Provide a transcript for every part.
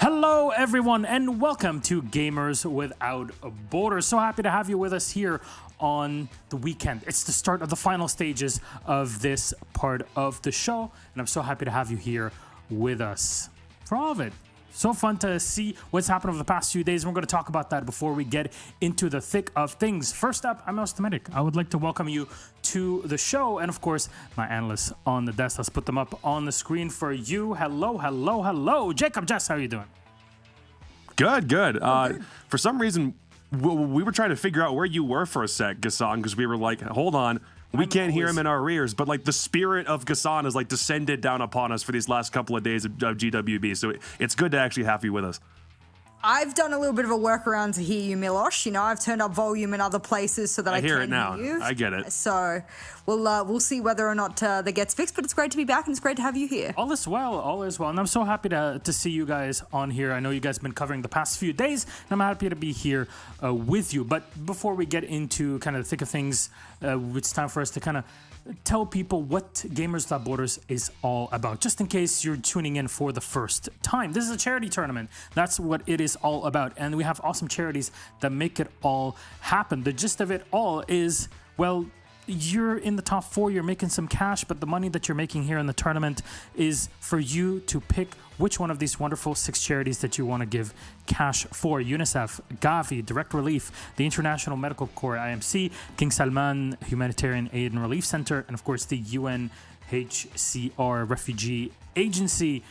Hello, everyone, and welcome to Gamers Without Borders. So happy to have you with us here on the weekend. It's the start of the final stages of this part of the show, and I'm so happy to have you here with us for all of it. So fun to see what's happened over the past few days. And we're going to talk about that before we get into the thick of things. First up, I'm Medic. I would like to welcome you to the show. And of course, my analysts on the desk. Let's put them up on the screen for you. Hello. Jacob, Jess, how are you doing? Good. For some reason, we were trying to figure out where you were for a sec, Gassan, because we were like, hold on. We can't hear him in our ears, but like the spirit of Gassan has like descended down upon us for these last couple of days of GWB. So it's good to actually have you with us. I've done a little bit of a workaround to hear you, Milosh. You know, I've turned up volume in other places so that I can hear it now. Hear you. I get it. So we'll see whether or not that gets fixed. But it's great to be back, and it's great to have you here. All is well, and I'm so happy to see you guys on here. I know you guys have been covering the past few days, and I'm happy to be here with you. But before we get into kind of the thick of things, it's time for us to kind of tell people what Gamers Without Borders is all about, just in case you're tuning in for the first time. This is a charity tournament. That's what it is all about, and we have awesome charities that make it all happen. The gist of it all is, well, you're in the top 4, you're making some cash, but the money that you're making here in the tournament is for you to pick which one of these wonderful 6 charities that you want to give cash for. UNICEF, Gavi, Direct Relief, the International Medical Corps, IMC, King Salman Humanitarian Aid and Relief Center, and of course the UNHCR Refugee Agency.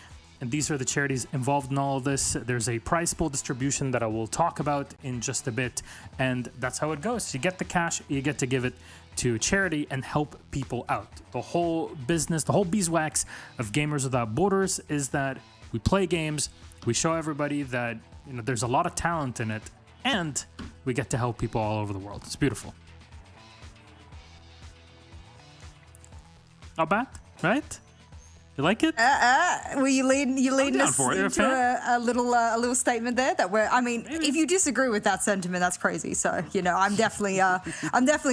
And these are the charities involved in all of this. There's a prize pool distribution that I will talk about in just a bit. And that's how it goes. You get the cash, you get to give it to charity and help people out. The whole business, the whole beeswax of Gamers Without Borders is that we play games, we show everybody that there's a lot of talent in it, and we get to help people all over the world. It's beautiful. Not bad, right? You like it? Well, you leading us into a little statement there that if you disagree with that sentiment, that's crazy. So I'm definitely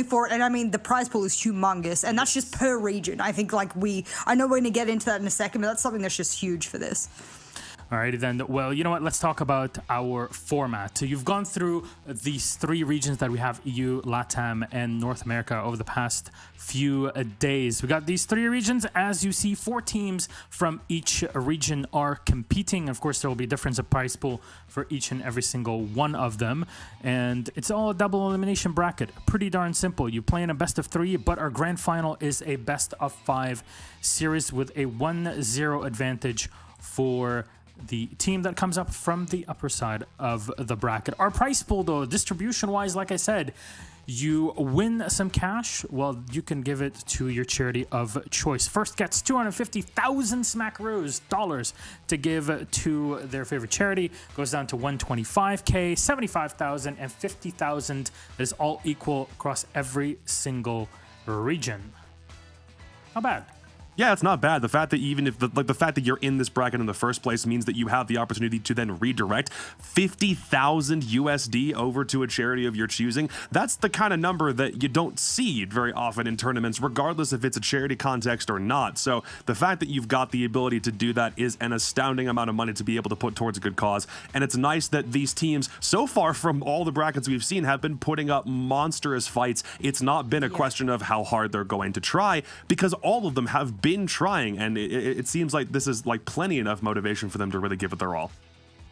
for it. And I mean, the prize pool is humongous, and that's just per region. I think I know we're gonna get into that in a second, but that's something that's just huge for this. Alrighty then. Well, you know what? Let's talk about our format. So you've gone through these 3 regions that we have: EU, LATAM, and North America over the past few days. We got these 3 regions. As you see, 4 teams from each region are competing. Of course, there will be a difference of prize pool for each and every single one of them. And it's all a double elimination bracket. Pretty darn simple. You play in a best of 3, but our grand final is a best of 5 series with a 1-0 advantage for the team that comes up from the upper side of the bracket. Our prize pool, though, distribution-wise, like I said, you win some cash. Well, you can give it to your charity of choice. First gets 250,000 smackaroos dollars to give to their favorite charity. Goes down to 125K, 75,000, and 50,000. That is all equal across every single region. Not bad. Yeah, it's not bad. The fact that even if the fact that you're in this bracket in the first place means that you have the opportunity to then redirect 50,000 USD over to a charity of your choosing. That's the kind of number that you don't see very often in tournaments, regardless if it's a charity context or not. So the fact that you've got the ability to do that is an astounding amount of money to be able to put towards a good cause. And it's nice that these teams, so far from all the brackets we've seen, have been putting up monstrous fights. It's not been a question of how hard they're going to try, because all of them have been trying, and it seems like this is like plenty enough motivation for them to really give it their all.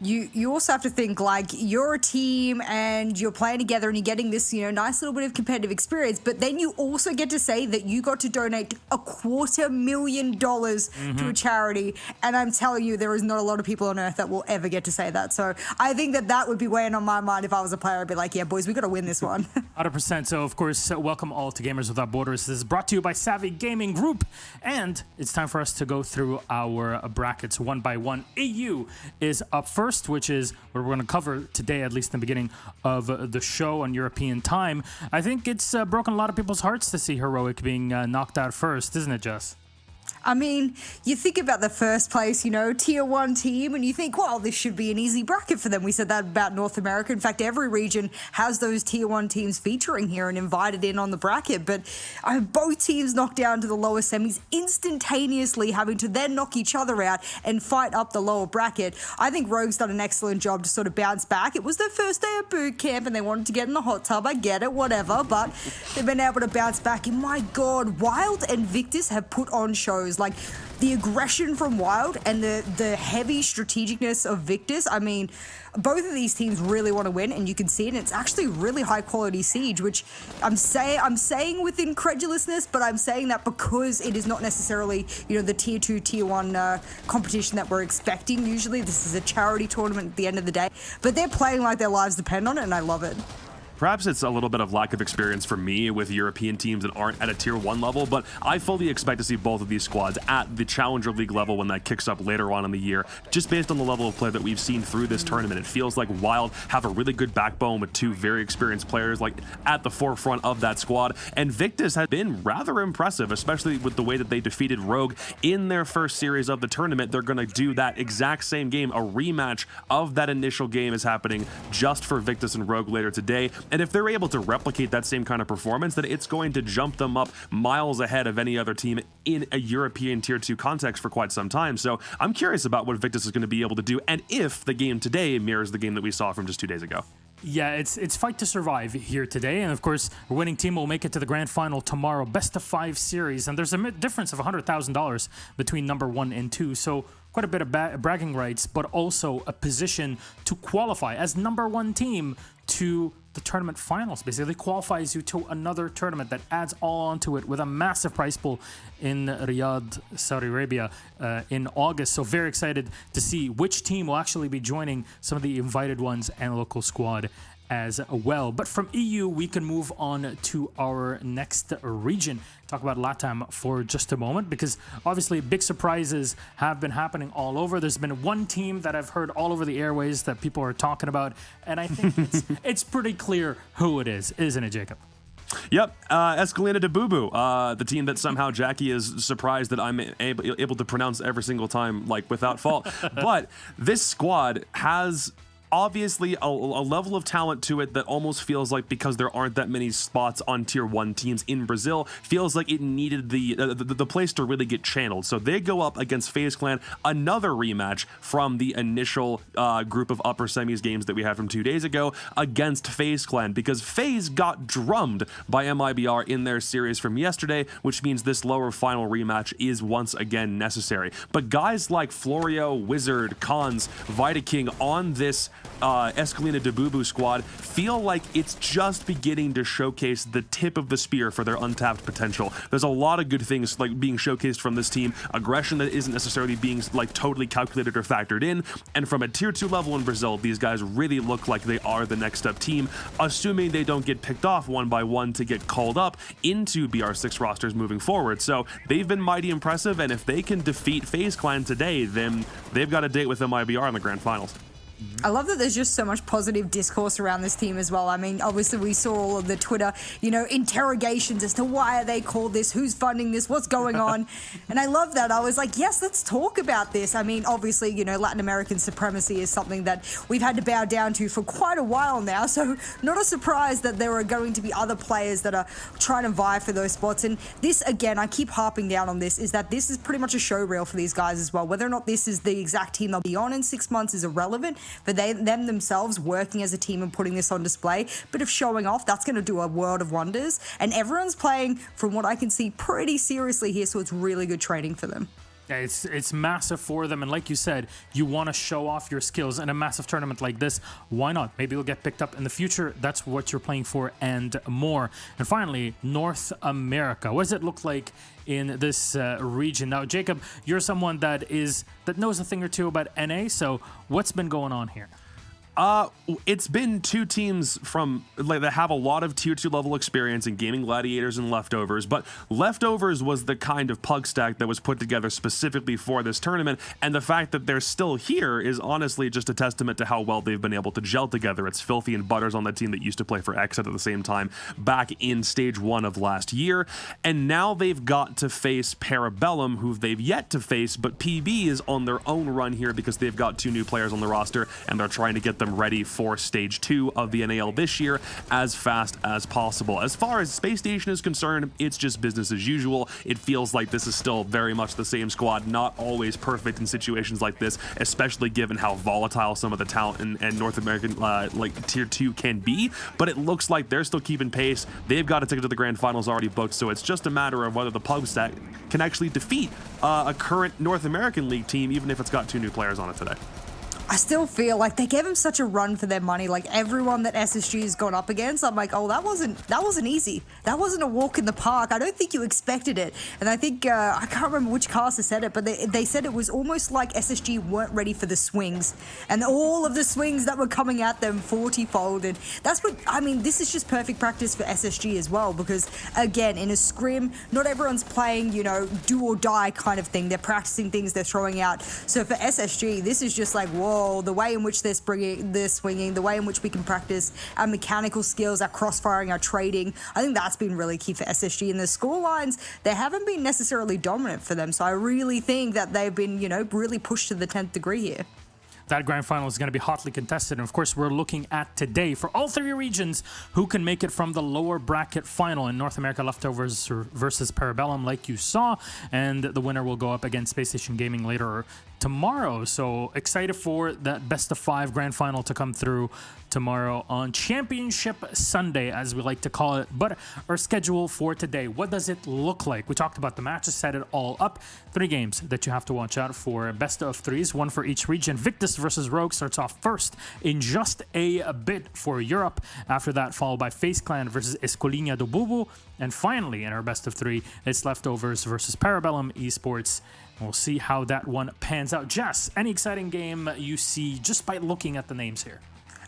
You also have to think you're a team and you're playing together and you're getting this nice little bit of competitive experience, but then you also get to say that you got to donate $250,000 to a charity, and I'm telling you, there is not a lot of people on earth that will ever get to say that. So I think that would be weighing on my mind if I was a player. I'd be like, yeah, boys, we got to win this one. 100%. So of course, welcome all to Gamers Without Borders. This is brought to you by Savvy Gaming Group, and it's time for us to go through our brackets one by one. EU is up first, which is what we're going to cover today, at least in the beginning of the show on European time. I think it's broken a lot of people's hearts to see Heroic being knocked out first, isn't it, Jess? I mean, you think about the first place, tier 1 team, and you think, well, this should be an easy bracket for them. We said that about North America. In fact, every region has those tier 1 teams featuring here and invited in on the bracket. But both teams knocked down to the lower semis, instantaneously having to then knock each other out and fight up the lower bracket. I think Rogue's done an excellent job to sort of bounce back. It was their first day of boot camp and they wanted to get in the hot tub. I get it, whatever. But they've been able to bounce back. And my God, Wild and Victus have put on shows. Like the aggression from Wild and the heavy strategicness of Victus. I mean, both of these teams really want to win, and you can see it. And it's actually really high quality siege, which I'm saying with incredulousness, but I'm saying that because it is not necessarily the tier 2, tier 1 competition that we're expecting. Usually, this is a charity tournament at the end of the day, but they're playing like their lives depend on it, and I love it. Perhaps it's a little bit of lack of experience for me with European teams that aren't at a tier 1 level, but I fully expect to see both of these squads at the Challenger League level when that kicks up later on in the year. Just based on the level of play that we've seen through this tournament, it feels like Wild have a really good backbone with 2 very experienced players like at the forefront of that squad, and Victus has been rather impressive, especially with the way that they defeated Rogue in their first series of the tournament. They're going to do that exact same game. A rematch of that initial game is happening just for Victus and Rogue later today. And if they're able to replicate that same kind of performance, then it's going to jump them up miles ahead of any other team in a European tier 2 context for quite some time. So I'm curious about what Victus is going to be able to do, and if the game today mirrors the game that we saw from just 2 days ago. Yeah, it's fight to survive here today, and of course, the winning team will make it to the grand final tomorrow, best of 5 series, and there's a difference of $100,000 between number 1 and 2, so quite a bit of bragging rights, but also a position to qualify as number 1 team to the tournament finals. Basically qualifies you to another tournament that adds all onto it with a massive prize pool in Riyadh, Saudi Arabia in August. So very excited to see which team will actually be joining some of the invited ones and local squad as well. But from EU, we can move on to our next region. Talk about LATAM for just a moment, because obviously big surprises have been happening all over. There's been one team that I've heard all over the airways that people are talking about, and I think it's pretty clear who it is, isn't it, Jacob? Yep, Escolinha de Bubu, the team that somehow Jackie is surprised that I'm able to pronounce every single time, like without fault. But this squad has obviously a level of talent to it that almost feels like, because there aren't that many spots on tier 1 teams in Brazil, feels like it needed the place to really get channeled. So they go up against FaZe Clan, another rematch from the initial group of upper semis games that we had from 2 days ago against FaZe Clan, because FaZe got drummed by MIBR in their series from yesterday, which means this lower final rematch is once again necessary. But guys like Florio, Wizard, Cons, Vita King on this Escolinha de Bubu squad feel like it's just beginning to showcase the tip of the spear for their untapped potential. There's a lot of good things like being showcased from this team, aggression that isn't necessarily being like totally calculated or factored in, and from a tier 2 level in Brazil, these guys really look like they are the next up team, assuming they don't get picked off one by one to get called up into BR6 rosters moving forward. So they've been mighty impressive, and if they can defeat FaZe Clan today, then they've got a date with MIBR in the grand finals. I love that there's just so much positive discourse around this team as well. I mean, obviously we saw all of the Twitter, interrogations as to why are they called this, who's funding this, what's going on. And I love that. I was like, yes, let's talk about this. I mean, obviously, Latin American supremacy is something that we've had to bow down to for quite a while now. So not a surprise that there are going to be other players that are trying to vie for those spots. And this, again, I keep harping down on this, is that this is pretty much a show reel for these guys as well. Whether or not this is the exact team they'll be on in 6 months is irrelevant. For them themselves working as a team and putting this on display, bit of showing off, that's going to do a world of wonders. And everyone's playing, from what I can see, pretty seriously here, so it's really good training for them. Yeah, it's massive for them, and like you said, you want to show off your skills in a massive tournament like this. Why not? Maybe you'll get picked up in the future. That's what you're playing for and more. And finally, North America. What does it look like in this region? Now, Jacob, you're someone that knows a thing or two about NA, so what's been going on here? It's been two teams from like that have a lot of tier 2 level experience in gaming gladiators and leftovers, but leftovers was the kind of pug stack that was put together specifically for this tournament, and the fact that they're still here is honestly just a testament to how well they've been able to gel together. It's Filthy and Butters on the team that used to play for Exit at the same time back in stage 1 of last year, and now they've got to face Parabellum, who they've yet to face, but PB is on their own run here because they've got 2 new players on the roster and they're trying to get them ready for stage 2 of the NAL this year as fast as possible. As far as Space Station is concerned, it's just business as usual. It feels like this is still very much the same squad, not always perfect in situations like this, especially given how volatile some of the talent and North American like tier 2 can be, but it looks like they're still keeping pace. They've got a ticket to the grand finals already booked, so it's just a matter of whether the pub stack can actually defeat a current North American League team, even if it's got 2 new players on it today. I still feel like they gave him such a run for their money. Like everyone that SSG has gone up against, I'm like, oh, that wasn't easy. That wasn't a walk in the park. I don't think you expected it. And I think I can't remember which caster said it, but they said it was almost like SSG weren't ready for the swings, and all of the swings that were coming at them 40-fold. And that's what I mean. This is just perfect practice for SSG as well, because again, in a scrim, not everyone's playing, you know, do or die kind of thing. They're practicing things they're throwing out. So for SSG, this is just like, whoa. The way in which they're swinging, the way in which we can practice our mechanical skills, our crossfiring, our trading. I think that's been really key for SSG. And the score lines, they haven't been necessarily dominant for them. So I really think that they've been, you know, really pushed to the 10th degree here. That grand final is going to be hotly contested. And of course, we're looking at today for all 3 regions who can make it from the lower bracket final in North America Leftovers versus Parabellum, like you saw. And the winner will go up against Space Station Gaming later tomorrow. So excited for that best of 5 grand final to come through tomorrow on Championship Sunday, as we like to call it. But our schedule for today, what does it look like? We talked about the matches, set it all up. 3 games that you have to watch out for. Best of 3s, 1 for each region. Victus versus Rogue starts off first in just a bit for Europe. After that, followed by FaZe Clan versus Escolinha do Bubu. And finally, in our best of 3, it's Leftovers versus Parabellum Esports. We'll see how that one pans out. Jess, any exciting game you see just by looking at the names here?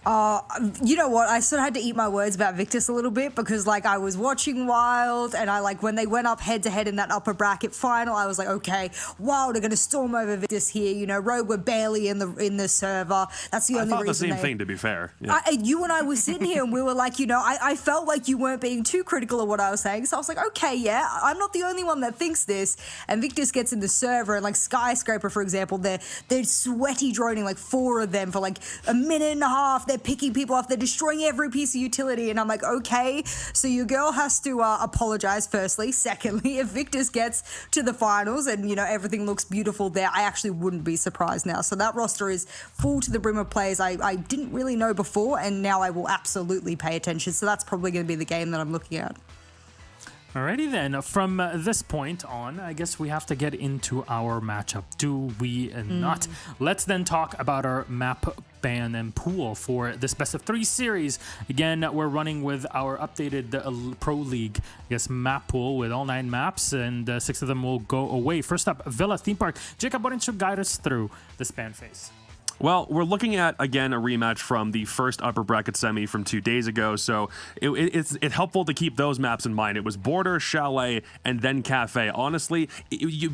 You know what? I sort of had to eat my words about Victus a little bit, because like I was watching Wild, and I like when they went up head to head in that upper bracket final, I was like, okay, Wild are going to storm over Victus here. You know, Rogue were barely in the server. That's the only reason. I thought the same thing, to be fair. Yeah. You and I were sitting here and we were like, you know, I felt like you weren't being too critical of what I was saying. So I was like, okay, yeah, I'm not the only one that thinks this. And Victus gets in the server, and like Skyscraper, for example, they're sweaty droning like 4 of them for like a minute and a half. They're picking people off. They're destroying every piece of utility. And I'm like, okay, so your girl has to apologize, firstly. Secondly, if Victus gets to the finals and, you know, everything looks beautiful there, I actually wouldn't be surprised now. So that roster is full to the brim of players I didn't really know before, and now I will absolutely pay attention. So that's probably going to be the game that I'm looking at. Alrighty then, from this point on, I guess we have to get into our matchup. Do we not? Let's then talk about our map ban and pool for this best of 3 series. Again, we're running with our updated Pro League, I guess, map pool with all 9 maps, and 6 of them will go away. First up, Villa Theme Park. Jacob, why don't you guide us through this ban phase? Well, we're looking at, again, a rematch from the first upper bracket semi from 2 days ago, so it's helpful to keep those maps in mind. It was Border, Chalet, and then Cafe. Honestly,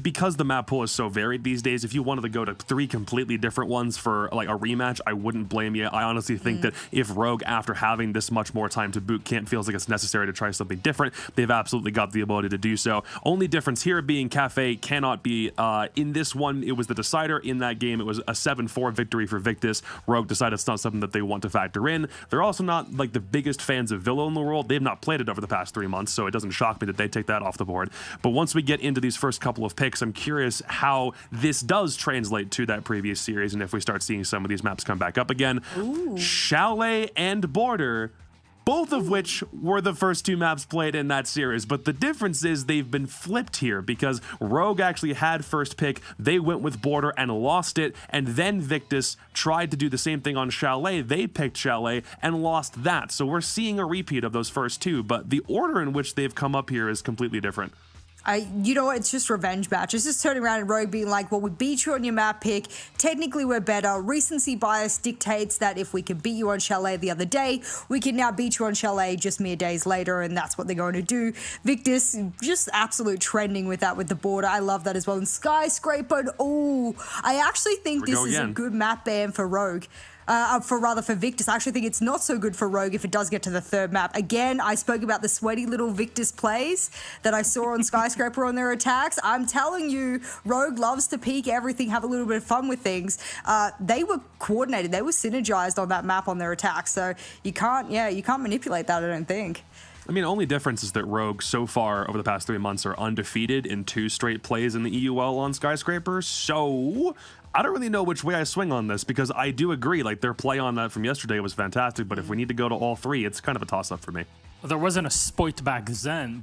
because the map pool is so varied these days, if you wanted to go to 3 completely different ones for like a rematch, I wouldn't blame you. I honestly think that if Rogue, after having this much more time to boot camp, feels like it's necessary to try something different, they've absolutely got the ability to do so. Only difference here being Cafe cannot be, in this one, it was the decider. In that game, it was a 7-4 victory for Victus. Rogue decided it's not something that they want to factor in. They're also not like the biggest fans of Villa in the world. They've not played it over the past 3 months, so it doesn't shock me that they take that off the board. But once we get into these first couple of picks, I'm curious how this does translate to that previous series, and if we start seeing some of these maps come back up again. Ooh. Chalet and Border, both of which were the first 2 maps played in that series. But the difference is they've been flipped here, because Rogue actually had first pick. They went with Border and lost it. And then Victus tried to do the same thing on Chalet. They picked Chalet and lost that. So we're seeing a repeat of those first 2. But the order in which they've come up here is completely different. You know what? It's just revenge match. It's just turning around and Rogue being like, well, we beat you on your map pick. Technically, we're better. Recency bias dictates that if we can beat you on Chalet the other day, we can now beat you on Chalet just mere days later, and that's what they're going to do. Victus, just absolute trending with that with the border. I love that as well. And Skyscraper, I actually think this is a good map ban for Rogue. For Victus. I actually think it's not so good for Rogue if it does get to the third map. Again, I spoke about the sweaty little Victus plays that I saw on Skyscraper on their attacks. I'm telling you, Rogue loves to peek everything, have a little bit of fun with things. They were coordinated. They were synergized on that map on their attacks. So you can't manipulate that, I don't think. I mean, only difference is that Rogue so far over the past 3 months are undefeated in 2 straight plays in the EUL on Skyscraper. So I don't really know which way I swing on this, because I do agree, like, their play on that from yesterday was fantastic, but if we need to go to all 3, it's kind of a toss-up for me. There wasn't a spoit back then,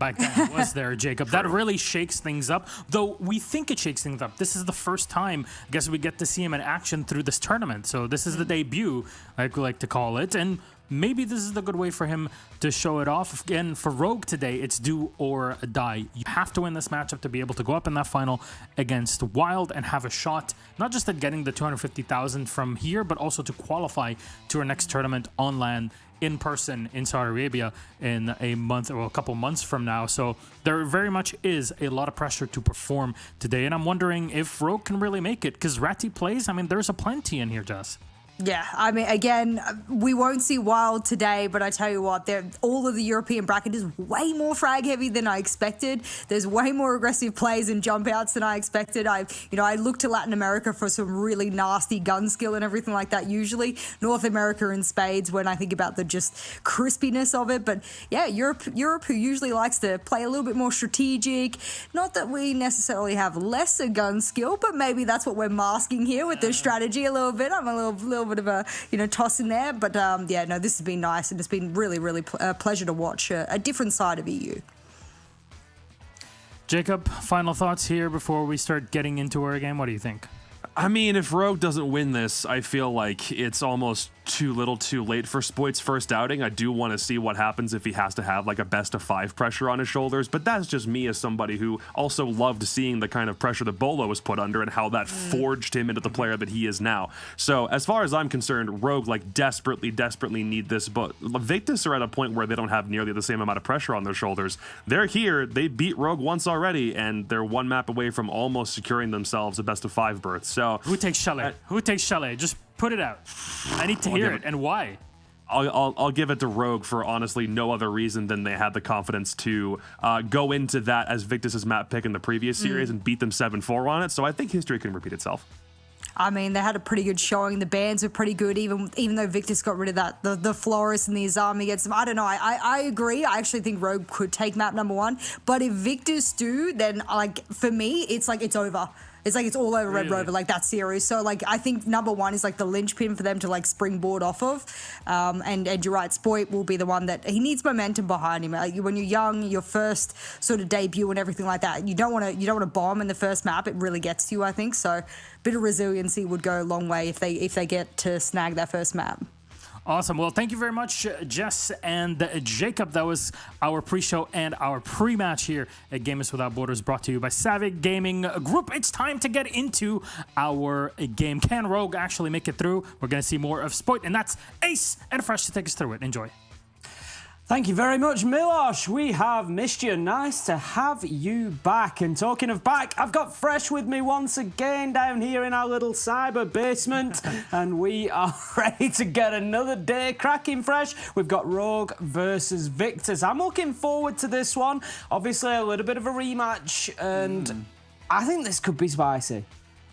was there, Jacob? That really shakes things up, though we think it shakes things up. This is the first time, I guess, we get to see him in action through this tournament, so this is the debut, like we like to call it, and maybe this is the good way for him to show it off. Again, for Rogue today, it's do or die. You have to win this matchup to be able to go up in that final against Wild and have a shot, not just at getting the 250,000 from here, but also to qualify to our next tournament on land in person in Saudi Arabia in a month or a couple months from now. So there very much is a lot of pressure to perform today. And I'm wondering if Rogue can really make it, because Ratty plays, I mean, there's a plenty in here, Jess. Yeah, I mean, again, we won't see Wild today, but I tell you what, all of the European bracket is way more frag heavy than I expected. There's way more aggressive plays and jump outs than I expected. I look to Latin America for some really nasty gun skill and everything like that usually. North America in spades when I think about the just crispiness of it. But yeah, Europe who usually likes to play a little bit more strategic. Not that we necessarily have lesser gun skill, but maybe that's what we're masking here with the strategy a little bit. I'm a little bit of a toss in there, but this has been nice, and it's been really a pleasure to watch a different side of EU. Jacob, final thoughts here before we start getting into our game. What do you think? I mean, if Rogue doesn't win this, I feel like it's almost too little too late for Spoit's first outing. I do want to see what happens if he has to have like a best of 5 pressure on his shoulders, but that's just me as somebody who also loved seeing the kind of pressure that Bolo was put under and how that forged him into the player that he is now. So as far as I'm concerned, Rogue like desperately need this, but Victus are at a point where they don't have nearly the same amount of pressure on their shoulders. They're here, they beat Rogue once already, and they're 1 map away from almost securing themselves a best of 5 berth. So who takes Chalet? Who takes Chalet? Just put it out. I need to hear it. And why? I'll give it to Rogue for honestly no other reason than they had the confidence to go into that as Victus's map pick in the previous series and beat them 7-4 on it. So I think history can repeat itself. I mean, they had a pretty good showing. The bans were pretty good, even though Victus got rid of that, the Florist and the Azami against them. I don't know. I agree. I actually think Rogue could take map number 1. But if Victus do, then like for me, it's like it's over. It's like it's all over Red Rover, like that series. So like I think number 1 is like the linchpin for them to like springboard off of. And you're right, Spoit will be the one that he needs momentum behind him. Like when you're young, your first sort of debut and everything like that, you don't want to bomb in the first map. It really gets to you, I think. So a bit of resiliency would go a long way if they get to snag that first map. Awesome. Well, thank you very much, Jess and Jacob. That was our pre-show and our pre-match here at Gamers Without Borders, brought to you by Savvy Gaming Group. It's time to get into our game. Can Rogue actually make it through? We're going to see more of Spoit, and that's Ace and Fresh to take us through it. Enjoy. Thank you very much, Milosh. We have missed you. Nice to have you back. And talking of back, I've got Fresh with me once again down here in our little cyber basement. And we are ready to get another day cracking, Fresh. We've got Rogue versus Victus. I'm looking forward to this one. Obviously, a little bit of a rematch. And I think this could be spicy.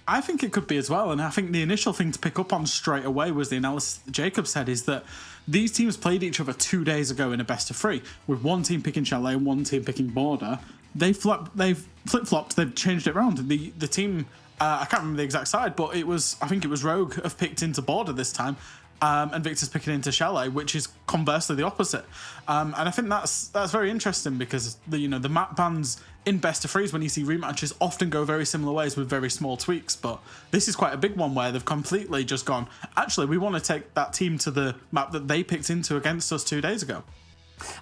I think it could be as well, and I think the initial thing to pick up on straight away was the analysis that Jacob said, is that these teams played each other 2 days ago in a best of 3, with one team picking Chalet and one team picking Border. They've flip-flopped, they've changed it around. The team, I can't remember the exact side, but I think it was Rogue have picked into Border this time, and Victor's picking into Chalet, which is conversely the opposite. And I think that's very interesting, because the map bans in best of 3s, when you see rematches, often go very similar ways with very small tweaks. But this is quite a big one where they've completely just gone, actually, we want to take that team to the map that they picked into against us 2 days ago.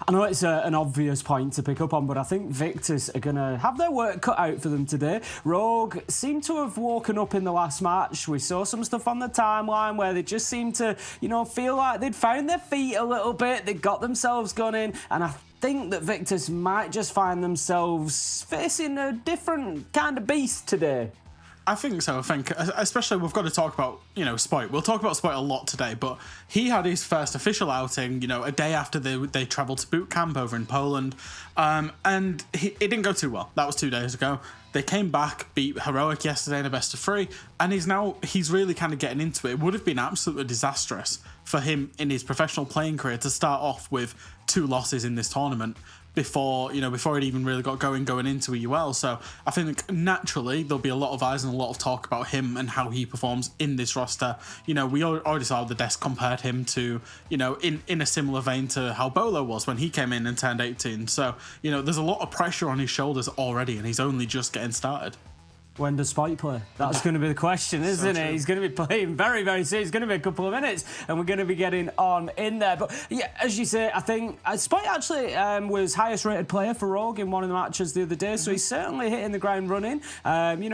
I know it's an obvious point to pick up on, but I think Victus are going to have their work cut out for them today. Rogue seemed to have woken up in the last match. We saw some stuff on the timeline where they just seemed to, feel like they'd found their feet a little bit. They got themselves gunning, and I think that Victus might just find themselves facing a different kind of beast today. I think so. I think, especially, we've got to talk about, Spoit. We'll talk about Spoit a lot today, but he had his first official outing, a day after they travelled to boot camp over in Poland, and it didn't go too well. That was 2 days ago. They came back, beat Heroic yesterday in a best of 3, and he's really kind of getting into it. It would have been absolutely disastrous for him in his professional playing career to start off with 2 losses in this tournament before it even really got going into EUL. So I think naturally there'll be a lot of eyes and a lot of talk about him and how he performs in this roster. We already saw the desk compared him to, in a similar vein to how Bolo was when he came in and turned 18. So, there's a lot of pressure on his shoulders already, and he's only just getting started. When does Spike play? That's going to be the question, isn't it? He's going to be playing very, very soon. It's going to be a couple of minutes, and we're going to be getting on in there. But yeah, as you say, I think Spike actually was highest rated player for Rogue in one of the matches the other day, so he's certainly hitting the ground running.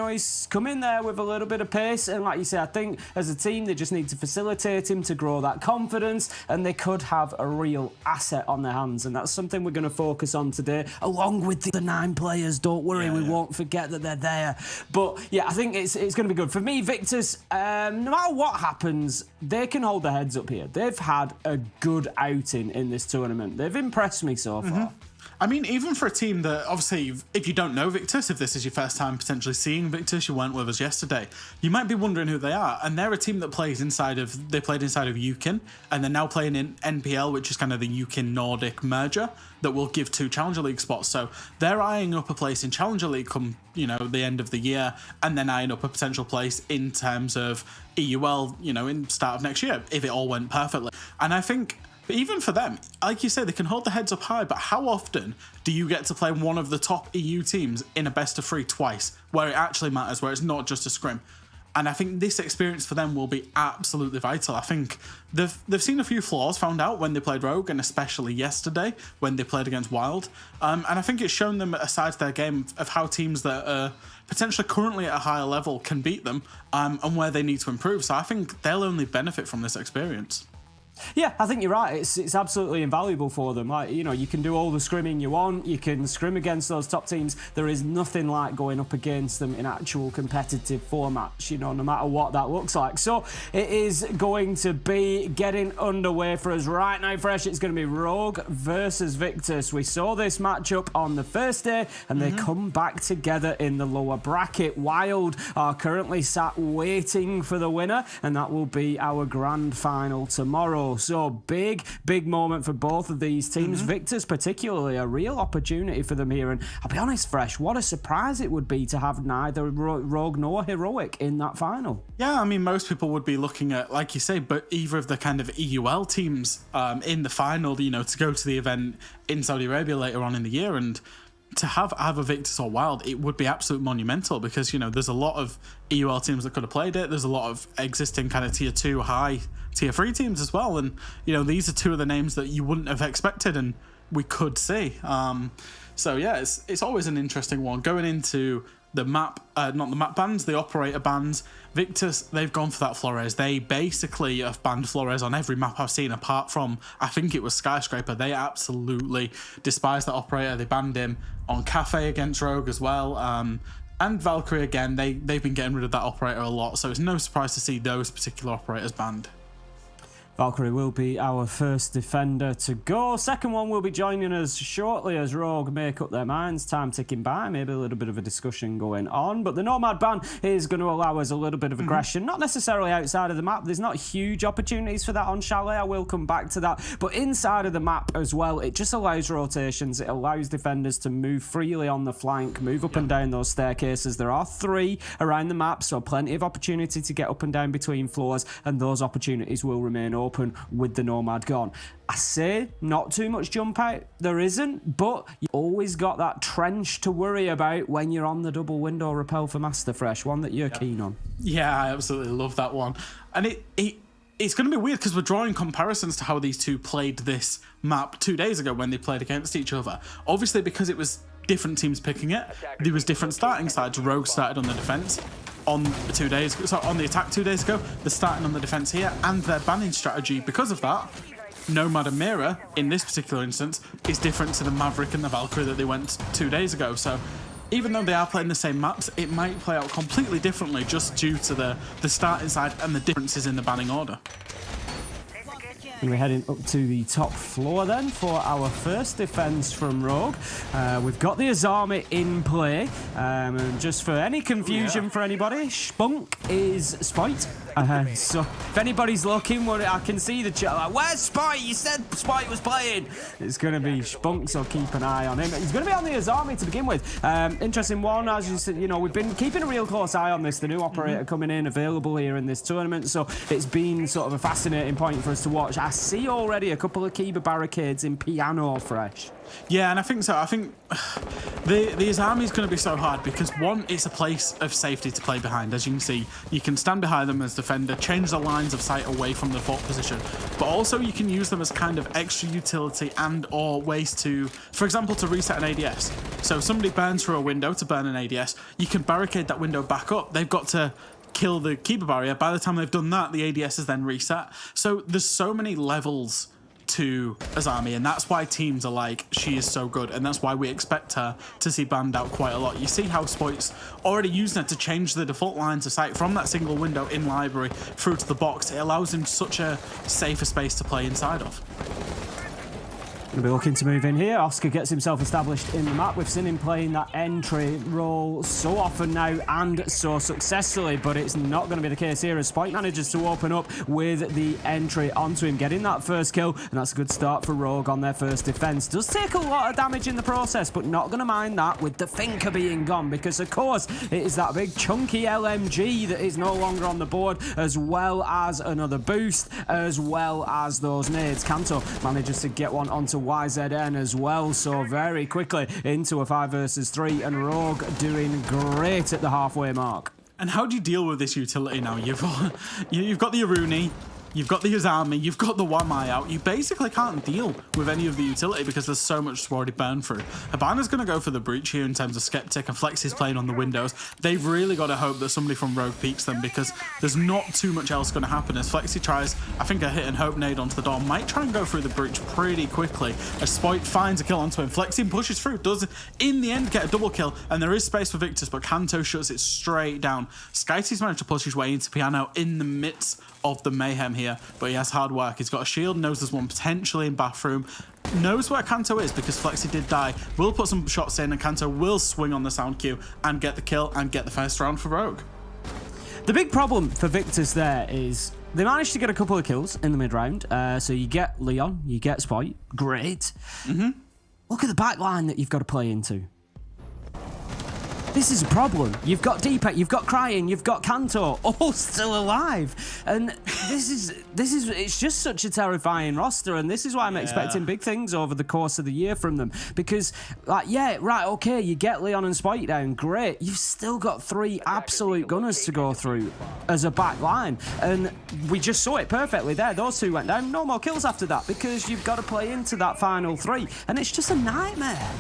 He's come in there with a little bit of pace, and like you say, I think as a team they just need to facilitate him to grow that confidence, and they could have a real asset on their hands, and that's something we're going to focus on today, along with the 9 players. Don't worry, we won't forget that they're there. But yeah, I think it's going to be good. For me, Victus, no matter what happens, they can hold their heads up here. They've had a good outing in this tournament. They've impressed me so far. I mean, even for a team that, obviously, if you don't know Victus, if this is your first time potentially seeing Victus, you weren't with us yesterday, you might be wondering who they are. And they're a team that played inside of UKIN, and they're now playing in NPL, which is kind of the UKIN Nordic merger that will give 2 Challenger League spots. So they're eyeing up a place in Challenger League come, the end of the year, and then eyeing up a potential place in terms of EUL, in start of next year, if it all went perfectly. And I think, but even for them, like you say, they can hold their heads up high, but how often do you get to play one of the top EU teams in a best of 3 twice, where it actually matters, where it's not just a scrim? And I think this experience for them will be absolutely vital. I think they've seen a few flaws found out when they played Rogue, and especially yesterday when they played against Wild. And I think it's shown them a side to their game of how teams that are potentially currently at a higher level can beat them, and where they need to improve. So I think they'll only benefit from this experience. Yeah, I think you're right. It's absolutely invaluable for them. Like, you can do all the scrimming you want. You can scrim against those top teams. There is nothing like going up against them in actual competitive formats, no matter what that looks like. So it is going to be getting underway for us right now, Fresh. It's going to be Rogue versus Victus. We saw this matchup on the first day, and they come back together in the lower bracket. Wild are currently sat waiting for the winner, and that will be our grand final tomorrow. So big moment for both of these teams. Victus particularly a real opportunity for them here, and I'll be honest, Fresh, what a surprise it would be to have neither Rogue nor Heroic in that final. Yeah, I mean, most people would be looking at, like you say, but either of the kind of EUL teams in the final, to go to the event in Saudi Arabia later on in the year, and to have either Victus or Wild, it would be absolutely monumental, because there's a lot of EUL teams that could have played it. There's a lot of existing kind of tier 2 high tier 3 teams as well, and these are 2 of the names that you wouldn't have expected and we could see. So yeah, it's always an interesting one going into the map, not the map bans, the operator bans. Victus, they've gone for that Flores. They basically have banned Flores on every map I've seen, apart from, I think it was Skyscraper. They absolutely despise that operator. They banned him on Cafe against Rogue as well. And Valkyrie again, they've been getting rid of that operator a lot, so it's no surprise to see those particular operators banned. Valkyrie will be our first defender to go. Second one will be joining us shortly as Rogue make up their minds. Time ticking by, maybe a little bit of a discussion going on. But the Nomad ban is going to allow us a little bit of aggression, not necessarily outside of the map. There's not huge opportunities for that on Chalet. I will come back to that. But inside of the map as well, it just allows rotations. It allows defenders to move freely on the flank, move up and down those staircases. There are 3 around the map, so plenty of opportunity to get up and down between floors, and those opportunities will remain open with the Nomad gone. I say not too much jump out, there isn't, but you always got that trench to worry about when you're on the double window repel for Master Fresh, one that you're keen on. Yeah, I absolutely love that one. And it's going to be weird because we're drawing comparisons to how these two played this map 2 days ago when they played against each other. Obviously, because it was different teams picking it, there was different starting sides. Rogue started on the defense on the attack 2 days ago. They're starting on the defense here, and their banning strategy, because of that, Nomad and Mira, in this particular instance, is different to the Maverick and the Valkyrie that they went 2 days ago. So even though they are playing the same maps, it might play out completely differently just due to the starting side and the differences in the banning order. And we're heading up to the top floor then for our first defense from Rogue. We've got the Azami in play. And just for any confusion for anybody, Spunk is Spite. So if anybody's looking, I can see the chat like, where's Spite? You said Spite was playing. It's going to be Spunk, so keep an eye on him. He's going to be on the Azami to begin with. Interesting one, as you said, we've been keeping a real close eye on this. The new operator coming in, available here in this tournament. So it's been sort of a fascinating point for us to watch. I see already a couple of Kiba barricades in piano fresh. Yeah, and I think so. I think the Azami is going to be so hard because, one, it's a place of safety to play behind. As you can see, you can stand behind them as defender, change the lines of sight away from the fort position, but also you can use them as kind of extra utility and or ways to, for example, to reset an ADS. So if somebody burns through a window to burn an ADS, you can barricade that window back up. They've got to kill the Keeper barrier. By the time they've done that, the ADS is then reset. So there's so many levels to Azami, and that's why teams are like, she is so good, and that's why we expect her to see banned out quite a lot. You see how Spoit's already using her to change the default lines of sight from that single window in library through to the box. It allows him such a safer space to play inside of. Going to be looking to move in here. Oscar gets himself established in the map. We've seen him playing that entry role so often now and so successfully, but it's not going to be the case here as Spike manages to open up with the entry onto him, getting that first kill, and that's a good start for Rogue on their first defense. Does take a lot of damage in the process, but not going to mind that with the Thinker being gone, because of course it is that big chunky LMG that is no longer on the board, as well as another boost, as well as those nades. Kanto manages to get one onto YZN as well, so very quickly into a 5 versus 3, and Rogue doing great at the halfway mark. And how do you deal with this utility now? You've got the Aruni, you've got the Azami, you've got the Wamai out. You basically can't deal with any of the utility because there's so much to already burn through. Habana's going to go for the breach here in terms of Skeptic, and Flex is playing on the windows. They've really got to hope that somebody from Rogue peeks them, because there's not too much else going to happen. As Flexi tries, I think, a hit and hope nade onto the door, might try and go through the breach pretty quickly. As Spoit finds a kill onto him, Flexi pushes through, does in the end get a double kill, and there is space for Victus, but Kanto shuts it straight down. Skyty's managed to push his way into Piano in the midst of the mayhem here, but he has hard work. He's got a shield, knows there's one potentially in bathroom, knows where Kanto is because Flexi did die, will put some shots in, and Kanto will swing on the sound cue and get the kill and get the first round for Rogue. The big problem for Victus there is they managed to get a couple of kills in the mid-round, so you get Leon, you get Spite, great. Look at the back line that you've got to play into. This is a problem. You've got Deepak, you've got Crying, you've got Kanto, all still alive. And it's just such a terrifying roster, and this is why I'm expecting big things over the course of the year from them. Because, like, yeah, right, okay, you get Leon and Spike down, great. You've still got 3 absolute gunners to go through as a back line. And we just saw it perfectly there. Those 2 went down, no more kills after that, because you've got to play into that final 3. And it's just a nightmare.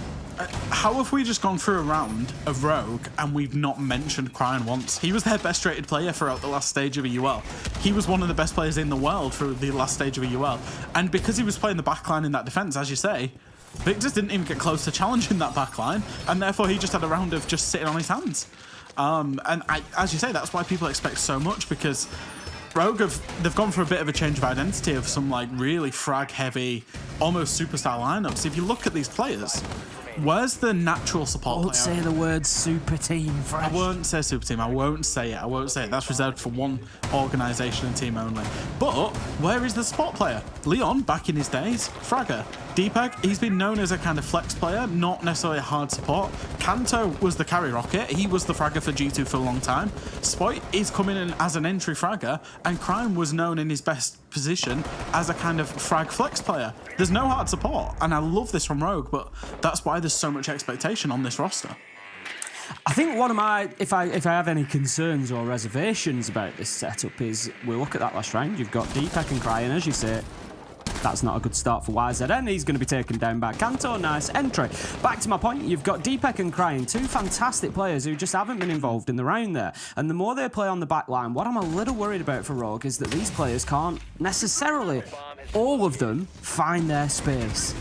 How have we just gone through a round of Rogue and we've not mentioned Crying once? He was their best rated player throughout the last stage of a UL. He was one of the best players in the world through the last stage of a UL. And because he was playing the backline in that defense, as you say, Victus didn't even get close to challenging that backline, and therefore he just had a round of just sitting on his hands. As you say, that's why people expect so much, because Rogue they've gone for a bit of a change of identity of some like really frag heavy, almost superstar lineups. If you look at these players, where's the natural support player? Don't say the word super team, Fresh. I won't say super team. I won't say it. That's reserved for one organisation and team only. But where is the support player? Leon, back in his days, Fragger. Deepak, he's been known as a kind of flex player, not necessarily a hard support. Kanto was the carry rocket. He was the fragger for G2 for a long time. Spoit is coming in as an entry fragger, and Crime was known in his best position as a kind of frag flex player. There's no hard support, and I love this from Rogue, but that's why there's so much expectation on this roster. I think one of my, if I have any concerns or reservations about this setup is, we look at that last round, you've got Deepek and Crying, as you say. That's not a good start for YZN. He's going to be taken down by Kanto. Nice entry. Back to my point, you've got Deepek and Crying, two fantastic players who just haven't been involved in the round there. And the more they play on the back line, what I'm a little worried about for Rogue is that these players can't necessarily, all of them, find their space.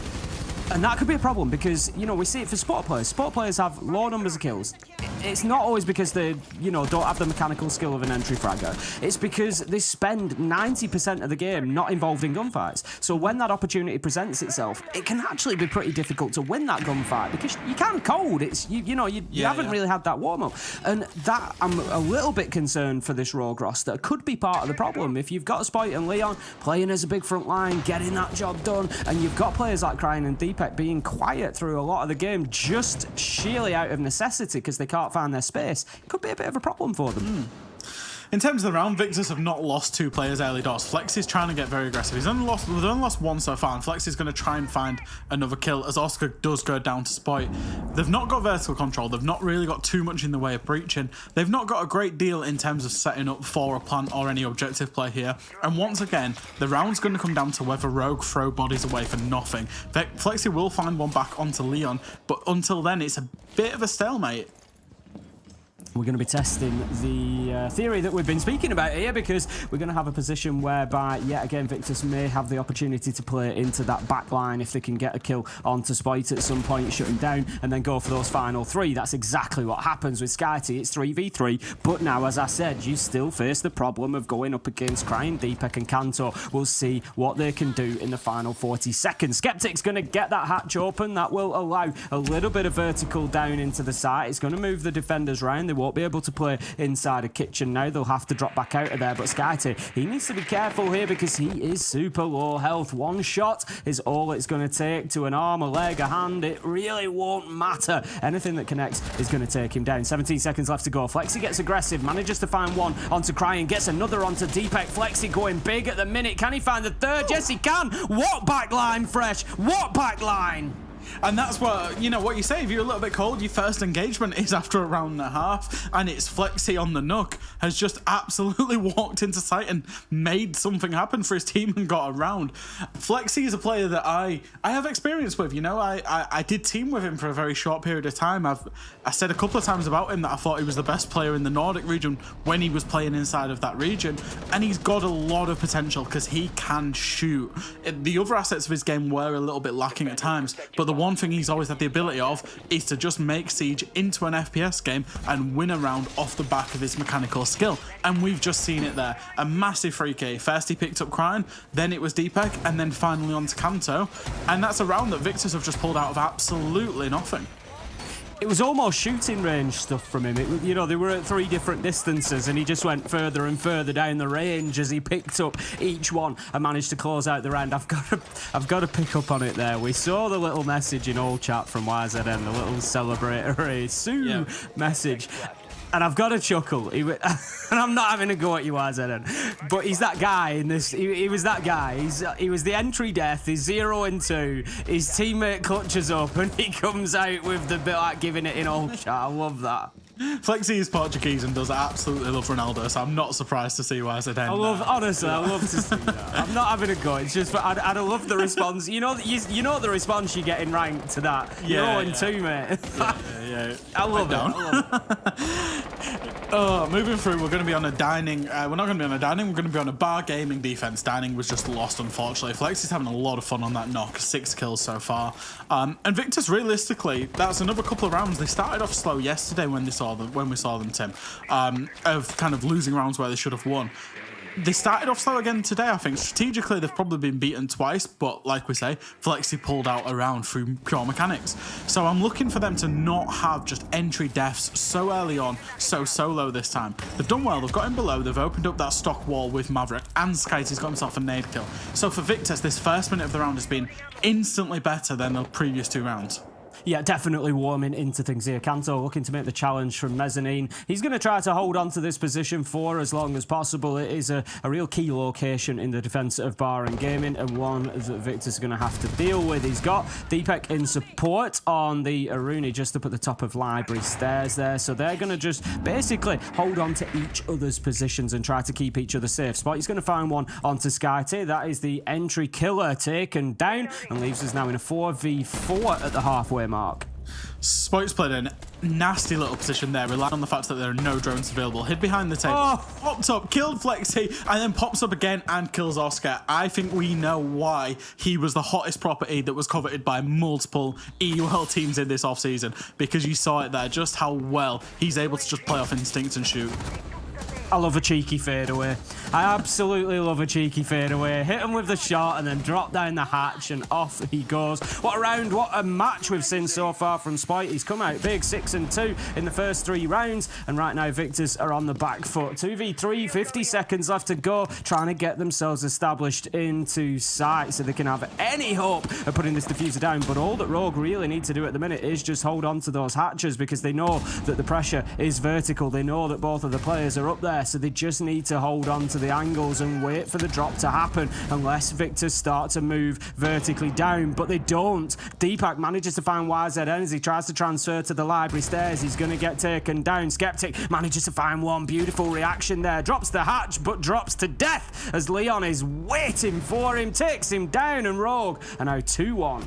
And that could be a problem because, you know, we see it for sport players. Sport players have low numbers of kills. It's not always because they, you know, don't have the mechanical skill of an entry fragger. It's because they spend 90% of the game not involved in gunfights. So when that opportunity presents itself, it can actually be pretty difficult to win that gunfight because you can't code. It's, you haven't really had that warm-up. And that, I'm a little bit concerned for this Rogue roster. Could be part of the problem. If you've got Spoit and Leon playing as a big front line, getting that job done, and you've got players like Crying and Deepek being quiet through a lot of the game just sheerly out of necessity because they can't find their space, it could be a bit of a problem for them. In terms of the round, Victus have not lost two players early doors. Flex is trying to get very aggressive. They've only lost one so far, and Flex is going to try and find another kill as Oscar does go down to Spoit. They've not got vertical control. They've not really got too much in the way of breaching. They've not got a great deal in terms of setting up for a plant or any objective play here. And once again, the round's going to come down to whether Rogue throw bodies away for nothing. Flexi will find one back onto Leon, but until then, it's a bit of a stalemate. We're going to be testing the theory that we've been speaking about here because we're going to have a position whereby, yet again, Victus may have the opportunity to play into that back line if they can get a kill onto Spoit at some point, shut him down, and then go for those final three. That's exactly what happens with SkyT. It's 3v3, but now, as I said, you still face the problem of going up against Crying, Deepek and Kanto. We'll see what they can do in the final 40 seconds. Skeptic's going to get that hatch open. That will allow a little bit of vertical down into the site. It's going to move the defenders round. They won't be able to play inside a kitchen now. They'll have to drop back out of there. But SkyT, he needs to be careful here because he is super low health. One shot is all it's going to take to an arm, a leg, a hand. It really won't matter. Anything that connects is going to take him down. 17 seconds left to go. Flexi gets aggressive, manages to find one onto Crying, gets another onto Deepek. Flexi going big at the minute. Can he find the third? Yes, he can. What backline, Fresh? What backline? And that's what, you know, what you say, if you're a little bit cold, your first engagement is after a round and a half, and it's Flexi on the Nook, has just absolutely walked into sight and made something happen for his team and got a round. Flexi is a player that I have experience with, you know, I did team with him for a very short period of time. I said a couple of times about him that I thought he was the best player in the Nordic region when he was playing inside of that region, and he's got a lot of potential because he can shoot. The other assets of his game were a little bit lacking at times, but the one thing he's always had the ability of is to just make Siege into an FPS game and win a round off the back of his mechanical skill. And we've just seen it there. A massive free K. First he picked up Crying, then it was Deepek, and then finally on to Kanto. And that's a round that Victus have just pulled out of absolutely nothing. It was almost shooting range stuff from him. You know, they were at 3 different distances and he just went further and further down the range as he picked up each one and managed to close out the round. I've got to pick up on it there. We saw the little message in all chat from YZN, the little celebratory Sue message. And I've got to chuckle. And I'm not having a go at you, YZN. But he's that guy in this. He was that guy. He was the entry death. He's 0 and 2. His teammate clutches up and he comes out with the bit like giving it in all chat. I love that. Flexi is Portuguese and does absolutely love Ronaldo, so I'm not surprised to see YZN. Honestly, I love to see that. I'm not having a go. It's just, I'd love the response. You know the response you get in rank to that. Yeah, 0 and 2, mate. Yeah. I love it. Moving through, we're going to be on a dining. We're not going to be on a dining. We're going to be on a bar gaming defense. Dining was just lost, unfortunately. Flex is having a lot of fun on that knock. 6 kills so far. And Victus, realistically, that's another couple of rounds. They started off slow yesterday when we saw them, Tim, of kind of losing rounds where they should have won. They started off slow again today, I think. Strategically, they've probably been beaten twice, but like we say, Flexi pulled out a round through pure mechanics. So I'm looking for them to not have just entry deaths so early on, so solo this time. They've done well, they've got him below, they've opened up that stock wall with Maverick, and SkyT's got himself a nade kill. So for Victus, this first minute of the round has been instantly better than the previous 2 rounds. Yeah, definitely warming into things here. Kanto looking to make the challenge from mezzanine. He's going to try to hold on to this position for as long as possible. It is a real key location in the defence of Bar and Gaming, and one that Victus is going to have to deal with. He's got Deepek in support on the Aruni just up at the top of library stairs there, so they're going to just basically hold on to each other's positions and try to keep each other safe. Spot, he's going to find one onto SkyT. That is the entry killer taken down and leaves us now in a 4v4 at the halfway mark. Spoit's played a nasty little position there, relying on the fact that there are no drones available. Hid behind the table, popped up, killed Flexi, and then pops up again and kills Oscar. I think we know why he was the hottest property that was coveted by multiple EUL teams in this offseason, because you saw it there, just how well he's able to just play off instinct and shoot. I love a cheeky fadeaway. I absolutely love a cheeky fadeaway. Hit him with the shot and then drop down the hatch and off he goes. What a round, what a match we've seen so far from Spite. He's come out big, 6-2 in the first 3 rounds, and right now Victus are on the back foot. 2v3, 50 seconds left to go, trying to get themselves established into sight so they can have any hope of putting this diffuser down. But all that Rogue really need to do at the minute is just hold on to those hatches, because they know that the pressure is vertical. They know that both of the players are up there, so they just need to hold on to the angles and wait for the drop to happen unless Victus start to move vertically down, but they don't. Deepak manages to find YZN as he tries to transfer to the library stairs. He's going to get taken down. Skeptic manages to find one. Beautiful reaction there. Drops the hatch, but drops to death as Leon is waiting for him, takes him down, and Rogue are now 2-1.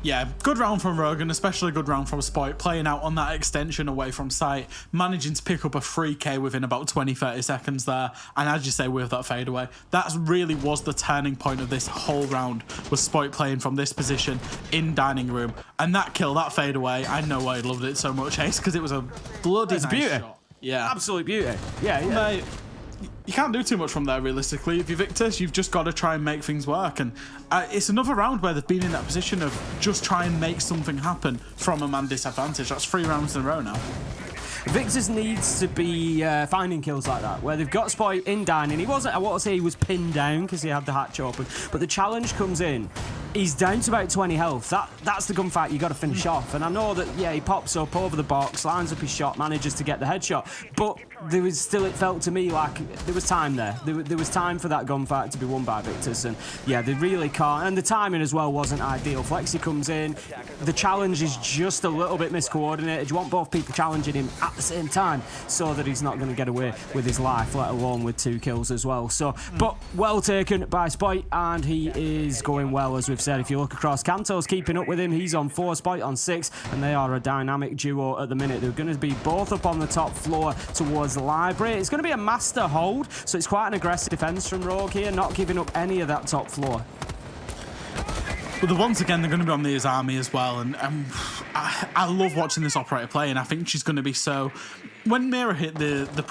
Yeah, good round from Rogue, and especially good round from Spoit, playing out on that extension away from sight, managing to pick up a 3k within about 20-30 seconds there, and as you say, with that fadeaway, that really was the turning point of this whole round, was Spoit playing from this position in dining room, and that kill, that fadeaway, I know why I loved it so much, Ace, because it was a bloody nice beauty. shot. Yeah. Absolute beauty. Yeah. Mate, you can't do too much from there, realistically. If you're Victus, you've just got to try and make things work. And it's another round where they've been in that position of just try and make something happen from a man disadvantage. That's 3 rounds in a row now. Victus needs to be finding kills like that, where they've got Spoit in dining. He wasn't, I want to say he was pinned down because he had the hatch open, but the challenge comes in. He's down to about 20 health. That's the gunfight you got to finish off. And I know that, yeah, he pops up over the box, lines up his shot, manages to get the headshot. But there was still, it felt to me like there was time there. There was time for that gunfight to be won by Victus. And yeah, they really can't. And the timing as well wasn't ideal. Flexi comes in. The challenge is just a little bit miscoordinated. You want both people challenging him at the same time so that he's not going to get away with his life, let alone with 2 kills as well. So, but well taken by Spoit, and he is going well, as we've said. If you look across, Kanto's keeping up with him. He's on 4, Spoit on 6, and they are a dynamic duo at the minute. They're going to be both up on the top floor towards the library. It's going to be a master hold, so it's quite an aggressive defense from Rogue here, not giving up any of that top floor. But once again, they're going to be on the Izami as well, and I love watching this operator play, and I think she's going to be so... When Mira hit the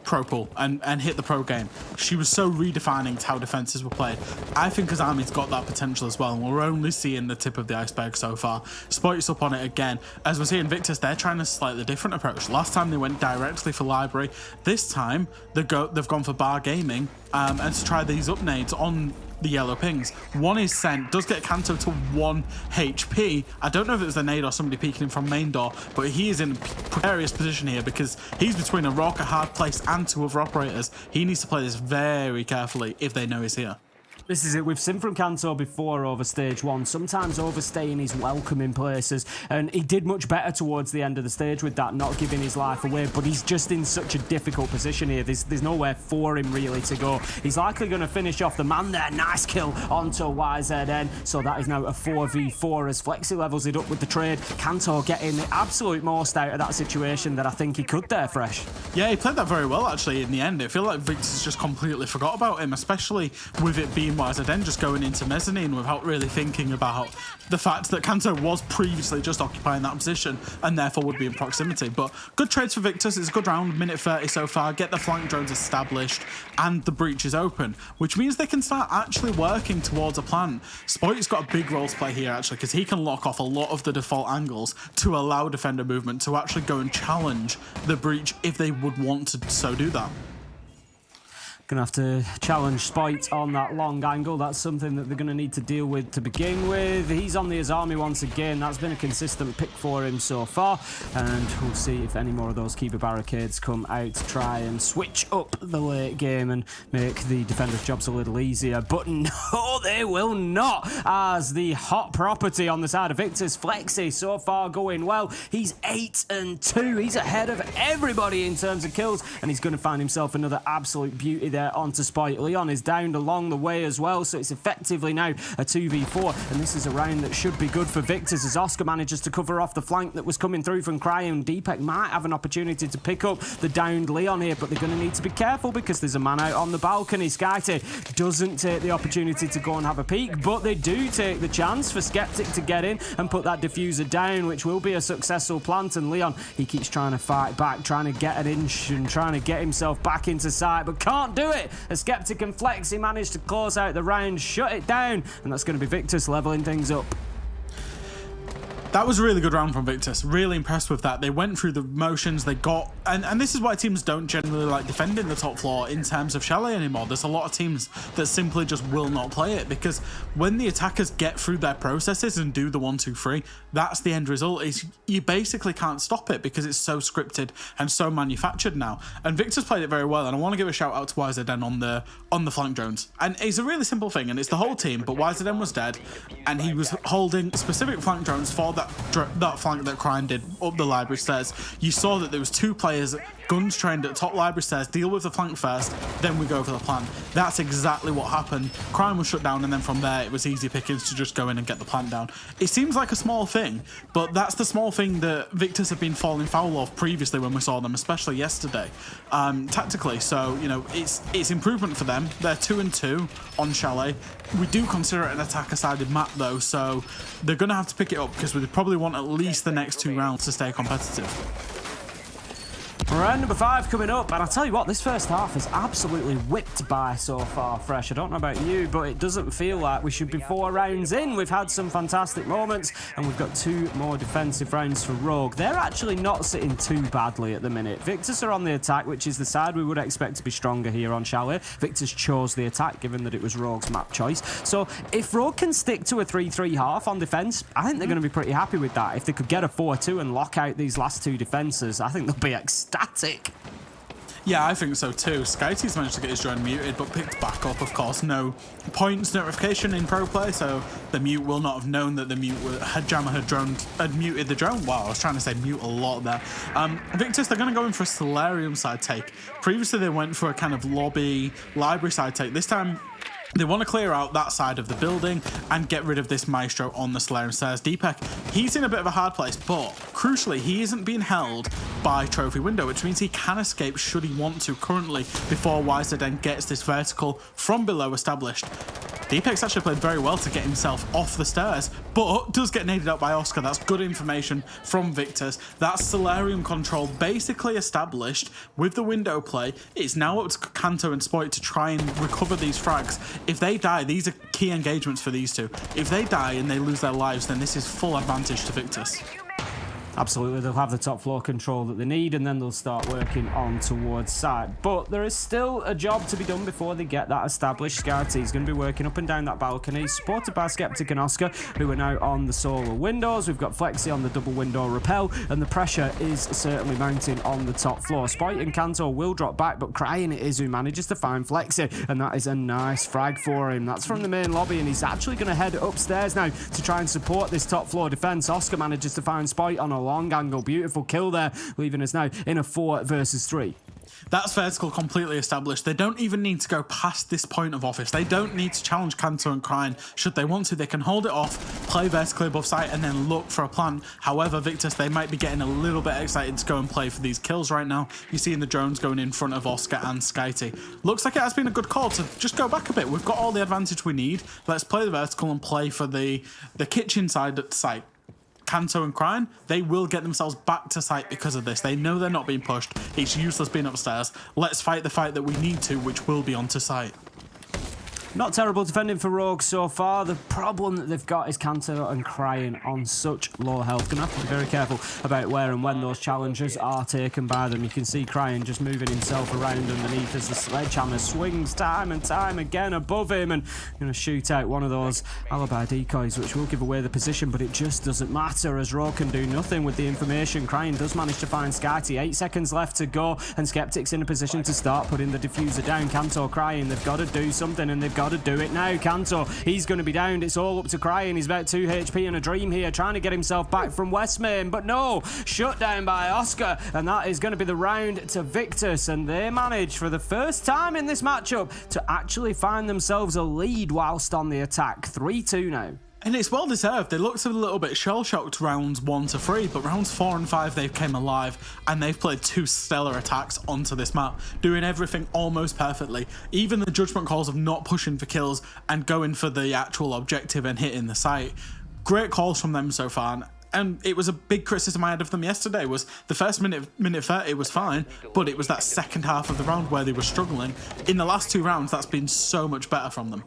pro pool and hit the pro game, she was so redefining to how defenses were played. I think Azami's got that potential as well, and we're only seeing the tip of the iceberg so far. Spoit's up on it again. As we're seeing Victus, they're trying a slightly different approach. Last time they went directly for library. This time they've gone for bar gaming and to try these up nades on the yellow pings. One is sent, does get Kanto to 1 HP. I don't know if it was the nade or somebody peeking him from main door, but he is in a precarious position here because he's between a rock, a hard place, and 2 other operators. He needs to play this very carefully if they know he's here. This is it. We've seen from Kanto before over stage 1. Sometimes overstaying is welcome in places, and he did much better towards the end of the stage with that, not giving his life away, but he's just in such a difficult position here. There's nowhere for him really to go. He's likely going to finish off the man there. Nice kill onto YZN. So that is now a 4v4 as Flexi levels it up with the trade. Kanto getting the absolute most out of that situation that I think he could there, Fresh. Yeah, he played that very well actually in the end. I feel like Victus just completely forgot about him, especially with it being YZN just going into mezzanine without really thinking about the fact that Kanto was previously just occupying that position and therefore would be in proximity. But good trades for Victus. It's a good round, minute 30 so far. Get the flank drones established and the breach is open, which means they can start actually working towards a plan. Spoit's got a big role to play here actually, because he can lock off a lot of the default angles to allow defender movement to actually go and challenge the breach if they would want to so do that. Going to have to challenge Spite on that long angle. That's something that they're going to need to deal with to begin with. He's on the Azami once again. That's been a consistent pick for him so far. And we'll see if any more of those keeper barricades come out to try and switch up the late game and make the defenders' jobs a little easier. But no, they will not, as the hot property on the side of Victus, Flexi, so far going well. He's 8-2. He's ahead of everybody in terms of kills, and he's going to find himself another absolute beauty there onto Spite. Leon is downed along the way as well, so it's effectively now a 2v4, and this is a round that should be good for Victus as Oscar manages to cover off the flank that was coming through from Cryon. Deepak might have an opportunity to pick up the downed Leon here, but they're going to need to be careful because there's a man out on the balcony. Skyte doesn't take the opportunity to go and have a peek, but they do take the chance for Skeptic to get in and put that diffuser down, which will be a successful plant. And Leon, he keeps trying to fight back, trying to get an inch and trying to get himself back into sight, but can't do it. A Skeptic and Flexi managed to close out the round, shut it down, and that's going to be Victus leveling things up. That was a really good round from Victus. Really impressed with that. They went through the motions, they got... And this is why teams don't generally like defending the top floor in terms of Chalet anymore. There's a lot of teams that simply just will not play it because when the attackers get through their processes and do the 1-2-3, that's the end result. Is you basically can't stop it because it's so scripted and so manufactured now. And Victus played it very well, and I want to give a shout out to YZN on the flank drones. And it's a really simple thing, and it's the whole team, but YZN was dead, and he was holding specific flank drones for that flank that Cryon did up the library stairs. You saw that there was 2 players, guns trained at top library stairs, deal with the flank first, then we go for the plant. That's exactly what happened. Cryon was shut down, and then from there it was easy pickings to just go in and get the plant down. It seems like a small thing, but that's the small thing that Victus have been falling foul of previously when we saw them, especially yesterday, tactically. So, you know, it's improvement for them. They're 2-2 on Chalet. We do consider it an attacker-sided map though, so they're going to have to pick it up because we probably want at least the next 2 rounds to stay competitive. Round number 5 coming up, and I'll tell you what, this first half is absolutely whipped by so far, Fresh. I don't know about you, but it doesn't feel like we should be 4 rounds in. We've had some fantastic moments, and we've got 2 more defensive rounds for Rogue. They're actually not sitting too badly at the minute. Victus are on the attack, which is the side we would expect to be stronger here on Chalet. Victus chose the attack, given that it was Rogue's map choice. So if Rogue can stick to a 3-3 half on defense, I think they're going to be pretty happy with that. If they could get a 4-2 and lock out these last 2 defenses, I think they'll be ecstatic. Yeah, I think so too. Skyty's managed to get his drone muted, but picked back up, of course. No points notification in pro play, so the mute will not have known that the jammer had muted the drone. Wow, I was trying to say mute a lot there. Victus, they're going to go in for a Solarium side take. Previously, they went for a kind of lobby library side take. This time, they want to clear out that side of the building and get rid of this Maestro on the Solarium stairs. Deepak, he's in a bit of a hard place, but crucially, he isn't being held by Trophy Window, which means he can escape should he want to currently before YZN gets this vertical from below established. Deepak's actually played very well to get himself off the stairs, but does get naded out by Oscar. That's good information from Victus. That's Solarium control basically established with the window play. It's now up to Kanto and Spoit to try and recover these frags. If they die, these are key engagements for these 2. If they die and they lose their lives, then this is full advantage to Victus. Absolutely, they'll have the top floor control that they need, and then they'll start working on towards side. But there is still a job to be done before they get that established. Scarty is going to be working up and down that balcony, supported by Skeptic and Oscar, who are now on the solo windows. We've got Flexi on the double window rappel, and the pressure is certainly mounting on the top floor. Spite and Kanto will drop back, but Cryon it is who manages to find Flexi, and that is a nice frag for him. That's from the main lobby, and he's actually going to head upstairs now to try and support this top floor defense. Oscar manages to find Spite on a long angle. Beautiful kill there, leaving us now in a 4 versus 3. That's vertical completely established. They don't even need to go past this point of office. They don't need to challenge Kanto and Cryon. Should they want to, they can hold it off, play vertically above sight, and then look for a plant. However, Victus, they might be getting a little bit excited to go and play for these kills right now. You're seeing the drones going in front of Oscar and Skyty. Looks like it has been a good call to just go back a bit. We've got all the advantage we need. Let's play the vertical and play for the kitchen side at the site. Kanto and Cryon, they will get themselves back to site because of this. They know they're not being pushed. It's useless being upstairs. Let's fight the fight that we need to, which will be onto site. Not terrible defending for Rogue so far. The problem that they've got is Kanto and Crying on such low health. Gonna have to be very careful about where and when those challenges are taken by them. You can see Crying just moving himself around underneath as the sledgehammer swings time and time again above him, and gonna shoot out one of those alibi decoys, which will give away the position, but it just doesn't matter as Rogue can do nothing with the information. Crying does manage to find Skyty. 8 seconds left to go, and Skeptic's in a position to start putting the diffuser down. Kanto Crying, they've got to do something, and they've got to do it now. Kanto, he's going to be downed. It's all up to Crying. He's about 2 HP and a dream here, trying to get himself back from Westmain, but no, shut down by Oscar, and that is going to be the round to Victus, and they manage for the first time in this matchup to actually find themselves a lead whilst on the attack. 3-2 now. And it's well deserved. They looked a little bit shell-shocked rounds 1 to 3, but rounds 4 and 5 they've came alive, and they've played 2 stellar attacks onto this map, doing everything almost perfectly. Even the judgment calls of not pushing for kills and going for the actual objective and hitting the site. Great calls from them so far. And it was a big criticism I had of them yesterday, was the first minute 30 was fine, but it was that second half of the round where they were struggling. In the last 2 rounds, that's been so much better from them.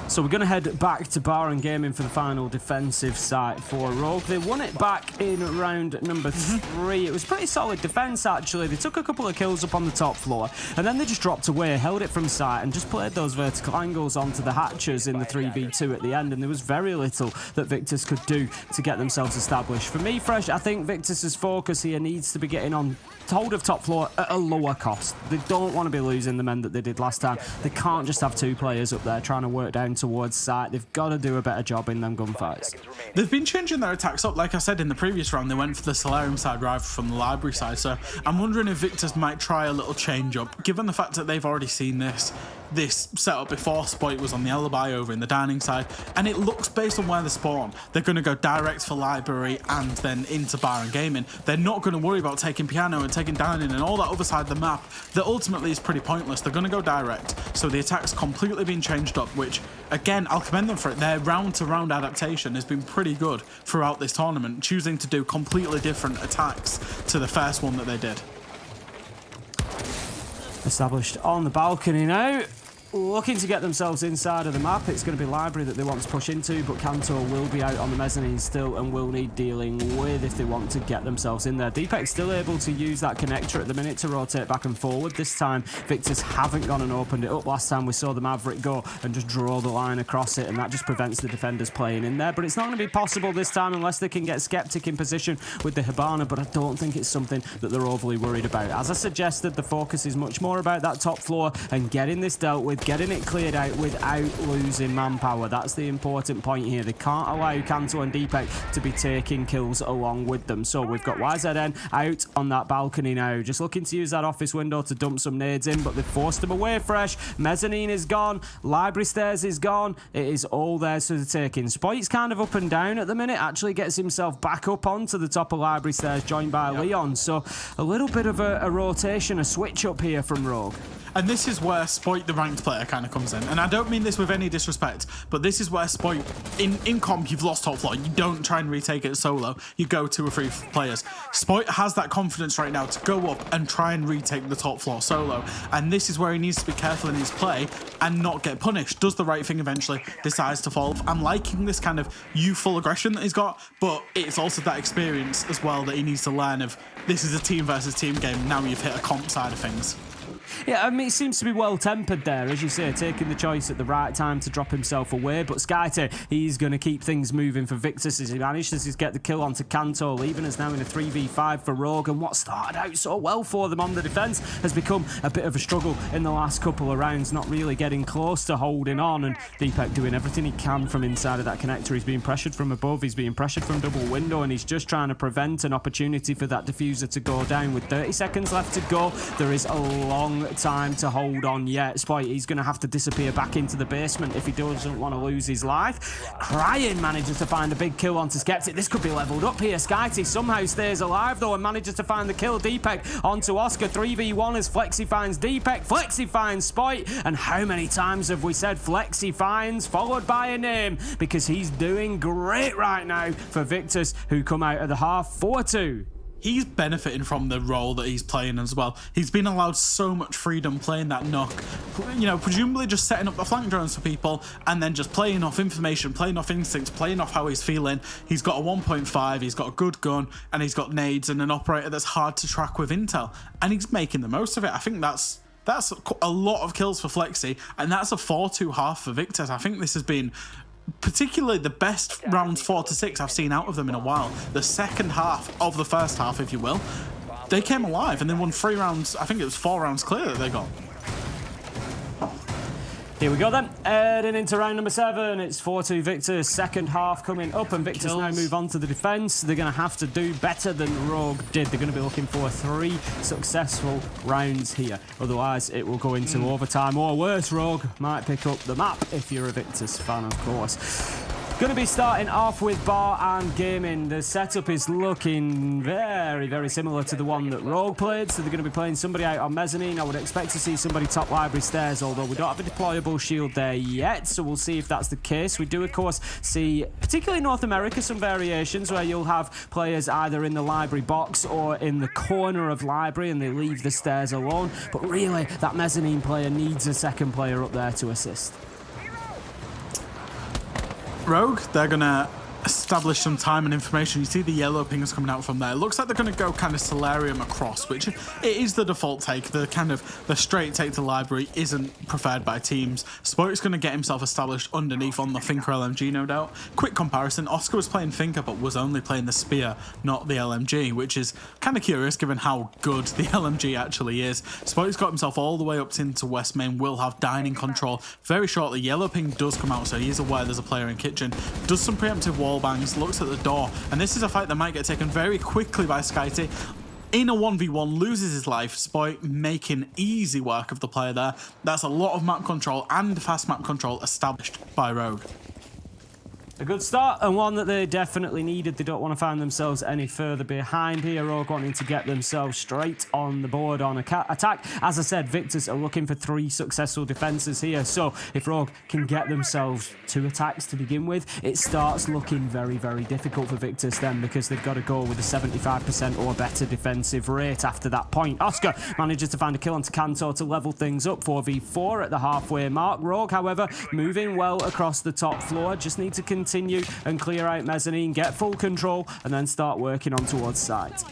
So we're going to head back to Bar and Gaming for the final defensive site for Rogue. They won it back in round number 3. It was pretty solid defense, actually. They took a couple of kills up on the top floor, and then they just dropped away, held it from sight, and just played those vertical angles onto the hatches in the 3v2 at the end, and there was very little that Victus could do to get themselves established. For me, Fresh, I think Victus's focus here needs to be getting on hold of top floor at a lower cost. They don't want to be losing the men that they did last time. They can't just have 2 players up there trying to work down towards site. They've got to do a better job in them gunfights. They've been changing their attacks up. Like I said in the previous round, they went for the Solarium side rather from the Library side, so I'm wondering if Victus might try a little change up, given the fact that they've already seen this setup before. Spoit was on the Alibi over in the dining side, and it looks, based on where they spawn, they're going to go direct for Library and then into Bar and Gaming. They're not going to worry about taking Piano and taking Dining and all that other side of the map that ultimately is pretty pointless. They're going to go direct, so the attack's completely been changed up, which again, I'll commend them for it. Their round to round adaptation has been pretty good throughout this tournament, choosing to do completely different attacks to the first one that they did. Established on the balcony now. Looking to get themselves inside of the map. It's going to be Library that they want to push into, but Kanto will be out on the mezzanine still and will need dealing with if they want to get themselves in there. Deepek's still able to use that connector at the minute to rotate back and forward. This time, Victus haven't gone and opened it up. Last time we saw the Maverick go and just draw the line across it, and that just prevents the defenders playing in there. But it's not going to be possible this time unless they can get Skeptic in position with the Hibana, but I don't think it's something that they're overly worried about. As I suggested, the focus is much more about that top floor and getting this dealt with, getting it cleared out without losing manpower. That's the important point here. They can't allow Kanto and Deepek to be taking kills along with them. So we've got YZN out on that balcony now, just looking to use that office window to dump some nades in, but they've forced them away. Fresh. Mezzanine is gone. Library stairs is gone. It is all theirs for the taking. Spoit's kind of up and down at the minute, actually gets himself back up onto the top of Library stairs, joined by Leon. So a little bit of a rotation, a switch up here from Rogue. And this is where Spoit, the ranked player, kind of comes in. And I don't mean this with any disrespect, but this is where Spoit, in comp, you've lost top floor. You don't try and retake it solo. You go 2 or 3 players. Spoit has that confidence right now to go up and try and retake the top floor solo. And this is where he needs to be careful in his play and not get punished. Does the right thing eventually, decides to fall. I'm liking this kind of youthful aggression that he's got, but it's also that experience as well that he needs to learn of, this is a team versus team game. Now you've hit a comp side of things. Yeah, I mean, it seems to be well-tempered there, as you say, taking the choice at the right time to drop himself away. But Skyte, he's going to keep things moving for Victus as he manages to get the kill onto Kanto, leaving us now in a 3v5 for Rogue. And what started out so well for them on the defence has become a bit of a struggle in the last couple of rounds, not really getting close to holding on. And Deepek doing everything he can from inside of that connector. He's being pressured from above, he's being pressured from double window, and he's just trying to prevent an opportunity for that diffuser to go down. With 30 seconds left to go, there is a long time to hold on yet. Spoit, he's going to have to disappear back into the basement if he doesn't want to lose his life. Crying manages to find a big kill onto Skeptic. This could be leveled up here. Skyty somehow stays alive though and manages to find the kill. Deepek onto Oscar. 3v1 as Flexi finds Deepek. Flexi finds Spoit. And how many times have we said Flexi finds followed by a name? Because he's doing great right now for Victus, who come out of the half 4-2. He's benefiting from the role that he's playing as well. He's been allowed so much freedom playing that knock, you know, presumably just setting up the flank drones for people and then just playing off information, playing off instincts, playing off how he's feeling. He's got a 1.5, he's got a good gun, and he's got nades and an operator that's hard to track with intel. And he's making the most of it. I think that's a lot of kills for Flexi, and that's a 4-2 half for Victus. I think this has been particularly the best rounds 4 to 6 I've seen out of them in a while. The second half of the first half, if you will, they came alive and then won 3 rounds. I think it was 4 rounds clear that they got. Here we go then, heading into round number 7. It's 4-2 Victus, second half coming up, and Victus now move on to the defence. They're going to have to do better than Rogue did. They're going to be looking for 3 successful rounds here. Otherwise, it will go into overtime, or worse, Rogue might pick up the map if you're a Victus fan, of course. Going to be starting off with Bar and Gaming. The setup is looking very, very similar to the one that Rogue played. So they're going to be playing somebody out on Mezzanine. I would expect to see somebody top Library Stairs, although we don't have a deployable shield there yet. So we'll see if that's the case. We do, of course, see, particularly in North America, some variations where you'll have players either in the Library box or in the corner of Library and they leave the stairs alone. But really, that Mezzanine player needs a second player up there to assist. Rogue, they're going to establish some time and information. You see the yellow pings coming out from there. It looks like they're going to go kind of Solarium across, which it is the default take. The straight take to Library isn't preferred by teams. Spoik's going to get himself established underneath on the Finker LMG, no doubt. Quick comparison, Oscar was playing Finker but was only playing the Spear, not the LMG, which is kind of curious given how good the LMG actually is. Spoik's got himself all the way up into West Main, will have dining control very shortly. Yellow ping does come out, so he is aware there's a player in kitchen. Does some preemptive wall bangs, looks at the door, and this is a fight that might get taken very quickly by Skyty. In a 1v1, loses his life. Spoik making easy work of the player there. That's a lot of map control and fast map control established by Rogue. A good start, and one that they definitely needed. They don't want to find themselves any further behind here. Rogue wanting to get themselves straight on the board on attack. As I said, Victus are looking for 3 successful defences here. So if Rogue can get themselves 2 attacks to begin with, it starts looking very, very difficult for Victus then, because they've got to go with a 75% or better defensive rate after that point. Oscar manages to find a kill onto Kanto to level things up. 4v4 at the halfway mark. Rogue, however, moving well across the top floor. Just need to continue and clear out Mezzanine, get full control, and then start working on towards site.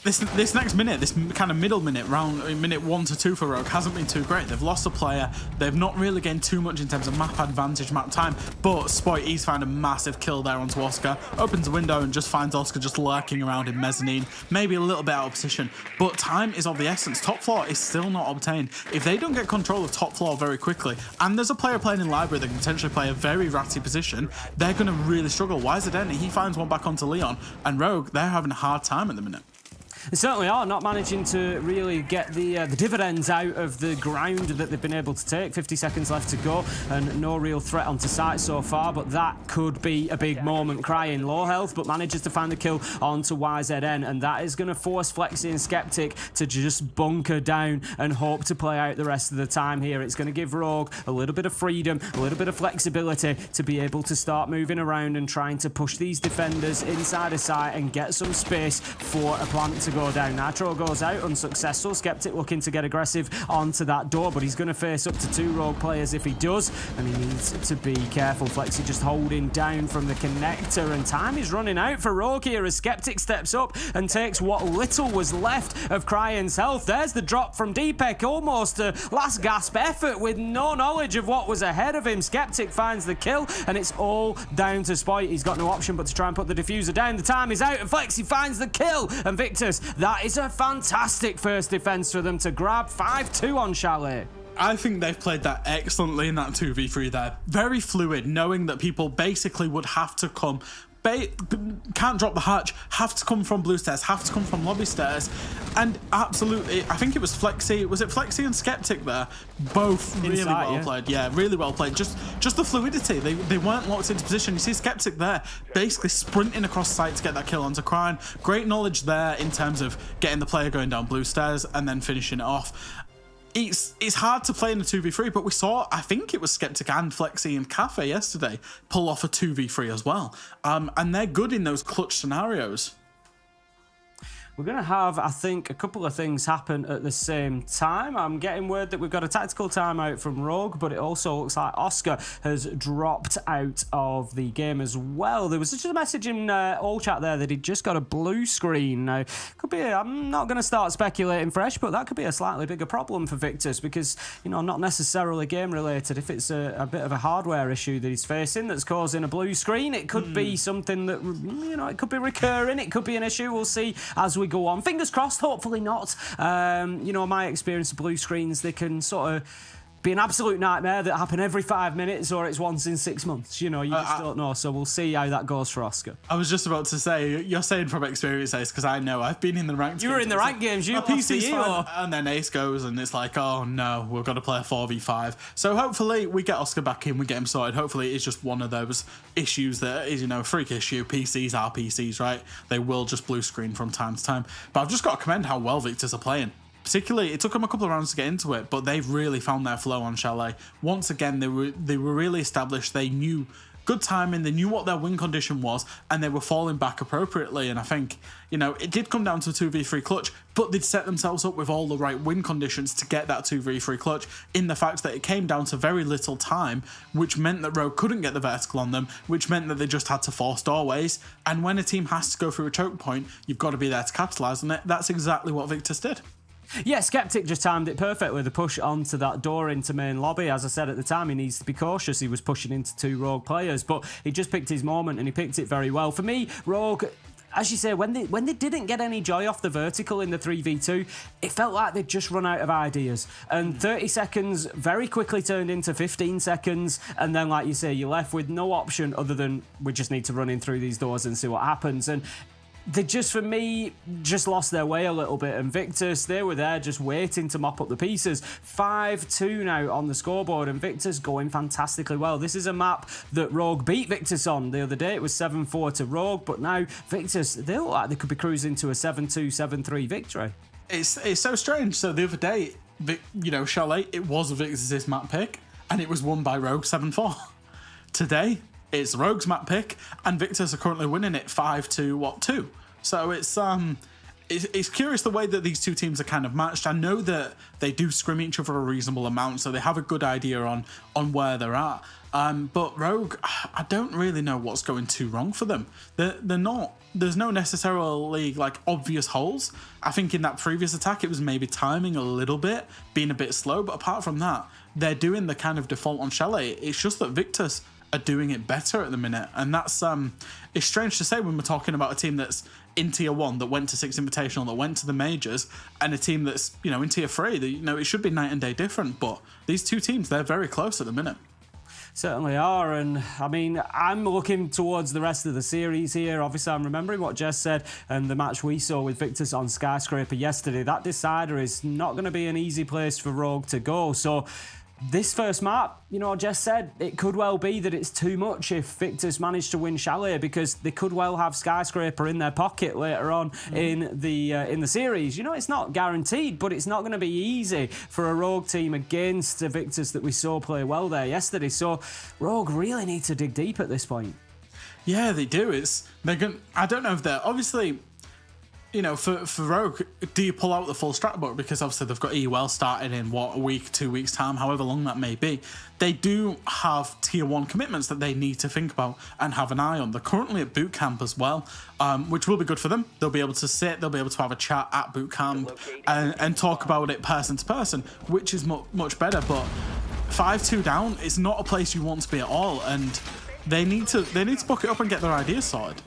This next minute, this kind of middle minute, minute 1 to 2 for Rogue, hasn't been too great. They've lost a player. They've not really gained too much in terms of map advantage, map time, but Spoik, he's found a massive kill there onto Oscar. Opens a window and just finds Oscar just lurking around in Mezzanine, maybe a little bit out of position, but time is of the essence. Top floor is still not obtained. If they don't get control of top floor very quickly, and there's a player playing in Library that can potentially play a very ratty position, they're going to really struggle. Wiser he finds one back onto Leon, and Rogue, they're having a hard time at the minute. They certainly are not managing to really get the dividends out of the ground that they've been able to take. 50 seconds left to go and no real threat onto site so far, but that could be a big moment. Crying low health, but manages to find the kill onto YZN, and that is going to force Flexi and Skeptic to just bunker down and hope to play out the rest of the time here. It's going to give Rogue a little bit of freedom, a little bit of flexibility to be able to start moving around and trying to push these defenders inside a site and get some space for a plant to go down. Nitro goes out, unsuccessful. Skeptic looking to get aggressive onto that door, but he's going to face up to 2 Rogue players if he does, and he needs to be careful. Flexi just holding down from the connector, and time is running out for Rogue here as Skeptic steps up and takes what little was left of Crying's health. There's the drop from Deepek, almost a last gasp effort with no knowledge of what was ahead of him. Skeptic finds the kill, and it's all down to Spoik. He's got no option but to try and put the diffuser down. The time is out, and Flexi finds the kill, and Victus, that is a fantastic first defense for them to grab. 5-2 on Chalet. I think they've played that excellently in that 2v3 there. Very fluid, knowing that people basically would have to come can't drop the hatch, have to come from blue stairs, have to come from lobby stairs, and absolutely, I think it was Flexi, was it Flexi and Skeptic there? Both really well played. Yeah, really well played. Just the fluidity. They weren't locked into position. You see Skeptic there, basically sprinting across site to get that kill onto Crying. Great knowledge there in terms of getting the player going down blue stairs and then finishing it off. It's hard to play in a 2v3, but we saw, I think it was Skeptic and Flexi and Cafe yesterday, pull off a 2v3 as well. And they're good in those clutch scenarios. we're going to have, I think, a couple of things happen at the same time. I'm getting word that we've got a tactical timeout from Rogue, but it also looks like Oscar has dropped out of the game as well. There was just a message in all chat there that he'd just got a blue screen. Now, could be, I'm not going to start speculating fresh, but that could be a slightly bigger problem for Victus because, you know, not necessarily game related. If it's a bit of a hardware issue that he's facing that's causing a blue screen, it could be something that, you know, it could be recurring, it could be an issue. We'll see as we go on. Fingers crossed, hopefully not. You know, my experience of blue screens, they can sort of be an absolute nightmare that happen every 5 minutes, or it's once in 6 months. You know, you just don't know. So we'll see how that goes for Oscar. I was just about to say, you're saying from experience, Ace, because I know I've been in the ranked games. You were in the ranked games, you PC's fine, and then Ace goes, and it's like, oh no, we've got to play a 4v5. So hopefully we get Oscar back in, we get him sorted. Hopefully it's just one of those issues that is, you know, a freak issue. PCs are PCs, right? They will just blue screen from time to time. But I've just got to commend how well Victus are playing. Particularly, it took them a couple of rounds to get into it, but they've really found their flow on Chalet. Once again, they were really established. They knew good timing, they knew what their win condition was, and they were falling back appropriately. And I think, you know, it did come down to a 2v3 clutch, but they'd set themselves up with all the right win conditions to get that 2v3 clutch, in the fact that it came down to very little time, which meant that Rogue couldn't get the vertical on them, which meant that they just had to force doorways. And when a team has to go through a choke point, you've got to be there to capitalise on it. That's exactly what Victus did. Yeah, Skeptic just timed it perfectly. The push onto that door into main lobby. As I said at the time, he needs to be cautious. He was pushing into 2 Rogue players, but he just picked his moment and he picked it very well. For me, Rogue, as you say, when they didn't get any joy off the vertical in the 3v2, it felt like they'd just run out of ideas. And 30 seconds very quickly turned into 15 seconds. And then, like you say, you're left with no option other than we just need to run in through these doors and see what happens. And they just, for me, just lost their way a little bit. And Victus, they were there just waiting to mop up the pieces. 5-2 now on the scoreboard, and Victus going fantastically well. This is a map that Rogue beat Victus on the other day. It was 7-4 to Rogue, but now Victus, they look like they could be cruising to a 7-2, 7-3 victory. It's so strange. So the other day, you know, Chalet, it was Victus's map pick, and it was won by Rogue 7-4. Today, it's Rogue's map pick, and Victus are currently winning it 5-2. So it's curious the way that these two teams are kind of matched. I know that they do scrim each other a reasonable amount, so they have a good idea on where they're at. But Rogue, I don't really know what's going too wrong for them. They're not. There's no necessarily like obvious holes. I think in that previous attack, it was maybe timing a little bit, being a bit slow. But apart from that, they're doing the kind of default on Chalet. It's just that Victus are doing it better at the minute, and that's it's strange to say when we're talking about a team that's in tier 1, that went to 6 Invitational, that went to the majors, and a team that's, you know, in tier 3, that, you know, it should be night and day different. But these two teams, they're very close at the minute. Certainly are, and I mean, I'm looking towards the rest of the series here. Obviously, I'm remembering what Jess said and the match we saw with Victus on Skyscraper yesterday. That decider is not going to be an easy place for Rogue to go. So this first map, you know, Jess said, it could well be that it's too much if Victus managed to win Chalet, because they could well have Skyscraper in their pocket later on in the series. You know, it's not guaranteed, but it's not going to be easy for a Rogue team against the Victus that we saw play well there yesterday. So Rogue really need to dig deep at this point. Yeah, they do. I don't know if they're obviously, you know, for Rogue, do you pull out the full strat book? Because obviously they've got EUL starting in, a week, 2 weeks time, however long that may be. They do have tier 1 commitments that they need to think about and have an eye on. They're currently at boot camp as well, which will be good for them. They'll be able to sit, they'll be able to have a chat at boot camp and talk about it person to person, which is much better. But 5-2 down is not a place you want to be at all, and they need to buck it up and get their ideas sorted.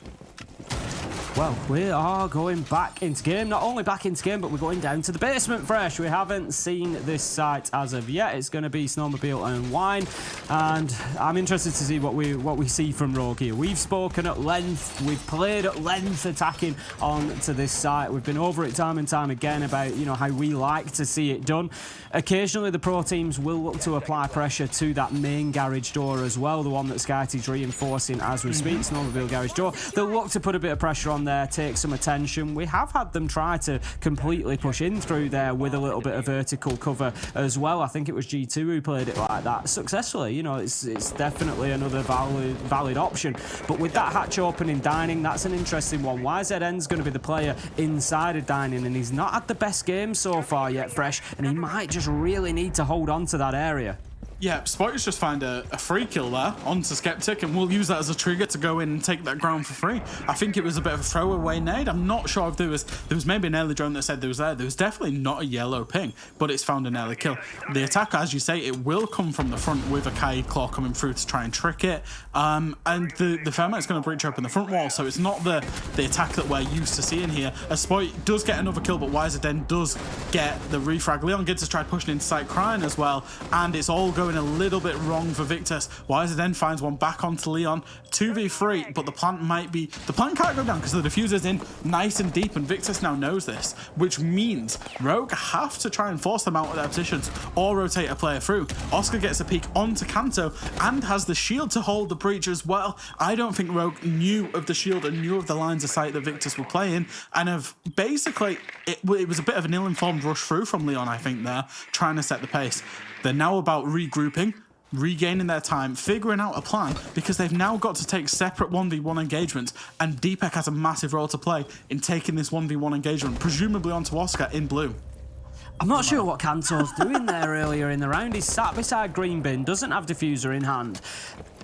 Well, we are going back into game. Not only back into game, but we're going down to the basement fresh. We haven't seen this site as of yet. It's going to be Snowmobile and Wine, and I'm interested to see what we see from Rogue here. We've spoken at length. We've played at length attacking onto this site. We've been over it time and time again about, you know, how we like to see it done. Occasionally, the pro teams will look to apply pressure to that main garage door as well, the one that SkyT's reinforcing as we speak, Snowmobile garage door. They'll look to put a bit of pressure on down there, take some attention. We have had them try to completely push in through there with a little bit of vertical cover as well. I think it was G2 who played it like that successfully. You know, it's definitely another valid option. But with that hatch opening Dining, that's an interesting one. YZN's going to be the player inside of Dining, and he's not had the best game so far yet, Fresh, and he might just really need to hold on to that area. Yeah, Spoilers just find a free kill there onto Skeptic, and we'll use that as a trigger to go in and take that ground for free. I think it was a bit of a throwaway nade. I'm not sure if there was maybe an early drone that said there was there. There was definitely not a yellow ping, but it's found an early kill. The attack, as you say, it will come from the front with a Kaid Claw coming through to try and trick it. And the Thermite's going to breach open the front wall, so it's not the attack that we're used to seeing here. As Spoit does get another kill, but YZN does get the refrag. Leon gets to try pushing into site, crying as well, and it's all going a little bit wrong for Victus. YZN finds one back onto Leon, 2v3, but the plant can't go down because the diffuser's in nice and deep, and Victus now knows this, which means Rogue have to try and force them out of their positions or rotate a player through. Oscar gets a peek onto Kanto and has the shield to hold the breach as well. I don't think Rogue knew of the shield and knew of the lines of sight that Victus were playing, and have basically, it was a bit of an ill-informed rush through from Leon, I think, there, trying to set the pace. They're now about regrouping, regaining their time, figuring out a plan, because they've now got to take separate 1v1 engagements, and Deepek has a massive role to play in taking this 1v1 engagement, presumably onto Oscar in blue. I'm not sure what Kanto's doing there earlier in the round. He's sat beside Green Bin, doesn't have diffuser in hand.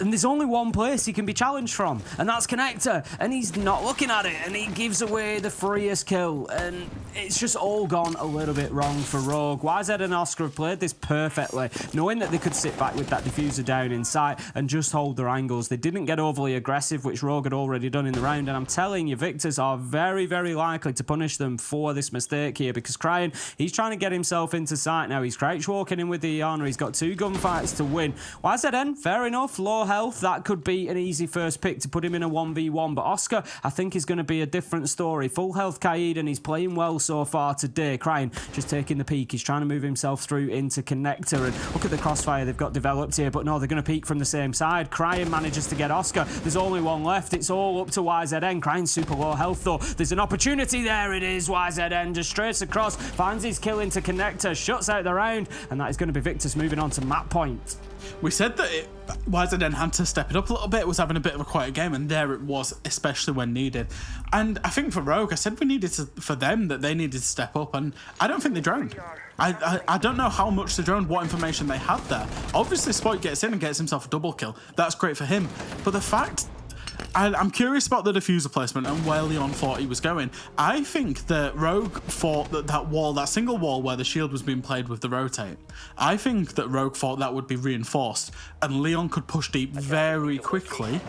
And there's only one place he can be challenged from, and that's Connector. And he's not looking at it, and he gives away the freest kill. And it's just all gone a little bit wrong for Rogue. YZ and Oscar have played this perfectly, knowing that they could sit back with that diffuser down in sight and just hold their angles. They didn't get overly aggressive, which Rogue had already done in the round. And I'm telling you, Victus are very, very likely to punish them for this mistake here, because Cryan, he's trying to get himself into sight now. He's crouch walking in with the Iana. He's got 2 gunfights to win. YZN, fair enough, low health. That could be an easy first pick to put him in a 1v1. But Oscar, I think, is going to be a different story. Full health Kaid, and he's playing well so far today. Cryan just taking the peek. He's trying to move himself through into Connector. And look at the crossfire they've got developed here. But no, they're going to peek from the same side. Cryan manages to get Oscar. There's only one left. It's all up to YZN. Cryan's super low health, though. There's an opportunity. There it is. YZN just straight across. Finds his kill into Connector. Shuts out the round. And that is going to be Victus moving on to map point. We said that YZN had to step it up a little bit, was having a bit of a quiet game, and there it was, especially when needed. And I think for Rogue, I said we needed to, for them, that they needed to step up, and I don't think they droned. I don't know how much they droned, what information they had there. Obviously, Spoit gets in and gets himself a double kill. That's great for him. But the fact... I'm curious about the diffuser placement and where Leon thought he was going. I think that Rogue thought that single wall where the shield was being played with the rotate, I think that Rogue thought that would be reinforced, and Leon could push deep very quickly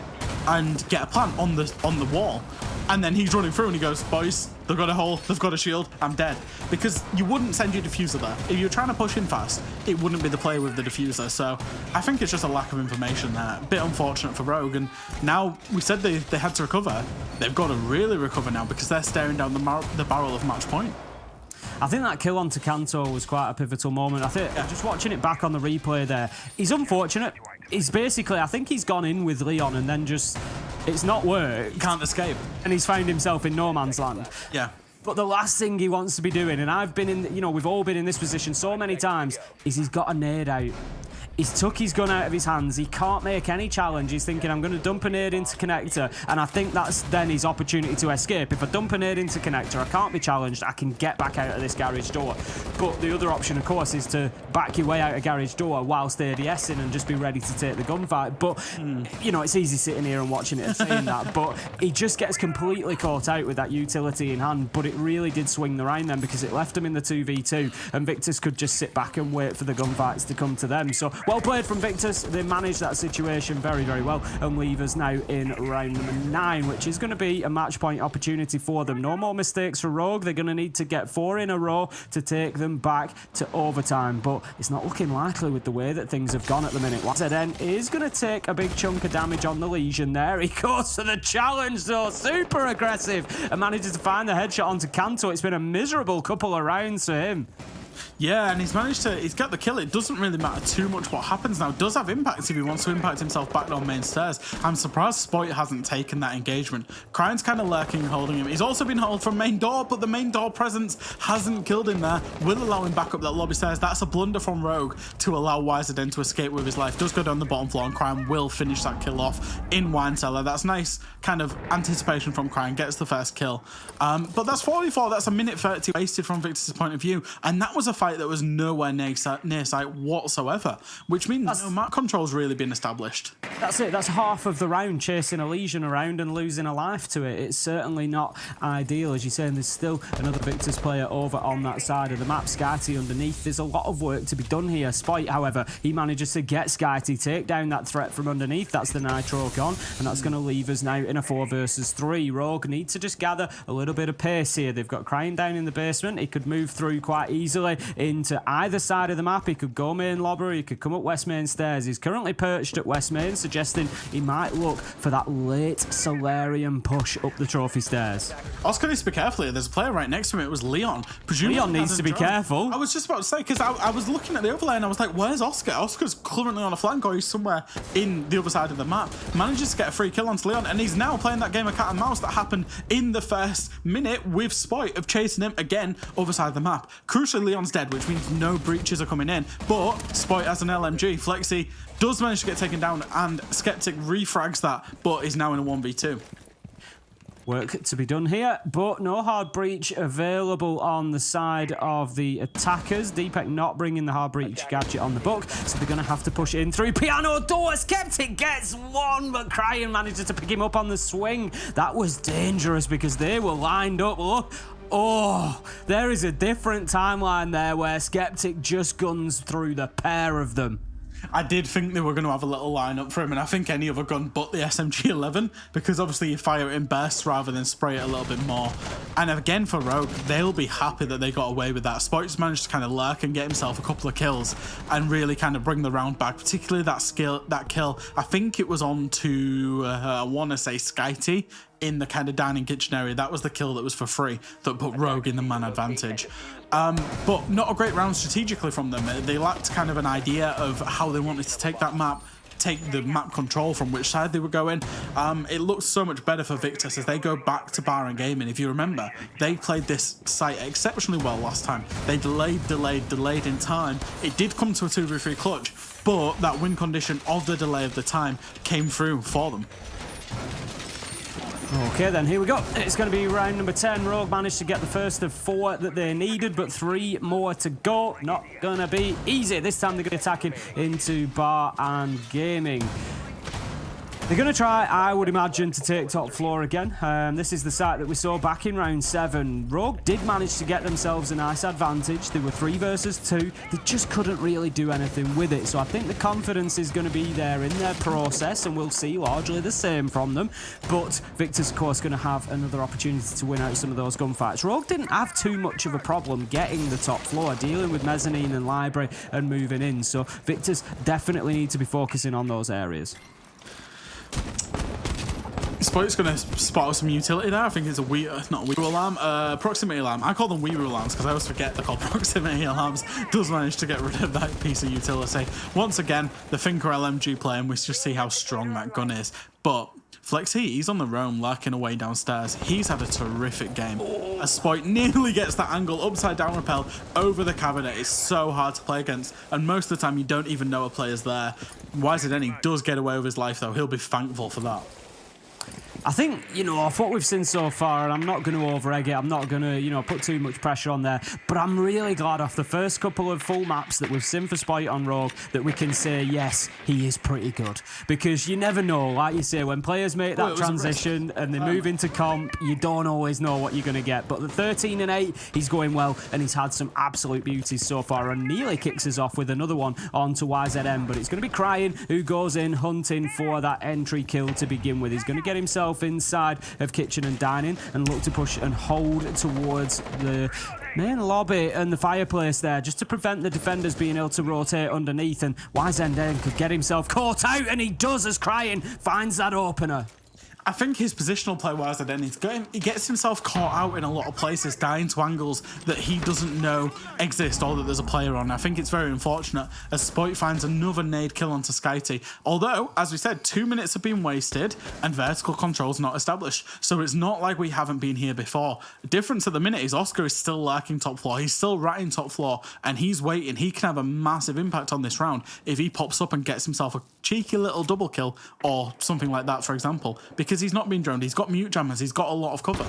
and get a plant on the wall. And then he's running through and he goes, boys, they've got a hole, they've got a shield, I'm dead. Because you wouldn't send your diffuser there. If you're trying to push in fast, it wouldn't be the player with the diffuser. So I think it's just a lack of information there. A bit unfortunate for Rogue. And now we said they had to recover. They've got to really recover now, because they're staring down the barrel of match point. I think that kill onto Kanto was quite a pivotal moment. I think just watching it back on the replay there, he's unfortunate. He's basically, I think he's gone in with Leon and then just, it's not worked. Can't escape. And he's found himself in no man's land. Yeah. But the last thing he wants to be doing, and I've been in, we've all been in this position so many times, is he's got a nade out. He's took his gun out of his hands. He can't make any challenge. He's thinking, I'm going to dump a nade into Connector. And I think that's then his opportunity to escape. If I dump a nade into Connector, I can't be challenged. I can get back out of this garage door. But the other option, of course, is to back your way out of garage door whilst ADSing and just be ready to take the gunfight. But, it's easy sitting here and watching it and saying that. But he just gets completely caught out with that utility in hand. But it really did swing the round then, because it left him in the 2v2. And Victus could just sit back and wait for the gunfights to come to them. So, well played from Victus. They managed that situation very, very well and leave us now in round number 9, which is going to be a match point opportunity for them. No more mistakes for Rogue. They're going to need to get 4 in a row to take them back to overtime, but it's not looking likely with the way that things have gone at the minute. ZN is going to take a big chunk of damage on the Legion there. He goes to the challenge, though, super aggressive, and manages to find the headshot onto Kanto. It's been a miserable couple of rounds for him. Yeah, and he's got the kill. It doesn't really matter too much what happens now. It does have impact if he wants to impact himself back on main stairs. I'm surprised Spoit hasn't taken that engagement. Crying's kind of lurking, holding him. He's also been held from main door, but the main door presence hasn't killed him there. Will allow him back up that lobby stairs. That's a blunder from Rogue to allow Wiseden to escape with his life. Does go down the bottom floor, and Crying will finish that kill off in Wine Cellar. That's nice kind of anticipation from Crying. Gets the first kill. But that's 44. That's a minute 30 wasted from Victus' point of view. And that was a fight that was nowhere near sight whatsoever, which means no map control's really been established. That's it. That's half of the round, chasing a Legion around and losing a life to it. It's certainly not ideal, as you're saying. There's still another Victus player over on that side of the map. Skyty underneath. There's a lot of work to be done here. Spoit, however, he manages to get Skyty, take down that threat from underneath. That's the Nitro gone, and that's going to leave us now in a 4 versus 3. Rogue needs to just gather a little bit of pace here. They've got Crying down in the basement. He could move through quite easily into either side of the map. He could go main lobby, he could come up West Main stairs. He's currently perched at West Main, suggesting he might look for that late Solarium push up the trophy stairs. Oscar needs to be careful here. There's a player right next to him. It was Leon. Presumably Leon needs to be careful. I was just about to say, because I was looking at the overlay and I was like, where's Oscar? Oscar's currently on a flank, or he's somewhere in the other side of the map. Manages to get a free kill onto Leon, and he's now playing that game of cat and mouse that happened in the first minute with Spoit of chasing him again other side of the map. Crucially, Leon's dead, which means no breaches are coming in, but Spoit has an LMG. Flexi does manage to get taken down, and Skeptic refrags that, but is now in a 1v2. Work to be done here, but no hard breach available on the side of the attackers. Deepak not bringing the hard breach gadget on the book, so they're going to have to push in through piano door. Skeptic gets one, but Crying manages to pick him up on the swing. That was dangerous because they were lined up. Oh, there is a different timeline there where Skeptic just guns through the pair of them. I did think they were going to have a little lineup for him, and I think any other gun but the SMG-11, because obviously you fire it in bursts rather than spray it a little bit more. And again for Rogue, they'll be happy that they got away with that. Spoit just managed to kind of lurk and get himself a couple of kills and really kind of bring the round back, particularly that kill. I think it was on to, I want to say Skyty, in the kind of dining kitchen area. That was the kill that was for free that put Rogue in the man advantage. But not a great round strategically from them. They lacked kind of an idea of how they wanted to take that map, take the map control from which side they were going. It looks so much better for Victus as they go back to Bar and Gaming. If you remember, they played this site exceptionally well last time. They delayed in time. It did come to a 2v3 clutch, but that win condition of the delay of the time came through for them. Okay then, here we go. It's going to be round number 10. Rogue managed to get the first of 4 that they needed, but 3 more to go. Not going to be easy. This time they're going to be attacking into Bar and Gaming. They're going to try, I would imagine, to take top floor again. This is the site that we saw back in round 7. Rogue did manage to get themselves a nice advantage. They were 3 versus 2. They just couldn't really do anything with it. So I think the confidence is going to be there in their process, and we'll see largely the same from them. But Victor's, of course, going to have another opportunity to win out some of those gunfights. Rogue didn't have too much of a problem getting the top floor, dealing with mezzanine and library and moving in. So Victor's definitely need to be focusing on those areas. Spoit's going to spot some utility there. I think it's a not a Weeru alarm, proximity alarm. I call them Weeru alarms because I always forget they're called proximity alarms. Does manage to get rid of that piece of utility. Once again, the Finker LMG play, and we just see how strong that gun is. But Flexi, he's on the roam, lurking away downstairs. He's had a terrific game. As Spoit nearly gets that angle, upside down rappel over the cabinet. It's so hard to play against, and most of the time you don't even know a player's there. Wiseden does get away with his life though. He'll be thankful for that. I think, you know, off what we've seen so far, and I'm not going to over-egg it, I'm not going to, you know, put too much pressure on there, but I'm really glad off the first couple of full maps that we've seen for Spoit on Rogue that we can say, yes, he is pretty good. Because you never know, like you say, when players make that transition and they move into comp, you don't always know what you're going to get. But the 13 and 8, he's going well, and he's had some absolute beauties so far, and nearly kicks us off with another one onto YZM, but it's going to be Crying who goes in hunting for that entry kill to begin with. He's going to get himself inside of kitchen and dining and look to push and hold towards the main lobby and the fireplace there, just to prevent the defenders being able to rotate underneath, and Wiseden could get himself caught out, and he does as Crying finds that opener. I think his positional play wise, he gets himself caught out in a lot of places, dying to angles that he doesn't know exist or that there's a player on. I think it's very unfortunate as Spoit finds another nade kill onto Skyty. Although, as we said, 2 minutes have been wasted and vertical control's not established. So it's not like we haven't been here before. The difference at the minute is Oscar is still lurking top floor. He's still ratting top floor and he's waiting. He can have a massive impact on this round if he pops up and gets himself a cheeky little double kill or something like that, for example, because he's not been droned. He's got mute jammers. He's got a lot of cover.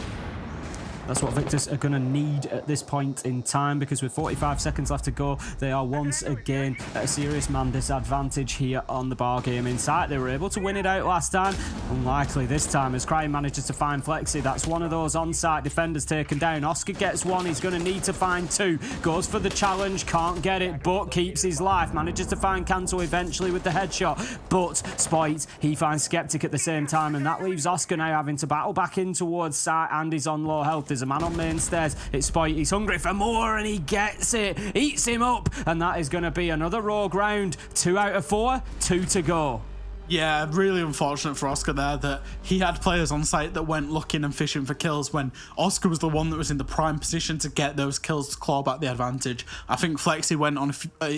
That's what Victus are going to need at this point in time, because with 45 seconds left to go, they are once again at a serious man disadvantage here on the bar game inside. They were able to win it out last time. Unlikely this time as Cryin manages to find Flexi. That's one of those on-site defenders taken down. Oscar gets one. He's going to need to find two. Goes for the challenge. Can't get it, but keeps his life. Manages to find Kanto eventually with the headshot. But Spoit, he finds Skeptic at the same time, and that leaves Oscar now having to battle back in towards site, and he's on low health. There's a man on main stairs. It's Spoit. He's hungry for more and he gets it. Eats him up. And that is going to be another rogue round. 2 out of 4. 2 to go. Yeah, really unfortunate for Oscar there that he had players on site that went looking and fishing for kills when Oscar was the one that was in the prime position to get those kills to claw back the advantage. I think Flexi went on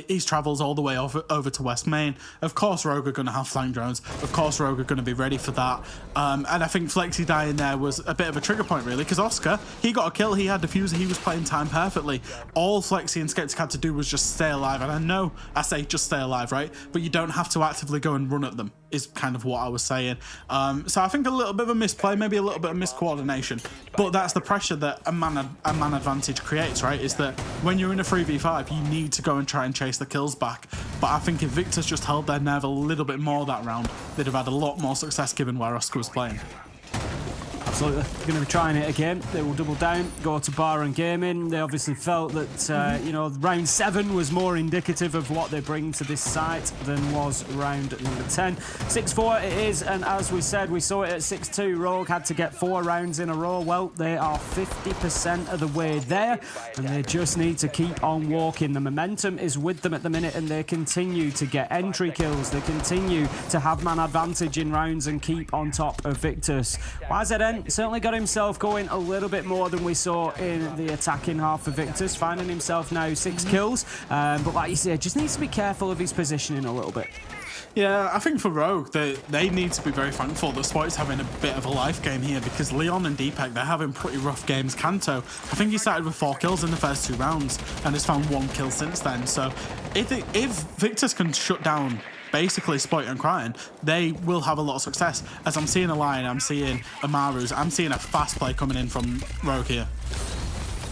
his travels all the way over to West Main. Of course, Rogue are going to have flank drones. Of course, Rogue are going to be ready for that. And I think Flexi dying there was a bit of a trigger point, really, because Oscar, he got a kill, he had diffuser, he was playing time perfectly. All Flexi and Skeptic had to do was just stay alive. And I know I say just stay alive, right? But you don't have to actively go and run at them, is kind of what I was saying. So I think a little bit of a misplay, maybe a little bit of miscoordination, but that's the pressure that a man advantage creates, right? Is that when you're in a 3v5, you need to go and try and chase the kills back. But I think if Victus just held their nerve a little bit more that round, they'd have had a lot more success given where Oscar was playing. Absolutely. They're going to be trying it again. They will double down, go to bar and gaming. They obviously felt that, you know, round 7 was more indicative of what they bring to this site than was round number 10. 6-4 it is, and as we said, we saw it at 6-2. Rogue had to get 4 rounds in a row. Well, they are 50% of the way there, and they just need to keep on walking. The momentum is with them at the minute, and they continue to get entry kills. They continue to have man advantage in rounds and keep on top of Victus. YZN certainly got himself going a little bit more than we saw in the attacking half of Victus, finding himself now 6 kills. But like you said, just needs to be careful of his positioning a little bit. Yeah, I think for Rogue, they need to be very thankful that Spoit's having a bit of a life game here, because Leon and Deepak, they're having pretty rough games. Kanto, I think he started with 4 kills in the first 2 rounds and has found 1 kill since then. So if Victus can shut down basically Spoit and Cryin, they will have a lot of success. As I'm seeing a Lion, I'm seeing a Maru's, I'm seeing a fast play coming in from Rogue here.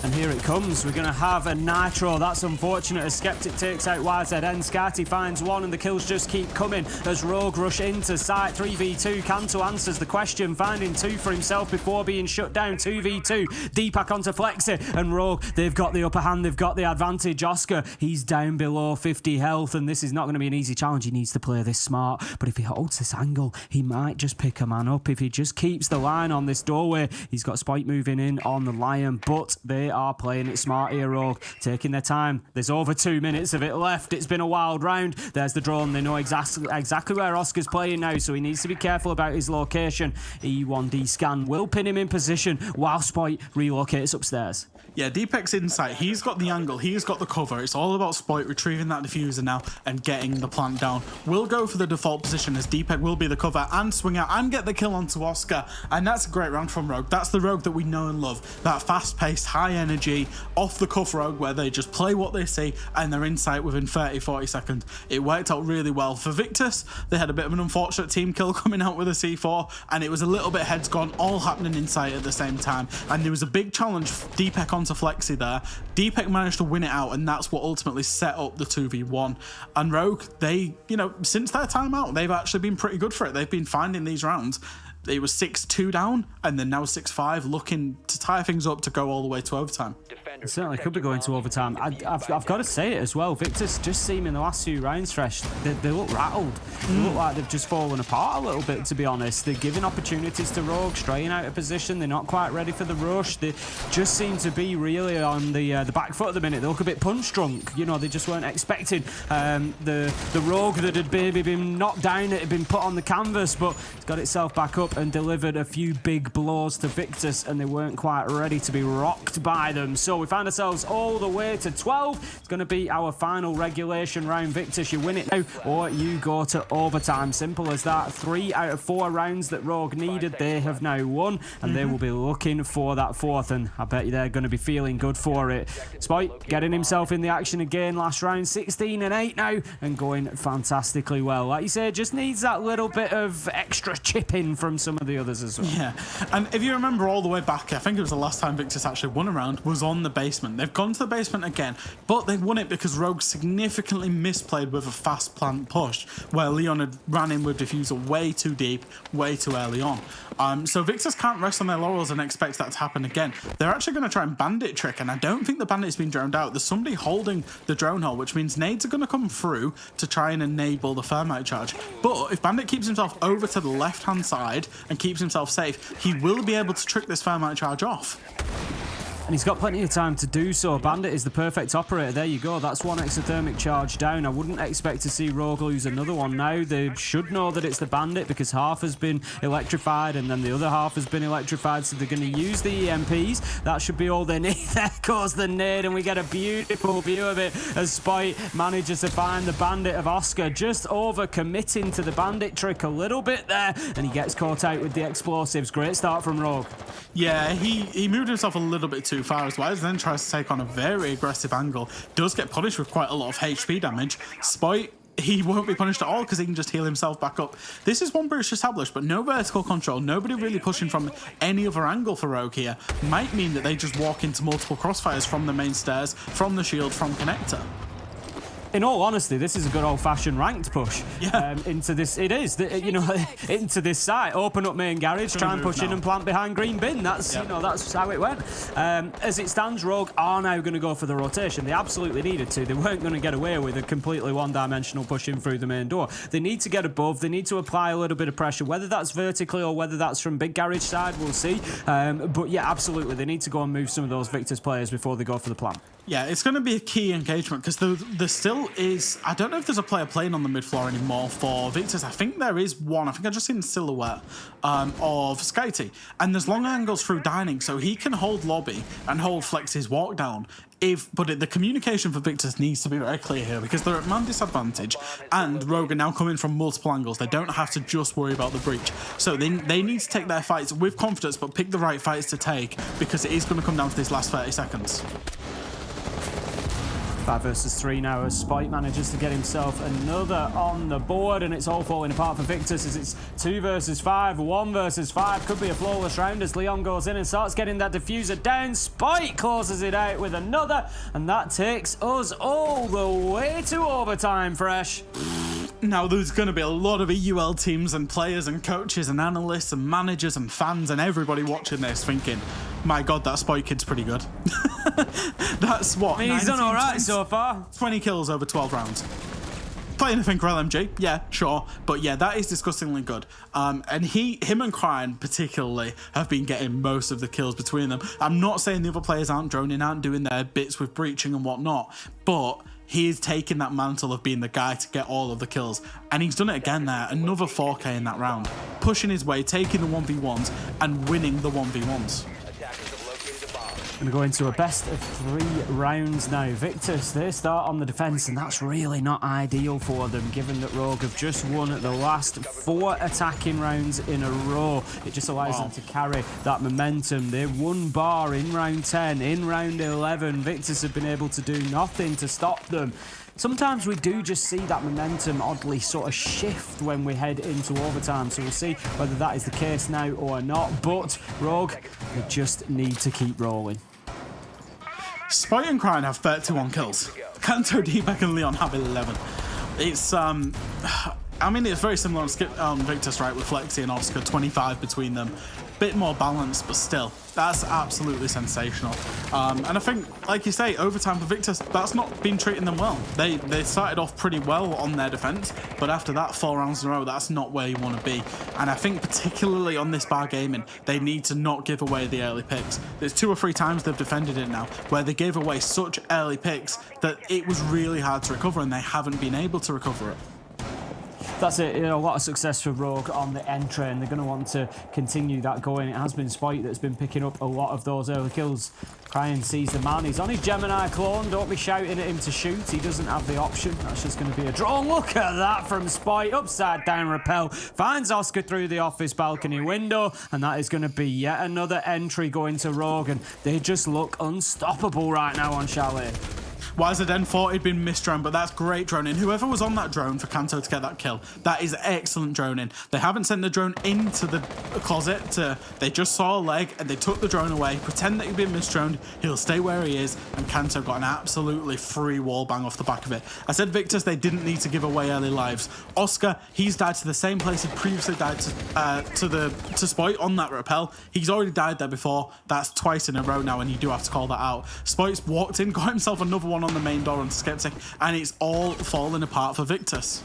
And here it comes. We're going to have a Nitro. That's unfortunate as Skeptic takes out YZN. Skati finds 1 and the kills just keep coming as Rogue rush into site. 3v2. Kanto answers the question, finding 2 for himself before being shut down. 2v2. Deepak onto Flexi and Rogue. They've got the upper hand. They've got the advantage. Oscar, he's down below 50 health, and this is not going to be an easy challenge. He needs to play this smart. But if he holds this angle, he might just pick a man up. If he just keeps the line on this doorway, he's got Spoit moving in on the Lion, but they are playing it smart here, Rogue, taking their time. There's over 2 minutes of it left. It's been a wild round. There's the drone. They know exactly where Oscar's playing now, so he needs to be careful about his location. E1D scan will pin him in position while Spoit relocates upstairs. Yeah, Deepak's insight. He's got the angle. He's got the cover. It's all about Spoit retrieving that diffuser now and getting the plant down. We'll go for the default position as Deepak will be the cover and swing out and get the kill onto Oscar. And that's a great round from Rogue. That's the Rogue that we know and love. That fast-paced, high-energy, off-the-cuff Rogue where they just play what they see and they're in sight within 30-40 seconds. It worked out really well. For Victus, they had a bit of an unfortunate team kill coming out with a C4, and it was a little bit heads gone, all happening in sight at the same time. And there was a big challenge for Deepak onto Flexi there. Deepak managed to win it out, and that's what ultimately set up the 2v1. And Rogue, they, you know, since their time out, they've actually been pretty good for it. They've been finding these rounds. It was 6-2 down, and then now 6-5, looking to tie things up to go all the way to overtime. It certainly could be going to overtime. I've got to say it as well. Victus just seem in the last few rounds, Fresh, they look rattled. They look like they've just fallen apart a little bit, to be honest. They're giving opportunities to Rogue, straying out of position. They're not quite ready for the rush. They just seem to be really on the back foot at the minute. They look a bit punch drunk. You know, they just weren't expecting the Rogue that had maybe been knocked down, it had been put on the canvas, but it's got itself back up and delivered a few big blows to Victus, and they weren't quite ready to be rocked by them. So we find ourselves all the way to 12. It's going to be our final regulation round. Victus, you win it now or you go to overtime. Simple as that. 3 out of 4 rounds that Rogue needed, they have now won, and they will be looking for that 4th, and I bet you they're going to be feeling good for it. Spite getting himself in the action again last round, 16-8 now, and going fantastically well. Like you say, just needs that little bit of extra chip in from some of the others as well. Yeah, and if you remember all the way back, I think it was the last time Victus actually won a round, was on the basement. They've gone to the basement again, but they won it because Rogue significantly misplayed with a fast plant push, where Leon had ran in with diffuser way too deep, way too early on. So Victus can't rest on their laurels and expect that to happen again. They're actually going to try and bandit trick, and I don't think the bandit's been droned out. There's somebody holding the drone hole, which means nades are going to come through to try and enable the thermite charge. But if Bandit keeps himself over to the left-hand side and keeps himself safe, he will be able to trick this thermite charge off. And he's got plenty of time to do so. Bandit is the perfect operator. There you go. That's 1 exothermic charge down. I wouldn't expect to see Rogue lose another one now. They should know that it's the Bandit because half has been electrified and then the other half has been electrified, so they're going to use the EMPs. That should be all they need. There goes the nade, and we get a beautiful view of it as Spite manages to find the Bandit of Oscar, just over-committing to the Bandit trick a little bit there, and he gets caught out with the explosives. Great start from Rogue. Yeah, he moved himself a little bit too far as well, and then tries to take on a very aggressive angle. Does get punished with quite a lot of HP damage. Spite, he won't be punished at all because he can just heal himself back up. This is one breach established, but no vertical control. Nobody really pushing from any other angle for Rogue here. Might mean that they just walk into multiple crossfires from the main stairs, from the shield, from connector. In all honesty, this is a good old-fashioned ranked push into this. It is, into this site. Open up main garage, try and push in and plant behind green bin. That's that's how it went. As it stands, Rogue are now going to go for the rotation. They absolutely needed to. They weren't going to get away with a completely one-dimensional push in through the main door. They need to get above. They need to apply a little bit of pressure, whether that's vertically or whether that's from big garage side. We'll see. But yeah, absolutely, they need to go and move some of those Victus players before they go for the plan. Yeah, it's going to be a key engagement because there still is... I don't know if there's a player playing on the mid-floor anymore for Victus. I think there is one. I think I just seen a silhouette of Skyty. And there's long angles through dining, so he can hold lobby and hold Flex's walk down. But the communication for Victus needs to be very clear here because they're at man disadvantage and Rogue are now coming from multiple angles. They don't have to just worry about the breach. So they need to take their fights with confidence, but pick the right fights to take because it is going to come down to these last 30 seconds. 5 versus 3 now as Spite manages to get himself another on the board, and it's all falling apart for Victus as it's 2 versus 5, 1 versus 5. Could be a flawless round as Leon goes in and starts getting that diffuser down. Spite closes it out with another, and that takes us all the way to overtime, Fresh. Now, there's going to be a lot of EUL teams and players and coaches and analysts and managers and fans and everybody watching this thinking, my God, that Spite kid's pretty good. That's what? I mean, he's done all right so far. 20 kills over 12 rounds. Playing a Thinker LMG, yeah, sure. But yeah, that is disgustingly good. And him and Cryan particularly have been getting most of the kills between them. I'm not saying the other players aren't droning, aren't doing their bits with breaching and whatnot, but he is taking that mantle of being the guy to get all of the kills. And he's done it again there. Another 4K in that round. Pushing his way, taking the 1v1s and winning the 1v1s. Going to go into a best of 3 rounds now. Victus, they start on the defence, and that's really not ideal for them, given that Rogue have just won the last 4 attacking rounds in a row. It just allows them to carry that momentum. They won bar in round 10, in round 11. Victus have been able to do nothing to stop them. Sometimes we do just see that momentum oddly sort of shift when we head into overtime, so we'll see whether that is the case now or not. But Rogue, they just need to keep rolling. Spite and Cryan have 31 kills. Kanto, D-Back and Leon have 11. It's, I I mean, it's very similar on Victus, right, with Flexi and Oscar, 25 between them. Bit more balanced, but still, that's absolutely sensational. And I think, like you say, overtime for Victus, that's not been treating them well. They started off pretty well on their defense, but after that 4 rounds in a row, that's not where you want to be. And I think particularly on this bar gaming, they need to not give away the early picks. There's 2 or 3 times they've defended it now where they gave away such early picks that it was really hard to recover, and they haven't been able to recover it. That's it, a lot of success for Rogue on the entry, and they're going to want to continue that going. It has been Spite that's been picking up a lot of those early kills. Cryan sees the man, he's on his Gemini clone, don't be shouting at him to shoot, he doesn't have the option, that's just going to be a draw. Look at that from Spite, upside down rappel, finds Oscar through the office balcony window, and that is going to be yet another entry going to Rogue, and they just look unstoppable right now on Chalet. YZN thought he'd been misdroned, but that's great droning. Whoever was on that drone for Kanto to get that kill, that is excellent droning. They haven't sent the drone into the closet. They just saw a leg and they took the drone away, pretend that he'd been misdroned, he'll stay where he is, and Kanto got an absolutely free wall bang off the back of it. I said Victus, they didn't need to give away early lives. Oscar, he's died to the same place he previously died to Spoit on that rappel. He's already died there before. That's twice in a row now, and you do have to call that out. Spoit's walked in, got himself another one on the main door on Skeptic, and it's all falling apart for Victus.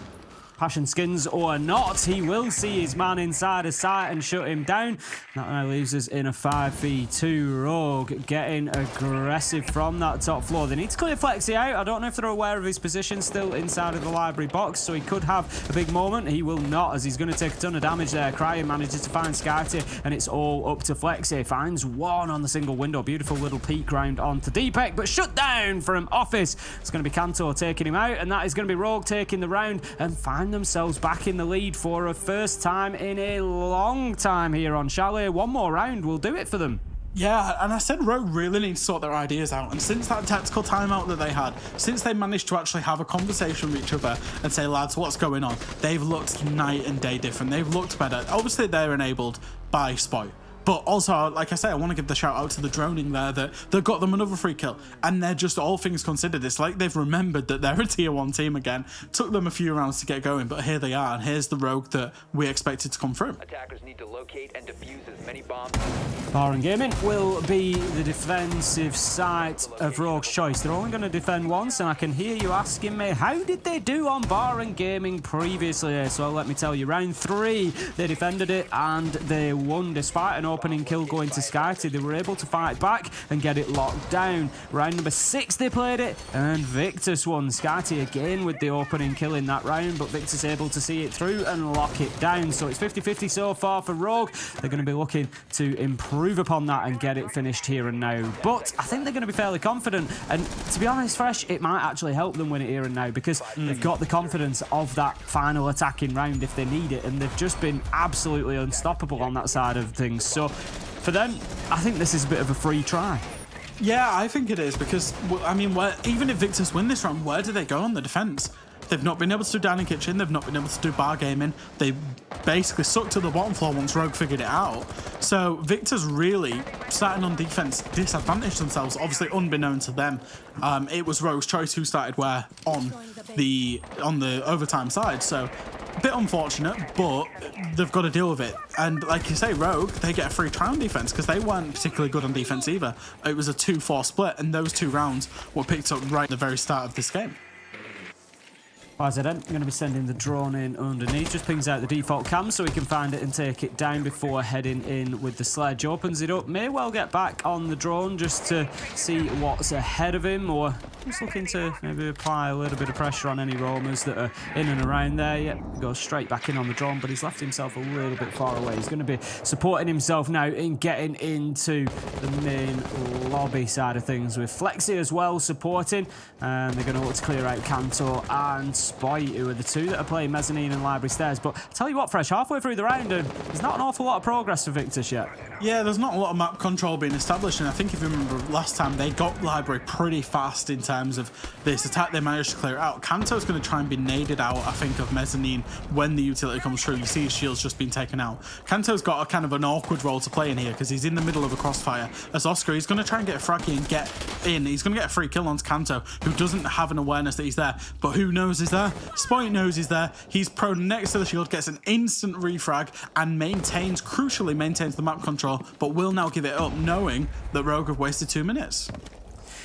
Passion skins or not, he will see his man inside a sight and shut him down. That now leaves us in a 5v2. Rogue getting aggressive from that top floor. They need to clear Flexi out. I don't know if they're aware of his position still inside of the library box, so he could have a big moment. He will not, as he's going to take a ton of damage there. Cryan manages to find Skyty, and it's all up to Flexi. Finds one on the single window. Beautiful little peek round onto Deepek, but shut down from Office. It's going to be Kanto taking him out, and that is going to be Rogue taking the round and find themselves back in the lead for a first time in a long time here on Chalet. One more round will do it for them. Yeah, and I said Rogue really need to sort their ideas out, and since that tactical timeout that they had, since they managed to actually have a conversation with each other and say, lads, what's going on, they've looked night and day different. They've looked better. Obviously they're enabled by Spoit, but also, like I say, I want to give the shout out to the droning there that got them another free kill. And they're just, all things considered, it's like they've remembered that they're a tier 1 team again. Took them a few rounds to get going, but here they are, and here's the Rogue that we expected to come through. Attackers need to locate and defuse as many bombs. Bar Gaming will be the defensive side of Rogue's choice. They're only going to defend once, and I can hear you asking me, how did they do on Bar Gaming previously? So let me tell you, round 3, they defended it and they won despite an opening kill going to Skyty. They were able to fight back and get it locked down. Round number 6 they played it, and Victus won. Skyty again with the opening kill in that round, but Victus able to see it through and lock it down. So it's 50-50 so far for Rogue. They're going to be looking to improve upon that and get it finished here and now. But I think they're going to be fairly confident, and to be honest, Fresh, it might actually help them win it here and now, because they've got the confidence of that final attacking round if they need it, and they've just been absolutely unstoppable on that side of things. So for them, I think this is a bit of a free try. Yeah, I think it is, because, I mean, even if Victus win this round, where do they go on the defense? They've not been able to do dining kitchen, they've not been able to do bar gaming. They basically sucked to the bottom floor once Rogue figured it out. So Victor's really, starting on defense, disadvantaged themselves, obviously unbeknown to them. It was Rogue's choice who started where on the overtime side. So a bit unfortunate, but they've got to deal with it. And like you say, Rogue, they get a free try on defense because they weren't particularly good on defense either. It was a 2-4 split, and those 2 rounds were picked up right at the very start of this game. YZN going to be sending the drone in underneath, just pings out the default cam so he can find it and take it down before heading in with the sledge. Opens it up, may well get back on the drone just to see what's ahead of him, or just looking to maybe apply a little bit of pressure on any roamers that are in and around there. Yeah, goes straight back in on the drone, but he's left himself a little bit far away. He's going to be supporting himself now in getting into the main lobby side of things, with Flexi as well supporting, and they're going to look to clear out Kanto and Spite, who are the 2 that are playing mezzanine and library stairs. But I tell you what, Fresh, halfway through the round, and there's not an awful lot of progress for Victus yet. Yeah, there's not a lot of map control being established, and I think if you remember last time, they got library pretty fast in terms of this attack. They managed to clear it out. Kanto's going to try and be naded out, I think, of mezzanine when the utility comes through. You see his shield's just been taken out. Kanto's got a kind of an awkward role to play in here because he's in the middle of a crossfire. As Oscar, he's going to try and get a fraggy and get in. He's going to get a free kill onto Kanto, who doesn't have an awareness that he's there, but who knows is there there. Spoint knows he's there. He's prone next to the shield, gets an instant refrag, and crucially maintains the map control, but will now give it up, knowing that Rogue have wasted 2 minutes.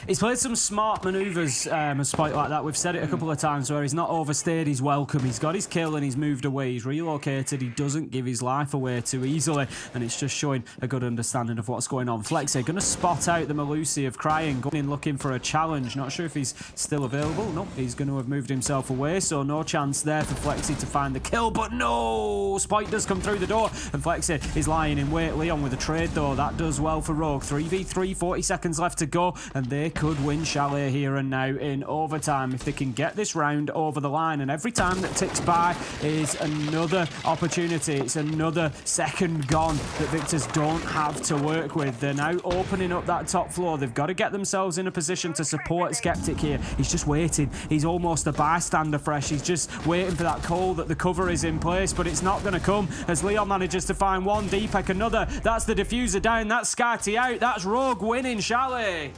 He's played some smart manoeuvres, a Spoint like that. We've said it a couple of times where he's not overstayed his welcome. He's got his kill and he's moved away. He's relocated. He doesn't give his life away too easily, and it's just showing a good understanding of what's going on. Flexi going to spot out the Malusi of Crying, going in looking for a challenge. Not sure if he's still available. No, he's going to have moved himself away, so no chance there for Flexi to find the kill, but no! Spoint does come through the door, and Flexi is lying in wait. Leon with a trade, though. That does well for Rogue. 3v3, 40 seconds left to go, and they could win Chalet here and now in overtime if they can get this round over the line. And every time that ticks by is another opportunity. It's another second gone that Victus don't have to work with. They're now opening up that top floor. They've got to get themselves in a position to support Skeptic here. He's just waiting. He's almost a bystander fresh. He's just waiting for that call that the cover is in place, but it's not going to come as Leon manages to find one. Deepak another. That's the diffuser down. That's Scarty out. That's Rogue winning Chalet.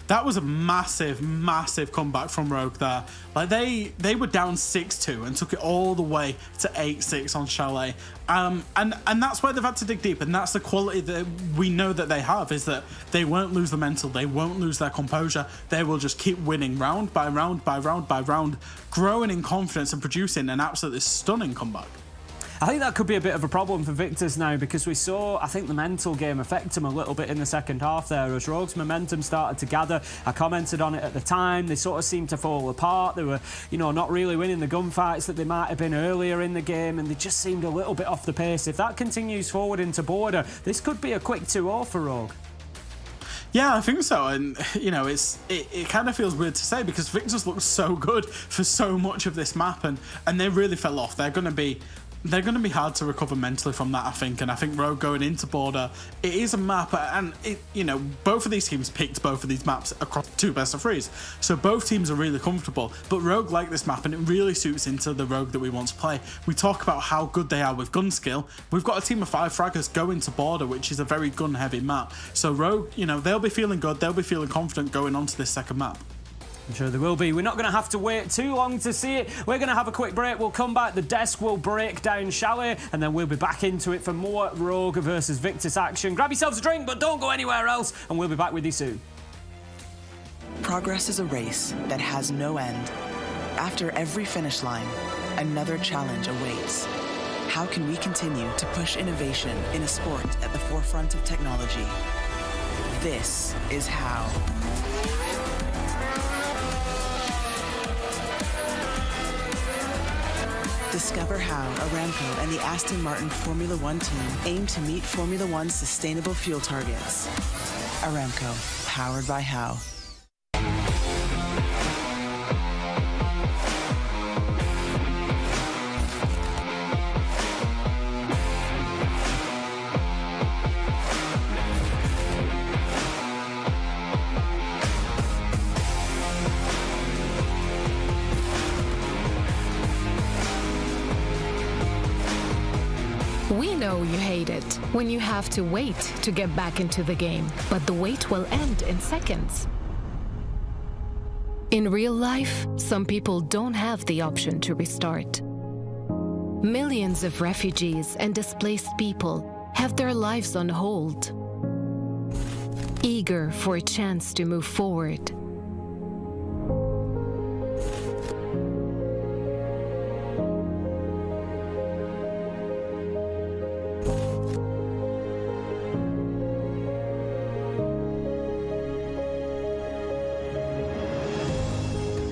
That was a massive, massive comeback from Rogue there. Like they were down 6-2 and took it all the way to 8-6 on Chalet. And that's where they've had to dig deep, and that's the quality that we know that they have, is that they won't lose the mental, they won't lose their composure, they will just keep winning round by round by round by round, growing in confidence and producing an absolutely stunning comeback. I think that could be a bit of a problem for Victus now, because we saw, I think, the mental game affect him a little bit in the second half there as Rogue's momentum started to gather. I commented on it at the time. They sort of seemed to fall apart. They were, not really winning the gunfights that they might have been earlier in the game, and they just seemed a little bit off the pace. If that continues forward into Border, this could be a quick 2-0 for Rogue. Yeah, I think so, and it kind of feels weird to say because Victus looked so good for so much of this map, and they really fell off. They're going to be hard to recover mentally from that, I think. And I think Rogue going into Border, it is a map, and both of these teams picked both of these maps across 2 best-of-3s, so both teams are really comfortable. But Rogue like this map, and it really suits into the Rogue that we want to play. We talk about how good they are with gun skill. We've got a team of 5 fraggers going to Border, which is a very gun-heavy map. So Rogue, they'll be feeling good, they'll be feeling confident going on to this second map. I'm sure there will be. We're not going to have to wait too long to see it. We're going to have a quick break. We'll come back. The desk will break down Chalet, and then we'll be back into it for more Rogue versus Victus action. Grab yourselves a drink, but don't go anywhere else, and we'll be back with you soon. Progress is a race that has no end. After every finish line, another challenge awaits. How can we continue to push innovation in a sport at the forefront of technology? This is how. Discover how Aramco and the Aston Martin Formula One team aim to meet Formula One's sustainable fuel targets. Aramco, powered by How. We know you hate it when you have to wait to get back into the game, but the wait will end in seconds. In real life, some people don't have the option to restart. Millions of refugees and displaced people have their lives on hold, eager for a chance to move forward.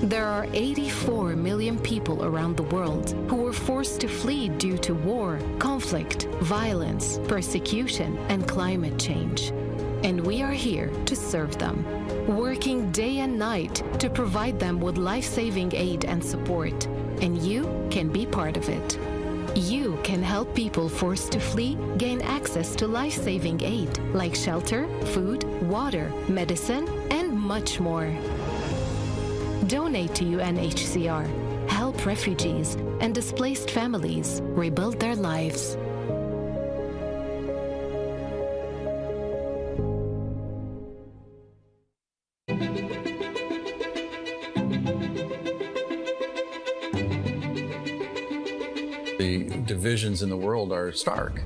There are 84 million people around the world who were forced to flee due to war, conflict, violence, persecution, and climate change. And we are here to serve them, working day and night to provide them with life-saving aid and support. And you can be part of it. You can help people forced to flee gain access to life-saving aid like shelter, food, water, medicine, and much more. Donate to UNHCR. Help refugees and displaced families rebuild their lives. The divisions in the world are stark.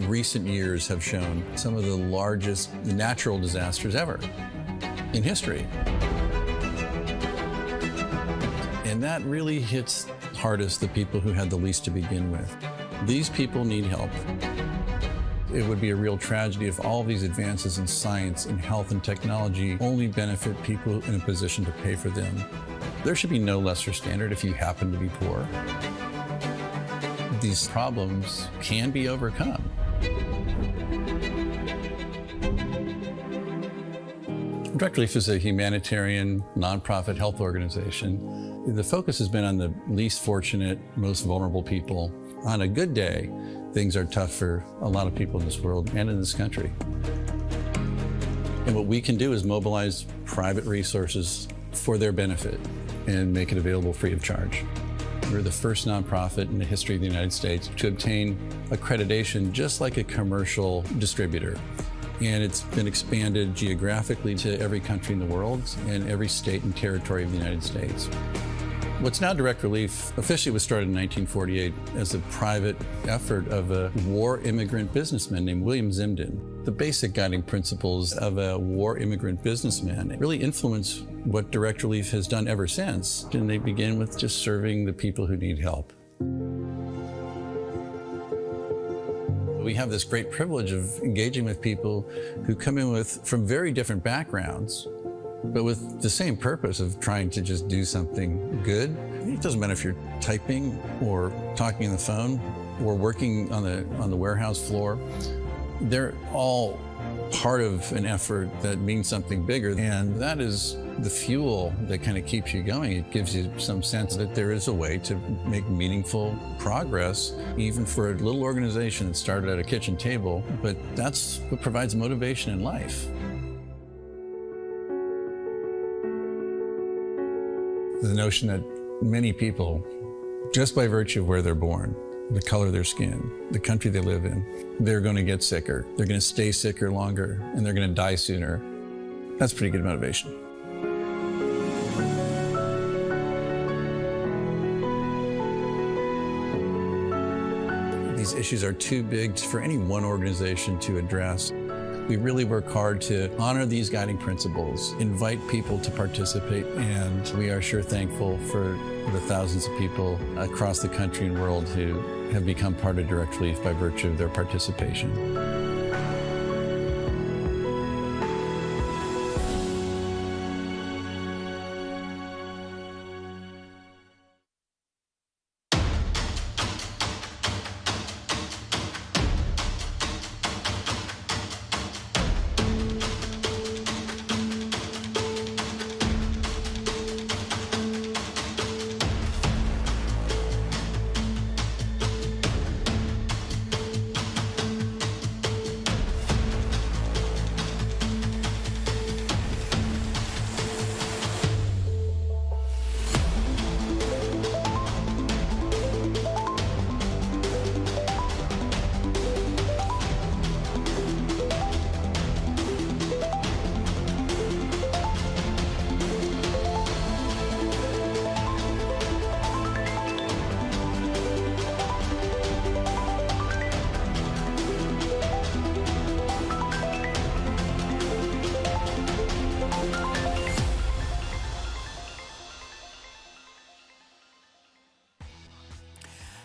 Recent years have shown some of the largest natural disasters ever in history. And that really hits hardest the people who had the least to begin with. These people need help. It would be a real tragedy if all these advances in science and health and technology only benefit people in a position to pay for them. There should be no lesser standard if you happen to be poor. These problems can be overcome. Direct Relief is a humanitarian, nonprofit health organization. The focus has been on the least fortunate, most vulnerable people. On a good day, things are tough for a lot of people in this world and in this country. And what we can do is mobilize private resources for their benefit and make it available free of charge. We're the first nonprofit in the history of the United States to obtain accreditation just like a commercial distributor. And it's been expanded geographically to every country in the world and every state and territory of the United States. What's now Direct Relief officially was started in 1948 as a private effort of a war immigrant businessman named William Zimden. The basic guiding principles of a war immigrant businessman really influence what Direct Relief has done ever since. And they begin with just serving the people who need help. We have this great privilege of engaging with people who come in from very different backgrounds, but with the same purpose of trying to just do something good. It doesn't matter if you're typing or talking on the phone or working on the warehouse floor. They're all part of an effort that means something bigger, and that is the fuel that kind of keeps you going. It gives you some sense that there is a way to make meaningful progress, even for a little organization that started at a kitchen table, but that's what provides motivation in life. The notion that many people, just by virtue of where they're born, the color of their skin, the country they live in, they're going to get sicker, they're going to stay sicker longer, and they're going to die sooner. That's pretty good motivation. These issues are too big for any one organization to address. We really work hard to honor these guiding principles, invite people to participate, and we are sure thankful for the thousands of people across the country and world who have become part of Direct Relief by virtue of their participation.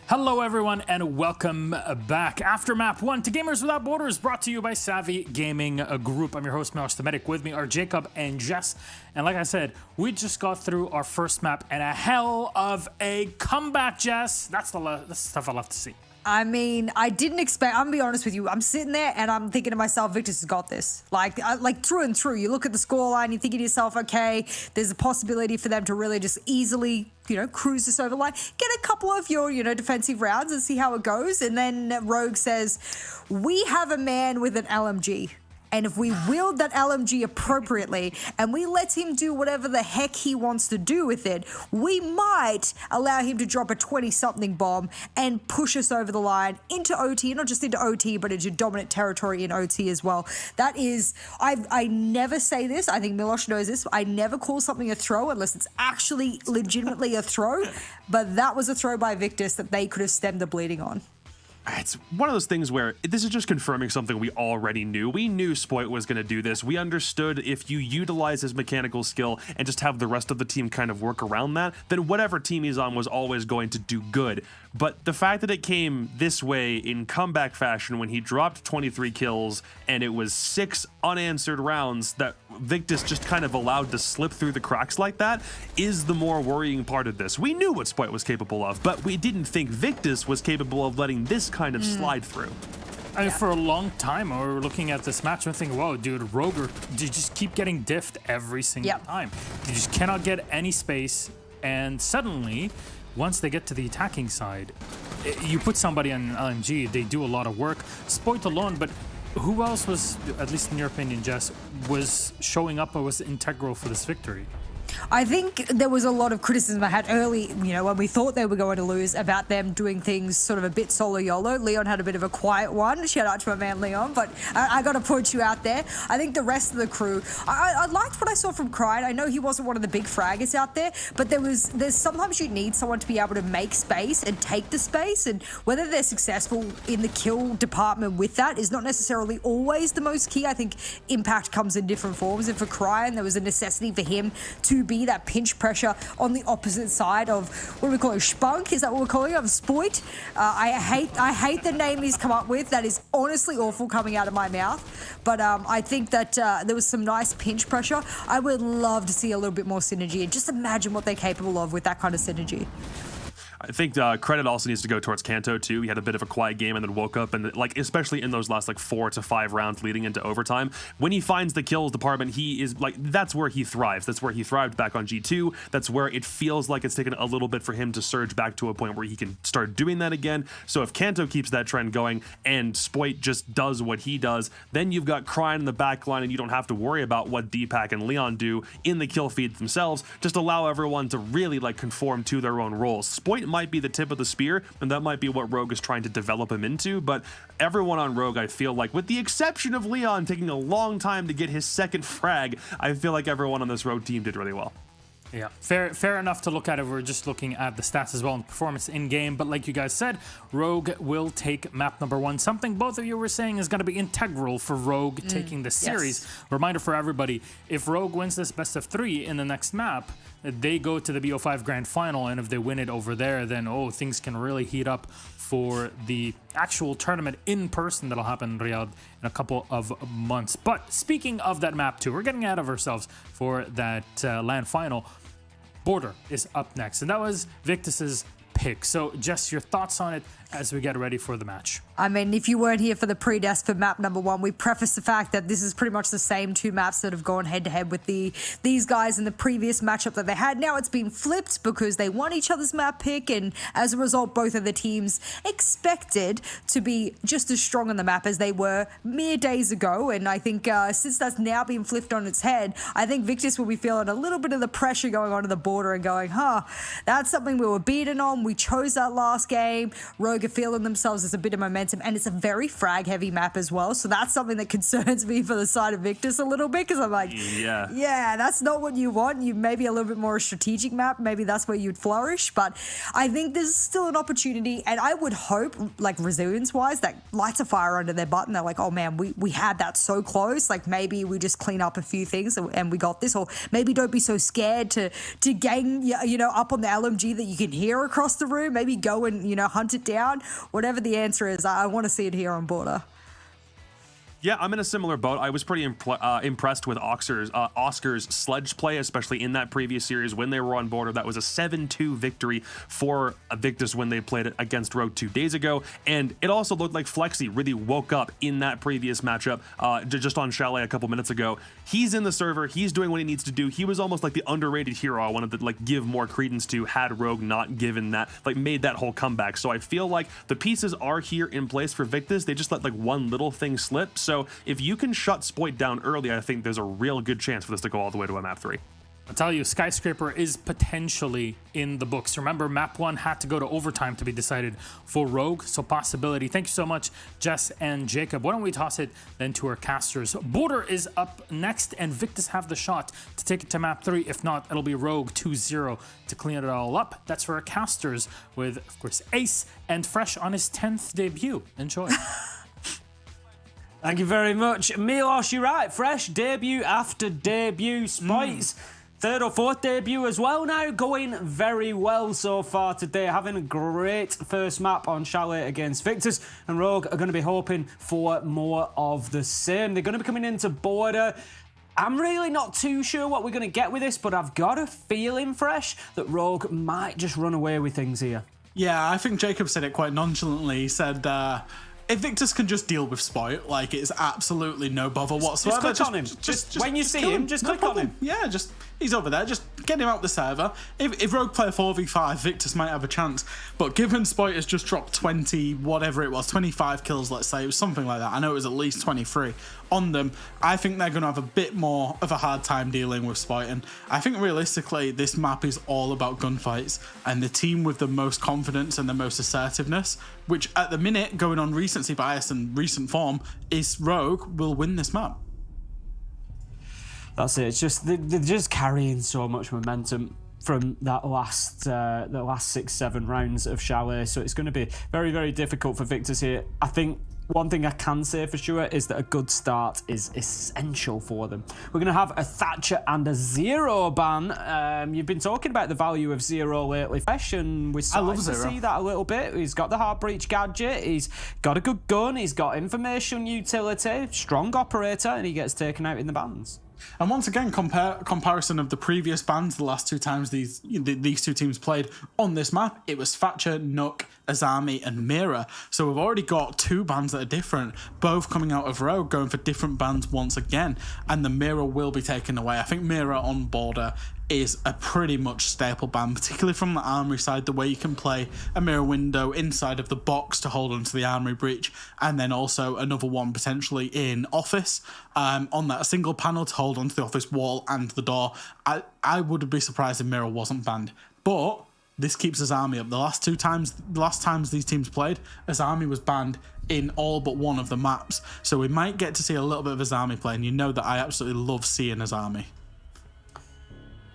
Hello everyone and welcome back. After map 1 to Gamers Without Borders, brought to you by Savvy Gaming Group. I'm your host, Milosh the Medic. With me are Jacob and Jess. And like I said, we just got through our first map and a hell of a comeback, Jess. That's the stuff I love to see. I mean, I didn't expect, I'm gonna be honest with you, I'm sitting there and I'm thinking to myself, Victus has got this. Like through and through, you look at the scoreline, you're thinking to yourself, okay, there's a possibility for them to really just easily, cruise this over line, get a couple of your, defensive rounds and see how it goes. And then Rogue says, we have a man with an LMG. And if we wield that LMG appropriately and we let him do whatever the heck he wants to do with it, we might allow him to drop a 20-something bomb and push us over the line into OT, not just into OT, but into dominant territory in OT as well. That is, I never say this, I think Milosh knows this, I never call something a throw unless it's actually legitimately a throw, but that was a throw by Victus that they could have stemmed the bleeding on. It's one of those things where this is just confirming something we already knew. We knew Spoit was going to do this. We understood if you utilize his mechanical skill and just have the rest of the team kind of work around that, then whatever team he's on was always going to do good. But the fact that it came this way in comeback fashion when he dropped 23 kills and it was 6 unanswered rounds that Victus just kind of allowed to slip through the cracks like that is the more worrying part of this. We knew what Spoit was capable of, but we didn't think Victus was capable of letting this kind of slide through. I mean, for a long time, we were looking at this match and thinking, whoa, dude, Rogue, you just keep getting diffed every single time. You just cannot get any space, and suddenly, once they get to the attacking side, you put somebody on LMG, they do a lot of work. Spoit alone, but who else was, at least in your opinion, Jess, was showing up or was integral for this victory? I think there was a lot of criticism I had early, when we thought they were going to lose, about them doing things sort of a bit solo YOLO. Leon had a bit of a quiet one. Shout out to my man Leon, but I got to put you out there. I think the rest of the crew, I liked what I saw from Cryde. I know he wasn't one of the big fraggers out there, but there's sometimes you need someone to be able to make space and take the space, and whether they're successful in the kill department with that is not necessarily always the most key. I think impact comes in different forms, and for Cryde, there was a necessity for him to be that pinch pressure on the opposite side of, what do we call it, Spunk? Is that what we're calling it? Of Spoit? I hate the name he's come up with. That is honestly awful coming out of my mouth. But I think that there was some nice pinch pressure. I would love to see a little bit more synergy, and just imagine what they're capable of with that kind of synergy. I think credit also needs to go towards Kanto too. He had a bit of a quiet game and then woke up, and like especially in those last 4 to 5 rounds leading into overtime, when he finds the kills department, he is that's where he thrives. That's where he thrived back on G2. That's where it feels like it's taken a little bit for him to surge back to a point where he can start doing that again. So if Kanto keeps that trend going and Spoit just does what he does, then you've got Cryne in the back line, and you don't have to worry about what Deepak and Leon do in the kill feeds themselves. Just allow everyone to really conform to their own roles. Spoit might be the tip of the spear, and that might be what Rogue is trying to develop him into, but everyone on Rogue, I feel like, with the exception of Leon taking a long time to get his second frag, I feel like everyone on this Rogue team did really well. Yeah, fair enough to look at it. We're just looking at the stats as well and performance in game. But like you guys said, Rogue will take map number 1. Something both of you were saying is going to be integral for Rogue taking the series. Yes. Reminder for everybody, if Rogue wins this best of 3 in the next map, they go to the BO5 Grand Final. And if they win it over there, then things can really heat up for the actual tournament in person that'll happen in Riyadh in a couple of months. But speaking of that map too, we're getting ahead of ourselves for that LAN final. Border is up next, and that was Victus's pick. So, Jess, your thoughts on it as we get ready for the match? I mean, if you weren't here for the pre-desk for map number 1, we preface the fact that this is pretty much the same 2 maps that have gone head-to-head with these guys in the previous matchup that they had. Now it's been flipped because they won each other's map pick, and as a result, both of the teams expected to be just as strong on the map as they were mere days ago. And I think since that's now been flipped on its head, I think Victus will be feeling a little bit of the pressure going on to the border and going, that's something we were beaten on. We chose that last game. Rogue are feeling themselves as a bit of momentum, and it's a very frag heavy map as well, so that's something that concerns me for the side of Victus a little bit, because I'm like, yeah, that's not what you want. You maybe a little bit more a strategic map, maybe that's where you'd flourish. But I think there's still an opportunity, and I would hope, resilience wise, that lights a fire under their butt, and they're like, oh man, we had that so close, maybe we just clean up a few things and we got this. Or maybe don't be so scared to gang up on the LMG that you can hear across the room. Maybe go and hunt it down. Whatever the answer is, I want to see it here on Border. Yeah, I'm in a similar boat. I was pretty impressed with Oscar's sledge play, especially in that previous series when they were on Border. That was a 7-2 victory for Victus when they played it against Rogue 2 days ago. And it also looked like Flexi really woke up in that previous matchup just on Chalet a couple minutes ago. He's in the server. He's doing what he needs to do. He was almost like the underrated hero I wanted to give more credence to had Rogue not given that, made that whole comeback. So I feel like the pieces are here in place for Victus. They just let one little thing slip. So So if you can shut Spoit down early, I think there's a real good chance for this to go all the way to a map 3. I'll tell you, Skyscraper is potentially in the books. Remember, map 1 had to go to overtime to be decided for Rogue, so possibility. Thank you so much, Jess and Jacob. Why don't we toss it then to our casters? Border is up next, and Victus have the shot to take it to map 3. If not, it'll be Rogue 2-0 to clean it all up. That's for our casters with, of course, Ace and Fresh on his 10th debut. Enjoy. Thank you very much. Milos, you're right. Fresh debut after debut. Spoits. Third or fourth debut as well now, going very well so far today, having a great first map on Chalet against Victus, and Rogue are going to be hoping for more of the same. They're going to be coming into Border. I'm really not too sure what we're going to get with this, but I've got a feeling, Fresh, that Rogue might just run away with things here. Yeah, I think Jacob said it quite nonchalantly. He said, if Victus can just deal with Spoit, like, it's absolutely no bother whatsoever. Just click on him. Just when you see him, just click on him. Yeah, he's over there. Just get him out the server. If Rogue play a 4v5, Victus might have a chance. But given Spoit has just dropped 20, whatever it was, 25 kills, let's say, it was something like that. I know it was at least 23 on them. I think they're going to have a bit more of a hard time dealing with Spoit. And I think realistically, this map is all about gunfights. And the team with the most confidence and the most assertiveness, which at the minute, going on recency bias and recent form, is Rogue, will win this map. That's it. It's just they're just carrying so much momentum from that last the last 6-7 rounds of Chalet, so it's going to be very, very difficult for Victus here. I think one thing I can say for sure is that a good start is essential for them. We're going to have a Thatcher and a Zero ban. You've been talking about the value of Zero lately, Fresh, and we're starting to see that a little bit. He's got the Heart Breach gadget, he's got a good gun, he's got information utility, strong operator, and he gets taken out in the bans. And once again, comparison of the previous bans, the last two times these two teams played on this map, it was Thatcher, Nook, Azami, and Mira. So we've already got two bans that are different, both coming out of Rogue, going for different bans once again. And the Mira will be taken away. I think Mira on Border is a pretty much staple ban, particularly from the Armory side, the way you can play a mirror window inside of the box to hold onto the Armory breach, and then also another one potentially in Office, on that single panel to hold onto the Office wall and the door. I would be surprised if mirror wasn't banned, but this keeps Azami up. The last times these teams played, Azami was banned in all but one of the maps, so we might get to see a little bit of Azami play, and you know that I absolutely love seeing Azami.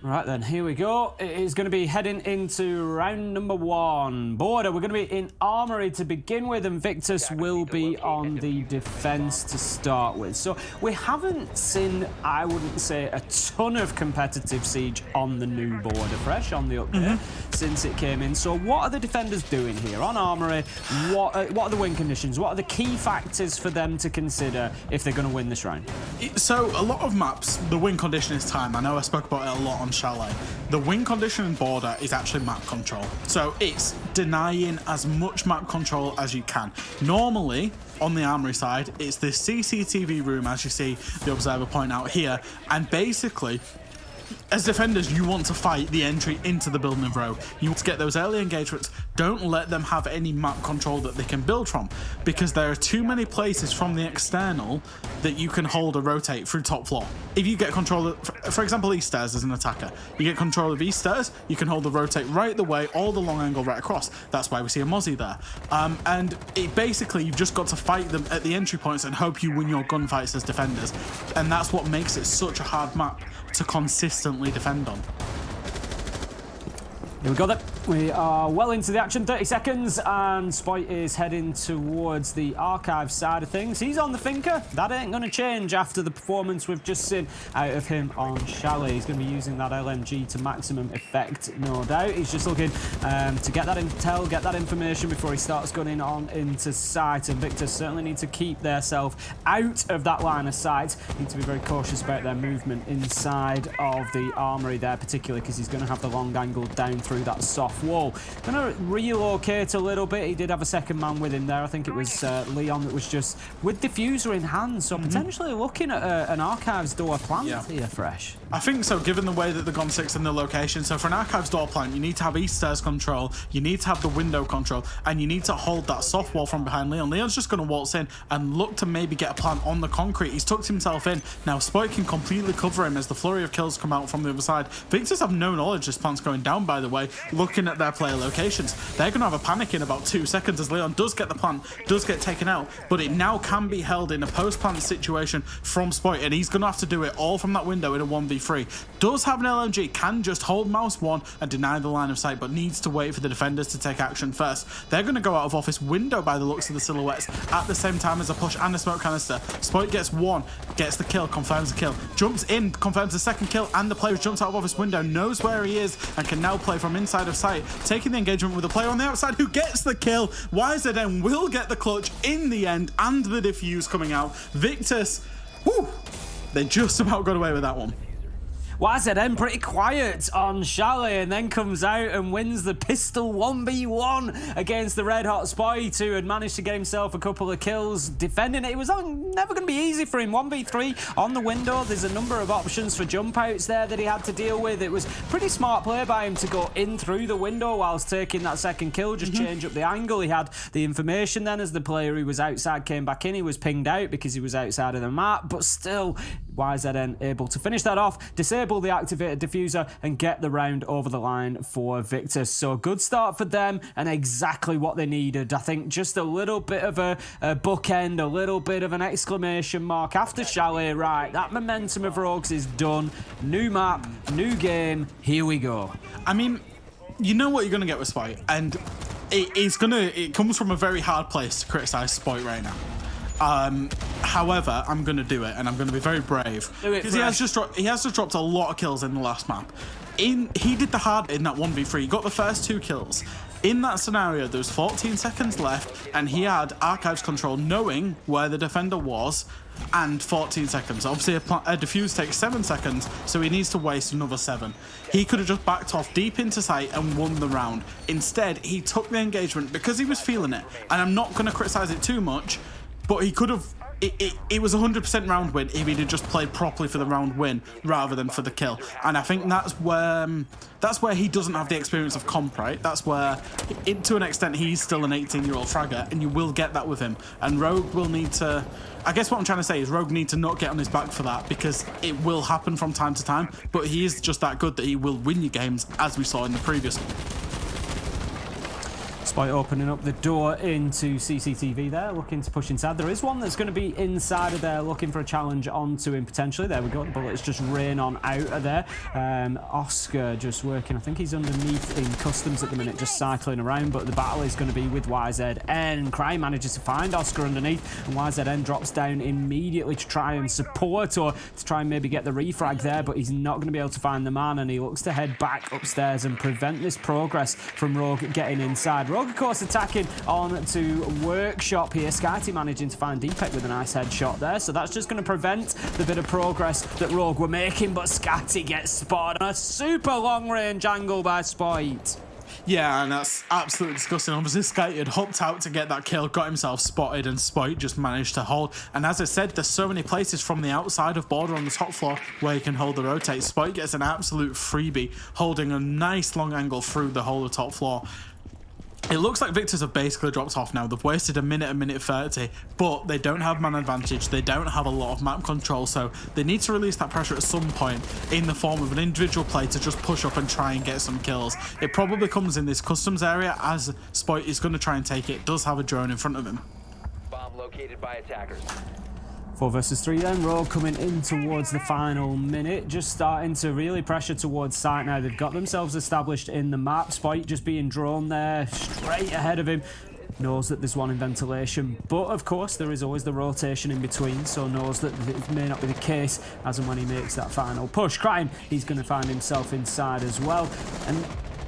Right then, here we go. It is going to be heading into round number 1. Border, we're going to be in Armory to begin with, and Victus will be on the defense to start with. So we haven't seen, I wouldn't say, a ton of competitive Siege on the new Border Fresh, on the update, since it came in. So what are the defenders doing here on Armory? What are the win conditions? What are the key factors for them to consider if they're going to win this round? So a lot of maps, the win condition is time. I know I spoke about it a lot on Chalet. The win condition in Border is actually map control. So it's denying as much map control as you can. Normally, on the Armory side, it's this CCTV room, as you see the Observer point out here, and basically, as defenders, you want to fight the entry into the building of Rogue. You want to get those early engagements. Don't let them have any map control that they can build from, because there are too many places from the external that you can hold or rotate through top floor. If you get control of, for example, East Stairs as an attacker, you get control of East Stairs, you can hold the rotate right the way, all the long angle right across. That's why we see a Mozzie there. And it basically, you've just got to fight them at the entry points and hope you win your gunfights as defenders. And that's what makes it such a hard map to consistently defend on. Here we go then. We are well into the action, 30 seconds, and Spoit is heading towards the archive side of things. He's on the Finker. That ain't going to change after the performance we've just seen out of him on Chalet. He's going to be using that LMG to maximum effect, no doubt. He's just looking to get that intel, get that information before he starts gunning on into sight, and Victus certainly need to keep themselves out of that line of sight. Need to be very cautious about their movement inside of the Armory there, particularly because he's going to have the long angle down through that soft wall. Gonna relocate a little bit. He did have a second man with him there. I think it was Leon that was just with diffuser in hand, so potentially looking at an archives door plant here, Fresh. I think so, given the way that they've gone 6 in the location. So for an Archives door plant, you need to have east stairs control, you need to have the window control, and you need to hold that soft wall from behind Leon. Leon's just going to waltz in and look to maybe get a plant on the concrete. He's tucked himself in. Now Spoit can completely cover him as the flurry of kills come out from the other side. Victus have no knowledge this plant's going down, by the way, looking at their player locations. They're going to have a panic in about 2 seconds as Leon does get the plant, does get taken out, but it now can be held in a post-plant situation from Spoit, and he's going to have to do it all from that window in a 1v3. Does have an LMG, can just hold mouse 1 and deny the line of sight, but needs to wait for the defenders to take action first. They're going to go out of office window by the looks of the silhouettes at the same time as a push and a smoke canister. Spoit gets 1, gets the kill, confirms the kill, jumps in, confirms the second kill, and the player jumps out of office window, knows where he is, and can now play from inside of sight, taking the engagement with the player on the outside who gets the kill. YZN will get the clutch in the end, and the defuse coming out. Victus, whew, they just about got away with that one. YZN pretty quiet on Chalet, and then comes out and wins the pistol 1v1 against the red hot Spoit, who had managed to get himself a couple of kills defending it. It was never going to be easy for him. 1v3 on the window. There's a number of options for jump outs there that he had to deal with. It was pretty smart play by him to go in through the window whilst taking that second kill, just change up the angle. He had the information then as the player who was outside came back in. He was pinged out because he was outside of the map, but still YZN able to finish that off, disable the activated diffuser, and get the round over the line for Victus. So a good start for them and exactly what they needed. I think just a little bit of a bookend, a little bit of an exclamation mark after Chalet. Right, that momentum of Rogues is done. New map, new game, here we go. I mean, you know what you're going to get with Spoit, and it comes from a very hard place to criticise Spoit right now. However, I'm going to do it, and I'm going to be very brave, because he has just dropped a lot of kills in the last map. He did the hard in that 1v3. He got the first 2 kills. In that scenario, there was 14 seconds left, and he had Archives control, knowing where the defender was, and 14 seconds. Obviously, a defuse takes 7 seconds, so he needs to waste another 7. He could have just backed off deep into sight and won the round. Instead, he took the engagement because he was feeling it, and I'm not going to criticise it too much, but he could have. It was a 100% round win if he'd just played properly for the round win rather than for the kill. And I think that's where he doesn't have the experience of comp, right? That's where, to an extent, he's still an 18-year-old fragger, and you will get that with him. And Rogue will need to. I guess what I'm trying to say is Rogue needs to not get on his back for that, because it will happen from time to time. But he is just that good that he will win you games, as we saw in the previous. By opening up the door into CCTV there, looking to push inside. There is one that's going to be inside of there, looking for a challenge onto him potentially. There we go. The bullets just rain on out of there. Oscar just working. I think he's underneath in customs at the minute, just cycling around, but the battle is going to be with YZN. Cry manages to find Oscar underneath, and YZN drops down immediately to try and support, or to try and maybe get the refrag there, but he's not going to be able to find the man, and he looks to head back upstairs and prevent this progress from Rogue getting inside. Rogue, of course, attacking on to Workshop here. Skyty managing to find Deepak with a nice headshot there, so that's just going to prevent the bit of progress that Rogue were making, but Skyty gets spotted on a super long-range angle by Spoit. Yeah, and that's absolutely disgusting. Obviously, Skyty had hopped out to get that kill, got himself spotted, and Spoit just managed to hold. And as I said, there's so many places from the outside of border on the top floor where you can hold the rotate. Spoit gets an absolute freebie, holding a nice long angle through the whole of the top floor. It looks like Victus have basically dropped off now. They've wasted a minute 30, but they don't have man advantage. They don't have a lot of map control, so they need to release that pressure at some point in the form of an individual play to just push up and try and get some kills. It probably comes in this customs area, as Spoit is going to try and take it. Does have a drone in front of him. Bomb located by attackers. 4 versus 3 then. Rogue coming in towards the final minute, just starting to really pressure towards site now. They've got themselves established in the map. Spoit just being drawn there straight ahead of him. Knows that there's one in ventilation, but of course there is always the rotation in between, so knows that it may not be the case as and when he makes that final push. Crying, he's going to find himself inside as well. And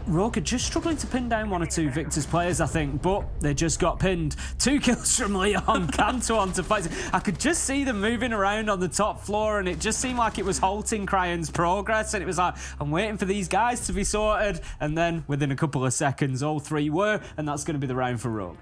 Rogue are just struggling to pin down 1 or 2 Victus players, I think, but they just got pinned. 2 kills from Leon, Canto onto FaZe. I could just see them moving around on the top floor, and it just seemed like it was halting Cryan's progress, and it was like, I'm waiting for these guys to be sorted, and then within a couple of seconds, all 3 were, and that's going to be the round for Rogue.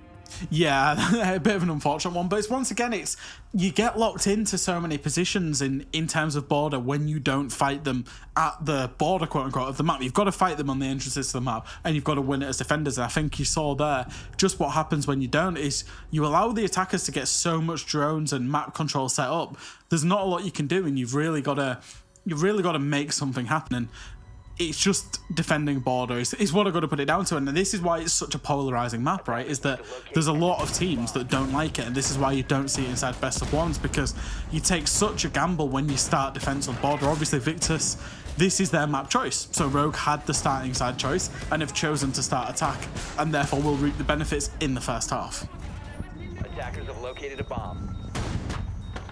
Yeah, a bit of an unfortunate one, but it's once again, it's you get locked into so many positions in terms of border when you don't fight them at the border, quote unquote, of the map. You've got to fight them on the entrances to the map, and you've got to win it as defenders. And I think you saw there just what happens when you don't is you allow the attackers to get so much drones and map control set up. There's not a lot you can do, and you've really got to make something happen. And it's just defending border is what I've got to put it down to. And this is why it's such a polarizing map, right? Is that there's a lot of teams that don't like it. And this is why you don't see it inside best of ones, because you take such a gamble when you start defense on border. Obviously, Victus, this is their map choice. So Rogue had the starting side choice and have chosen to start attack, and therefore will reap the benefits in the first half. Attackers have located a bomb.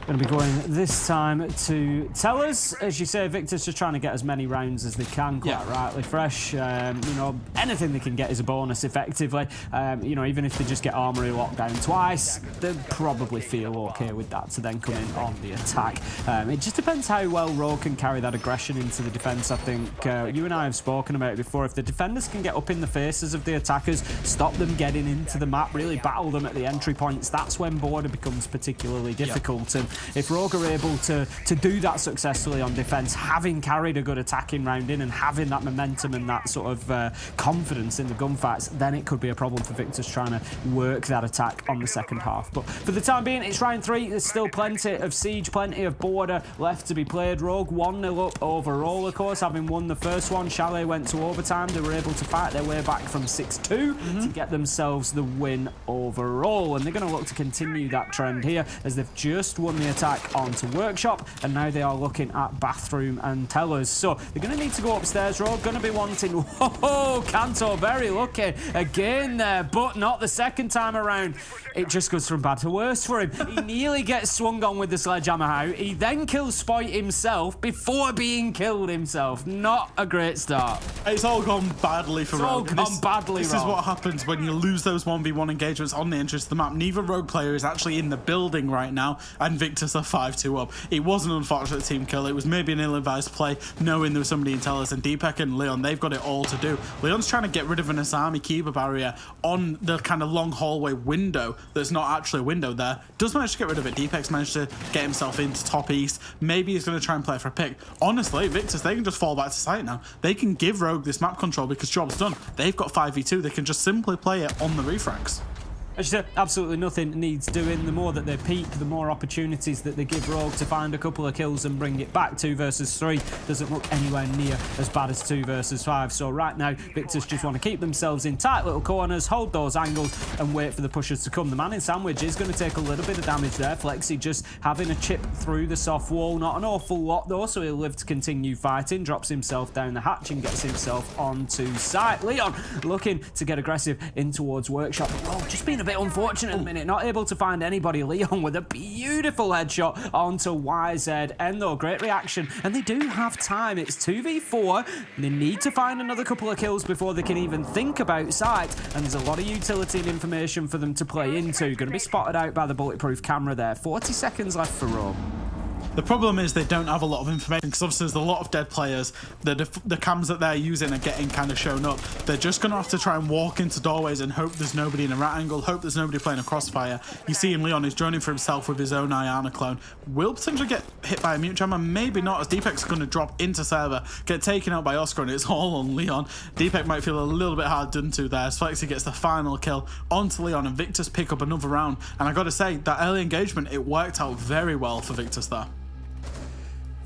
Going to be going this time to Tellers. As you say, Victor's just trying to get as many rounds as they can, quite rightly. Fresh, you know, anything they can get is a bonus, effectively. You know, even if they just get Armory locked down twice, they'll probably feel okay with that to then come in on the attack. It just depends how well Rogue can carry that aggression into the defence. I think you and I have spoken about it before. If the defenders can get up in the faces of the attackers, stop them getting into the map, really battle them at the entry points, that's when border becomes particularly difficult. And if Rogue are able to do that successfully on defence, having carried a good attacking round in and having that momentum and that sort of confidence in the gunfights, then it could be a problem for Victus trying to work that attack on the second half. But for the time being, it's round 3. There's still plenty of siege, plenty of border left to be played. Rogue 1-0 up overall, of course, having won the first one. Chalet went to overtime. They were able to fight their way back from 6-2 to get themselves the win overall. And they're going to look to continue that trend here, as they've just won the attack onto Workshop, and now they are looking at Bathroom and Tellers. So they're going to need to go upstairs. Rogue going to be wanting... Whoa, Kanto very lucky again there, but not the second time around. It just goes from bad to worse for him. He nearly gets swung on with the sledgehammer out. He then kills Spoit himself before being killed himself. Not a great start. It's all gone badly for Rogue. It's all gone badly wrong. This is what happens when you lose those 1v1 engagements on the entrance to the map. Neither Rogue player is actually in the building right now, and Victus are 5-2 up. It was an unfortunate team kill. It was maybe an ill-advised play, knowing there was somebody in Tellers, and Deepak and Leon, they've got it all to do. Leon's trying to get rid of an Asami Kiba barrier on the kind of long hallway window that's not actually a window there. Does manage to get rid of it. Deepak's managed to get himself into top east. Maybe he's going to try and play for a pick. Honestly, Victus, they can just fall back to site now. They can give Rogue this map control because job's done. They've got 5v2. They can just simply play it on the refrags. As you said, absolutely nothing needs doing. The more that they peak, the more opportunities that they give Rogue to find a couple of kills and bring it back. 2 versus 3 doesn't look anywhere near as bad as 2 versus 5. So right now, Victus just want to keep themselves in tight little corners, hold those angles, and wait for the pushers to come. The man in sandwich is going to take a little bit of damage there. Flexi just having a chip through the soft wall. Not an awful lot though, so he'll live to continue fighting. Drops himself down the hatch and gets himself onto site. Leon looking to get aggressive in towards Workshop. Oh, just being a bit unfortunate at the minute, not able to find anybody. Leon with a beautiful headshot onto YZ. Endo, great reaction, and they do have time. It's 2v4. They need to find another couple of kills before they can even think about sight, and there's a lot of utility and information for them to play into. Going to be spotted out by the bulletproof camera there. 40 seconds left for Rogue. The problem is they don't have a lot of information, because obviously there's a lot of dead players. The cams that they're using are getting kind of shown up. They're just going to have to try and walk into doorways and hope there's nobody in a rat angle, hope there's nobody playing a crossfire. You see him, Leon is joining for himself with his own Iana clone. Will potentially get hit by a mute jammer, maybe not, as Deepak's going to drop into server, get taken out by Oscar, and it's all on Leon. Deepak might feel a little bit hard done to there. Flexi gets the final kill onto Leon, and Victus pick up another round. And I got to say, that early engagement, it worked out very well for Victus there.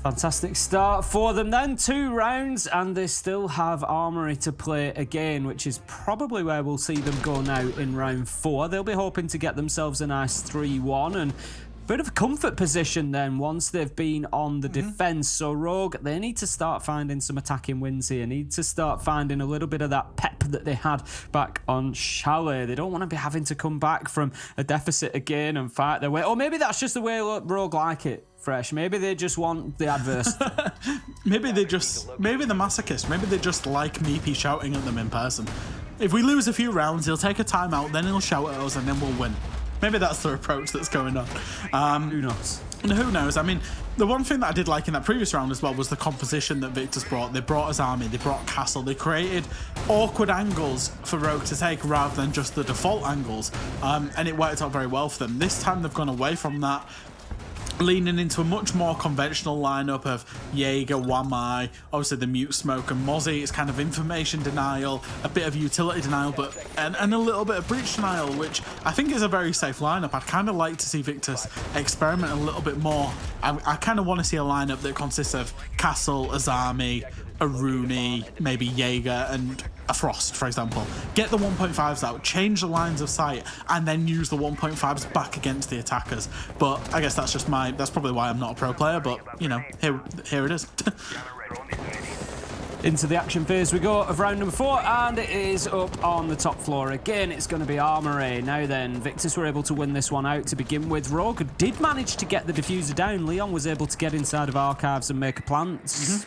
Fantastic start for them then. 2 rounds, and they still have Armory to play again, which is probably where we'll see them go now in round 4. They'll be hoping to get themselves a nice 3-1 and bit of a comfort position then once they've been on the defence. So Rogue, they need to start finding some attacking wins here. Need to start finding a little bit of that pep that they had back on Chalet. They don't want to be having to come back from a deficit again and fight their way. Or maybe that's just the way Rogue like it. Fresh. Maybe they just want the adverse. maybe the masochist. Maybe they just like Meepy shouting at them in person. If we lose a few rounds, he'll take a timeout, then he'll shout at us, and then we'll win. Maybe that's the approach that's going on. Who knows? And who knows? I mean, The one thing that I did like in that previous round as well was the composition that Victus brought. They brought his army, they brought Castle, they created awkward angles for Rogue to take rather than just the default angles, and it worked out very well for them. This time they've gone away from that, leaning into a much more conventional lineup of Jaeger, Wamai, obviously the Mute Smoke and Mozzie. It's kind of information denial, a bit of utility denial, and a little bit of breach denial, which I think is a very safe lineup. I'd kind of like to see Victus experiment a little bit more. I kind of want to see a lineup that consists of Castle, Azami, a Rooney, maybe Jaeger, and a Frost, for example. Get the 1.5s out, change the lines of sight, and then use the 1.5s back against the attackers. But I guess that's probably why I'm not a pro player, but, you know, here it is. Into the action phase we go of round number 4, and it is up on the top floor again. It's going to be Armory. Now then, Victus were able to win this one out to begin with. Rogue did manage to get the diffuser down. Leon was able to get inside of Archives and make a plant.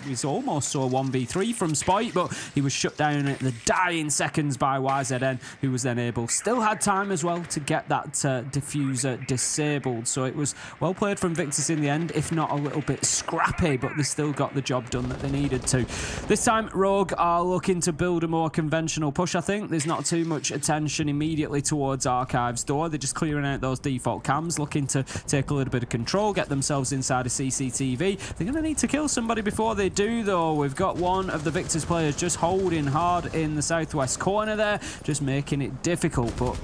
We almost saw 1v3 from Spite, but he was shut down at the dying seconds by YZN, who was then able, still had time as well, to get that diffuser disabled. So it was well played from Victus in the end, if not a little bit scrappy, but they still got the job done that they needed to. This time, Rogue are looking to build a more conventional push, I think. There's not too much attention immediately towards Archives door. They're just clearing out those default cams, looking to take a little bit of control, get themselves inside a CCTV. They're going to need to kill somebody before they do, though. We've got one of the Victus players just holding hard in the southwest corner there, just making it difficult. But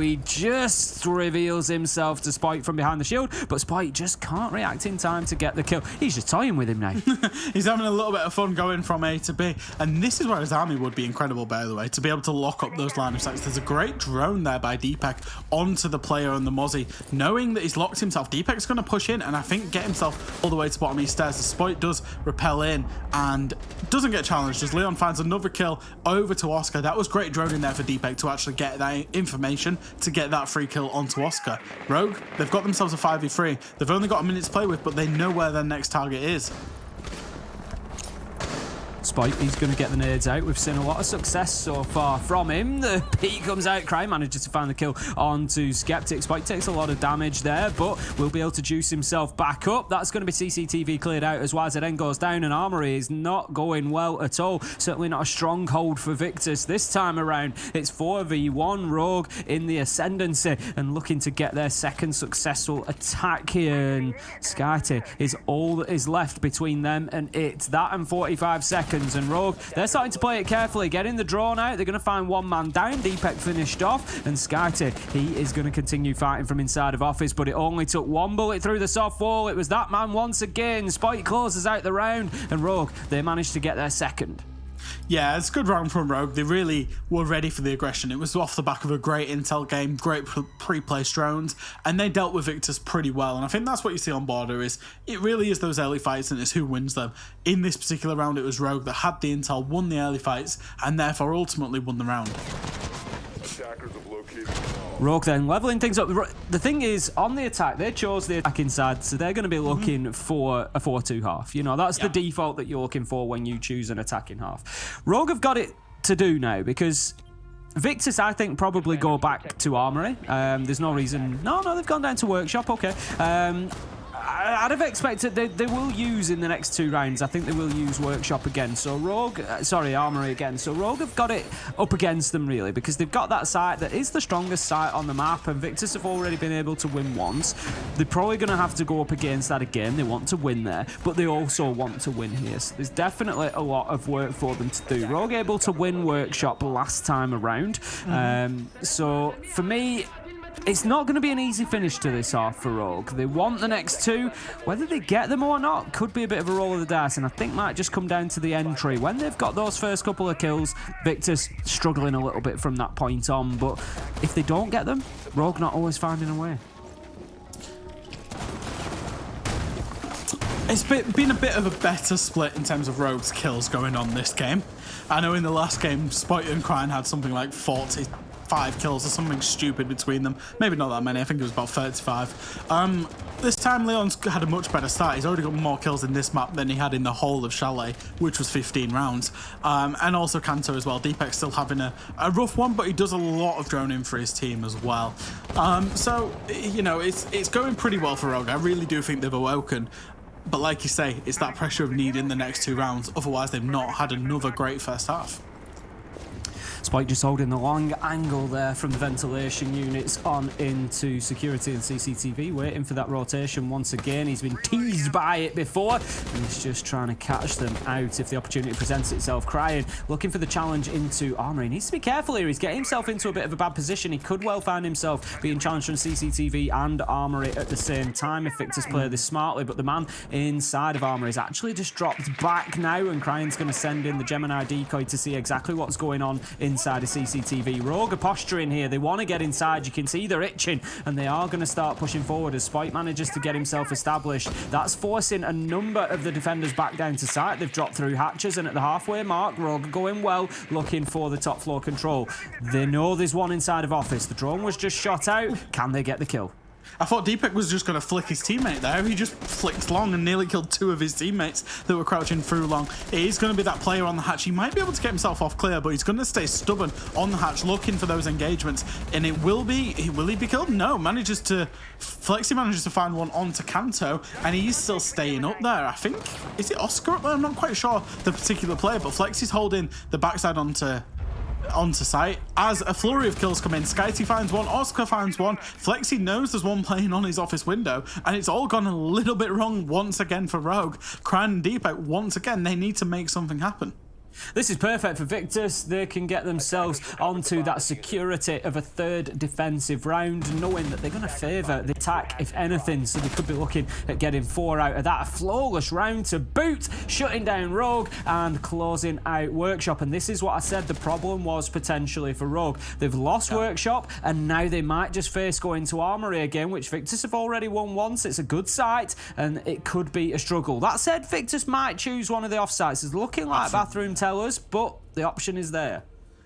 he just reveals himself to Spite from behind the shield, but Spite just can't react in time to get the kill. He's just toying with him now. He's having a little bit of fun going from A to B, and this is where his army would be incredible, by the way, to be able to lock up those line of sights. There's a great drone there by Deepak onto the player on the Mozzie, knowing that he's locked himself. Deepak's going to push in and I think get himself all the way to bottom east stairs. The Spite does repel in and doesn't get challenged as Leon finds another kill over to Oscar. That was great drone in there for Deepak to actually get that information to get that free kill onto Oscar. Rogue, they've got themselves a 5v3. They've only got a minute to play with, but they know where their next target is. Spite, he's going to get the nades out. We've seen a lot of success so far from him. The peak comes out. Cry manages to find the kill onto Skeptic. Spite takes a lot of damage there, but will be able to juice himself back up. That's going to be CCTV cleared out as YZN goes down, and Armory is not going well at all. Certainly not a stronghold for Victus this time around. It's 4v1 Rogue in the ascendancy and looking to get their second successful attack here. And Skyty is all that is left between them and it. That and 45 seconds. And Rogue, they're starting to play it carefully, getting the drawn out. They're going to find one man down. Deepak finished off, and Skyty, he is going to continue fighting from inside of office, but it only took one bullet through the soft wall. It was that man once again. Spite closes out the round, and Rogue, they managed to get their second. Yeah, it's a good round from Rogue. They really were ready for the aggression. It was off the back of a great intel game, great pre-placed drones, and they dealt with Victus pretty well. And I think that's what you see on Border is it really is those early fights and it's who wins them. In this particular round, it was Rogue that had the intel, won the early fights, and therefore ultimately won the round. Rogue then leveling things up. The thing is, on the attack, they chose the attack inside, so they're going to be looking for a 4-2 half. You know, that's the default that you're looking for when you choose an attacking half. Rogue have got it to do now because Victus, I think, probably go back to Armory. There's no reason. No, they've gone down to Workshop. Okay. I'd have expected they will use in the next 2 rounds. I think they will use Workshop again. So Armory again. So Rogue have got it up against them really because they've got that site that is the strongest site on the map, and Victus have already been able to win once. They're probably going to have to go up against that again. They want to win there, but they also want to win here. So there's definitely a lot of work for them to do. Rogue able to win Workshop last time around. So for me, it's not going to be an easy finish to this half for Rogue. They want the next 2. Whether they get them or not could be a bit of a roll of the dice, and I think might just come down to the entry. When they've got those first couple of kills, Victus struggling a little bit from that point on, but if they don't get them, Rogue not always finding a way. It's been a bit of a better split in terms of Rogue's kills going on this game. I know in the last game, Spite and Crine had something like 45 kills or something stupid between them. Maybe not that many. I think it was about 35. This time Leon's had a much better start. He's already got more kills in this map than he had in the whole of Chalet, which was 15 rounds. And also Kanto as well. Deepak's still having a rough one, but he does a lot of droning for his team as well. So, you know, it's going pretty well for Rogue. I really do think they've awoken. But like you say, it's that pressure of needing the next 2 rounds. Otherwise, they've not had another great first half. Spike just holding the long angle there from the ventilation units on into security and CCTV, waiting for that rotation once again. He's been teased by it before, and he's just trying to catch them out if the opportunity presents itself. Crying, looking for the challenge into Armory. He needs to be careful here. He's getting himself into a bit of a bad position. He could well find himself being challenged from CCTV and Armory at the same time if Victus play this smartly, but the man inside of Armory is actually just dropped back now, and Crying's going to send in the Gemini decoy to see exactly what's going on inside of CCTV. Rogue are posturing here. They want to get inside. You can see they're itching, and they are going to start pushing forward as Spike manages to get himself established. That's forcing a number of the defenders back down to site. They've dropped through hatches, and at the halfway mark, Rogue are going well, looking for the top floor control. They know there's one inside of office. The drone was just shot out. Can they get the kill? I thought Deepak was just going to flick his teammate there. He just flicked long and nearly killed 2 of his teammates that were crouching through long. It is going to be that player on the hatch. He might be able to get himself off clear, but he's going to stay stubborn on the hatch looking for those engagements. And it will he be killed? No, Flexi manages to find one onto Kanto, and he's still staying up there. I think, is it Oscar up there? I'm not quite sure the particular player, but Flexi's holding the backside onto site. As a flurry of kills come in, Skyty finds one, Oscar finds one, Flexi knows there's one playing on his office window, and it's all gone a little bit wrong once again for Rogue. Cran and Deepak, once again, they need to make something happen. This is perfect for Victus. They can get themselves onto that security of a 3rd defensive round, knowing that they're going to favour the attack, if anything, so they could be looking at getting 4 out of that. A flawless round to boot, shutting down Rogue and closing out Workshop. And this is what I said the problem was potentially for Rogue. They've lost Workshop, and now they might just face going to Armory again, which Victus have already won once. It's a good site, and it could be a struggle. That said, Victus might choose one of the off-sites. It's looking like Bathroom Tellers, but the option is there.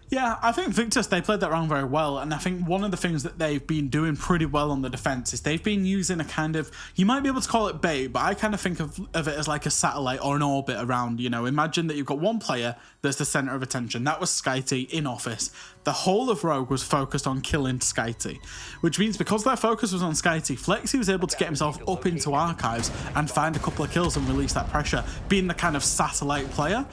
Yeah, I think Victus, they played that round very well, and I think one of the things that they've been doing pretty well on the defense is they've been using a kind of, you might be able to call it bait, but I kind of think of it as like a satellite or an orbit around, you know, imagine that you've got one player that's the center of attention. That was Skyty in office. The whole of Rogue was focused on killing Skyty, which means because their focus was on Skyty, Flexi was able to get himself up into archives and find a couple of kills and release that pressure, being the kind of satellite player,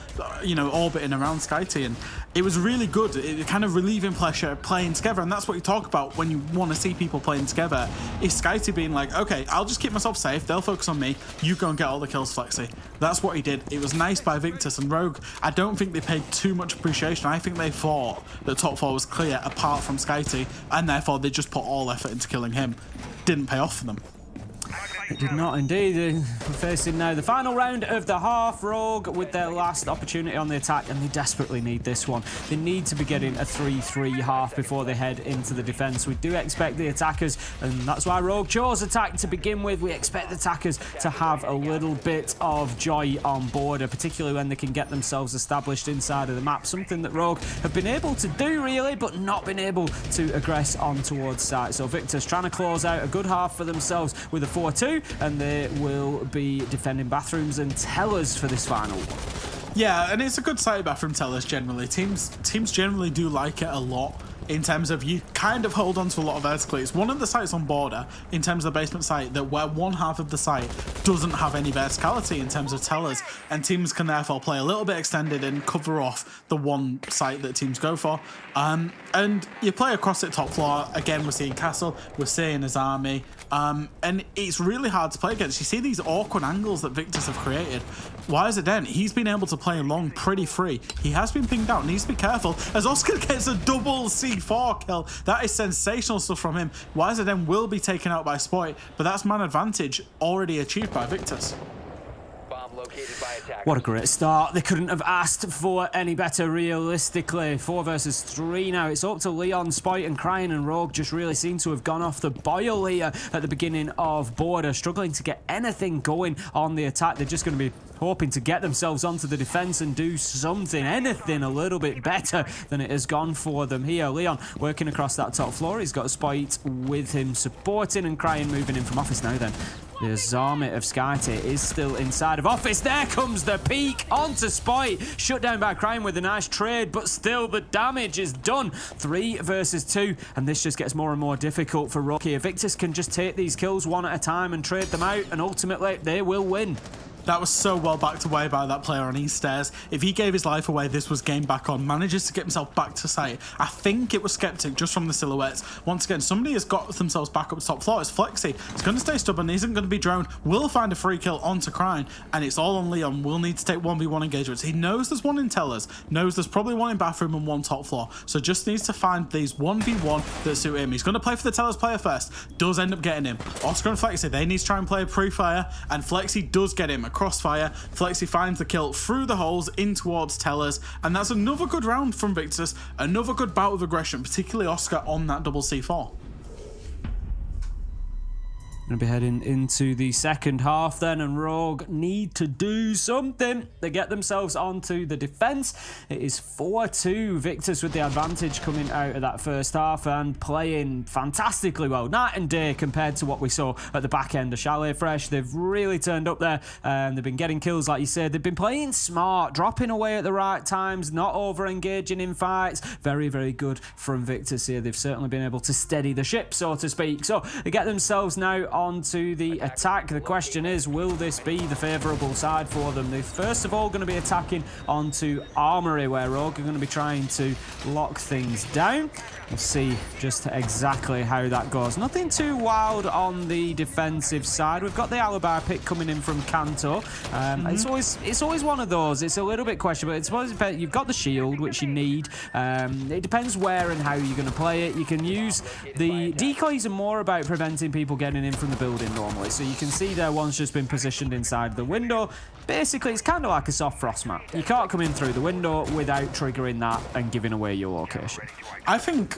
you know, orbiting around Skyty. And it was really good. It kind of relieving pressure, playing together, and that's what you talk about when you want to see people playing together, is Skyty being like, okay, I'll just keep myself safe, they'll focus on me, you go and get all the kills, Flexi. That's what he did. It was nice by Victus, and Rogue, I don't think they paid too much appreciation. I think they thought that top 4 was clear apart from Skyty, and therefore they just put all effort into killing him. Didn't pay off for them. It did not indeed. We're facing now the final round of the half. Rogue with their last opportunity on the attack, and they desperately need this one. They need to be getting a 3-3 half before they head into the defense. We do expect the attackers, and that's why Rogue chose attack to begin with. We expect the attackers to have a little bit of joy on board, particularly when they can get themselves established inside of the map. Something that Rogue have been able to do really, but not been able to aggress on towards site. So Victus trying to close out a good half for themselves with a 4-2, and they will be defending Bathrooms and Tellers for this final one. Yeah, and it's a good side Bathroom Tellers generally. Teams generally do like it a lot. In terms of, you kind of hold on to a lot of vertically. It's one of the sites on border, in terms of the basement site, that where one half of the site doesn't have any verticality in terms of tellers, and teams can therefore play a little bit extended and cover off the one site that teams go for. And you play across it top floor. Again, we're seeing Castle, we're seeing his army, and it's really hard to play against. You see these awkward angles that Victus have created. Why is it then? He's been able to play along pretty free. He has been pinged out, needs to be careful, as Oscar gets a double C4 kill. That is sensational stuff from him. YZN will be taken out by Spoit, but that's man advantage already achieved by Victus. What a great start. They couldn't have asked for any better realistically. 4 versus 3 now. It's up to Leon, Spoit and Crying, and Rogue just really seem to have gone off the boil here at the beginning of border, struggling to get anything going on the attack. They're just going to be hoping to get themselves onto the defense and do something, anything a little bit better than it has gone for them here. Leon working across that top floor. He's got Spoit with him supporting, and Crying moving in from office now then. The army of SkyTier is still inside of office. There comes the peak onto Spoit. Shut down by Crime with a nice trade, but still the damage is done. 3 versus 2, and this just gets more and more difficult for Rogue here. Victus can just take these kills one at a time and trade them out, and ultimately they will win. That was so well backed away by that player on East Stairs. If he gave his life away, this was game back on. Manages to get himself back to site. I think it was Skeptic just from the silhouettes. Once again, somebody has got themselves back up to top floor. It's Flexi. He's going to stay stubborn. He isn't going to be droned. Will find a free kill onto Crime, and it's all on Leon. Will need to take 1v1 engagements. He knows there's one in Tellers, knows there's probably one in bathroom and one top floor. So just needs to find these 1v1 that suit him. He's going to play for the Tellers player first. Does end up getting him. Oscar and Flexi, they need to try and play a pre-fire, and Flexi does get him a crossfire. Flexi finds the kill through the holes in towards Tellers, and that's another good round from Victus, another good bout of aggression, particularly Oscar on that double C4. Going to be heading into the second half then, and Rogue need to do something. They get themselves onto the defense. It is 4-2. Victus with the advantage coming out of that first half and playing fantastically well. Night and day compared to what we saw at the back end of Chalet Fresh. They've really turned up there. They've been getting kills, like you said. They've been playing smart, dropping away at the right times, not over-engaging in fights. Very, very good from Victus here. They've certainly been able to steady the ship, so to speak. So they get themselves now onto the attack. The question is, will this be the favourable side for them? They're first of all going to be attacking onto Armory, where Rogue are going to be trying to lock things down. We'll see just exactly how that goes. Nothing too wild on the defensive side. We've got the alibi pick coming in from Kanto. It's always one of those. It's a little bit questionable. It's always, you've got the shield, which you need. It depends where and how you're going to play it. You can use the decoys are more about preventing people getting in from the building normally. So you can see there one's just been positioned inside the window. Basically, it's kind of like a soft frost map. You can't come in through the window without triggering that and giving away your location. I think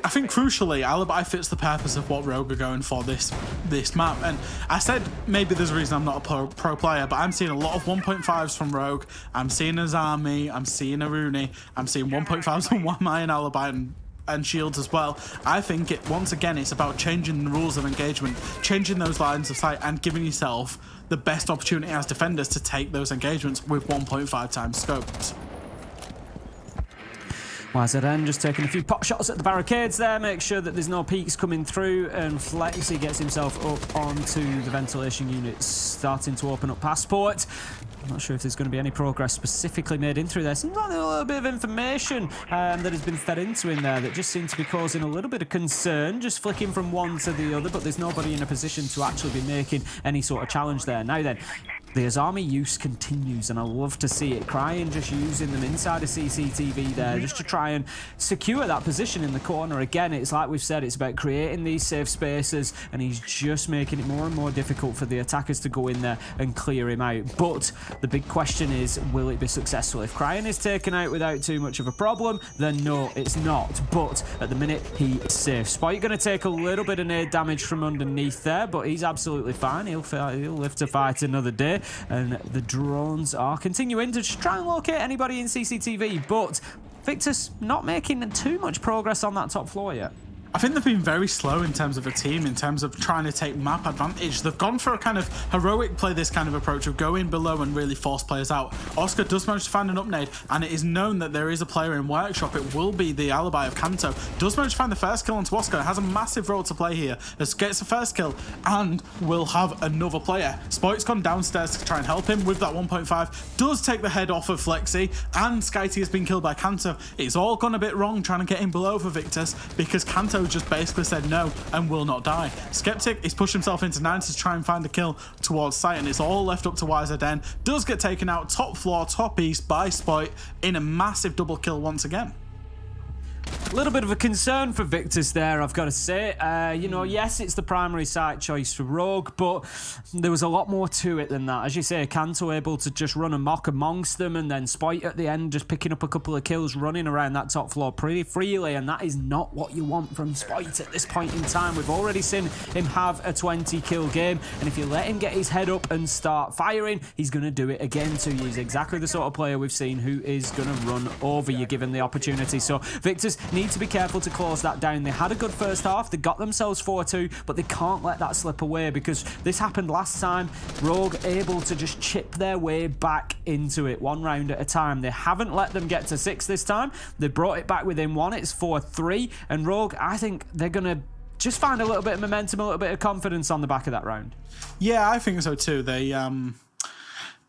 crucially, Alibi fits the purpose of what Rogue are going for this map. And I said maybe there's a reason I'm not a pro player, but I'm seeing a lot of 1.5s from Rogue. I'm seeing a Zami, I'm seeing a Rooney, I'm seeing 1.5s on Wamai and Alibi and Shields as well. I think once again it's about changing the rules of engagement, changing those lines of sight, and giving yourself the best opportunity as defenders to take those engagements with 1.5 times scopes. YZN just taking a few pot shots at the barricades there, make sure that there's no peaks coming through, and Flexi gets himself up onto the ventilation units, starting to open up Passport. I'm not sure if there's going to be any progress specifically made in through there. Seems like a little bit of information that has been fed into in there that just seems to be causing a little bit of concern, just flicking from one to the other, but there's nobody in a position to actually be making any sort of challenge there. Now then, the Azami use continues, and I love to see it. Crying just using them inside of CCTV there just to try and secure that position in the corner. Again, it's like we've said, it's about creating these safe spaces, and he's just making it more and more difficult for the attackers to go in there and clear him out. But the big question is, will it be successful? If Crying is taken out without too much of a problem, then no, it's not. But at the minute, he is safe. Spoit going to take a little bit of nade damage from underneath there, but he's absolutely fine. He'll live to fight another day. And the drones are continuing to just try and locate anybody in CCTV, but Victus not making too much progress on that top floor yet. I think they've been very slow in terms of a team, in terms of trying to take map advantage. They've gone for a kind of heroic play, this kind of approach of go in below and really force players out. Oscar does manage to find an upnade, and it is known that there is a player in Workshop. It will be the alibi of Kanto. Does manage to find the first kill onto Oscar. Has a massive role to play here. As gets the first kill and will have another player. Spoit's gone downstairs to try and help him with that 1.5. Does take the head off of Flexi, and SkyT has been killed by Kanto. It's all gone a bit wrong trying to get him below for Victus, because Kanto just basically said no and will not die. Skeptic is pushed himself into 90 to try and find a kill towards site, and it's all left up to YZN. Does get taken out top floor, top east by Spoit in a massive double kill once again. A little bit of a concern for Victus there, I've got to say. You know, yes, it's the primary site choice for Rogue, but there was a lot more to it than that. As you say, Kanto able to just run amok amongst them, and then Spoit at the end just picking up a couple of kills, running around that top floor pretty freely, and that is not what you want from Spoit at this point in time. We've already seen him have a 20-kill game, and if you let him get his head up and start firing, he's going to do it again to you. He's exactly the sort of player we've seen who is going to run over you given the opportunity. So Victus need to be careful to close that down. They had a good first half. They got themselves 4-2, but they can't let that slip away because this happened last time. Rogue able to just chip their way back into it one round at a time. They haven't let them get to 6 this time. They brought it back within 1. It's 4-3. And Rogue, I think they're going to just find a little bit of momentum, a little bit of confidence on the back of that round. Yeah, I think so too. They,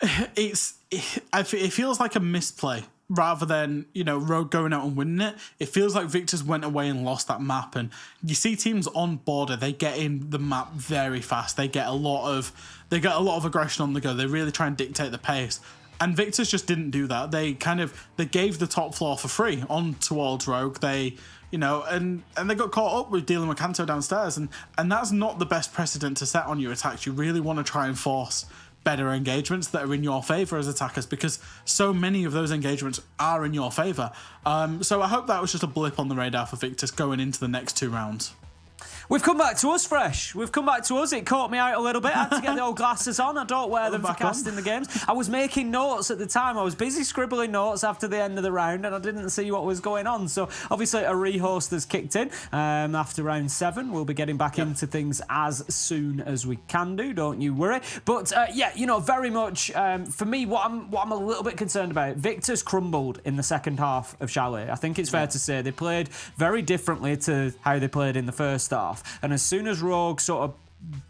it feels like a misplay rather than, Rogue going out and winning it. It feels like Victus went away and lost that map. And you see teams on border, they get in the map very fast. They get a lot of aggression on the go. They really try and dictate the pace. And Victus just didn't do that. They gave the top floor for free on towards Rogue. They, and they got caught up with dealing with Kanto downstairs. And that's not the best precedent to set on your attacks. You really want to try and force better engagements that are in your favour as attackers, because so many of those engagements are in your favour. So I hope that was just a blip on the radar for Victus going into the next 2 rounds. We've come back to us, Fresh. We've come back to us. It caught me out a little bit. I had to get the old glasses on. I don't wear them for casting the games. I was making notes at the time. I was busy scribbling notes after the end of the round, and I didn't see what was going on. So obviously a rehost has kicked in after round 7. We'll be getting back into things as soon as we can do. Don't you worry. But very much for me, what I'm a little bit concerned about. Victus crumbled in the second half of Chalet. I think it's fair to say they played very differently to how they played in the first half. And as soon as Rogue sort of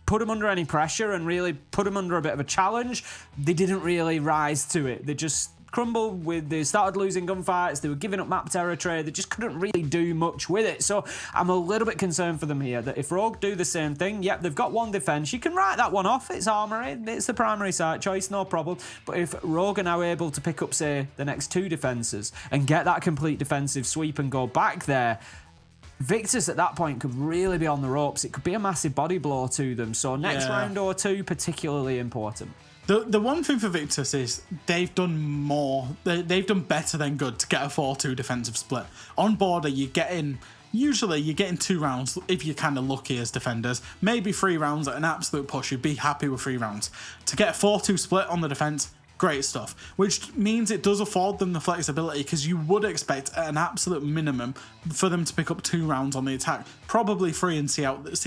put them under any pressure and really put them under a bit of a challenge, they didn't really rise to it. They just crumbled they started losing gunfights, they were giving up map territory, they just couldn't really do much with it. So I'm a little bit concerned for them here that if Rogue do the same thing, yep, they've got 1 defense, you can write that one off, it's armory, it's the primary site choice, no problem. But if Rogue are now able to pick up, say, the next 2 defenses and get that complete defensive sweep and go back there, Victus at that point could really be on the ropes. It could be a massive body blow to them. So next round or 2, particularly important. The one thing for Victus is they've done more. They've done better than good to get a 4-2 defensive split. On border, usually you're getting 2 rounds if you're kind of lucky as defenders. Maybe 3 rounds at an absolute push. You'd be happy with 3 rounds. To get a 4-2 split on the defense, great stuff, which means it does afford them the flexibility, because you would expect at an absolute minimum for them to pick up 2 rounds on the attack, probably 3, and see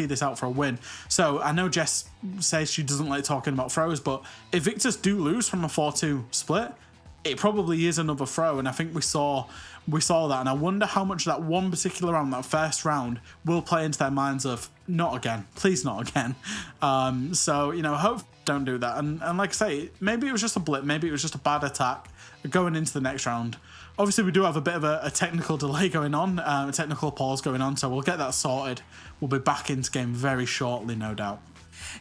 this out for a win. So I know Jess says she doesn't like talking about throws, but if Victus do lose from a 4-2 split, it probably is another throw, and I think we saw that, and I wonder how much that one particular round, that first round, will play into their minds of not again, please not again. So hope don't do that, and like I say, maybe it was just a blip, maybe it was just a bad attack going into the next round. Obviously we do have a bit of a technical delay going on, a technical pause going on, so we'll get that sorted. We'll be back into game very shortly, no doubt.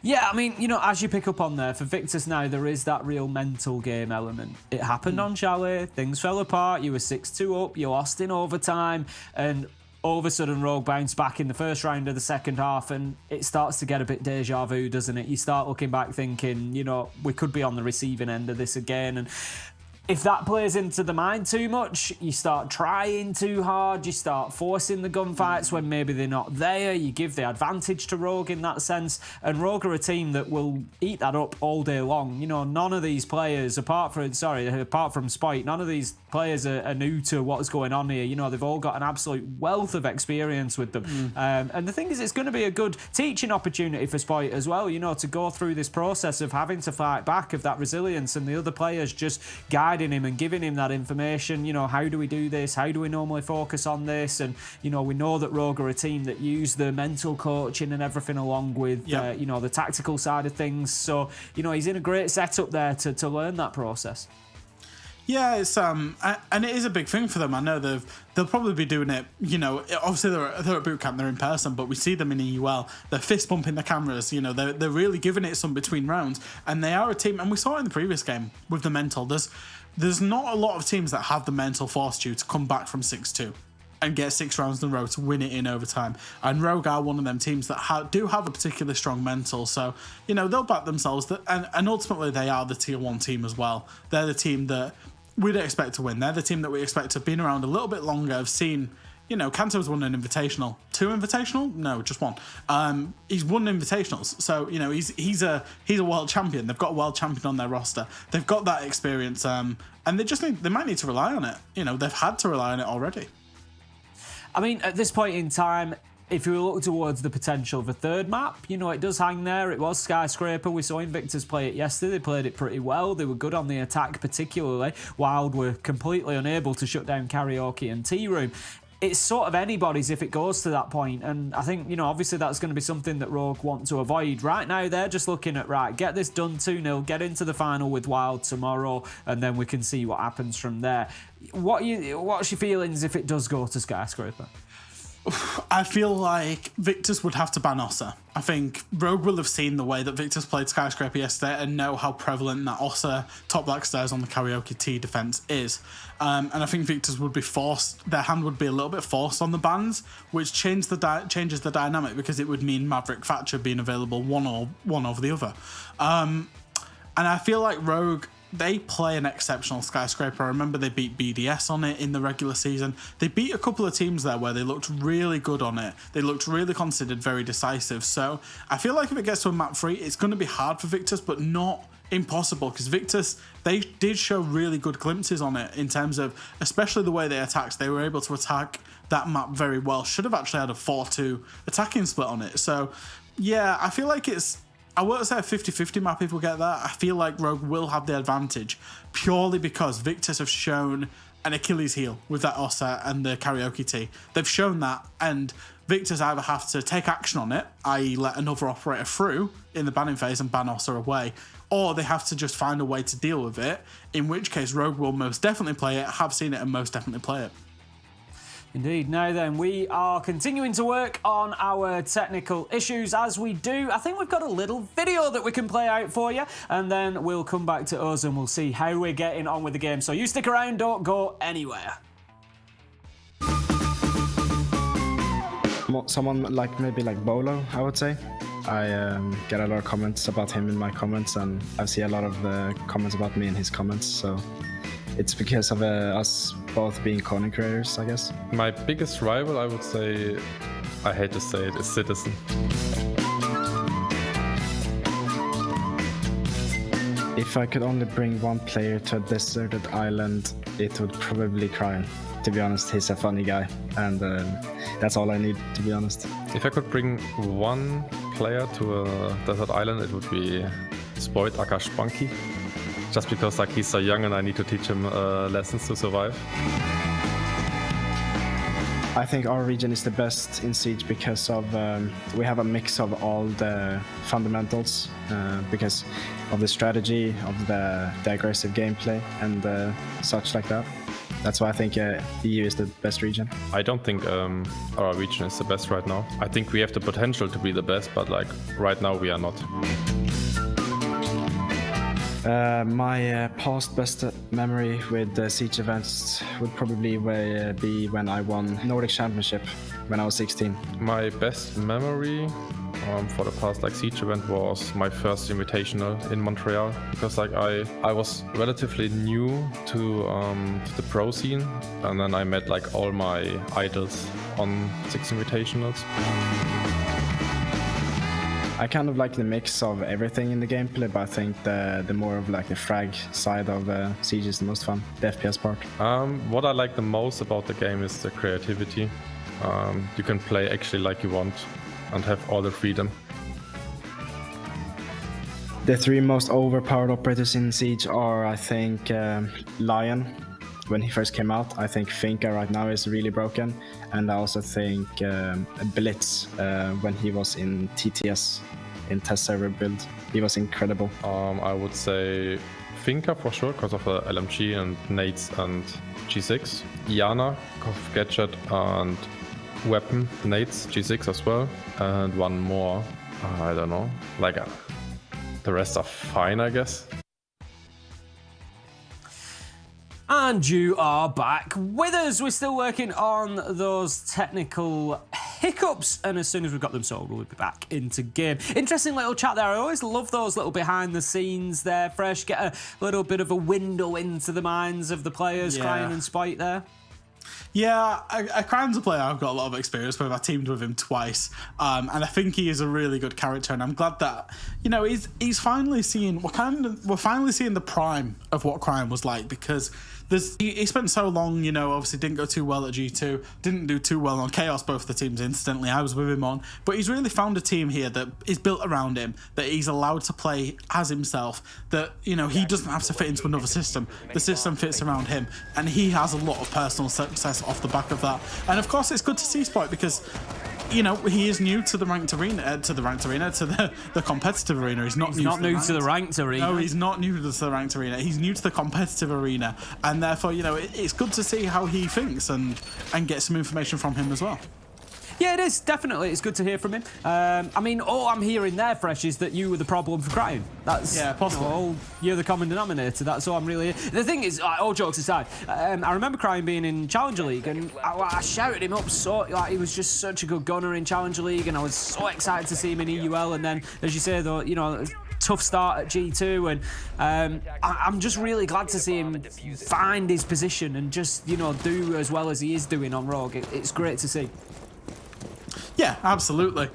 Yeah, I mean, as you pick up on there, for Victus now, there is that real mental game element. It happened on Chalet, things fell apart, you were 6-2 up, you lost in overtime, and all of a sudden Rogue bounced back in the first round of the second half, and it starts to get a bit deja vu, doesn't it? You start looking back thinking, we could be on the receiving end of this again, and if that plays into the mind too much, you start trying too hard, you start forcing the gunfights when maybe they're not there, you give the advantage to Rogue in that sense, and Rogue are a team that will eat that up all day long. None of these players, apart from Spite, none of these players are new to what's going on here. They've all got an absolute wealth of experience with them. And the thing is, it's going to be a good teaching opportunity for Spite as well, to go through this process of having to fight back, of that resilience, and the other players just guiding him and giving him that information. How do we do this? How do we normally focus on this? And, we know that Rogue are a team that use the mental coaching and everything along with, the tactical side of things. So, he's in a great setup there to learn that process. Yeah, it's and it is a big thing for them. I know they'll probably be doing it. Obviously they're at boot camp, they're in person, but we see them in EUL. They're fist bumping the cameras. They're really giving it some between rounds, and they are a team. And we saw it in the previous game with the mental. There's not a lot of teams that have the mental fortitude to come back from 6-2 and get 6 rounds in a row to win it in overtime. And Rogue are one of them teams that do have a particularly strong mental. So, they'll back themselves. And ultimately, they are the tier 1 team as well. They're the team that we'd expect to win. They're the team that we expect to have been around a little bit longer, have seen... Kanto's won an invitational. 2 invitational? No, just 1. He's won invitationals. So, he's a world champion. They've got a world champion on their roster. They've got that experience, and they might need to rely on it. They've had to rely on it already. I mean, at this point in time, if you look towards the potential of a third map, you know, it does hang there. It was Skyscraper. We saw Victus play it yesterday. They played it pretty well. They were good on the attack, particularly. Wild were completely unable to shut down Karaoke and Tea Room. It's sort of anybody's if it goes to that point. And I think, you know, obviously that's going to be something that Rogue want to avoid. Right now, they're just looking at, right, get this done 2-0, get into the final with Wild tomorrow, and then we can see what happens from there. What's your feelings if it does go to Skyscraper? I feel like Victus would have to ban Ossa. I think Rogue will have seen the way that Victus played Skyscraper yesterday and know how prevalent that Ossa top black stairs on the Karaoke T defense is. And I think Victus would be forced, their hand would be a little bit forced on the bans, which changes the dynamic because it would mean Maverick Thatcher being available one over the other. And I feel like Rogue, they play an exceptional Skyscraper. I remember they beat BDS on it in the regular season. They beat a couple of teams there where they looked really good on it. They looked really considered very decisive. So I feel like if it gets to a map 3, it's going to be hard for Victus, but not impossible, because Victus, they did show really good glimpses on it in terms of, especially the way they attacked. They were able to attack that map very well. Should have actually had a 4-2 attacking split on it. So yeah, I feel like I won't say a 50-50 map if we get that. I feel like Rogue will have the advantage purely because Victus have shown an Achilles heel with that Ossa and the Karaoke T. They've shown that, and Victus either have to take action on it, i.e. let another operator through in the banning phase and ban Ossa away, or they have to just find a way to deal with it, in which case Rogue will most definitely play it, have seen it, and most definitely play it. Indeed. Now then, we are continuing to work on our technical issues as we do. I think we've got a little video that we can play out for you, and then we'll come back to us and we'll see how we're getting on with the game. So you stick around, don't go anywhere. Someone like maybe like Bolo, I would say. I get a lot of comments about him in my comments, and I see a lot of comments about me in his comments, so it's because of us both being content creators, I guess. My biggest rival, I would say, I hate to say it, is Citizen. If I could only bring one player to a deserted island, it would probably Cryan. To be honest, he's a funny guy, and that's all I need, to be honest. If I could bring one player to a desert island, it would be Spoit aka Spunky. Just because like he's so young and I need to teach him lessons to survive. I think our region is the best in Siege because of we have a mix of all the fundamentals, because of the strategy, of the aggressive gameplay, and such like that. That's why I think EU is the best region. I don't think our region is the best right now. I think we have the potential to be the best, but like right now we are not. My past best memory with the Siege events would probably be when I won Nordic Championship when I was 16. My best memory for the past like Siege event was my first invitational in Montreal, because like I was relatively new to the pro scene, and then I met like all my idols on 6 invitationals. I kind of like the mix of everything in the gameplay, but I think the more of like the frag side of Siege is the most fun, the FPS part. What I like the most about the game is the creativity. You can play actually like you want and have all the freedom. The 3 most overpowered operators in Siege are, I think, Lion, when he first came out. I think Finka right now is really broken, and I also think Blitz when he was in TTS, in test server build, he was incredible. I would say Finka for sure, because of the LMG and nades and G6. Iana, of gadget and weapon, nades, G6 as well, and one more, I don't know, like the rest are fine, I guess. And you are back with us. We're still working on those technical hiccups, and as soon as we've got them solved, we'll be back into game. Interesting little chat there. I always love those little behind the scenes there, Fresh. Get a little bit of a window into the minds of the players, Cryan and Spite there. Yeah, Cryan's a player I've got a lot of experience with. I teamed with him twice, and I think he is a really good character. And I'm glad that, you know, he's finally seeing we're finally seeing the prime of what Cryan was like, because he spent so long, you know, obviously didn't go too well at G2, didn't do too well on Chaos, both the teams incidentally I was with him on, but he's really found a team here that is built around him, that he's allowed to play as himself, that, you know, he doesn't have to fit into another system. The system fits around him, and he has a lot of personal success off the back of that. And of course it's good to see Spike because, you know, he is new to the ranked arena, to the competitive arena. He's not new to the ranked arena. No, he's not new to the ranked arena. He's new to the competitive arena, and therefore, you know, it's good to see how he thinks and get some information from him as well. Yeah, it is, definitely. It's good to hear from him. I mean, all I'm hearing there, Fresh, is that you were the problem for crying. That's, possible. You know, you're the common denominator. That's all I'm really... The thing is, all jokes aside, I remember Crying being in Challenger League, and I shouted him up so... Like, he was just such a good gunner in Challenger League, and I was so excited to see him in EUL, and then, as you say, though, you know... Tough start at G2, and I'm just really glad to see him find his position and just, you know, do as well as he is doing on Rogue. It's great to see. Yeah, absolutely.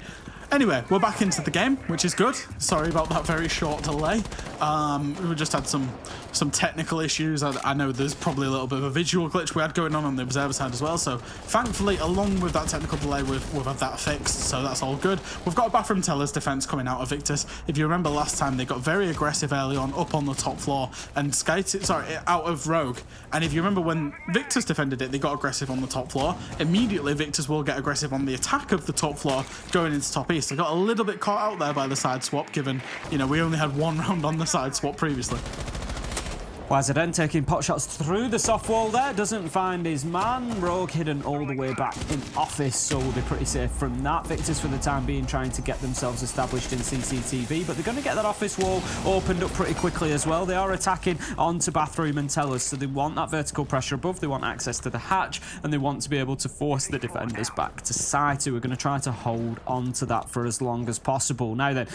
Anyway, we're back into the game, which is good. Sorry about that very short delay. We just had some technical issues. I know there's probably a little bit of a visual glitch we had going on the observer side as well. So thankfully, along with that technical delay, we've had that fixed. So that's all good. We've got a bathroom teller's defense coming out of Victus. If you remember last time, they got very aggressive early on up on the top floor and out of Rogue. And if you remember when Victus defended it, they got aggressive on the top floor. Immediately, Victus will get aggressive on the attack of the top floor going into top east. They got a little bit caught out there by the side swap, given, you know, we only had one round on the side swap previously. Wazadin taking pot shots through the soft wall there, doesn't find his man. Rogue hidden all the way back in office, so we'll be pretty safe from that. Victus for the time being trying to get themselves established in CCTV, but they're going to get that office wall opened up pretty quickly as well. They are attacking onto bathroom and tellers, so they want that vertical pressure above, they want access to the hatch, and they want to be able to force the defenders back to site, who are going to try to hold on to that for as long as possible. Now then,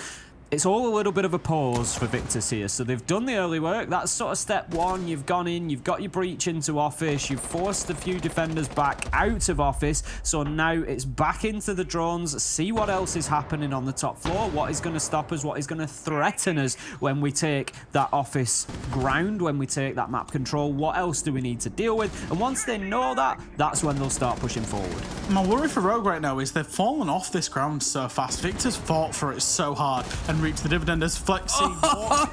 it's all a little bit of a pause for Victus here. So they've done the early work. That's sort of step one. You've gone in, you've got your breach into office, you've forced a few defenders back out of office. So now it's back into the drones, see what else is happening on the top floor, what is going to stop us, what is going to threaten us when we take that office ground, when we take that map control, what else do we need to deal with? And once they know that, that's when they'll start pushing forward. My worry for Rogue right now is they've fallen off this ground so fast. Victor's fought for it so hard and reached the dividend as Flexi walked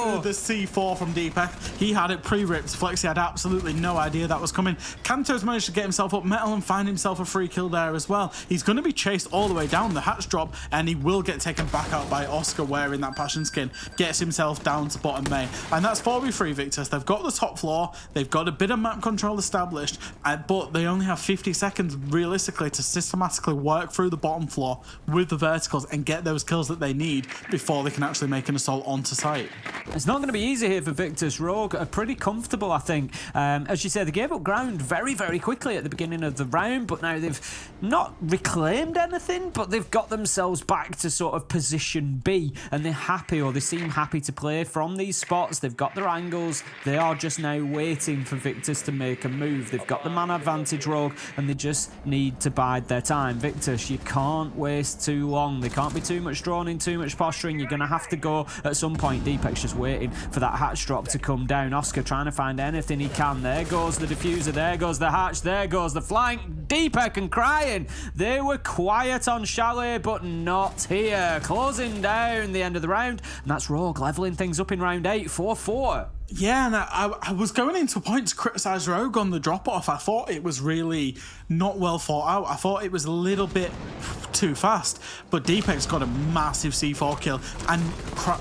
into the C4 from Deepak. He had it pre-ripped. Flexi had absolutely no idea that was coming. Kanto's managed to get himself up metal and find himself a free kill there as well. He's going to be chased all the way down the hatch drop, and he will get taken back out by Oscar wearing that passion skin. Gets himself down to bottom main. And that's 4v3 Victus. They've got the top floor. They've got a bit of map control established, but they only have 50 seconds realistically to systematically work through the bottom floor with the verticals and get those kills that they need before they can actually make an assault onto site. It's not going to be easy here for Victus. Rogue are pretty comfortable, I think. As you said, they gave up ground very, very quickly at the beginning of the round, but now they've not reclaimed anything, but they've got themselves back to sort of position B, and they're happy, or they seem happy to play from these spots. They've got their angles. They are just now waiting for Victus to make a move. They've got the man advantage, Rogue, and they just need to bide their time. Victus, you can't waste too long. There can't be too much drawn in, too much posturing. You're going to have to go at some point. Deepak's just waiting for that hatch drop to come down. Oscar trying to find anything he can. There goes the diffuser. There goes the hatch. There goes the flank. Deepak and Crying. They were quiet on Chalet, but not here. Closing down the end of the round. And that's Rogue levelling things up in round 8, 4-4. Yeah, and I was going into a point to criticise Rogue on the drop-off. I thought it was really not well thought out. I thought it was a little bit too fast. But Deepak's got a massive C4 kill.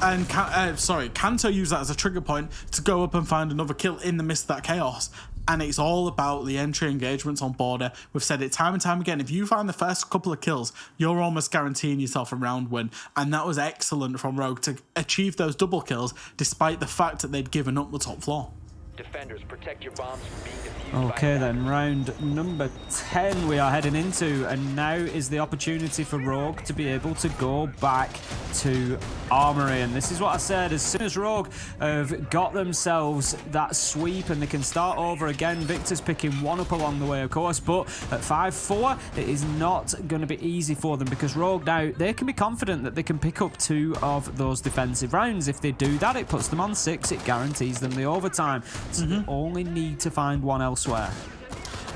And Kanto used that as a trigger point to go up and find another kill in the midst of that chaos. And it's all about the entry engagements on border. We've said it time and time again. If you find the first couple of kills, you're almost guaranteeing yourself a round win. And that was excellent from Rogue to achieve those double kills, despite the fact that they'd given up the top floor. Defenders, protect your bombs from being defused. Okay then, round number 10 we are heading into, and now is the opportunity for Rogue to be able to go back to Armory. And this is what I said, as soon as Rogue have got themselves that sweep and they can start over again, Victor's picking one up along the way, of course, but at 5-4 it is not going to be easy for them, because Rogue now, they can be confident that they can pick up 2 of those defensive rounds. If they do that, it puts them on 6, it guarantees them the overtime. so they only need to find one elsewhere.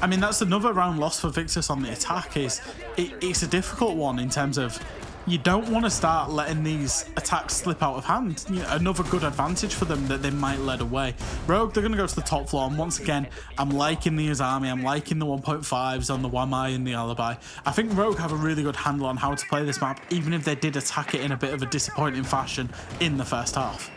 I mean, that's another round loss for Victus on the attack. It's a difficult one in terms of you don't want to start letting these attacks slip out of hand. You know, another good advantage for them that they might let away. Rogue, they're going to go to the top floor, and once again, I'm liking the Azami, I'm liking the 1.5s on the Wamai and the Alibi. I think Rogue have a really good handle on how to play this map, even if they did attack it in a bit of a disappointing fashion in the first half.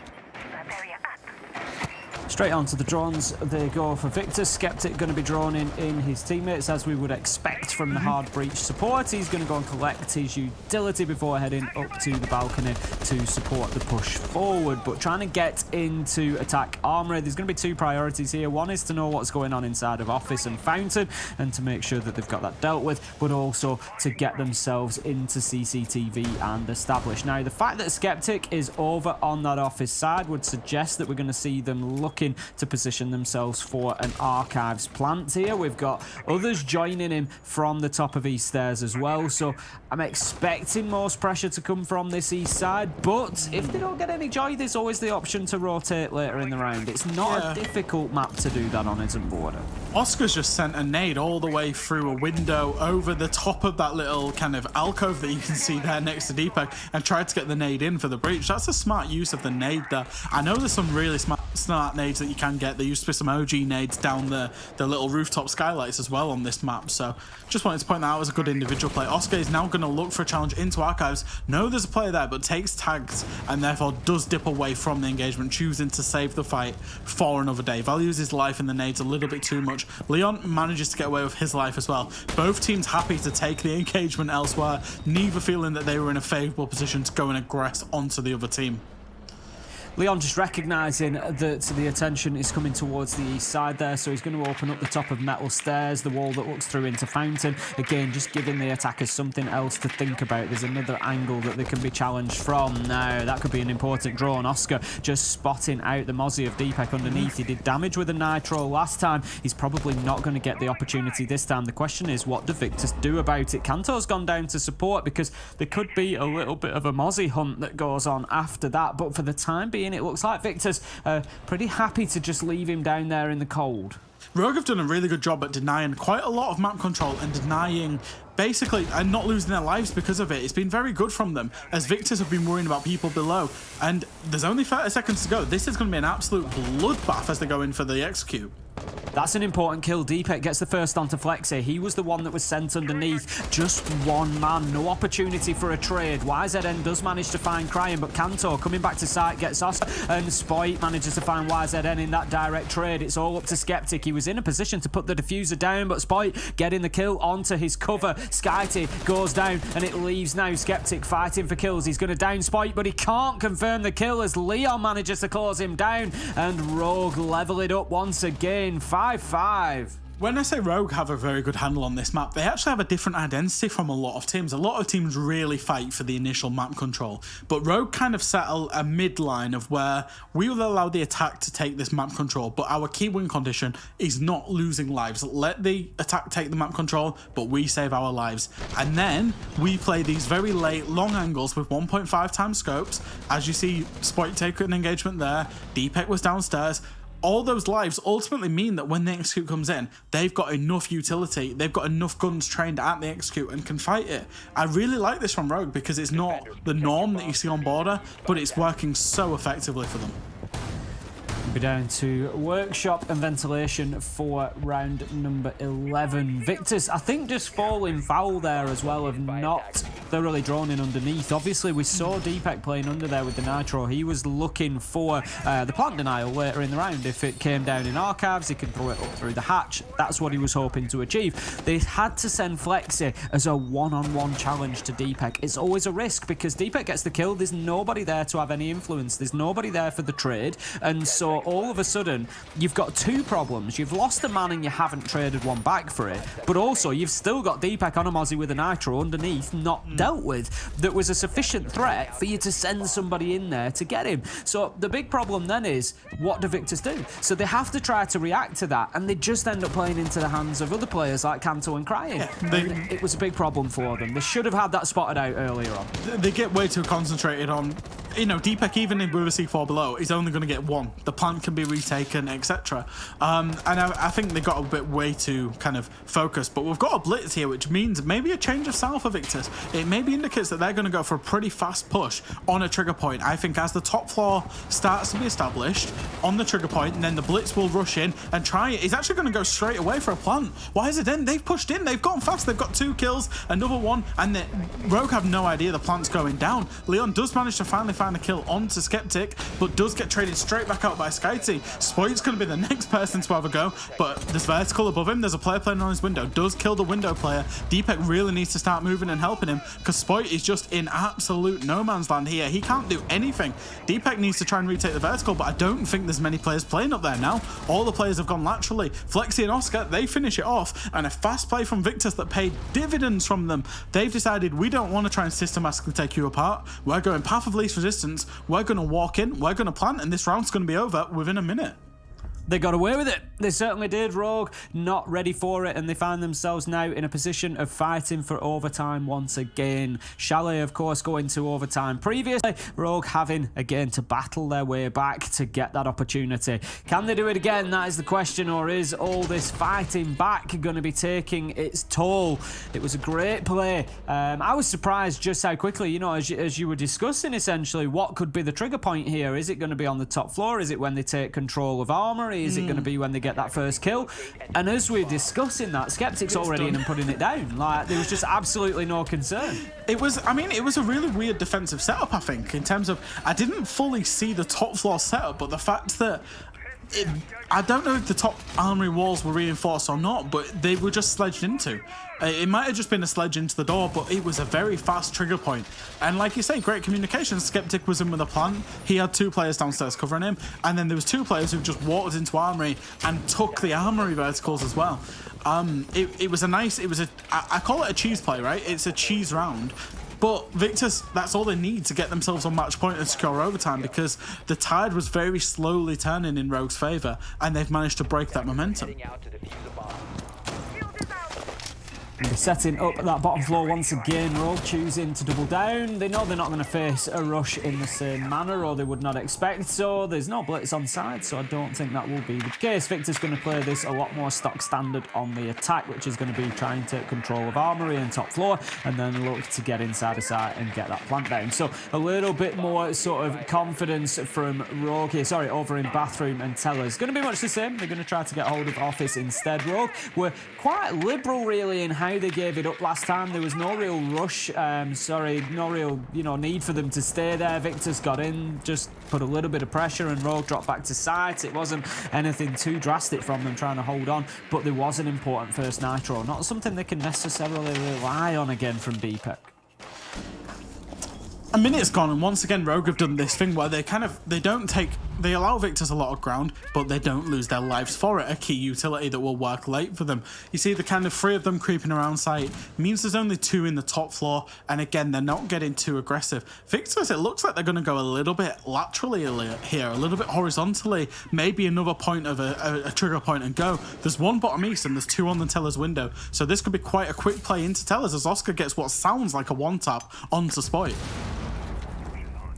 Straight onto the drones they go for Victus. Skeptic going to be drawn in his teammates, as we would expect from the hard breach support. He's going to go and collect his utility before heading up to the balcony to support the push forward. But trying to get into attack armory, there's going to be two priorities here. One is to know what's going on inside of office and fountain, and to make sure that they've got that dealt with, but also to get themselves into CCTV and established. Now, the fact that Skeptic is over on that office side would suggest that we're going to see them looking to position themselves for an archives plant here. We've got others joining him from the top of east stairs as well, so I'm expecting most pressure to come from this east side, but if they don't get any joy, there's always the option to rotate later in the round. It's not a difficult map to do that on, isn't Border? Oscar's just sent a nade all the way through a window over the top of that little kind of alcove that you can see there next to Deepak, and tried to get the nade in for the breach. That's a smart use of the nade there. I know there's some really smart nades that you can get. There used to be some OG nades down the little rooftop skylights as well on this map, so just wanted to point that out as a good individual play. Oscar is now going to look for a challenge into archives. No, there's a player there, but takes tags and therefore does dip away from the engagement, choosing to save the fight for another day. Values his life in the nades a little bit too much. Leon manages to get away with his life as well. Both teams happy to take the engagement elsewhere, neither feeling that they were in a favourable position to go and aggress onto the other team. Leon just recognising that the attention is coming towards the east side there, so he's going to open up the top of metal stairs, the wall that looks through into fountain. Again, just giving the attackers something else to think about. There's another angle that they can be challenged from. Now, that could be an important draw on Oscar, just spotting out the Mozzie of Deepak underneath. He did damage with a Nitro last time. He's probably not going to get the opportunity this time. The question is, what do Victus do about it? Kanto's gone down to support because there could be a little bit of a Mozzie hunt that goes on after that, but for the time being, it looks like Victus pretty happy to just leave him down there in the cold. Rogue have done a really good job at denying quite a lot of map control and denying basically and not losing their lives because of it. It's been very good from them, as Victus have been worrying about people below, and there's only 30 seconds to go. This is going to be an absolute bloodbath as they go in for the execute. That's an important kill. Deepak gets the first onto Flexi. He was the one that was sent underneath. Just one man. No opportunity for a trade. YZN does manage to find Crying, but Kanto coming back to site gets Oscar, and Spoit manages to find YZN in that direct trade. It's all up to Skeptic. He was in a position to put the diffuser down, but Spoit getting the kill onto his cover. Skyty goes down, and it leaves now Skeptic fighting for kills. He's going to down Spoit, but he can't confirm the kill as Leon manages to close him down, and Rogue level it up once again. 5-5. When I say Rogue have a very good handle on this map, they actually have a different identity from a lot of teams. A lot of teams really fight for the initial map control, but Rogue kind of settle a midline of where we will allow the attack to take this map control, but our key win condition is not losing lives. Let the attack take the map control, but we save our lives. And then we play these very late long angles with 1.5 times scopes. As you see, Spoit take an engagement there, Deepak was downstairs. All those lives ultimately mean that when the execute comes in, they've got enough utility, they've got enough guns trained at the execute and can fight it. I really like this from Rogue because it's not the norm that you see on Border, but it's working so effectively for them. Be down to workshop and ventilation for round number 11. Victus, I think, just falling foul there as well of not thoroughly drawn in underneath. Obviously, we saw Deepak playing under there with the Nitro. He was looking for the plant denial later in the round. If it came down in archives, he could throw it up through the hatch. That's what he was hoping to achieve. They had to send Flexi as a one-on-one challenge to Deepak. It's always a risk because Deepak gets the kill. There's nobody there to have any influence. There's nobody there for the trade. And so all of a sudden, you've got two problems. You've lost a man and you haven't traded one back for it. But also, you've still got Deepak on a Mozzie with a Nitro underneath, not dealt with, that was a sufficient threat for you to send somebody in there to get him. So the big problem then is, what do Victus do? So they have to try to react to that, and they just end up playing into the hands of other players like Kanto and Crying. And it was a big problem for them. They should have had that spotted out earlier on. They get way too concentrated on you know, Deepak, even with a C4 below, is only going to get one. The plant can be retaken, etc. And I think they got a bit way too kind of focused. But we've got a blitz here, which means maybe a change of style for Victus. It maybe indicates that they're going to go for a pretty fast push on a trigger point. I think as the top floor starts to be established on the trigger point, and then the blitz will rush in and try it. He's actually going to go straight away for a plant. Why is it then? They've pushed in. They've gone fast. They've got 2 kills, another one, and Rogue have no idea the plant's going down. Leon does manage to finally find a kill onto Skeptic, but does get traded straight back out by Skyty. Spoit's going to be the next person to have a go, but there's vertical above him. There's a player playing on his window. Does kill the window player. Deepak really needs to start moving and helping him, because Spoit is just in absolute no man's land here. He can't do anything. Deepak needs to try and retake the vertical, but I don't think there's many players playing up there now. All the players have gone laterally. Flexi and Oscar, they finish it off, and a fast play from Victus that paid dividends from them. They've decided, we don't want to try and systematically take you apart. We're going path of least resistance. We're going to walk in, we're going to plant, and this round's going to be over within a minute. They got away with it. They certainly did. Rogue not ready for it, and they find themselves now in a position of fighting for overtime once again. Chalet, of course, going to overtime previously. Rogue having, again, to battle their way back to get that opportunity. Can they do it again? That is the question, or is all this fighting back going to be taking its toll? It was a great play. I was surprised just how quickly, you know, as you were discussing, essentially, what could be the trigger point here? Is it going to be on the top floor? Is it when they take control of Armory? Is it going to be when they get that first kill? And as we're discussing that, Skeptic's already in and putting it down. Like, there was just absolutely no concern. It was, I mean, it was a really weird defensive setup, I think, in terms of, I didn't fully see the top floor setup, but the fact that I don't know if the top armory walls were reinforced or not, but they were just sledged into. It might have just been a sledge into the door, but it was a very fast trigger point. And like you say, great communication. Skeptic was in with a plan. He had 2 players downstairs covering him, and then there was 2 players who just walked into armory and took the armory verticals as well. It was a nice, I call it a cheese play, right? It's a cheese round. But Victus, that's all they need to get themselves on match point and secure overtime, because the tide was very slowly turning in Rogue's favour, and they've managed to break that momentum. They're setting up that bottom floor once again. Rogue choosing to double down. They know they're not going to face a rush in the same manner, or they would not expect so. There's no blitz on side, so I don't think that will be the case. Victor's going to play this a lot more stock standard on the attack, which is going to be trying to take control of armory and top floor, and then look to get inside of sight and get that plant down. So a little bit more sort of confidence from Rogue here. Sorry, over in bathroom and Teller's. Going to be much the same. They're going to try to get hold of office instead. Rogue were quite liberal, really, in how they gave it up last time. There was no real rush, no real, need for them to stay there. Victus got in, just put a little bit of pressure, and Rogue dropped back to sight. It wasn't anything too drastic from them trying to hold on, but there was an important first nitro. Not something they can necessarily rely on again from Deepak. A minute's gone, and once again Rogue have done this thing where they allow Victus a lot of ground, but they don't lose their lives for it, a key utility that will work late for them. You see the kind of 3 of them creeping around site means there's only 2 in the top floor, and again, they're not getting too aggressive. Victus, it looks like they're going to go a little bit laterally here, a little bit horizontally, maybe another point of a trigger point and go. There's 1 bottom east, and there's 2 on the Teller's window, so this could be quite a quick play into Teller's as Oscar gets what sounds like a 1-tap onto Spoit.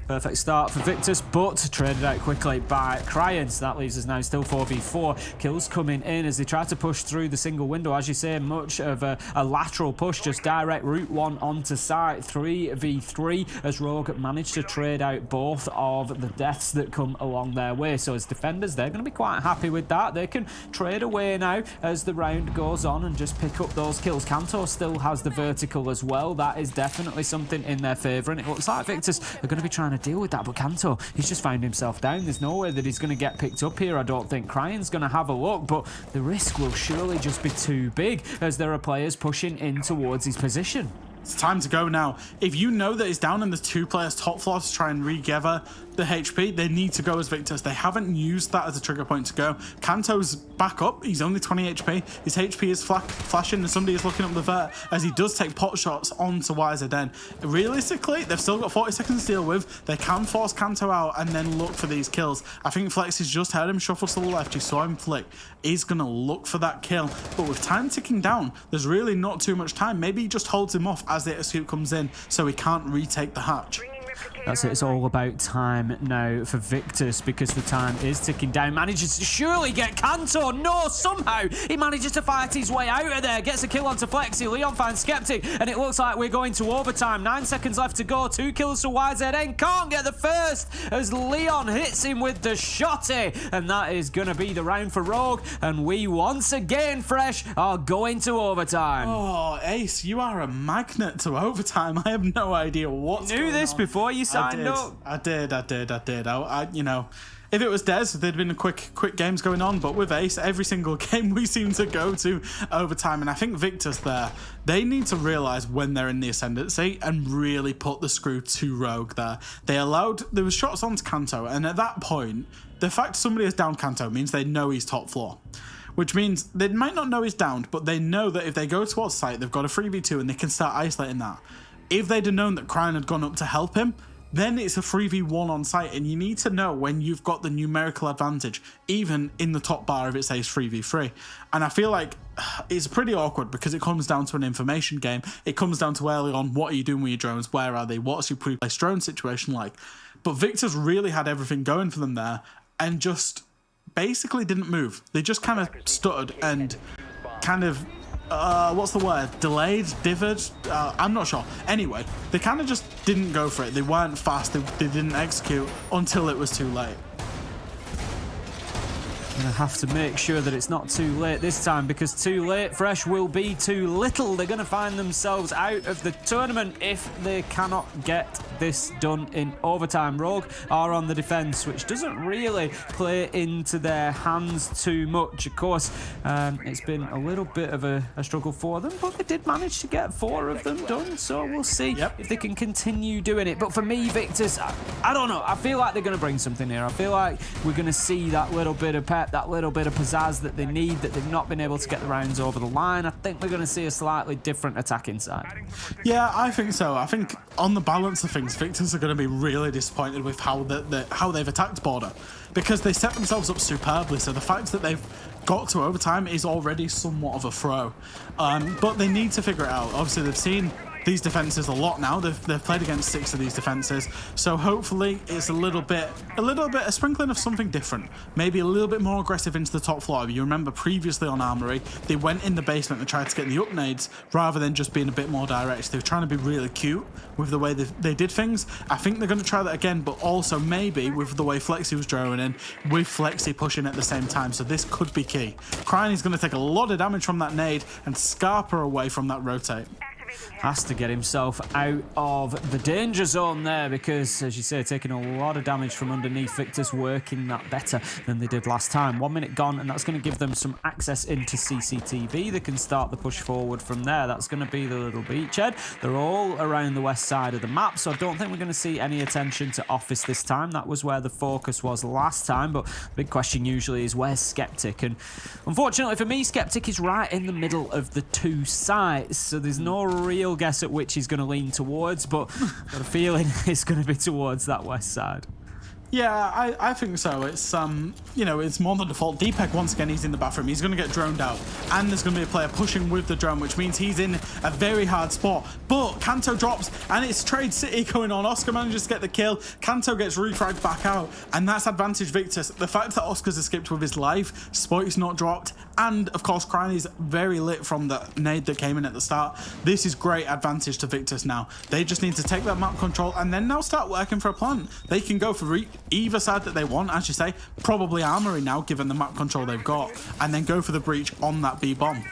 Perfect start for Victus, but traded out quickly by Cryan. So that leaves us now still 4v4. Kills coming in as they try to push through the single window. As you say, much of a lateral push, just direct route 1 onto site. 3v3 as Rogue managed to trade out both of the deaths that come along their way. So as defenders, they're going to be quite happy with that. They can trade away now as the round goes on and just pick up those kills. Kanto still has the vertical as well. That is definitely something in their favour, and it looks like Victus are going to be trying to deal with that, but Kanto, he's just found himself down. There's no way that he's going to get picked up here, I don't think. Cryan's going to have a look, but the risk will surely just be too big as there are players pushing in towards his position. It's time to go now. If you know that it's down and there's 2 players top floor to try and regather the HP, they need to go as Victus. They haven't used that as a trigger point to go. Kanto's back up. He's only 20 HP. His HP is flashing, and somebody is looking up the vert as he does take pot shots onto YZN. Realistically, they've still got 40 seconds to deal with. They can force Kanto out and then look for these kills. I think Flex has just heard him shuffle to the left. You saw him flick. He's going to look for that kill. But with time ticking down, there's really not too much time. Maybe he just holds him off as the escape comes in so he can't retake the hatch. That's it. It's all about time now for Victus because the time is ticking down. Manages to surely get Kanto. No, somehow he manages to fight his way out of there. Gets a kill onto Flexi. Leon finds Skeptic, and it looks like we're going to overtime. 9 seconds left to go. 2 kills to YZN. Can't get the first as Leon hits him with the shotty, and that is going to be the round for Rogue. And we once again, Fresh, are going to overtime. Oh, Ace, you are a magnet to overtime. I have no idea what's going on. You knew this before you signed up. I did. You know, if it was Dez, there'd been a quick games going on, but with Ace, every single game we seem to go to overtime, and I think Victus there, they need to realise when they're in the ascendancy and really put the screw to Rogue there. There was shots onto Kanto, and at that point, the fact somebody has downed Kanto means they know he's top floor. Which means they might not know he's downed, but they know that if they go towards site, they've got a 3v2 and they can start isolating that. If they'd have known that Cryan had gone up to help him, then it's a 3v1 on site, and you need to know when you've got the numerical advantage, even in the top bar if it says 3v3. And I feel like it's pretty awkward because it comes down to an information game. It comes down to early on, what are you doing with your drones? Where are they? What's your pre-placed drone situation like? But Victor's really had everything going for them there and just basically didn't move. They just kind of stuttered and kind of what's the word? Delayed? Dithered? I'm not sure. Anyway, they kind of just didn't go for it. They weren't fast. They didn't execute until it was too late. Gonna have to make sure that it's not too late this time, because too late, Fresh, will be too little. They're gonna find themselves out of the tournament if they cannot get this done in overtime. Rogue are on the defense, which doesn't really play into their hands too much. Of course, it's been a little bit of a struggle for them, but they did manage to get 4 of them done, so we'll see if they can continue doing it. But for me, Victus, I don't know. I feel like they're gonna bring something here. I feel like we're gonna see that little bit of pep, that little bit of pizzazz that they need, that they've not been able to get the rounds over the line. I think we're going to see a slightly different attacking side. Yeah, I think so. I think on the balance of things, Victus are going to be really disappointed with how they've attacked Border, because they set themselves up superbly. So the fact that they've got to overtime is already somewhat of a throw. But they need to figure it out. Obviously, they've seen these defenses a lot now. They've played against 6 of these defenses, so hopefully it's a sprinkling of something different. Maybe a little bit more aggressive into the top floor. If you remember previously on Armory, they went in the basement and tried to get the up nades rather than just being a bit more direct. They were trying to be really cute with the way they did things. I think they're going to try that again, but also maybe with the way Flexi was drawing in, with Flexi pushing at the same time. So this could be key. Cryan is going to take a lot of damage from that nade and Scarper away from that rotate. Has to get himself out of the danger zone there, because, as you say, taking a lot of damage from underneath. Victus working that better than they did last time. 1 minute gone, and that's going to give them some access into CCTV. They can start the push forward from there. That's going to be the little beachhead. They're all around the west side of the map, so I don't think we're going to see any attention to office this time. That was where the focus was last time, but the big question usually is, where's Skeptic? And unfortunately for me, Skeptic is right in the middle of the 2 sites, so there's no real guess at which he's going to lean towards, but I've got a feeling it's going to be towards that west side. Yeah, I think so. It's it's more than default. Deepak, once again, he's in the bathroom. He's going to get droned out, and there's going to be a player pushing with the drone, which means he's in a very hard spot. But Kanto drops, and it's Trade City going on. Oscar manages to get the kill. Kanto gets refragged back out, and that's advantage Victus. The fact that Oscar's escaped with his life, Spoit's not dropped, and of course Cryan is very lit from the nade that came in at the start. This is great advantage to Victus now. They just need to take that map control and then now start working for a plan. They can go for either side that they want, as you say, probably Armory now given the map control they've got, and then go for the breach on that B bomb.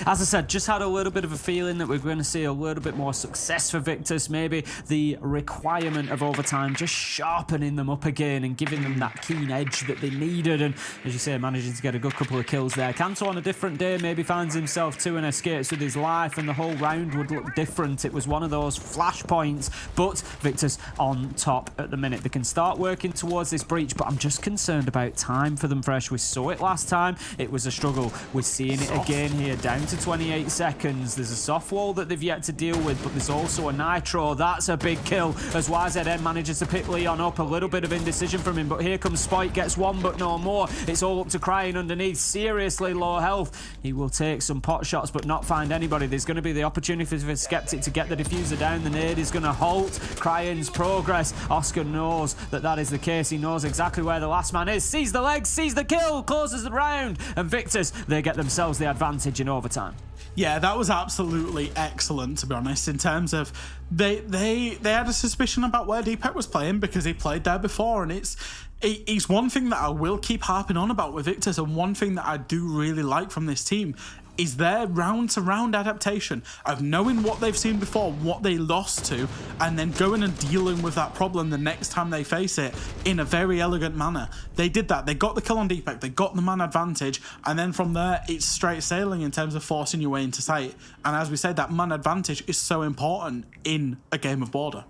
As I said, just had a little bit of a feeling that we're going to see a little bit more success for Victus. Maybe the requirement of overtime just sharpening them up again and giving them that keen edge that they needed. And as you say, managing to get a good couple of kills there. Kanto on a different day maybe finds himself 2 and escapes with his life, and the whole round would look different. It was one of those flashpoints, but Victus on top at the minute. They can start working towards this breach, but I'm just concerned about time for them, Fresh. We saw it last time. It was a struggle. We're seeing it again here. Down down to 28 seconds. There's a soft wall that they've yet to deal with, but there's also a nitro. That's a big kill as YZN manages to pick Leon up. A little bit of indecision from him, but here comes Spike, gets one but no more. It's all up to Crying underneath, seriously low health. He will take some pot shots but not find anybody. There's going to be the opportunity for Skeptic to get the diffuser down. The nade is going to halt Crying's progress. Oscar knows that is the case. He knows exactly where the last man is. Sees the legs, sees the kill, closes the round, and Victus, they get themselves the advantage in overtime. Yeah, that was absolutely excellent, to be honest, in terms of they had a suspicion about where Deepak was playing because he played there before, and it's one thing that I will keep harping on about with Victus, and one thing that I do really like from this team is their round-to-round adaptation of knowing what they've seen before, what they lost to, and then going and dealing with that problem the next time they face it in a very elegant manner. They did that. They got the kill on Deepak, they got the man advantage, and then from there, it's straight sailing in terms of forcing your way into sight. And as we said, that man advantage is so important in a game of Border.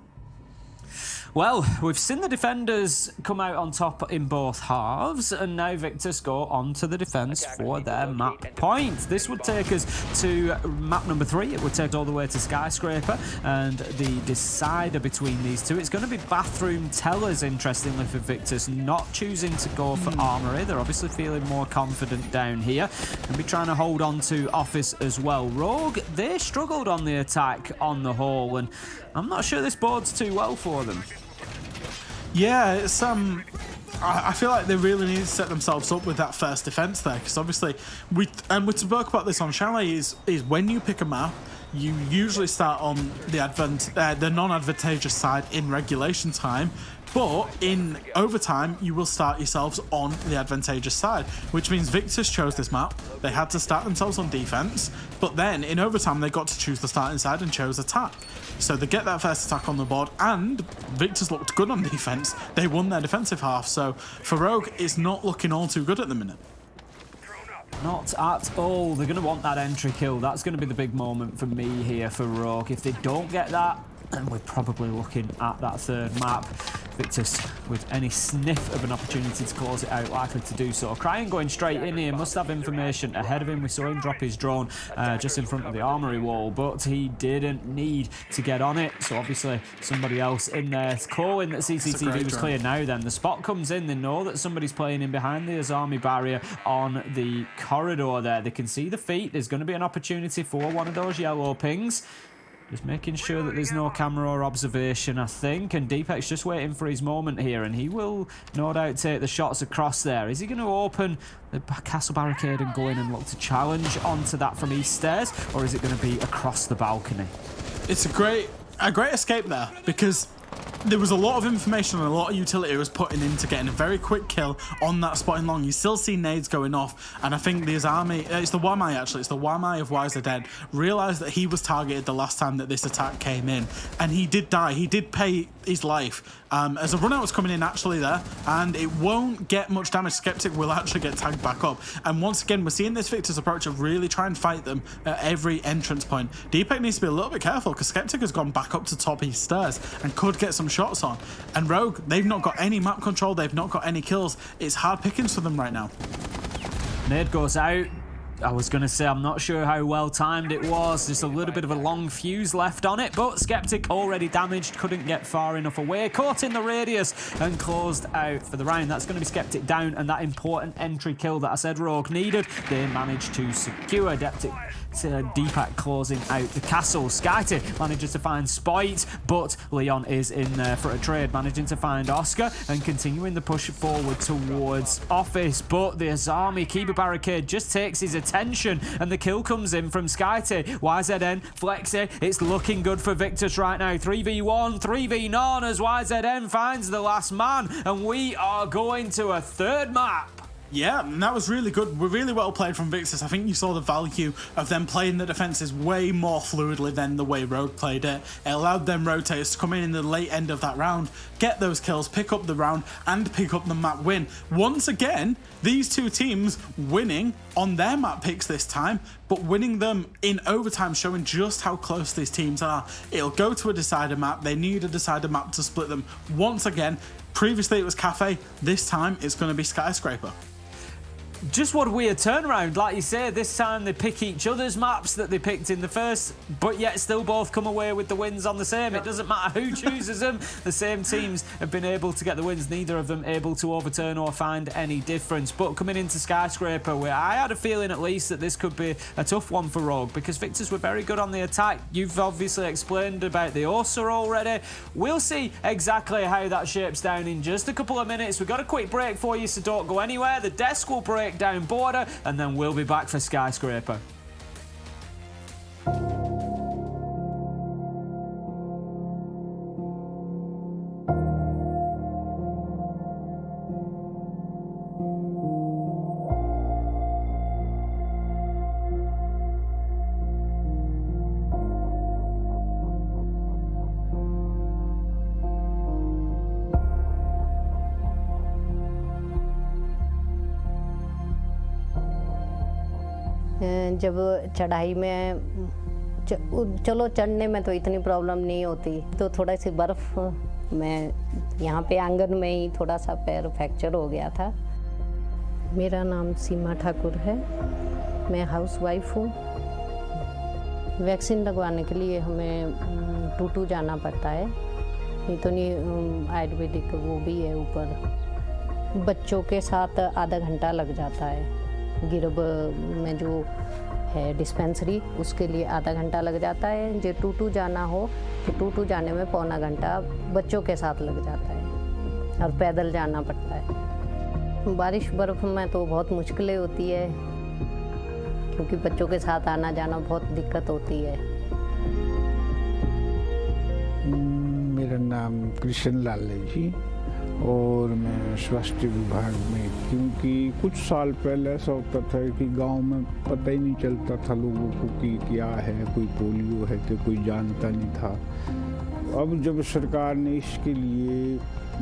Well, we've seen the defenders come out on top in both halves, and now Victus go on to the defence for their map point. This would take us to map number 3. It would take us all the way to Skyscraper, and the decider between these two, it's going to be Bathroom Tellers, interestingly, for Victus, not choosing to go for Armoury. They're obviously feeling more confident down here, and be trying to hold on to Office as well. Rogue, they struggled on the attack on the whole, and I'm not sure this bodes too well for them. Yeah, it's I feel like they really need to set themselves up with that first defense there, because obviously we spoke about this on Chalet is when you pick a map, you usually start on the non-advantageous side in regulation time, but in overtime you will start yourselves on the advantageous side, which means Victus chose this map. They had to start themselves on defense, but then in overtime they got to choose the starting side and chose attack. So they get that first attack on the board, and Victus looked good on defense. They won their defensive half, so for Rogue, it's not looking all too good at the minute. Not at all. They're going to want that entry kill. That's going to be the big moment for me here for Rogue. If they don't get that, then we're probably looking at that third map. Victus, with any sniff of an opportunity to close it out, likely to do so. Crying going straight in here, must have information ahead of him. We saw him drop his drone just in front of the armory wall, but he didn't need to get on it. So obviously somebody else in there calling that CCTV was clear. Now then, the spot comes in. They know that somebody's playing in behind the Azami barrier on the corridor there. They can see the feet. There's going to be an opportunity for one of those yellow pings. Just making sure that there's no camera or observation, I think. And Deepak's just waiting for his moment here, and he will no doubt take the shots across there. Is he going to open the castle barricade and go in and look to challenge onto that from east stairs, or is it going to be across the balcony? It's a great escape there, because there was a lot of information and a lot of utility was putting into getting a very quick kill on that spot in long. You still see nades going off, and I think the army, it's the Wamai actually, it's the Wamai of Why Is They Dead, realised that he was targeted the last time that this attack came in, and he did die. He did pay his life as a run out was coming in actually there, and it won't get much damage. Skeptic will actually get tagged back up, and once again we're seeing this Victus approach of really try and fight them at every entrance point. Deepak needs to be a little bit careful, because Skeptic has gone back up to top of his stairs and could get some shots on, and Rogue, they've not got any map control, they've not got any kills. It's hard pickings for them right now. Nade goes out. I was going to say, I'm not sure how well timed it was. Just a little bit of a long fuse left on it, but Skeptic already damaged, couldn't get far enough away. Caught in the radius and closed out for the round. That's going to be Skeptic down, and that important entry kill that I said Rogue needed, they managed to secure. Deepak closing out the castle. Skyty manages to find Spite, but Leon is in there for a trade, managing to find Oscar and continuing the push forward towards Office. But the Azami Kiba barricade just takes his attention, and the kill comes in from Skyty. YZN, Flexi, it's looking good for Victus right now. 3v1, 3v none as YZN finds the last man, and we are going to a third map. Yeah, and that was really good. We're really well played from Victus. I think you saw the value of them playing the defenses way more fluidly than the way Rogue played it. It allowed them rotators to come in the late end of that round, get those kills, pick up the round, and pick up the map win. Once again, these two teams winning on their map picks this time, but winning them in overtime, showing just how close these teams are. It'll go to a decider map. They need a decider map to split them once again. Previously it was Cafe. This time it's going to be Skyscraper. Just what a weird turnaround. Like you say, this time they pick each other's maps that they picked in the first, but yet still both come away with the wins on the same. It doesn't matter who chooses them. The same teams have been able to get the wins, neither of them able to overturn or find any difference. But coming into Skyscraper, where I had a feeling at least that this could be a tough one for Rogue, because Victus were very good on the attack. You've obviously explained about the Ursa already. We'll see exactly how that shapes down in just a couple of minutes. We've got a quick break for you, so don't go anywhere. The desk will break down border, and then we'll be back for Skyscraper. जब चढ़ाई में चलो चढ़ने में तो इतनी problem नहीं होती, तो थोड़ा सी बर्फ़ में यहाँ पे आंगन में ही थोड़ा सा पैर फ्रैक्चर हो गया था। मेरा नाम सीमा ठाकुर है, मैं हाउसवाइफ हूँ। वैक्सीन लगवाने के लिए हमें टूटू जाना पड़ता है, नहीं तो नहीं आयुर्वेदिक वो भी है ऊपर। बच्चों के साथ आधा घंटा लग जाता है। गिरब में जो है डिस्पेंसरी, उसके लिए आधा घंटा लग जाता है। जो टूटू जाना हो तो टूटू जाने में पौना घंटा बच्चों के साथ लग जाता है और पैदल जाना पड़ता है। बारिश बर्फ़ में तो बहुत मुश्किलें होती है, क्योंकि बच्चों के साथ आना जाना बहुत दिक्कत होती है। मेरा नाम कृष्ण लाल है जी, और मैं स्वास्थ्य विभाग में, क्योंकि कुछ साल पहले ऐसा होता था कि गांव में पता ही नहीं चलता था लोगों को कि क्या है, कोई पोलियो है कि कोई जानता नहीं था। अब जब सरकार ने इसके लिए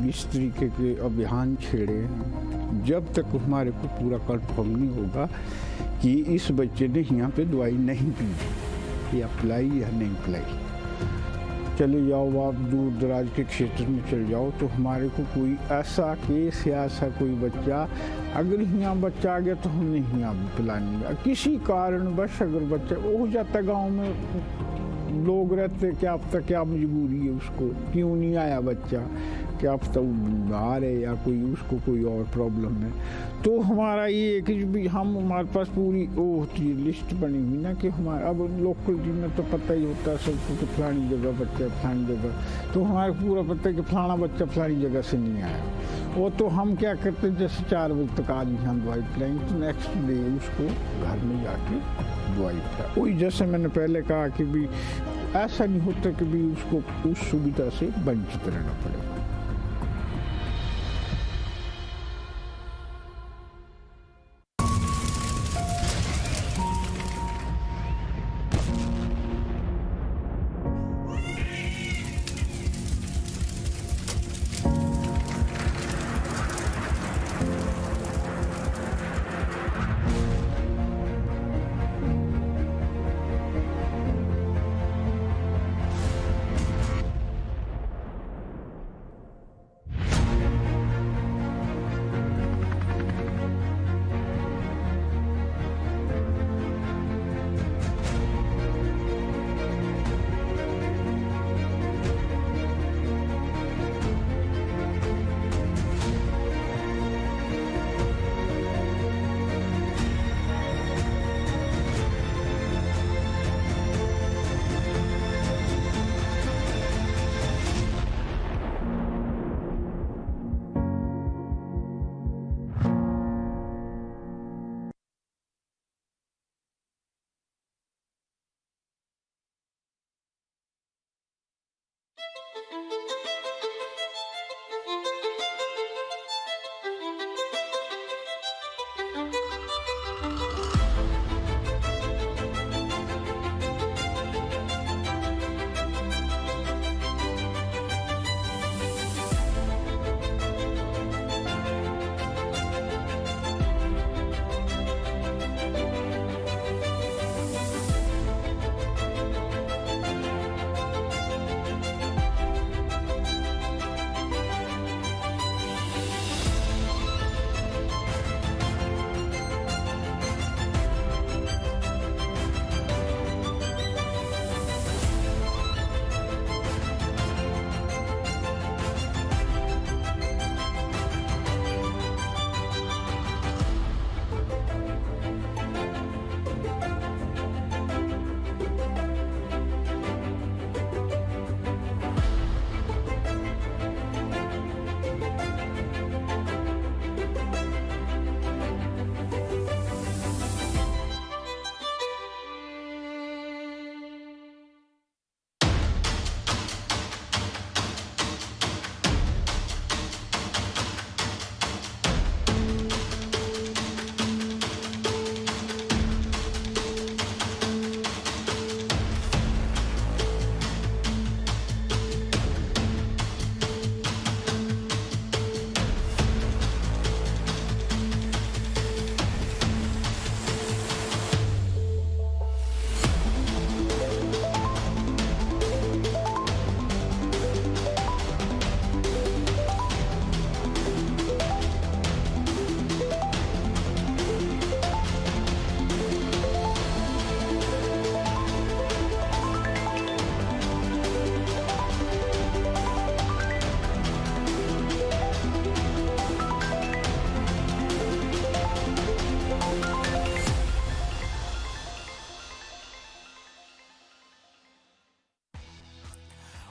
इस तरीके के अभियान छेड़े, जब तक हमारे को पूरा कंफर्म नहीं होगा कि इस बच्चे ने यहाँ पे दवाई नहीं पी या पिलाई या नहीं पिलाई, चले जाओ आप दूर दराज के क्षेत्र में चले जाओ, तो हमारे को कोई ऐसा केस या ऐसा कोई बच्चा, अगर यहाँ बच्चा आ गया तो हमने यहाँ पिलानी, किसी कारणवश अगर बच्चा हो जाता, गांव में लोग रहते, क्या पता क्या मजबूरी है उसको, क्यों नहीं आया बच्चा, क्या पता वो बीमार है या कोई उसको कोई और प्रॉब्लम है। तो हमारा ये है कि भी हम, हमारे पास पूरी वो होती है लिस्ट बनी हुई ना, कि हमारा अब लोकल टीम में तो पता ही होता है सबको कि फलानी जगह बच्चा फलानी जगह, तो हमारे पूरा पता है कि फलाना बच्चा फलानी जगह से नहीं आया। वो तो हम क्या करते हैं, जैसे 4 बजे तक आज हम दवाई पिलाएंगे तो नेक्स्ट डे उसको घर में जाके दवाई पिला। वही जैसे मैंने पहले कहा कि भी ऐसा नहीं होता कि भी उसको उस सुविधा से वंचित रहना पड़ेगा।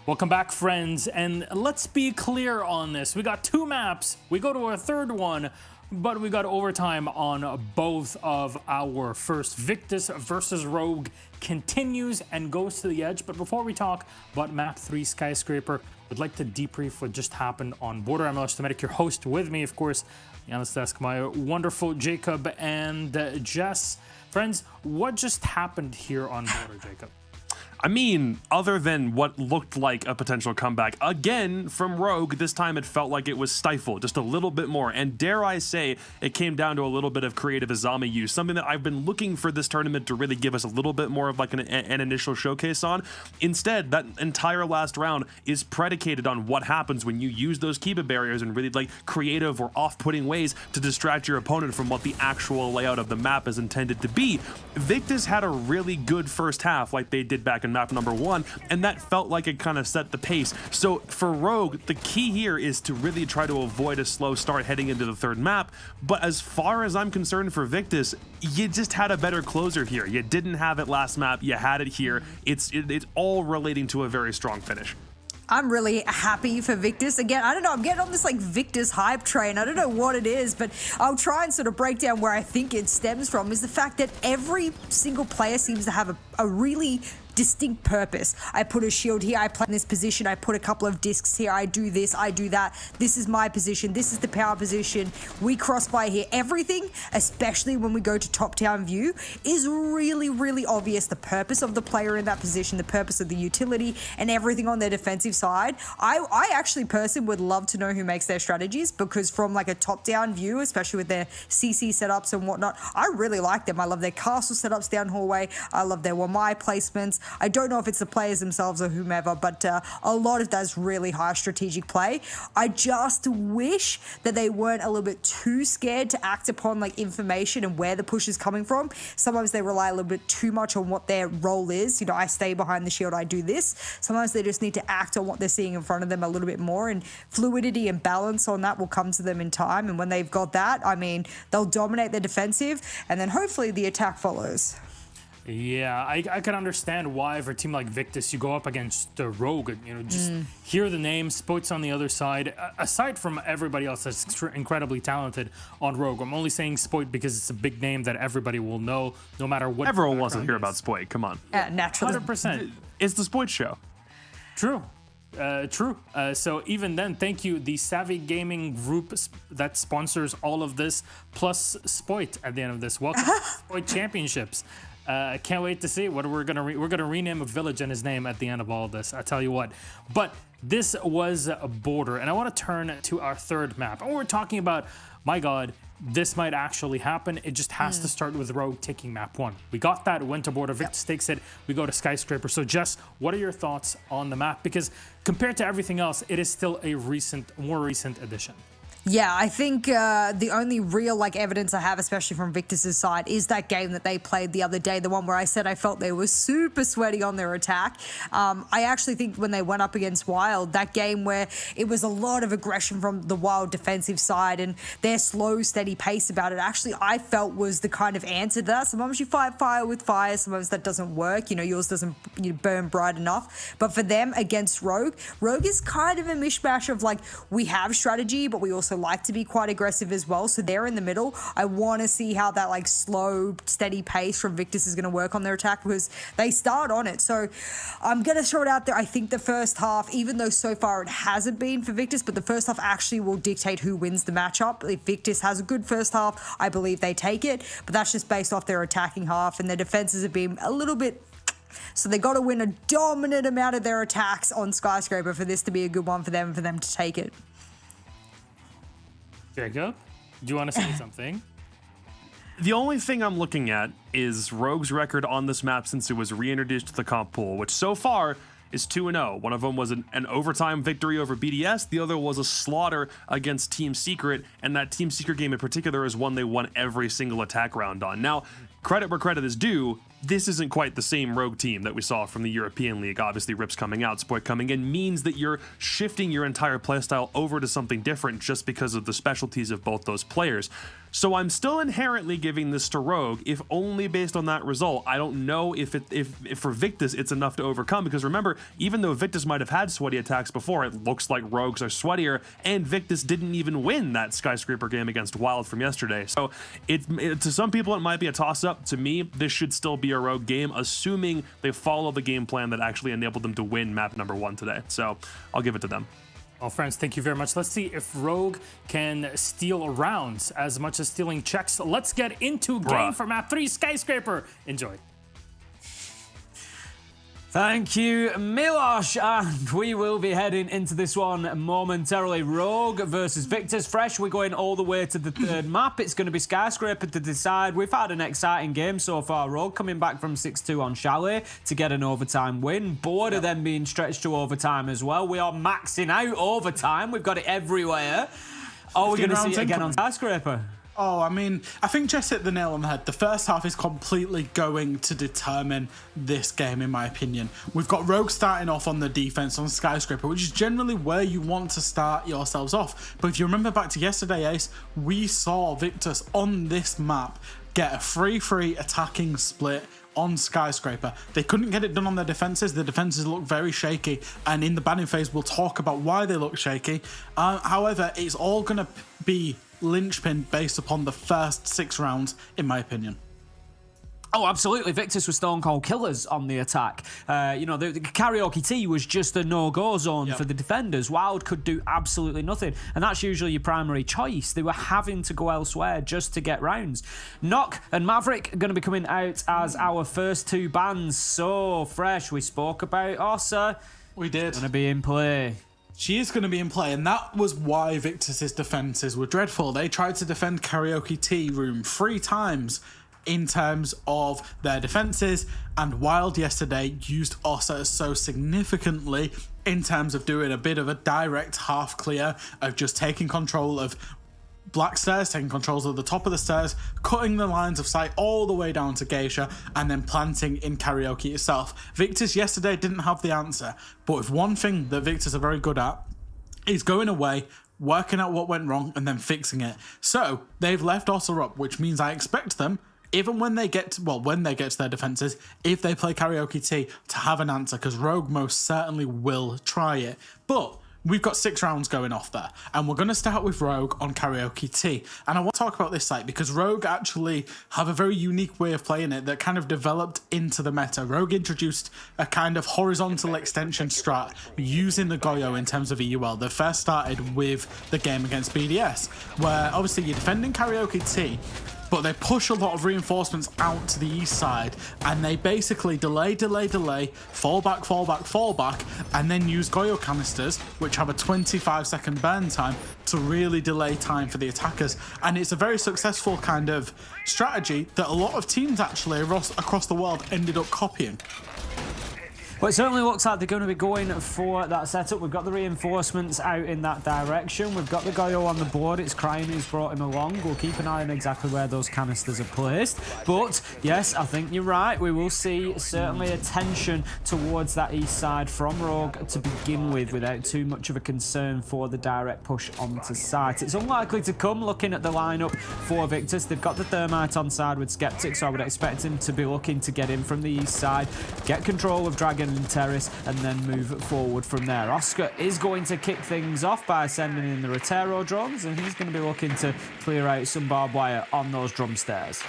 Welcome back, friends, and let's be clear on this. We got 2 maps, we go to our third one, but we got overtime on both of our first. Victus versus Rogue continues and goes to the edge, but before we talk about map 3 Skyscraper, I'd like to debrief what just happened on Border. I'm Medic, your host. With me, of course, on this desk, my wonderful Jacob and Jess. Friends, what just happened here on Border, Jacob? I mean, other than what looked like a potential comeback again from Rogue, this time it felt like it was stifled just a little bit more. And dare I say, it came down to a little bit of creative Azami use, something that I've been looking for this tournament to really give us a little bit more of like an initial showcase on. Instead, that entire last round is predicated on what happens when you use those Kiba barriers in really like creative or off-putting ways to distract your opponent from what the actual layout of the map is intended to be. Victus had a really good first half like they did back in map number 1, and that felt like it kind of set the pace. So for Rogue, the key here is to really try to avoid a slow start heading into the third map. But as far as I'm concerned for Victus, you just had a better closer here. You didn't have it last map, you had it here. It's all relating to a very strong finish. I'm really happy for Victus. Again, I don't know, I'm getting on this like Victus hype train. I don't know what it is, but I'll try and sort of break down where I think it stems from, is the fact that every single player seems to have a really distinct purpose. I put a shield here, I play in this position, I put a couple of discs here, I do this, I do that. This is my position, this is the power position. We crossfire here. Everything, especially when we go to top-down view, is really, really obvious. The purpose of the player in that position, the purpose of the utility, and everything on their defensive side. I actually personally would love to know who makes their strategies, because from like a top-down view, especially with their CC setups and whatnot, I really like them. I love their castle setups down hallway. I love their Wamai placements. I don't know if it's the players themselves or whomever, but a lot of that's really high strategic play. I just wish that they weren't a little bit too scared to act upon like information and where the push is coming from. Sometimes they rely a little bit too much on what their role is. You know, I stay behind the shield, I do this. Sometimes they just need to act on what they're seeing in front of them a little bit more, and fluidity and balance on that will come to them in time. And when they've got that, I mean, they'll dominate the defensive, and then hopefully the attack follows. Yeah, I can understand why for a team like Victus, you go up against the Rogue, you know, just hear the name, Spoit's on the other side. Aside from everybody else that's incredibly talented on Rogue, I'm only saying Spoit because it's a big name that everybody will know, no matter what. Everyone wants to hear about Spoit, come on. Naturally. 100%. It's the Spoit show. True. True. So even then, thank you, the Savvy Gaming group that sponsors all of this, plus Spoit at the end of this. Welcome to Spoit Championships. Can't wait to see what we're gonna rename a village in his name at the end of all of this. I tell you what. But this was a Border, and I want to turn to our third map. And we're talking about, my God, this might actually happen. It just has to start with Rogue taking map 1. We got that. Went to Border. Victus takes it. We go to Skyscraper. So Jess, what are your thoughts on the map? Because compared to everything else, it is still a more recent addition. Yeah, I think the only real like evidence I have, especially from Victus's side, is that game that they played the other day, the one where I said I felt they were super sweaty on their attack. I actually think when they went up against Wild, that game where it was a lot of aggression from the Wild defensive side and their slow, steady pace about it, actually I felt was the kind of answer to that. Sometimes you fight fire with fire, sometimes that doesn't work. You know, yours doesn't burn bright enough. But for them against Rogue is kind of a mishmash of like, we have strategy, but we also like to be quite aggressive as well. So they're in the middle. I want to see how that like slow, steady pace from Victus is going to work on their attack, because they start on it. So I'm going to throw it out there. I think the first half, even though so far it hasn't been for Victus, but the first half actually will dictate who wins the matchup. If Victus has a good first half, I believe they take it, but that's just based off their attacking half, and their defenses have been a little bit. So they got to win a dominant amount of their attacks on Skyscraper for this to be a good one for them to take it. Jacob, do you want to say something? The only thing I'm looking at is Rogue's record on this map since it was reintroduced to the comp pool, which so far is 2-0. One of them was an overtime victory over BDS. The other was a slaughter against Team Secret, and that Team Secret game in particular is one they won every single attack round on. Now, credit where credit is due, this isn't quite the same Rogue team that we saw from the European League. Obviously, Rips coming out, Spoik coming in means that you're shifting your entire playstyle over to something different just because of the specialties of both those players. So I'm still inherently giving this to Rogue, if only based on that result. I don't know if for Victus it's enough to overcome, because remember, even though Victus might have had sweaty attacks before, it looks like Rogues are sweatier, and Victus didn't even win that Skyscraper game against Wild from yesterday. So to some people it might be a toss-up. To me, this should still be a Rogue game, assuming they follow the game plan that actually enabled them to win map number 1 today. So I'll give it to them. Well, friends, thank you very much. Let's see if Rogue can steal rounds as much as stealing checks. Let's get into game for map 3, Skyscraper. Enjoy. Thank you, Milosh, and we will be heading into this one momentarily. Rogue versus Victus. Fresh, we're going all the way to the third map. It's going to be Skyscraper to decide. We've had an exciting game so far. Rogue coming back from 6-2 on Chalet to get an overtime win. Border then being stretched to overtime as well. We are maxing out overtime. We've got it everywhere. Are we going to see it again on Skyscraper? Oh, I mean, I think Jess hit the nail on the head. The first half is completely going to determine this game, in my opinion. We've got Rogue starting off on the defense on Skyscraper, which is generally where you want to start yourselves off. But if you remember back to yesterday, Ace, we saw Victus on this map get a 3-3 attacking split on Skyscraper. They couldn't get it done on their defenses. The defenses look very shaky, and in the banning phase, we'll talk about why they look shaky. However, it's all going to be linchpin based upon the first 6 rounds, in my opinion. Oh, absolutely. Victus was stone cold killers on the attack. The karaoke T was just a no-go zone for the defenders. Wild could do absolutely nothing, and that's usually your primary choice. They were having to go elsewhere just to get rounds. Nock and Maverick are going to be coming out as our first 2 bans. So fresh. We spoke about Ossa. We did. Going to be in play. She is going to be in play, and that was why Victus's defenses were dreadful. They tried to defend Karaoke Tea Room 3 times in terms of their defenses, and Wild yesterday used Ossa so significantly in terms of doing a bit of a direct half clear of just taking control of Black Stairs, taking controls of the top of the stairs, cutting the lines of sight all the way down to Geisha, and then planting in Karaoke itself. Victus yesterday didn't have the answer, but if one thing that Victus are very good at is going away, working out what went wrong, and then fixing it. So they've left Ossa up, which means I expect them, even when they get to their defenses, if they play Karaoke T, to have an answer, because Rogue most certainly will try it. But we've got 6 rounds going off there, and we're going to start with Rogue on Karaoke T. And I want to talk about this site because Rogue actually have a very unique way of playing it that kind of developed into the meta. Rogue introduced a kind of horizontal extension strat using the Goyo in terms of EUL. They first started with the game against BDS, where obviously you're defending Karaoke T, but they push a lot of reinforcements out to the east side, and they basically delay, fall back, and then use Goyo canisters, which have a 25-second burn time, to really delay time for the attackers. And it's a very successful kind of strategy that a lot of teams actually across the world ended up copying. Well, it certainly looks like they're going to be going for that setup. We've got the reinforcements out in that direction. We've got the Goyo on the board. It's Crying who's brought him along. We'll keep an eye on exactly where those canisters are placed. But, yes, I think you're right. We will see certainly attention towards that east side from Rogue to begin with, without too much of a concern for the direct push onto site. It's unlikely to come, looking at the lineup for Victus. They've got the Thermite on side with Skeptic, so I would expect him to be looking to get in from the east side, get control of Dragon and Terrace, and then move forward from there. Oscar is going to kick things off by sending in the Rotero drones, and he's going to be looking to clear out some barbed wire on those drum stairs.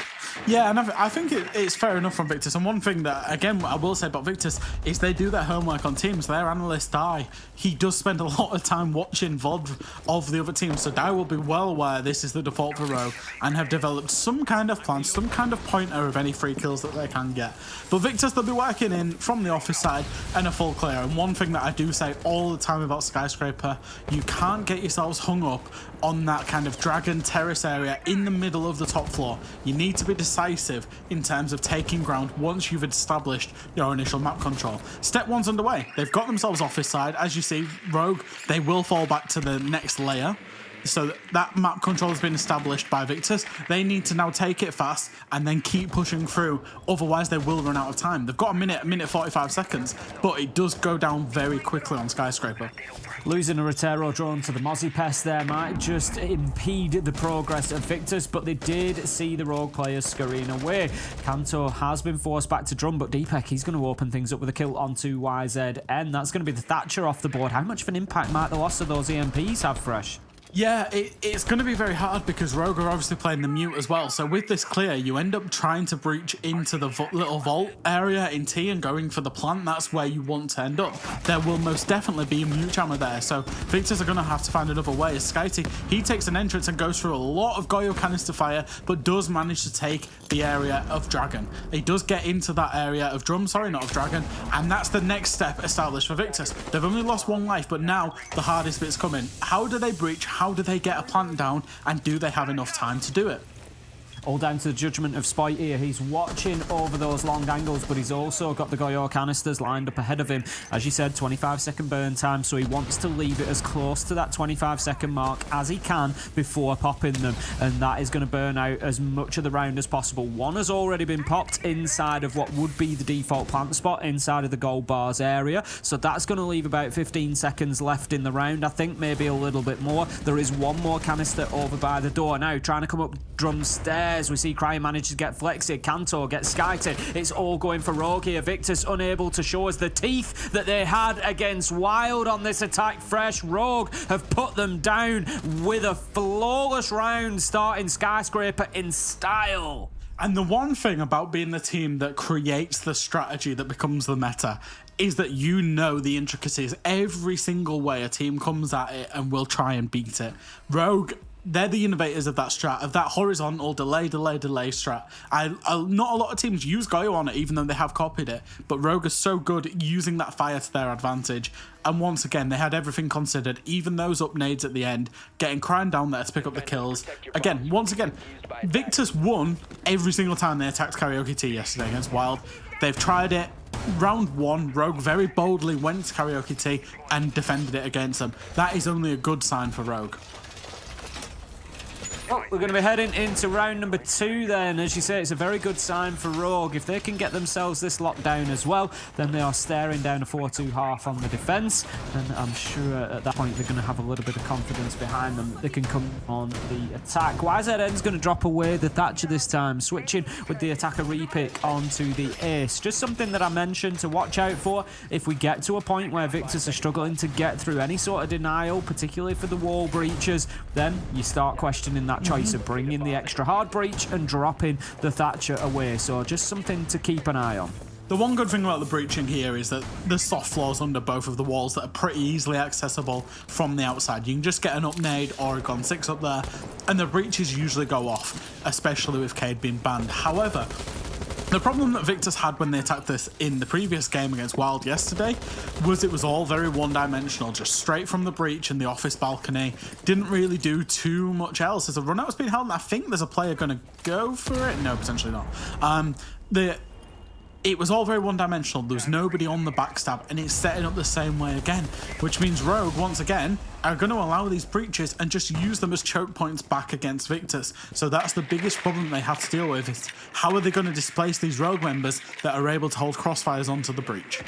Yeah, and I think it's fair enough from Victus. And one thing that, again, I will say about Victus is they do their homework on teams. Their analyst, Dai, he does spend a lot of time watching VOD of the other teams. So Dai will be well aware this is the default for Rogue and have developed some kind of plan, some kind of pointer of any free kills that they can get. But Victus, they'll be working in from the office side and a full clear. And one thing that I do say all the time about Skyscraper, you can't get yourselves hung up on that kind of Dragon Terrace area in the middle of the top floor. You need to be decisive in terms of taking ground once you've established your initial map control. Step 1's underway. They've got themselves office side. As you see, Rogue, they will fall back to the next layer. So that map control has been established by Victus. They need to now take it fast and then keep pushing through. Otherwise, they will run out of time. They've got a minute 45 seconds, but it does go down very quickly on Skyscraper. Losing a Rotero drone to the Mozzie Pest there might just impede the progress of Victus, but they did see the rogue players scurrying away. Kanto has been forced back to drum, but Deepek, he's going to open things up with a kill onto YZN. That's going to be the Thatcher off the board. How much of an impact might the loss of those EMPs have, Fresh? Yeah, it's going to be very hard because Rogue are obviously playing the mute as well. So with this clear, you end up trying to breach into the little vault area in T and going for the plant. That's where you want to end up. There will most definitely be a mute jammer there. So Victus are going to have to find another way. Skyty, he takes an entrance and goes through a lot of Goyo canister fire, but does manage to take the area of Dragon. He does get into that area of Drum, sorry, not of Dragon. And that's the next step established for Victus. They've only lost one life, but now the hardest bit's coming. How do they breach? How do they get a plant down, and do they have enough time to do it? All down to the judgment of Spoit here. He's watching over those long angles, but he's also got the Goyo canisters lined up ahead of him. As you said, 25-second burn time, so he wants to leave it as close to that 25-second mark as he can before popping them, and that is going to burn out as much of the round as possible. One has already been popped inside of what would be the default plant spot inside of the gold bars area, so that's going to leave about 15 seconds left in the round. I think maybe a little bit more. There is one more canister over by the door now, trying to come up drum stairs. We see Cryer manages to get Flexi, Kanto gets Skyted. It's all going for Rogue here. Victus unable to show us the teeth that they had against Wild on this attack. Fresh Rogue have put them down with a flawless round, starting Skyscraper in style. And the one thing about being the team that creates the strategy that becomes the meta is that you know the intricacies. Every single way a team comes at it and will try and beat it. Rogue, they're the innovators of that strat, of that horizontal delay strat. Not a lot of teams use Goyo on it, even though they have copied it, but Rogue is so good at using that fire to their advantage. And once again, they had everything considered, even those up nades at the end, getting Cryan down there to pick up the kills. Again, once again, Victus won every single time they attacked Karaoke T yesterday against Wild. They've tried it. Round one, Rogue very boldly went to Karaoke T and defended it against them. That is only a good sign for Rogue. Well, we're going to be heading into round number 2 then. As you say, it's a very good sign for Rogue. If they can get themselves this lockdown as well, then they are staring down a 4-2 half on the defence. And I'm sure at that point they're going to have a little bit of confidence behind them that they can come on the attack. YZN's going to drop away the Thatcher this time, switching with the attacker repick onto the Ace. Just something that I mentioned to watch out for if we get to a point where Victus are struggling to get through any sort of denial, particularly for the wall breaches, then you start questioning that choice of bringing the extra hard breach and dropping the Thatcher away. So just something to keep an eye on. The one good thing about the breaching here is that there's soft floors under both of the walls that are pretty easily accessible from the outside. You can just get an up nade or a Gon 6 up there, and the breaches usually go off, especially with Cade being banned. However, the problem that Victus had when they attacked this in the previous game against Wild yesterday was it was all very one-dimensional, just straight from the breach and the office balcony. Didn't really do too much else. As a run-out was being held, and I think there's a player going to go for it. No, potentially not. It was all very one-dimensional. There was nobody on the backstab, and it's setting up the same way again, which means Rogue, once again, are going to allow these breaches and just use them as choke points back against Victus. So that's the biggest problem they have to deal with, is how are they going to displace these Rogue members that are able to hold crossfires onto the breach?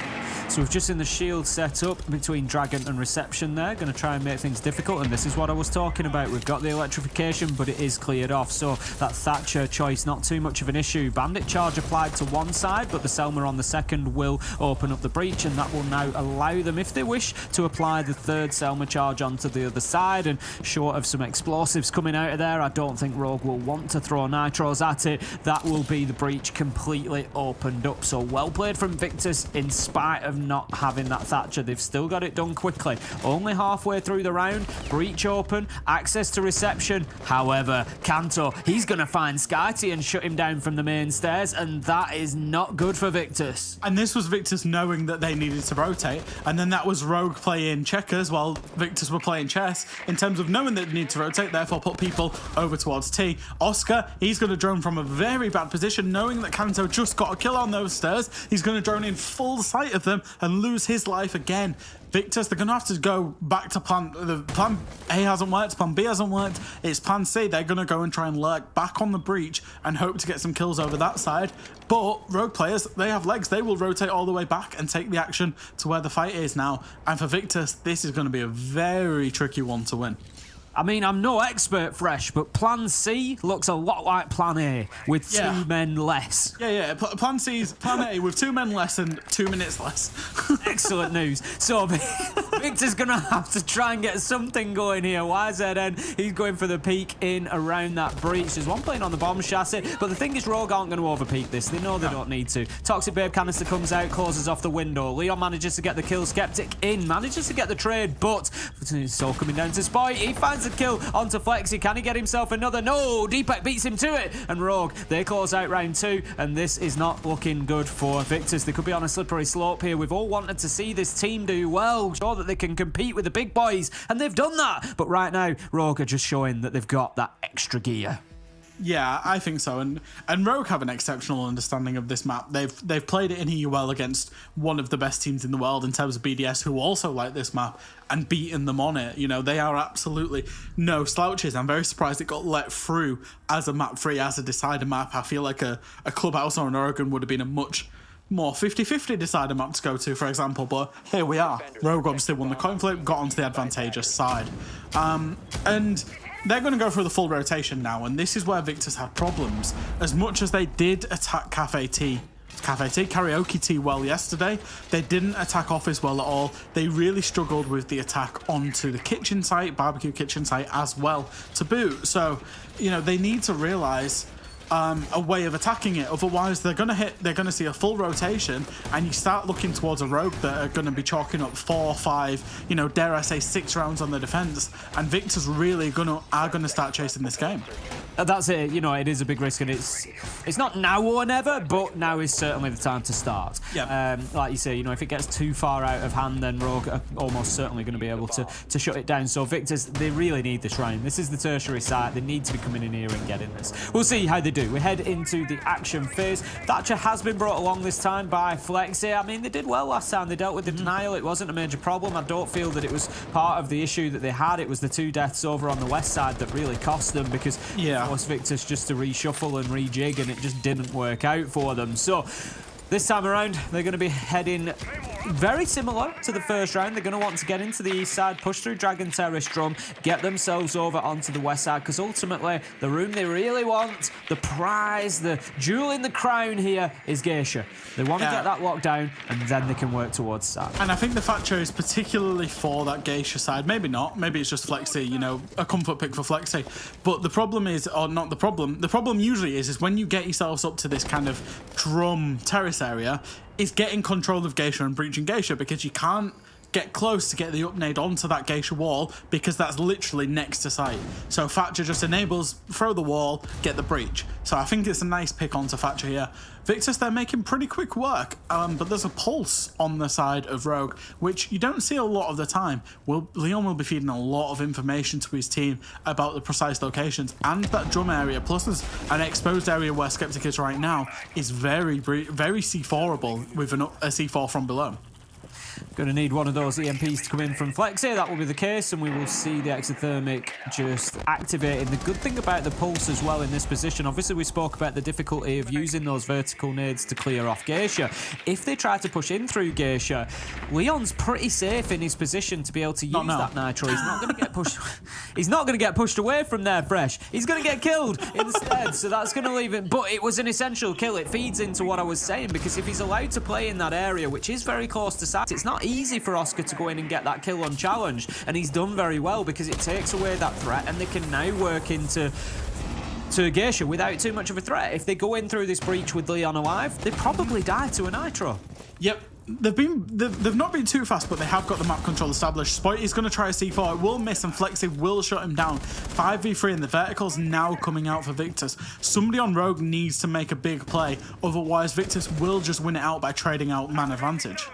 So we've just seen the shield set up between Dragon and Reception there, going to try and make things difficult, and this is what I was talking about. We've got the electrification, but it is cleared off, so that Thatcher choice, not too much of an issue. Bandit charge applied to one side, but the Selma on the second will open up the breach, and that will now allow them, if they wish, to apply the third Selma charge onto the other side. And short of some explosives coming out of there, I don't think Rogue will want to throw nitros at it. That will be the breach completely opened up. So well played from Victus in spite of not having that Thatcher. They've still got it done quickly. Only halfway through the round, breach open, access to Reception. However, Kanto, he's going to find Skyty and shut him down from the main stairs, and that is not good for Victus. And this was Victus knowing that they needed to rotate, and then that was Rogue playing checkers while Victus were playing chess, in terms of knowing that they need to rotate, therefore put people over towards T. Oscar, he's going to drone from a very bad position, knowing that Kanto just got a kill on those stairs. He's going to drone in full sight of them and lose his life again. Victus, they're going to have to go back to plan A hasn't worked, plan B hasn't worked, it's plan C. They're going to go and try and lurk back on the breach and hope to get some kills over that side. But Rogue players, they have legs. They will rotate all the way back and take the action to where the fight is now. And for Victus, this is going to be a very tricky one to win. I mean, I'm no expert, Fresh, but Plan C looks a lot like Plan A with 2 men less. Yeah. Plan C is Plan A with 2 men less and 2 minutes less. Excellent news. So Victor's going to have to try and get something going here. YZN, he's going for the peek in around that breach. There's one playing on the bomb chassis, but the thing is Rogue aren't going to overpeak this. They know they don't need to. Toxic Babe canister comes out, closes off the window. Leon manages to get the kill. Skeptic in, manages to get the trade, but it's all coming down to Spoy. He finds a kill onto Flexi. Can he get himself another? No, Deepak beats him to it. And Rogue, they close out round 2, and this is not looking good for Victus. They could be on a slippery slope here. We've all wanted to see this team do well, show that they can compete with the big boys, and they've done that. But right now, Rogue are just showing that they've got that extra gear. Yeah, I think so, and Rogue have an exceptional understanding of this map. They've played it in EUL against one of the best teams in the world in terms of BDS, who also like this map, and beaten them on it. You know, they are absolutely no slouches. I'm very surprised it got let through as a map free, as a decider map. I feel like a Clubhouse or an Oregon would have been a much more 50-50 decider map to go to, for example, but here we are. Rogue obviously won the coin flip, got onto the advantageous side, and they're going to go through the full rotation now, and this is where Victus had problems. As much as they did attack Karaoke Tea well yesterday, they didn't attack Office well at all. They really struggled with the attack onto the kitchen site, barbecue kitchen site as well to boot. So, you know, they need to realise a way of attacking it. Otherwise, they're going to see a full rotation, and you start looking towards a Rogue that are going to be chalking up 4, 5, you know, dare I say 6 rounds on the defense, and Victor's really are going to start chasing this game. That's it. You know, it is a big risk, and it's not now or never, but now is certainly the time to start. Yeah. Like you say, you know, if it gets too far out of hand, then Rogue are almost certainly going to be able to shut it down. So Victus, they really need this round. This is the tertiary site. They need to be coming in here and getting this. We'll see how they do. We head into the action phase. Thatcher has been brought along this time by Flexi. I mean, they did well last time. They dealt with the denial. It wasn't a major problem. I don't feel that it was part of the issue that they had. It was the 2 deaths over on the west side that really cost them, because it forced Victus just to reshuffle and rejig, and it just didn't work out for them. So this time around, they're going to be heading very similar to the first round. They're going to want to get into the east side, push through Dragon Terrace Drum, get themselves over onto the west side, because ultimately, the room they really want, the prize, the jewel in the crown here is Geisha. They want to get that locked down, and then they can work towards that. And I think the Thatcher is particularly for that Geisha side. Maybe not. Maybe it's just Flexi, you know, a comfort pick for Flexi. But the problem is, or not the problem usually is when you get yourselves up to this kind of drum terrace area, is getting control of Geisha and breaching Geisha, because you can't get close to get the upnade onto that Geisha wall, because that's literally next to site. So Thatcher just enables, throw the wall, get the breach. So I think it's a nice pick onto Thatcher here. Victus, they're making pretty quick work, but there's a pulse on the side of Rogue, which you don't see a lot of the time. Leon will be feeding a lot of information to his team about the precise locations, and that drum area, plus there's an exposed area where Skeptic is right now, is very C4able with a C4 from below. Going to need one of those EMPs to come in from Flexi. That will be the case, and we will see the exothermic just activating. The good thing about the pulse as well in this position, obviously we spoke about the difficulty of using those vertical nades to clear off Geisha. If they try to push in through Geisha, Leon's pretty safe in his position to be able to use that nitro. He's not going to get pushed. He's not going to get pushed away from there, Fresh. He's going to get killed instead, so that's going to leave it. But it was an essential kill. It feeds into what I was saying, because if he's allowed to play in that area, which is very close to site, it's not easy for Oscar to go in and get that kill unchallenged, and he's done very well, because it takes away that threat, and they can now work into Geisha without too much of a threat. If they go in through this breach with Leon alive, they probably die to a nitro. Yep. They've not been too fast, but they have got the map control established. Spoy is going to try a C4, it will miss, and Flexi will shut him down. 5v3, and the vertical's now coming out for Victus. Somebody on Rogue needs to make a big play, otherwise Victus will just win it out by trading out man advantage.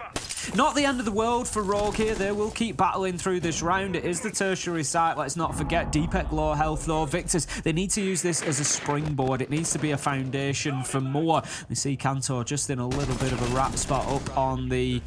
Not the end of the world for Rogue here. They will keep battling through this round. It is the tertiary site. Let's not forget Deepak low health though. Victus, they need to use this as a springboard. It needs to be a foundation for more. We see Kantor just in a little bit of a wrap spot up on the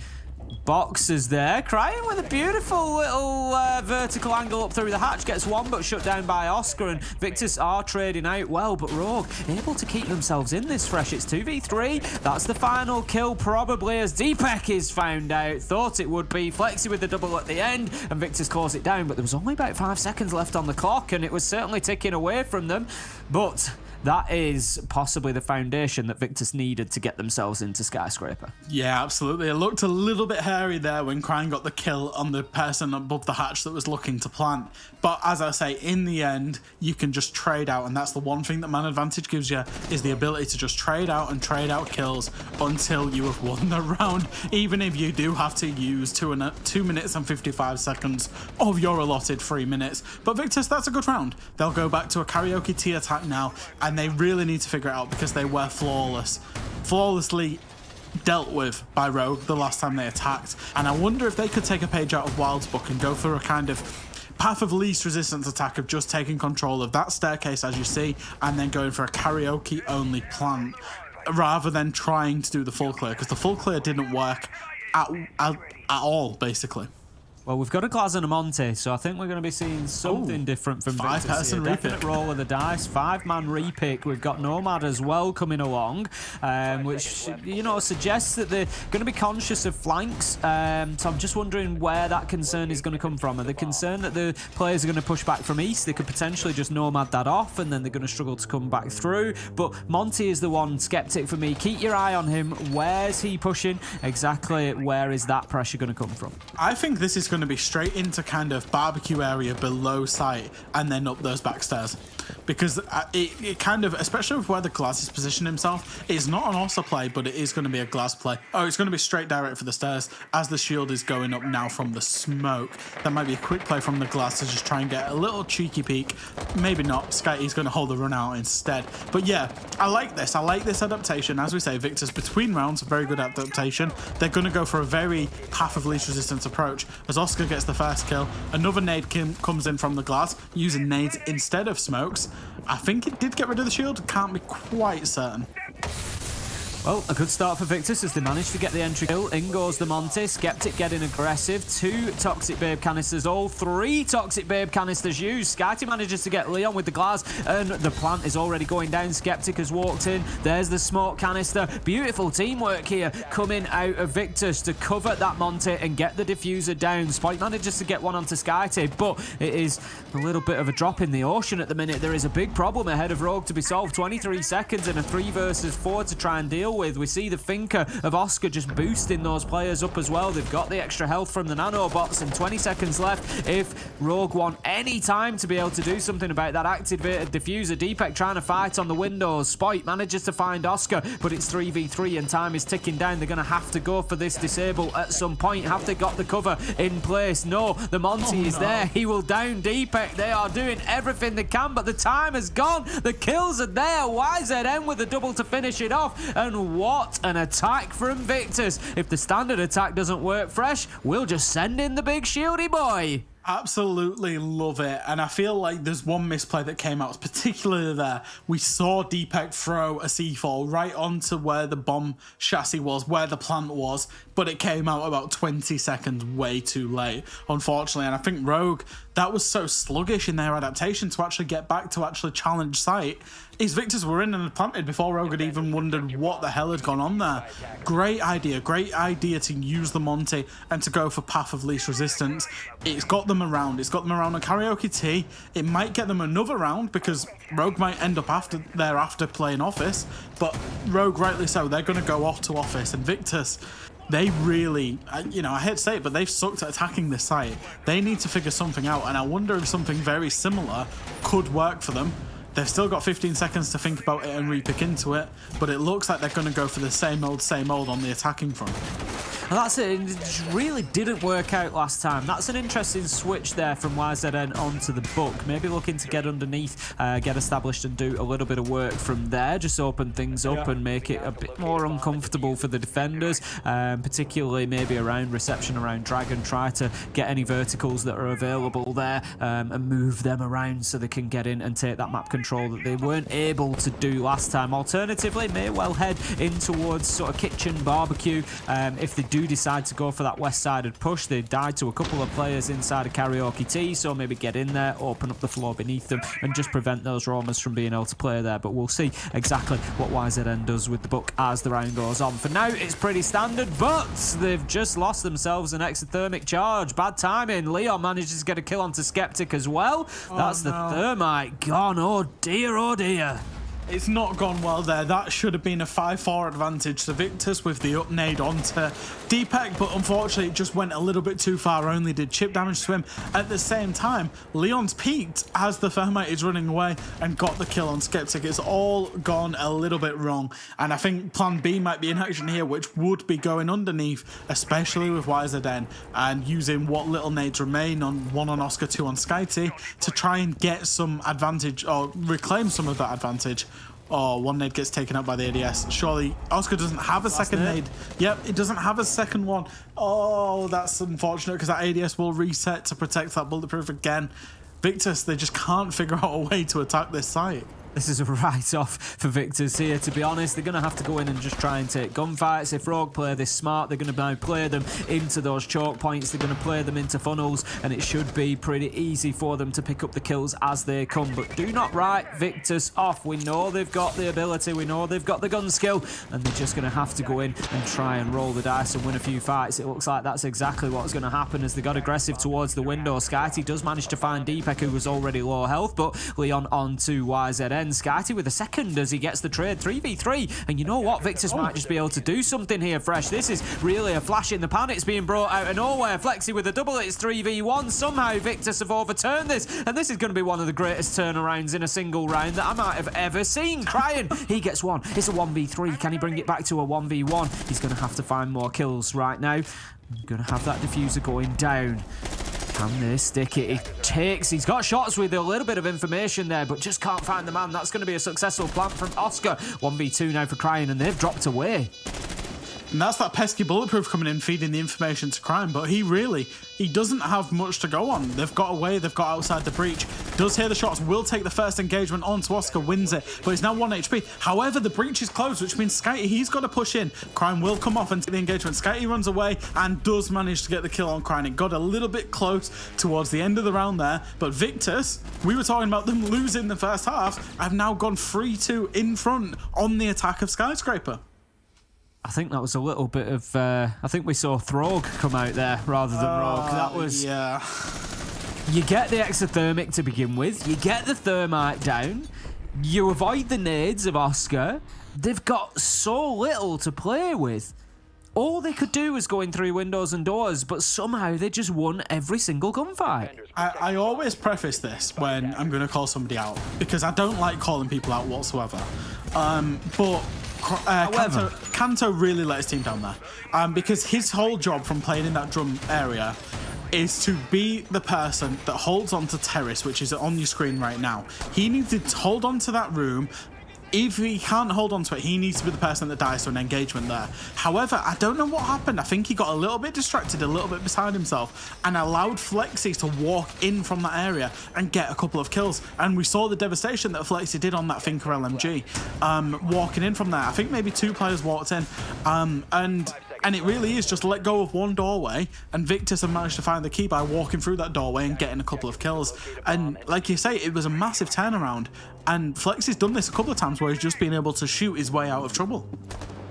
Boxers there, crying with a beautiful little vertical angle up through the hatch. Gets one, but shut down by Oscar, and Victus are trading out well, but Rogue able to keep themselves in this fresh. It's 2v3. That's the final kill, probably, as Deepek is found out. Thought it would be. Flexi with the double at the end, and Victus claws it down, but there was only about 5 seconds left on the clock, and it was certainly ticking away from them. But that is possibly the foundation that Victus needed to get themselves into Skyscraper. Yeah, absolutely. It looked a little bit hairy there when Crane got the kill on the person above the hatch that was looking to plant. But as I say, in the end, you can just trade out, and that's the one thing that Man Advantage gives you, is the ability to just trade out and trade out kills until you have won the round, even if you do have to use 2 minutes and 55 seconds of your allotted 3 minutes. But Victus, that's a good round. They'll go back to a karaoke T attack now, and they really need to figure it out because they were flawlessly dealt with by Rogue the last time they attacked. And I wonder if they could take a page out of Wild's book and go for a kind of path of least resistance attack of just taking control of that staircase, as you see, and then going for a karaoke only plant rather than trying to do the full clear, because the full clear didn't work at all, basically. Well, we've got a Glaz and a Monty, so I think we're going to be seeing something different from Victus. Five-person repick. Definite roll of the dice, 5-man repick. We've got Nomad as well coming along, which, you know, suggests that they're going to be conscious of flanks. So I'm just wondering where that concern is going to come from. Are they concerned that the players are going to push back from east? They could potentially just Nomad that off, and then they're going to struggle to come back through. But Monty is the one skeptic for me. Keep your eye on him. Where's he pushing? Exactly where is that pressure going to come from? I think this is going to be straight into kind of barbecue area below site and then up those back stairs, because it kind of, especially with where the Glaz is positioned himself, it's not an Ossa play, but it is going to be a Glaz play. Oh, it's going to be straight direct for the stairs as the shield is going up now from the smoke. That might be a quick play from the Glaz to just try and get a little cheeky peek. Maybe not. Skyty's going to hold the run out instead. But yeah, I like this adaptation. As we say, Victus between rounds, very good adaptation. They're going to go for a very path of least resistance approach as Oscar gets the first kill. Another nade comes in from the Glaz, using nades instead of smokes. I think it did get rid of the shield, can't be quite certain. Well, a good start for Victus as they managed to get the entry kill. In goes the Monty. Skeptic getting aggressive. 2 Toxic Babe canisters, all 3 Toxic Babe canisters used. Skyty manages to get Leon with the Glaz, and the plant is already going down. Skeptic has walked in. There's the smoke canister. Beautiful teamwork here coming out of Victus to cover that Monty and get the diffuser down. Spike manages to get one onto Skyty, but it is a little bit of a drop in the ocean at the minute. There is a big problem ahead of Rogue to be solved. 23 seconds and a 3 versus 4 to try and deal with. We see the thinker of Oscar just boosting those players up as well. They've got the extra health from the nanobots and 20 seconds left. If Rogue want any time to be able to do something about that activated diffuser, Deepek trying to fight on the windows. Spite manages to find Oscar, but it's 3v3 and time is ticking down. They're going to have to go for this disable at some point. Have they got the cover in place? No, the Monty is there. He will down Deepek. They are doing everything they can, but the time has gone. The kills are there. YZM with the double to finish it off, and what an attack from Victus. If the standard attack doesn't work fresh, we'll just send in the big shieldy boy. Absolutely love it, and I feel like there's one misplay that came out particularly there. We saw Deepek throw a C4 right onto where the bomb chassis was, where the plant was, but it came out about 20 seconds way too late, unfortunately. And I think Rogue, that was so sluggish in their adaptation to actually get back to actually challenge site. His Victus were in and had planted before Rogue had even wondered what the hell had gone on there. Great idea to use the Monty and to go for path of least resistance. It's got them around. It's got them around on karaoke T. It might get them another round because Rogue might end up after playing office, but Rogue, rightly so, they're going to go off to office. And Victus, they really, you know, I hate to say it, but they've sucked at attacking this site. They need to figure something out, and I wonder if something very similar could work for them. They've still got 15 seconds to think about it and repick into it, but it looks like they're going to go for the same old on the attacking front. And that's it. It really didn't work out last time. That's an interesting switch there from YZN onto the book. Maybe looking to get underneath, get established and do a little bit of work from there. Just open things up and make it a bit more uncomfortable for the defenders, particularly maybe around reception, around Dragon. Try to get any verticals that are available there and move them around so they can get in and take that map control that they weren't able to do last time. Alternatively, may well head in towards sort of kitchen barbecue if they do do decide to go for that west-sided push. They died to a couple of players inside of Karaoke T, so maybe get in there, open up the floor beneath them, and just prevent those roamers from being able to play there. But we'll see exactly what YZN does with the book as the round goes on. For now, it's pretty standard, but they've just lost themselves an exothermic charge. Bad timing. Leon manages to get a kill onto Skeptic as well. That's the thermite gone. Oh dear, oh dear. It's not gone well there. That should have been a 5-4 advantage to Victus with the up nade onto Deepak, but unfortunately it just went a little bit too far, only did chip damage to him. At the same time, Leon's peaked as the thermite is running away and got the kill on Skeptic. It's all gone a little bit wrong, and I think plan B might be in action here, which would be going underneath, especially with YZN, and using what little nades remain on 1 on Oscar, 2 on Skyty to try and get some advantage or reclaim some of that advantage. Oh, 1 nade gets taken out by the ADS. Surely Oscar doesn't have a second nade. Yep, it doesn't have a second one. Oh, that's unfortunate because that ADS will reset to protect that bulletproof again. Victus, they just can't figure out a way to attack this site. This is a write-off for Victus here, to be honest. They're going to have to go in and just try and take gunfights. If Rogue play this smart, they're going to now play them into those choke points. They're going to play them into funnels, and it should be pretty easy for them to pick up the kills as they come. But do not write Victus off. We know they've got the ability. We know they've got the gun skill, and they're just going to have to go in and try and roll the dice and win a few fights. It looks like that's exactly what's going to happen as they got aggressive towards the window. Skyty does manage to find Deepak, who was already low health, but Leon on to YZN. Skyty with a second as he gets the trade 3v3, and you know what, Victus might just be able to do something here. Fresh, this is really a flash in the pan. It's being brought out of nowhere. Flexi with a double, it's 3v1. Somehow Victus have overturned this, and this is going to be one of the greatest turnarounds in a single round that I might have ever seen. Crying, he gets one. It's a 1v3. Can he bring it back to a 1v1? He's going to have to find more kills right now. I'm going to have that diffuser going down. Can they stick it? He's got shots with a little bit of information there, but just can't find the man. That's going to be a successful plant from Oscar. 1v2 now for Crying, and they've dropped away. And that's that pesky bulletproof coming in, feeding the information to Crime, but he doesn't have much to go on. They've got away, they've got outside the breach. Does hear the shots, will take the first engagement onto Oscar, wins it, but he's now 1 HP. However, the breach is closed, which means Skyty, he's got to push in. Crime will come off and take the engagement. Skyty runs away and does manage to get the kill on Crime. It got a little bit close towards the end of the round there, but Victus, we were talking about them losing the first half, have now gone 3-2 in front on the attack of Skyscraper. I think that was a little bit of... I think we saw Throg come out there rather than Rogue. That was... Yeah. You get the exothermic to begin with. You get the thermite down. You avoid the nades of Oscar. They've got so little to play with. All they could do was go in through windows and doors, but somehow they just won every single gunfight. I always preface this when I'm going to call somebody out, because I don't like calling people out whatsoever. But... Kanto really let his team down there, because his whole job from playing in that drum area is to be the person that holds on to Terrace, which is on your screen right now. He needs to hold on to that room. If he can't hold on to it, he needs to be the person that dies to an engagement there. However, I don't know what happened. I think he got a little bit distracted, a little bit beside himself, and allowed Flexi to walk in from that area and get a couple of kills. And we saw the devastation that Flexi did on that Finker LMG, walking in from there. I think maybe 2 players walked in, and it really is just let go of one doorway, and Victus have managed to find the key by walking through that doorway and getting a couple of kills. And like you say, it was a massive turnaround, and Flexi's done this a couple of times where he's just been able to shoot his way out of trouble.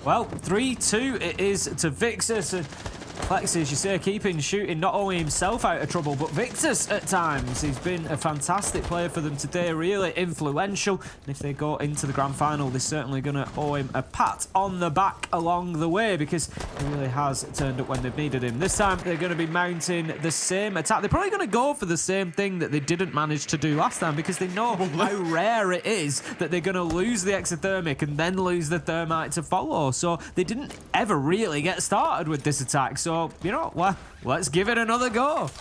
Well, 3-2 it is to Victus. Flexi, as you say, keeping shooting not only himself out of trouble, but Victus at times. He's been a fantastic player for them today, really influential. And if they go into the grand final, they're certainly going to owe him a pat on the back along the way, because he really has turned up when they've needed him. This time, they're going to be mounting the same attack. They're probably going to go for the same thing that they didn't manage to do last time, because they know how rare it is that they're going to lose the exothermic and then lose the thermite to follow. So they didn't ever really get started with this attack. So, you know, well, let's give it another go.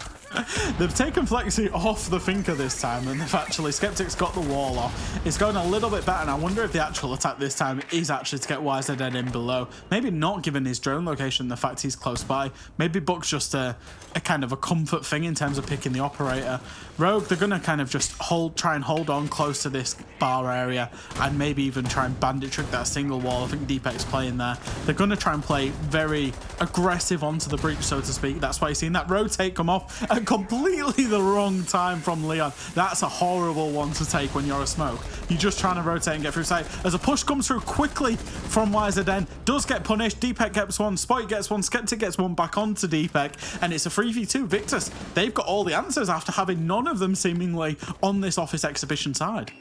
They've taken Flexi off the Finker this time, and they've actually, Skeptic's got the wall off. It's going a little bit better, and I wonder if the actual attack this time is actually to get YZN in below. Maybe not given his drone location, the fact he's close by. Maybe Buck's just a kind of a comfort thing in terms of picking the operator. Rogue, they're going to kind of just try and hold on close to this bar area, and maybe even try and bandit trick that single wall. I think Deepek's playing there. They're going to try and play very aggressive onto the breach, so to speak. That's why you're seeing that rotate come off at completely the wrong time from Leon. That's a horrible one to take when you're a smoke. You're just trying to rotate and get through sight. As a push comes through quickly from YZN, does get punished. Deepek gets one, Spike gets one, Skeptic gets one back onto Deepek, and it's a 3v2. Victus, they've got all the answers after having none of them seemingly on this office exhibition side.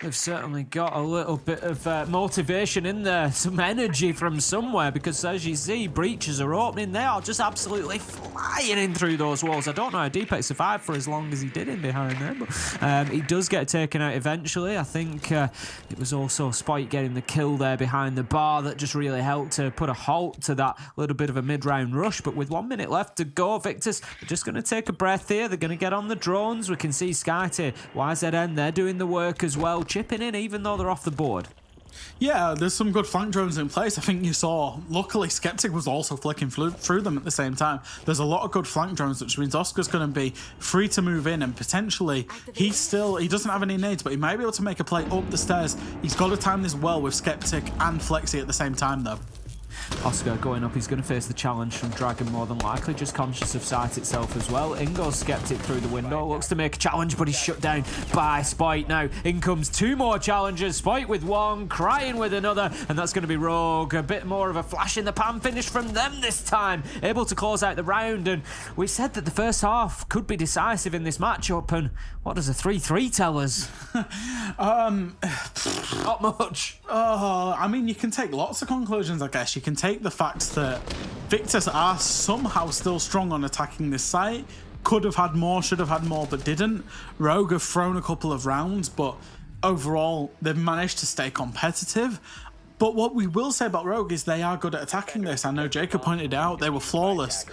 They've certainly got a little bit of motivation in there, some energy from somewhere, because as you see, breaches are opening. They are just absolutely flying in through those walls. I don't know how Deepek survived for as long as he did in behind there, but he does get taken out eventually. I think it was also Spike getting the kill there behind the bar that just really helped to put a halt to that little bit of a mid-round rush. But with 1 minute left to go, Victus are just going to take a breath here. They're going to get on the drones. We can see SkyTier, YZN, they're doing the work as well, chipping in even though they're off the board. Yeah, there's some good flank drones in place. I think you saw, luckily, Skeptic was also flicking through them at the same time. There's a lot of good flank drones, which means Oscar's going to be free to move in, and potentially he doesn't have any nades, but he might be able to make a play up the stairs. He's got to time this well with Skeptic and Flexi at the same time, though. Oscar going up, he's going to face the challenge from Dragon more than likely, just conscious of sight itself as well. In goes Skeptic through the window, looks to make a challenge, but he's shut down by Spike. Now in comes two more challenges, Spike with one, Crying with another, and that's going to be Rogue. A bit more of a flash in the pan finish from them this time, able to close out the round. And we said that the first half could be decisive in this matchup, and what does a 3-3 tell us? Not much. I mean, you can take lots of conclusions, I guess. You can take the fact that Victus are somehow still strong on attacking this site. Could have had more, should have had more, but didn't. Rogue have thrown a couple of rounds, but overall, they've managed to stay competitive. But what we will say about Rogue is they are good at attacking this. I know Jacob pointed out they were flawless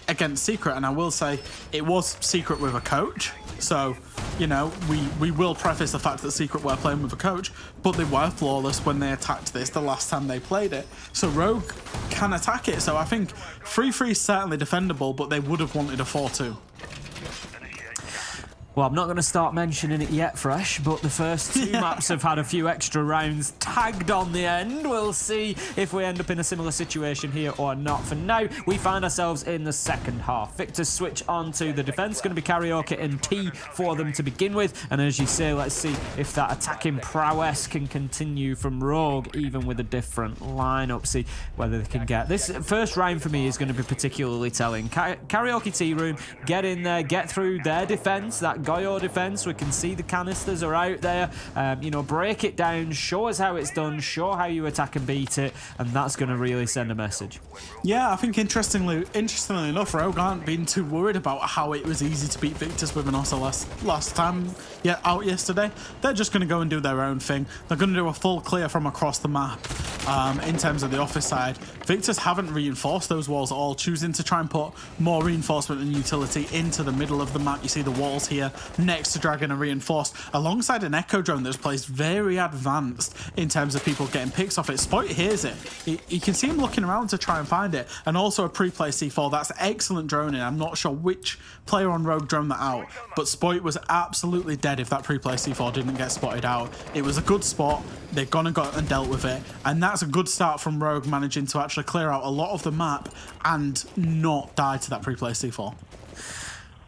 against Secret, and I will say it was Secret with a coach. So, you know, we will preface the fact that Secret were playing with a coach, but they were flawless when they attacked this the last time they played it. So Rogue can attack it. So I think 3-3 is certainly defendable, but they would have wanted a 4-2. Well, I'm not going to start mentioning it yet, Fresh, but the first two maps have had a few extra rounds tagged on the end. We'll see if we end up in a similar situation here or not. For now, we find ourselves in the second half. Victus switch on to the defense. Going to be Karaoke and T for them to begin with. And as you say, let's see if that attacking prowess can continue from Rogue, even with a different lineup. See whether they can get this. First round for me is going to be particularly telling. Karaoke Tea Room, get in there, get through their defense, that Goyo defense. We can see the canisters are out there. You know, break it down, show us how it's done, show how you attack and beat it, and that's going to really send a message. Yeah, I think interestingly enough, Rogue aren't being too worried about how it was easy to beat Victus with an Ossa last time out yesterday. They're just going to go and do their own thing. They're going to do a full clear from across the map. In terms of the office side, Victus haven't reinforced those walls at all, choosing to try and put more reinforcement and utility into the middle of the map. You see the walls here next to Dragon are reinforced alongside an Echo drone that's placed very advanced in terms of people getting picks off it. Spoit hears it. You can see him looking around to try and find it, and also a pre-play C4. That's excellent droning. I'm not sure which player on Rogue droned that out, but Spoit was absolutely dead if that pre-play C4 didn't get spotted out. It was a good spot. They've gone and got and dealt with it, and that's a good start from Rogue, managing to actually clear out a lot of the map and not die to that pre-play C4.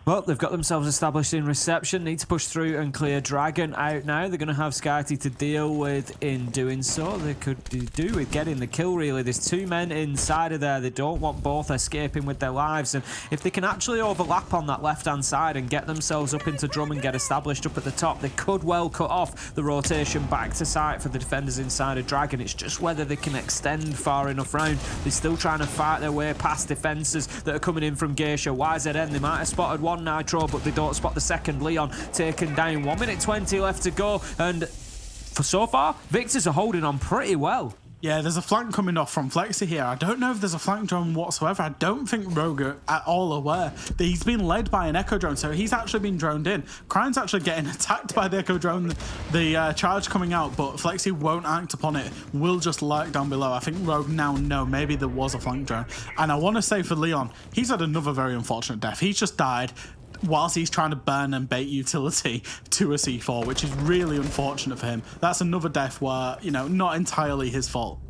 Well, they've got themselves established in reception. Need to push through and clear Dragon out now. They're going to have SkyTier to deal with in doing so. They could do with getting the kill, really. There's two men inside of there. They don't want both escaping with their lives. And if they can actually overlap on that left-hand side and get themselves up into drum and get established up at the top, they could well cut off the rotation back to site for the defenders inside of Dragon. It's just whether they can extend far enough round. They're still trying to fight their way past defences that are coming in from Geisha. YZN, they might have spotted one Nitro, but they don't spot the second. Leon taken down. 1 minute 20 left to go, and for so far, Victus are holding on pretty well. Yeah, there's a flank coming off from Flexi here. I don't know if there's a flank drone whatsoever. I don't think Rogue are at all aware that he's been led by an Echo drone, so he's actually been droned in. Cryon's actually getting attacked by the Echo drone, the charge coming out, but Flexi won't act upon it. Will just lurk down below. I think Rogue now know maybe there was a flank drone. And I want to say for Leon, he's had another very unfortunate death. He's just died whilst he's trying to burn and bait utility to a C4, which is really unfortunate for him. That's another death where, you know, not entirely his fault.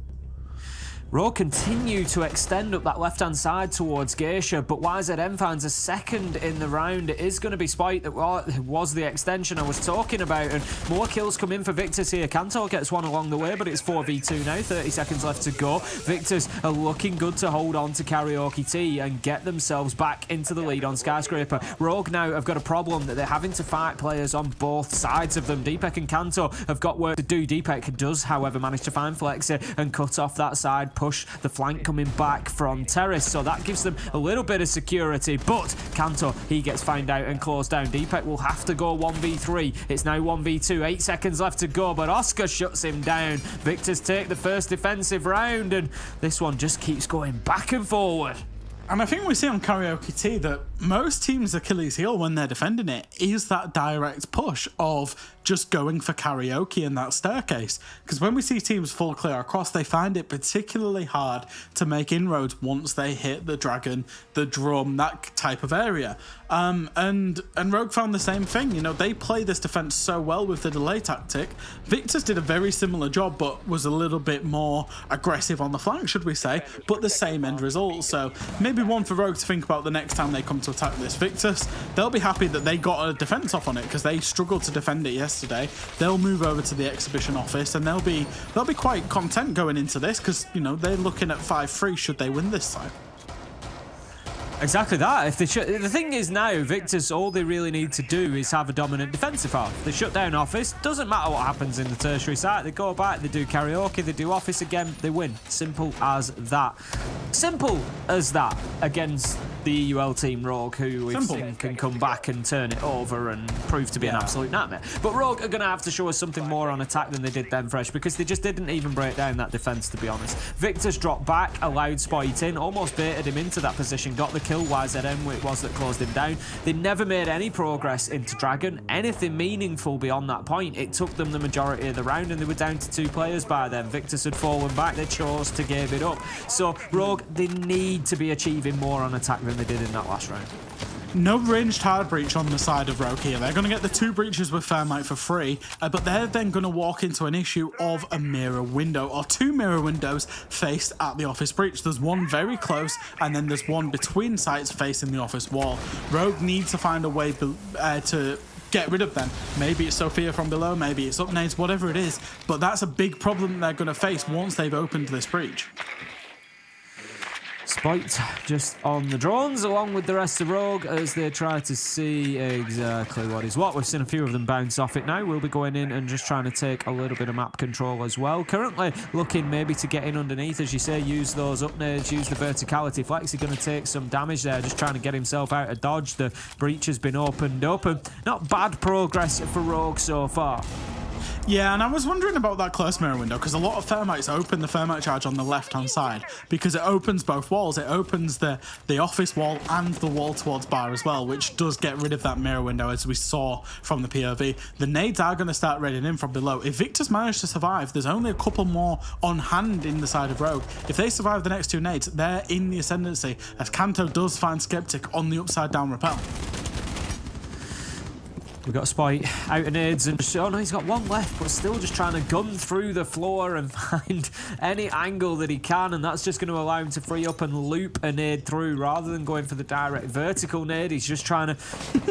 Rogue continue to extend up that left-hand side towards Geisha, but YZM finds a second in the round. It is going to be Spite that was the extension I was talking about, and more kills come in for Victus here. Kanto gets one along the way, but it's 4v2 now, 30 seconds left to go. Victus are looking good to hold on to Karaoke T and get themselves back into the lead on Skyscraper. Rogue now have got a problem that they're having to fight players on both sides of them. Deepek and Kanto have got work to do. Deepek does, however, manage to find Flexi and cut off that side, push the flank coming back from Terrace, so that gives them a little bit of security, but Kanto, he gets found out and closed down. Deepek will have to go 1v3. It's now 1v2, 8 seconds left to go, but Oscar shuts him down. Victus take the first defensive round, and this one just keeps going back and forward. And I think we see on Karaoke T that most teams' Achilles heel when they're defending it is that direct push of just going for Karaoke in that staircase. Because when we see teams full clear across, they find it particularly hard to make inroads once they hit the dragon, the drum, that type of area. And Rogue found the same thing. You know, they play this defense so well with the delay tactic. Victus did a very similar job, but was a little bit more aggressive on the flank, should we say, but the same end result. So maybe one for Rogue to think about the next time they come to attack this Victus. They'll be happy that they got a defense off on it because they struggled to defend it yesterday. They'll move over to the exhibition office and they'll be quite content going into this because, you know, they're looking at 5-3 should they win this side. Exactly that. If they the thing is now, Victus, all they really need to do is have a dominant defensive half. They shut down office. Doesn't matter what happens in the tertiary site. They go back, they do Karaoke, they do office again, they win. Simple as that. Simple as that against the EUL team Rogue, who we've seen can come back and turn it over and prove to be an absolute nightmare. But Rogue are going to have to show us something more on attack than they did then, Fresh, because they just didn't even break down that defence, to be honest. Victus dropped back, allowed Spite in, almost baited him into that position, got the kill. YZM it was that closed him down. They never made any progress into Dragon, anything meaningful beyond that point. It took them the majority of the round and they were down to 2 players by then. Victus had fallen back, they chose to give it up. So Rogue, they need to be achieving more on attack than they did in that last round. No ranged hard breach on the side of Rogue here. They're going to get the 2 breaches with Thermite for free, but they're then going to walk into an issue of a mirror window, or 2 mirror windows faced at the office breach. There's one very close, and then there's one between sites facing the office wall. Rogue needs to find a way to get rid of them. Maybe it's Sophia from below, maybe it's upnades, whatever it is, but that's a big problem they're going to face once they've opened this breach. Spite just on the drones along with the rest of Rogue as they try to see exactly what is what. We've seen a few of them bounce off it now. We'll be going in and just trying to take a little bit of map control as well. Currently looking maybe to get in underneath, as you say, use those upnades, use the verticality. Flexi going to take some damage there, just trying to get himself out of dodge. The breach has been opened up and not bad progress for Rogue so far. Yeah, and I was wondering about that close mirror window because a lot of Thermites open the Thermite charge on the left-hand side because it opens both walls. It opens the office wall and the wall towards bar as well, which does get rid of that mirror window as we saw from the POV. The nades are going to start raiding in from below. If Victus managed to survive, there's only a couple more on hand in the side of Rogue. If they survive the next 2 nades, they're in the ascendancy as Kanto does find Skeptic on the upside down rappel. We've got Spite out of nades and oh no, he's got 1 left, but still just trying to gun through the floor and find any angle that he can, and that's just going to allow him to free up and loop a nade through rather than going for the direct vertical nade. He's just trying to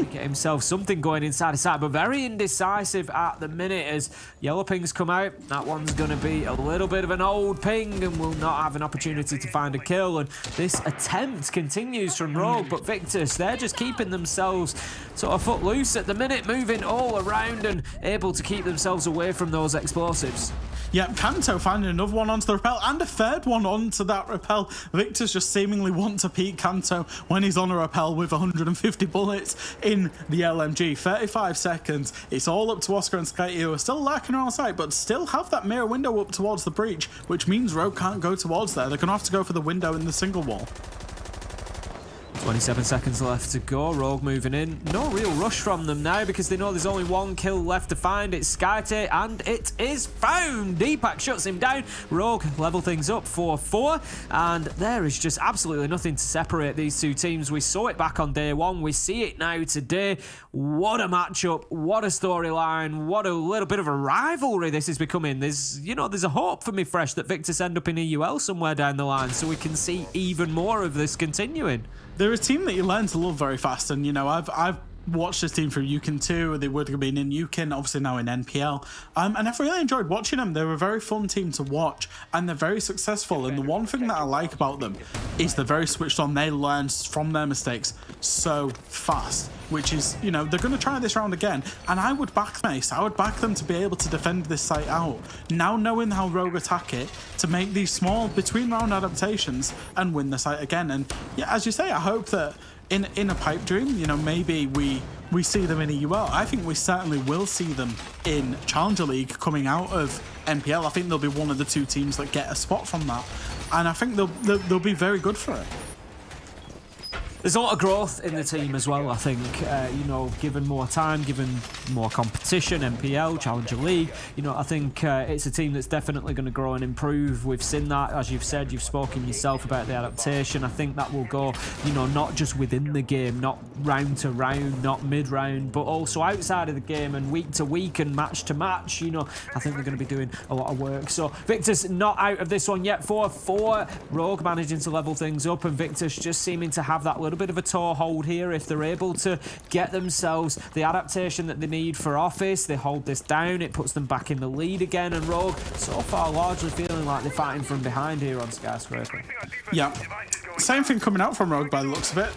get himself something going inside his side, but very indecisive at the minute as yellow pings come out. That one's going to be a little bit of an old ping and will not have an opportunity to find a kill, and this attempt continues from Rogue, but Victus, they're just keeping themselves sort of foot loose at the minute, moving all around and able to keep themselves away from those explosives. Yeah, Kanto finding another one onto the rappel and a third one onto that rappel. Victus just seemingly want to peek Kanto when he's on a rappel with 150 bullets in the LMG. 35 seconds. It's all up to Oscar and Skitey, who are still lurking around sight, but still have that mirror window up towards the breach, which means Rogue can't go towards there. They're going to have to go for the window in the single wall. 27 seconds left to go. Rogue moving in. No real rush from them now because they know there's only one kill left to find. It's Skyte, and it is found. Deepak shuts him down. Rogue level things up 4-4, and there is just absolutely nothing to separate these two teams. We saw it back on day one. We see it now today. What a matchup. What a storyline. What a little bit of a rivalry this is becoming. There's a hope for me, Fresh, that Victus end up in EUL somewhere down the line, so we can see even more of this continuing. They're a team that you learn to love very fast, and I've watched this team through UKIN 2. They would have been in UKIN, obviously now in NPL, and I've really enjoyed watching them. They're a very fun team to watch, and they're very successful. And the one thing that I like about them is they're very switched on. They learn from their mistakes so fast, which is, they're going to try this round again, and I would back Mace. I would back them to be able to defend this site out, now knowing how Rogue attack it, to make these small between round adaptations and win the site again. And yeah, as you say, I hope that in a pipe dream, maybe we see them in EUL. I think we certainly will see them in Challenger League coming out of NPL. I think they'll be one of the two teams that get a spot from that, and I think they'll be very good for it. There's a lot of growth in the team as well, I think, given more time, given more competition, NPL, Challenger League, I think it's a team that's definitely going to grow and improve. We've seen that, as you've said, you've spoken yourself about the adaptation. I think that will go, not just within the game, not round to round, not mid-round, but also outside of the game and week to week and match to match. I think they're going to be doing a lot of work. So Victus not out of this one yet. 4-4, Rogue managing to level things up, and Victus just seeming to have that little bit of a toehold here. If they're able to get themselves the adaptation that they need for Office, they hold this down, it puts them back in the lead again, and Rogue so far largely feeling like they're fighting from behind here on Skyscraper. Yeah, same thing coming out from Rogue by the looks of it.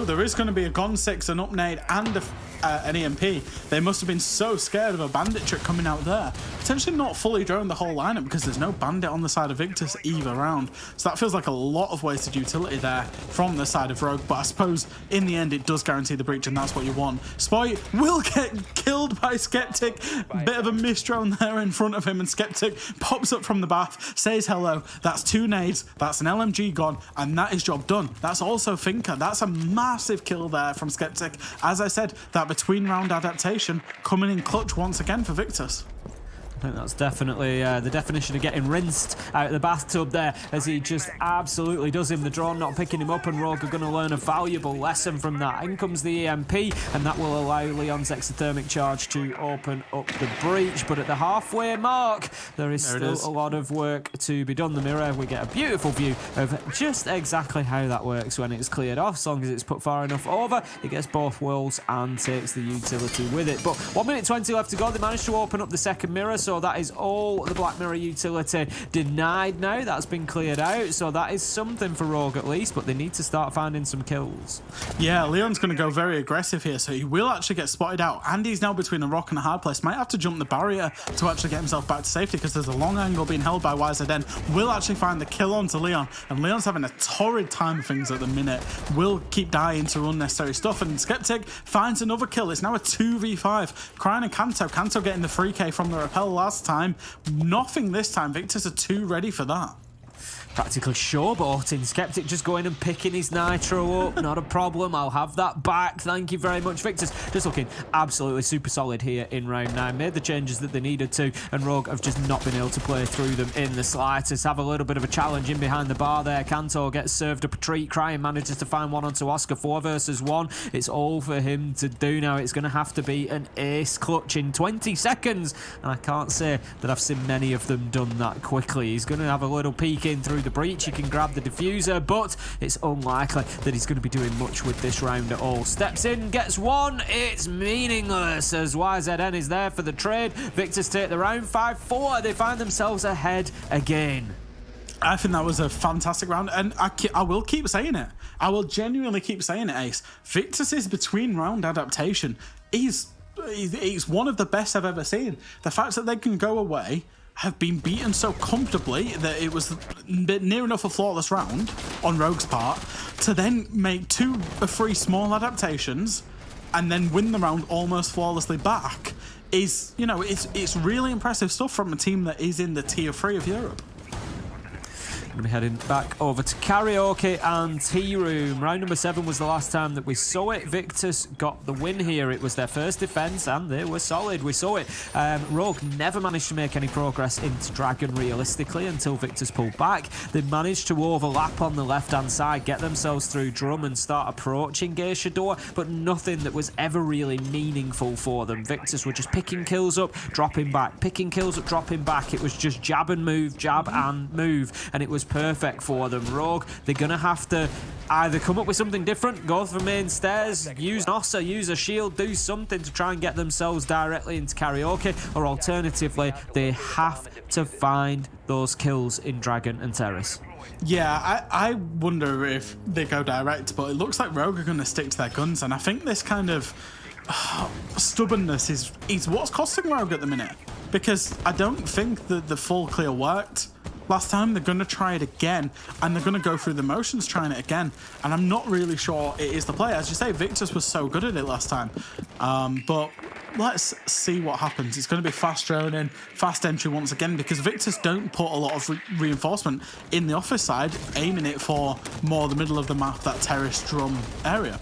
There is going to be a Gon 6, an upnade, and an EMP. They must have been so scared of a bandit trick coming out there. Potentially not fully droned the whole lineup because there's no bandit on the side of Victus either round. So that feels like a lot of wasted utility there from the side of Rogue. But I suppose in the end it does guarantee the breach, and that's what you want. Spoy will get killed by Skeptic. Bit of a misdrone there in front of him, and Skeptic pops up from the bath, says hello. That's 2 nades, that's an LMG gone, and that is job done. That's also Finka. That's a massive kill there from Skeptic. As I said, that between round adaptation coming in clutch once again for Victus. I think that's definitely the definition of getting rinsed out of the bathtub there, as he just absolutely does him. The drone not picking him up, and Rogue are going to learn a valuable lesson from that. In comes the EMP, and that will allow Leon's exothermic charge to open up the breach. But at the halfway mark, there is still a lot of work to be done. The mirror, we get a beautiful view of just exactly how that works when it's cleared off. As long as it's put far enough over, it gets both worlds and takes the utility with it. But 1 minute 20 left to go. They managed to open up the second mirror, so that is all the Black Mirror utility denied now. That's been cleared out, so that is something for Rogue at least, but they need to start finding some kills. Yeah, Leon's going to go very aggressive here, so he will actually get spotted out, and he's now between a rock and a hard place. Might have to jump the barrier to actually get himself back to safety, because there's a long angle being held by YZN. Will actually find the kill onto Leon, and Leon's having a torrid time of things at the minute. Will keep dying to unnecessary stuff, and Skeptic finds another kill. It's now a 2v5. Crying and Kanto getting the 3k from the rappel last time. Nothing this time. Victus are too ready for that. Practically showboating. Skeptic just going and picking his nitro up. Not a problem. I'll have that back. Thank you very much, Victus. Just looking absolutely super solid here in round 9. Made the changes that they needed to, and Rogue have just not been able to play through them in the slightest. Have a little bit of a challenge in behind the bar there. Kanto gets served up a treat. Crying manages to find one onto Oscar. 4 versus 1. It's all for him to do now. It's going to have to be an ace clutch in 20 seconds. And I can't say that I've seen many of them done that quickly. He's going to have a little peek in through the breach. He can grab the diffuser, but it's unlikely that he's going to be doing much with this round at all. Steps in, gets one. It's meaningless as YZN is there for the trade. Victus take the round. 5-4. They find themselves ahead again. I think that was a fantastic round, and I will keep saying it. I will genuinely keep saying it, Ace. Victus's between round adaptation is one of the best I've ever seen. The fact that they can go away have been beaten so comfortably that it was near enough a flawless round on Rogue's part to then make 2 of 3 small adaptations and then win the round almost flawlessly back is, you know, it's really impressive stuff from a team that is in the tier 3 of Europe. Going to be heading back over to Karaoke and Tea Room. Round number 7 was the last time that we saw it. Victus got the win here. It was their first defence and they were solid. We saw it. Rogue never managed to make any progress into Dragon realistically until Victus pulled back. They managed to overlap on the left-hand side, get themselves through Drum and start approaching Geisha Door, but nothing that was ever really meaningful for them. Victus were just picking kills up, dropping back, picking kills up, dropping back. It was just jab and move, jab and move, and it was perfect for them. Rogue, they're going to have to either come up with something different, go for main stairs, use an Ossa, use a shield, do something to try and get themselves directly into Karaoke, or alternatively, they have to find those kills in Dragon and Terrace. Yeah, I wonder if they go direct, but it looks like Rogue are going to stick to their guns, and I think this kind of stubbornness is what's costing Rogue at the minute, because I don't think that the full clear worked last time. They're going to try it again, and they're going to go through the motions trying it again, and I'm not really sure it is the play. As you say, Victus was so good at it last time, but let's see what happens. It's going to be fast droning, fast entry once again, because Victus don't put a lot of reinforcement in the office side, aiming it for more the middle of the map, that terrace drum area.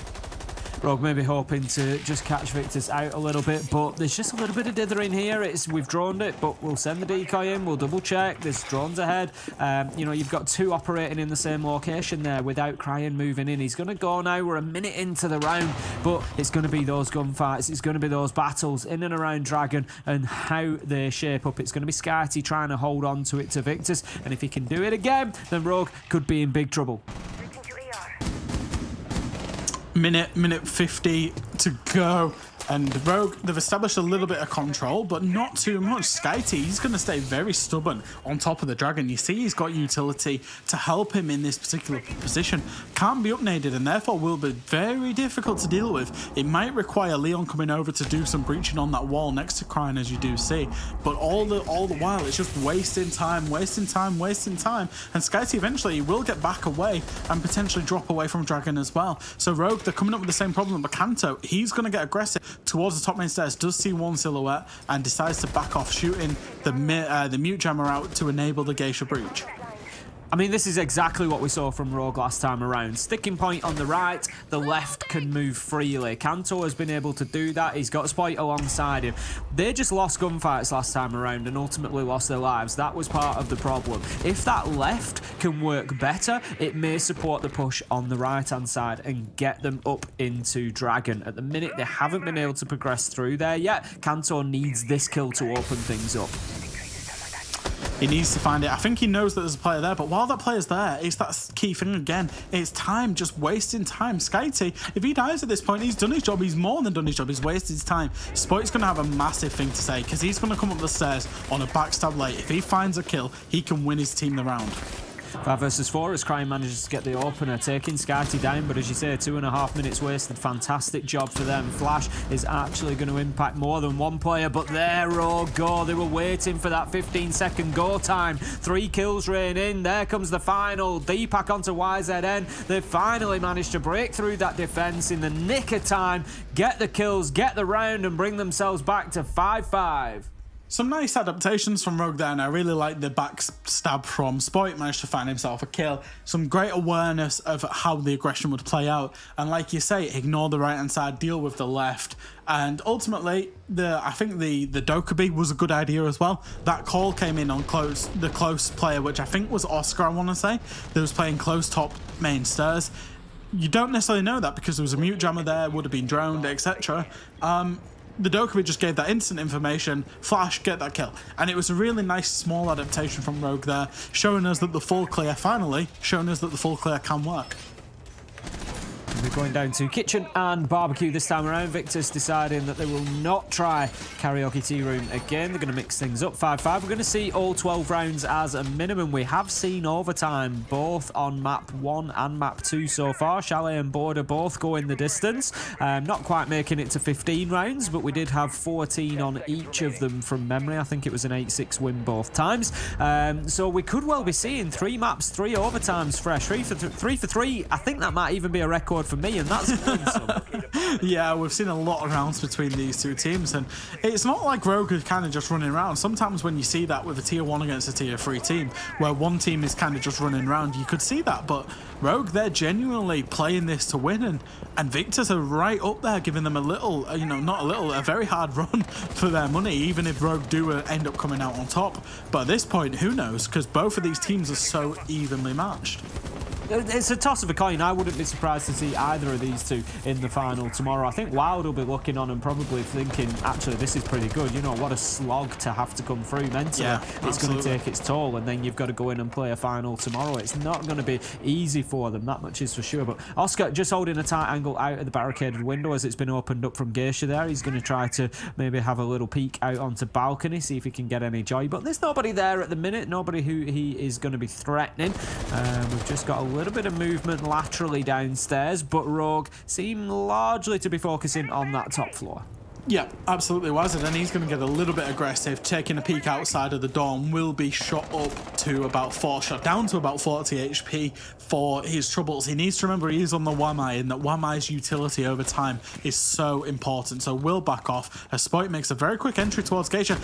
Rogue maybe hoping to just catch Victus out a little bit, but there's just a little bit of dithering here. We've droned it, but we'll send the decoy in, we'll double check. There's drones ahead. You know, you've got 2 operating in the same location there without Cryan moving in. He's going to go now. We're a minute into the round, but it's going to be those gunfights. It's going to be those battles in and around Dragon and how they shape up. It's going to be Skyty trying to hold on to it to Victus, and if he can do it again, then Rogue could be in big trouble. Minute 50 to go, and Rogue, they've established a little bit of control, but not too much. Skyty, he's going to stay very stubborn on top of the Dragon. You see he's got utility to help him in this particular position. Can't be upnaded, and therefore will be very difficult to deal with. It might require Leon coming over to do some breaching on that wall next to Cryan, as you do see, but all the while it's just wasting time, and Skyty eventually will get back away and potentially drop away from Dragon as well. So Rogue, they're coming up with the same problem, but Kanto, he's going to get aggressive towards the top main stairs, does see one silhouette and decides to back off, shooting the mute jammer out to enable the Geisha breach. I mean, this is exactly what we saw from Rogue last time around. Sticking point on the right, the left can move freely. Kanto has been able to do that. He's got Spoit alongside him. They just lost gunfights last time around and ultimately lost their lives. That was part of the problem. If that left can work better, it may support the push on the right-hand side and get them up into Dragon. At the minute, they haven't been able to progress through there yet. Kanto needs this kill to open things up. He needs to find it. I think he knows that there's a player there, but while that player's there, it's that key thing again. It's time, just wasting time. Skyty, if he dies at this point, he's done his job. He's more than done his job. He's wasted his time. Spoit's going to have a massive thing to say, because he's going to come up the stairs on a backstab late. If he finds a kill, he can win his team the round. 5 versus 4 as Cryan manages to get the opener, taking Skyty down, but as you say, 2.5 minutes wasted. Fantastic job for them. Flash is actually going to impact more than one player, but there Rogue go. They were waiting for that 15-second go time. 3 kills rain in. There comes the final. Deepak onto YZN. They finally managed to break through that defense in the nick of time, get the kills, get the round, and bring themselves back to 5-5. Some nice adaptations from Rogue there, and I really like the backstab from Spoit. Managed to find himself a kill. Some great awareness of how the aggression would play out. And like you say, ignore the right-hand side, deal with the left. And ultimately, I think the Dokkaebi was a good idea as well. That call came in on the close player, which I think was Oscar, I want to say, that was playing close top main stairs. You don't necessarily know that because there was a mute jammer there, would have been droned, etc. The Dokkaebi just gave that instant information, Flash, get that kill. And it was a really nice small adaptation from Rogue there, showing us that the full clear, finally, showing us that the full clear can work. We're going down to kitchen and barbecue this time around. Victus deciding that they will not try karaoke tea room again. They're going to mix things up. 5-5. We're going to see all 12 rounds as a minimum. We have seen overtime both on map 1 and map 2 so far. Chalet and Border both going the distance. Not quite making it to 15 rounds, but we did have 14 on each of them from memory. I think it was an 8-6 win both times. So we could well be seeing 3 maps, 3 overtimes fresh. 3 for 3. I think that might even be a record for me, and that's Yeah, we've seen a lot of rounds between these two teams, and it's not like Rogue is kind of just running around. Sometimes when you see that with a tier 1 against a tier 3 team, where one team is kind of just running around, you could see that, but Rogue, they're genuinely playing this to win, and Victus are right up there, giving them a little, not a little, a very hard run for their money, even if Rogue do end up coming out on top. But at this point, who knows, because both of these teams are so evenly matched. It's a toss of a coin. I wouldn't be surprised to see either of these two in the final tomorrow. I think Wild will be looking on and probably thinking, actually, this is pretty good. You know, what a slog to have to come through mentally. Yeah, it's going to take its toll, and then you've got to go in and play a final tomorrow. It's not going to be easy for them, that much is for sure. But Oscar just holding a tight angle out of the barricaded window as it's been opened up from Geisha there. He's going to try to maybe have a little peek out onto balcony, see if he can get any joy. But there's nobody there at the minute, nobody who he is going to be threatening. We've just got a little bit of movement laterally downstairs, but Rogue seem largely to be focusing on that top floor. Yeah, absolutely was it, and he's going to get a little bit aggressive, taking a peek outside of the dorm. Will be shot up to about 4, shot down to about 40 HP for his troubles. He needs to remember he is on the Wamai, and that Wamai's utility over time is so important. So will back off as Spoit makes a very quick entry towards Geisha.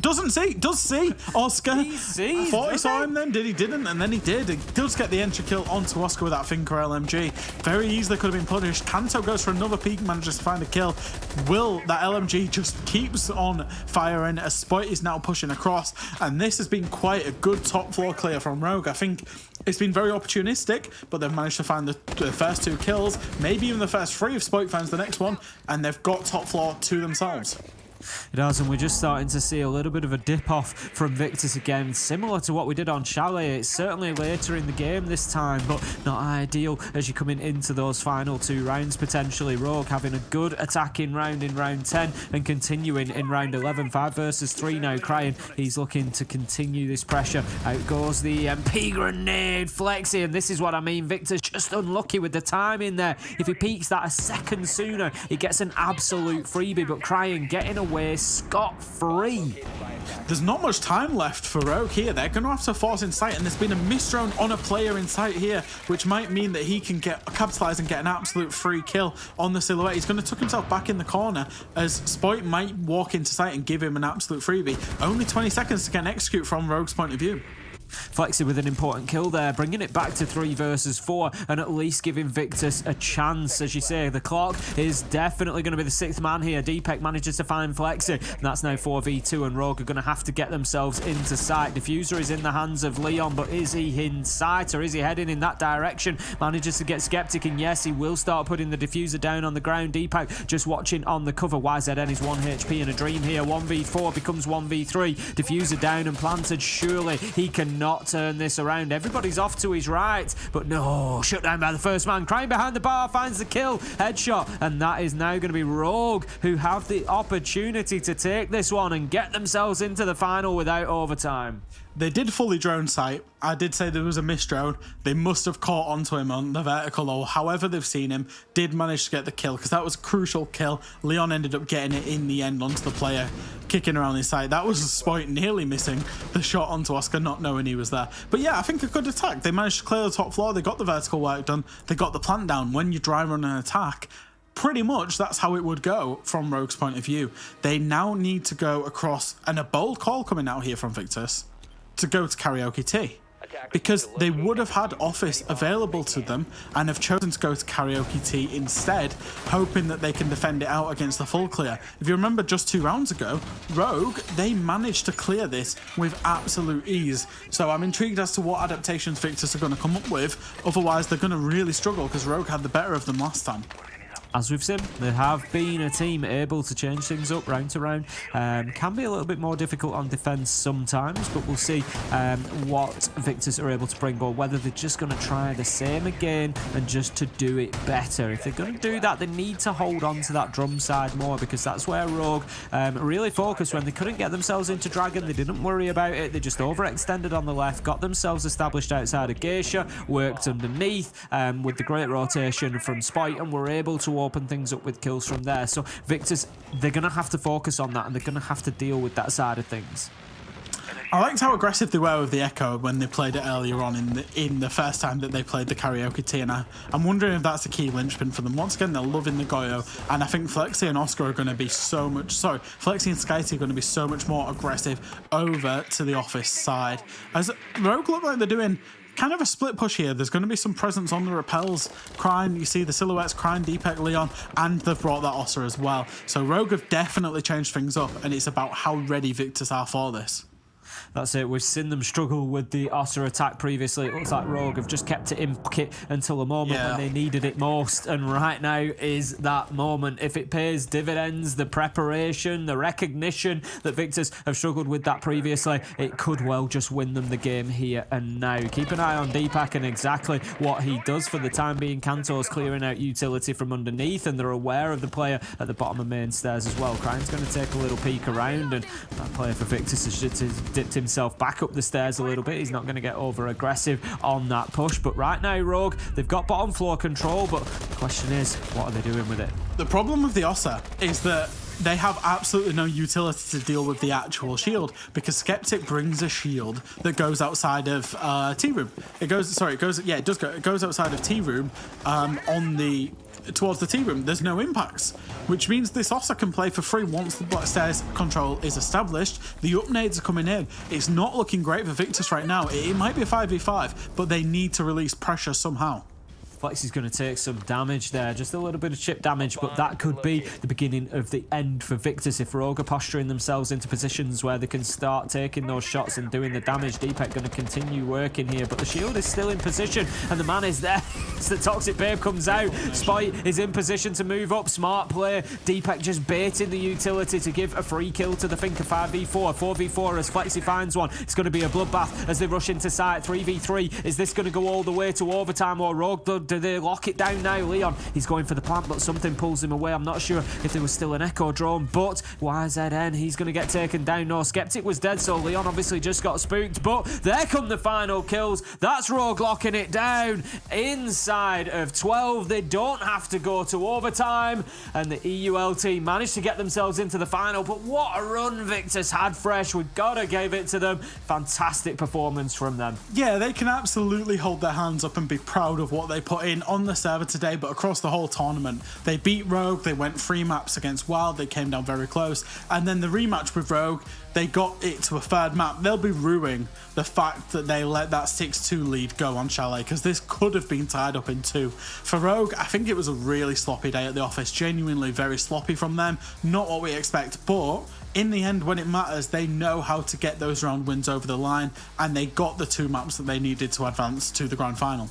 Does see Oscar. He sees, I thought he saw him then, didn't, and then he did. He does get the entry kill onto Oscar with that Finker LMG. Very easily could have been punished. Kanto goes for another peek, manages to find a kill. That LMG just keeps on firing as Spoit is now pushing across, and this has been quite a good top floor clear from Rogue. I think it's been very opportunistic, but they've managed to find the first 2 kills, maybe even the first 3 if Spoit finds the next one, and they've got top floor to themselves. It has, and we're just starting to see a little bit of a dip off from Victus again, similar to what we did on Chalet. It's certainly later in the game this time, but not ideal as you're coming into those final 2 rounds potentially. Rogue having a good attacking round in round 10 and continuing in round 11. 5 versus 3 now. Crying, he's looking to continue this pressure. Out goes the MP grenade, Flexi, and this is what I mean. Victor's just unlucky with the timing there. If he peaks that a second sooner, he gets an absolute freebie, but Crying getting away scot-free. There's not much time left for Rogue here. They're going to have to force in sight, and there's been a miss-drone on a player in sight here, which might mean that he can capitalize and get an absolute free kill on the Silhouette. He's going to tuck himself back in the corner as Spoit might walk into sight and give him an absolute freebie. Only 20 seconds to get an execute from Rogue's point of view. Flexi with an important kill there, bringing it back to 3 versus 4 and at least giving Victus a chance. As you say, the clock is definitely going to be the 6th man here. Deepak manages to find Flexi, and that's now 4v2, and Rogue are going to have to get themselves into sight. Diffuser is in the hands of Leon, but is he in sight or is he heading in that direction? Manages to get Skeptic, and yes, he will start putting the diffuser down on the ground. Deepak just watching on the cover. YZN is 1 HP in a dream here. 1v4 becomes 1v3. Diffuser down and planted. Surely he can not turn this around. Everybody's off to his right, but no, shut down by the first man. Crying behind the bar, finds the kill, headshot, and that is now going to be Rogue who have the opportunity to take this one and get themselves into the final without overtime. They did fully drone sight. I did say there was a miss drone. They must have caught onto him on the vertical, or however they've seen him. Did manage to get the kill, because that was a crucial kill. Leon ended up getting it in the end onto the player, kicking around his side. That was a Spoit nearly missing the shot onto Oscar, not knowing he was there. But yeah, I think a good attack. They managed to clear the top floor. They got the vertical work done. They got the plant down. When you dry run an attack, pretty much that's how it would go from Rogue's point of view. They now need to go across, and a bold call coming out here from Victus, to go to Karaoke Tea, because they would have had office available to them and have chosen to go to Karaoke Tea instead, hoping that they can defend it out against the full clear. If you remember just 2 rounds ago, Rogue, they managed to clear this with absolute ease. So I'm intrigued as to what adaptations Victus are going to come up with. Otherwise, they're going to really struggle, because Rogue had the better of them last time. as we've seen, they have been a team able to change things up round to round. Can be a little bit more difficult on defense sometimes, but we'll see what Victus are able to bring, or whether they're just going to try the same again and just to do it better. If they're going to do that, they need to hold on to that drum side more, because that's where Rogue really focused when they couldn't get themselves into Dragon. They didn't worry about it. They just overextended on the left, got themselves established outside of Geisha, worked underneath with the great rotation from Spite, and were able to open things up with kills from there. So Victus, they're going to have to focus on that, and they're going to have to deal with that side of things. I liked how aggressive they were with the Echo when they played it earlier on in the first time that they played the karaoke tee, and I'm wondering if that's a key linchpin for them. Once again, they're loving the Goyo, and I think Flexi and Oscar are going to be so much... Sorry, Flexi and Skyty are going to be so much more aggressive over to the office side. As Rogue look like they're doing kind of a split push here. There's going to be some presence on the repels. Crine, you see the silhouettes, Crine, Deepak, Leon, and they've brought that Ossa as well. So Rogue have definitely changed things up, and it's about how ready Victus are for this. That's it. We've seen them struggle with the Ossa attack previously. It looks like Rogue have just kept it in pocket until a moment when they needed it most. And right now is that moment. If it pays dividends, the preparation, the recognition that Victus have struggled with that previously, it could well just win them the game here and now. Keep an eye on Deepak and exactly what he does for the time being. Kanto's clearing out utility from underneath, and they're aware of the player at the bottom of main stairs as well. Crine's going to take a little peek around, and that player for Victus has just dipped himself back up the stairs a little bit. He's not going to get over aggressive on that push, but right now Rogue, they've got bottom floor control, but the question is, what are they doing with it? The problem with the Ossa is that they have absolutely no utility to deal with the actual shield, because Skeptic brings a shield that goes outside of T room. It goes outside of T room towards the T room. There's no impacts, which means this Ossa can play for free once the black stairs control is established. The up-nades are coming in. It's not looking great for Victus right now. It might be a 5v5, but they need to release pressure somehow. Flexi's going to take some damage there, just a little bit of chip damage, but that could be the beginning of the end for Victus if Rogue are posturing themselves into positions where they can start taking those shots and doing the damage. Deepak going to continue working here, but the shield is still in position and the man is there. As the Toxic Babe comes out, Spite is in position to move up. Smart play. Deepak just baiting the utility to give a free kill to the Finker. 5v4, 4v4 as Flexi finds one. It's going to be a bloodbath as they rush into site. 3v3. Is this going to go all the way to overtime, or Rogue do they lock it down now? Leon, he's going for the plant, but something pulls him away. I'm not sure if there was still an echo drone, but YZN, he's going to get taken down. No, Skeptic was dead, so Leon obviously just got spooked, but there come the final kills. That's Rogue locking it down inside of 12. They don't have to go to overtime, and the EUL team managed to get themselves into the final, but what a run Victus had, Fresh. We've got to give it to them. Fantastic performance from them. Yeah, they can absolutely hold their hands up and be proud of what they put in on the server today, but across the whole tournament. They beat Rogue, they went 3 maps against Wild, they came down very close, and then the rematch with Rogue, they got it to a 3rd map. They'll be ruining the fact that they let that 6-2 lead go on Chalet, because this could have been tied up in 2. For Rogue, I think it was a really sloppy day at the office, genuinely very sloppy from them, not what we expect, but in the end, when it matters, they know how to get those round wins over the line, and they got the 2 maps that they needed to advance to the grand final.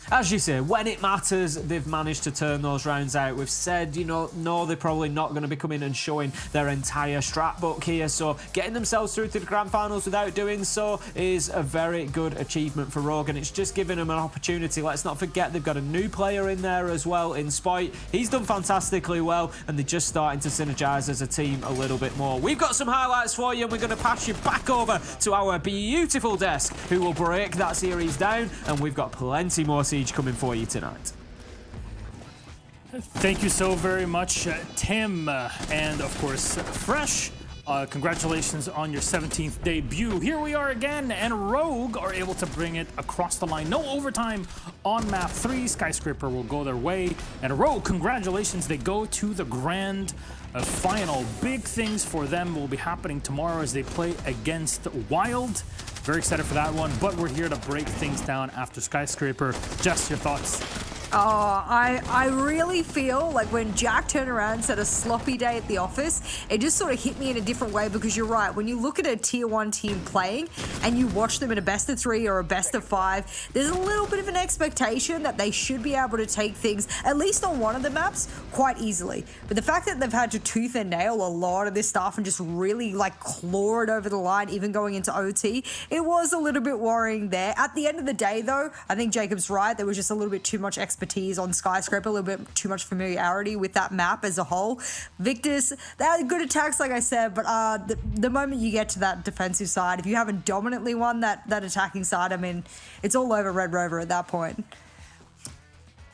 As you say, when it matters, they've managed to turn those rounds out. We've said, no, they're probably not going to be coming and showing their entire strat book here, so getting themselves through to the grand finals without doing so is a very good achievement for Rogue, and it's just giving them an opportunity. Let's not forget they've got a new player in there as well in Spite. He's done fantastically well, and they're just starting to synergize as a team a little bit more. We've got some highlights for you, and we're going to pass you back over to our beautiful desk, who will break that series down, and we've got plenty more coming for you tonight. Thank you so very much, Tim, and of course, Fresh. Congratulations on your 17th debut. Here we are again, and Rogue are able to bring it across the line. No overtime on map 3. Skyscraper will go their way, and Rogue, congratulations, they go to the grand final. Big things for them will be happening tomorrow as they play against Wild. Very excited for that one, but we're here to break things down after Skyscraper. Jess, your thoughts? I really feel like when Jack turned around and said a sloppy day at the office, it just sort of hit me in a different way, because you're right. When you look at a tier 1 team playing and you watch them in a best of 3 or a best of 5, there's a little bit of an expectation that they should be able to take things, at least on one of the maps, quite easily. But the fact that they've had to tooth and nail a lot of this stuff and just really like claw it over the line, even going into OT, it was a little bit worrying there. At the end of the day, though, I think Jacob's right. There was just a little bit too much expertise on Skyscraper, a little bit too much familiarity with that map as a whole. Victus, they had good attacks, like I said, but the moment you get to that defensive side, if you haven't dominantly won that attacking side, I mean, it's all over Red Rover at that point.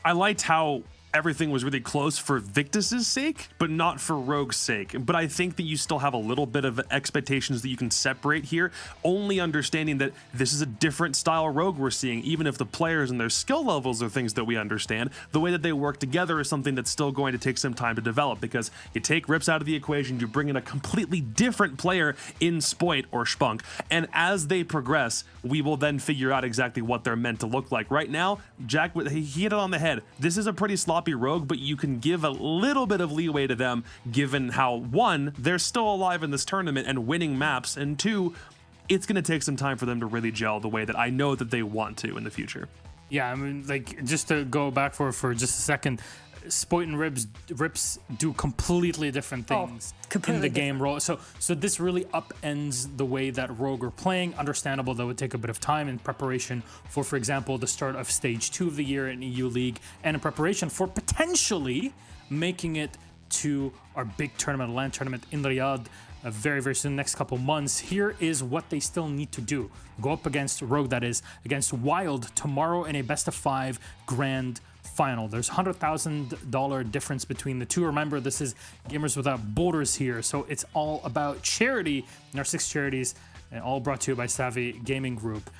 I liked how everything was really close for Victus's sake, but not for Rogue's sake. But I think that you still have a little bit of expectations that you can separate here, only understanding that this is a different style Rogue we're seeing. Even if the players and their skill levels are things that we understand, the way that they work together is something that's still going to take some time to develop, because you take Rips out of the equation, you bring in a completely different player in Spoit or Spunk, and as they progress, we will then figure out exactly what they're meant to look like. Right now, Jack, he hit it on the head. This is a pretty sloppy Rogue, but you can give a little bit of leeway to them, given how, one, they're still alive in this tournament and winning maps, and two, it's going to take some time for them to really gel the way that I know that they want to in the future. Yeah, I mean, like, just to go back for just a second, Spoit and Rips do completely different things in the game role. So this really upends the way that Rogue are playing. Understandable, that would take a bit of time in preparation for example, the start of Stage 2 of the year in EU League, and in preparation for potentially making it to our big tournament, LAN tournament in Riyadh, very, very soon, next couple months. Here is what they still need to do. Go up against Rogue, that is, against Wild tomorrow in a best of 5 grand final. There's $100,000 difference between the two. Remember, this is Gamers Without Borders here, so it's all about charity, and our 6 charities, and all brought to you by Savvy Gaming Group.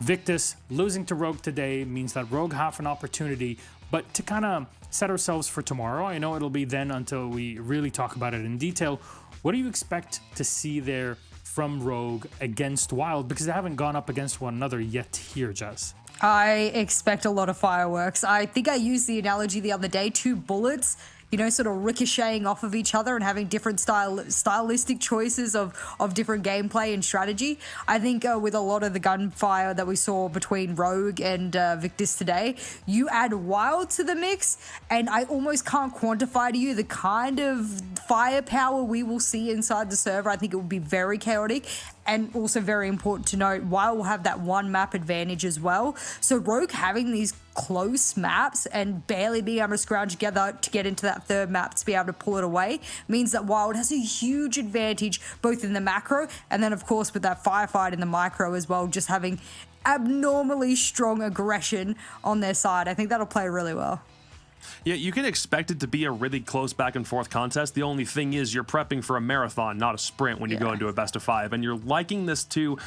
Victus losing to Rogue today means that Rogue have an opportunity, but to kind of set ourselves for tomorrow, I know it'll be then until we really talk about it in detail. What do you expect to see there from Rogue against Wild? Because they haven't gone up against one another yet here, Jess. I expect a lot of fireworks. I think I used the analogy the other day, 2 bullets, you know, sort of ricocheting off of each other and having different stylistic choices of different gameplay and strategy. I think with a lot of the gunfire that we saw between Rogue and Victus today, you add Wild to the mix, and I almost can't quantify to you the kind of firepower we will see inside the server. I think it will be very chaotic. And also very important to note, Wild will have that 1 map advantage as well. So Rogue having these close maps and barely being able to scrounge together to get into that 3rd map to be able to pull it away means that Wild has a huge advantage both in the macro and then, of course, with that firefight in the micro as well, just having abnormally strong aggression on their side. I think that'll play really well. Yeah, you can expect it to be a really close back and forth contest. The only thing is you're prepping for a marathon, not a sprint when you go into a best of 5. And you're liking this to,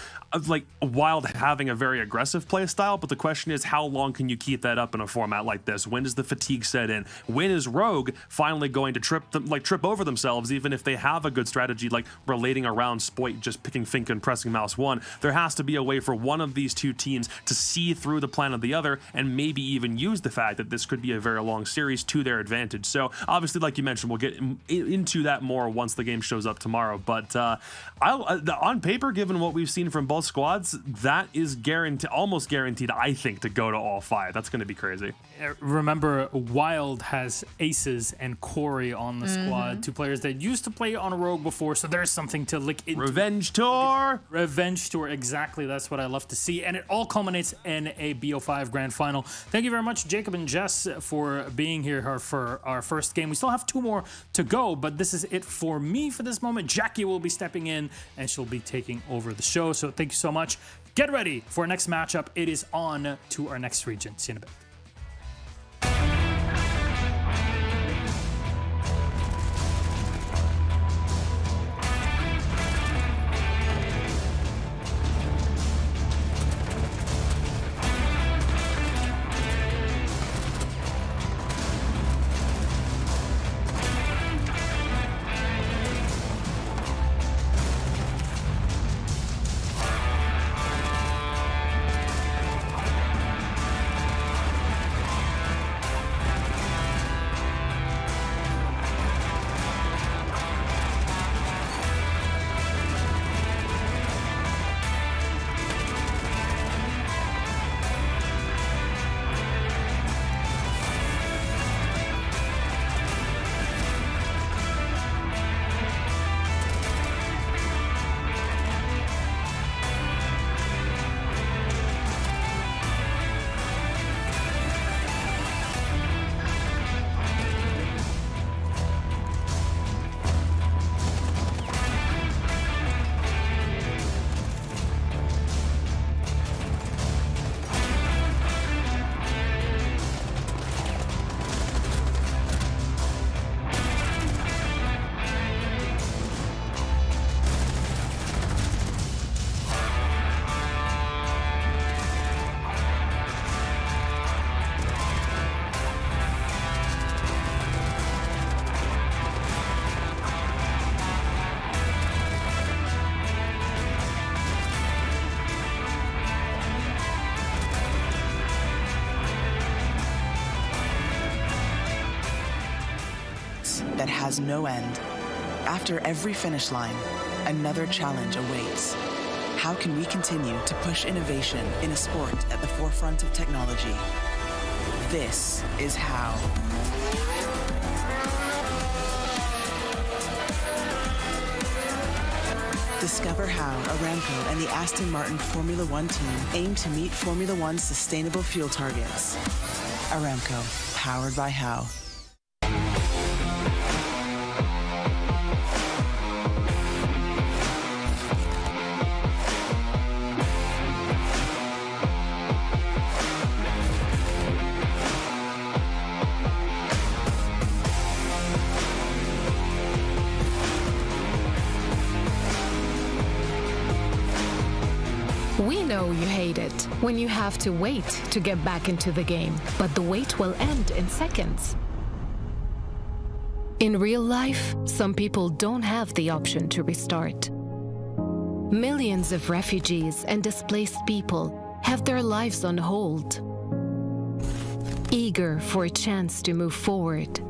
like, Wild having a very aggressive play style. But the question is, how long can you keep that up in a format like this? When does the fatigue set in? When is Rogue finally going to trip over themselves, even if they have a good strategy, like relating around Spoit, just picking Finka and pressing mouse 1? There has to be a way for one of these 2 teams to see through the plan of the other and maybe even use the fact that this could be a very long series to their advantage. So obviously, like you mentioned, we'll get into that more once the game shows up tomorrow. But on paper, given what we've seen from both squads, that is almost guaranteed, I think, to go to all 5. That's going to be crazy. Remember, Wild has Aces and Corey on the squad, 2 players that used to play on a Rogue before, so there's something to look into. Revenge Tour, exactly. That's what I love to see, and it all culminates in a BO5 Grand Final. Thank you very much, Jacob and Jess, for being here for our first game. We still have 2 more to go, but this is it for me for this moment. Jackie will be stepping in, and she'll be taking over the show, so thank you so much. Get ready for our next matchup. It is on to our next region. See you in a bit. has no end. After every finish line, another challenge awaits. How can we continue to push innovation in a sport at the forefront of technology? This is how. Discover how Aramco and the Aston Martin Formula One team aim to meet Formula One's sustainable fuel targets. Aramco, powered by How. We know you hate it when you have to wait to get back into the game, but the wait will end in seconds. In real life, some people don't have the option to restart. Millions of refugees and displaced people have their lives on hold, eager for a chance to move forward.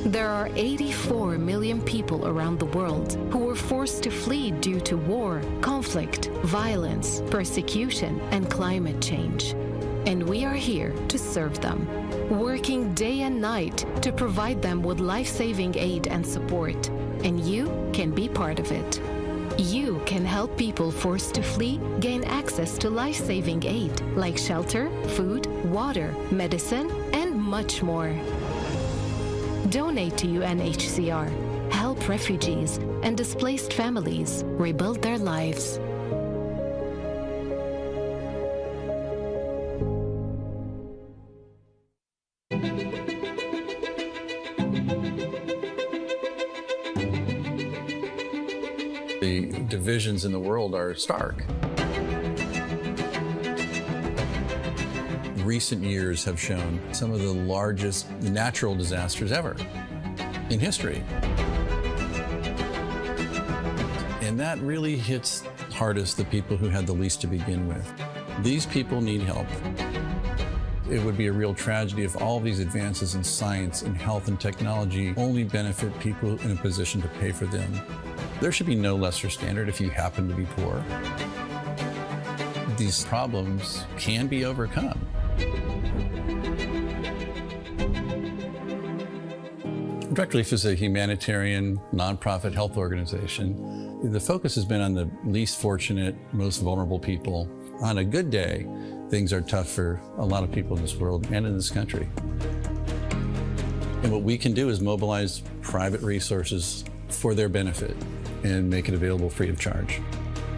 There are 84 million people around the world who were forced to flee due to war, conflict, violence, persecution, and climate change. And we are here to serve them, working day and night to provide them with life-saving aid and support. And you can be part of it. You can help people forced to flee gain access to life-saving aid like shelter, food, water, medicine, and much more. Donate to UNHCR. Help refugees and displaced families rebuild their lives. The divisions in the world are stark. Recent years have shown some of the largest natural disasters ever in history. And that really hits hardest the people who had the least to begin with. These people need help. It would be a real tragedy if all these advances in science and health and technology only benefit people in a position to pay for them. There should be no lesser standard if you happen to be poor. These problems can be overcome. Direct Relief is a humanitarian, nonprofit health organization. The focus has been on the least fortunate, most vulnerable people. On a good day, things are tough for a lot of people in this world and in this country. And what we can do is mobilize private resources for their benefit and make it available free of charge.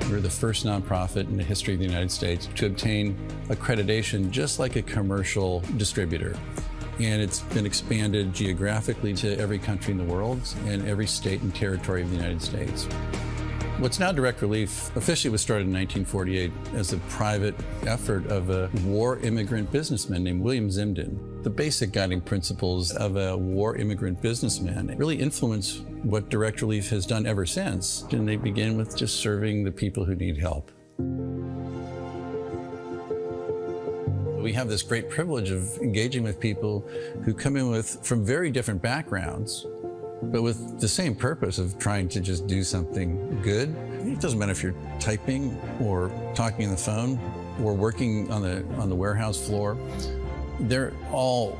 We're the first nonprofit in the history of the United States to obtain accreditation just like a commercial distributor. And it's been expanded geographically to every country in the world and every state and territory of the United States. What's now Direct Relief officially was started in 1948 as a private effort of a war immigrant businessman named William Zimden. The basic guiding principles of a war immigrant businessman really influence what Direct Relief has done ever since. And they begin with just serving the people who need help. We have this great privilege of engaging with people who come in from very different backgrounds, but with the same purpose of trying to just do something good. It doesn't matter if you're typing or talking on the phone or working on the warehouse floor. They're all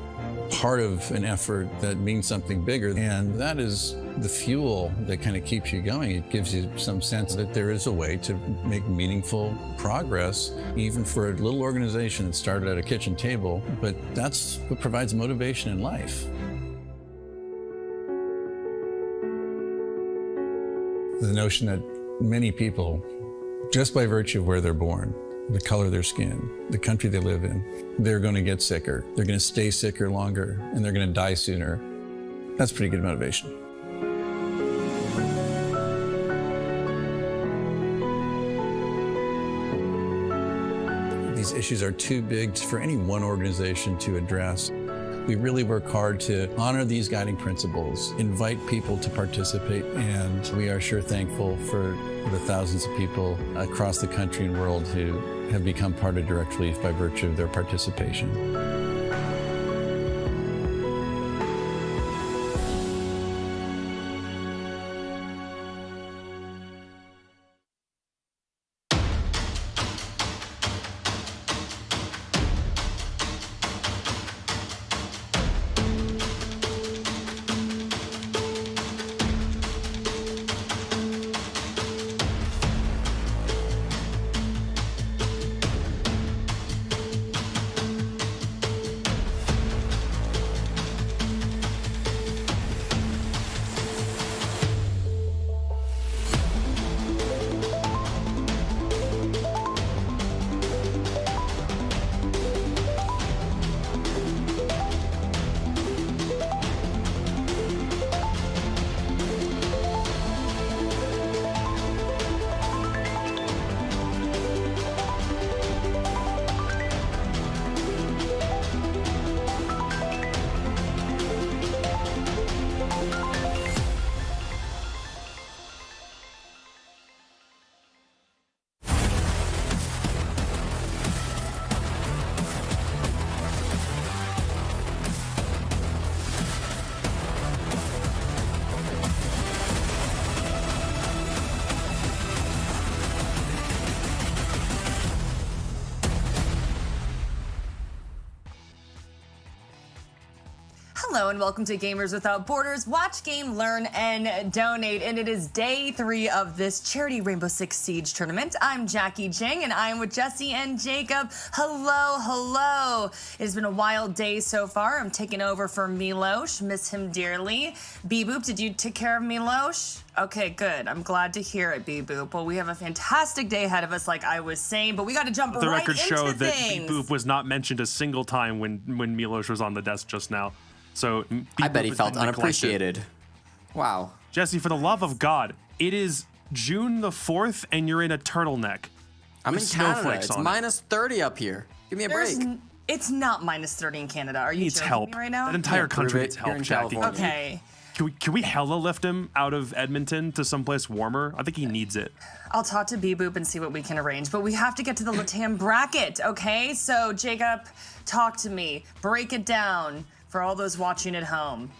part of an effort that means something bigger, and that is the fuel that kind of keeps you going. It gives you some sense that there is a way to make meaningful progress, even for a little organization that started at a kitchen table, but that's what provides motivation in life. The notion that many people, just by virtue of where they're born, the color of their skin, the country they live in, they're going to get sicker, they're going to stay sicker longer, and they're going to die sooner. That's pretty good motivation. These issues are too big for any one organization to address. We really work hard to honor these guiding principles, invite people to participate, and we are sure thankful for the thousands of people across the country and world who have become part of Direct Relief by virtue of their participation. Hello and welcome to Gamers Without Borders. Watch, game, learn, and donate. And it is day 3 of this charity Rainbow Six Siege tournament. I'm Jackie Jing and I'm with Jesse and Jacob. Hello. It has been a wild day so far. I'm taking over for Milos. Miss him dearly. B-Boop, did you take care of Milos? Okay, good. I'm glad to hear it, B-Boop. Well, we have a fantastic day ahead of us, like I was saying, but we got to jump right into things. The records show that B-Boop was not mentioned a single time when Milos was on the desk just now. So I bet he felt unappreciated. Wow. Jesse, for the love of God, it is June the 4th and you're in a turtleneck. I'm in Canada. It's minus 30 up here. Give me a break. It's not minus 30 in Canada. Are you needs joking help me right now? That entire country needs help, Jackie. Okay. Can we hella lift him out of Edmonton to someplace warmer? I think he needs it. I'll talk to B-Boop and see what we can arrange, but we have to get to the LATAM bracket, okay? So, Jacob, talk to me. Break it down for all those watching at home.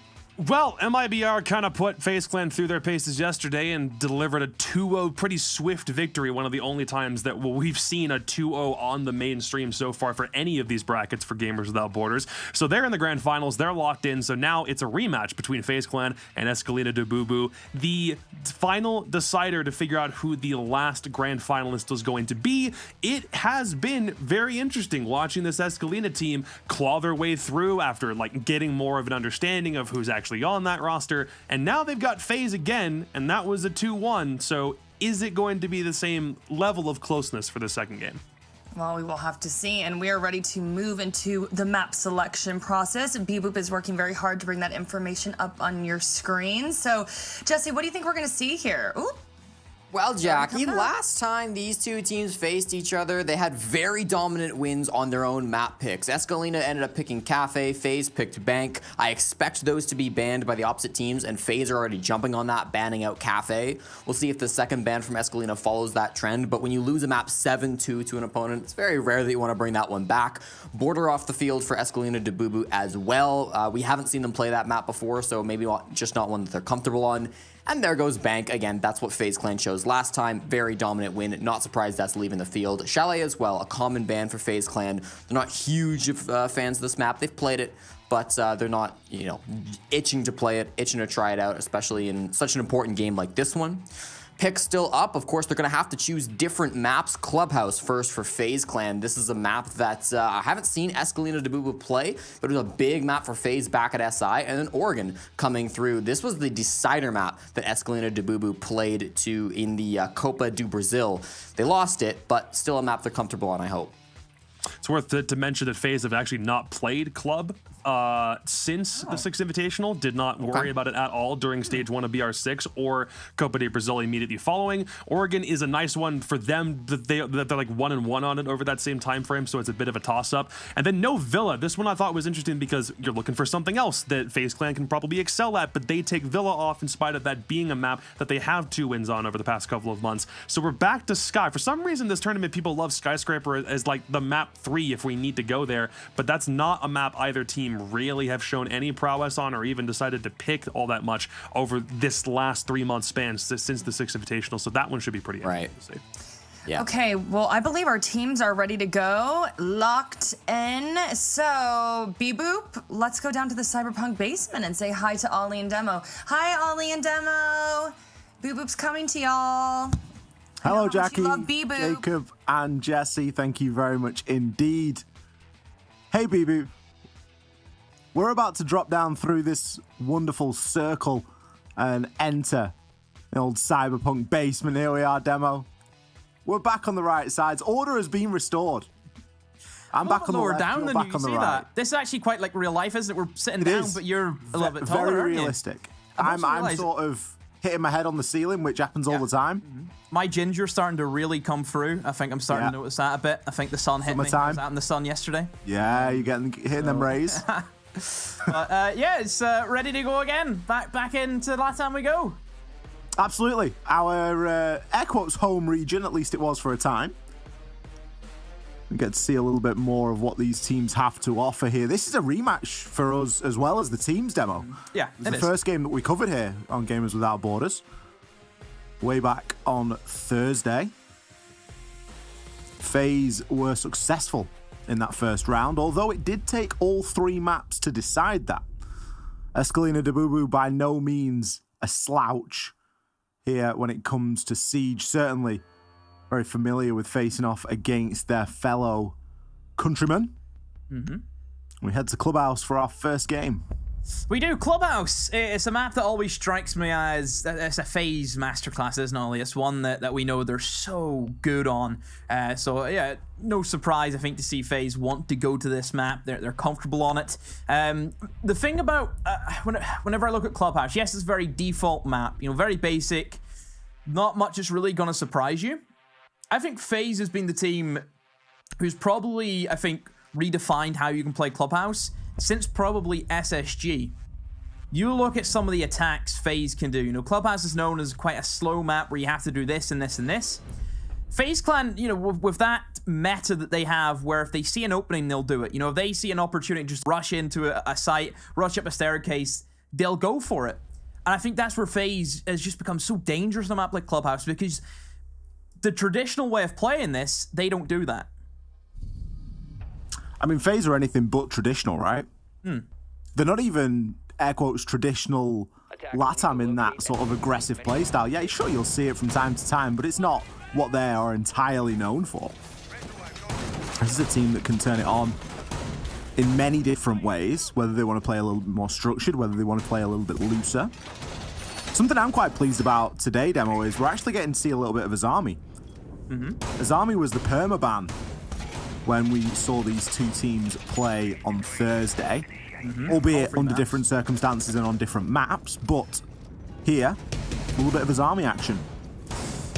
Well, MIBR kind of put FaZe Clan through their paces yesterday and delivered a 2-0 pretty swift victory, one of the only times that we've seen a 2-0 on the mainstream so far for any of these brackets for Gamers Without Borders. So they're in the grand finals, they're locked in, so now it's a rematch between FaZe Clan and Escolinha de Bubu. The final decider to figure out who the last grand finalist was going to be. It has been very interesting watching this Escolinha team claw their way through after getting more of an understanding of who's actually on that roster, and now they've got FaZe again, and that was a 2-1. So is it going to be the same level of closeness for the second game? Well, we will have to see, and we are ready to move into the map selection process. B-Boop is working very hard to bring that information up on your screen. So, Jesse, what do you think we're going to see here? Ooh. Well, Jackie, last time these two teams faced each other, they had very dominant wins on their own map picks. Escolinha ended up picking Cafe, FaZe picked Bank. I expect those to be banned by the opposite teams, and FaZe are already jumping on that, banning out Cafe. We'll see if the second ban from Escolinha follows that trend, but when you lose a map 7-2 to an opponent, it's very rare that you want to bring that one back. Border off the field for Escolinha de Bubu as well. We haven't seen them play that map before, so maybe just not one that they're comfortable on. And there goes Bank. Again, that's what FaZe Clan chose last time. Very dominant win. Not surprised that's leaving the field. Chalet as well, a common ban for FaZe Clan. They're not huge fans of this map. They've played it, but they're not, itching to play it, itching to try it out, especially in such an important game like this one. Picks still up. Of course, they're going to have to choose different maps. Clubhouse first for FaZe Clan. This is a map that I haven't seen Escolinha de Bubu play, but it was a big map for FaZe back at SI, and then Oregon coming through. This was the decider map that Escolinha de Bubu played to in the Copa do Brasil. They lost it, but still a map they're comfortable on, I hope. It's worth to mention that FaZe have actually not played Club since the Six Invitational. Did not worry about it at all during stage 1 of BR6 or Copa de Brazil immediately following. Oregon is a nice one for them that they're like 1-1 on it over that same time frame, so it's a bit of a toss-up. And then no Villa. This one I thought was interesting because you're looking for something else that FaZe Clan can probably excel at, but they take Villa off in spite of that being a map that they have 2 wins on over the past couple of months. So we're back to Sky. For some reason, this tournament, people love Skyscraper as like the map 3 if we need to go there, but that's not a map either team really have shown any prowess on or even decided to pick all that much over this last 3-month span since the Six Invitational. So that one should be pretty interesting to see. Yeah. Okay, well, I believe our teams are ready to go, locked in. So, B-Boop, let's go down to the Cyberpunk basement and say hi to Ollie and Demo. Hi, Ollie and Demo. B-Boop's coming to y'all. Hello, Jackie, love B-Boop. Jacob, and Jesse. Thank you very much indeed. Hey, B-Boop. We're about to drop down through this wonderful circle and enter the old Cyberpunk basement. Here we are, Demo. We're back on the right sides. Order has been restored. I'm back on the left, down you're than back you on the see right. that. This is actually quite like real life, isn't it? We're sitting It down, is. but you're a little bit taller, Very aren't you? realistic. I'm sort of hitting my head on the ceiling, which happens all the time. My ginger's starting to really come through. I think I'm starting to notice that a bit. I think the sun hit me. I was out in the sun yesterday. Yeah, you're hitting them rays. But yeah, it's ready to go again. Back into last time we go. Absolutely. Our air quotes home region, at least it was for a time. We get to see a little bit more of what these teams have to offer here. This is a rematch for us as well as the teams demo. Yeah, it's the first game that we covered here on Gamers Without Borders. Way back on Thursday. FaZe were successful in that first round, although it did take all 3 maps to decide that. Escolinha de Bubu by no means a slouch here when it comes to Siege. Certainly very familiar with facing off against their fellow countrymen. We head to Clubhouse for our first game. We do. Clubhouse. It's a map that always strikes me as it's a FaZe masterclass, isn't it, Ollie? It's one that we know they're so good on. So yeah, no surprise, I think, to see FaZe want to go to this map. They're comfortable on it. The thing about whenever I look at Clubhouse, yes, it's a very default map. You know, very basic. Not much is really going to surprise you. I think FaZe has been the team who's probably, I think, redefined how you can play Clubhouse since probably SSG. You look at some of the attacks FaZe can do. You know, Clubhouse is known as quite a slow map where you have to do this and this and this. FaZe Clan, you know, with that meta that they have where if they see an opening, they'll do it. You know, if they see an opportunity to just rush into a site, rush up a staircase, they'll go for it. And I think that's where FaZe has just become so dangerous on a map like Clubhouse because the traditional way of playing this, they don't do that. I mean, FaZe are anything but traditional, right? They're not even, air quotes, traditional LATAM in that sort of aggressive play style. Yeah, sure, you'll see it from time to time, but it's not what they are entirely known for. This is a team that can turn it on in many different ways, whether they want to play a little bit more structured, whether they want to play a little bit looser. Something I'm quite pleased about today, Demo, is we're actually getting to see a little bit of Azami. Azami was the permaban when we saw these 2 teams play on Thursday, albeit under different circumstances and on different maps, but here, a little bit of Azami action.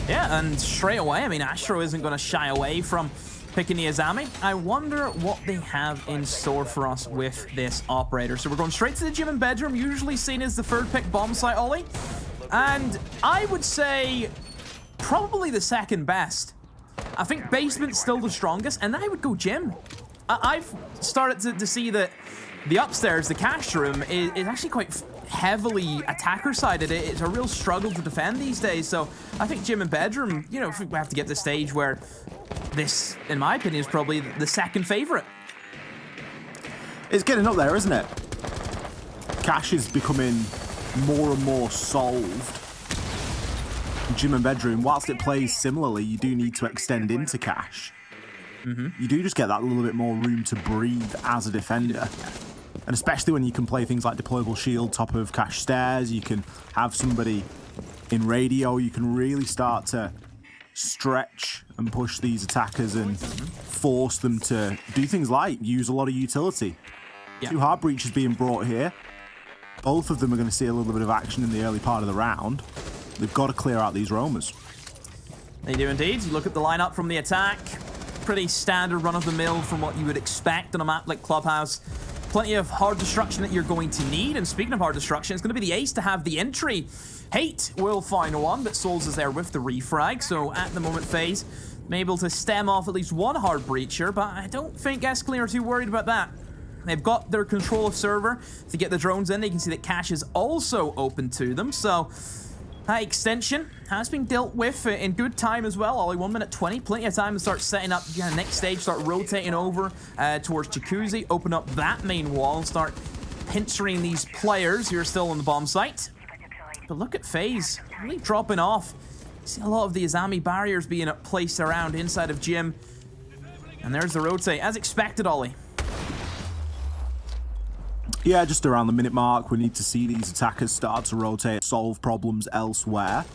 Yeah, and straight away, I mean, Astro isn't going to shy away from picking the Azami. I wonder what they have in store for us with this operator. So we're going straight to the gym and bedroom, usually seen as the 3rd pick bomb site, Ollie. And I would say probably the 2nd best. I think basement's still the strongest, and then I would go gym. I've started to see that the upstairs, the cash room, is actually quite heavily attacker-sided. It's a real struggle to defend these days, so I think gym and bedroom, you know, if we have to get to the stage where this, in my opinion, is probably the 2nd favorite. It's getting up there, isn't it? Cash is becoming more and more solved. Gym and bedroom, whilst it plays similarly, you do need to extend into cash. You do just get that little bit more room to breathe as a defender. And especially when you can play things like deployable shield, top of cash stairs, you can have somebody in radio, you can really start to stretch and push these attackers and force them to do things like use a lot of utility. Yeah. 2 hard breaches being brought here. Both of them are going to see a little bit of action in the early part of the round. They've got to clear out these roamers. They do indeed. You look at the lineup from the attack. Pretty standard run-of-the-mill from what you would expect on a map like Clubhouse. Plenty of hard destruction that you're going to need. And speaking of hard destruction, it's going to be the ace to have the entry. Hate will find one, but Souls is there with the refrag. So at the moment, FaZe able to stem off at least one hard breacher, but I don't think Escolinha are too worried about that. They've got their control of server to get the drones in. They can see that cache is also open to them. So that extension has been dealt with in good time as well. Only 1 minute 20, plenty of time to start setting up next stage, start rotating over towards Jacuzzi, open up that main wall and start pincering these players who are still on the bomb site. But look at FaZe, really dropping off. See a lot of the Azami barriers being placed around inside of Gym. And there's the rotate, as expected, Ollie. Yeah, just around the minute mark, we need to see these attackers start to rotate, solve problems elsewhere.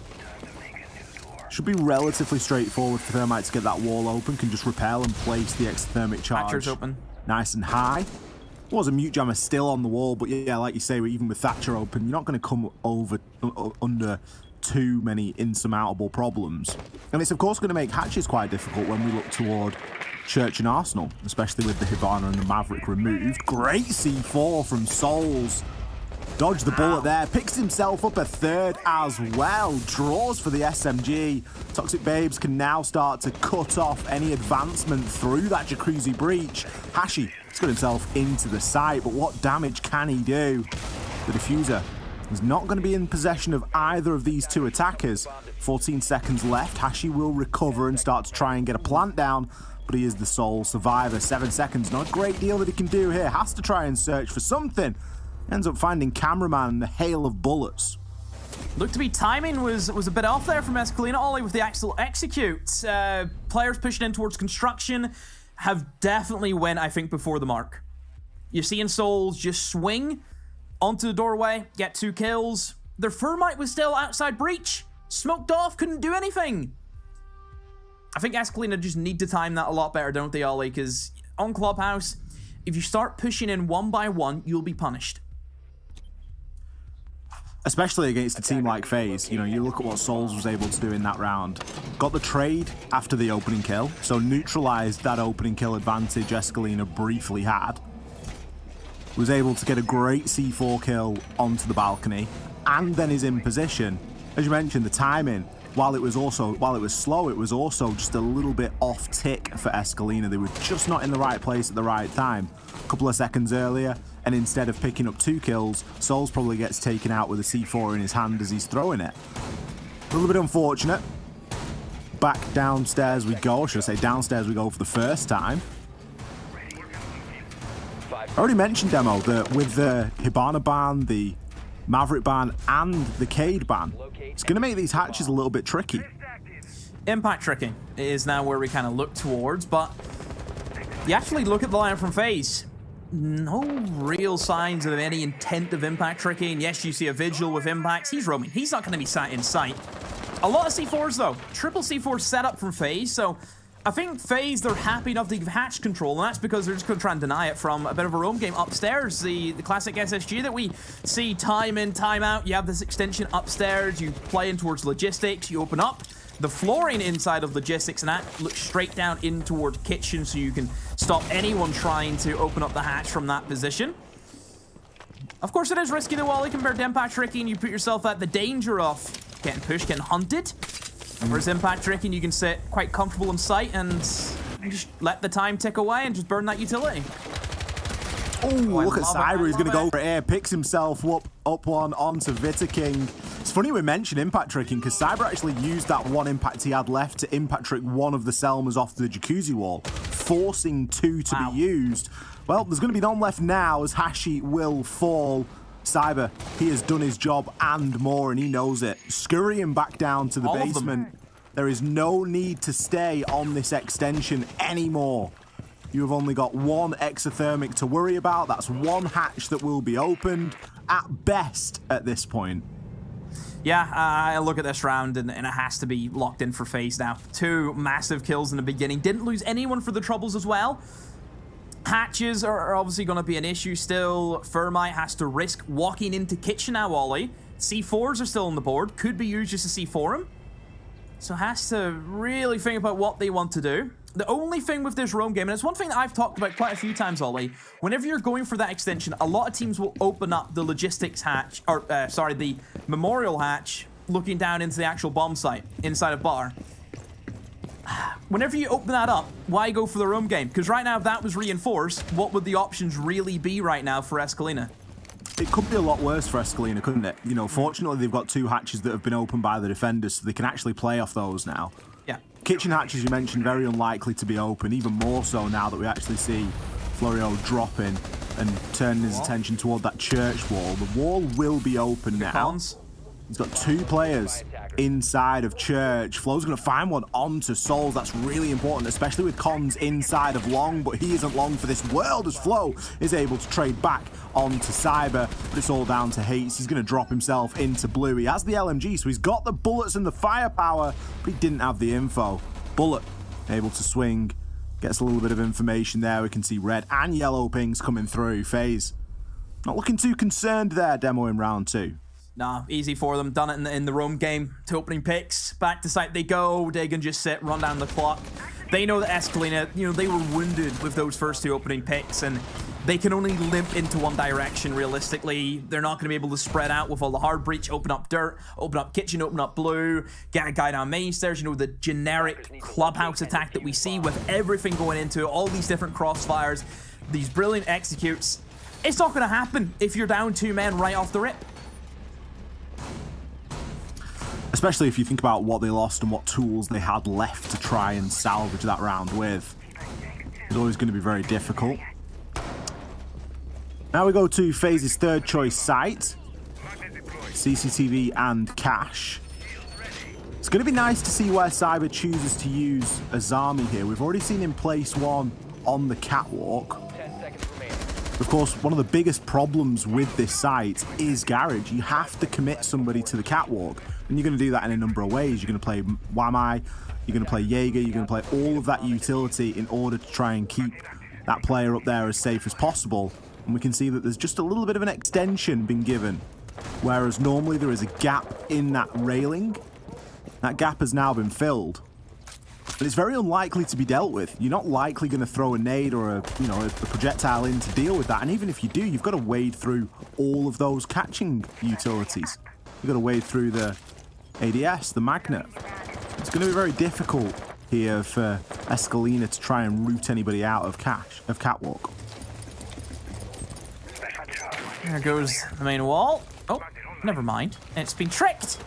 Should be relatively straightforward for Thermite to get that wall open, can just repel and place the exothermic charge. Thatcher's open. Nice and high. Was a mute jammer still on the wall, but yeah, like you say, even with Thatcher open, you're not going to come over under too many insurmountable problems. And it's of course going to make hatches quite difficult when we look toward Church and Arsenal, especially with the Hibana and the Maverick removed. Great C4 from Souls. Dodged the bullet there, picks himself up a third as well. Draws for the SMG. Toxic Babes can now start to cut off any advancement through that Jacuzzi breach. Hashi has got himself into the site, but what damage can he do? The diffuser is not going to be in possession of either of these 2 attackers. 14 seconds left. Hashi will recover and start to try and get a plant down, but he is the sole survivor. 7 seconds, not a great deal that he can do here. Has to try and search for something. Ends up finding Cameraman in a hail of bullets. Looked to be timing was a bit off there from Escolinha, Ollie, with the actual execute. Players pushing in towards construction have definitely went, I think, before the mark. You're seeing Souls just swing onto the doorway, get 2 kills. Their Thermite was still outside breach. Smoked off, couldn't do anything. I think Escolinha just need to time that a lot better, don't they, Ollie? Because on Clubhouse, if you start pushing in one by one, you'll be punished. Especially against a team like FaZe. You know, you look at what Souls was able to do in that round. Got the trade after the opening kill, so neutralized that opening kill advantage Escolinha briefly had. Was able to get a great C4 kill onto the balcony, and then is in position. As you mentioned, the timing, while it was slow, it was also just a little bit off tick for Escolinha. They were just not in the right place at the right time. A couple of seconds earlier, and instead of picking up 2 kills, Souls probably gets taken out with a C4 in his hand as he's throwing it. A little bit unfortunate. Back downstairs we go, should I say downstairs we go for the first time. I already mentioned, Demo, that with the Hibana ban, the Maverick ban, and the Cade ban, it's going to make these hatches a little bit tricky. Impact tricky is now where we kind of look towards, but you actually look at the lineup from FaZe. No real signs of any intent of impact tricking. And yes, you see a Vigil with impacts. He's roaming. He's not going to be sat in sight. A lot of C4s, though. Triple C4 setup from FaZe, so I think FaZe, they're happy enough to give hatch control, and that's because they're just going to try and deny it from a bit of a roam game upstairs. The classic SSG that we see time in, time out. You have this extension upstairs, you play in towards logistics, you open up the flooring inside of logistics, and that looks straight down in toward kitchen, so you can stop anyone trying to open up the hatch from that position. Of course, it is risky though, Wally, compared to impact tricking. You put yourself at the danger of getting pushed, getting hunted. Whereas impact tricking, you can sit quite comfortable in sight and just let the time tick away and just burn that utility. Oh, look at Cyber. He's going to go for air. Picks himself up one onto King. It's funny we mention impact tricking because Cyber actually used that one impact he had left to impact trick one of the Selmas off the Jacuzzi wall, forcing 2 to be used. Well, there's going to be none left now as Hashi will fall. Cyber, he has done his job and more, and he knows it. Scurrying back down to the basement. There is no need to stay on this extension anymore. You have only got 1 exothermic to worry about. That's 1 hatch that will be opened at best at this point. Yeah, I look at this round and it has to be locked in for FaZe now. 2 massive kills in the beginning. Didn't lose anyone for the troubles as well. Hatches are obviously going to be an issue still. Thermite has to risk walking into kitchen now, Ollie. C4s are still on the board. Could be used just to C4 him. So has to really think about what they want to do. The only thing with this roam game, and it's one thing that I've talked about quite a few times, Ollie, whenever you're going for that extension, a lot of teams will open up the logistics hatch, or the memorial hatch, looking down into the actual bomb site inside of bar. Whenever you open that up, why go for the roam game? Because right now, if that was reinforced, what would the options really be right now for Escolinha? It could be a lot worse for Escolinha, couldn't it? You know, fortunately, they've got 2 hatches that have been opened by the defenders, so they can actually play off those now. Yeah. Kitchen hatches, you mentioned, very unlikely to be open, even more so now that we actually see Florio dropping and turning his attention toward that church wall. The wall will be open now. He's got 2 players inside of church. Flo's going to find one onto Souls. That's really important, especially with Cons inside of Long, but he isn't long for this world as Flo is able to trade back onto Cyber, but it's all down to Hates. He's going to drop himself into Blue. He has the LMG, so he's got the bullets and the firepower, but he didn't have the info. Bullet able to swing, gets a little bit of information there. We can see red and yellow pings coming through. FaZe not looking too concerned there, demo in round 2. Nah, easy for them. Done it in the roam game. 2 opening picks. Back to site they go. They can just sit, run down the clock. They know that Escolinha, you know, they were wounded with those first 2 opening picks, and they can only limp into one direction realistically. They're not going to be able to spread out with all the hard breach, open up dirt, open up kitchen, open up blue, get a guy down main stairs. You know, the generic clubhouse attack that we see with everything going into it, all these different crossfires, these brilliant executes. It's not going to happen if you're down 2 men right off the rip. Especially if you think about what they lost and what tools they had left to try and salvage that round with. It's always going to be very difficult. Now we go to FaZe's 3rd choice site. CCTV and Cash. It's going to be nice to see where Cyber chooses to use Azami here. We've already seen him place one on the catwalk. Of course, one of the biggest problems with this site is garage. You have to commit somebody to the catwalk, and you're going to do that in a number of ways. You're going to play Wamai, you're going to play Jaeger, you're going to play all of that utility in order to try and keep that player up there as safe as possible. And we can see that there's just a little bit of an extension been given, whereas normally there is a gap in that railing. That gap has now been filled. But it's very unlikely to be dealt with. You're not likely going to throw a nade or a projectile in to deal with that. And even if you do, you've got to wade through all of those catching utilities. You've got to wade through the ADS, the magnet. It's going to be very difficult here for Escolinha to try and root anybody out of catwalk. There goes the main wall. Oh, never mind. It's been tricked.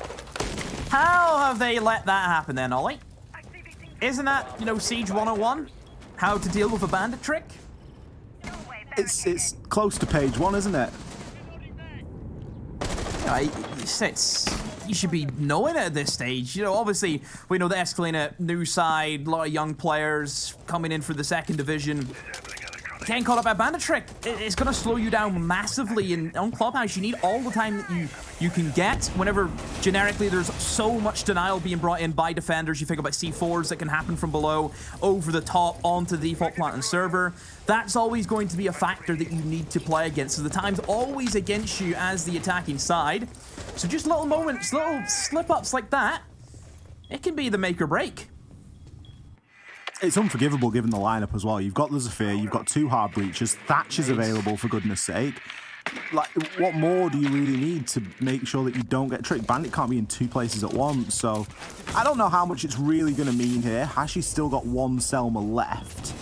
How have they let that happen then, Ollie? Isn't that, you know, Siege 101? How to deal with a bandit trick? It's close to page 1, isn't it? You should be knowing it at this stage. You know, obviously, we know the Escolinha new side, a lot of young players coming in for the 2nd division. Getting caught up by a bandit trick, it's going to slow you down massively. And on Clubhouse, you need all the time that you can get. Whenever generically there's so much denial being brought in by defenders, you think about C4s that can happen from below, over the top, onto the default plant and server. That's always going to be a factor that you need to play against. So the time's always against you as the attacking side. So just little moments, little slip-ups like that, it can be the make or break. It's unforgivable given the lineup as well. You've got the Zephyr, you've got 2 hard breaches, Thatch is available for goodness sake. Like, what more do you really need to make sure that you don't get tricked? Bandit can't be in 2 places at once, so I don't know how much it's really going to mean here. Hashi's still got 1 Selma left.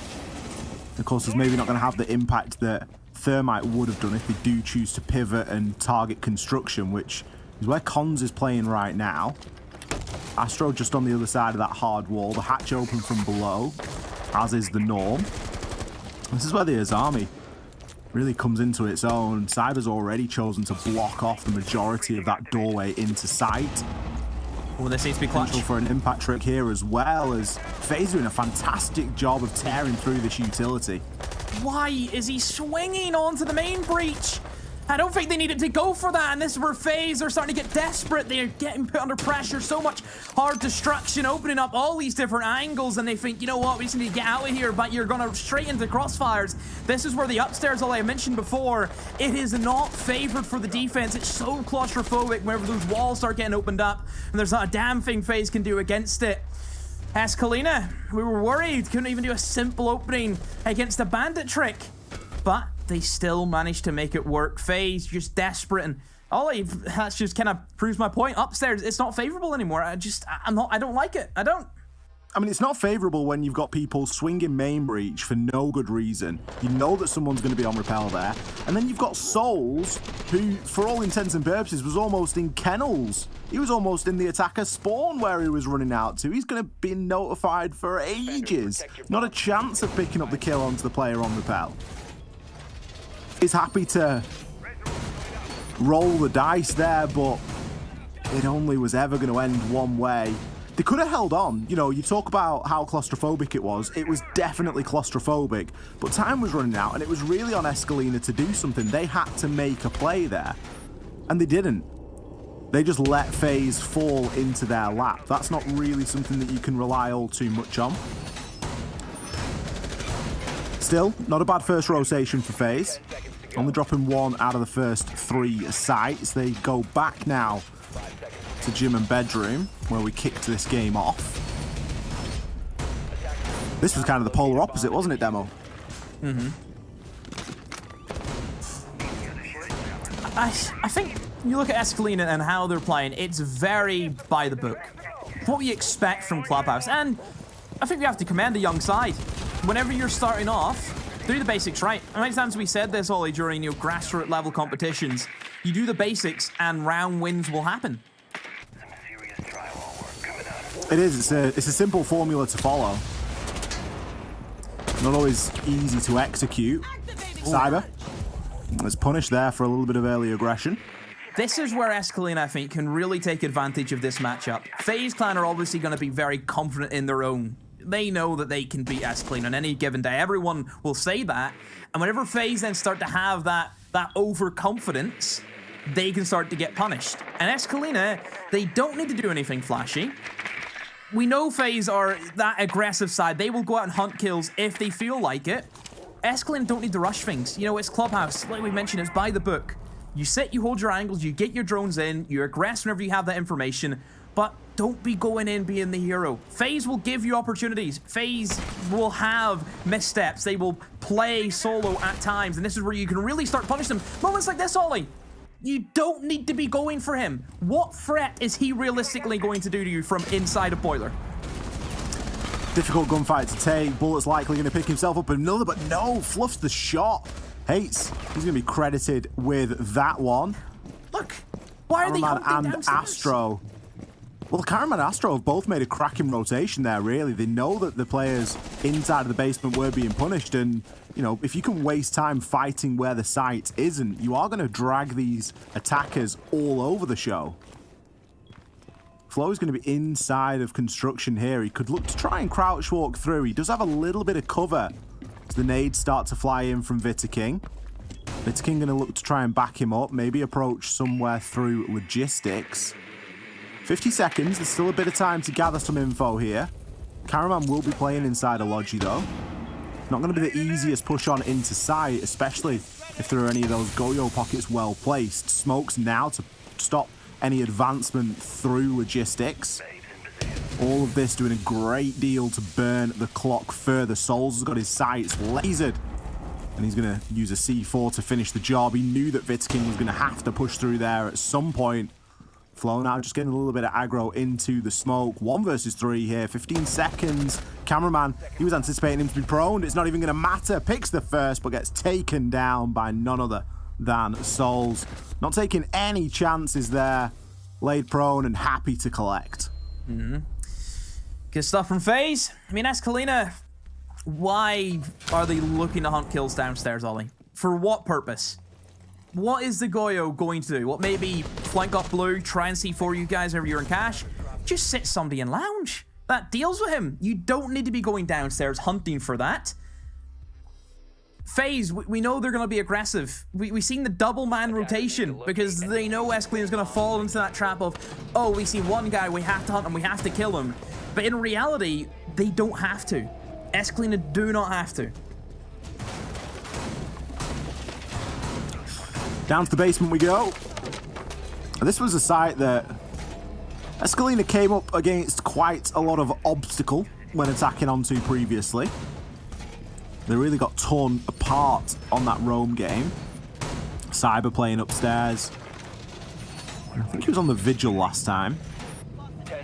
Of course, it's maybe not going to have the impact that Thermite would have done if they do choose to pivot and target construction, which is where Cons is playing right now. Astro just on the other side of that hard wall. The hatch open from below, as is the norm. This is where the Azami really comes into its own. Cyber's already chosen to block off the majority of that doorway into sight. Oh, there seems to be clutch. Potential for an impact trick here, as well as FaZe doing a fantastic job of tearing through this utility. Why is he swinging onto the main breach? I don't think they needed to go for that, and this is where FaZe are starting to get desperate. They're getting put under pressure, so much hard destruction, opening up all these different angles, and they think, you know what, we just need to get out of here, but you're going to straight into crossfires. This is where the upstairs, all I mentioned before, it is not favored for the defense. It's so claustrophobic whenever those walls start getting opened up, and there's not a damn thing FaZe can do against it. Escolinha, we were worried, couldn't even do a simple opening against the bandit trick, but they still managed to make it work. FaZe just desperate, and Ollie, that just kind of proves my point. Upstairs, it's not favorable anymore. I don't like it. I don't. I mean, it's not favorable when you've got people swinging main breach for no good reason. You know that someone's going to be on repel there. And then you've got Souls, who, for all intents and purposes, was almost in kennels. He was almost in the attacker spawn where he was running out to. He's going to be notified for ages. Not a chance of picking up the kill onto the player on repel. He's happy to roll the dice there, but it only was ever going to end one way. They could have held on. You know, you talk about how claustrophobic it was. It was definitely claustrophobic, but time was running out, and it was really on Escolinha to do something. They had to make a play there, and they didn't. They just let FaZe fall into their lap. That's not really something that you can rely all too much on. Still, not a bad first rotation for FaZe. Only dropping one out of the first 3 sites. They go back now to gym and bedroom, where we kicked this game off. This was kind of the polar opposite, wasn't it, Demo? Mm-hmm. I think you look at Escolinha and how they're playing, it's very by the book. What we expect from Clubhouse, and I think we have to commend the young side. Whenever you're starting off, do the basics right. How many times we said this, Ollie, during grassroots level competitions? You do the basics and round wins will happen. It is. It's a simple formula to follow. Not always easy to execute. Cyber. Let's punish there for a little bit of early aggression. This is where Escolinha, I think, can really take advantage of this matchup. FaZe Clan are obviously going to be very confident in their own. They know that they can beat Escolinha on any given day. Everyone will say that. And whenever FaZe then start to have that overconfidence, they can start to get punished. And Escolinha, they don't need to do anything flashy. We know FaZe are that aggressive side. They will go out and hunt kills if they feel like it. Escolinha don't need to rush things. You know, it's Clubhouse. Like we mentioned, it's by the book. You sit, you hold your angles, you get your drones in, you aggress whenever you have that information, but don't be going in being the hero. FaZe will give you opportunities. FaZe will have missteps. They will play solo at times, and this is where you can really start punishing them. Moments like this, Ollie. You don't need to be going for him. What threat is he realistically going to do to you from inside a boiler? Difficult gunfight to take. Bullet's likely going to pick himself up another, but no, fluffs the shot. Hates. He's going to be credited with that one. Look, why are they hunting and Astro? Well, Karaman and Astro have both made a cracking rotation there, really. They know that the players inside of the basement were being punished, and, you know, if you can waste time fighting where the site isn't, you are going to drag these attackers all over the show. Flo is going to be inside of construction here. He could look to try and crouch walk through. He does have a little bit of cover as the nades start to fly in from Victus. Victus going to look to try and back him up, maybe approach somewhere through logistics. 50 seconds, there's still a bit of time to gather some info here. Karaman will be playing inside a Logi though. Not going to be the easiest push on into sight, especially if there are any of those Goyo pockets well placed. Smokes now to stop any advancement through logistics. All of this doing a great deal to burn the clock further. Souls has got his sights lasered, and he's going to use a C4 to finish the job. He knew that Victus was going to have to push through there at some point. Flo now just getting a little bit of aggro into the smoke. 1 versus 3 here, 15 seconds. Cameraman, he was anticipating him to be prone. It's not even going to matter. Picks the first, but gets taken down by none other than Souls. Not taking any chances there. Laid prone and happy to collect. Mm-hmm. Good stuff from FaZe. I mean, Escolinha, why are they looking to hunt kills downstairs, Ollie? For what purpose? What is the Goyo going to do? What, maybe flank up blue, try and C4 you guys over you're in cash? Just sit somebody in lounge. That deals with him. You don't need to be going downstairs hunting for that. FaZe, we know they're going to be aggressive. We've seen the double man rotation because they know Escolinha is going to fall into that trap of, oh, we see one guy, we have to hunt him, we have to kill him. But in reality, they don't have to. Escolinha do not have to. Down to the basement we go. This was a site that Escolinha came up against quite a lot of obstacle when attacking onto previously. They really got torn apart on that roam game. Cyber playing upstairs. I think he was on the Vigil last time.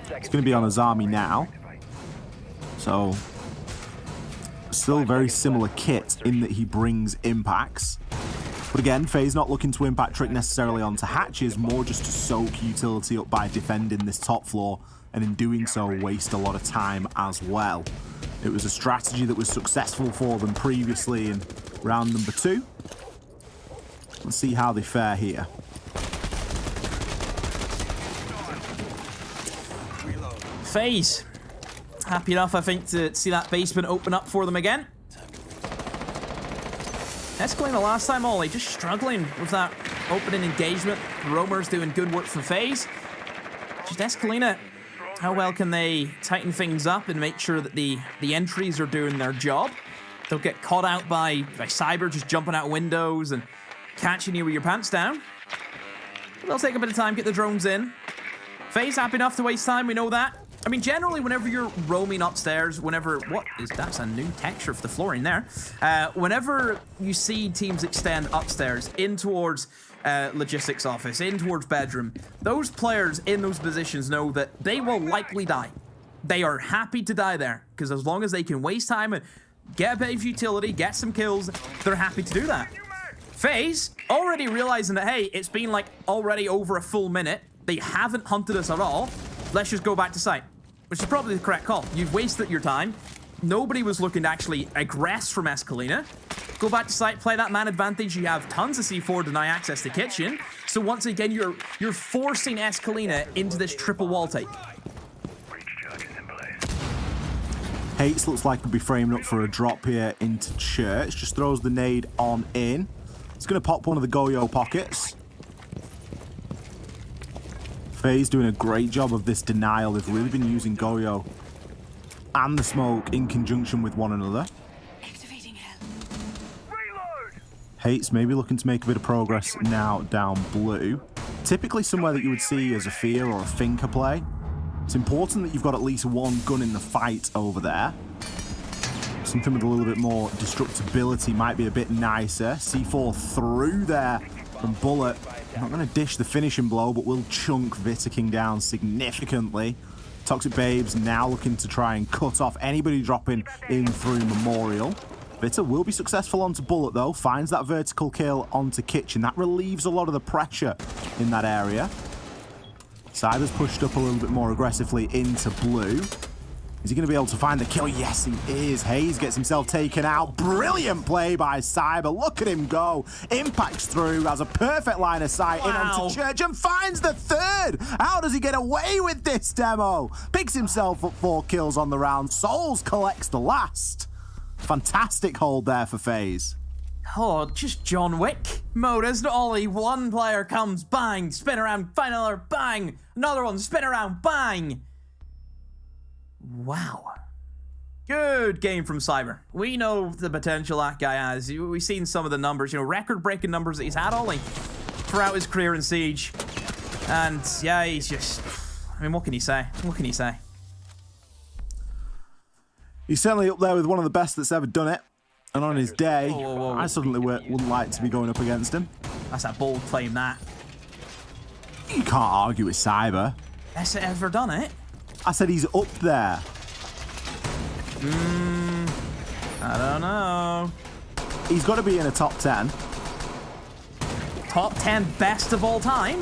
He's going to be on Azami now. So, still very similar kit in that he brings impacts. But again, FaZe not looking to impact trick necessarily onto hatches, more just to soak utility up by defending this top floor, and in doing so, waste a lot of time as well. It was a strategy that was successful for them previously in round number 2. Let's see how they fare here. FaZe. Happy enough, I think, to see that basement open up for them again. Escolinha last time, Ollie, just struggling with that opening engagement. Roamer's doing good work for FaZe. Just Escolinha, how well can they tighten things up and make sure that the entries are doing their job? They'll get caught out by Cyber just jumping out windows and catching you with your pants down. But they'll take a bit of time, get the drones in. FaZe happy enough to waste time, we know that. I mean, generally, whenever you're roaming upstairs, that's a new texture for the flooring there. Whenever you see teams extend upstairs in towards logistics office, in towards bedroom, those players in those positions know that they will likely die. They are happy to die there, because as long as they can waste time and get a bit of utility, get some kills, they're happy to do that. FaZe, already realizing that, hey, it's been like already over a full minute, they haven't hunted us at all, let's just go back to site. Which is probably the correct call. You've wasted your time. Nobody was looking to actually aggress from Escolinha. Go back to site, play that man advantage. You have tons of C4, deny access to kitchen. So once again, you're forcing Escolinha into this triple wall take. Hates looks like he'll be framing up for a drop here into church. Just throws the nade on in. He's going to pop one of the Goyo pockets. FaZe doing a great job of this denial. They've really been using Goyo and the smoke in conjunction with one another. Hates maybe looking to make a bit of progress now down blue. Typically somewhere that you would see as a Fear or a Finker play. It's important that you've got at least one gun in the fight over there. Something with a little bit more destructibility might be a bit nicer. C4 through there from Bullet. Not going to dish the finishing blow, but will chunk Victus down significantly. Toxic Babes now looking to try and cut off anybody dropping in through Memorial. Victus will be successful onto Bullet, though. Finds that vertical kill onto Kitchen. That relieves a lot of the pressure in that area. Cyber's pushed up a little bit more aggressively into blue. Is he going to be able to find the kill? Yes, he is. Hayes gets himself taken out. Brilliant play by Cyber. Look at him go. Impacts through, has a perfect line of sight in onto Church and finds the third. How does he get away with this demo? Picks himself up 4 kills on the round. Souls collects the last. Fantastic hold there for FaZe. Oh, just John Wick mode, isn't it, Ollie? One player comes, bang, spin around, find another, bang, another one, spin around, bang. Wow. Good game from Cyber. We know the potential that guy has. We've seen some of the numbers, record-breaking numbers that he's had, Ollie, throughout his career in Siege. And, yeah, he's just... I mean, what can you say? What can you say? He's certainly up there with one of the best that's ever done it. And on his day, I suddenly wouldn't like to be going up against him. That's a bold claim, that. You can't argue with Cyber. Has it ever done it? I said he's up there. I don't know. He's got to be in a top 10. Top 10 best of all time?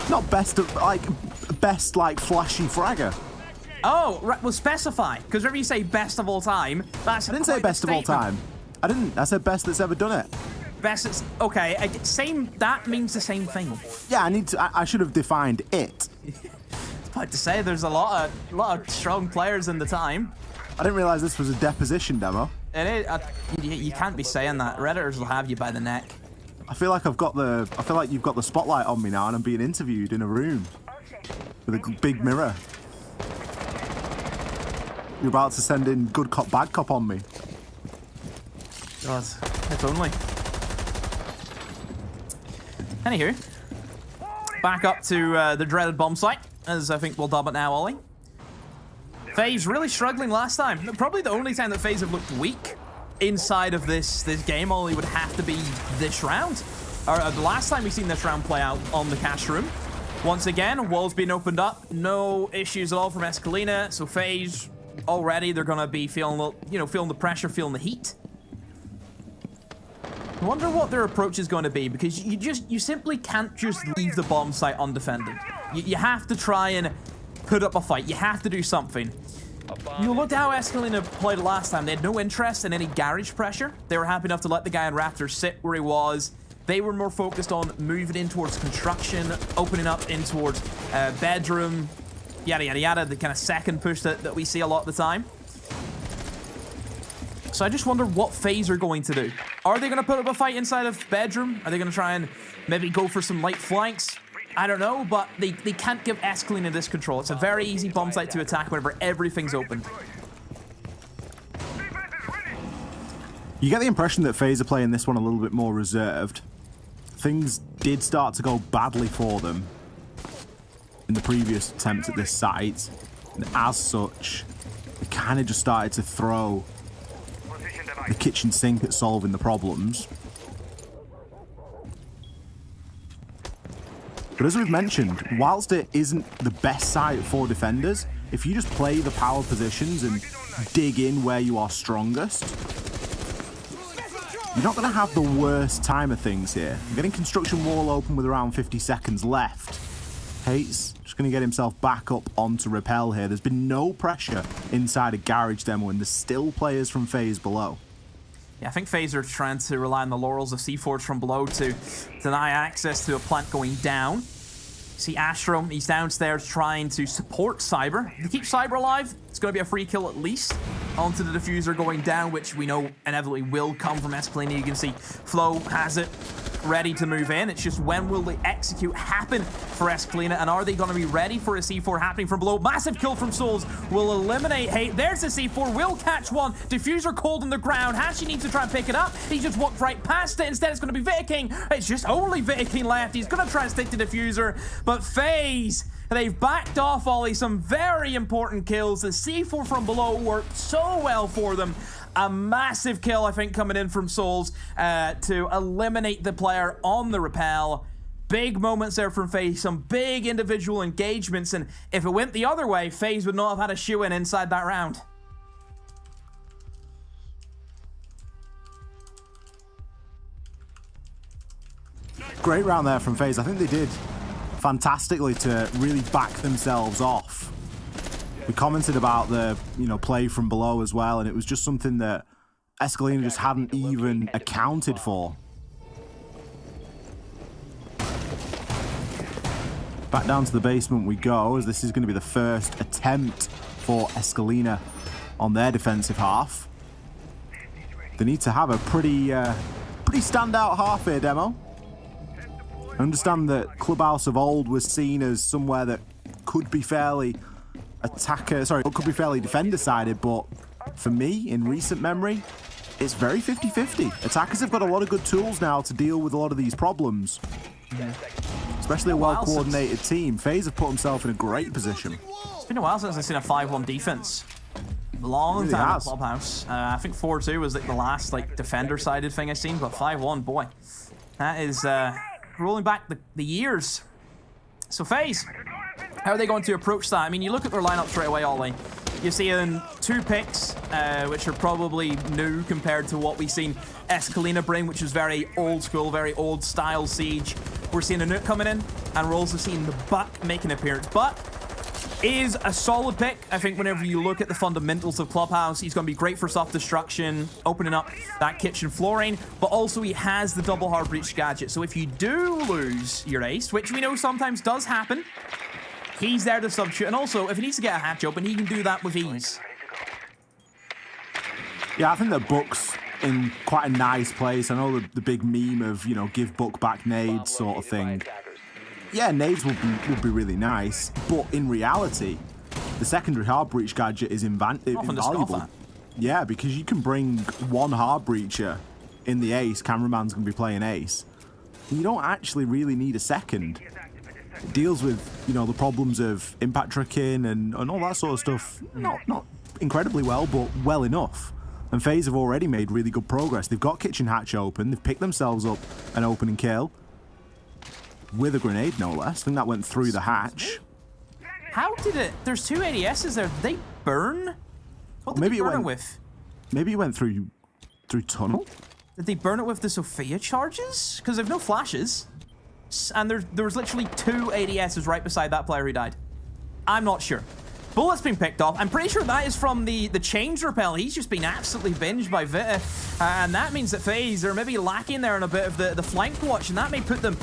Not best of, best, flashy fragger. Oh, right, well, specify. Because whenever you say best of all time, that's I didn't say best of all time. I didn't. I said best that's ever done it. Best that's... Okay, that means the same thing. Yeah, I should have defined it. Like to say, there's a lot of strong players in the time. I didn't realize this was a deposition demo. It is. You can't be saying that. Redditors will have you by the neck. I feel like you've got the spotlight on me now, and I'm being interviewed in a room with a big mirror. You're about to send in good cop, bad cop on me. God, if only. Anywho, back up to the dreaded bomb site, as I think we'll dub it now, Ollie. FaZe really struggling last time. Probably the only time that FaZe have looked weak inside of this game, Ollie, would have to be this round. Or the last time we've seen this round play out on the cash room. Once again, walls being opened up. No issues at all from Escolinha. So FaZe, already, they're going to be feeling, feeling the pressure, feeling the heat. I wonder what their approach is going to be, because you simply can't just leave the bomb site undefended. You have to try and put up a fight. You have to do something. You looked at how Escolinha played it last time. They had no interest in any garage pressure. They were happy enough to let the guy in Raptor sit where he was. They were more focused on moving in towards construction, opening up in towards bedroom, yada, yada, yada, the kind of second push that we see a lot of the time. So I just wonder what FaZe are going to do. Are they going to put up a fight inside of bedroom? Are they going to try and maybe go for some light flanks? I don't know, but they can't give Escolinha this control. It's a very easy bomb site to attack whenever everything's open. You get the impression that FaZe are playing this one a little bit more reserved. Things did start to go badly for them in the previous attempt at this site. And as such, they kind of just started to throw the kitchen sink at solving the problems. But as we've mentioned, whilst it isn't the best site for defenders, if you just play the power positions and dig in where you are strongest, you're not going to have the worst time of things here. I'm getting construction wall open with around 50 seconds left. Hate's just going to get himself back up onto Repel here. There's been no pressure inside a garage demo, and there's still players from FaZe below. Yeah, I think FaZe are trying to rely on the laurels of C4 from below to deny access to a plant going down. See Astro, he's downstairs trying to support Cyber. If they keep Cyber alive, it's going to be a free kill at least. Onto the diffuser going down, which we know inevitably will come from Escolinha. You can see Flo has it ready to move in. It's just when will the execute happen for Escolinha, and are they going to be ready for a C4 happening from below? Massive kill from Souls will eliminate Hate. There's the C4, will catch one. Diffuser cold on the ground. Hashi needs to try and pick it up. He just walked right past it. Instead, it's going to be Viking. It's just only Viking left. He's going to try and stick to Diffuser, but FaZe, they've backed off, Ollie. Some very important kills. The C4 from below worked so well for them. A massive kill, I think, coming in from Souls to eliminate the player on the Repel. Big moments there from FaZe, some big individual engagements, and if it went the other way, FaZe would not have had a shoe-in inside that round. Great round there from FaZe. I think they did fantastically to really back themselves off. We commented about the, play from below as well, and it was just something that Escolinha just hadn't even accounted for. Back down to the basement we go, as this is going to be the first attempt for Escolinha on their defensive half. They need to have a pretty standout half here, Demo. I understand that Clubhouse of old was seen as somewhere that could be fairly defender-sided, but for me, in recent memory, it's very 50-50. Attackers have got a lot of good tools now to deal with a lot of these problems. Especially a well-coordinated team. FaZe have put himself in a great position. It's been a while since I've seen a 5-1 defense. Long really time has. in Clubhouse. I think 4-2 was the last defender-sided thing I've seen, but 5-1, boy. That is rolling back the years. So FaZe, how are they going to approach that? I mean, you look at their lineup straight away, Ollie. You're seeing 2 picks, which are probably new compared to what we've seen Escolinha bring, which is very old school, very old style Siege. We're seeing a Nuke coming in, and we're also seeing the Buck make an appearance. Buck is a solid pick. I think whenever you look at the fundamentals of Clubhouse, he's going to be great for self-destruction, opening up that kitchen flooring, but also he has the double hard breach gadget. So if you do lose your ace, which we know sometimes does happen, he's there to substitute. And also, if he needs to get a hatch open, he can do that with ease. Yeah, I think that Buck's in quite a nice place. I know the big meme of, you know, give Buck back nades sort of thing. Yeah, nades would be really nice, but in reality, the secondary hard breach gadget is invaluable. Yeah, because you can bring one hard breacher in the ace, cameraman's going to be playing ace. You don't actually really need a second. It deals with, you know, the problems of impact tricking and all that sort of stuff. Not incredibly well, but well enough. And FaZe have already made really good progress. They've got kitchen hatch open. They've picked themselves up an opening kill. With a grenade, no less. I think that went through the hatch. How did it? There's 2 ADSs there. Did they burn? What did they burn it with? Maybe it went through tunnel? Did they burn it with the Sophia charges? Because they've no flashes. And there was literally 2 ADSs right beside that player who died. I'm not sure. Bullet's been picked off. I'm pretty sure that is from the change repel. He's just been absolutely binged by Vita. And that means that FaZe are maybe lacking there in a bit of the flank watch, and that may put them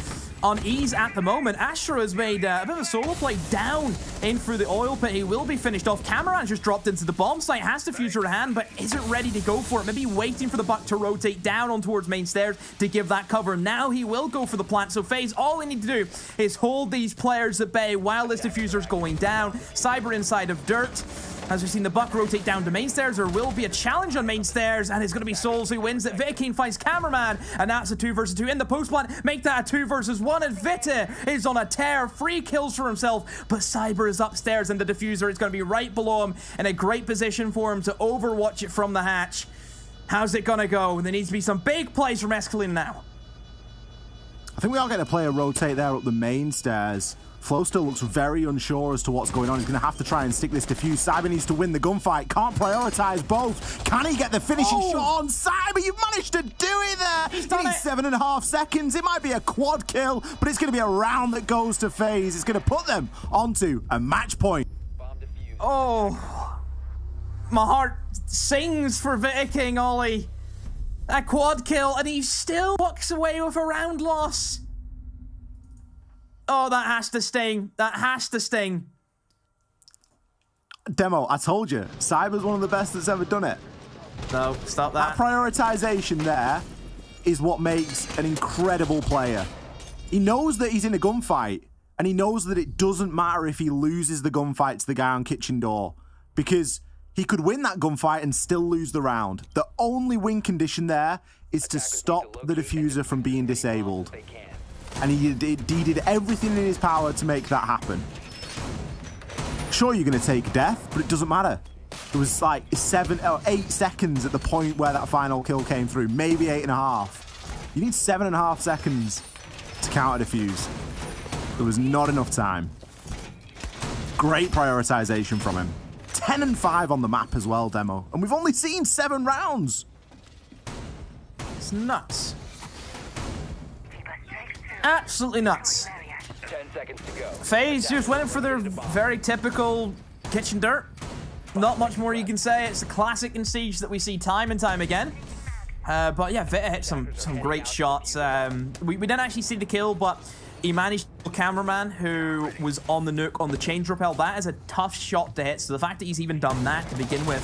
on ease at the moment. Astro has made a bit of a solo play down in through the oil pit. He will be finished off. Cameron just dropped into the bomb site, has the fuser in hand, but isn't ready to go for it. Maybe waiting for the Buck to rotate down on towards main stairs to give that cover. Now he will go for the plant. So FaZe, all they need to do is hold these players at bay while this diffuser's going down. Cyber inside of dirt. As we've seen the Buck rotate down to main stairs, there will be a challenge on main stairs, and it's going to be Souls who wins it. Viking finds Cameraman, and that's a 2 versus 2 in the post plant. Make that a 2 versus 1, and Vita is on a tear. 3 kills for himself, but Cyber is upstairs, and the diffuser is going to be right below him in a great position for him to overwatch it from the hatch. How's it going to go? There needs to be some big plays from Escolinha now. I think we are going to play a rotate there up the main stairs. Flo still looks very unsure as to what's going on. He's going to have to try and stick this diffuse. Cyber needs to win the gunfight. Can't prioritize both. Can he get the finishing shot on Cyber? You've managed to do it there. He needs 7.5 seconds. It might be a quad kill, but it's going to be a round that goes to FaZe. It's going to put them onto a match point. Oh, my heart sings for Vita King, Ollie. A quad kill, and he still walks away with a round loss. Oh, that has to sting. That has to sting. Demo, I told you, Cyber's one of the best that's ever done it. No, stop that. That prioritization there is what makes an incredible player. He knows that he's in a gunfight, and he knows that it doesn't matter if he loses the gunfight to the guy on kitchen door, because he could win that gunfight and still lose the round. The only win condition there is to stop the diffuser from being disabled. And he did everything in his power to make that happen. Sure, you're going to take death, but it doesn't matter. It was like 7 or 8 seconds at the point where that final kill came through. Maybe 8.5. You need 7.5 seconds to counter defuse. There was not enough time. Great prioritization from him. 10 and 5 on the map as well, Demo. And we've only seen 7 rounds. It's nuts. Absolutely nuts. 10 seconds to go. FaZe just went for their very typical kitchen dirt. Not much more you can say. It's a classic in Siege that we see time and time again. But yeah, Vita hit some great shots. We didn't actually see the kill, but he managed to kill Cameraman, who was on the nuke on the change repel. That is a tough shot to hit. So the fact that he's even done that to begin with,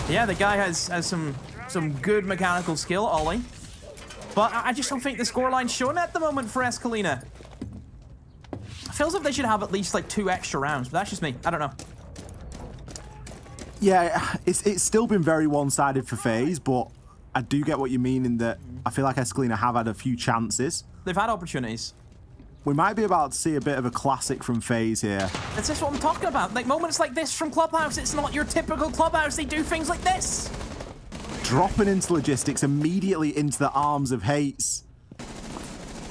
yeah, the guy has some good mechanical skill, Ollie. But I just don't think the scoreline's showing at the moment for Escolinha. It feels like they should have at least like 2 extra rounds, but that's just me. I don't know. Yeah, it's still been very one-sided for FaZe, but I do get what you mean in that I feel like Escolinha have had a few chances. They've had opportunities. We might be about to see a bit of a classic from FaZe here. That's just what I'm talking about. Like moments like this from Clubhouse, it's not your typical Clubhouse. They do things like this. Dropping into logistics immediately into the arms of Hates.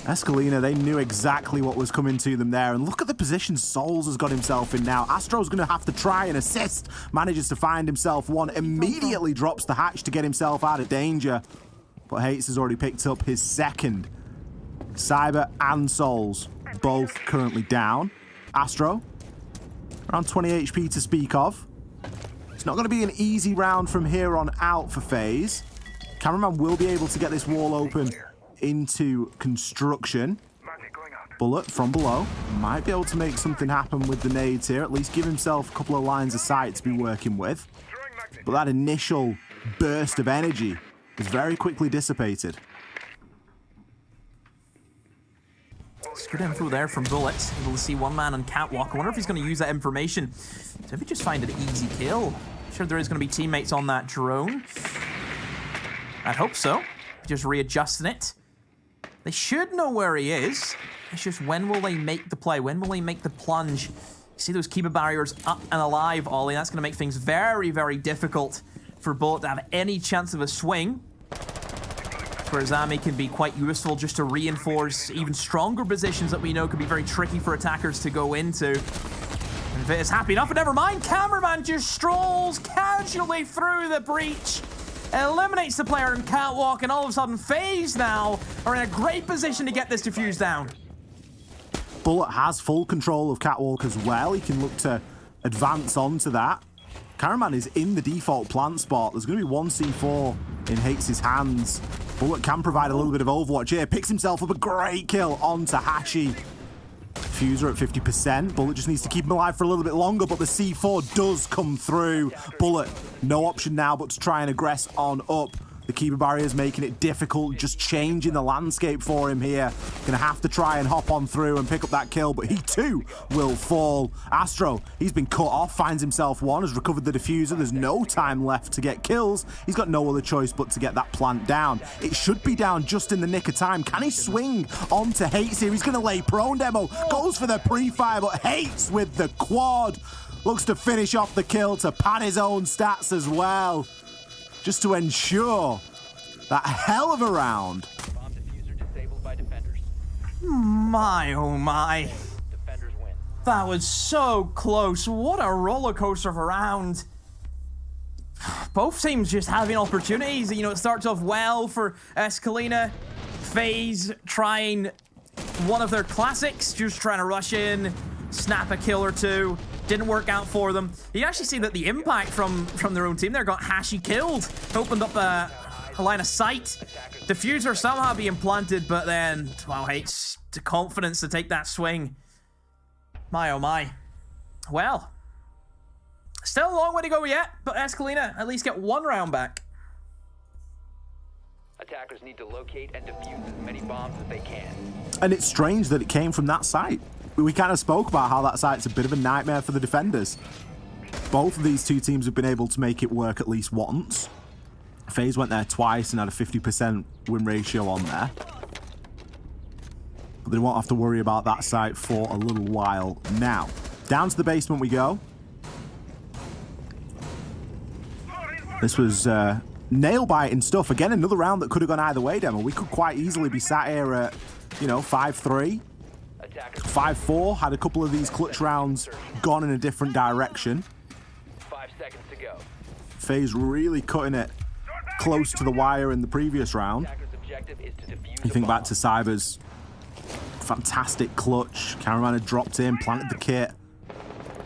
Escolinha, they knew exactly what was coming to them there. And look at the position Souls has got himself in now. Astro's going to have to try and assist. Manages to find himself one. Immediately drops the hatch to get himself out of danger. But Hates has already picked up his second. Cyber and Souls both currently down. Astro, around 20 HP to speak of. It's not going to be an easy round from here on out for FaZe. Cameraman will be able to get this wall open into construction. Bullet from below. Might be able to make something happen with the nades here. At least give himself a couple of lines of sight to be working with. But that initial burst of energy is very quickly dissipated. It's good info there from Bullet. Able to see one man on catwalk. I wonder if he's going to use that information to maybe just find an easy kill. Sure there is going to be teammates on that drone. I'd hope so. Just readjusting it. They should know where he is. It's just when will they make the play? When will they make the plunge? You see those keeper barriers up and alive, Ollie. That's going to make things very, very difficult for Bullet to have any chance of a swing. Where Zami can be quite useful just to reinforce even stronger positions that we know could be very tricky for attackers to go into. And Victus happy enough, but never mind. Cameraman just strolls casually through the breach, eliminates the player in catwalk, and all of a sudden FaZe now are in a great position to get this defuse down. Bullet has full control of catwalk as well. He can look to advance onto that. Cameraman is in the default plant spot. There's going to be one C4 in Hates' hands. Bullet can provide a little bit of overwatch here. Picks himself up a great kill onto Hashi. Fuser at 50%. Bullet just needs to keep him alive for a little bit longer, but the C4 does come through. Bullet, no option now but to try and aggress on up. The keeper barrier is making it difficult, just changing the landscape for him here. Gonna have to try and hop on through and pick up that kill, but he too will fall. Astro, he's been cut off, finds himself one, has recovered the diffuser. There's no time left to get kills. He's got no other choice but to get that plant down. It should be down just in the nick of time. Can he swing onto Hates here? He's gonna lay prone. Demo goes for the pre-fire, but Hates with the quad looks to finish off the kill to pad his own stats as well, just to ensure that hell of a round. My, oh my. That was so close. What a roller coaster of a round. Both teams just having opportunities. You know, it starts off well for Escolinha. FaZe trying one of their classics, just trying to rush in, snap a kill or two. Didn't work out for them. You can actually see that the impact from their own team there got Hashi killed. Opened up a line of sight. Diffuser somehow being planted, but then, wow, Hates the confidence to take that swing. My, oh my. Well, still a long way to go yet, but Escolinha at least get one round back. Attackers need to locate and defuse as many bombs as they can. And it's strange that it came from that site. We kind of spoke about how that site's a bit of a nightmare for the defenders. Both of these two teams have been able to make it work at least once. FaZe went there twice and had a 50% win ratio on there. But they won't have to worry about that site for a little while now. Down to the basement we go. This was nail-biting stuff. Again, another round that could have gone either way, Demo. We could quite easily be sat here at, you know, 5-3. 5-4, had a couple of these clutch rounds gone in a different direction. 5 seconds to go. FaZe really cutting it close to the wire in the previous round. You think back to Cyber's fantastic clutch. Cameraman had dropped in, planted the kit.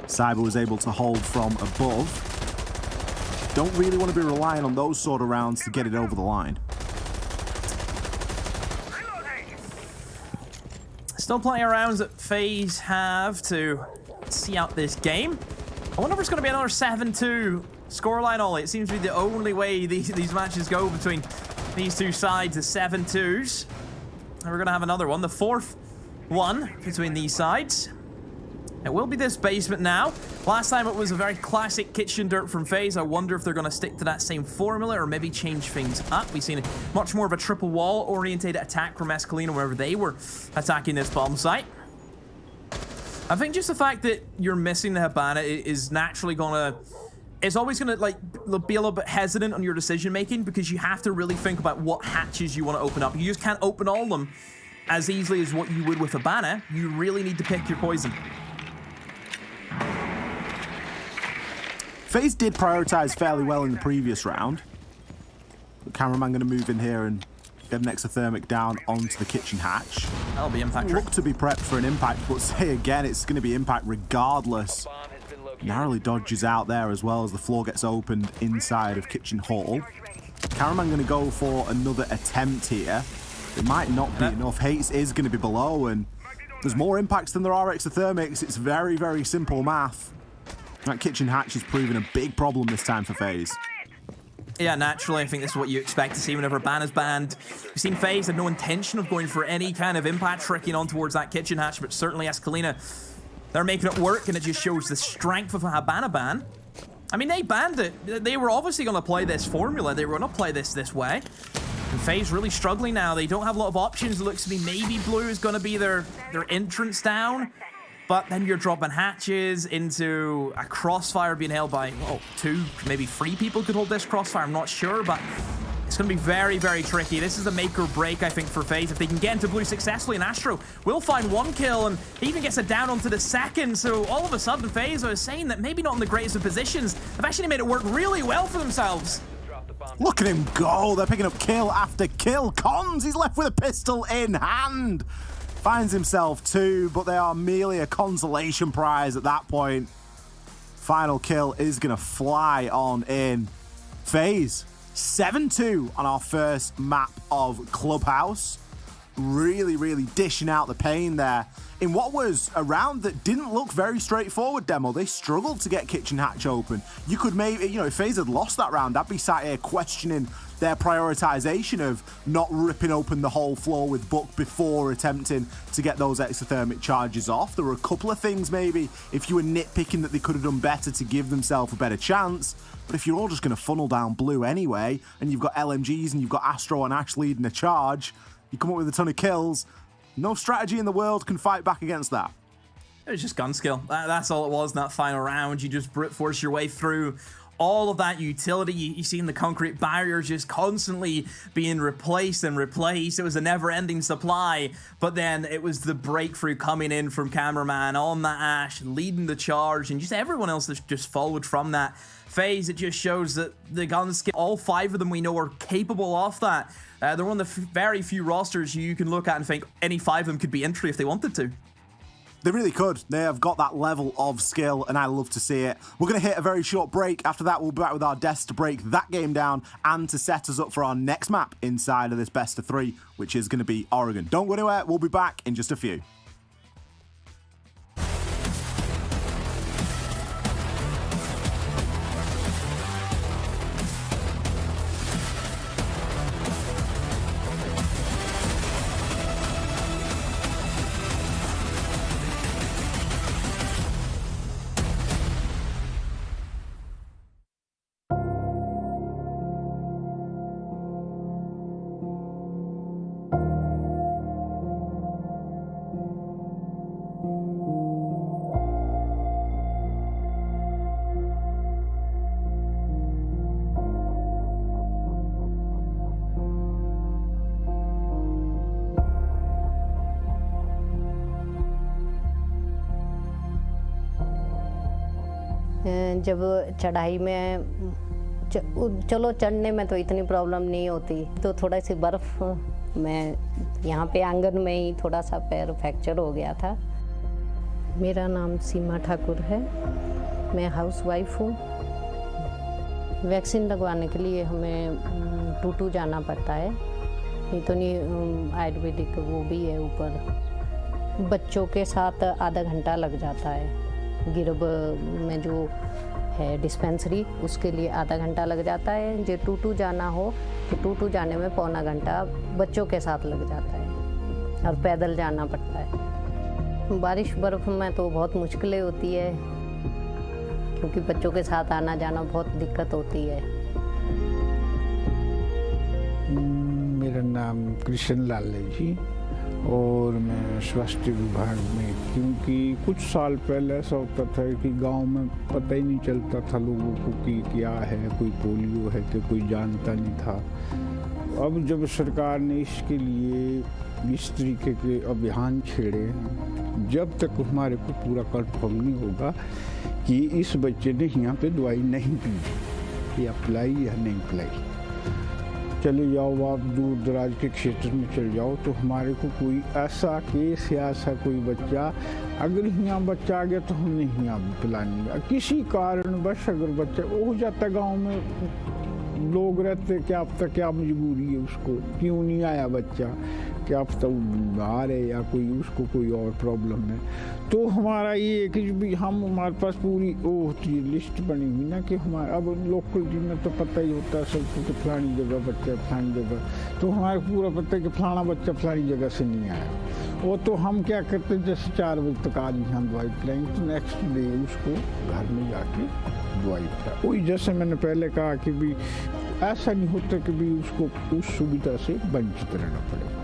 Cyber was able to hold from above. Don't really want to be relying on those sort of rounds to get it over the line. Still plenty of rounds that FaZe have to see out this game. I wonder if it's going to be another 7-2 scoreline, Ollie. It seems to be the only way these matches go between these two sides, the 7-2s. And we're going to have another one, the fourth one between these sides. It will be this basement now. Last time it was a very classic kitchen dirt from FaZe. I wonder if they're going to stick to that same formula or maybe change things up. We've seen much more of a triple wall oriented attack from Escolinha whenever they were attacking this bomb site. I think just the fact that you're missing the Habana is naturally going to... It's always going to like be a little bit hesitant on your decision making because you have to really think about what hatches you want to open up. You just can't open all of them as easily as what you would with Habana. You really need to pick your poison. FaZe did prioritize fairly well in the previous round. The cameraman going to move in here and get an exothermic down onto the kitchen hatch. That'll be impact. Look to be prepped for an impact, but say again, it's going to be impact regardless. Narrowly dodges out there as well as the floor gets opened inside of kitchen hall. Cameraman going to go for another attempt here. It might not be enough. Hates is going to be below, and there's more impacts than there are exothermics. It's very, very simple math. That kitchen hatch has proven a big problem this time for FaZe. Yeah, naturally, I think this is what you expect to see whenever ban is banned. We've seen FaZe had no intention of going for any kind of impact tricking on towards that kitchen hatch, but certainly Escolinha, they're making it work, and it just shows the strength of a Habana ban. I mean, they banned it. They were obviously going to play this formula. They were going to play this way. And FaZe really struggling now. They don't have a lot of options. It looks to me maybe blue is going to be their entrance down. But then you're dropping hatches into a crossfire being held by, well, 2, maybe 3 people could hold this crossfire. I'm not sure, but it's going to be very, very tricky. This is a make or break, I think, for FaZe. If they can get into blue successfully, and Astro will find 1 kill, and he even gets it down onto the second. So all of a sudden, FaZe, I was saying that maybe not in the greatest of positions, have actually made it work really well for themselves. Look at him go. They're picking up kill after kill. Cons, he's left with a pistol in hand. Finds himself 2, but they are merely a consolation prize at that point. Final kill is going to fly on in. FaZe, 7-2 on our first map of Clubhouse. Really, really dishing out the pain there. In what was a round that didn't look very straightforward, Demo, they struggled to get kitchen hatch open. You could maybe, you know, if FaZe had lost that round, I'd be sat here questioning their prioritization of not ripping open the whole floor with Buck before attempting to get those exothermic charges off. There were a couple of things maybe, if you were nitpicking, that they could have done better to give themselves a better chance. But if you're all just going to funnel down blue anyway, and you've got LMGs and you've got Astro and Ash leading a charge, you come up with a ton of kills. No strategy in the world can fight back against that. It was just gun skill. That's all it was in that final round. You just brute force your way through all of that utility. You seen the concrete barriers just constantly being replaced and replaced. It was a never-ending supply, but then it was the breakthrough coming in from Cameraman on that Ash, leading the charge, and just everyone else that just followed from that. FaZe, it just shows that the gun skill, all 5 of them we know are capable of that. They're one of the very few rosters you can look at and think any 5 of them could be entry if they wanted to. They really could. They have got that level of skill, and I love to see it. We're going to hit a very short break. After that, we'll be back with our desk to break that game down and to set us up for our next map inside of this best of 3, which is going to be Oregon. Don't go anywhere. We'll be back in just a few. जब चढ़ाई में चलो चढ़ने में तो इतनी problem नहीं होती, तो थोड़ा सी बर्फ़ में यहाँ पे आंगन में ही थोड़ा सा पैर फ्रैक्चर हो गया था। मेरा नाम सीमा ठाकुर है, मैं हाउसवाइफ हूँ। वैक्सीन लगवाने के लिए हमें टूटू जाना पड़ता है, नहीं तो नहीं आयुर्वेदिक वो भी है ऊपर। बच्चों के साथ आधा घंटा लग जाता है। गिरब में जो है डिस्पेंसरी, उसके लिए आधा घंटा लग जाता है। जो टूटू जाना हो तो टूटू जाने में पौना घंटा बच्चों के साथ लग जाता है और पैदल जाना पड़ता है। बारिश बर्फ में तो बहुत मुश्किलें होती है, क्योंकि बच्चों के साथ आना जाना बहुत दिक्कत होती है। मेरा नाम कृष्ण लाल है जी, और मैं स्वास्थ्य विभाग में, क्योंकि कुछ साल पहले ऐसा होता था कि गांव में पता ही नहीं चलता था लोगों को कि क्या है, कोई पोलियो है तो कोई जानता नहीं था। अब जब सरकार ने इसके लिए इस तरीके के अभियान छेड़े, जब तक हमारे को पूरा कंफर्म नहीं होगा कि इस बच्चे ने यहाँ पे दवाई नहीं पी या पिलाई या नहीं पिलाई, चले जाओ आप दूर दराज के क्षेत्र में चले जाओ, तो हमारे को कोई ऐसा केस या ऐसा कोई बच्चा, अगर यहाँ बच्चा आ गया तो हम नहीं यहाँ पिलानी, किसी कारणवश अगर बच्चा हो जाता, गांव में लोग रहते, क्या अब तक क्या मजबूरी है उसको, क्यों नहीं आया बच्चा, क्या पता वो बीमार है या कोई उसको कोई और प्रॉब्लम है। तो हमारा ये है कि भी हमारे पास पूरी वो होती है लिस्ट बनी हुई ना कि हमारे अब लोकल टीम में तो पता ही होता है सबको कि फलानी जगह बच्चा फलानी जगह, तो हमारे पूरा पता है कि फलाना बच्चा फलानी जगह से नहीं आया। वो तो हम क्या करते हैं जैसे 4 बजे तक आज हम दवाई पिलाएंगे तो नेक्स्ट डे उसको घर में जाके दवाई पिला। वही जैसे मैंने पहले कहा कि भी ऐसा नहीं होता कि भी उसको उस सुविधा से वंचित रहना पड़ेगा।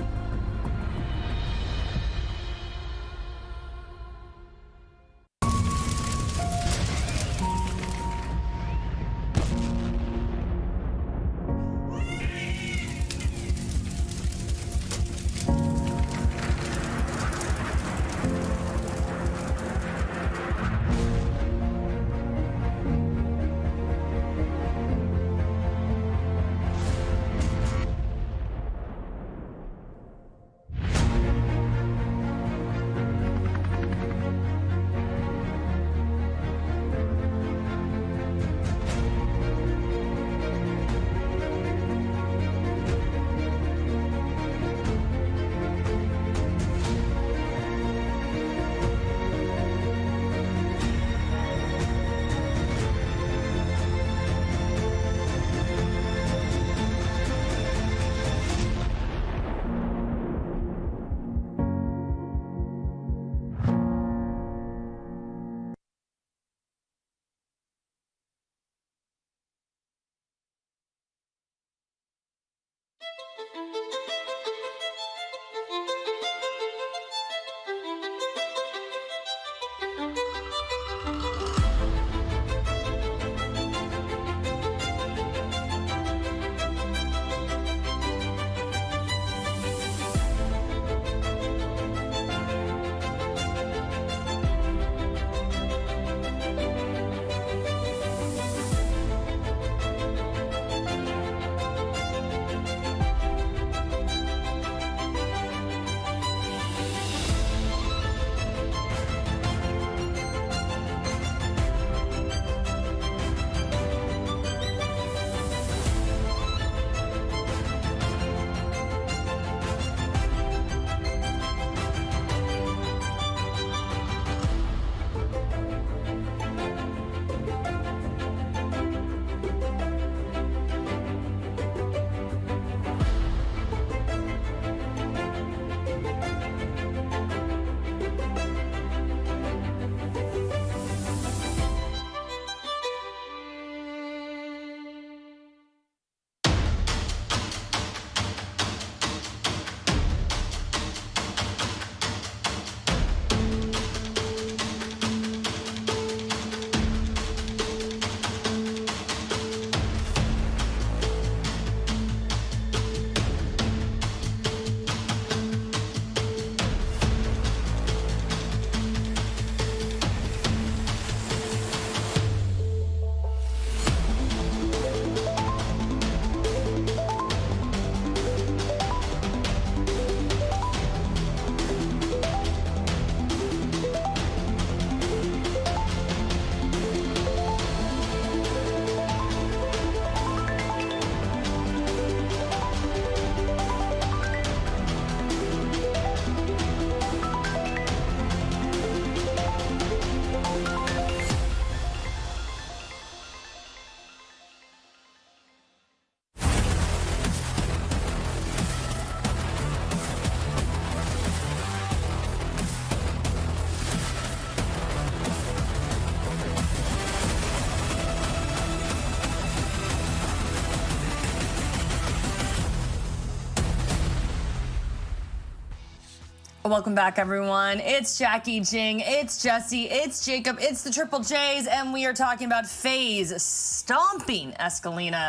Welcome back, everyone. It's Jackie Jing, it's Jesse, it's Jacob, it's the Triple J's, and we are talking about FaZe stomping Escolinha.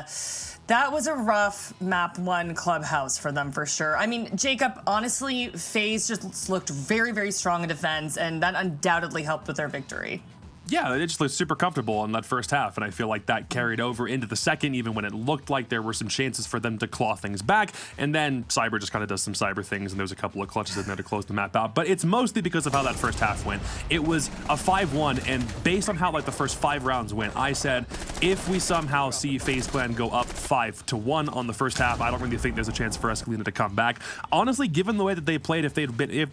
That was a rough map 1 clubhouse for them, for sure. I mean, Jacob, honestly, FaZe just looked very, very strong in defense, and that undoubtedly helped with their victory. Yeah, they just looked super comfortable in that first half, and I feel like that carried over into the second, even when it looked like there were some chances for them to claw things back, and then Cyber just kind of does some Cyber things, and there's a couple of clutches in there to close the map out, but it's mostly because of how that first half went. It was a 5-1, and based on how like the first 5 rounds went, I said, if we somehow see FaZe Clan go up 5-1 on the first half, I don't really think there's a chance for Escolinha to come back. Honestly, given the way that they played, if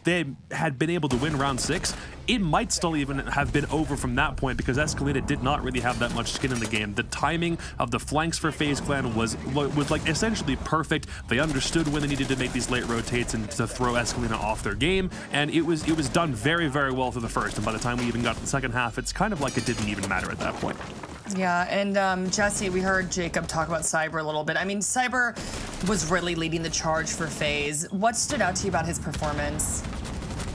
they had been able to win round 6, it might still even have been over from that point because Escolinha did not really have that much skin in the game. The timing of the flanks for FaZe Clan was like essentially perfect. They understood when they needed to make these late rotates and to throw Escolinha off their game, and it was done very, very well through the first. And by the time we even got to the second half, it's kind of like it didn't even matter at that point. Yeah, and Jesse, we heard Jacob talk about Cyber a little bit. I mean, Cyber was really leading the charge for FaZe. What stood out to you about his performance?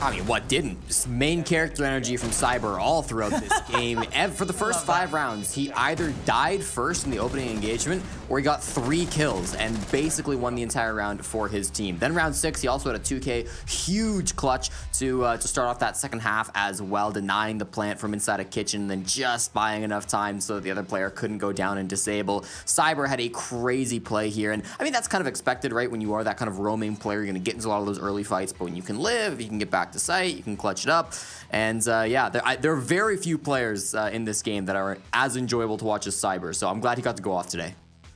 I mean, what didn't? Just main character energy from Cyber all throughout this game. For the first 5 rounds, he either died first in the opening engagement or he got 3 kills and basically won the entire round for his team. Then round 6, he also had a 2K huge clutch to start off that second half as well, denying the plant from inside a kitchen and then just buying enough time so that the other player couldn't go down and disable. Cyber had a crazy play here, and I mean, that's kind of expected, right? When you are that kind of roaming player, you're going to get into a lot of those early fights, but when you can live, you can get back to site, you can clutch it up, and yeah, there are very few players in this game that are as enjoyable to watch as Cyber, so I'm glad he got to go off today.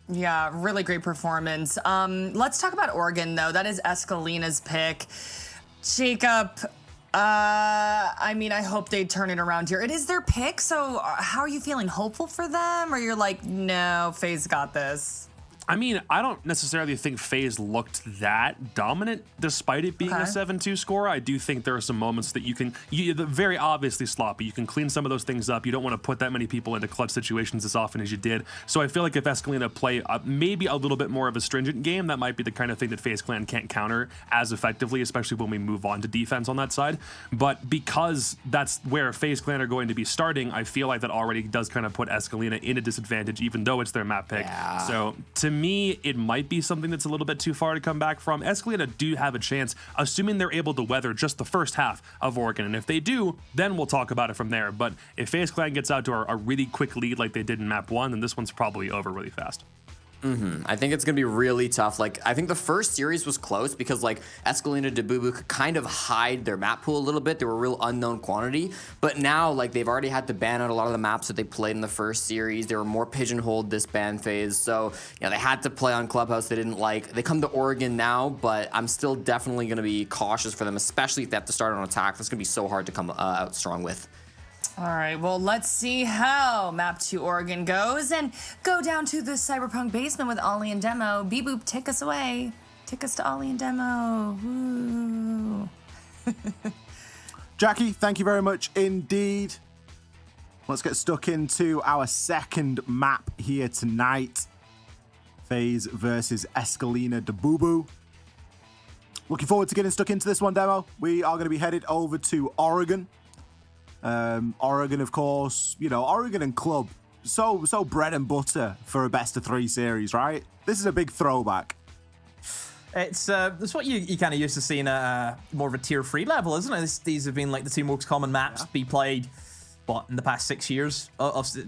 Yeah, really great performance. Let's talk about Oregon, though. That is Escolinha's pick. Jacob, I mean, I hope they turn it around here. It is their pick, so how are you feeling? Hopeful for them? Or you're like, no, FaZe got this? I mean, I don't necessarily think FaZe looked that dominant, despite it being a 7-2 score. I do think there are some moments that you're very obviously sloppy. You can clean some of those things up. You don't want to put that many people into clutch situations as often as you did. So I feel like if Escolinha play maybe a little bit more of a stringent game, that might be the kind of thing that FaZe Clan can't counter as effectively, especially when we move on to defense on that side. But because that's where FaZe Clan are going to be starting, I feel like that already does kind of put Escolinha in a disadvantage, even though it's their map pick. Yeah. So to me, it might be something that's a little bit too far to come back from. Escolinha do have a chance, assuming they're able to weather just the first half of Oregon. And if they do, then we'll talk about it from there. But if FaZe Clan gets out to a really quick lead like they did in map 1, then this one's probably over really fast. I think it's going to be really tough. Like, I think the first series was close because, like, Escolinha and Bubu could kind of hide their map pool a little bit. They were a real unknown quantity. But now, like, they've already had to ban out a lot of the maps that they played in the first series. They were more pigeonholed this ban phase. So, you know, they had to play on Clubhouse they didn't like. They come to Oregon now, but I'm still definitely going to be cautious for them, especially if they have to start on attack. That's going to be so hard to come out strong with. All right, well, let's see how Map 2 Oregon goes and go down to the Cyberpunk basement with Ollie and Demo. Beep-boop, take us away. Take us to Ollie and Demo. Woo. Jackie, thank you very much indeed. Let's get stuck into our second map here tonight. FaZe versus Escolinha de Bubu. Looking forward to getting stuck into this one, Demo. We are going to be headed over to Oregon. Oregon, of course, you know, Oregon and Club, so bread and butter for a best of 3 series, right? This is a big throwback. It's what you kind of used to seeing at more of a tier 3 level, isn't it? These have been like the 2 most common maps to be played, in the past 6 years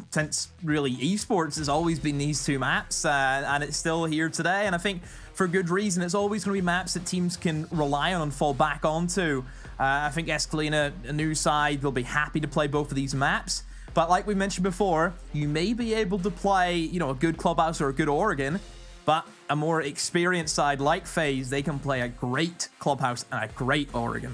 since really esports has always been these 2 maps, and it's still here today. And I think for good reason. It's always going to be maps that teams can rely on and fall back onto. I think Escolinha, a new side, will be happy to play both of these maps. But like we mentioned before, you may be able to play, you know, a good Clubhouse or a good Oregon, but a more experienced side like FaZe, they can play a great Clubhouse and a great Oregon.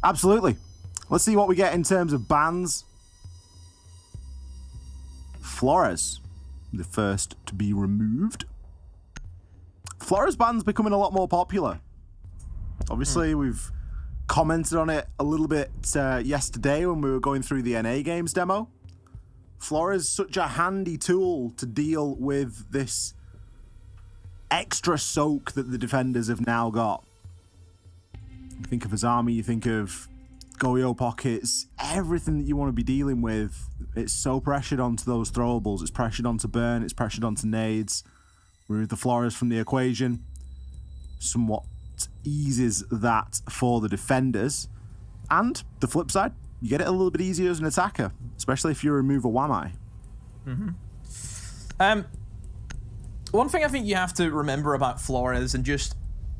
Absolutely. Let's see what we get in terms of bans. Flores, the first to be removed. Flores ban's becoming a lot more popular. Obviously, we've commented on it a little bit yesterday when we were going through the NA games demo. Flores is such a handy tool to deal with this extra soak that the defenders have now got. You think of Azami, you think of Goyo pockets, everything that you want to be dealing with, it's so pressured onto those throwables. It's pressured onto burn, it's pressured onto nades. Remove the Flores from the equation. somewhat eases that for the defenders. And the flip side, you get it a little bit easier as an attacker, especially if you remove a Wamai. One thing I think you have to remember about Flores and just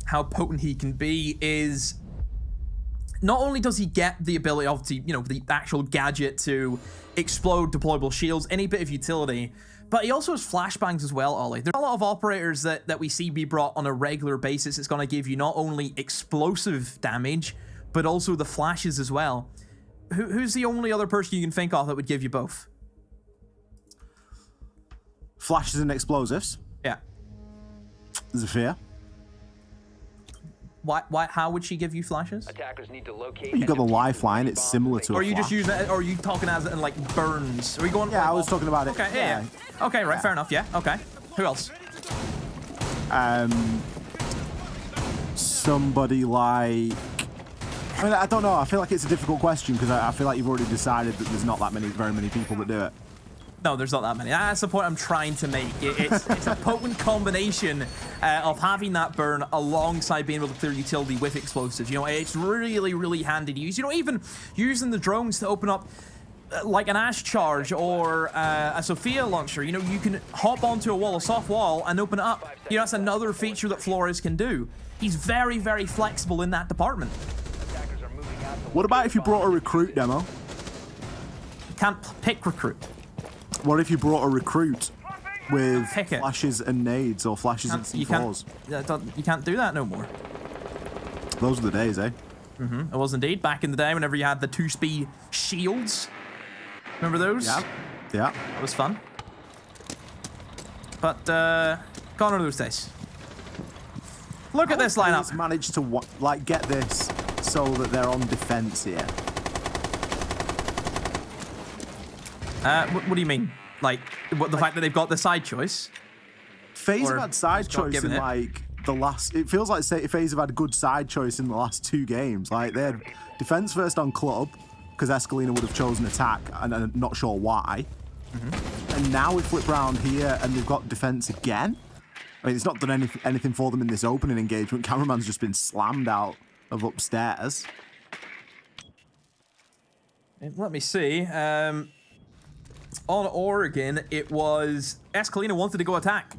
how potent he can be is not only does he get the ability of the actual gadget to explode deployable shields, any bit of utility, but he also has flashbangs as well, Ollie. There's a lot of operators that we see be brought on a regular basis. It's going to give you not only explosive damage, but also the flashes as well. Who's the only other person you can think of that would give you both? Flashes and explosives. Yeah. Zafir. Why? How would she give you flashes? Attackers need to locate. You got the lifeline. It's similar to. Or a are you flash. just using it? Or are you talking as it in like burns? Are we going? Yeah, I was talking about it. Okay. Yeah. Okay. Right. Fair enough. Yeah. Okay. Who else? Somebody like. I mean, I don't know. I feel like it's a difficult question because I feel like you've already decided that there's not very many people that do it. No, there's not that many. That's the point I'm trying to make. It's a potent combination of having that burn alongside being able to clear utility with explosives. It's really, really handy to use. Even using the drones to open up like an Ash charge or a Sophia launcher. You can hop onto a wall, a soft wall, and open it up. That's another feature that Flores can do. He's very, very flexible in that department. What about if you brought a recruit demo? You can't pick recruit. What if you brought a recruit with flashes and nades or flashes and C4s? You can't do that no more. Those are the days, eh? It was indeed back in the day whenever you had the 2-speed shields. Remember those? Yeah. That was fun. But gone are those days. Look at this lineup. He's managed to get this so that they're on defense here. What do you mean? Like, the fact that they've got the side choice? FaZe have had side choice in the last. It feels like FaZe have had a good side choice in the last 2 games. Like they had defense first on club because Escolinha would have chosen attack, and I'm not sure why. And now we flip round here and they've got defense again. I mean, it's not done anything for them in this opening engagement. Cameraman's just been slammed out of upstairs. Let me see. On Oregon, it was Escolinha wanted to go attack.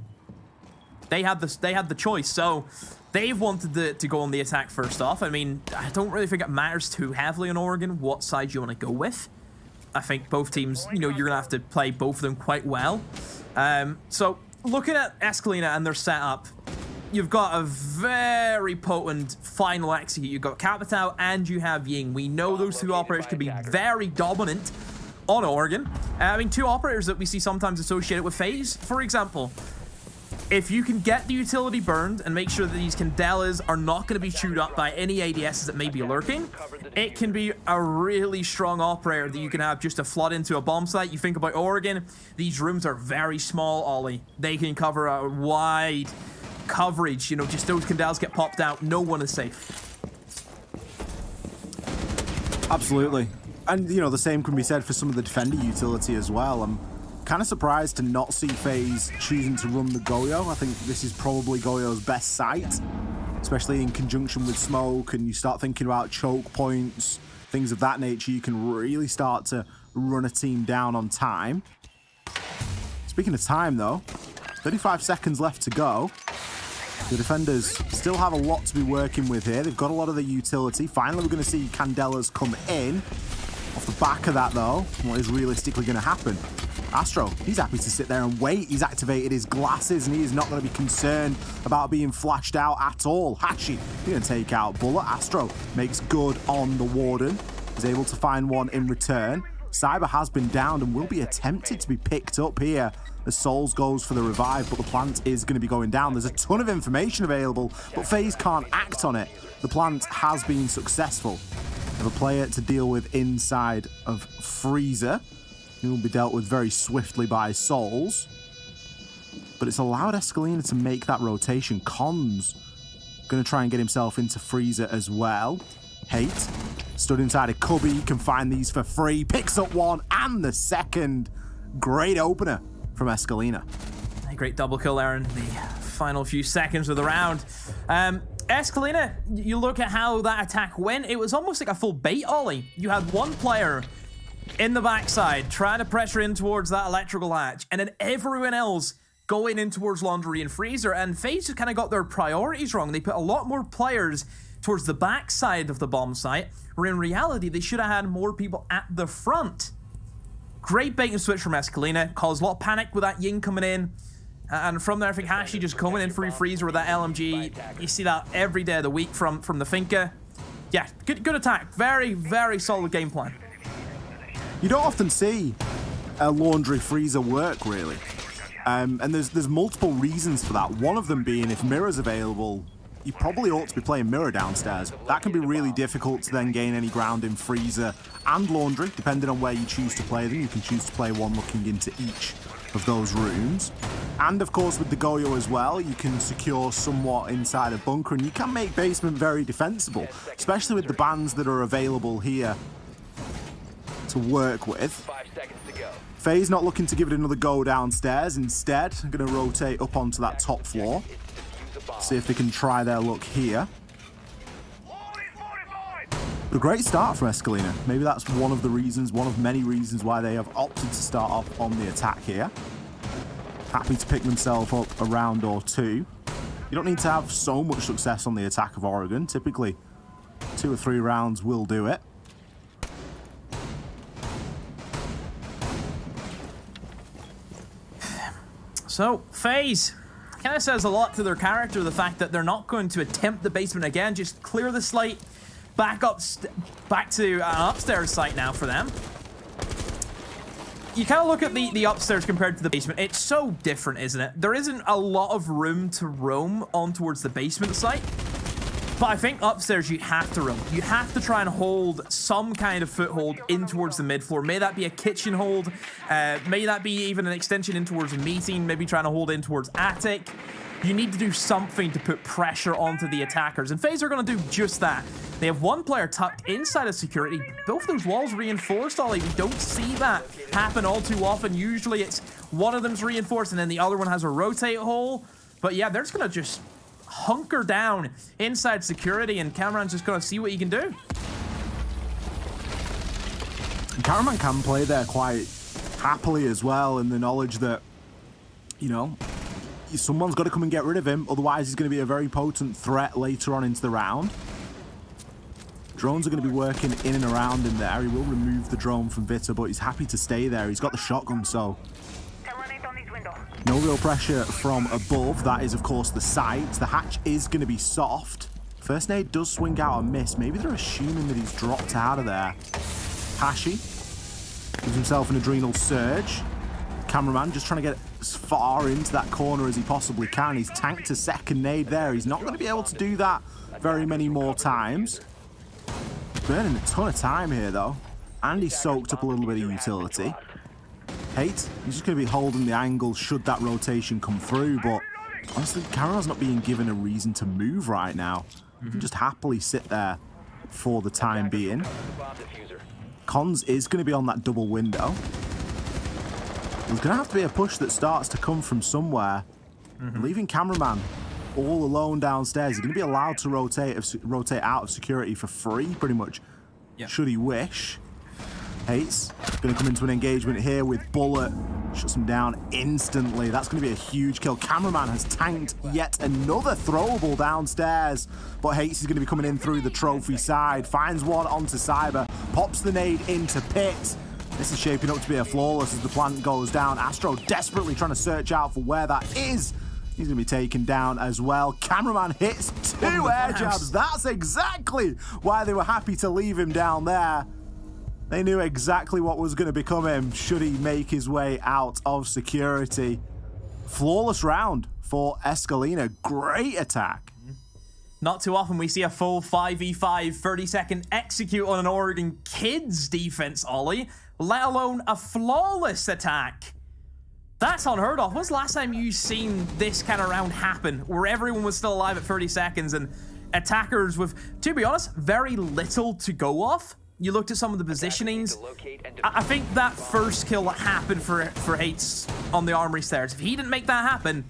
They had the choice, so they've wanted to go on the attack first off. I mean, I don't really think it matters too heavily on Oregon what side you want to go with. I think both teams, you're gonna have to play both of them quite well. So looking at Escolinha and their setup, you've got a very potent final execute. You've got Capitao and you have Ying. We know those two operators can be very dominant on Oregon. I mean, 2 operators that we see sometimes associated with FaZe. For example, if you can get the utility burned and make sure that these Candelas are not going to be chewed up by any ADSs that may be lurking, it can be a really strong operator that you can have just to flood into a bomb site. You think about Oregon, these rooms are very small, Ollie. They can cover a wide coverage. Just those Candelas get popped out. No one is safe. Absolutely. And, the same can be said for some of the defender utility as well. I'm kind of surprised to not see FaZe choosing to run the Goyo. I think this is probably Goyo's best site, especially in conjunction with smoke, and you start thinking about choke points, things of that nature. You can really start to run a team down on time. Speaking of time, though, 35 seconds left to go. The defenders still have a lot to be working with here. They've got a lot of the utility. Finally, we're going to see Candelas come in. Off the back of that, though, what is realistically going to happen? Astro, he's happy to sit there and wait. He's activated his glasses, and he is not going to be concerned about being flashed out at all. Hachi, he's going to take out Bullet. Astro makes good on the Warden. Is able to find one in return. Cyber has been downed and will be attempted to be picked up here as Souls goes for the revive, but the plant is going to be going down. There's a ton of information available, but FaZe can't act on it. The plant has been successful. They have a player to deal with inside of Freezer, who will be dealt with very swiftly by Souls. But it's allowed Escolinha to make that rotation. Cons going to try and get himself into Freezer as well. Hate stood inside a cubby, can find these for free, picks up one and the second. Great opener from Escolinha. A great double kill there in the final few seconds of the round. Escolinha, you look at how that attack went, it was almost like a full bait ollie. You had one player in the backside trying to pressure in towards that electrical hatch, and then everyone else going in towards Laundry and Freezer, and FaZe just kind of got their priorities wrong. They put a lot more players towards the backside of the bomb site, where in reality, they should have had more people at the front. Great bait and switch from Escolinha, caused a lot of panic with that Ying coming in. And from there, I think Hashi just coming in free Freezer with that LMG. You see that every day of the week from the Finka. Yeah, good attack. Very, very solid game plan. You don't often see a Laundry Freezer work, really. And there's multiple reasons for that. One of them being if Mirror's available, you probably ought to be playing Mirror downstairs. That can be really difficult to then gain any ground in Freezer and Laundry, depending on where you choose to play them. You can choose to play one looking into each of those rooms. And of course with the Goyo as well, you can secure somewhat inside a bunker, and you can make basement very defensible, especially with the bans that are available here to work with. 5 seconds to go. FaZe not looking to give it another go downstairs. Instead, I'm going to rotate up onto that top floor. See if they can try their luck here. But a great start from Escolinha. Maybe that's one of the reasons, one of many reasons why they have opted to start off on the attack here. Happy to pick themselves up a round or two. You don't need to have so much success on the attack of Oregon. Typically, 2 or 3 rounds will do it. So, FaZe kind of says a lot to their character, the fact that they're not going to attempt the basement again, just clear the slate, back to an upstairs site now for them. You kind of look at the upstairs compared to the basement. It's so different, isn't it? There isn't a lot of room to roam on towards the basement site. But I think upstairs you have to roam. You have to try and hold some kind of foothold in towards the mid floor. May that be a kitchen hold. May that be even an extension in towards a meeting. Maybe trying to hold in towards attic. You need to do something to put pressure onto the attackers. And FaZe are going to do just that. They have one player tucked inside of security. Both those walls reinforced, Ollie. We don't see that happen all too often. Usually it's one of them's reinforced and then the other one has a rotate hole. But yeah, they're just going to just hunker down inside security, and Cameron's just going to see what he can do. Cameron can play there quite happily as well, in the knowledge that, you know, someone's got to come and get rid of him, otherwise he's going to be a very potent threat later on into the round. Drones are going to be working in and around in there. He will remove the drone from Victus, but he's happy to stay there. He's got the shotgun, so no real pressure from above. That is, of course, the site. The hatch is going to be soft. First nade does swing out and miss. Maybe they're assuming that he's dropped out of there. Hashi gives himself an adrenal surge. Cameraman just trying to get as far into that corner as he possibly can. He's tanked a second nade there. He's not going to be able to do that very many more times. Burning a ton of time here, though. And he's soaked up a little bit of utility. Hate, he's just going to be holding the angle should that rotation come through, but honestly, Cameraman's not being given a reason to move right now. He can just happily sit there for the time being. Cons is going to be on that double window. There's going to have to be a push that starts to come from somewhere. Leaving Cameraman all alone downstairs. He's going to be allowed to rotate out of security for free, pretty much, should he wish. Hates going to come into an engagement here with Bullet. Shuts him down instantly. That's going to be a huge kill. Cameraman has tanked yet another throwable downstairs, but Hates is going to be coming in through the trophy side. Finds one onto Cyber. Pops the nade into Pit. This is shaping up to be a flawless as the plant goes down. Astro desperately trying to search out for where that is. He's going to be taken down as well. Cameraman hits 2 air jabs. That's exactly why they were happy to leave him down there. They knew exactly what was going to become him should he make his way out of security. Flawless round for Escolinha. Great attack. Not too often we see a full 5v5 30-second execute on an Oregon Kids defense, Ollie, let alone a flawless attack. That's unheard of. When's the last time you've seen this kind of round happen, where everyone was still alive at 30 seconds and attackers with, to be honest, very little to go off? You looked at some of the positionings. I think that first kill that happened for Hates on the armory stairs, if he didn't make that happen,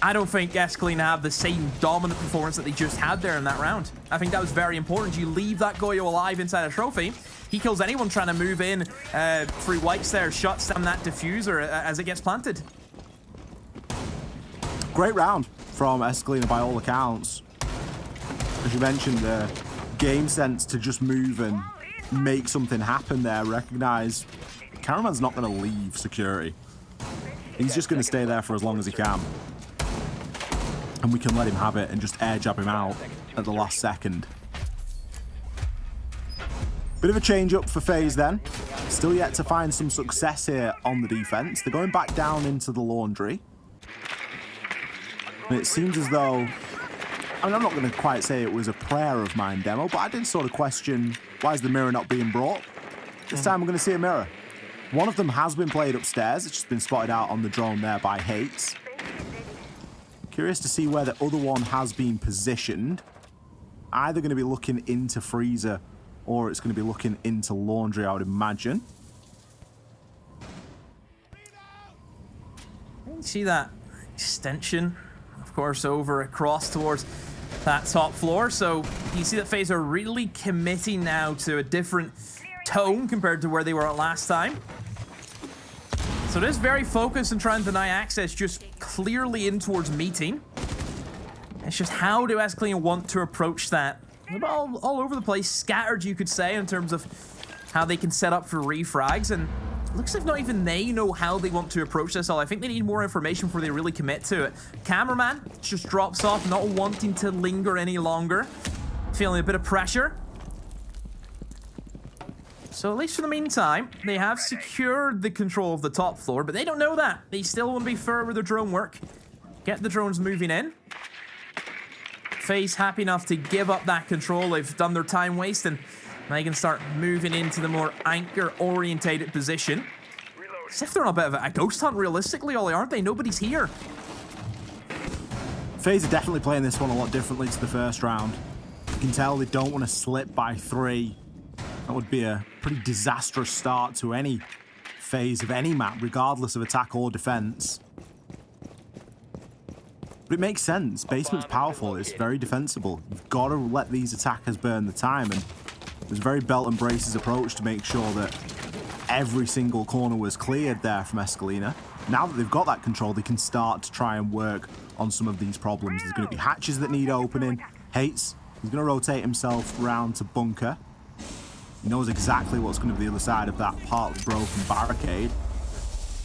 I don't think Escolinha have the same dominant performance that they just had there in that round. I think that was very important. You leave that Goyo alive inside a trophy. He kills anyone trying to move in through whites there, shuts down that diffuser as it gets planted. Great round from Escolinha by all accounts. As you mentioned, the game sense to just move and make something happen there. Recognize Cameraman's not going to leave security. He's just going to stay there for as long as he can. And we can let him have it and just air jab him out at the last second. Bit of a change up for FaZe then. Still yet to find some success here on the defense. They're going back down into the laundry. And it seems as though, I mean, I'm not going to quite say it was a prayer of mine demo, but I did sort of question, why is the mirror not being brought? This time we're going to see a mirror. One of them has been played upstairs. It's just been spotted out on the drone there by Hates. Curious to see where the other one has been positioned. Either going to be looking into freezer or it's going to be looking into laundry, I would imagine. You see that extension, of course, over across towards that top floor. So you see that FaZe are really committing now to a different tone compared to where they were at last time. So it is very focused and trying to deny access just clearly in towards meeting. It's just how do Escolinha want to approach that? All over the place, scattered you could say in terms of how they can set up for refrags, and it looks like not even they know how they want to approach this all. I think they need more information before they really commit to it. Cameraman just drops off, not wanting to linger any longer. Feeling a bit of pressure. So at least for the meantime, they have secured the control of the top floor, but they don't know that. They still want to be fair with their drone work. Get the drones moving in. FaZe happy enough to give up that control. They've done their time wasting. They can start moving into the more anchor-orientated position. As if they're on a bit of a ghost hunt, realistically, Ollie, aren't they? Nobody's here. FaZe are definitely playing this one a lot differently to the first round. You can tell they don't want to slip by 3. That would be a pretty disastrous start to any phase of any map, regardless of attack or defense. But it makes sense. Basement's powerful. It's very defensible. You've got to let these attackers burn the time, and there's a very belt and braces approach to make sure that every single corner was cleared there from Escolinha. Now that they've got that control, they can start to try and work on some of these problems. There's going to be hatches that need opening. Hates, he's going to rotate himself round to bunker. He knows exactly what's going to be the other side of that partly broken barricade.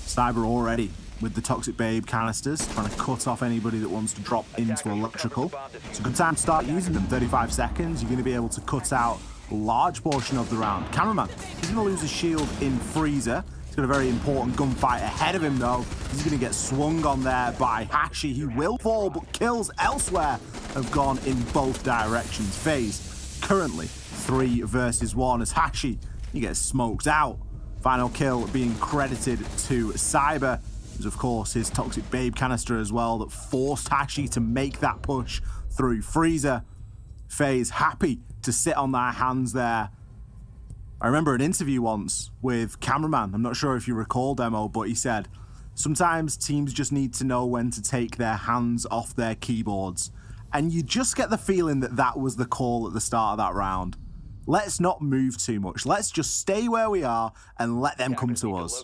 Cyber already with the Toxic Babe canisters, trying to cut off anybody that wants to drop into electrical. It's a good time to start using them. 35 seconds, you're going to be able to cut out a large portion of the round. Cameraman, he's going to lose his shield in freezer. He's got a very important gunfight ahead of him, though. He's going to get swung on there by Hashi. He will fall, but kills elsewhere have gone in both directions. FaZe currently 3 versus 1 as Hashi, he gets smoked out. Final kill being credited to Cyber. There's of course his Toxic Babe canister as well that forced Hashi to make that push through freezer. FaZe happy to sit on their hands there. I remember an interview once with Cameraman. I'm not sure if you recall, Demo, but he said, sometimes teams just need to know when to take their hands off their keyboards. And you just get the feeling that that was the call at the start of that round. Let's not move too much. Let's just stay where we are and let them come to us.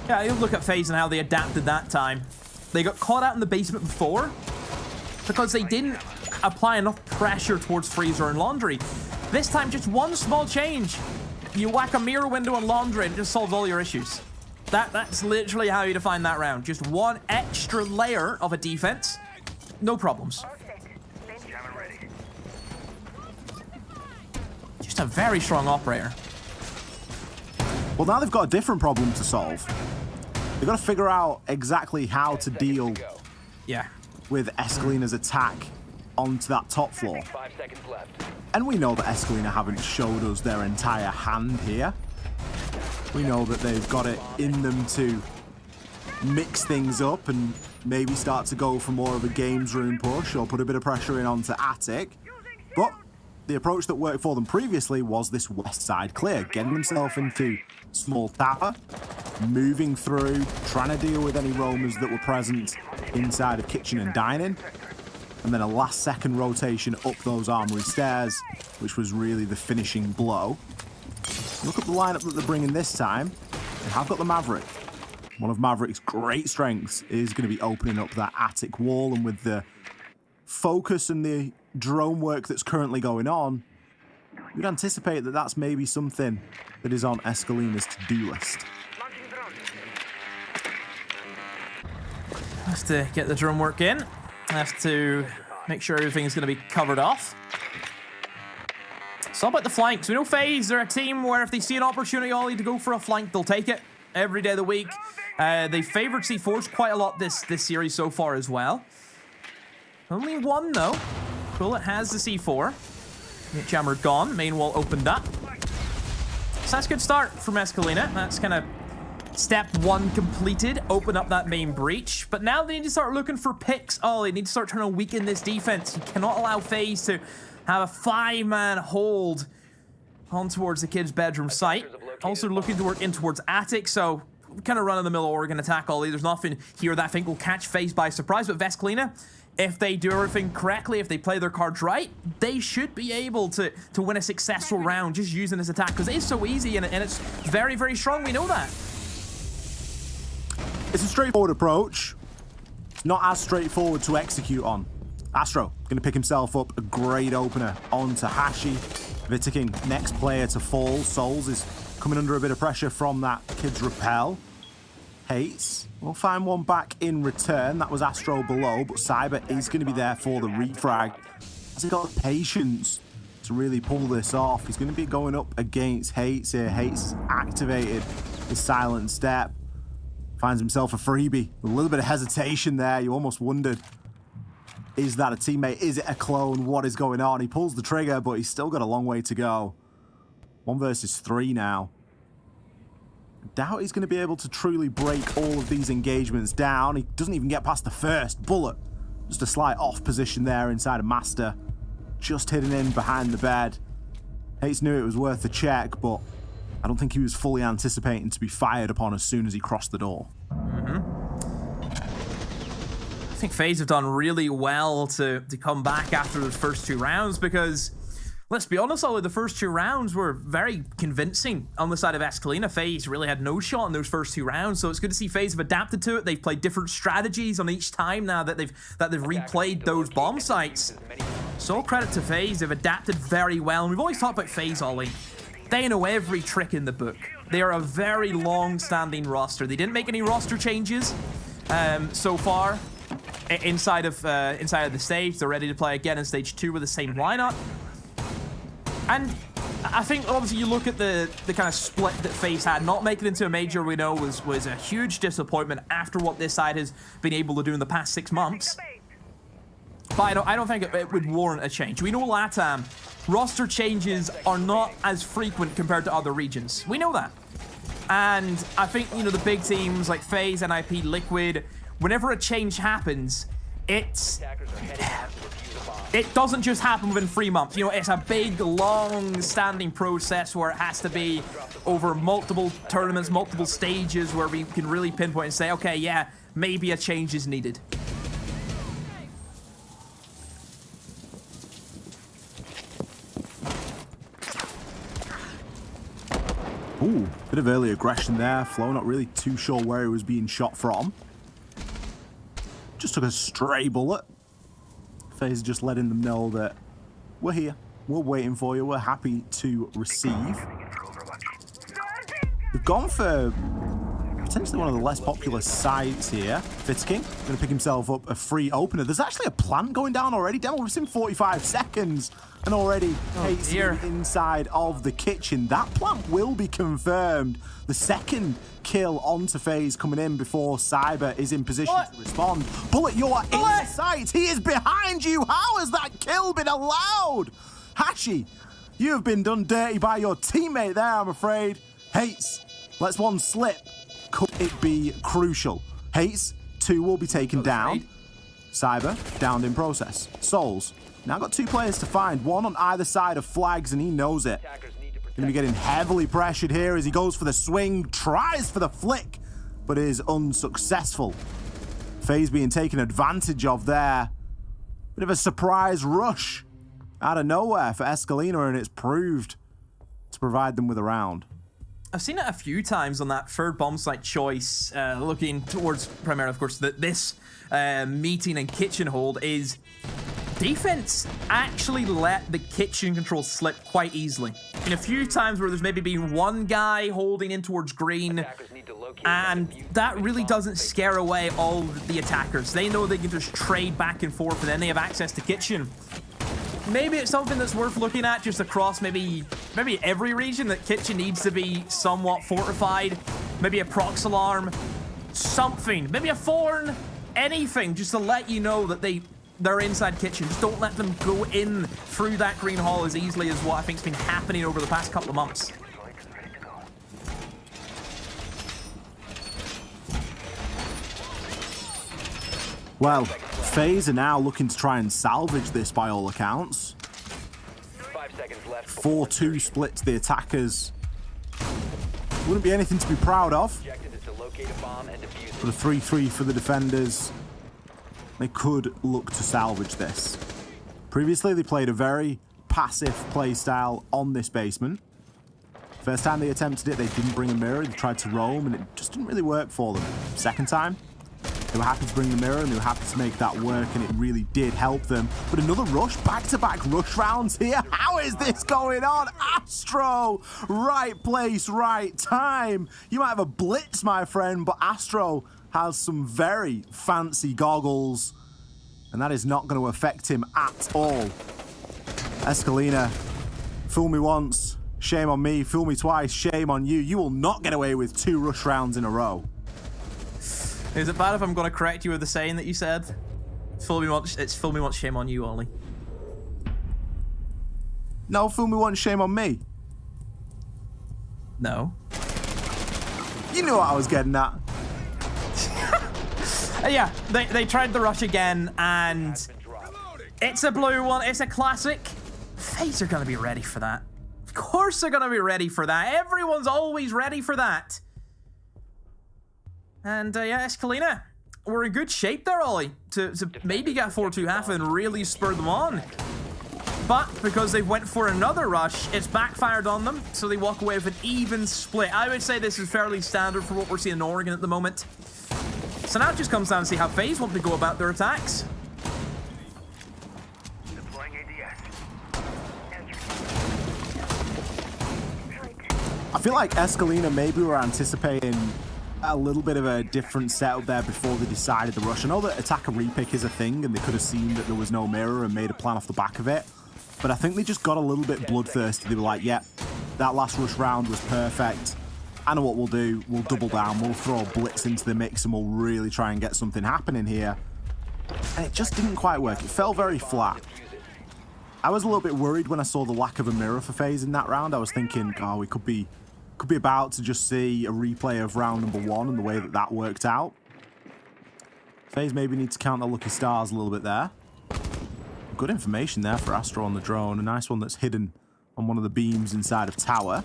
Yeah, you look at FaZe and how they adapted that time. They got caught out in the basement before because they didn't apply enough pressure towards freezer and laundry. This time, just one small change. You whack a mirror window on laundry and it just solves all your issues. That's literally how you define that round. Just one extra layer of a defense. No problems. Just a very strong operator. Well, now they've got a different problem to solve. They've got to figure out exactly how to deal with Escolinha's attack onto that top floor. And we know that Escolinha haven't showed us their entire hand here. We know that they've got it in them to mix things up and maybe start to go for more of a games room push or put a bit of pressure in onto Attic. But the approach that worked for them previously was this west side clear, getting himself into small tower, moving through, trying to deal with any roamers that were present inside of kitchen and dining, and then a last second rotation up those armory stairs, which was really the finishing blow. Look at the lineup that they're bringing this time. They have got the Maverick. One of Maverick's great strengths is going to be opening up that attic wall, and with the focus and the drone work that's currently going on, you'd anticipate that that's maybe something that is on Escolina's to-do list. Has to get the drone work in. Has to make sure everything's going to be covered off. It's all about the flanks. We know FaZe, they're a team where if they see an opportunity, Ollie, to go for a flank, they'll take it every day of the week. They favored C4s quite a lot this series so far as well. Only one, though. Bullet has the C4. Jammer gone. Main wall opened up. So that's a good start from Escolina. That's kind of step one completed. Open up that main breach. But now they need to start looking for picks. Oh, they need to start trying to weaken this defense. You cannot allow FaZe to have a 5-man hold on towards the kid's bedroom site. Also looking to work in towards attic, so kind of run-of-the-mill Oregon attack, Ollie. There's nothing here that I think will catch FaZe by surprise, but Escolina, if they do everything correctly, if they play their cards right, they should be able to win a successful round just using this attack, because it is so easy and it's very, very strong. We know that. It's a straightforward approach. It's not as straightforward to execute on. Astro going to pick himself up a great opener onto Hashi. Vitiking, next player to fall. Souls is coming under a bit of pressure from that kid's rappel. Hates will find one back in return. That was Astro below, but Cyber is going to be there for the refrag. Has he got the patience to really pull this off? He's going to be going up against Hates here. Hates activated his silent step. Finds himself a freebie. A little bit of hesitation there. You almost wondered, is that a teammate? Is it a clone? What is going on? He pulls the trigger, but he's still got a long way to go. 1 versus 3 now. I doubt he's going to be able to truly break all of these engagements down. He doesn't even get past the first bullet. Just a slight off position there inside of Master. Just hidden in behind the bed. Hates knew it was worth a check, but I don't think he was fully anticipating to be fired upon as soon as he crossed the door. I think FaZe have done really well to come back after those first 2 rounds, because let's be honest, Ollie, the first 2 rounds were very convincing on the side of Escolina. FaZe really had no shot in those first 2 rounds, so it's good to see FaZe have adapted to it. They've played different strategies on each time now that they've replayed those bomb sites. So credit to FaZe, they've adapted very well. And we've always talked about FaZe, Ollie. They know every trick in the book. They are a very long-standing roster. They didn't make any roster changes so far inside of the stage. They're ready to play again in stage 2 with the same lineup. And I think obviously you look at the kind of split that FaZe had. Not making it into a major, we know, was a huge disappointment after what this side has been able to do in the past 6 months. But I don't think it would warrant a change. We know LATAM roster changes are not as frequent compared to other regions. We know that. And I think, you know, the big teams like FaZe, NIP, Liquid, whenever a change happens, it doesn't just happen within 3 months. You know, it's a big, long-standing process where it has to be over multiple tournaments, multiple stages, where we can really pinpoint and say, okay, yeah, maybe a change is needed. Ooh, bit of early aggression there. Flo not really too sure where he was being shot from. Just took a stray bullet. FaZe just letting them know that we're here, we're waiting for you, we're happy to receive. They've gone for potentially one of the less popular sides here. Fitzking going to pick himself up a free opener. There's actually a plant going down already. Demo, we've seen 45 seconds and already Hates inside of the kitchen. That plant will be confirmed. The second kill onto FaZe coming in before Cyber is in position to respond. Bullet, you are in sight. He is behind you. How has that kill been allowed? Hashi, you have been done dirty by your teammate there, I'm afraid. Hates, lets one slip. Could it be crucial? Hates, 2 will be taken down. Cyber, downed in process. Souls, Now got 2 players to find, one on either side of flags, and he knows it. Going to be getting heavily pressured here as he goes for the swing, tries for the flick, but is unsuccessful. FaZe being taken advantage of there. Bit of a surprise rush out of nowhere for Escolinha, and it's proved to provide them with a round. I've seen it a few times on that third bomb site choice, looking towards primarily, of course, that this meeting and kitchen hold is defense actually let the kitchen control slip quite easily. In a few times where there's maybe been one guy holding in towards green, and that really doesn't scare away all the attackers. They know they can just trade back and forth, and then they have access to kitchen. Maybe it's something that's worth looking at just across maybe every region, that kitchen needs to be somewhat fortified. Maybe a prox alarm, something, maybe a thorn, anything, just to let you know that they're inside kitchen. Just don't let them go in through that green hall as easily as what I think's been happening over the past couple of months. Well, FaZe are now looking to try and salvage this by all accounts. 4-2 split to the attackers. Wouldn't be anything to be proud of. But a 3-3 for the defenders. They could look to salvage this. Previously, they played a very passive play style on this basement. First time they attempted it, they didn't bring a mirror. They tried to roam, and it just didn't really work for them. Second time, they were happy to bring the mirror, and they were happy to make that work, and it really did help them. But another rush, back-to-back rush rounds here. How is this going on? Astro, right place, right time. You might have a blitz, my friend, but Astro has some very fancy goggles, and that is not going to affect him at all. Escolinha, fool me once, shame on me. Fool me twice, shame on you. You will not get away with 2 rush rounds in a row. Is it bad if I'm going to correct you with the saying that you said? Fool me once, it's fool me once, shame on you, Ollie. No, fool me once, shame on me. No. You knew what I was getting at. Yeah, they tried the rush again, and it's a blue one. It's a classic. FaZe are going to be ready for that. Of course they're going to be ready for that. Everyone's always ready for that. And yeah, Escolinha, we're in good shape there, Ollie, to maybe get 4-2 half and really spur them on. But because they went for another rush, it's backfired on them, so they walk away with an even split. I would say this is fairly standard for what we're seeing in Oregon at the moment. So now it just comes down to see how FaZe want to go about their attacks. I feel like Escolinha maybe were anticipating a little bit of a different setup there before they decided the rush. I know that attacker repick is a thing, and they could have seen that there was no mirror and made a plan off the back of it. But I think they just got a little bit bloodthirsty. They were like, yeah, that last rush round was perfect. I know what we'll do. We'll double down. We'll throw a blitz into the mix, and we'll really try and get something happening here. And it just didn't quite work. It fell very flat. I was a little bit worried when I saw the lack of a mirror for FaZe in that round. I was thinking, oh, we could be about to just see a replay of round number 1 and the way that that worked out. FaZe maybe need to count their lucky stars a little bit there. Good information there for Astro on the drone. A nice one that's hidden on one of the beams inside of tower.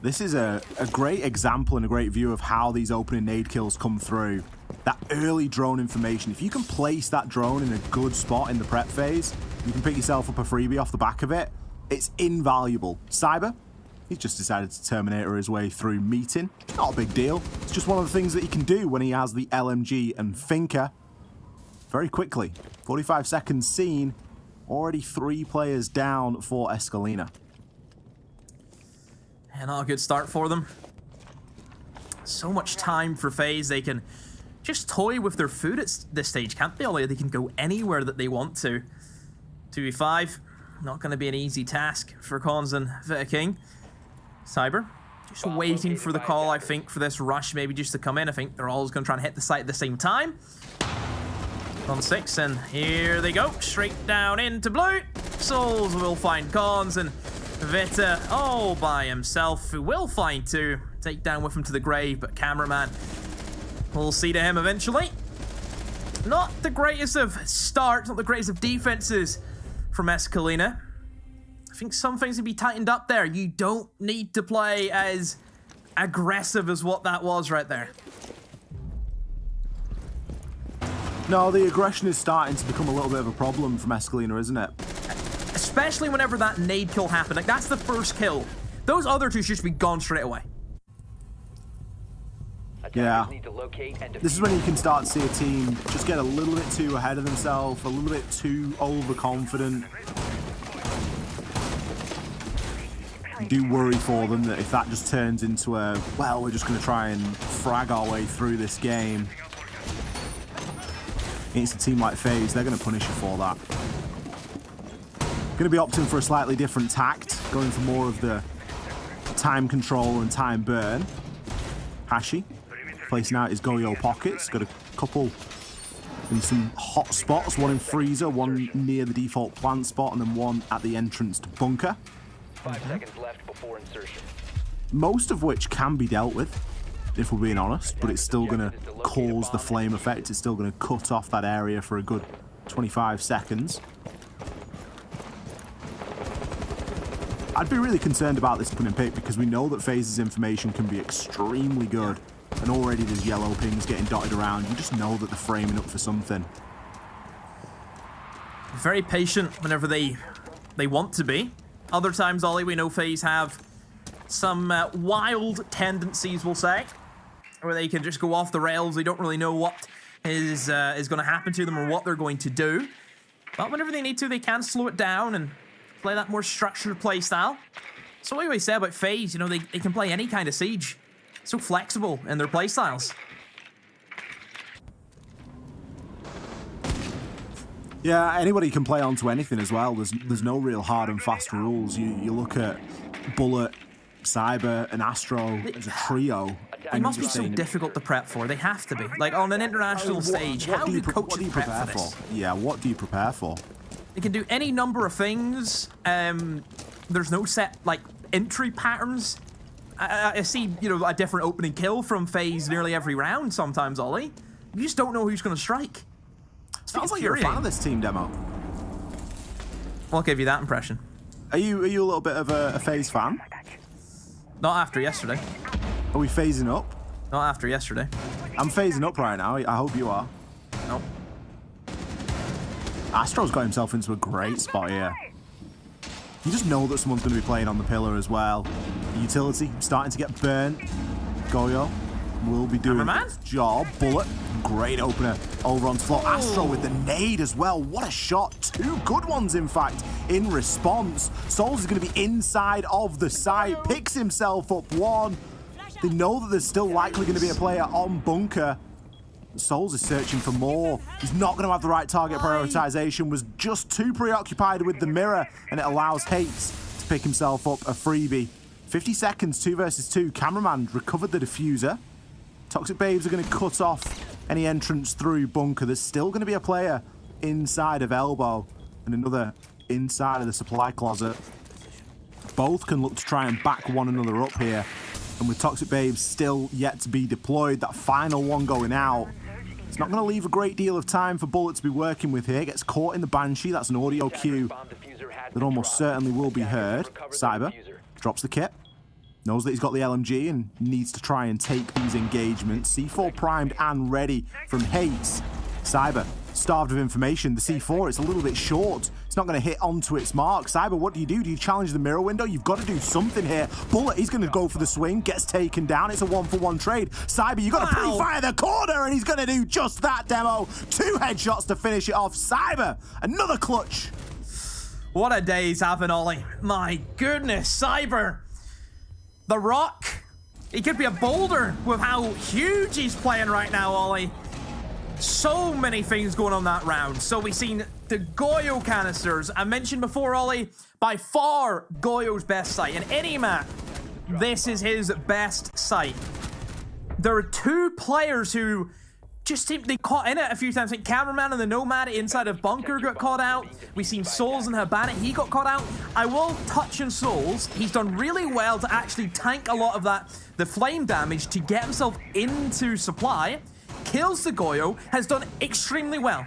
This is a great example and a great view of how these opening nade kills come through. That early drone information. If you can place that drone in a good spot in the prep phase, you can pick yourself up a freebie off the back of it. It's invaluable. Cyber, he's just decided to Terminator his way through meeting. Not a big deal. It's just one of the things that he can do when he has the LMG and Finka. Very quickly. 45 seconds seen. Already 3 players down for Escolinha. And not a good start for them. So much time for FaZe. They can just toy with their food at this stage, can't they? Although they can go anywhere that they want to. 2v5. Not going to be an easy task for Cons and Vita King. Cyber, just waiting for the call, I think, for this rush maybe just to come in. I think they're always going to try and hit the site at the same time. On 6, and here they go. Straight down into blue. Souls will find Cons, and Vita all by himself, who will find 2. Take down with him to the grave, but cameraman will see to him eventually. Not the greatest of starts, not the greatest of defenses from Escolinha. I think some things can be tightened up there. You don't need to play as aggressive as what that was right there. No, the aggression is starting to become a little bit of a problem from Escolinha, isn't it? Especially whenever that nade kill happened. Like, that's the first kill. Those other two should just be gone straight away. Yeah. This is when you can start to see a team just get a little bit too ahead of themselves, a little bit too overconfident. Do worry for them that if that just turns into a, well, we're just going to try and frag our way through this game. Against a team like FaZe, they're going to punish you for that. Going to be opting for a slightly different tact, going for more of the time control and time burn. Hashi placing out his Goyo pockets. Got a couple in some hot spots. One in freezer, one near the default plant spot, and then one at the entrance to bunker. 5 seconds left before insertion. Most of which can be dealt with, if we're being honest, but it's still going to cause the flame effect. It's still going to cut off that area for a good 25 seconds. I'd be really concerned about this opening pick because we know that FaZe's information can be extremely good. And already there's yellow pings getting dotted around. You just know that they're framing up for something. Very patient whenever they want to be. Other times, Ollie, we know FaZe have some wild tendencies, we'll say, where they can just go off the rails. They don't really know what is going to happen to them or what they're going to do. But whenever they need to, they can slow it down and play that more structured play style. So what we always say about FaZe, you know, they can play any kind of siege. So flexible in their play styles. Yeah, anybody can play onto anything as well. There's no real hard and fast rules. You look at Bullet, Cyber, and Astro as a trio. They must be so difficult to prep for. They have to be. Like, on an international stage, how do coaches prepare for this? Yeah, what do you prepare for? They can do any number of things. There's no set, like, entry patterns. I see, you know, a different opening kill from FaZe nearly every round sometimes, Ollie. You just don't know who's going to strike. Sounds like you're a fan of this team, Demo. I'll give you that impression. Are you a little bit of a FaZe fan? Not after yesterday. Are we phasing up? Not after yesterday. I'm phasing up right now. I hope you are. Nope. Astro's got himself into a great spot here. You just know that someone's going to be playing on the pillar as well. Utility starting to get burnt. Goyo will be doing his job. Bullet, great opener over on floor. Astro with the nade as well. What a shot. 2 good ones, in fact, in response. Souls is going to be inside of the site. Picks himself up 1. They know that there's still likely going to be a player on bunker. Souls is searching for more. He's not going to have the right target prioritization, was just too preoccupied with the mirror, and it allows Hates to pick himself up a freebie. 50 seconds, 2 versus 2. Cameraman recovered the diffuser. Toxic Babes are going to cut off any entrance through bunker. There's still going to be a player inside of Elbow and another inside of the supply closet. Both can look to try and back one another up here. And with Toxic Babes still yet to be deployed, that final one going out, it's not going to leave a great deal of time for Bullet to be working with here. Gets caught in the Banshee. That's an audio cue that almost certainly will be heard. Cyber drops the kit. Knows that he's got the LMG and needs to try and take these engagements. C4 primed and ready from Hates. Cyber starved of information. The C4, it's a little bit short. It's not going to hit onto its mark. Cyber, what do? Do you challenge the mirror window? You've got to do something here. Bullet, he's going to go for the swing. Gets taken down. It's a 1-for-1 trade. Cyber, you've got to pre-fire the corner, and he's going to do just that, Demo. 2 headshots to finish it off. Cyber, another clutch. What a day he's having, Ollie. My goodness, Cyber. The Rock. He could be a boulder with how huge he's playing right now, Ollie. So many things going on that round. So we've seen the Goyo canisters. I mentioned before, Ollie, by far Goyo's best site. In any map, this is his best site. There are 2 players who just seem they caught in it a few times. I think Cameraman and the Nomad inside of bunker got caught out. We've seen Souls and Habana, he got caught out. I will touch on Souls. He's done really well to actually tank a lot of the flame damage to get himself into supply. kills the Goyo, has done extremely well.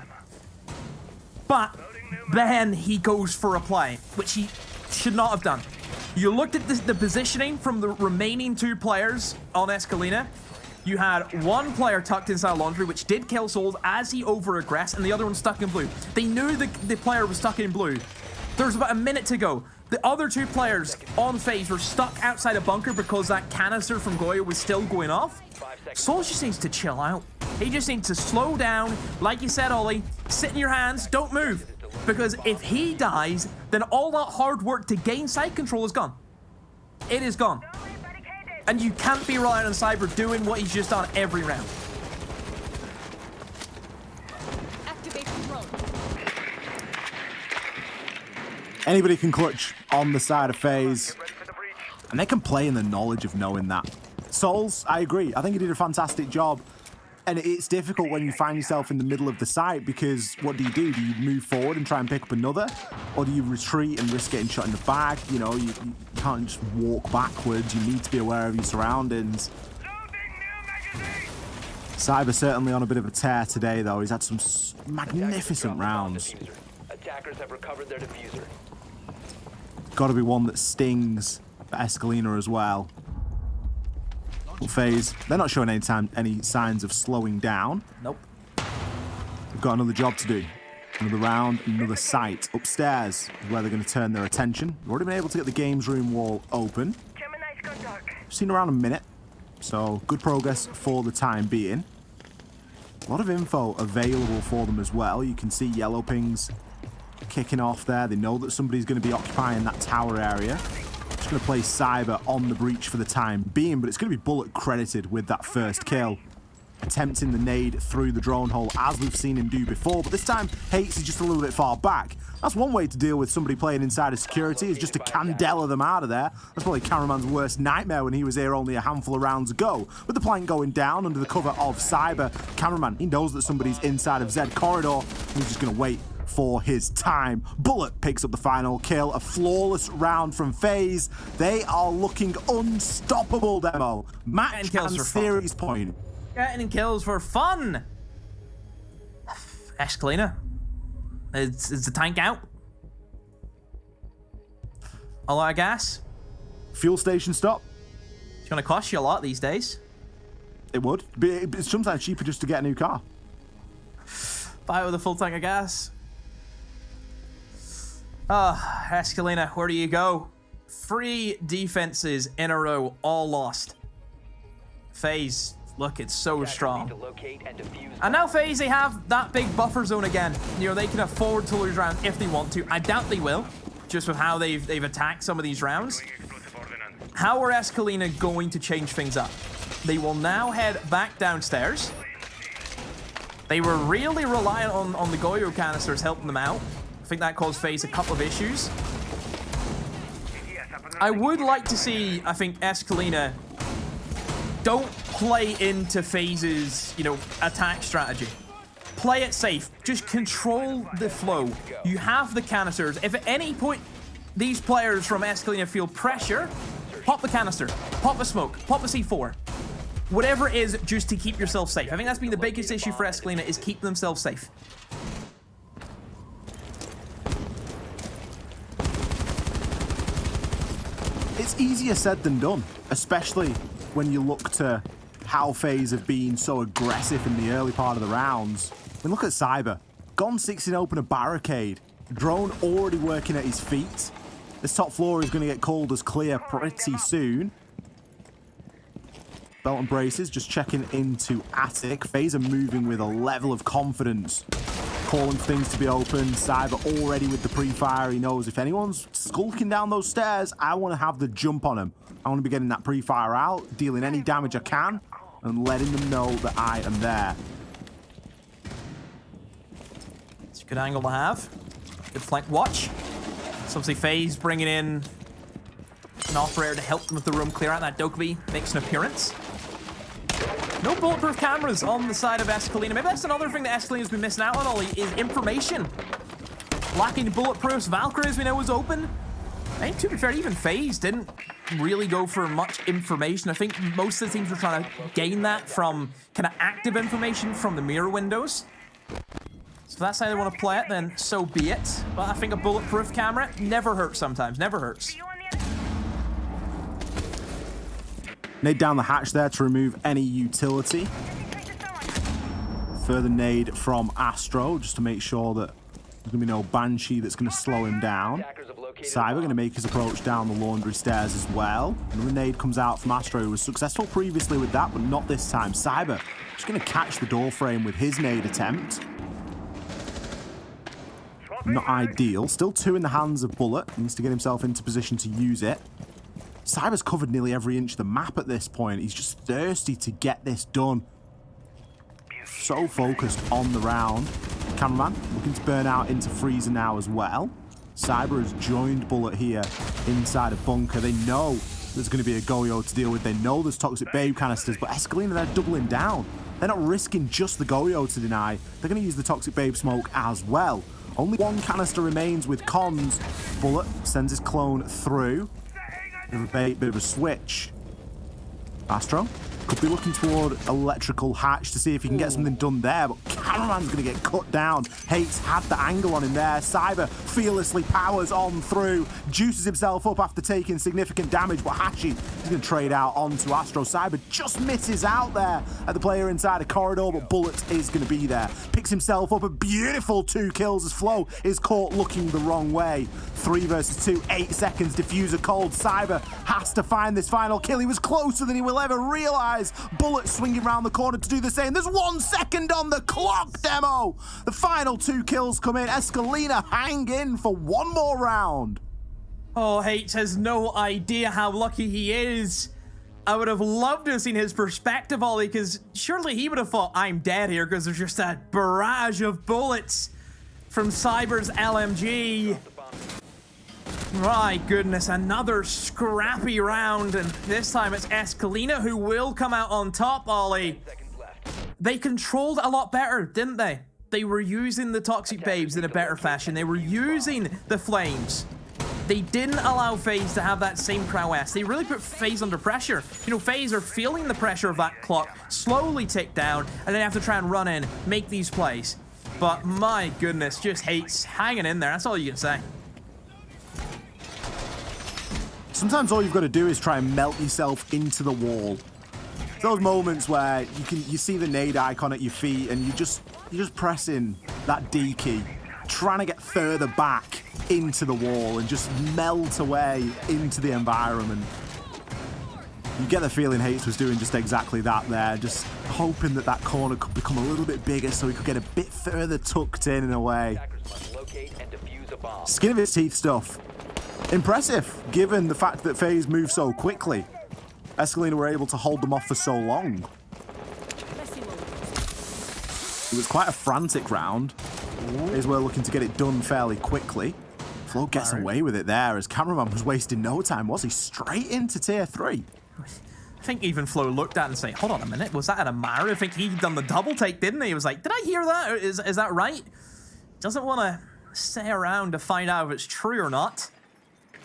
But then he goes for a play, which he should not have done. You looked at the positioning from the remaining 2 players on Escolinha. You had one player tucked inside Laundry, which did kill Souls as he over-aggressed, and the other one stuck in blue. They knew the player was stuck in blue. There was about a minute to go. The other 2 players on FaZe were stuck outside a bunker because that canister from Goyo was still going off. Souls just needs to chill out. He just needs to slow down. Like you said, Ollie, sit in your hands, don't move. Because if he dies, then all that hard work to gain side control is gone. It is gone. And you can't be relying on Cyber doing what he's just done every round. Anybody can clutch on the side of FaZe, and they can play in the knowledge of knowing that. Souls, I agree. I think he did a fantastic job. And it's difficult when you find yourself in the middle of the site because what do? Do you move forward and try and pick up another? Or do you retreat and risk getting shot in the back? You know, you can't just walk backwards. You need to be aware of your surroundings. Cyber certainly on a bit of a tear today, though. He's had some magnificent rounds. Attackers have recovered their diffuser. Got to be one that stings for Escolinha as well. FaZe, they're not showing any signs of slowing down. Nope. They've got another job to do. Another round, another site. Upstairs is where they're going to turn their attention. They've already been able to get the games room wall open. Seen around a minute, so good progress for the time being. A lot of info available for them as well. You can see yellow pings kicking off there. They know that somebody's going to be occupying that tower area. Just going to play Cyber on the breach for the time being, but it's going to be Bullet credited with that first kill. Attempting the nade through the drone hole as we've seen him do before, but this time Hates is just a little bit far back. That's one way to deal with somebody playing inside of security, is just to Candela them out of there. That's probably Cameraman's worst nightmare when he was here only a handful of rounds ago. With the plank going down under the cover of Cyber, Cameraman, he knows that somebody's inside of Z corridor, and he's just going to wait for his time. Bullet picks up the final kill. A flawless round from FaZe. They are looking unstoppable, Demo. Match and series point. Getting kills for fun. Escolinha. Is the tank out? A lot of gas? Fuel station stop. It's going to cost you a lot these days. It would. But it's sometimes cheaper just to get a new car. Buy it with a full tank of gas. Oh, Escolinha, where do you go? 3 defenses in a row, all lost. FaZe, look, it's so strong. And now FaZe, they have that big buffer zone again. You know, they can afford to lose rounds if they want to. I doubt they will, just with how they've attacked some of these rounds. How are Escolinha going to change things up? They will now head back downstairs. They were really reliant on the Goyo canisters helping them out. I think that caused FaZe a couple of issues. I would like to see, I think, Escolinha don't play into FaZe's, you know, attack strategy. Play it safe. Just control the flow. You have the canisters. If at any point these players from Escolinha feel pressure, pop the canister, pop a smoke, pop a C4. Whatever it is, just to keep yourself safe. I think that's been the biggest issue for Escolinha, is keep themselves safe. It's easier said than done, especially when you look to how FaZe have been so aggressive in the early part of the rounds. I mean, look at Cyber. Gone 16 open a barricade. Drone already working at his feet. This top floor is going to get called as clear pretty soon. Belt and braces just checking into attic. FaZe are moving with a level of confidence. Calling for things to be open. Cyber already with the pre-fire. He knows if anyone's skulking down those stairs, I want to have the jump on him. I want to be getting that pre-fire out, dealing any damage I can, and letting them know that I am there. It's a good angle to have. Good flank watch. So obviously FaZe bringing in an operator to help them with the room clear out. That Dokkaebi makes an appearance. No bulletproof cameras on the side of Escolinha. Maybe that's another thing that Escolinha's been missing out on, Ollie, is information. Lacking bulletproofs. Valkyries we know was open. I think, to be fair, even FaZe didn't really go for much information. I think most of the teams were trying to gain that from kind of active information from the mirror windows. So if that's how they want to play it, then so be it. But I think a bulletproof camera never hurts sometimes, never hurts. Nade down the hatch there to remove any utility. Further nade from Astro, just to make sure that there's going to be no Banshee that's going to slow him down. Cyber going to make his approach down the laundry stairs as well. Another nade comes out from Astro, who was successful previously with that, but not this time. Cyber just going to catch the door frame with his nade attempt. Not ideal. Still 2 in the hands of Bullet. Needs to get himself into position to use it. Cyber's covered nearly every inch of the map at this point. He's just thirsty to get this done. So focused on the round. Cameraman looking to burn out into Freezer now as well. Cyber has joined Bullet here inside a bunker. They know there's going to be a Goyo to deal with. They know there's Toxic Babe canisters, but Escolinha, they're doubling down. They're not risking just the Goyo to deny. They're going to use the Toxic Babe smoke as well. Only 1 canister remains with Cons. Bullet sends his clone through. Bit of a switch. Astro could be looking toward electrical hatch to see if he can get something done there, but Cameraman's going to get cut down. Hates had the angle on him there. Cyber fearlessly powers on through, juices himself up after taking significant damage, but Hachi is going to trade out onto Astro. Cyber just misses out there at the player inside a corridor, but Bullet is going to be there. Picks himself up, a beautiful 2 kills as Flow is caught looking the wrong way. 3 versus 2, 8 seconds, diffuser cold. Cyber has to find this final kill. He was closer than he will ever realize. Bullet swinging around the corner to do the same. There's 1 second on the clock, Demo. The final 2 kills come in. Escolinha hang in for 1 more round. Oh, Hates has no idea how lucky he is. I would have loved to have seen his perspective, Ollie, because surely he would have thought, I'm dead here, because there's just that barrage of bullets from Cyber's LMG. My goodness, another scrappy round, and this time it's Escolinha who will come out on top, Ollie. They controlled a lot better, didn't they? They were using the Toxic Babes in a better fashion. They were using the Flames. They didn't allow FaZe to have that same prowess. They really put FaZe under pressure. You know, FaZe are feeling the pressure of that clock slowly tick down, and they have to try and run in, make these plays. But my goodness, just Hates hanging in there. That's all you can say. Sometimes all you've got to do is try and melt yourself into the wall. Those moments where you see the nade icon at your feet and you're just pressing that D key, trying to get further back into the wall and just melt away into the environment. You get the feeling Hates was doing just exactly that there, just hoping that that corner could become a little bit bigger so he could get a bit further tucked in a way. Skin of his teeth stuff. Impressive, given the fact that FaZe moved so quickly. Escolinha were able to hold them off for so long. It was quite a frantic round. FaZe were looking to get it done fairly quickly. Flo gets away with it there as Cameraman was wasting no time, was he? Straight into tier 3. I think even Flo looked at it and say, hold on a minute, was that an Amari? I think he'd done the double take, didn't he? He was like, did I hear that? Is that right? Doesn't want to stay around to find out if it's true or not.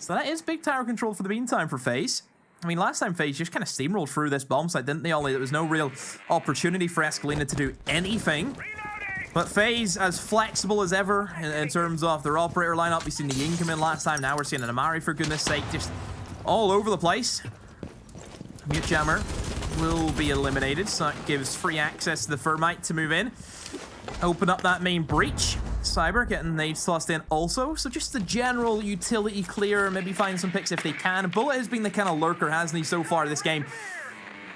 So that is big tower control for the meantime for FaZe. I mean, last time FaZe just kind of steamrolled through this bomb site, didn't they, Ollie? There was no real opportunity for Escolinha to do anything. But FaZe, as flexible as ever in terms of their operator lineup. We've seen the Yin come in last time. Now we're seeing an Amari, for goodness sake, just all over the place. Mute Jammer will be eliminated, so that gives free access to the Thermite to move in. Open up that main breach. Cyber getting nades tossed in also. So just the general utility clear, maybe find some picks if they can. Bullet has been the kind of lurker, hasn't he, so far this game?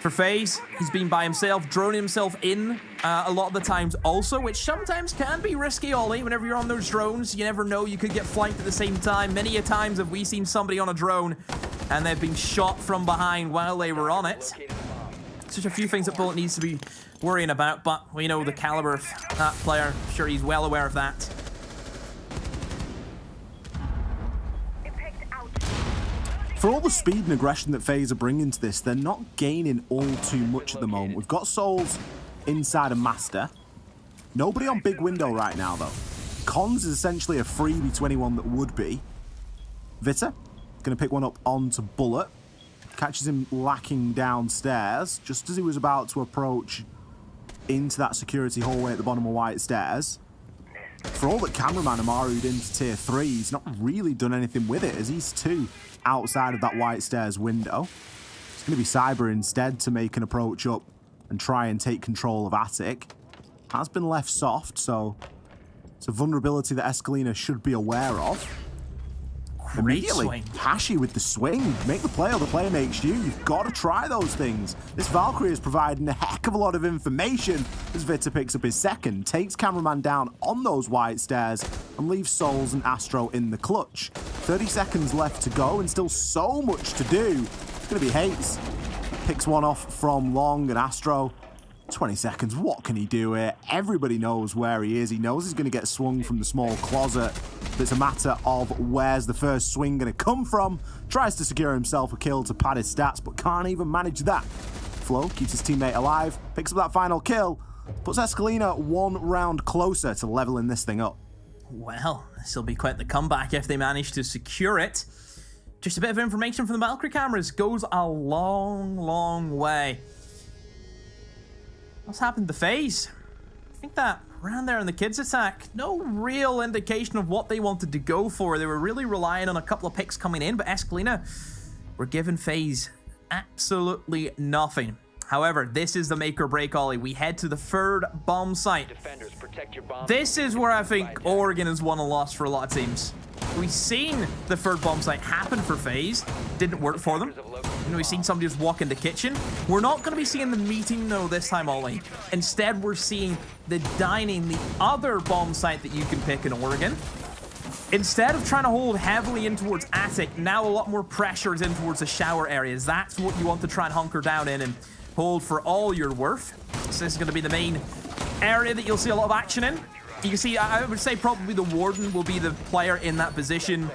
For FaZe, he's been by himself, droning himself in a lot of the times also, which sometimes can be risky, Ollie. Whenever you're on those drones, you never know, you could get flanked at the same time. Many a times have we seen somebody on a drone and they've been shot from behind while they were on it. Such a few things that Bullet needs to be worrying about, but we know the caliber of that player. I'm sure he's well aware of that. For all the speed and aggression that FaZe are bringing to this, they're not gaining all too much at the moment. We've got Souls inside a Master. Nobody on Big Window right now, though. Cons is essentially a freebie to anyone that would be. Vita, going to pick one up onto Bullet. catches him lacking downstairs just as he was about to approach into that security hallway at the bottom of white stairs. For all that cameraman Amaru'd into tier 3, he's not really done anything with it as he's 2 outside of that white stairs window. It's going to be Cyber instead to make an approach up and try and take control of Attic. Has been left soft, so it's a vulnerability that Escolinha should be aware of. Immediately, swing. Hashi with the swing. Make the play or the play makes you. You've got to try those things. This Valkyrie is providing a heck of a lot of information as Victus picks up his second, takes cameraman down on those white stairs, and leaves Souls and Astro in the clutch. 30 seconds left to go and still so much to do. It's going to be Hates. Picks one off from Long and Astro. 20 seconds, what can he do here? Everybody knows where he is. He knows he's going to get swung from the small closet. But it's a matter of where's the first swing going to come from. Tries to secure himself a kill to pad his stats, but can't even manage that. Flo keeps his teammate alive, picks up that final kill, puts Escolinha 1 round closer to leveling this thing up. Well, this will be quite the comeback if they manage to secure it. Just a bit of information from the Valkyrie cameras goes a long, long way. What's happened to FaZe? I think that around there in the kids attack, no real indication of what they wanted to go for. They were really relying on a couple of picks coming in, but Escolinha were giving FaZe absolutely nothing. However, this is the make or break, Ollie. We head to the third bomb site. This is where I think Oregon has won and lost for a lot of teams. We've seen the third bomb site happen for FaZe. Didn't work for them. We've seen somebody just walk in the kitchen. We're not going to be seeing the meeting, though, this time, Ollie. Instead, we're seeing the dining, the other bomb site that you can pick in Oregon. Instead of trying to hold heavily in towards Attic, now a lot more pressure is in towards the shower areas. That's what you want to try and hunker down in and hold for all your worth. So this is going to be the main area that you'll see a lot of action in. You can see, I would say probably the Warden will be the player in that position.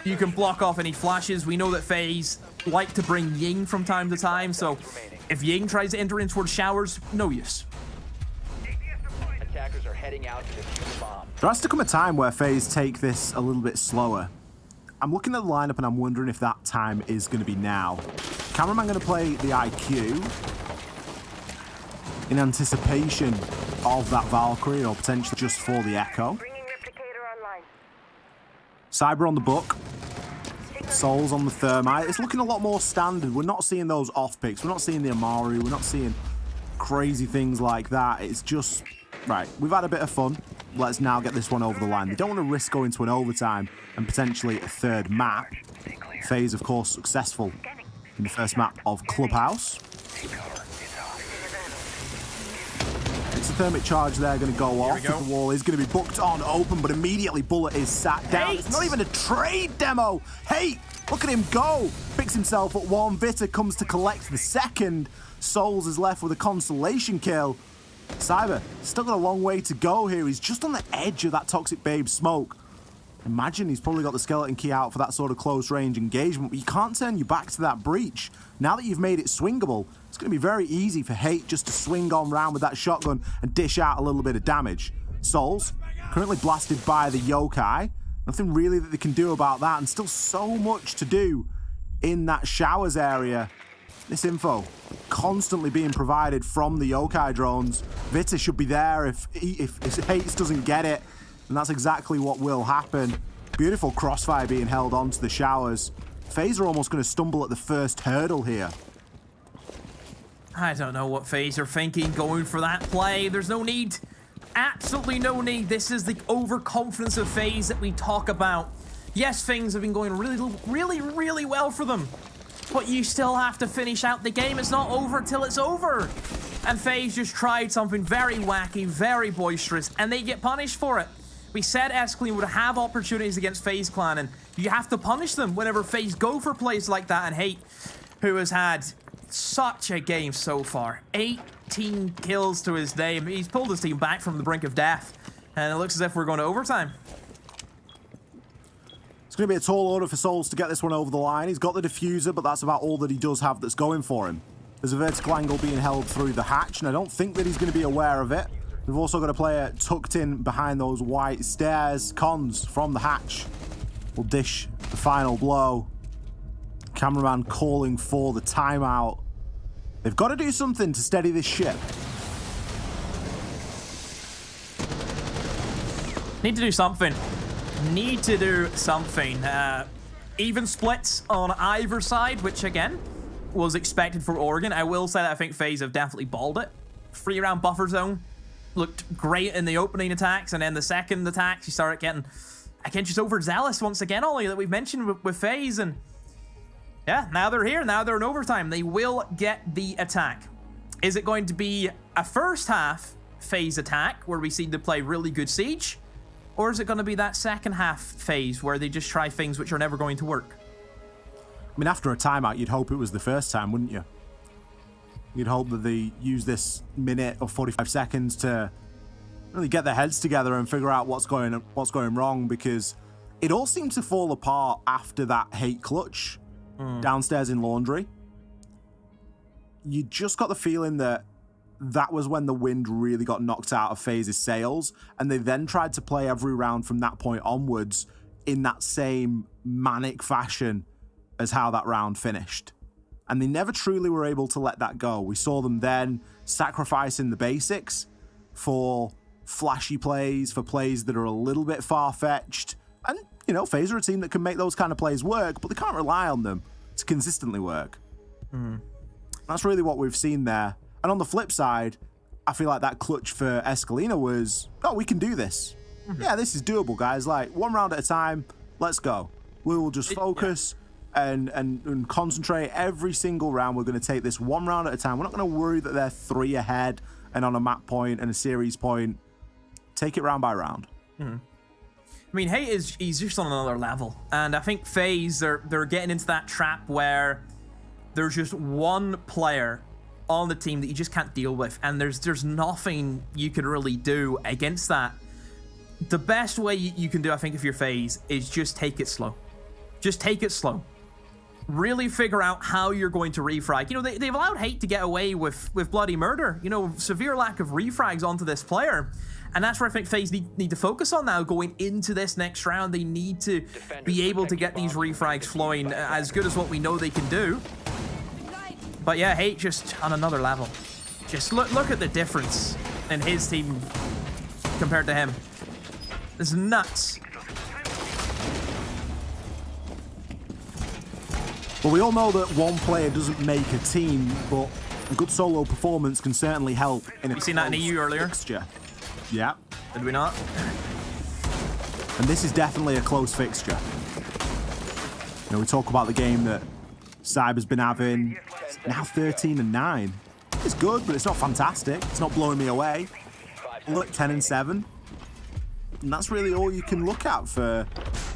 You can block off any flashes. We know that FaZe like to bring Ying from time to time, so if Ying tries to enter in towards showers, no use. Attackers are heading out to defuse the bomb. There has to come a time where FaZe take this a little bit slower. I'm looking at the lineup and I'm wondering if that time is going to be now. Cameraman going to play the IQ in anticipation of that Valkyrie, or potentially just for the Echo. Cyber on the book. Souls on the Thermite. It's looking a lot more standard. We're not seeing those off picks. We're not seeing the Amaru. We're not seeing crazy things like that. It's just, right, we've had a bit of fun. Let's now get this one over the line. They don't want to risk going to an overtime and potentially a third map. FaZe, of course, successful in the first map of Clubhouse. It's a thermic charge there, going to go off. The wall is going to be booked on open, but immediately Bullet is sat down. It's not even a trade demo. Hey, look at him go. Picks himself at 1. Victus comes to collect the second. Souls is left with a consolation kill. Cyber still got a long way to go here. He's just on the edge of that Toxic Babe smoke. Imagine he's probably got the skeleton key out for that sort of close range engagement, but you can't turn you back to that breach. Now that you've made it swingable, it's going to be very easy for Hate just to swing on round with that shotgun and dish out a little bit of damage. Souls, currently blasted by the yokai. Nothing really that they can do about that, and still so much to do in that showers area. This info constantly being provided from the yokai drones. Victus should be there if Hates doesn't get it, and that's exactly what will happen. Beautiful crossfire being held onto the showers. FaZe are almost going to stumble at the first hurdle here. I don't know what FaZe are thinking going for that play. There's no need. Absolutely no need. This is the overconfidence of FaZe that we talk about. Yes, things have been going really well for them, but you still have to finish out the game. It's not over till it's over. And FaZe just tried something very wacky, very boisterous, and they get punished for it. We said Escolinha would have opportunities against FaZe Clan, and you have to punish them whenever FaZe go for plays like that. And Hate, who has had such a game so far, 18 kills to his name. He's pulled his team back from the brink of death, and it looks as if we're going to overtime. It's going to be a tall order for Souls to get this one over the line. He's got the diffuser, but that's about all that he does have that's going for him. There's a vertical angle being held through the hatch, and I don't think that he's going to be aware of it. We've also got a player tucked in behind those white stairs. Cons from the hatch will dish the final blow. Cameraman calling for the timeout. They've got to do something to steady this ship. Need to do something. Need to do something. Even splits on either side, which again was expected for Oregon. I will say that I think FaZe have definitely balled it. 3-round buffer zone looked great in the opening attacks, and then the second attacks you started getting again just overzealous once again, Ollie, that we've mentioned with FaZe. And yeah, now they're here. Now they're in overtime. They will get the attack. Is it going to be a first half FaZe attack where we see them play really good siege? Or is it going to be that second half phase where they just try things which are never going to work? I mean, after a timeout, you'd hope it was the first time, wouldn't you? You'd hope that they use this minute or 45 seconds to really get their heads together and figure out what's going wrong, because it all seemed to fall apart after that hate clutch downstairs in Laundry. You just got the feeling that was when the wind really got knocked out of FaZe's sails, and they then tried to play every round from that point onwards in that same manic fashion as how that round finished. And they never truly were able to let that go. We saw them then sacrificing the basics for flashy plays, for plays that are a little bit far-fetched. And, you know, FaZe are a team that can make those kind of plays work, but they can't rely on them to consistently work. That's really what we've seen there. And on the flip side, I feel like that clutch for Escolinha was, oh, we can do this. Yeah, this is doable, guys. Like, one round at a time, let's go. We will just focus and concentrate every single round. We're going to take this one round at a time. We're not going to worry that they're 3 ahead and on a map point and a series point. Take it round by round. I mean, he's just on another level. And I think FaZe, they're getting into that trap where there's just one player on the team that you just can't deal with, and there's nothing you can really do against that. The best way you can do, I think, if you're FaZe, is just take it slow. Just take it slow. Really figure out how you're going to refrag. You know, they've allowed hate to get away with bloody murder. You know, severe lack of refrags onto this player. And that's where I think FaZe need to focus on now going into this next round. They need to be able to get these refrags flowing as good as what we know they can do. But yeah, hate just on another level. Just look at the difference in his team compared to him. It's nuts. Well, we all know that one player doesn't make a team, but a good solo performance can certainly help in a You seen that in EU earlier? Fixture. Yeah. Did we not? And this is definitely a close fixture. You know, we talk about the game that Cyber's been having. Now 13-9. It's good, but it's not fantastic. It's not blowing me away. Look, 10-7. And that's really all you can look at for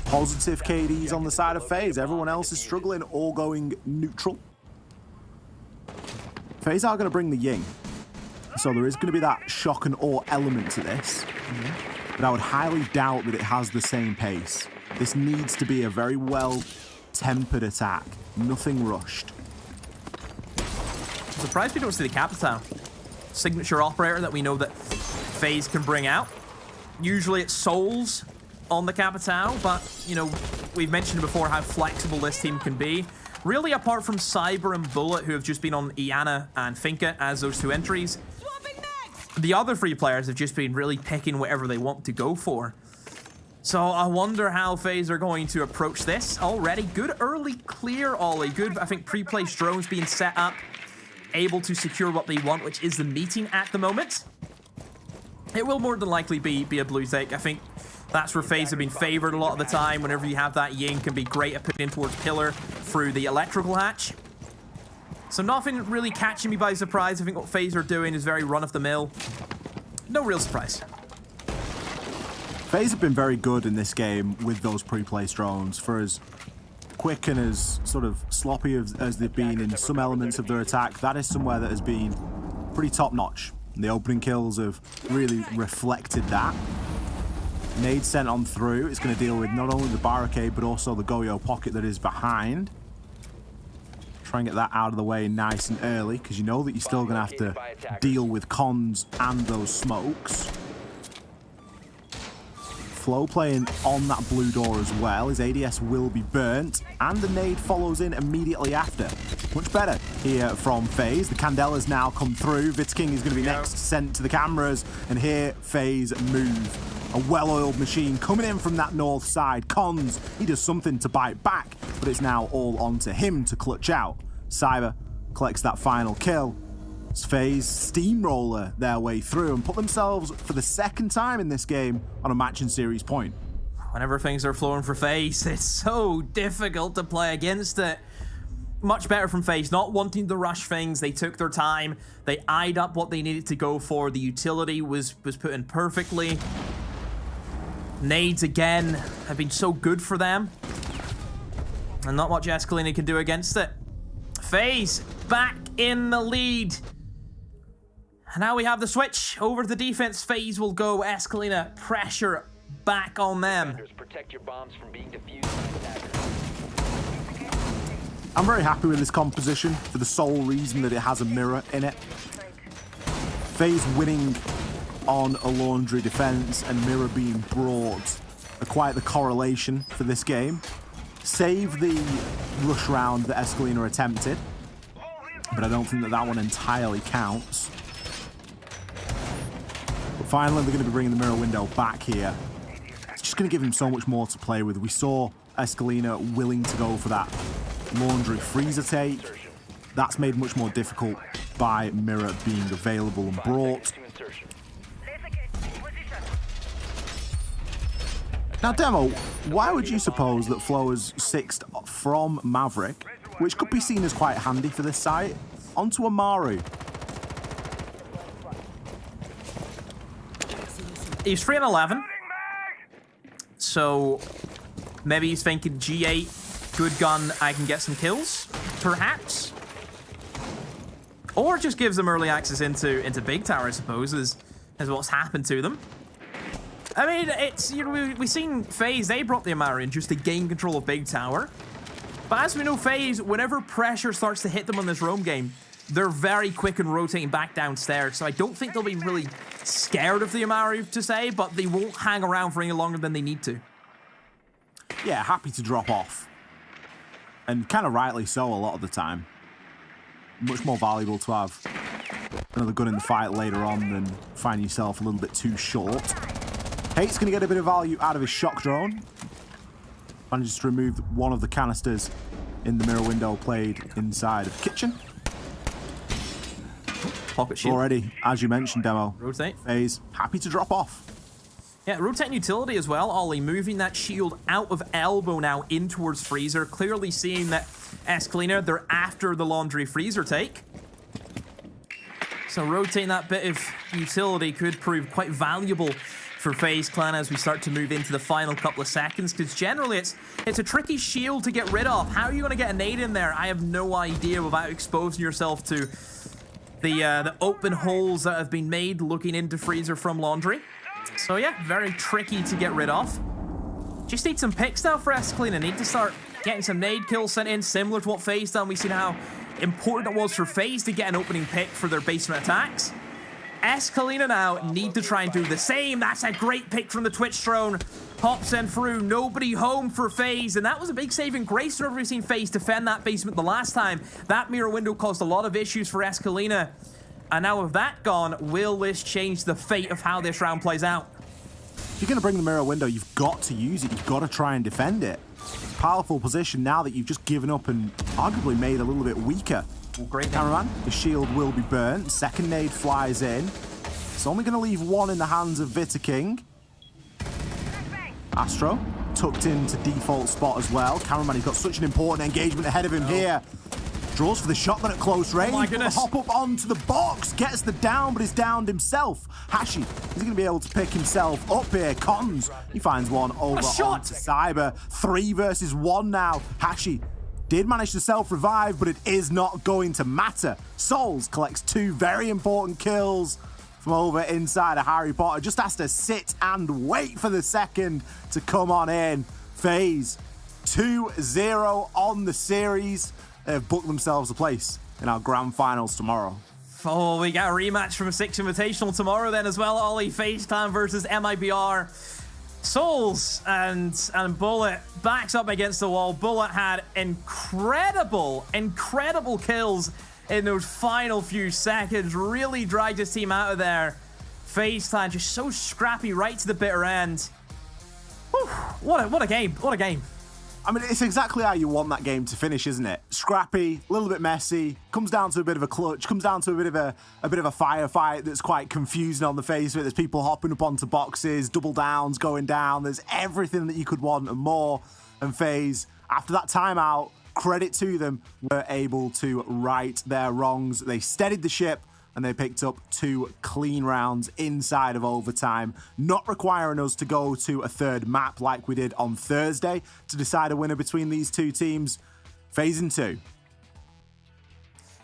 positive KDs on the side of FaZe. Everyone else is struggling or going neutral. FaZe are going to bring the Ying. So there is going to be that shock and awe element to this. But I would highly doubt that it has the same pace. This needs to be a very well-tempered attack. Nothing rushed. I'm surprised we don't see the Capitão. Signature operator that we know that FaZe can bring out. Usually it's Souls on the Capitão, but, you know, we've mentioned before how flexible this team can be. Really, apart from Cyber and Bullet, who have just been on Iana and Finka as those 2 entries, the other 3 players have just been really picking whatever they want to go for. So I wonder how FaZe are going to approach this. Already good early clear, Ollie. Good, I think, pre-placed drones being set up, able to secure what they want, which is the meeting at the moment. It will more than likely be a blue take. I think that's where FaZe have been favored a lot of the time. Whenever you have that, Ying can be great at putting in towards Pillar through the electrical hatch. So nothing really catching me by surprise. I think what FaZe are doing is very run-of-the-mill. No real surprise. FaZe have been very good in this game with those pre-placed drones. For as quick and as sort of sloppy as they've been in some elements of their attack, that is somewhere that has been pretty top-notch. The opening kills have really reflected that. Nade sent on through. It's going to deal with not only the barricade, but also the Goyo pocket that is behind. Try and get that out of the way nice and early, because you know that you're still going to have to deal with cons and those smokes. Flow playing on that blue door as well. His ADS will be burnt, and the nade follows in immediately after. Much better here from FaZe. The Candela's now come through. Victus is going to be next, sent to the cameras, and here FaZe move. A well-oiled machine coming in from that north side. Cons, he does something to bite back, but it's now all onto him to clutch out. Cyber collects that final kill. FaZe steamroller their way through and put themselves for the second time in this game on a match in series point. Whenever things are flowing for FaZe, it's so difficult to play against it. Much better from FaZe, not wanting to rush things. They took their time. They eyed up what they needed to go for. The utility was put in perfectly. Nades again have been so good for them. And not much Escolinha can do against it. FaZe back in the lead. And now we have the switch over to the defense. FaZe will go. Escolinha pressure back on them. Protect your bombs from being defused by attackers. I'm very happy with this composition for the sole reason that it has a mirror in it. FaZe winning on a laundry defense and mirror being brought are quite the correlation for this game. Save the rush round that Escolinha attempted, but I don't think that one entirely counts. But finally, they're going to be bringing the mirror window back here. It's just going to give him so much more to play with. We saw Escolinha willing to go for that laundry freezer take. That's made much more difficult by mirror being available and brought. Now, Demo, why would you suppose that Flow has sixed from Maverick, which could be seen as quite handy for this site, onto Amaru? He's 3 and 11. So maybe he's thinking G8, good gun, I can get some kills, perhaps. Or just gives them early access into Big Tower, I suppose, is what's happened to them. I mean, it's, you know, we've seen FaZe, they brought the Amaru in just to gain control of Big Tower. But as we know, FaZe, whenever pressure starts to hit them on this roam game, they're very quick in rotating back downstairs. So I don't think they'll be really scared of the Amaru, to say, but they won't hang around for any longer than they need to. Yeah, happy to drop off. And kind of rightly so a lot of the time. Much more valuable to have another gun in the fight later on than find yourself a little bit too short. Hate's going to get a bit of value out of his shock drone. Manages to remove one of the canisters in the mirror window played inside of the kitchen. Pocket shield. Already, as you mentioned, Demo. Rotate. FaZe happy to drop off. Yeah, rotating utility as well, Ollie. Moving that shield out of elbow now in towards freezer. Clearly seeing that Escolinha, they're after the laundry freezer take. So rotating that bit of utility could prove quite valuable for FaZe Clan as we start to move into the final couple of seconds, because generally it's a tricky shield to get rid of. How are you going to get a nade in there? I have no idea without exposing yourself to the open holes that have been made looking into freezer from laundry. So yeah, very tricky to get rid of. Just need some picks now for Escolinha. Need to start getting some nade kills sent in, similar to what FaZe done. We've seen how important it was for FaZe to get an opening pick for their basement attacks. Escolinha now need to try and do the same. That's a great pick from the Twitch drone. Hops in through, nobody home for FaZe, and that was a big saving grace whenever we've seen FaZe defend that basement the last time. That mirror window caused a lot of issues for Escolinha. And now with that gone, will this change the fate of how this round plays out? If you're going to bring the mirror window, you've got to use it. You've got to try and defend it. Powerful position now that you've just given up and arguably made a little bit weaker. Great cameraman. The shield will be burnt. Second nade flies in. It's only going to leave one in the hands of Victus. Astro tucked into default spot as well. Cameraman, he's got such an important engagement ahead of him here. Draws for the shotgun at close range. Oh my goodness. Hop up onto the box. Gets the down, but is downed himself. Hashi, he's going to be able to pick himself up here. Cons, he finds one over onto Cyber. 3 versus 1 now. Hashi did manage to self-revive, but it is not going to matter. Souls collects 2 very important kills from over inside of Harry Potter. Just has to sit and wait for the second to come on in. FaZe 2-0 on the series. They've booked themselves a place in our grand finals tomorrow. Oh, we got a rematch from a 6 Invitational tomorrow then as well, Ollie. FaZe Clan versus MIBR. Souls and Bullet backs up against the wall. Bullet had incredible kills in those final few seconds. Really dragged his team out of there. FaZe Clan just so scrappy right to the bitter end. Whew, what a game. What a game. I mean, it's exactly how you want that game to finish, isn't it? Scrappy, a little bit messy, comes down to a bit of a clutch, comes down to a bit of a firefight that's quite confusing on the face of it. There's people hopping up onto boxes, double downs going down. There's everything that you could want and more. And FaZe, after that timeout, credit to them, were able to right their wrongs. They steadied the ship and they picked up 2 clean rounds inside of overtime, not requiring us to go to a third map like we did on Thursday to decide a winner between these two teams. FaZe in 2.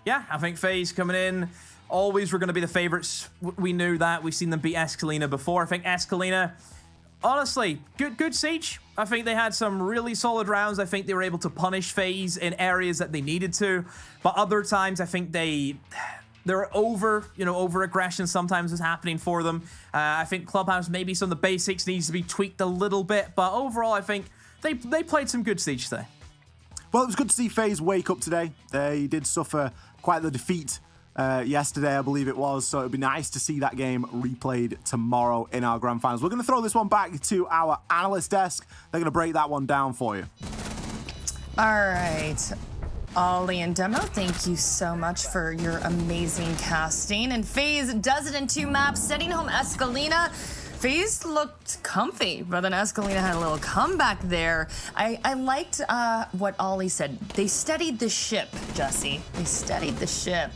Yeah, I think FaZe coming in, always were going to be the favorites. We knew that. We've seen them beat Escolinha before. I think Escolinha, honestly, good siege. I think they had some really solid rounds. I think they were able to punish FaZe in areas that they needed to. But other times, I think they're over aggression sometimes is happening for them. I think Clubhouse, maybe some of the basics needs to be tweaked a little bit, but overall, I think they played some good siege today. Well, it was good to see FaZe wake up today. They did suffer quite the defeat yesterday, I believe it was, so it'd be nice to see that game replayed tomorrow in our grand finals. We're going to throw this one back to our analyst desk. They're going to break that one down for you. All right. Ollie and Demo, thank you so much for your amazing casting. And FaZe does it in 2 maps, setting home Escolinha. FaZe looked comfy, but then Escolinha had a little comeback there. I liked what Ollie said. They steadied the ship, Jesse. They steadied the ship.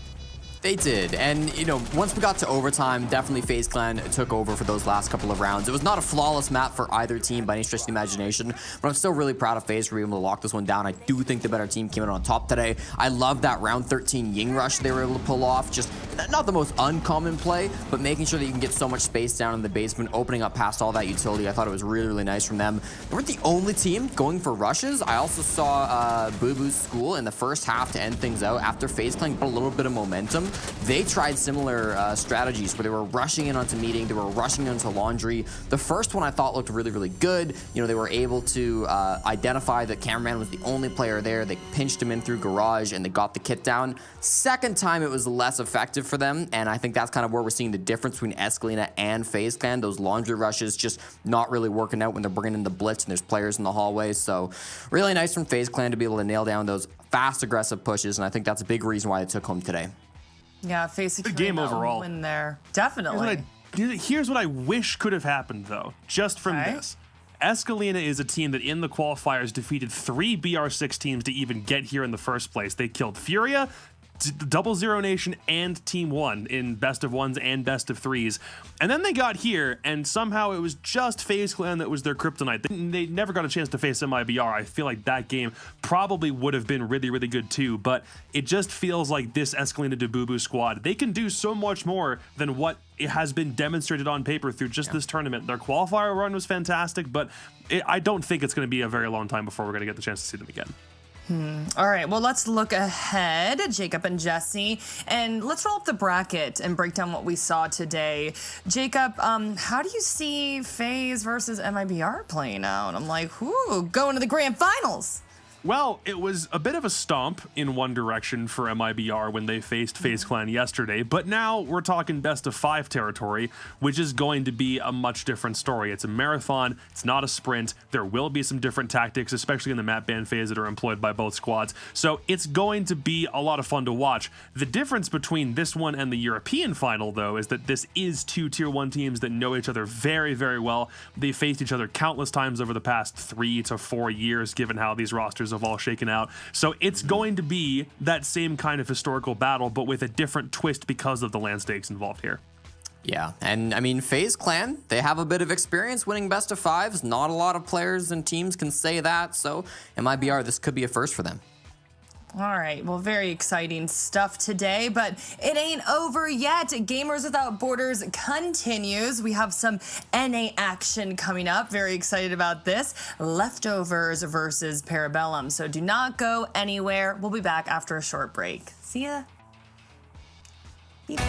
They did, and once we got to overtime, definitely FaZe Clan took over for those last couple of rounds. It was not a flawless map for either team by any stretch of the imagination, but I'm still really proud of FaZe for being able to lock this one down. I do think the better team came out on top today. I love that round 13 Ying rush they were able to pull off. Just not the most uncommon play, but making sure that you can get so much space down in the basement, opening up past all that utility. I thought it was really nice from them. They weren't the only team going for rushes. I also saw Bubu's school in the first half to end things out after FaZe Clan got a little bit of momentum. They tried similar strategies where they were rushing in onto meeting, they were rushing into laundry. The first one I thought looked really good. They were able to identify that cameraman was the only player there. They pinched him in through garage and they got the kit down. Second time it was less effective for them, and I think that's kind of where we're seeing the difference between Escolinha and FaZe Clan. Those laundry rushes just not really working out when they're bringing in the blitz and there's players in the hallways. So really nice from FaZe Clan to be able to nail down those fast, aggressive pushes, and I think that's a big reason why they took home today. Yeah, FaZe good game overall. Win there. Definitely. Here's what I wish could have happened, though, just from this. Escolinha is a team that in the qualifiers defeated 3 BR6 teams to even get here in the first place. They killed Furia, Double Zero Nation, and Team 1 in best of 1s and best of 3s. And then they got here, and somehow it was just FaZe Clan that was their kryptonite. They never got a chance to face MIBR. I feel like that game probably would have been really good too, but it just feels like this Escolinha to Bubu squad, they can do so much more than what it has been demonstrated on paper through just this tournament. Their qualifier run was fantastic, but I don't think it's going to be a very long time before we're going to get the chance to see them again. All right, well, let's look ahead, Jacob and Jesse, and let's roll up the bracket and break down what we saw today. Jacob, how do you see FaZe versus MIBR playing out? I'm like, going to the grand finals. Well, it was a bit of a stomp in one direction for MIBR when they faced FaZe Clan yesterday, but now we're talking best of 5 territory, which is going to be a much different story. It's a marathon, it's not a sprint. There will be some different tactics, especially in the map ban phase, that are employed by both squads, so it's going to be a lot of fun to watch. The difference between this one and the European final, though, is that this is 2 Tier 1 teams that know each other very well. They faced each other countless times over the past 3 to 4 years, given how these rosters have all shaken out. So it's going to be that same kind of historical battle, but with a different twist because of the land stakes involved here. Yeah, and I mean, FaZe Clan, they have a bit of experience winning best of 5s. Not a lot of players and teams can say that, so MIBR, this could be a first for them. All right, well, very exciting stuff today, but it ain't over yet. Gamers Without Borders continues. We have some NA action coming up. Very excited about this. Leftovers versus Parabellum. So do not go anywhere. We'll be back after a short break. See ya. Beep.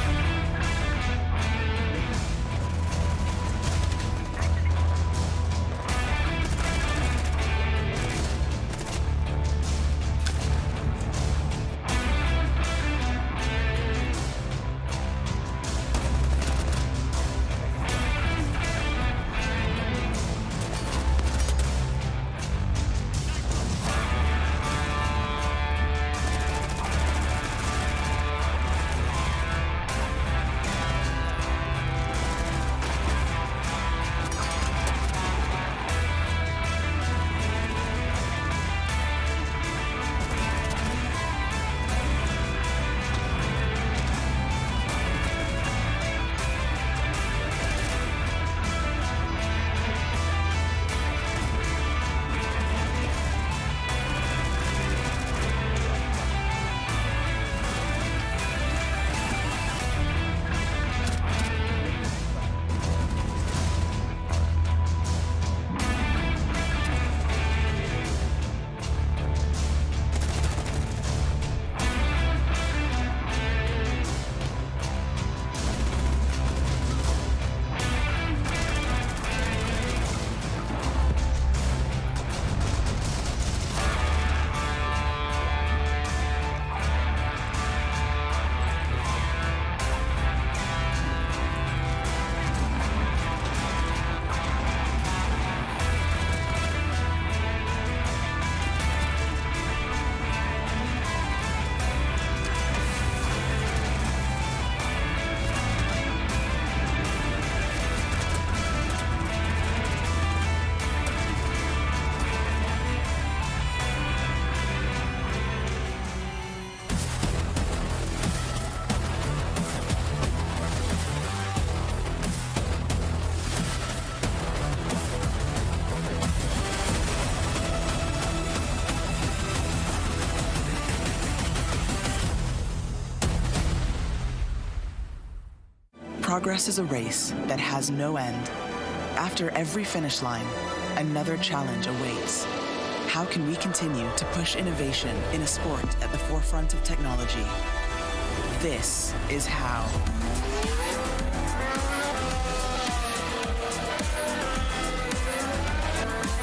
Progress is a race that has no end. After every finish line, another challenge awaits. How can we continue to push innovation in a sport at the forefront of technology? This is how.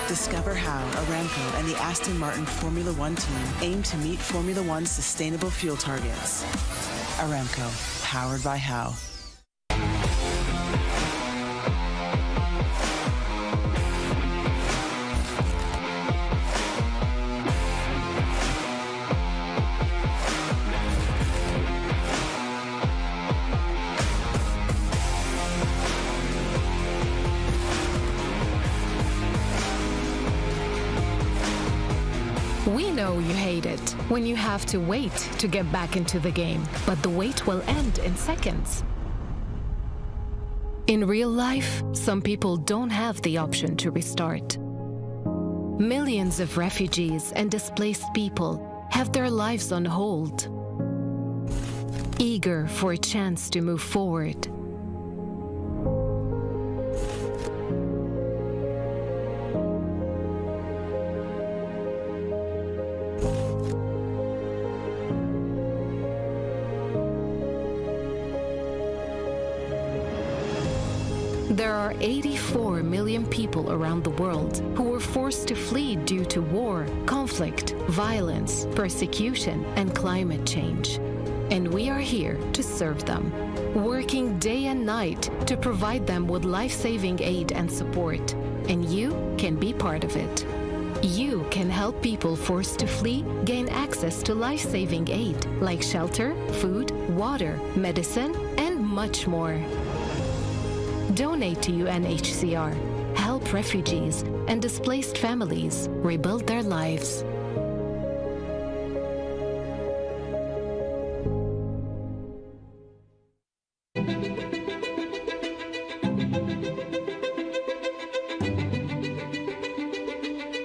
Discover how Aramco and the Aston Martin Formula One team aim to meet Formula One's sustainable fuel targets. Aramco, powered by How. We know you hate it when you have to wait to get back into the game, but the wait will end in seconds. In real life, some people don't have the option to restart. Millions of refugees and displaced people have their lives on hold, eager for a chance to move forward. There are 84 million people around the world who were forced to flee due to war, conflict, violence, persecution, and climate change. And we are here to serve them, working day and night to provide them with life-saving aid and support. And you can be part of it. You can help people forced to flee gain access to life-saving aid like shelter, food, water, medicine, and much more. Donate to UNHCR. Help refugees and displaced families rebuild their lives.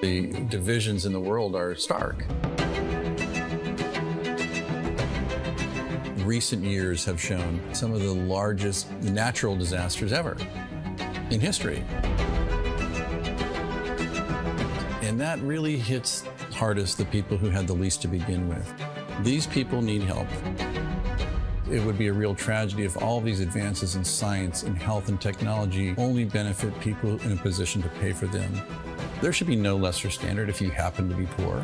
The divisions in the world are stark. Recent years have shown some of the largest natural disasters ever in history. And that really hits hardest the people who had the least to begin with. These people need help. It would be a real tragedy if all these advances in science and health and technology only benefit people in a position to pay for them. There should be no lesser standard if you happen to be poor.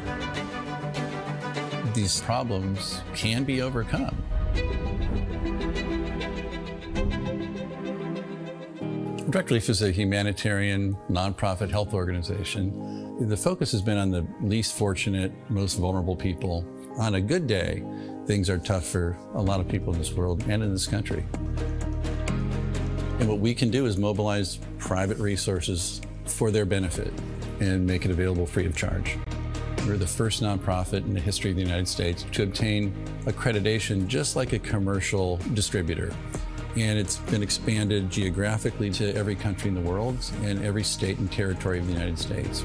These problems can be overcome. Direct Relief is a humanitarian, nonprofit health organization. The focus has been on the least fortunate, most vulnerable people. On a good day, things are tough for a lot of people in this world and in this country. And what we can do is mobilize private resources for their benefit and make it available free of charge. We're the first nonprofit in the history of the United States to obtain accreditation just like a commercial distributor. And it's been expanded geographically to every country in the world and every state and territory of the United States.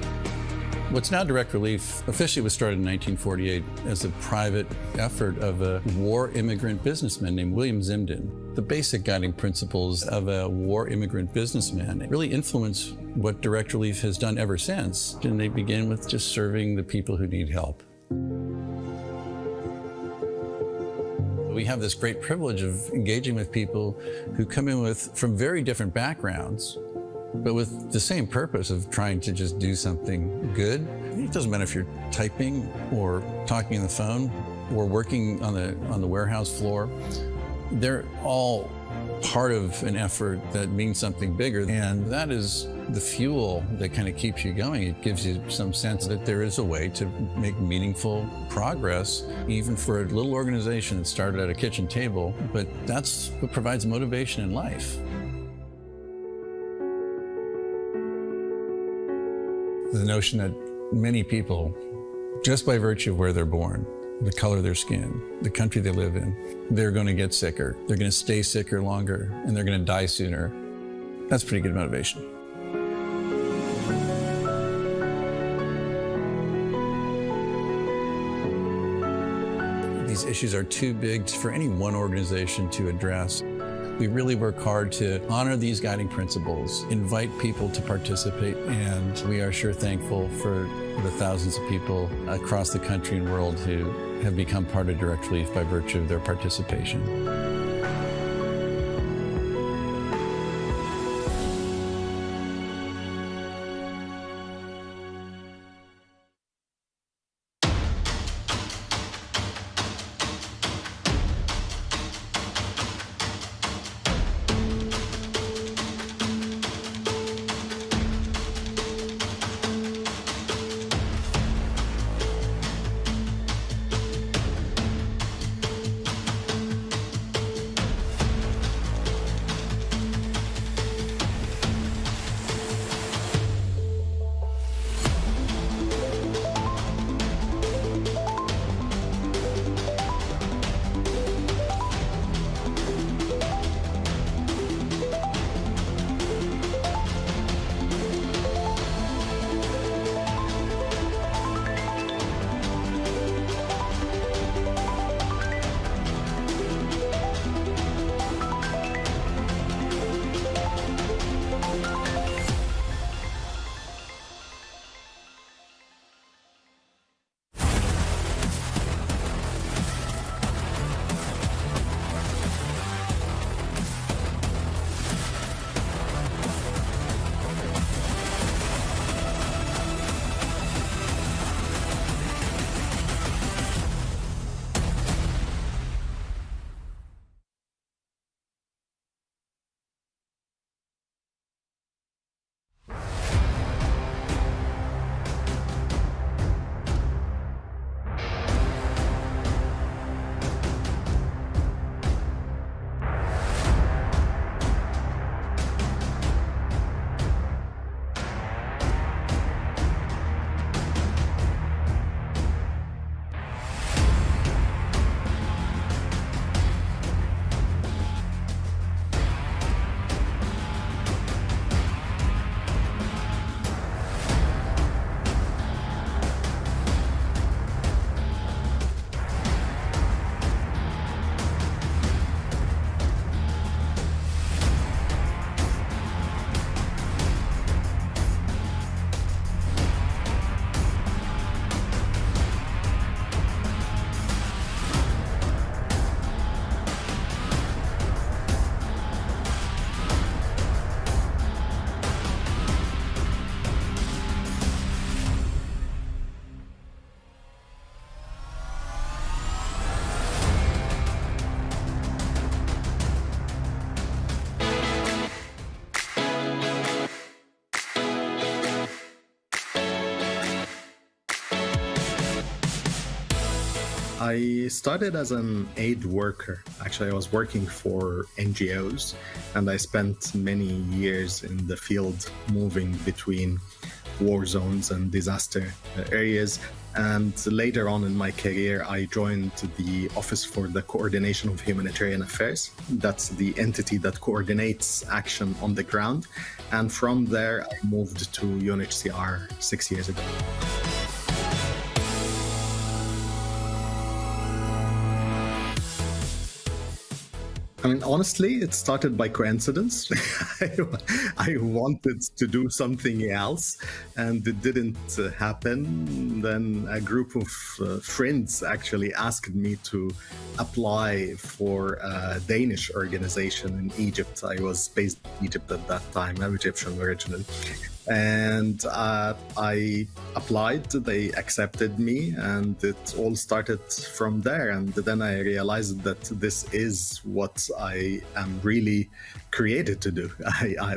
What's now Direct Relief officially was started in 1948 as a private effort of a war immigrant businessman named William Zimden. The basic guiding principles of a war immigrant businessman really influence what Direct Relief has done ever since. And they begin with just serving the people who need help. We have this great privilege of engaging with people who come in from very different backgrounds, but with the same purpose of trying to just do something good. It doesn't matter if you're typing or talking on the phone or working on the warehouse floor. They're all part of an effort that means something bigger, and that is the fuel that kind of keeps you going. It gives you some sense that there is a way to make meaningful progress, even for a little organization that started at a kitchen table, but that's what provides motivation in life. The notion that many people, just by virtue of where they're born, the color of their skin, the country they live in, they're going to get sicker, they're going to stay sicker longer, and they're going to die sooner. That's pretty good motivation. These issues are too big for any one organization to address. We really work hard to honor these guiding principles, invite people to participate, and we are sure thankful for the thousands of people across the country and world who have become part of Direct Relief by virtue of their participation. I started as an aid worker. Actually, I was working for NGOs, and I spent many years in the field moving between war zones and disaster areas. And later on in my career, I joined the Office for the Coordination of Humanitarian Affairs. That's the entity that coordinates action on the ground. And from there, I moved to UNHCR 6 years ago. I mean, honestly, it started by coincidence. I wanted to do something else, and it didn't happen. Then a group of friends actually asked me to apply for a Danish organization in Egypt. I was based in Egypt at that time. I'm Egyptian originally. And I applied, they accepted me, and it all started from there. And then I realized that this is what I am really created to do.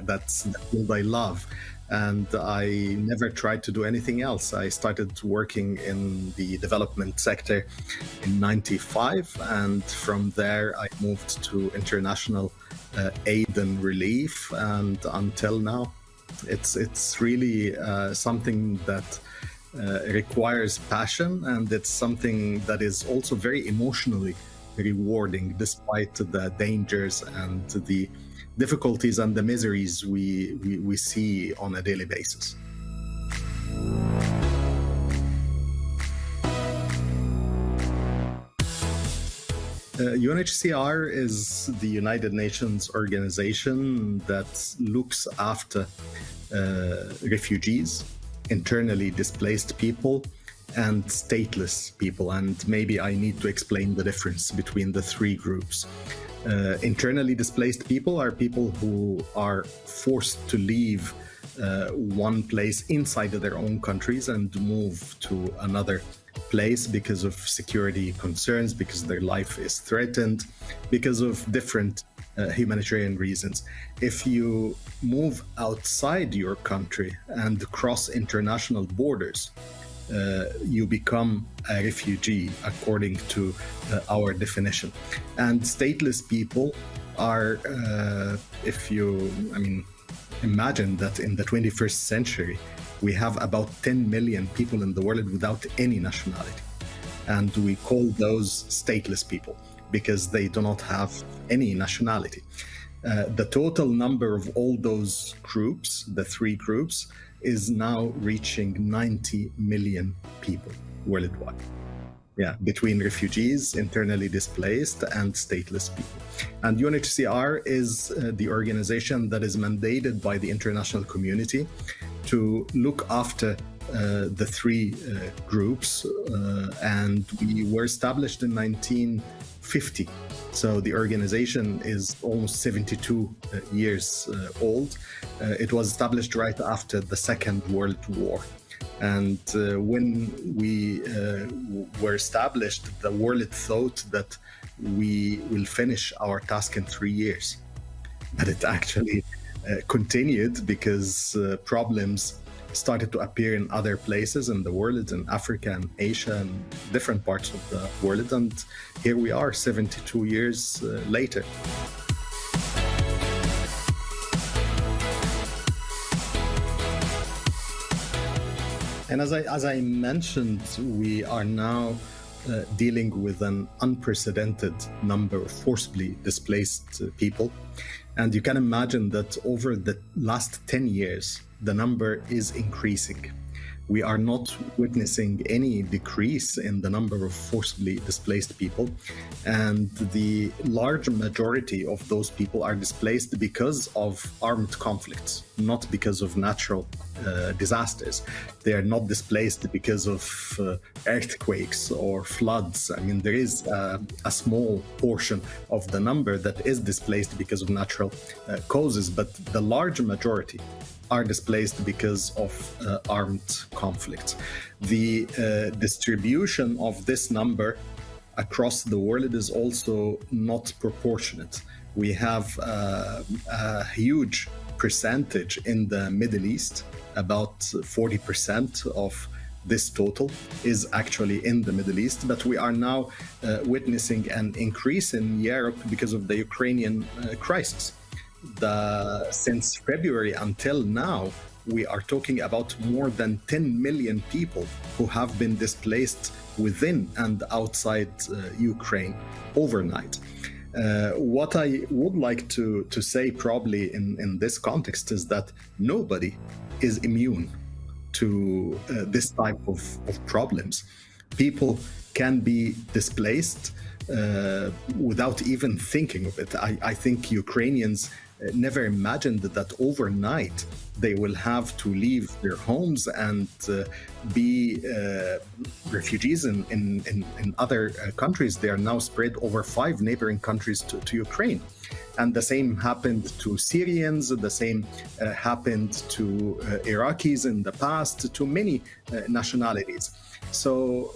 That's the field I love. And I never tried to do anything else. I started working in the development sector in '95, and from there I moved to international aid and relief, and until now. It's really something that requires passion, and it's something that is also very emotionally rewarding, despite the dangers and the difficulties and the miseries we see on a daily basis. UNHCR is the United Nations organization that looks after refugees, internally displaced people, and stateless people. And maybe I need to explain the difference between the three groups. Internally displaced people are people who are forced to leave one place inside of their own countries and move to another place because of security concerns, because their life is threatened, because of different humanitarian reasons. If you move outside your country and cross international borders, you become a refugee according to our definition. And stateless people are, imagine that in the 21st century, we have about 10 million people in the world without any nationality. And we call those stateless people because they do not have any nationality. The total number of all those groups, the three groups, is now reaching 90 million people worldwide. Yeah, between refugees, internally displaced, and stateless people. And UNHCR is the organization that is mandated by the international community to look after the three groups, and we were established in 1950. So the organization is almost 72 years old. It was established right after the Second World War. And when we were established, the world thought that we will finish our task in 3 years. But it actually continued because problems started to appear in other places in the world, in Africa and Asia and different parts of the world. And here we are 72 years later. And as I mentioned, we are now dealing with an unprecedented number of forcibly displaced people. And you can imagine that over the last 10 years, the number is increasing. We are not witnessing any decrease in the number of forcibly displaced people. And the large majority of those people are displaced because of armed conflicts, not because of natural disasters. They are not displaced because of earthquakes or floods. I mean, there is a small portion of the number that is displaced because of natural causes, but the large majority are displaced because of armed conflicts. The distribution of this number across the world is also not proportionate. We have a huge percentage in the Middle East. About 40% of this total is actually in the Middle East, but we are now witnessing an increase in Europe because of the Ukrainian crisis. Since February until now, we are talking about more than 10 million people who have been displaced within and outside Ukraine overnight. What I would like to say probably in this context is that nobody is immune to this type of problems. People can be displaced without even thinking of it. I think Ukrainians never imagined that overnight they will have to leave their homes and be refugees in other countries. They are now spread over 5 neighboring countries to Ukraine. And the same happened to Syrians, the same happened to Iraqis in the past, to many nationalities. So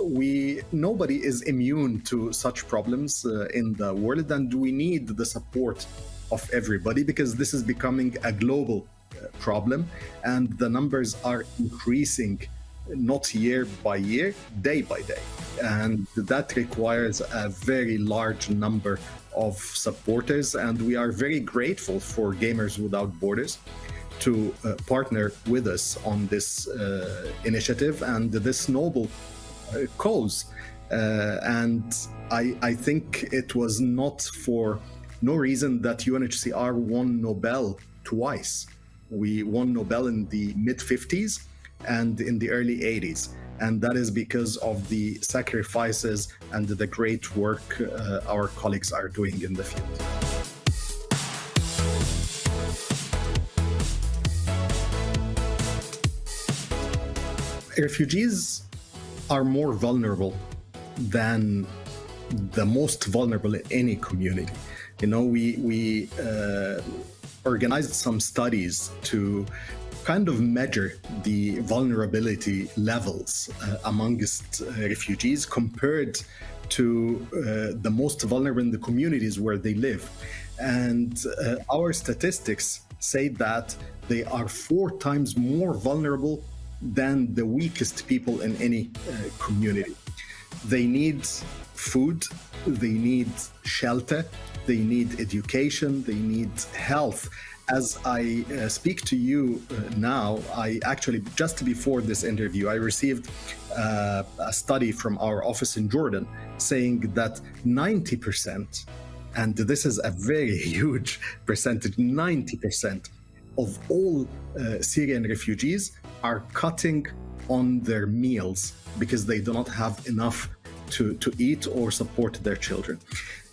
nobody is immune to such problems in the world, and we need the support of everybody because this is becoming a global problem, and the numbers are increasing not year by year, day by day. And that requires a very large number of supporters, and we are very grateful for Gamers Without Borders to partner with us on this initiative and this noble cause. And I think it was not for no reason that UNHCR won Nobel twice. We won Nobel in the mid-50s and in the early 80s. And that is because of the sacrifices and the great work our colleagues are doing in the field. Refugees are more vulnerable than the most vulnerable in any community. You know, we organized some studies to kind of measure the vulnerability levels amongst refugees compared to the most vulnerable in the communities where they live. And our statistics say that they are 4 times more vulnerable than the weakest people in any community. They need food, they need shelter, they need education, they need health. As I speak to you now, I actually, just before this interview, I received a study from our office in Jordan saying that 90%, and this is a very huge percentage, 90% of all Syrian refugees are cutting on their meals because they do not have enough to eat or support their children.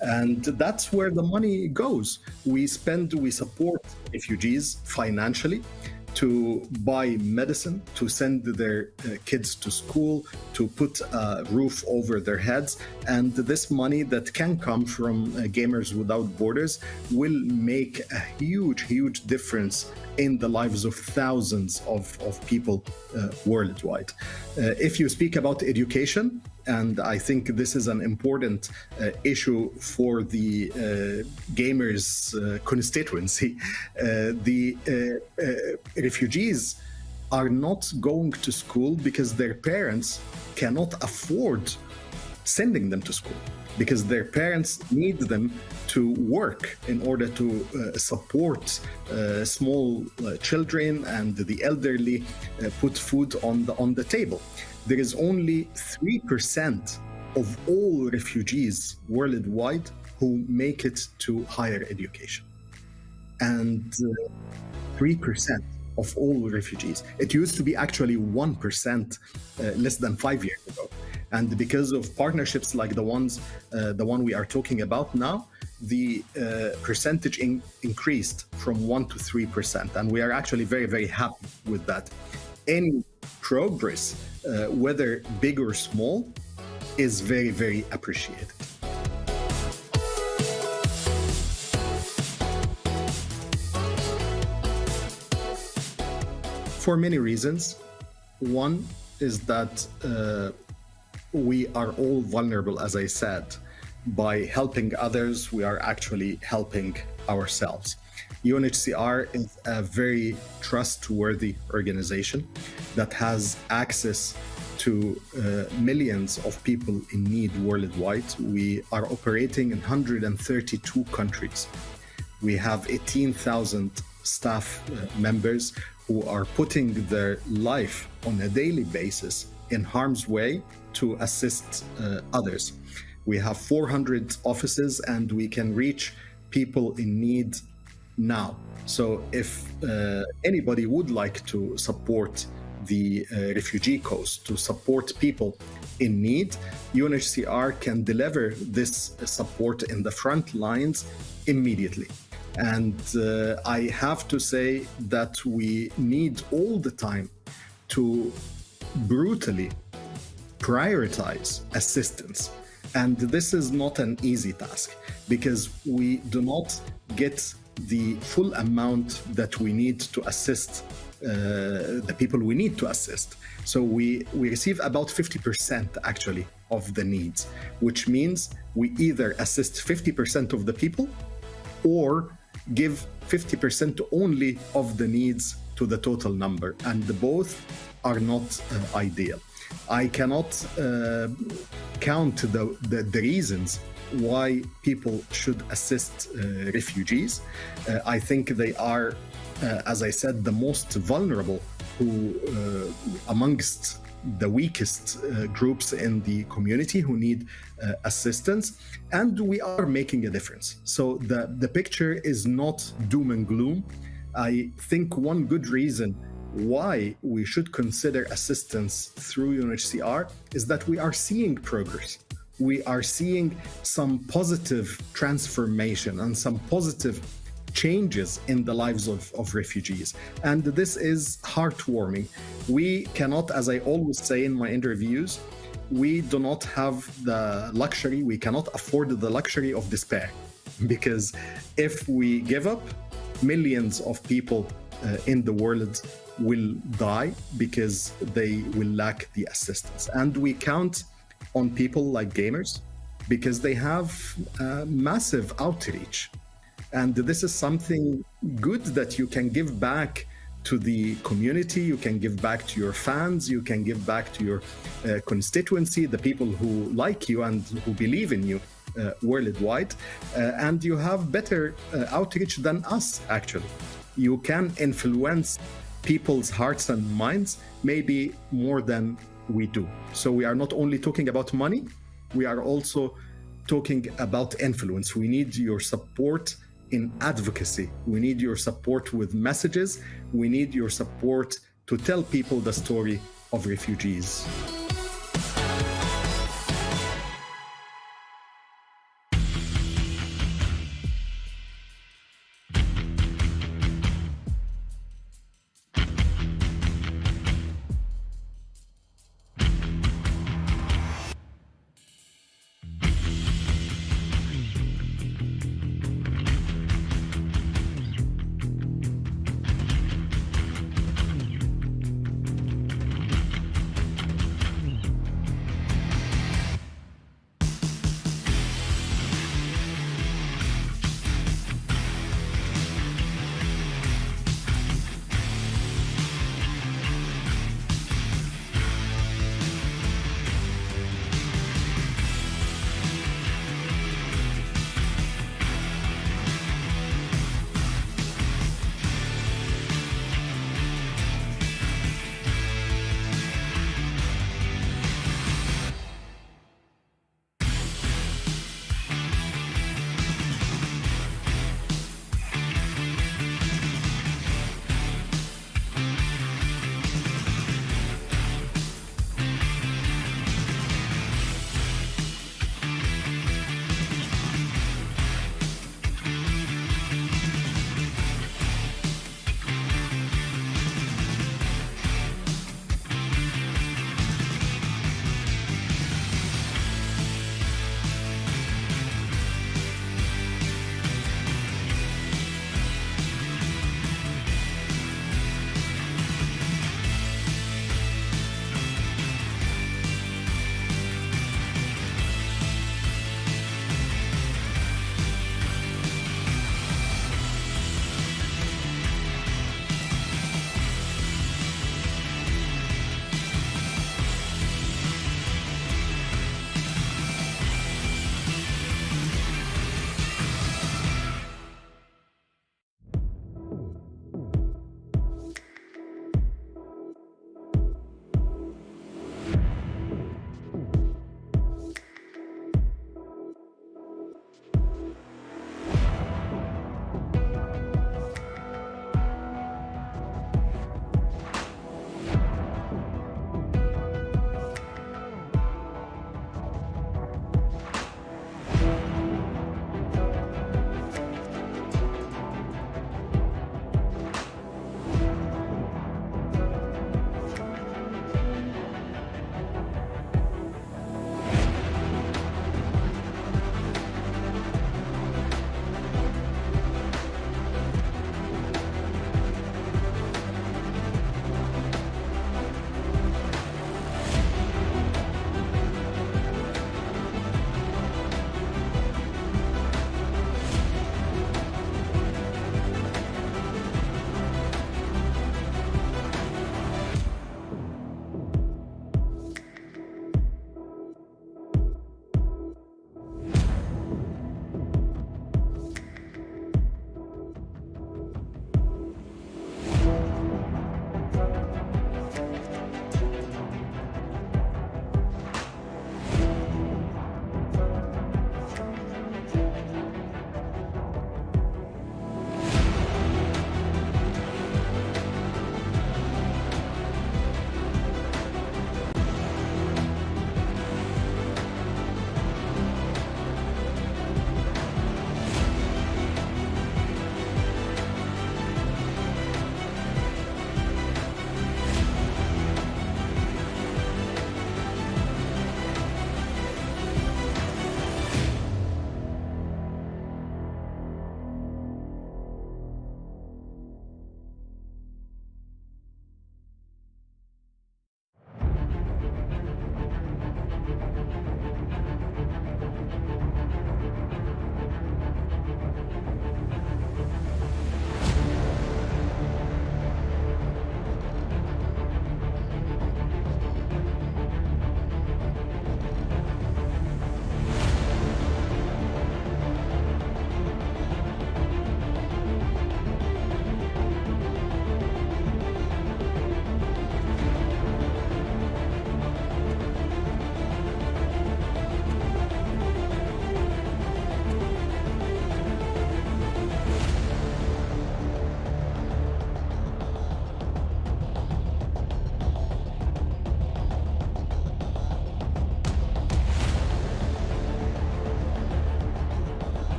And that's where the money goes. We support refugees financially to buy medicine, to send their kids to school, to put a roof over their heads. And this money that can come from Gamers Without Borders will make a huge, huge difference in the lives of thousands of people worldwide. If you speak about education, and I think this is an important issue for the gamers constituency. The refugees are not going to school because their parents cannot afford sending them to school, because their parents need them to work in order to support small children and the elderly, put food on the table. There is only 3% of all refugees worldwide who make it to higher education. And 3% of all refugees. It used to be actually 1% less than 5 years ago. And because of partnerships like the one we are talking about now, the percentage increased from 1 to 3%. And we are actually very, very happy with that. Any progress, whether big or small, is very, very appreciated. For many reasons. One is that we are all vulnerable, as I said. By helping others, we are actually helping ourselves. UNHCR is a very trustworthy organization that has access to millions of people in need worldwide. We are operating in 132 countries. We have 18,000 staff members who are putting their life on a daily basis in harm's way to assist others. We have 400 offices and we can reach people in need now. So if anybody would like to support the refugee cause, to support people in need, UNHCR can deliver this support in the front lines immediately. And I have to say that we need all the time to brutally prioritize assistance. And this is not an easy task because we do not get the full amount that we need to assist the people we need to assist. So we receive about 50% actually of the needs, which means we either assist 50% of the people or give 50% only of the needs to the total number, and both are not ideal. I cannot count the reasons why people should assist refugees. I think they are, as I said, the most vulnerable who amongst the weakest groups in the community who need assistance, and we are making a difference. So the picture is not doom and gloom. I think one good reason why we should consider assistance through UNHCR is that we are seeing progress. We are seeing some positive transformation and some positive changes in the lives of refugees. And this is heartwarming. We cannot, as I always say in my interviews, we do not have the luxury, we cannot afford the luxury of despair. Because if we give up, millions of people in the world will die because they will lack the assistance. And we count on people like gamers because they have massive outreach. And this is something good that you can give back to the community, you can give back to your fans, you can give back to your constituency, the people who like you and who believe in you worldwide. And you have better outreach than us, actually. You can influence people's hearts and minds maybe more than we do. So we are not only talking about money, we are also talking about influence. We need your support in advocacy. We need your support with messages. We need your support to tell people the story of refugees.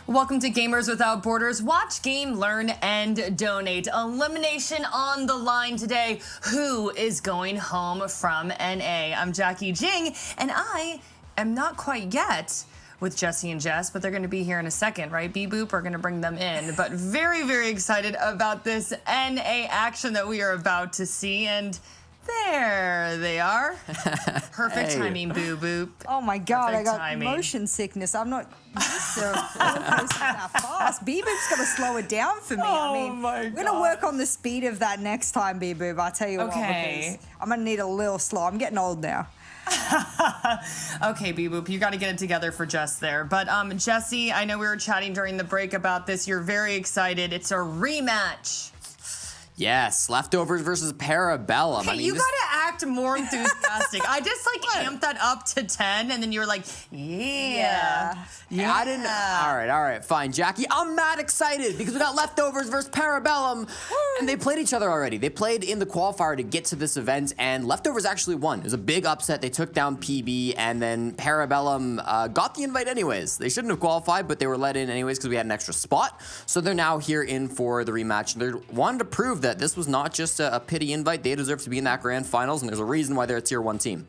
Welcome to Gamers Without Borders. Watch, game, learn, and donate. Elimination on the line today. Who is going home from NA? I'm Jackie Jing, and I am not quite yet with Jesse and Jess, but they're going to be here in a second, right? Boop, we're going to bring them in. But very, very excited about this NA action that we are about to see, and there they are. Perfect timing, Boop. Oh my God, Perfect I got timing. motion sickness. I'm not used to roller coasters that fast. Boop's got to slow it down for me. I mean, we're going to work on the speed of that next time, Boop. I'll tell you what, because I'm going to need a little slow. I'm getting old now. Okay, Boop, you got to get it together for Jess there. But Jesse, I know we were chatting during the break about this. You're very excited. It's a rematch. Yes, Leftovers versus Parabellum. Okay, I mean, you gotta act more enthusiastic. I just amped that up to 10, and then you were like, yeah. I didn't. All right, fine, Jackie. I'm mad excited because we got Leftovers versus Parabellum, and they played each other already. They played in the qualifier to get to this event, and Leftovers actually won. It was a big upset. They took down PB, and then Parabellum got the invite anyways. They shouldn't have qualified, but they were let in anyways because we had an extra spot. So they're now here in for the rematch. They wanted to prove that this was not just a pity invite. They deserve to be in that grand finals, and there's a reason why they're a tier 1 team.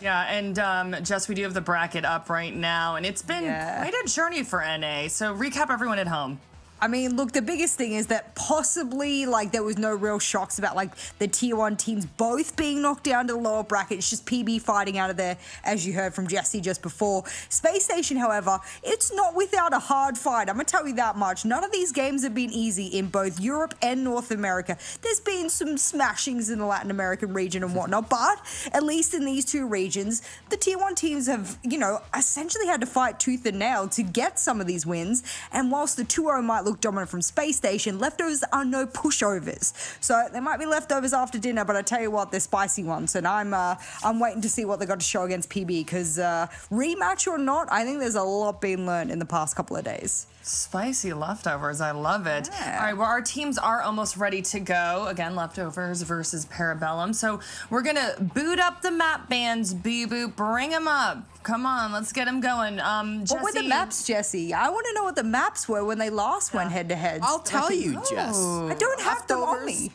Yeah, and Jess, we do have the bracket up right now, and it's been quite a journey for NA. So recap everyone at home. I mean, look, the biggest thing is that possibly, there was no real shocks about, the Tier 1 teams both being knocked down to the lower bracket. It's just PB fighting out of there, as you heard from Jesse just before. Space Station, however, it's not without a hard fight. I'm going to tell you that much. None of these games have been easy in both Europe and North America. There's been some smashings in the Latin American region and whatnot, but at least in these two regions, the Tier 1 teams have, essentially had to fight tooth and nail to get some of these wins. And whilst the 2-0 might look dominant from Space Station, Leftovers are no pushovers. So there might be leftovers after dinner, but I tell you what, they're spicy ones, and I'm waiting to see what they got to show against PB, because rematch or not, I think there's a lot being learned in the past couple of days. Spicy Leftovers, I love it. Yeah. All right, well, our teams are almost ready to go. Again, Leftovers versus Parabellum. So we're going to boot up the map bands, Boop. Bring them up. Come on, let's get them going. What were the maps, Jesse? I want to know what the maps were when they last went head-to-head. I'll tell you, Jess. I don't have them on me.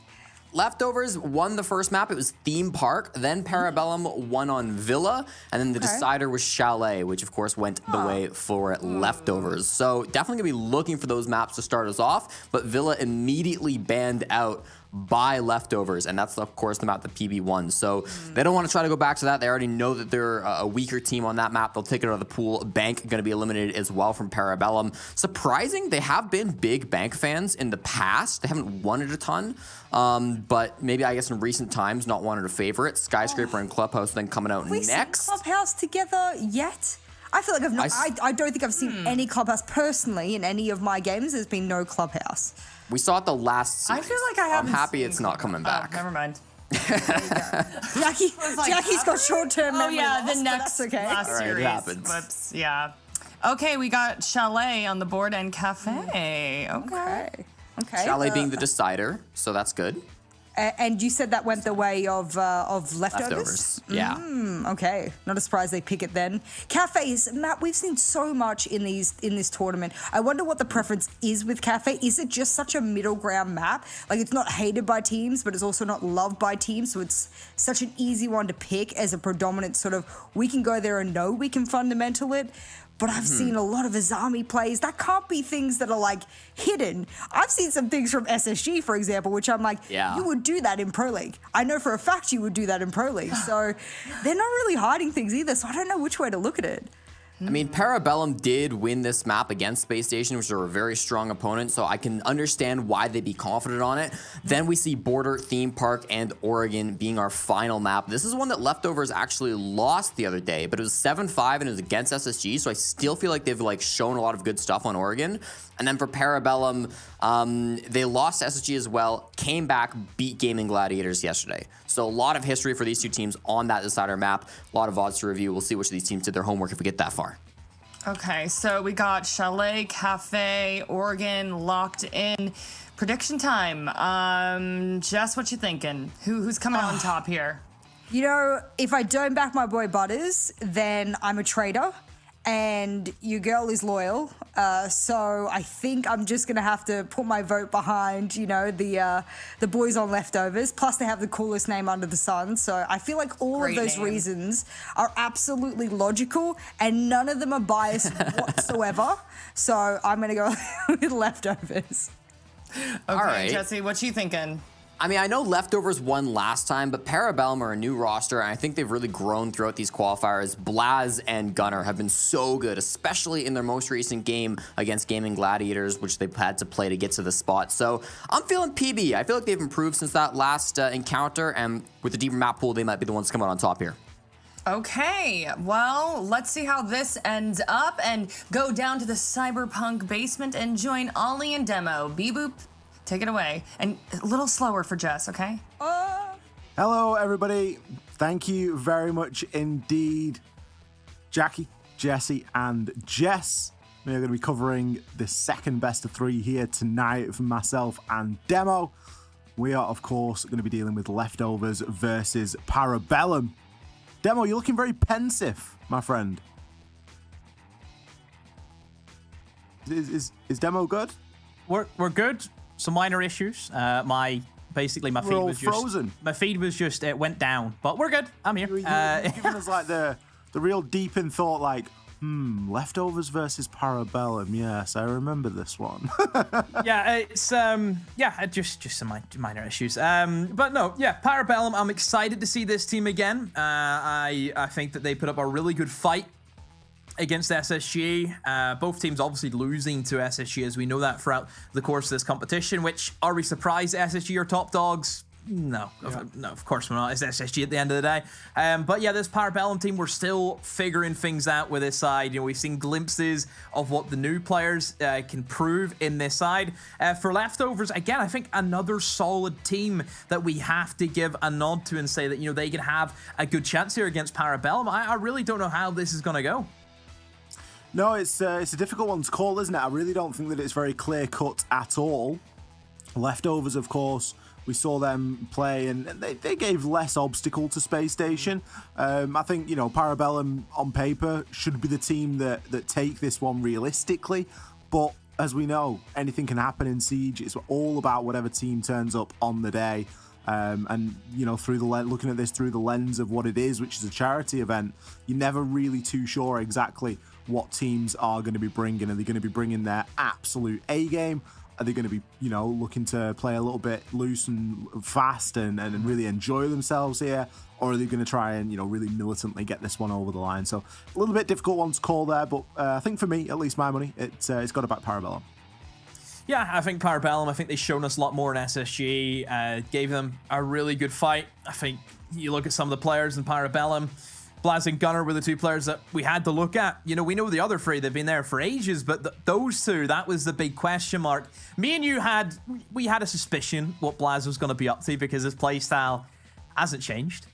Leftovers won the first map. It was Theme Park. Then Parabellum won on Villa. And then the decider was Chalet, which, of course, went the way for Leftovers. So definitely going to be looking for those maps to start us off. But Villa immediately banned out by Leftovers, and that's, of course, the map that PB won. So they don't want to try to go back to that. They already know that they're a weaker team on that map. They'll take it out of the pool. Bank going to be eliminated as well from Parabellum. Surprising, they have been big Bank fans in the past. They haven't won it a ton, but maybe, I guess, in recent times, not wanted a favorite. Skyscraper and Clubhouse then coming out next. Have we seen Clubhouse together yet? I feel like I've not. I don't think I've seen any Clubhouse personally in any of my games. There's been no Clubhouse. We saw it the last season. I feel like I haven't. I'm happy it's not coming back. Oh, never mind. Jackie's got short-term memory loss, the next but that's okay. last series. It happens. Whoops, yeah. Okay, we got Chalet on the board and Cafe. Okay. Chalet being the decider, so that's good. And you said that went the way of Leftovers? Yeah. Okay. Not a surprise they pick it then. Cafes, Matt, we've seen so much in this tournament. I wonder what the preference is with Cafe. Is it just such a middle ground map? It's not hated by teams, but it's also not loved by teams. So it's such an easy one to pick as a predominant sort of, we can go there and know we can fundamental it. But I've seen a lot of Azami plays. That can't be things that are hidden. I've seen some things from SSG, for example, which I'm you would do that in Pro League. I know for a fact you would do that in Pro League. So they're not really hiding things either. So I don't know which way to look at it. I mean, Parabellum did win this map against Space Station, which are a very strong opponent, so I can understand why they'd be confident on it. Then we see Border, Theme Park, and Oregon being our final map. This is one that Leftovers actually lost the other day, but it was 7-5 and it was against SSG, so I still feel like they've shown a lot of good stuff on Oregon. And then for Parabellum, they lost SSG as well, came back, beat Gaming Gladiators yesterday. So a lot of history for these two teams on that decider map. A lot of odds to review. We'll see which of these teams did their homework if we get that far. Okay, so we got Chalet, Cafe, Oregon locked in. Prediction time. Jess, what you thinking? Who's coming out on top here? If I don't back my boy Butters, then I'm a traitor. and your girl is loyal. So I think I'm just gonna have to put my vote behind, you know, the boys on Leftovers. Plus, they have the coolest name under the sun. So I feel like all Great of those name. reasons are absolutely logical, and none of them are biased whatsoever. So I'm gonna go with Leftovers. Okay, All right. Jesse, what you thinking? I mean, I know Leftovers won last time, but Parabellum are a new roster, and I think they've really grown throughout these qualifiers. Blaz and Gunnar have been so good, especially in their most recent game against Gaming Gladiators, which they've had to play to get to the spot. So I'm feeling PB. I feel like they've improved since that last encounter, and with the deeper map pool, they might be the ones coming on top here. Okay, well, let's see how this ends up and go down to the Cyberpunk basement and join Ollie and Demo. Beep-boop, take it away. And a little slower for Jess, okay? Hello, everybody. Thank you very much indeed. Jackie, Jesse, and Jess. We are going to be covering the second best of 3 here tonight from myself and Demo. We are, of course, going to be dealing with Leftovers versus Parabellum. Demo, you're looking very pensive, my friend. Is Demo good? We're good. Some minor issues. My feed was just frozen. My feed was just it went down, but we're good. I'm here. You're giving us like the real deep in thought, like, Leftovers versus Parabellum. Yes, I remember this one. Yeah, it's just some minor issues. But no, yeah, Parabellum. I'm excited to see this team again. I think that they put up a really good fight against SSG. Both teams obviously losing to SSG, as we know that throughout the course of this competition. Which, are we surprised SSG are top dogs? No, of course we're not. It's SSG at the end of the day. But yeah, this Parabellum team, we're still figuring things out with this side. You know, we've seen glimpses of what the new players can prove in this side. For Leftovers, again, I think another solid team that we have to give a nod to and say that, you know, they can have a good chance here against Parabellum. I really don't know how this is going to go. No, it's a difficult one to call, isn't it? I really don't think that it's very clear-cut at all. Leftovers, of course, we saw them play, and they gave less obstacle to Space Station. I think, you know, Parabellum on paper should be the team that take this one realistically, but as we know, anything can happen in Siege. It's all about whatever team turns up on the day. And, you know, through the looking at this through the lens of what it is, which is a charity event, you're never really too sure exactly what teams are going to be bringing. Are they going to be bringing their absolute A game? Are they going to be, you know, looking to play a little bit loose and fast and really enjoy themselves here? Or are they going to try and, you know, really militantly get this one over the line? So a little bit difficult one to call there, but I think for me, at least my money, it's got to back Parabellum. Yeah, I think Parabellum, I think they've shown us a lot more in SSG, gave them a really good fight. I think you look at some of the players in Parabellum, Blaz and Gunnar were the two players that we had to look at. You know, we know the other three, they've been there for ages, but those two, that was the big question mark. Me and you we had a suspicion what Blaz was going to be up to because his playstyle hasn't changed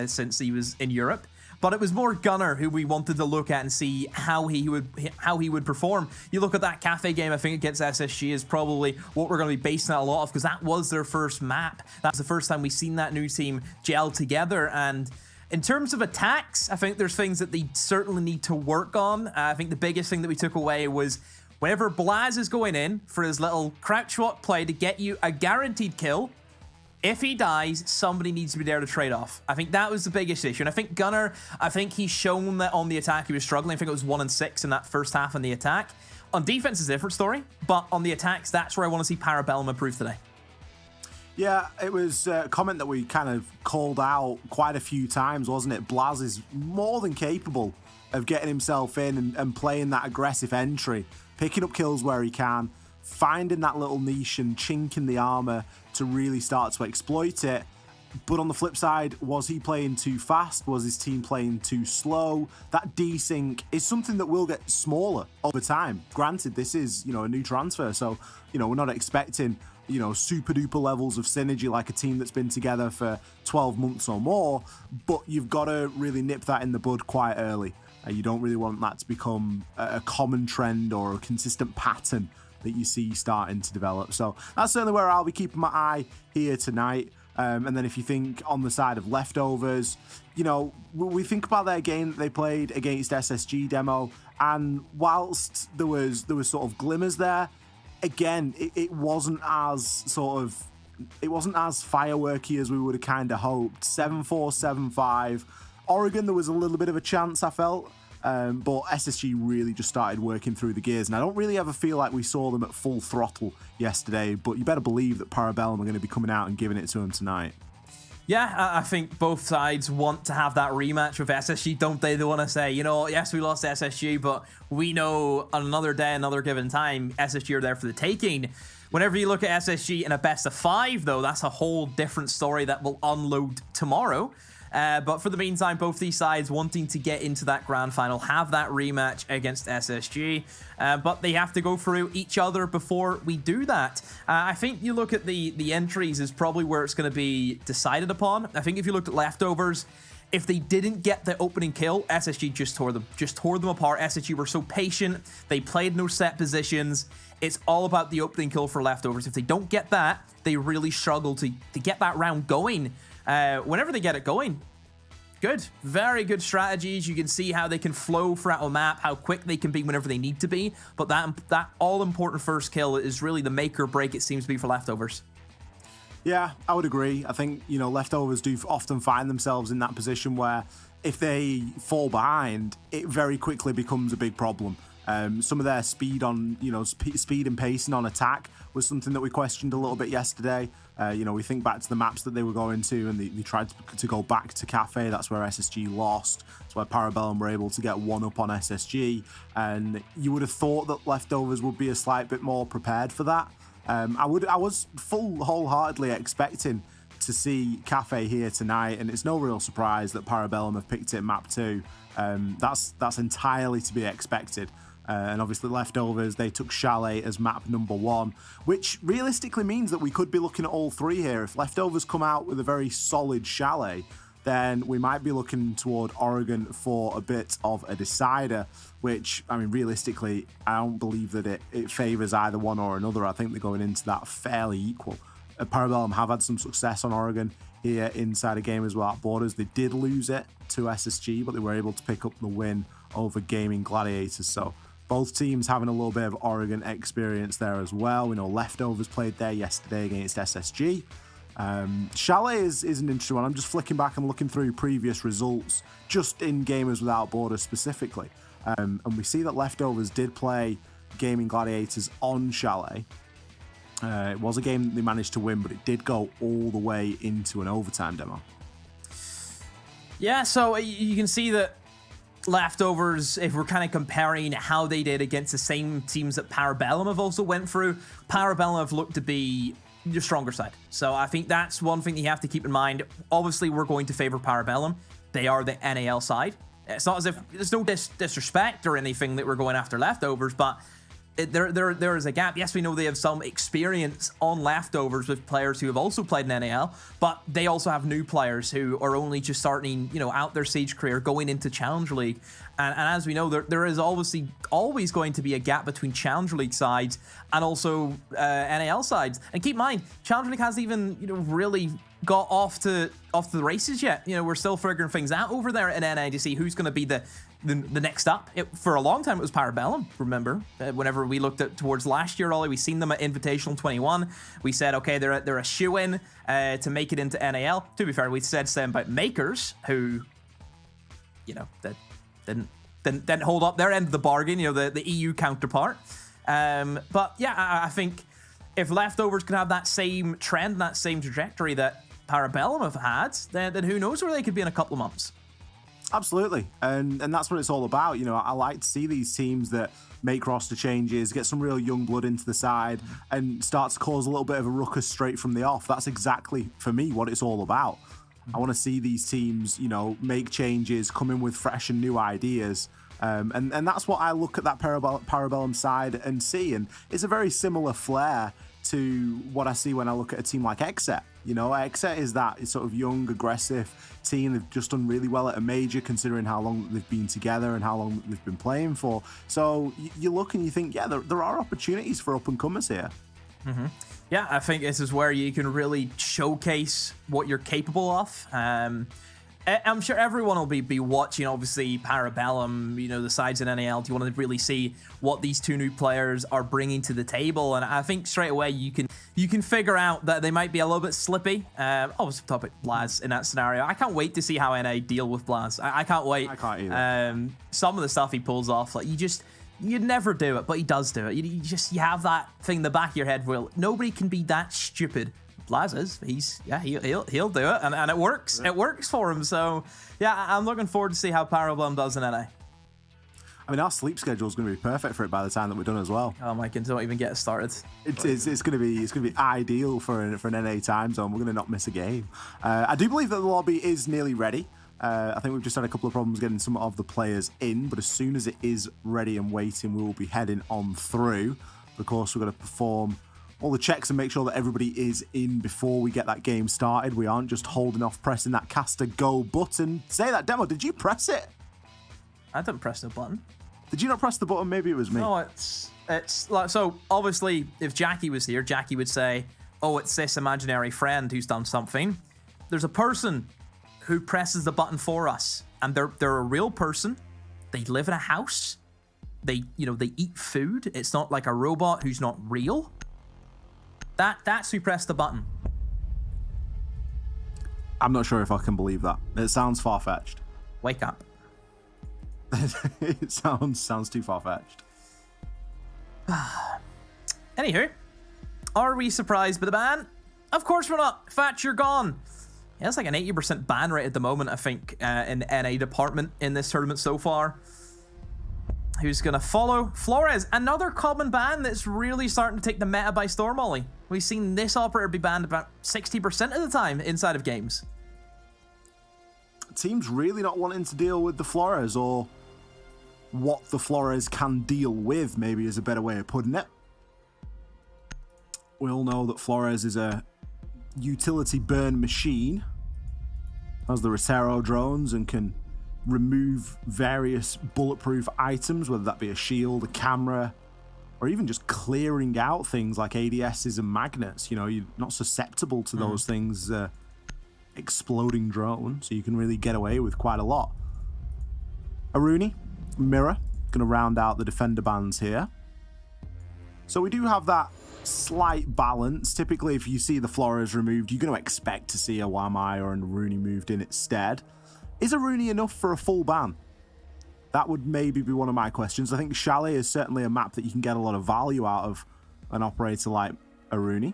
since he was in Europe. But it was more Gunnar who we wanted to look at and see how he would perform. You look at that cafe game, I think against SSG is probably what we're going to be basing that a lot of, because that was their first map. That's the first time we've seen that new team gel together. And in terms of attacks, I think there's things that they certainly need to work on. I think the biggest thing that we took away was whenever Blaz is going in for his little crouch walk play to get you a guaranteed kill, if he dies, somebody needs to be there to trade off. I think that was the biggest issue. And I think Gunnar, I think he's shown that on the attack he was struggling. I think it was 1 and 6 in that first half on the attack. On defense is a different story, but on the attacks, that's where I want to see Parabellum improve today. Yeah, it was a comment that we kind of called out quite a few times, wasn't it? Blaz is more than capable of getting himself in and playing that aggressive entry, picking up kills where he can, finding that little niche and chink in the armor to really start to exploit it. But on the flip side, was he playing too fast? Was his team playing too slow? That desync is something that will get smaller over time. Granted, this is, you know, a new transfer, so, you know, we're not expecting, you know, super duper levels of synergy like a team that's been together for 12 months or more, but you've got to really nip that in the bud quite early. You don't really want that to become a common trend or a consistent pattern that you see starting to develop. So that's certainly where I'll be keeping my eye here tonight. And then if you think on the side of Leftovers, you know, we think about their game that they played against SSG Demo, and whilst there was sort of glimmers there, again, it wasn't as fireworky as we would have kind of hoped. 7-4, 7-5. Oregon, there was a little bit of a chance, I felt. But SSG really just started working through the gears, and I don't really ever feel like we saw them at full throttle yesterday, but you better believe that Parabellum are going to be coming out and giving it to them tonight. Yeah, I think both sides want to have that rematch with SSG, don't they? They want to say, you know, yes, we lost to SSG, but we know on another day, another given time, SSG are there for the taking. Whenever you look at SSG in a best of 5, though, that's a whole different story that will unload tomorrow. But for the meantime, both these sides wanting to get into that grand final, have that rematch against SSG, but they have to go through each other before we do that. I think you look at the entries is probably where it's going to be decided upon. I think if you looked at Leftovers, if they didn't get the opening kill, SSG just tore them apart. SSG were so patient. They played no set positions. It's all about the opening kill for Leftovers. If they don't get that, they really struggle to get that round going. Whenever they get it going, good. Very good strategies. You can see how they can flow throughout a map, how quick they can be whenever they need to be. But that all-important first kill is really the make or break, it seems to be, for Leftovers. Yeah, I would agree. I think, you know, Leftovers do often find themselves in that position where if they fall behind, it very quickly becomes a big problem. Some of their speed on, you know, speed and pacing on attack was something that we questioned a little bit yesterday. You know, we think back to the maps that they were going to, and they tried to go back to Cafe. That's where SSG lost. That's where Parabellum were able to get one up on SSG. And you would have thought that Leftovers would be a slight bit more prepared for that. I was wholeheartedly expecting to see Cafe here tonight, and it's no real surprise that Parabellum have picked it map 2. That's entirely to be expected. And obviously Leftovers, they took Chalet as map number 1, which realistically means that we could be looking at all 3 here. If Leftovers come out with a very solid Chalet, then we might be looking toward Oregon for a bit of a decider, which, I mean, realistically, I don't believe that it favours either one or another. I think they're going into that fairly equal. Parabellum have had some success on Oregon here inside of Gamers Without Borders. They did lose it to SSG, but they were able to pick up the win over Gaming Gladiators. So both teams having a little bit of Oregon experience there as well. We know Leftovers played there yesterday against SSG. Chalet is an interesting one. I'm just flicking back and looking through previous results, just in Gamers Without Borders specifically. And we see that Leftovers did play Gaming Gladiators on Chalet. It was a game that they managed to win, but it did go all the way into an overtime demo. Yeah, so you can see that Leftovers, if we're kind of comparing how they did against the same teams that Parabellum have also went through, Parabellum have looked to be your stronger side. So I think that's one thing that you have to keep in mind. Obviously, we're going to favor Parabellum. They are the NAL side. It's not as if there's no disrespect or anything that we're going after Leftovers, but there is a gap. Yes, we know they have some experience on Leftovers with players who have also played in NAL, but they also have new players who are only just starting, you know, out their Siege career, going into Challenger League. And as we know, there is obviously always going to be a gap between Challenger League sides and also NAL sides. And keep in mind, Challenger League hasn't even, you know, really got off to the races yet. You know, we're still figuring things out over there at NA to see who's going to be the next up. For a long time, it was Parabellum, remember? Whenever we looked at towards last year, Ollie, we seen them at Invitational 21. We said, okay, they're a shoe-in to make it into NAL. To be fair, we said same about Makers, who, you know, that didn't hold up their end of the bargain, you know, the EU counterpart. But yeah, I think if Leftovers can have that same trend, that same trajectory that Parabellum have had, then who knows where they could be in a couple of months. Absolutely, and that's what it's all about. You know, I like to see these teams that make roster changes, get some real young blood into the side, and start to cause a little bit of a ruckus straight from the off. That's exactly, for me, what it's all about. I want to see these teams, you know, make changes, come in with fresh and new ideas. And that's what I look at that Parabellum side and see. And it's a very similar flair to what I see when I look at a team like Exet. You know, Exet is that sort of young, aggressive team. They've just done really well at a major, considering how long they've been together and how long they've been playing for. So you look and you think, yeah, there are opportunities for up-and-comers here. Yeah, I think this is where you can really showcase what you're capable of. I'm sure everyone will be watching, obviously, Parabellum, you know, the sides in NAL. Do you want to really see what these two new players are bringing to the table? And I think straight away you can figure out that they might be a little bit slippy. Obviously, topic Blaz in that scenario. I can't wait to see how NA deal with Blaz. I can't wait. I can't either. Some of the stuff he pulls off, like you'd never do it, but he does do it. You have that thing in the back of your head where nobody can be that stupid. Blaz is. He'll do it, and it works. It works for him. So yeah, I'm looking forward to see how Parabellum does in NA. I mean, our sleep schedule is going to be perfect for it by the time that we're done as well. Oh my goodness, don't even get it started. It's going to be ideal for an NA time zone. We're going to not miss a game. I do believe that the lobby is nearly ready. I think we've just had a couple of problems getting some of the players in, but as soon as it is ready and waiting, we will be heading on through. Of course, we're going to perform all the checks and make sure that everybody is in before we get that game started. We aren't just holding off pressing that caster go button. Say that, Demo, did you press it? I didn't press the button. Did you not press the button? Maybe it was me. No, it's like, so obviously if Jackie was here, Jackie would say, oh, it's this imaginary friend who's done something. There's a person who presses the button for us, and they're a real person. They live in a house. They eat food. It's not like a robot who's not real. That's who pressed the button. I'm not sure if I can believe that. It sounds far-fetched. Wake up. It sounds too far-fetched. Anywho, are we surprised by the ban? Of course we're not. Fatch, you're gone. Yeah, it's like an 80% ban rate at the moment, I think, in the NA department in this tournament so far. Who's going to follow? Flores, another common ban that's really starting to take the meta by storm, Ollie. We've seen this operator be banned about 60% of the time inside of games. Teams really not wanting to deal with the Flores, or what the Flores can deal with, maybe is a better way of putting it. We all know that Flores is a utility burn machine, has the Rotero drones, and can remove various bulletproof items, whether that be a shield, a camera, or even just clearing out things like ADSs and magnets. You know, you're not susceptible to those things exploding drone, so you can really get away with quite a lot. Aruni, Mirror, going to round out the defender bans here. So we do have that slight balance. Typically, if you see the Flores removed, you're going to expect to see a Wamai or an Aruni moved in instead. Is Aruni enough for a full ban? That would maybe be one of my questions. I think Chalet is certainly a map that you can get a lot of value out of an operator like Aruni.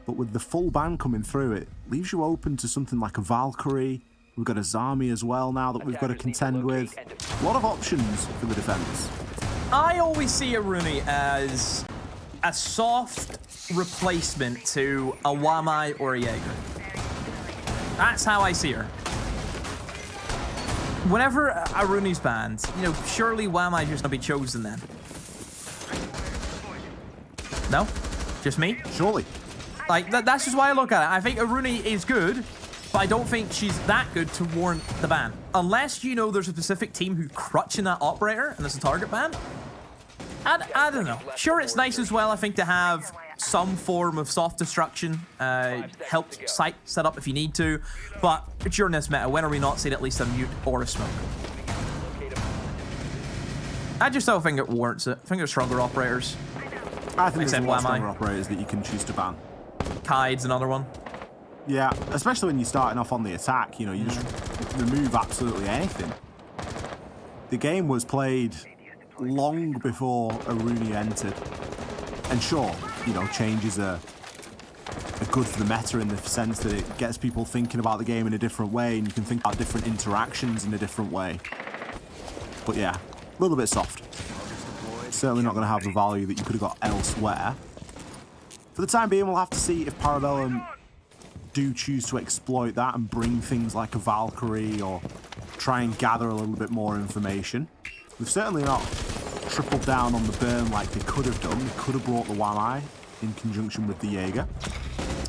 But with the full ban coming through, it leaves you open to something like a Valkyrie. We've got a Zami as well now that we've got to contend with. A lot of options for the defense. I always see Aruni as a soft replacement to a Wamai or a Jaeger. That's how I see her. Whenever Aruni's banned, surely Wamai just gonna be chosen then. No? Just me? Surely. Like, that's just why I look at it. I think Aruni is good, but I don't think she's that good to warrant the ban. Unless there's a specific team who's crutching that operator and it's a target ban. I don't know. Sure, it's nice as well, I think, to have some form of soft destruction, help site set up if you need to, but during this meta, when are we not seeing at least a mute or a smoke? I just don't think it warrants it. I think there's stronger operators. I think there's a lot of stronger operators that you can choose to ban. Kaid's another one. Yeah, especially when you're starting off on the attack, you just remove absolutely anything. The game was played long before Aruni entered. And sure, changes are good for the meta in the sense that it gets people thinking about the game in a different way, and you can think about different interactions in a different way. But yeah, a little bit soft. Certainly not going to have the value that you could have got elsewhere. For the time being, we'll have to see if Parabellum do choose to exploit that and bring things like a Valkyrie or try and gather a little bit more information. We've certainly not tripled down on the burn like they could have done. They could have brought the Wamai in conjunction with the Jaeger.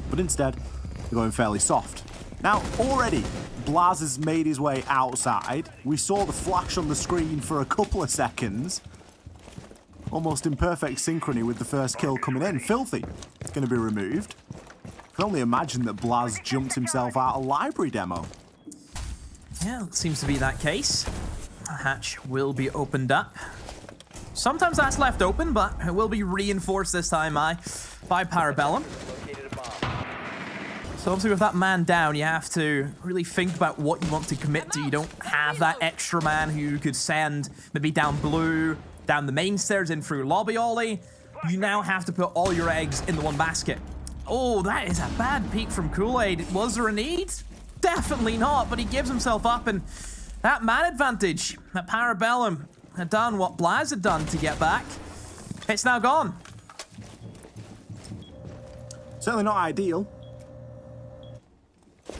But instead, they're going fairly soft. Now, already, Blaz has made his way outside. We saw the flash on the screen for a couple of seconds. Almost in perfect synchrony with the first kill coming in. Filthy is going to be removed. I can only imagine that Blaz jumped himself out of library demo. Yeah, it seems to be that case. The hatch will be opened up. Sometimes that's left open, but it will be reinforced this time by Parabellum. So obviously with that man down, you have to really think about what you want to commit to. You don't have that extra man who you could send maybe down blue, down the main stairs, in through lobby ollie. You now have to put all your eggs in the one basket. Oh, that is a bad peek from Kool-Aid. Was there a need? Definitely not, but he gives himself up, and that man advantage that Parabellum had done what Blaz had done to get back, it's now gone. Certainly not ideal.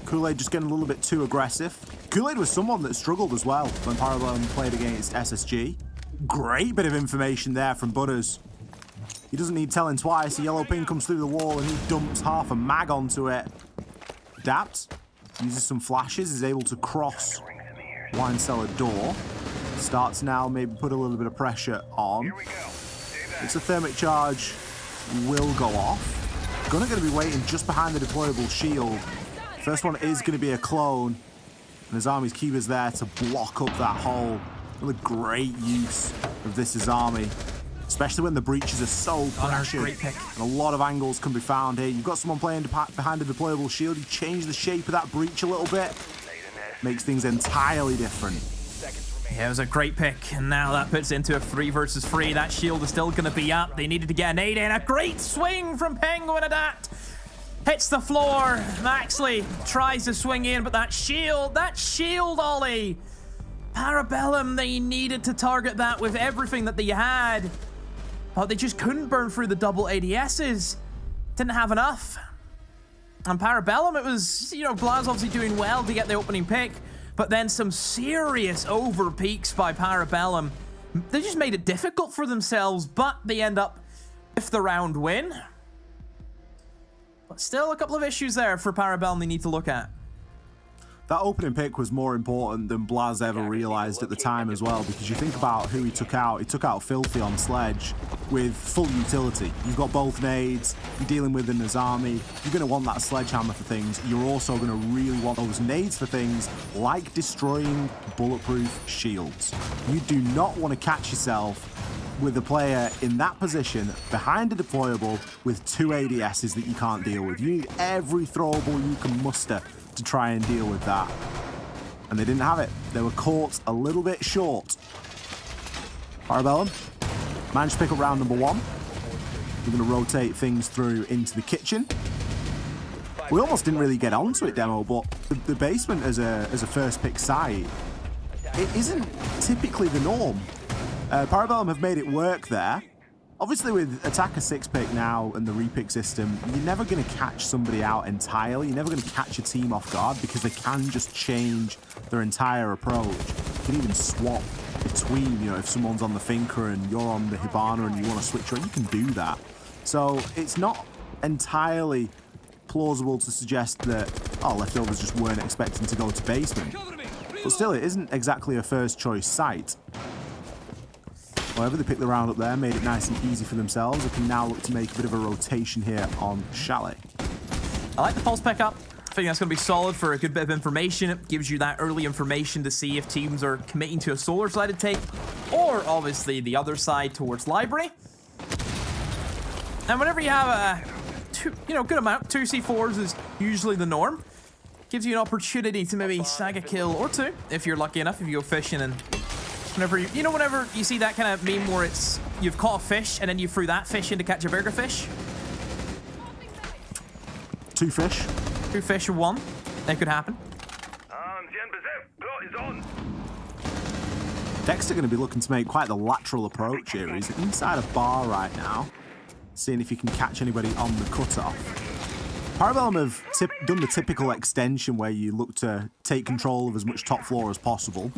Kool-Aid just getting a little bit too aggressive. Kool-Aid was someone that struggled as well when Parabellum played against SSG. Great bit of information there from Butters. He doesn't need telling twice. The yellow pin comes through the wall and he dumps half a mag onto it. Dapt uses some flashes, is able to cross wine cellar door. Starts now, maybe put a little bit of pressure on. It's a thermic charge, will go off. Gunnar going to be waiting just behind the deployable shield. First one is going to be a clone. And Azami's keeper's there to block up that hole. Really great use of this Azami. Especially when the breaches are so pressured. And a lot of angles can be found here. You've got someone playing behind a deployable shield. You change the shape of that breach a little bit. Makes things entirely different. Yeah, it was a great pick, and now that puts it into a 3 versus 3. That shield is still going to be up. They needed to get a nade in. A great swing from Penguin at that. Hits the floor. Maxley tries to swing in, but that shield ollie. Parabellum, they needed to target that with everything that they had, but they just couldn't burn through the double ADSs. Didn't have enough. And Parabellum, it was, Blaz obviously doing well to get the opening pick, but then some serious over peaks by Parabellum. They just made it difficult for themselves, but they end up with the round win. But still a couple of issues there for Parabellum they need to look at. That opening pick was more important than Blaz ever realized at the time as well, because you think about who he took out. He took out Filthy on Sledge with full utility. You've got both nades, you're dealing with an Azami, you're going to want that sledgehammer for things. You're also going to really want those nades for things like destroying bulletproof shields. You do not want to catch yourself with a player in that position behind a deployable with 2 ADSs that you can't deal with. You need every throwable you can muster to try and deal with that. And they didn't have it. They were caught a little bit short. Parabellum managed to pick up round number 1. We're going to rotate things through into the kitchen. We almost didn't really get onto it, Demo, but the basement as a first pick site, it isn't typically the norm. Parabellum have made it work there. Obviously, with Attacker 6-pick now and the repick system, you're never going to catch somebody out entirely. You're never going to catch a team off guard because they can just change their entire approach. You can even swap between, if someone's on the Finker and you're on the Hibana and you want to switch around, you can do that. So it's not entirely plausible to suggest that, Leftovers just weren't expecting to go to basement. But still, it isn't exactly a first choice site. However, they picked the round up there, made it nice and easy for themselves. They can now look to make a bit of a rotation here on Chalet. I like the pulse pickup. I think that's going to be solid for a good bit of information. It gives you that early information to see if teams are committing to a solar-sided take, or obviously the other side towards library. And whenever you have a good amount, 2 C4s is usually the norm. Gives you an opportunity to maybe snag a kill or 2 if you're lucky enough, if you go fishing. And whenever you see that kind of meme where it's you've caught a fish and then you threw that fish in to catch a bigger fish. 2 fish. 2 fish or 1. That could happen. Dexter going to be looking to make quite the lateral approach here. He's inside a bar right now, seeing if he can catch anybody on the cutoff. Parabellum have done the typical extension where you look to take control of as much top floor as possible.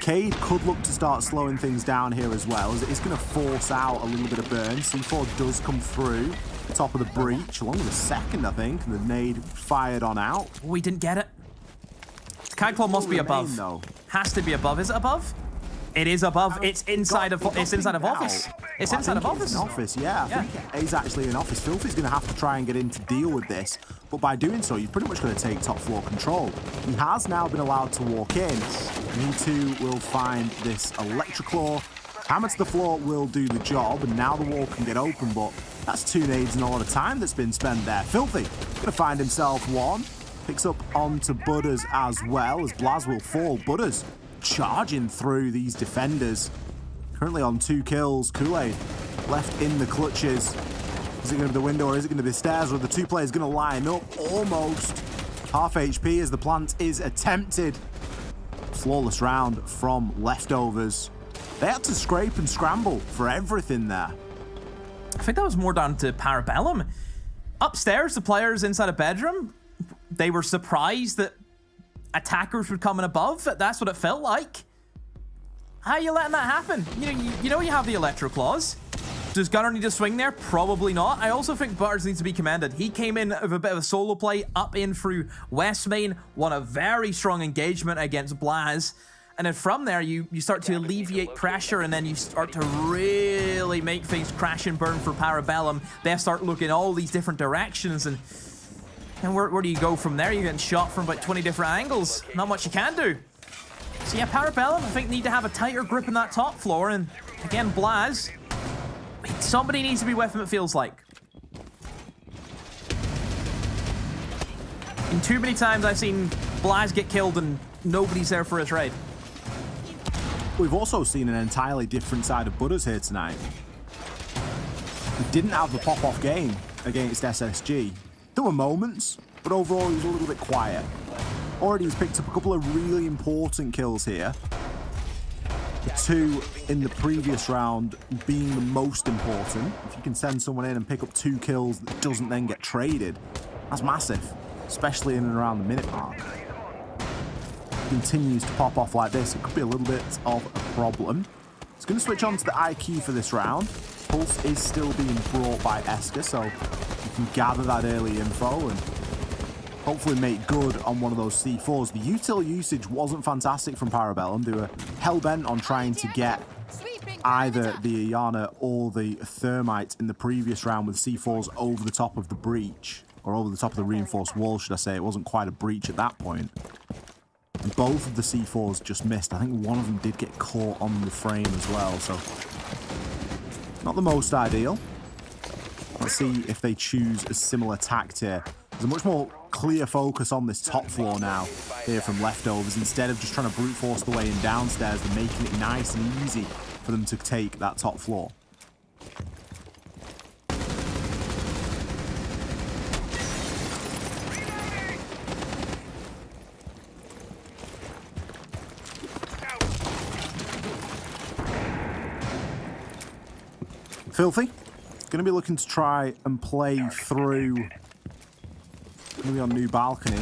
Cade could look to start slowing things down here as well, as it is going to force out a little bit of burn. C4 does come through the top of the breach, along with a second, I think, and the nade fired on out. We didn't get it. Kagclaw must be above. Though. Has to be above. Is it above? It is above. It's inside of. It's inside of office. It's inside of office. It's in office, yeah. I think he's actually in office. Filthy's going to have to try and get in to deal with this, but by doing so, you're pretty much going to take top floor control. He has now been allowed to walk in. And he too will find this Electroclaw. Hammer to the floor will do the job, and now the wall can get open, but that's 2 nades and a lot of time that's been spent there. Filthy going to find himself one. Picks up onto Butters as well, as Blaz will fall. Butters charging through these defenders. Currently on 2 kills. Kool-Aid left in the clutches. Is it going to be the window or is it going to be the stairs? Or are the 2 players going to line up? Almost. Half HP as the plant is attempted. Flawless round from Leftovers. They had to scrape and scramble for everything there. I think that was more down to Parabellum. Upstairs, the players inside a bedroom, they were surprised that attackers would come in above. That's what it felt like. How are you letting that happen? You know you have the Electroclaws. Does Gunner need to swing there? Probably not. I also think Butters needs to be commended. He came in with a bit of a solo play, up in through West Main, won a very strong engagement against Blaz. And then from there, you start to alleviate pressure, and then you start to really make things crash and burn for Parabellum. They start looking all these different directions, and where do you go from there? You're getting shot from about 20 different angles. Not much you can do. So yeah, Parabellum, I think, need to have a tighter grip in that top floor. And again, Blaz, somebody needs to be with him, it feels like. And too many times I've seen Blaz get killed and nobody's there for his raid. We've also seen an entirely different side of Butters here tonight. He didn't have the pop-off game against SSG. There were moments, but overall he was a little bit quiet. Already he's picked up a couple of really important kills here. The 2 in the previous round being the most important. If you can send someone in and pick up 2 kills that doesn't then get traded, that's massive, especially in and around the minute mark. Continues to pop off like this, it could be a little bit of a problem. It's going to switch on to the IQ for this round. Pulse is still being brought by Esker, so you can gather that early info and hopefully make good on one of those C4s. The util usage wasn't fantastic from Parabellum. They were hell-bent on trying to get either the Iana or the Thermite in the previous round with C4s over the top of the breach, or over the top of the reinforced wall, should I say. It wasn't quite a breach at that point. And both of the C4s just missed. I think one of them did get caught on the frame as well, so not the most ideal. Let's see if they choose a similar tact here. There's a much more clear focus on this top floor now here from Leftovers. Instead of just trying to brute force the way in downstairs, they're making it nice and easy for them to take that top floor. Filthy, going to be looking to try and play through. Maybe on new balcony.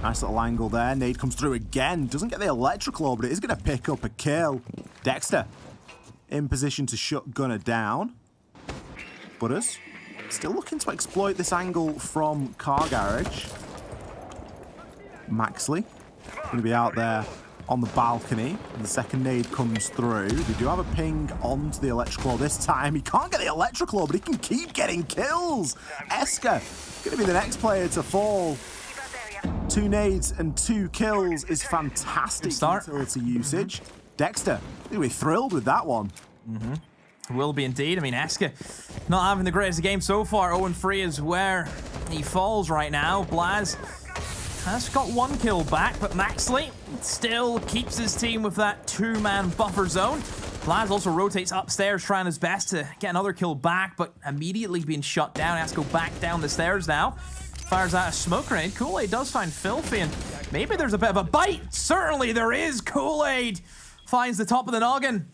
Nice little angle there. Nade comes through again. Doesn't get the Electroclaw, but it is going to pick up a kill. Dexter in position to shut Gunner down. Butters still looking to exploit this angle from Car Garage. Maxley going to be out there on the balcony. The second nade comes through. They do have a ping onto the Electroclaw this time. He can't get the Electroclaw, but he can keep getting kills. Esker going to be the next player to fall. 2 nades and 2 kills is fantastic utility usage. Dexter, he'll be thrilled with that one. Will be indeed. I mean, Esker not having the greatest game so far. 0-3 is where he falls right now. Blaz has got 1 kill back, but Maxley still keeps his team with that 2-man buffer zone. Blaz also rotates upstairs, trying his best to get another kill back, but immediately being shut down. He has to go back down the stairs now. Fires out a smoke grenade. Kool-Aid does find Filthy, and maybe there's a bit of a bite. Certainly there is. Kool-Aid finds the top of the noggin.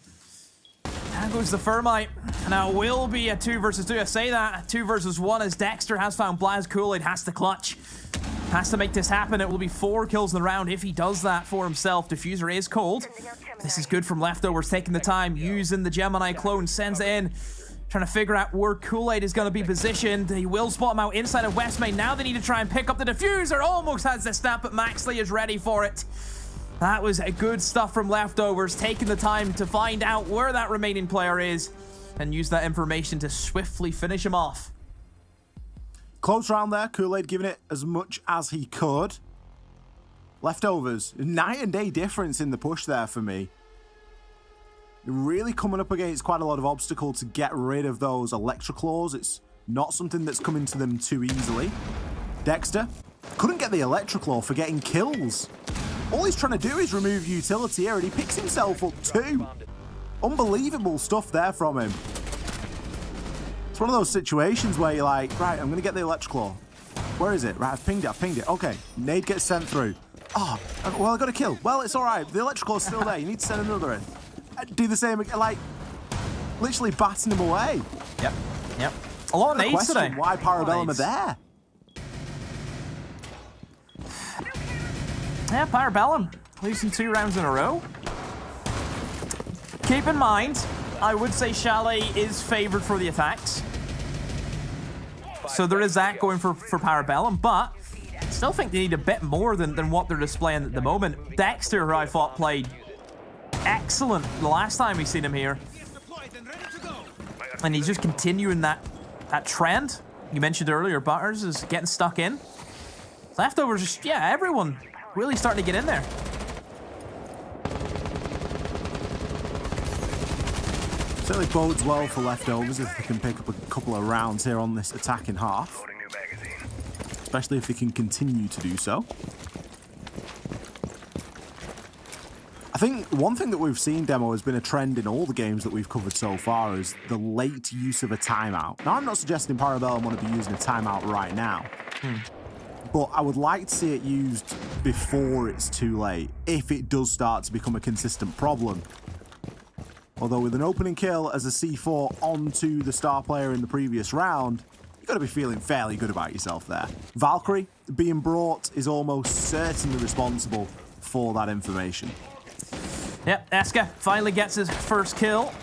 There goes the Thermite. Now it will be a 2 versus 2. I say that, a 2 versus 1 as Dexter has found Blaz. Kool-Aid has to clutch. Has to make this happen. It will be 4 kills in the round if he does that for himself. Diffuser is cold. This is good from Leftovers, taking the time, using the Gemini clone, sends it in. Trying to figure out where Kool-Aid is going to be positioned. He will spot him out inside of West Main. Now they need to try and pick up the Diffuser. Almost has the snap, but Maxley is ready for it. That was good stuff from Leftovers, taking the time to find out where that remaining player is and use that information to swiftly finish him off. Close round there. Kool-Aid giving it as much as he could. Leftovers, night and day difference in the push there for me. Really coming up against quite a lot of obstacle to get rid of those Electroclaws. It's not something that's coming to them too easily. Dexter couldn't get the Electroclaw for getting kills. All he's trying to do is remove utility here, and he picks himself up too. Unbelievable stuff there from him. It's one of those situations where you're like, right, I'm going to get the Electroclaw. Where is it? Right, I've pinged it. Okay, nade gets sent through. Oh, well, I got a kill. Well, it's all right. The Electroclaw's still there. You need to send another in. Do the same, like, literally batting him away. Yep. A lot of nades today. Why Parabellum are there? Yeah, Parabellum losing 2 rounds in a row. Keep in mind, I would say Chalet is favored for the attacks. So there is that going for Parabellum, but I still think they need a bit more than what they're displaying at the moment. Dexter, who I thought played excellent the last time we seen him here. And he's just continuing that trend. You mentioned earlier, Butters is getting stuck in. Leftovers, just, yeah, everyone really starting to get in there. Certainly bodes well for Leftovers if they can pick up a couple of rounds here on this attacking half. Especially if they can continue to do so. I think one thing that we've seen, Demo, has been a trend in all the games that we've covered so far is the late use of a timeout. Now, I'm not suggesting Parabellum want to be using a timeout right now. But I would like to see it used before it's too late, if it does start to become a consistent problem. Although with an opening kill as a C4 onto the star player in the previous round, you've got to be feeling fairly good about yourself there. Valkyrie being brought is almost certainly responsible for that information. Yep, Eska finally gets his first kill.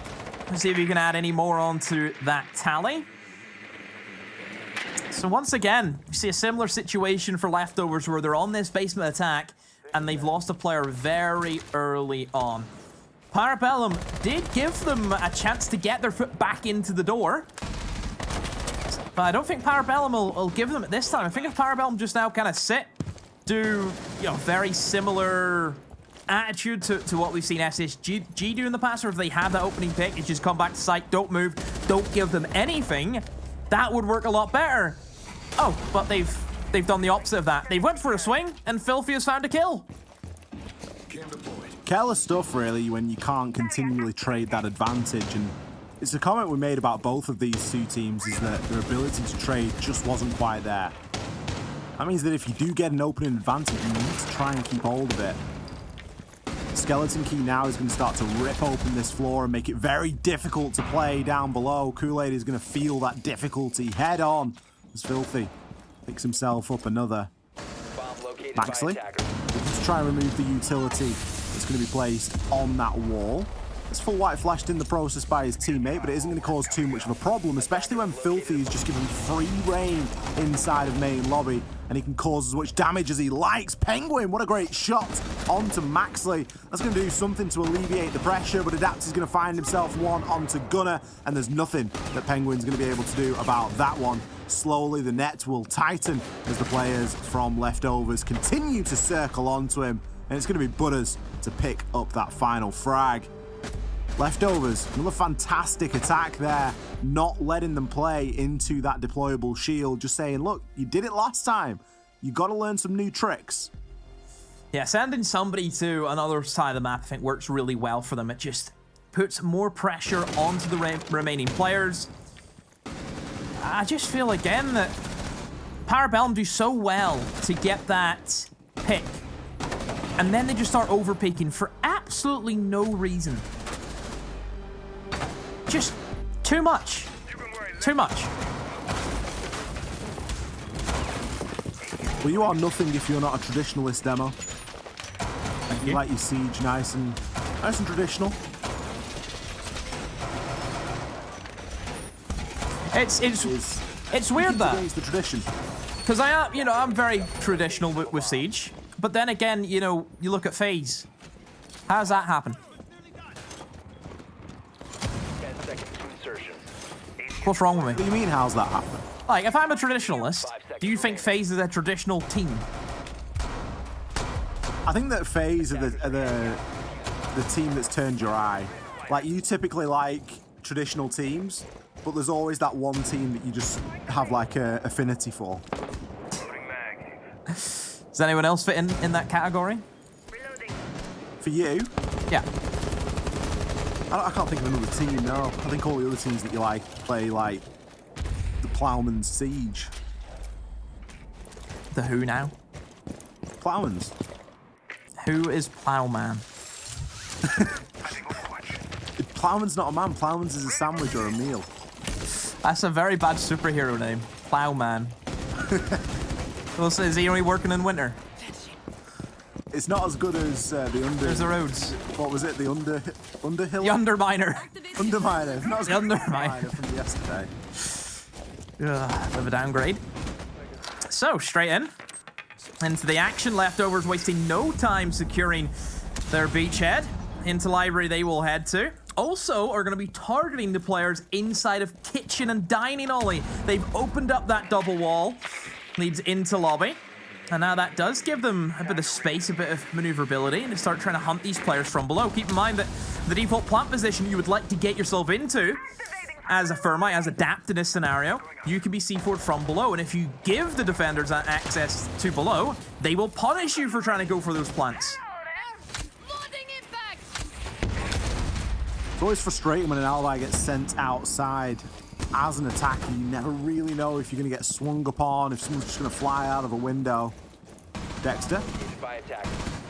Let's see if he can add any more onto that tally. So once again, we see a similar situation for Leftovers where they're on this basement attack and they've lost a player very early on. Parabellum did give them a chance to get their foot back into the door. But I don't think Parabellum will give them it this time. I think if Parabellum just now kind of sit, do, you know, very similar attitude to what we've seen SSG do in the past, or if they have that opening pick, it's just come back to site, don't move, don't give them anything, that would work a lot better. Oh, but they've done the opposite of that. They went for a swing, and Filthy has found a kill. Careless stuff, really, when you can't continually trade that advantage. And it's a comment we made about both of these two teams, is that their ability to trade just wasn't quite there. That means that if you do get an opening advantage, you need to try and keep hold of it. Skeleton Key now is going to start to rip open this floor and make it very difficult to play down below. Kool-Aid is going to feel that difficulty head on as Filthy picks himself up another. Maxley looking to try and remove the utility that's going to be placed on that wall. It's full white flashed in the process by his teammate, but it isn't going to cause too much of a problem, especially when Filthy is just given free reign inside of main lobby, and he can cause as much damage as he likes. Penguin, what a great shot onto Maxley. That's going to do something to alleviate the pressure, but Adapt is going to find himself one onto Gunner, and there's nothing that Penguin's going to be able to do about that one. Slowly, the net will tighten as the players from Leftovers continue to circle onto him, and it's going to be Butters to pick up that final frag. Leftovers, another fantastic attack there, not letting them play into that deployable shield, just saying, look, you did it last time. You got to learn some new tricks. Yeah, sending somebody to another side of the map, I think, works really well for them. It just puts more pressure onto the remaining players. I just feel, again, that Parabellum do so well to get that pick, and then they just start overpicking for absolutely no reason. Just too much. Too much. Well, you are nothing if you're not a traditionalist, Demo. You like your siege nice and traditional. It's weird that the tradition, because I'm very traditional with Siege, But then again, you know, you look at FaZe. How does that happen? 10 seconds to insertion. What's wrong with me? What do you mean, how's that happen? Like, if I'm a traditionalist, do you think FaZe is a traditional team? I think that FaZe are the team that's turned your eye. Like, you typically like traditional teams, but there's always that one team that you just have like a affinity for. Does anyone else fit in that category? For you? Yeah. I can't think of another team, no. I think all the other teams that you like play like the Plowman's Siege. The who now? Plowman's. Who is Plowman? Plowman's not a man. Plowman's is a sandwich or a meal. That's a very bad superhero name. Plowman. Well, so is he only working in winter? It's not as good as the Under... There's the roads. What was it? The Underhill? The Underminer. Underminer. Not as good as Underminer from yesterday. Bit of a downgrade. So, straight into the action. Leftovers wasting no time securing their beachhead. Into library they will head to. Also are going to be targeting the players inside of kitchen and dining only. They've opened up that double wall. Leads into lobby. And now that does give them a bit of space, a bit of maneuverability, and to start trying to hunt these players from below. Keep in mind that the default plant position you would like to get yourself into as a Thermite, as Adapt in this scenario, you can be C4'd from below. And if you give the defenders that access to below, they will punish you for trying to go for those plants. It's always frustrating when an ally gets sent outside. As an attacker, you never really know if you're going to get swung upon, if someone's just going to fly out of a window. Dexter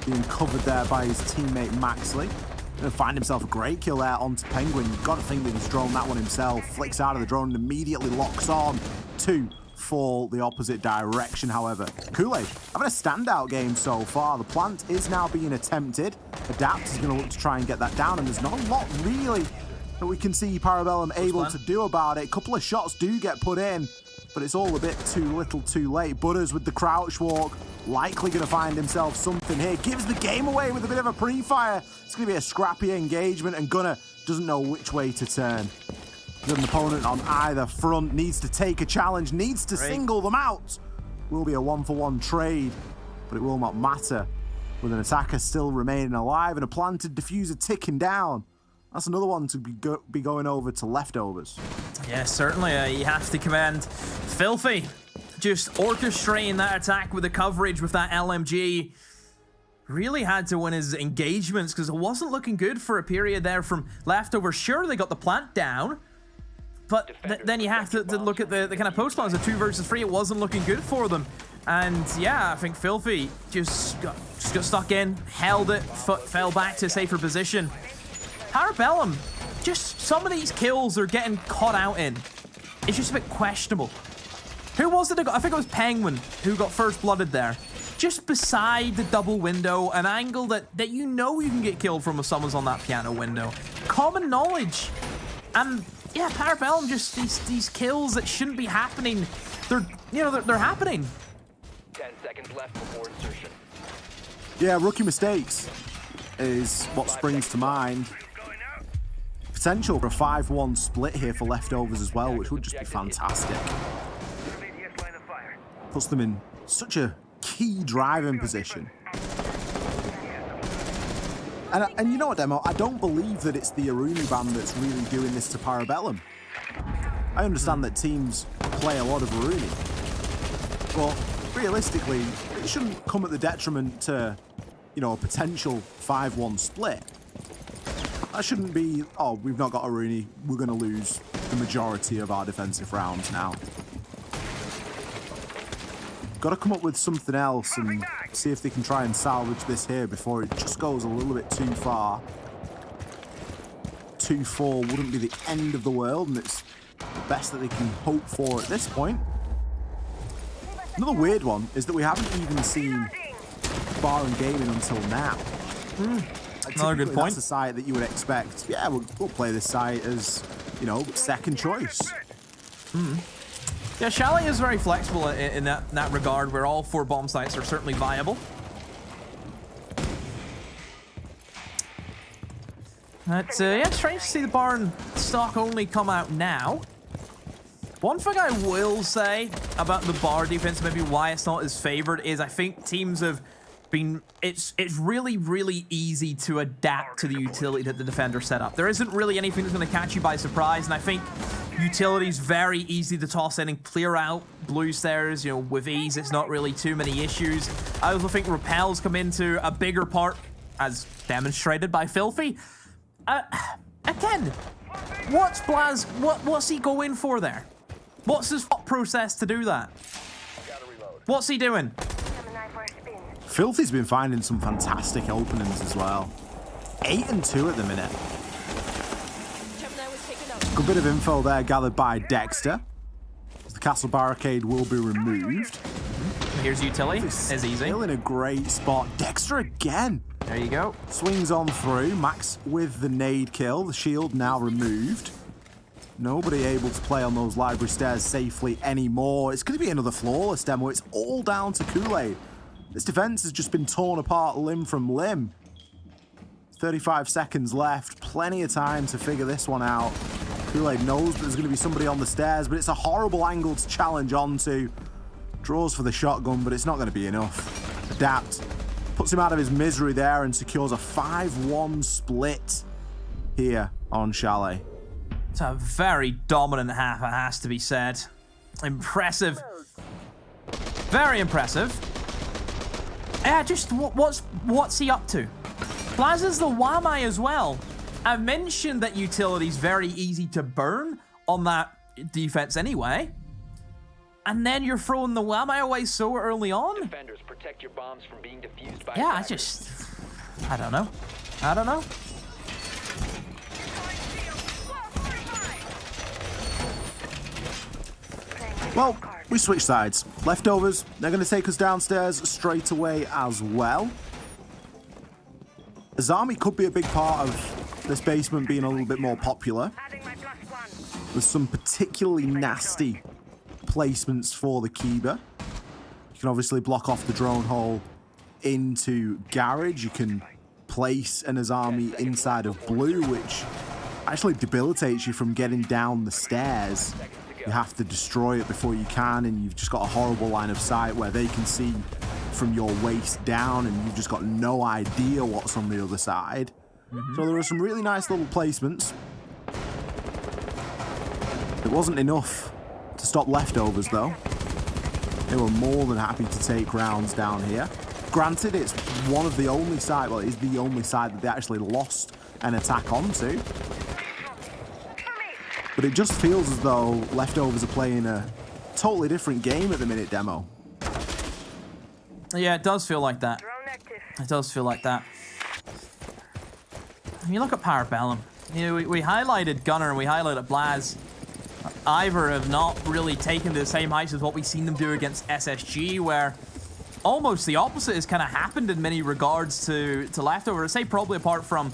being covered there by his teammate Maxley. Going to find himself a great kill there onto Penguin. You've got to think that he's drawn that one himself. Flicks out of the drone and immediately locks on to fall the opposite direction, however. Kool-Aid having a standout game so far. The plant is now being attempted. Adapt is going to look to try and get that down, and there's not a lot really that we can see Parabellum able to do about it. A couple of shots do get put in, but it's all a bit too little too late. Butters with the crouch walk, likely going to find himself something here. Gives the game away with a bit of a pre-fire. It's going to be a scrappy engagement, and Gunnar doesn't know which way to turn. An opponent on either front needs to take a challenge, needs to single them out. Will be a 1-for-1 trade, but it will not matter with an attacker still remaining alive and a planted diffuser ticking down. That's another one to be going over to leftovers. Yeah, certainly. You have to commend Filthy. Just orchestrating that attack with the coverage with that LMG. Really had to win his engagements because it wasn't looking good for a period there from leftovers. Sure, they got the plant down, but then you have to look at the kind of post plans. The 2 versus 3, it wasn't looking good for them. And yeah, I think Filthy just got stuck in, held it, fell back to a safer position. Parabellum, just some of these kills are getting caught out in. It's just a bit questionable. Who was it? I think it was Penguin who got first blooded there. Just beside the double window, an angle that you know you can get killed from if someone's on that piano window. Common knowledge. And yeah, Parabellum, just these kills that shouldn't be happening. They're happening. 10 seconds left before insertion. Yeah, rookie mistakes is what springs to mind. Potential for a 5-1 split here for leftovers as well, which would just be fantastic. Puts them in such a key driving position. And you know what, Demo? I don't believe that it's the Aruni ban that's really doing this to Parabellum. I understand that teams play a lot of Aruni, but realistically, it shouldn't come at the detriment to, a potential 5-1 split. That shouldn't be, oh, we've not got Aruni, we're going to lose the majority of our defensive rounds now. Got to come up with something else and see if they can try and salvage this here before it just goes a little bit too far. 2-4 wouldn't be the end of the world, and it's the best that they can hope for at this point. Another weird one is that we haven't even seen Bar and Gaming until now. Another good point. That's the site that you would expect. Yeah, we'll play this site as, second choice. Yeah, Chalet is very flexible in that regard, where all 4 bomb sites are certainly viable. But yeah, strange to see the Baron stock only come out now. One thing I will say about the Bar defense, maybe why it's not as favored, is I think teams have been... It's really, really easy to adapt to the utility that the defender set up. There isn't really anything that's going to catch you by surprise, and I think utility's very easy to toss in and clear out blue stairs, you know, with ease. It's not really too many issues. I also think repels come into a bigger part, as demonstrated by Filthy. Again, what's Blaz... What's he going for there? What's his thought process to do that? What's he doing? Filthy's been finding some fantastic openings as well. 8 and 2 at the minute. Good bit of info there gathered by Dexter. The castle barricade will be removed. Here's utility. It's easy. Still in a great spot. Dexter again. There you go. Swings on through. Max with the nade kill. The shield now removed. Nobody able to play on those library stairs safely anymore. It's going to be another flawless demo. It's all down to Kool-Aid. This defense has just been torn apart limb from limb. 35 seconds left. Plenty of time to figure this one out. Kool-Aid knows that there's going to be somebody on the stairs, but it's a horrible angle to challenge onto. Draws for the shotgun, but it's not going to be enough. Adapt. Puts him out of his misery there and secures a 5-1 split here on Chalet. It's a very dominant half, it has to be said. Impressive. Very impressive. Yeah, just what's he up to? Plaza's the Wamai as well. I've mentioned that utility's very easy to burn on that defense anyway. And then you're throwing the Wamai away so early on? Defenders, protect your bombs from being defused by yeah, I don't know. I don't know. Well, we switch sides. Leftovers, they're going to take us downstairs straight away as well. Azami could be a big part of this basement being a little bit more popular. With some particularly nasty placements for the Kiba. You can obviously block off the drone hole into garage. You can place an Azami inside of blue, which actually debilitates you from getting down the stairs. You have to destroy it before you can, and you've just got a horrible line of sight where they can see from your waist down, and you've just got no idea what's on the other side. So there are some really nice little placements. It wasn't enough to stop Leftovers, though. They were more than happy to take rounds down here. Granted, it's one of the only side, well, it is the only side that they actually lost an attack onto. But it just feels as though Leftovers are playing a totally different game at the minute, Demo. Yeah, it does feel like that. It does feel like that. When you look at Parabellum, you know, we highlighted Gunner and we highlighted Blaz. Either have not really taken to the same heights as what we've seen them do against SSG, where almost the opposite has kind of happened in many regards to Leftovers. I'd say probably apart from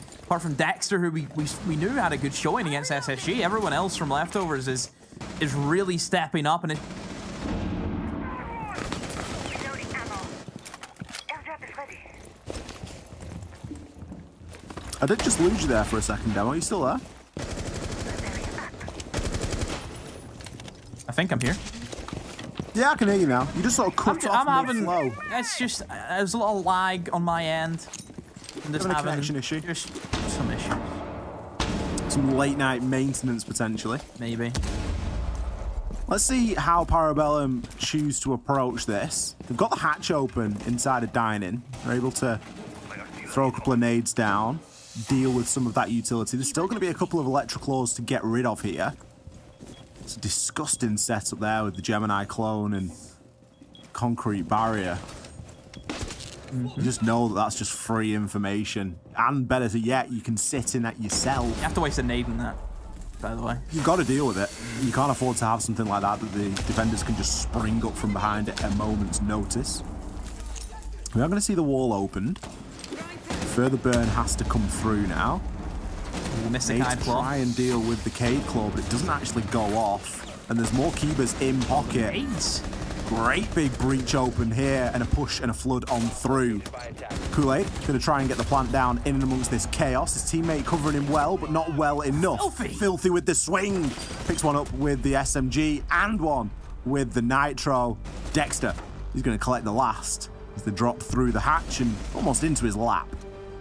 Dexter, who we knew had a good showing against SSG. Everyone else from Leftovers is really stepping up, and I did just lose you there for a second, Demo. Are you still there? I think I'm here. Yeah, I can hear you now. You just sort of cut off mid-flow. It's just there's a little lag on my end. I'm just having a having connection issue. Just some issues. Some late-night maintenance, potentially. Maybe. Let's see how Parabellum choose to approach this. They've got the hatch open inside of Dining. They're able to throw a couple of nades down, deal with some of that utility. There's still going to be a couple of electroclaws to get rid of here. It's a disgusting setup there with the Gemini clone and concrete barrier. You just know that that's just free information. And better yet, you can sit in that yourself. You have to waste a nade in that, by the way. You've got to deal with it. You can't afford to have something like that the defenders can just spring up from behind at a moment's notice. We are going to see the wall opened. Further burn has to come through now. Missing They try and deal with the Cade Claw, but it doesn't actually go off. And there's more Kibas in pocket. Great big breach open here and a push and a flood on through. Kool-Aid going to try and get the plant down in and amongst this chaos. His teammate covering him well, but not well enough. Filthy with the swing. Picks one up with the SMG and one with the Nitro. Dexter, he's going to collect the last as they drop through the hatch and almost into his lap.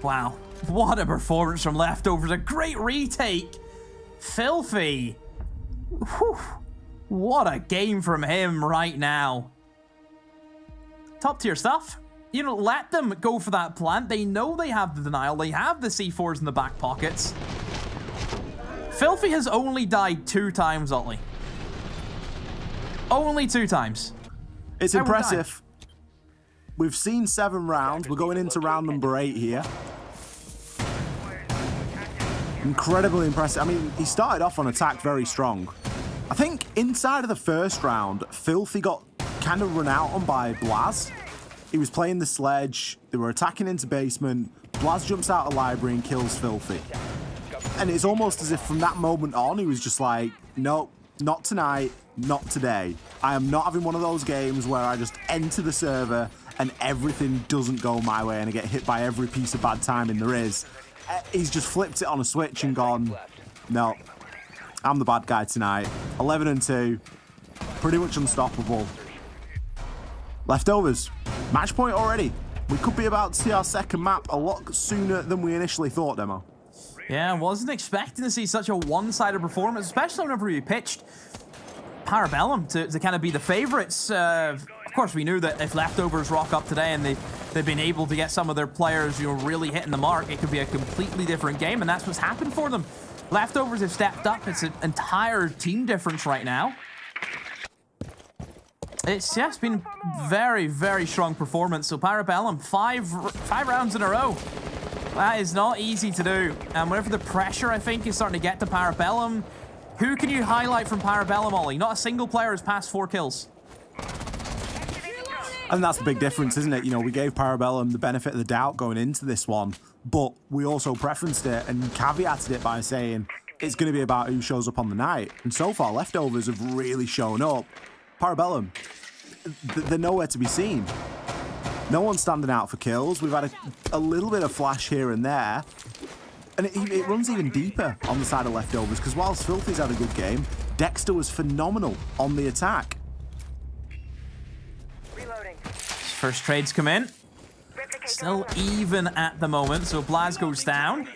Wow, what a performance from Leftovers. A great retake. Filthy. Whew. What a game from him right now. Top tier stuff. You know, let them go for that plant. They know they have the denial. They have the C4s in the back pockets. Filthy has only died 2 times, Ollie. Only 2 times. It's impressive. We've seen 7 rounds. We're going into round number 8 here. Incredibly impressive. I mean, he started off on attack very strong. I think inside of the first round, Filthy got kind of run out on by Blaz. He was playing the sledge. They were attacking into basement. Blaz jumps out of library and kills Filthy. And it's almost as if from that moment on, he was just like, nope, not tonight, not today. I am not having one of those games where I just enter the server and everything doesn't go my way and I get hit by every piece of bad timing there is. He's just flipped it on a switch and gone, no, I'm the bad guy tonight. 11-2, pretty much unstoppable. Leftovers, match point already. We could be about to see our second map a lot sooner than we initially thought, Demo. Yeah, I wasn't expecting to see such a one-sided performance, especially whenever we pitched Parabellum to kind of be the favorites. Of course, we knew that if Leftovers rock up today and they've been able to get some of their players, you know, really hitting the mark, it could be a completely different game, and that's what's happened for them. Leftovers have stepped up. It's an entire team difference right now. It's just been very, very strong performance. So Parabellum, five rounds in a row. That is not easy to do. And whenever the pressure, I think, is starting to get to Parabellum, who can you highlight from Parabellum, Ollie? Not a single player has passed 4 kills. And that's the big difference, isn't it? You know, we gave Parabellum the benefit of the doubt going into this one, but we also preferenced it and caveated it by saying it's going to be about who shows up on the night. And so far, Leftovers have really shown up. Parabellum, they're nowhere to be seen. No one's standing out for kills. We've had a little bit of flash here and there. And it runs even deeper on the side of Leftovers, because whilst Filthy's had a good game, Dexter was phenomenal on the attack. First trades come in. Still even at the moment, so Blaz goes down.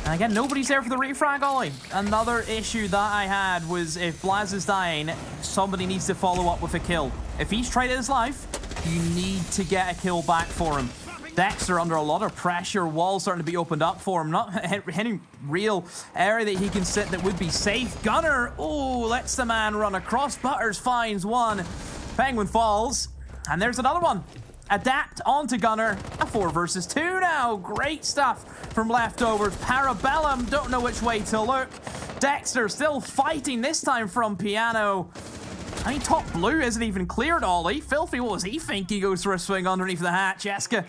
And again, nobody's there for the refrag, Ollie. Another issue that I had was if Blaz is dying, somebody needs to follow up with a kill. If he's traded his life, you need to get a kill back for him. Dexter under a lot of pressure, walls starting to be opened up for him, not hitting real area that he can sit that would be safe. Gunner, oh, lets the man run across. Butters finds one. Penguin falls, and there's another one. Adapt onto Gunner. A 4 versus 2 now. Great stuff from Leftovers. Parabellum, don't know which way to look. Dexter still fighting, this time from Piano. I mean, top blue isn't even cleared, Ollie. Filthy, what was he thinking? He goes for a swing underneath the hatch. Jeska,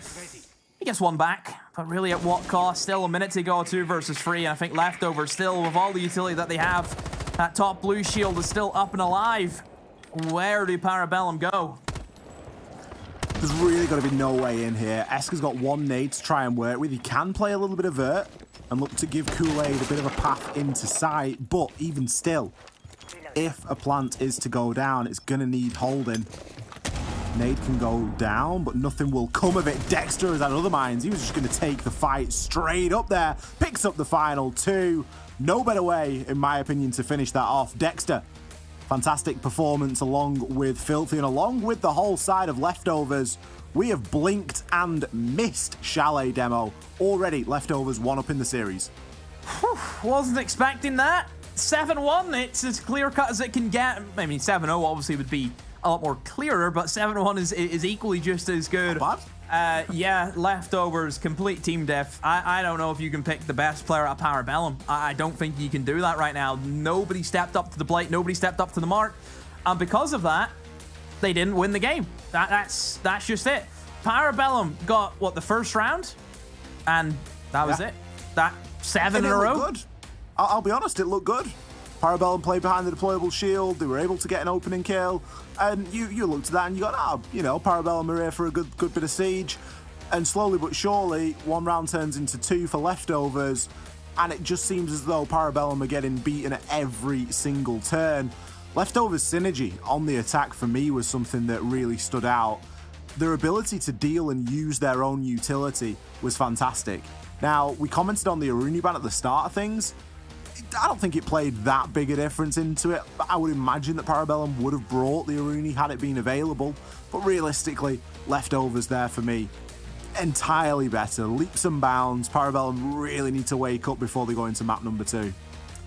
he gets one back, but really at what cost? Still a minute to go, 2 versus 3, and I think Leftovers still, with all the utility that they have, that top blue shield is still up and alive. Where do Parabellum go? There's really got to be no way in here. Eska's got 1 nade to try and work with. He can play a little bit of vert and look to give Kool-Aid a bit of a path into sight, but even still, if a plant is to go down, it's going to need holding. Nade can go down, but nothing will come of it. Dexter has had other minds. He was just going to take the fight straight up there. Picks up the final 2. No better way, in my opinion, to finish that off. Dexter, fantastic performance along with Filthy and along with the whole side of Leftovers. We have blinked and missed Chalet Demo. Already, Leftovers 1 up in the series. Whew, wasn't expecting that. 7-1, it's as clear-cut as it can get. I mean, 7-0 obviously would be a lot more clearer, but 7-1 is equally just as good. Not bad. Yeah, Leftovers, complete team def. I don't know if you can pick the best player at Parabellum. I don't think you can do that right now. Nobody stepped up to the plate. Nobody stepped up to the mark. And because of that, they didn't win the game. That's just it. Parabellum got, what, the first round? And that was it. That 7 in a row. Good. I'll be honest, it looked good. Parabellum played behind the deployable shield. They were able to get an opening kill. And you looked at that and you got, Parabellum are here for a good bit of siege. And slowly but surely, one round turns into two for Leftovers. And it just seems as though Parabellum are getting beaten at every single turn. Leftovers' synergy on the attack for me was something that really stood out. Their ability to deal and use their own utility was fantastic. Now, we commented on the Aruni ban at the start of things. I don't think it played that big a difference into it, but I would imagine that Parabellum would have brought the Aruni had it been available. But realistically, Leftovers there for me. Entirely better, leaps and bounds. Parabellum really need to wake up before they go into map number 2.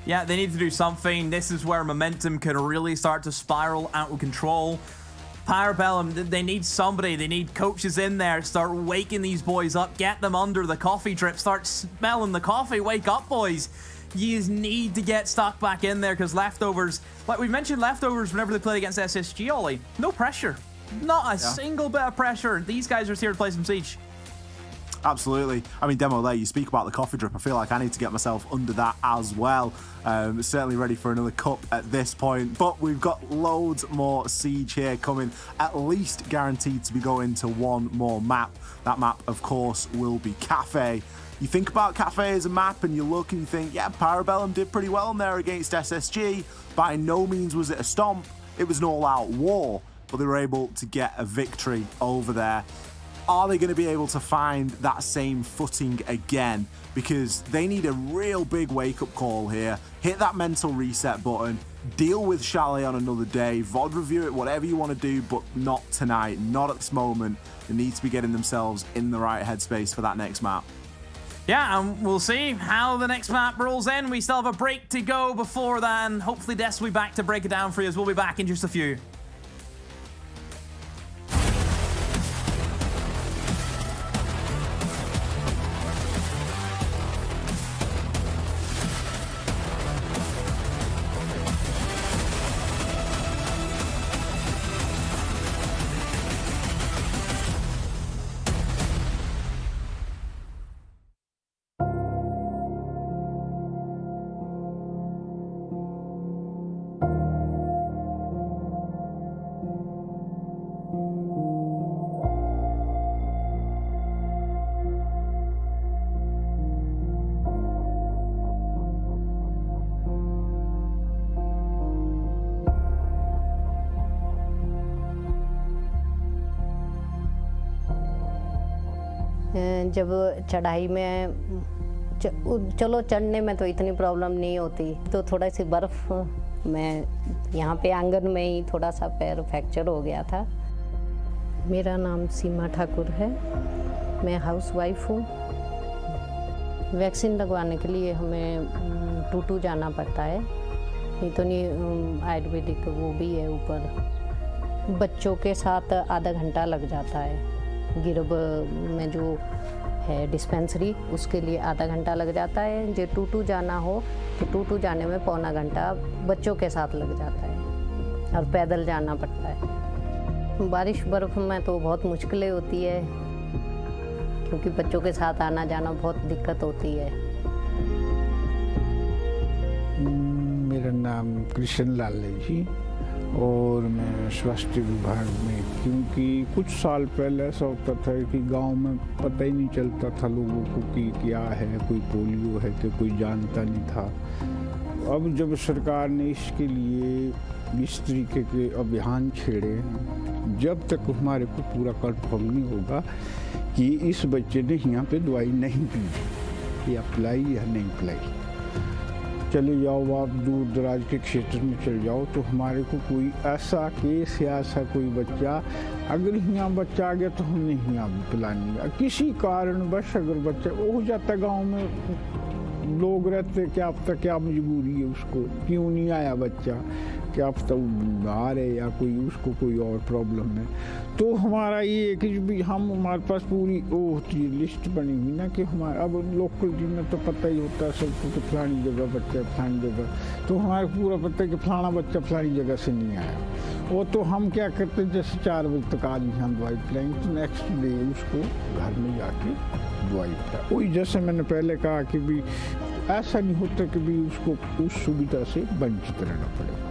Yeah, they need to do something. This is where momentum can really start to spiral out of control. Parabellum, they need somebody. They need coaches in there. Start waking these boys up. Get them under the coffee drip. Start smelling the coffee. Wake up, boys. You need to get stuck back in there because Leftovers, like we mentioned, Leftovers whenever they played against SSG, Ollie, no pressure. Not a single bit of pressure. These guys are here to play some Siege. Absolutely. I mean, Demo there, you speak about the coffee drip. I feel like I need to get myself under that as well. Certainly ready for another cup at this point. But we've got loads more Siege here coming, at least guaranteed to be going to one more map. That map, of course, will be Cafe. You think about Cafe as a map and you look and you think, yeah, Parabellum did pretty well in there against SSG. By no means was it a stomp. It was an all-out war, but they were able to get a victory over there. Are they going to be able to find that same footing again? Because they need a real big wake-up call here. Hit that mental reset button. Deal with Chalet on another day. VOD review it, whatever you want to do, but not tonight. Not at this moment. They need to be getting themselves in the right headspace for that next map. Yeah, and we'll see how the next map rolls in. We still have a break to go before then. Hopefully Des will be back to break it down for you as we'll be back in just a few. जब चढ़ाई में चलो चढ़ने में तो इतनी problem नहीं होती तो थोड़ा सी बर्फ़ में यहाँ पे आंगन में ही थोड़ा सा पैर फ्रैक्चर हो गया था। मेरा नाम सीमा ठाकुर है, मैं हाउसवाइफ हूँ। वैक्सीन लगवाने के लिए हमें टूटू जाना पड़ता है, नहीं तो नहीं आयुर्वेदिक वो भी है ऊपर। बच्चों के साथ आधा घंटा लग जाता है। गिरब में जो है डिस्पेंसरी उसके लिए आधा घंटा लग जाता है। जो टूटू जाना हो तो टूटू जाने में पौना घंटा बच्चों के साथ लग जाता है और पैदल जाना पड़ता है। बारिश बर्फ़ में तो बहुत मुश्किलें होती है क्योंकि बच्चों के साथ आना जाना बहुत दिक्कत होती है। मेरा नाम कृष्ण लाल है जी और मैं स्वास्थ्य विभाग में, क्योंकि कुछ साल पहले ऐसा होता था कि गांव में पता ही नहीं चलता था लोगों को कि क्या है, कोई पोलियो है कि कोई जानता नहीं था। अब जब सरकार ने इसके लिए इस तरीके के अभियान छेड़े, जब तक हमारे को पूरा कंफर्म नहीं होगा कि इस बच्चे ने यहाँ पे दवाई नहीं पी या पिलाई या नहीं पिलाई, चले जाओ आप दूर दराज के क्षेत्र में चले जाओ तो हमारे को कोई ऐसा केस या ऐसा कोई बच्चा, अगर यहाँ बच्चा आ गया तो हमने यहाँ भी पिलानी है। किसी कारणवश अगर बच्चा हो जाता गांव में लोग रहते, क्या पता क्या मजबूरी है उसको, क्यों नहीं आया बच्चा, क्या पता वो बीमार है या कोई उसको कोई और प्रॉब्लम है। तो हमारा ये है कि भी हम हमारे पास पूरी वो होती है लिस्ट बनी हुई ना कि हमारा अब लोकल टीम में तो पता ही होता है सबको कि फलानी जगह बच्चा फलानी जगह, तो हमारे पूरा पता है कि फलाना बच्चा फलानी जगह से नहीं आया। वो तो हम क्या करते हैं जैसे 4 बजे तक आज हम दवाई पिलाएंगे तो नेक्स्ट डे उसको घर में जाके दवाई पिलाए। वही जैसे मैंने पहले कहा कि भी ऐसा नहीं होता कि भी उसको उस सुविधा से वंचित रहना पड़ेगा।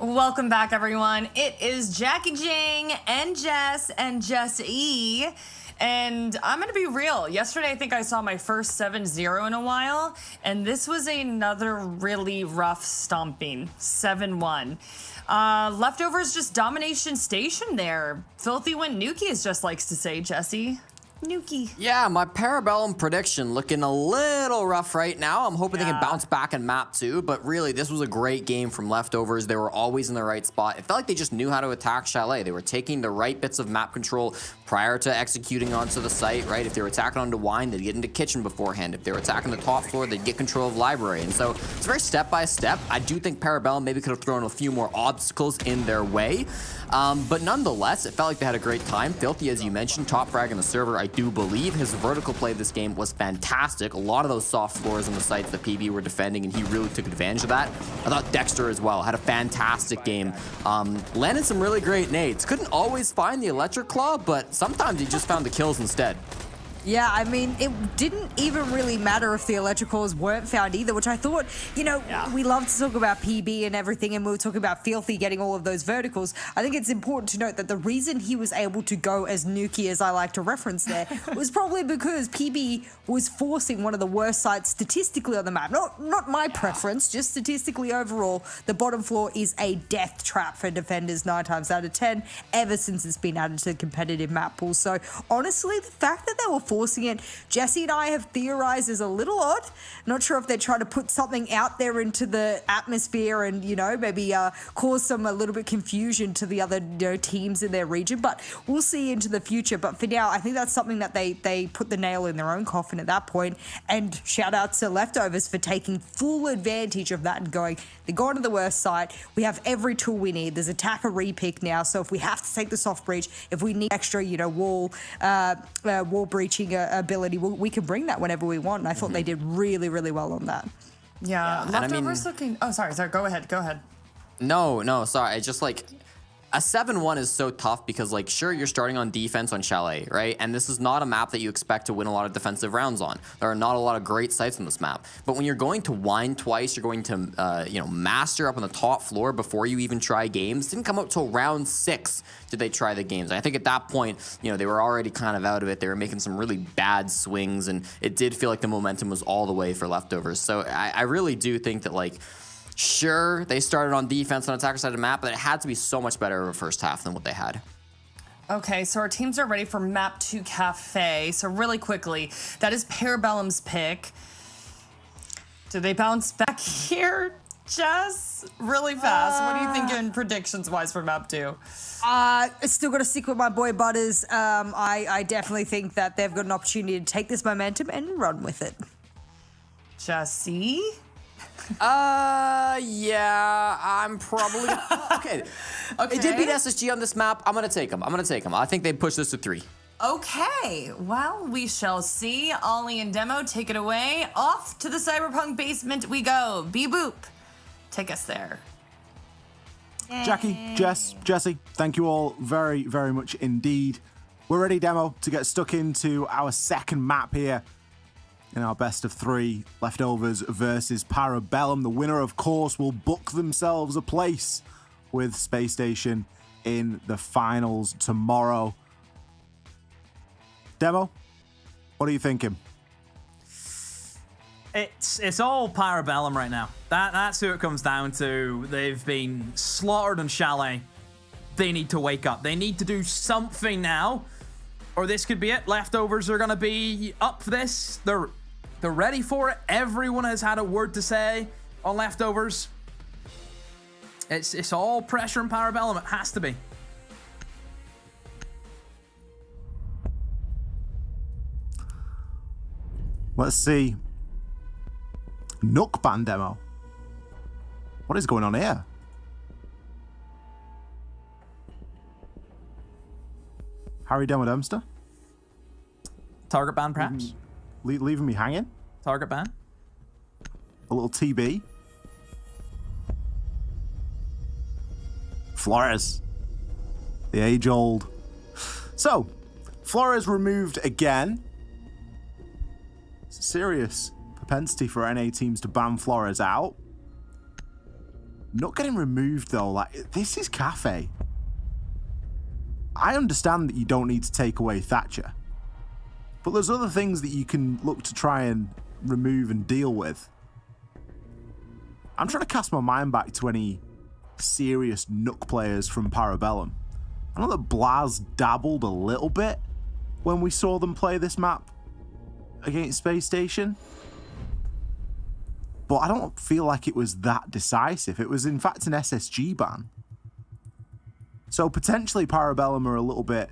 Welcome back, everyone. It is Jackie Jing and Jess E. And I'm going to be real. Yesterday, I think I saw my first 7-0 in a while. And this was another really rough stomping. 7-1. Leftovers just domination station there. Filthy went Nuki, as Jess likes to say, Jesse. Nuki. Yeah, my Parabellum prediction looking a little rough right now. I'm hoping they can bounce back in map 2, but really, this was a great game from Leftovers. They were always in the right spot. It felt like they just knew how to attack Chalet. They were taking the right bits of map control prior to executing onto the site, right? If they were attacking onto Wine, they'd get into Kitchen beforehand. If they were attacking the top floor, they'd get control of Library. And so it's very step by step. I do think Parabellum maybe could have thrown a few more obstacles in their way. But nonetheless, it felt like they had a great time. Filthy, as you mentioned, top frag in the server, I do believe. His vertical play this game was fantastic. A lot of those soft floors on the sites that PB were defending, and he really took advantage of that. I thought Dexter as well had a fantastic game. Landed some really great nades. Couldn't always find the electric claw, but sometimes he just found the kills instead. Yeah, I mean, it didn't even really matter if the electricals weren't found either, which I thought, you know, we love to talk about PB and everything, and we were talking about Filthy getting all of those verticals. I think it's important to note that the reason he was able to go as nukey as I like to reference there was probably because PB was forcing one of the worst sites statistically on the map. Not my preference, just statistically overall. The bottom floor is a death trap for defenders 9 times out of 10 ever since it's been added to the competitive map pool. So honestly, the fact that they were forcing it, Jesse and I have theorized is a little odd. Not sure if they're trying to put something out there into the atmosphere and, you know, maybe cause a little bit confusion to the other, you know, teams in their region, but we'll see into the future. But for now, I think that's something that they put the nail in their own coffin at that point. And shout out to Leftovers for taking full advantage of that and going, they're going to the worst site. We have every tool we need. There's attacker repick now, so if we have to take the soft breach, if we need extra, you know, wall breaching ability, we can bring that whenever we want. And I thought they did really, really well on that. Yeah, Leftovers looking. Oh, sorry. Go ahead. No, sorry. It's just like a 7-1 is so tough because, like, sure, you're starting on defense on Chalet, right? And this is not a map that you expect to win a lot of defensive rounds on. There are not a lot of great sites on this map. But when you're going to wind twice, you're going to, you know, master up on the top floor before you even try games. Didn't come out till round 6 did they try the games. And I think at that point, you know, they were already kind of out of it. They were making some really bad swings, and it did feel like the momentum was all the way for Leftovers. So I really do think that, like, sure, they started on defense on attacker side of the map, but it had to be so much better of a first half than what they had. Okay, so our teams are ready for Map 2 Cafe. So really quickly, that is Parabellum's pick. Do they bounce back here, Jess? Really fast. What are you thinking predictions-wise for Map 2? Still got to stick with my boy Butters. I definitely think that they've got an opportunity to take this momentum and run with it. Jesse? Yeah, I'm probably okay. It did beat SSG on this map. I'm gonna take them. I think they'd push this to 3. Okay, well, we shall see. Ollie and Demo, take it away. Off to the Cyberpunk basement we go. Boop, take us there. Jackie, Jess, Jesse, thank you all very, very much indeed. We're ready, Demo, to get stuck into our second map here in our best of 3, Leftovers versus Parabellum. The winner, of course, will book themselves a place with Space Station in the finals tomorrow. Demo, what are you thinking? It's all Parabellum right now. That's who it comes down to. They've been slaughtered on Chalet. They need to wake up. They need to do something now, or this could be it. Leftovers are going to be up for this. They're ready for it. Everyone has had a word to say on Leftovers. It's all pressure on Parabellum. It has to be. Let's see. Nook ban Demo. What is going on here? Harry Demo Dempster? Target ban, perhaps? Leaving me hanging? Target ban? A little TB? Flores. The age-old. So, Flores removed again. It's a serious propensity for NA teams to ban Flores out. Not getting removed, though. Like, this is Cafe. I understand that you don't need to take away Thatcher. But there's other things that you can look to try and remove and deal with. I'm trying to cast my mind back to any serious Nook players from Parabellum. I know that Blaz dabbled a little bit when we saw them play this map against Space Station. But I don't feel like it was that decisive. It was, in fact, an SSG ban. So potentially Parabellum are a little bit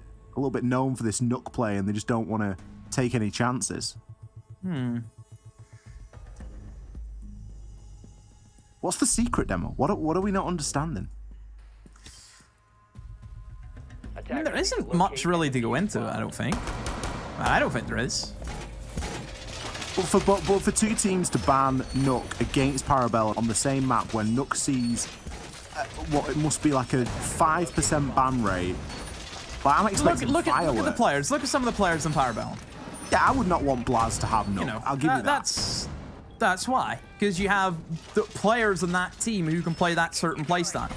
known for this Nook play, and they just don't want to take any chances. What's the secret, Demo? What are we not understanding? I mean, there isn't much really to go into, I don't think. I don't think there is. But for two teams to ban Nook against Parabellum on the same map when Nook sees what it must be like a 5% ban rate. But I'm expecting look at the players. Look at some of the players in Parabellum. Yeah, I would not want Blaz to have no. You know, I'll give you that. That's why. Because you have the players in that team who can play that certain playstyle.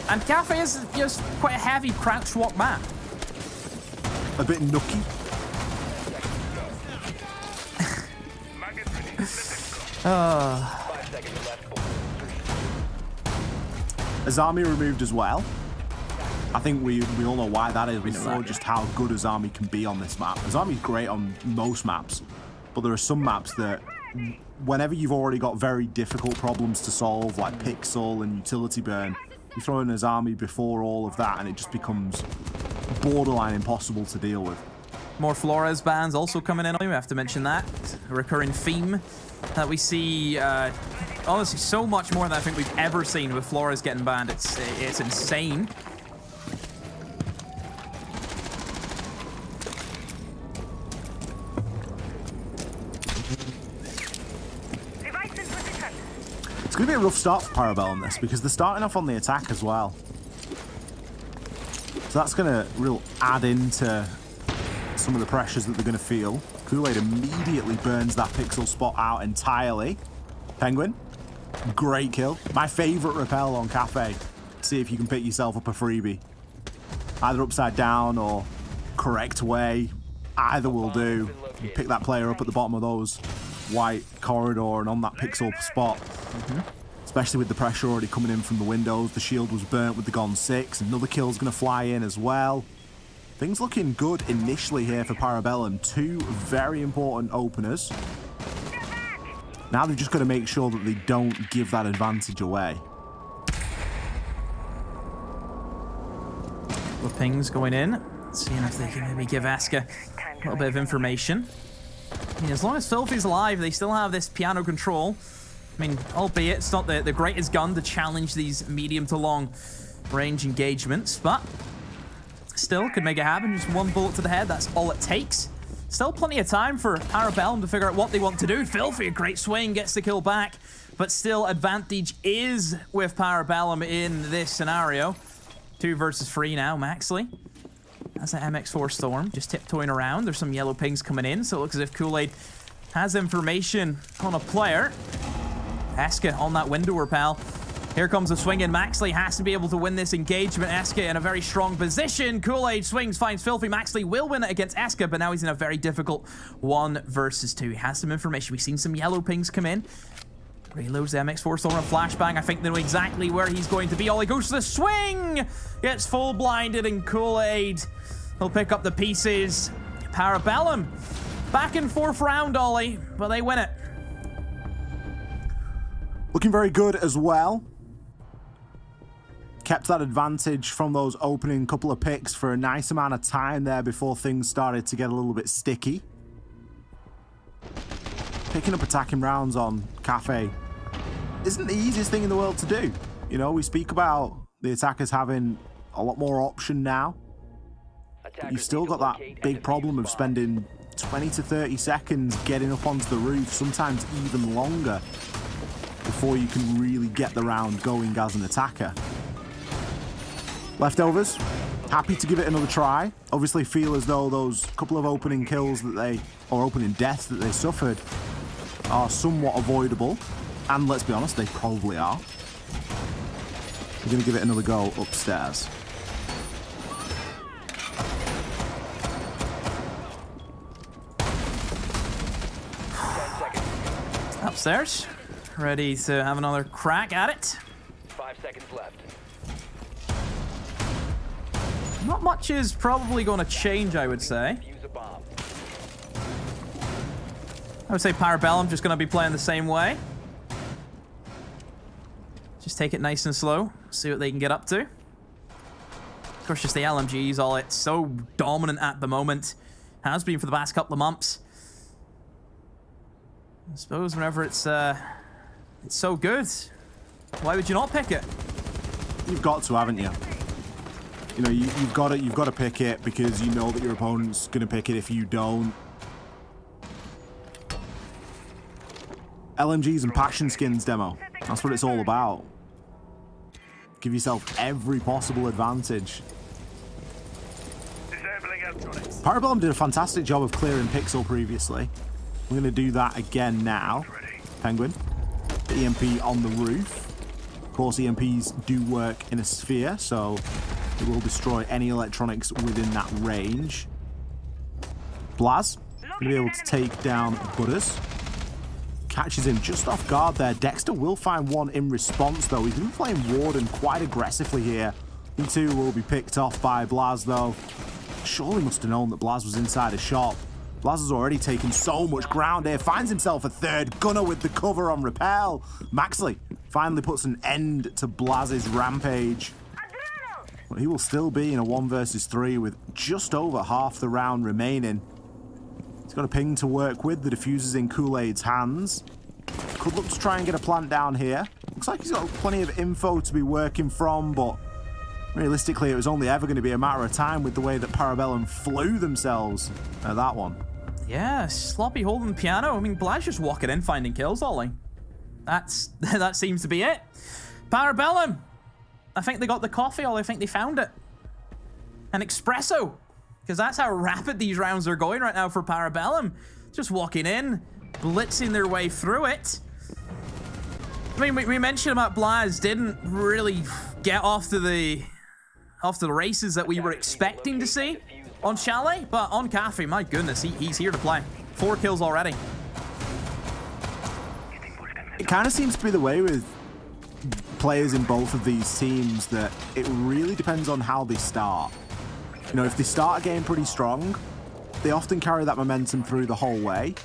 And Cafe is just quite a heavy crouch walk map. A bit nooky. Azami removed as well. I think we all know why that is. We saw just how good Azami can be on this map. Azami's great on most maps, but there are some maps that whenever you've already got very difficult problems to solve, like Pixel and Utility Burn, you throw in Azami before all of that and it just becomes borderline impossible to deal with. More Flores bans also coming in. We have to mention that. A recurring theme that we see, honestly, so much more than I think we've ever seen with Flores getting banned. It's insane. It's going to be a rough start for Parabellum this, because they're starting off on the attack as well. So that's going to real add into some of the pressures that they're going to feel. Kool-Aid immediately burns that Pixel spot out entirely. Penguin, great kill. My favorite repel on Cafe. See if you can pick yourself up a freebie. Either upside down or correct way. Either will do. You pick that player up at the bottom of those white corridor and on that Pixel spot. Especially with the pressure already coming in from the windows. The shield was burnt with the Gon 6. Another kill's going to fly in as well. Things looking good initially here for Parabellum. Two very important openers. Now they've just got to make sure that they don't give that advantage away. The pings going in. Seeing if they can maybe give Aska a little bit of information. I mean, as long as Filthy's alive, they still have this piano control. I mean, albeit it's not the greatest gun to challenge these medium to long range engagements, but still could make it happen. Just one bullet to the head, that's all it takes. Still plenty of time for Parabellum to figure out what they want to do. Filthy, a great swing, gets the kill back, but still advantage is with Parabellum in this scenario. 2 versus 3 now, Maxley. That's an MX4 Storm, just tiptoeing around. There's some yellow pings coming in, so it looks as if Kool-Aid has information on a player. Eska on that window repel. Here comes the swing in. Maxley has to be able to win this engagement. Eska in a very strong position. Kool-Aid swings, finds Filthy. Maxley will win it against Eska, but now he's in a very difficult 1 versus 2. He has some information. We've seen some yellow pings come in. Reloads the MX4 Storm, a flashbang. I think they know exactly where he's going to be. Ollie goes to the swing! Gets full blinded, and Kool-Aid will pick up the pieces. Parabellum back in 4th round, Ollie, but they win it. Looking very good as well. Kept that advantage from those opening couple of picks for a nice amount of time there before things started to get a little bit sticky. Picking up attacking rounds on Cafe isn't the easiest thing in the world to do. You know, we speak about the attackers having a lot more option now. But you've still got that big problem of spending 20 to 30 seconds getting up onto the roof, sometimes even longer, before you can really get the round going as an attacker. Leftovers, happy to give it another try. Obviously feel as though those couple of opening kills that they, or opening deaths that they suffered, are somewhat avoidable. And let's be honest, they probably are. We're going to give it another go upstairs. Upstairs, ready to have another crack at it. 5 seconds left. Not much is probably going to change, I would say. I would say Parabellum just going to be playing the same way. Just take it nice and slow, see what they can get up to. Of course, just the LMGs, all it's so dominant at the moment. Has been for the past couple of months. I suppose whenever it's so good, why would you not pick it? You've got to, haven't you? You know, you've got to pick it because you know that your opponent's going to pick it if you don't. LMGs and passion skins demo. That's what it's all about. Give yourself every possible advantage. Disabling Parabellum did a fantastic job of clearing Pixel previously. We're going to do that again now. Penguin. The EMP on the roof. Of course, EMPs do work in a sphere, so it will destroy any electronics within that range. Blaz going to be able to take down Butters. Catches him just off guard there. Dexter will find one in response, though. He's been playing Warden quite aggressively here. Two will be picked off by Blaz, though. Surely must have known that Blaz was inside a shop. Blaz has already taken so much ground here. Finds himself a third gunner with the cover on Repel. Maxley finally puts an end to Blaz's rampage. But he will still be in a 1 versus 3 with just over half the round remaining. He's got a ping to work with. The diffuser's in Kool-Aid's hands. Could look to try and get a plant down here. Looks like he's got plenty of info to be working from, but realistically, it was only ever going to be a matter of time with the way that Parabellum flew themselves at that one. Yeah, sloppy holding the piano. I mean, Blaz just walking in, finding kills, Ollie. That seems to be it. Parabellum. I think they got the coffee, Ollie. I think they found it. An espresso. Because that's how rapid these rounds are going right now for Parabellum. Just walking in, blitzing their way through it. I mean, we mentioned about Blaz didn't really get off to the races that we were expecting to see on Chalet, but on Cafe, my goodness, he's here to play. 4 kills already. It kind of seems to be the way with players in both of these teams that it really depends on how they start. You know, if they start a game pretty strong, they often carry that momentum through the whole way.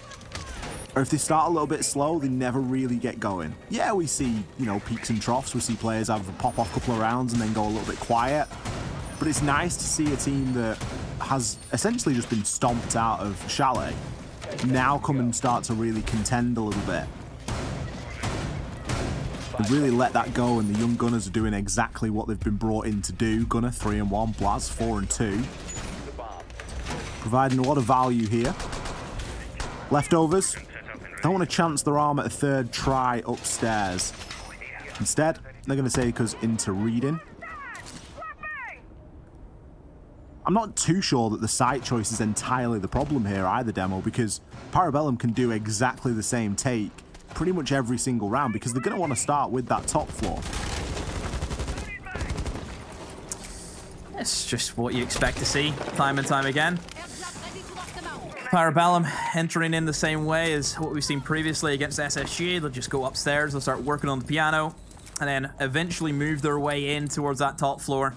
Or if they start a little bit slow, they never really get going. Yeah, we see, you know, peaks and troughs. We see players have a pop off a couple of rounds and then go a little bit quiet. But it's nice to see a team that has essentially just been stomped out of Chalet now come and start to really contend a little bit. They really let that go, and the young Gunners are doing exactly what they've been brought in to do. Gunner 3-1, Blaz 4-2. Providing a lot of value here. Leftovers don't want to chance their arm at a third try upstairs. Instead, they're going to take us into reading. I'm not too sure that the site choice is entirely the problem here either, Demo, because Parabellum can do exactly the same take pretty much every single round because they're going to want to start with that top floor. It's just what you expect to see time and time again. Parabellum entering in the same way as what we've seen previously against SSG. They'll just go upstairs, they'll start working on the piano, and then eventually move their way in towards that top floor.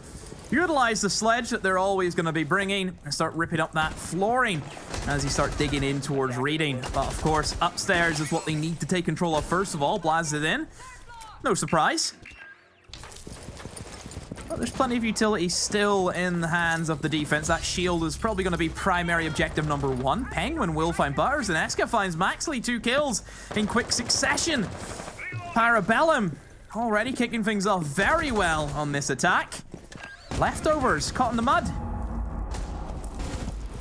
Utilize the sledge that they're always going to be bringing and start ripping up that flooring as you start digging in towards reading. But of course, upstairs is what they need to take control of first of all. Blaz it in. No surprise. But there's plenty of utility still in the hands of the defense. That shield is probably going to be primary objective number 1. Penguin will find Butters, and Eska finds Maxley 2 kills in quick succession. Parabellum already kicking things off very well on this attack. Leftovers caught in the mud.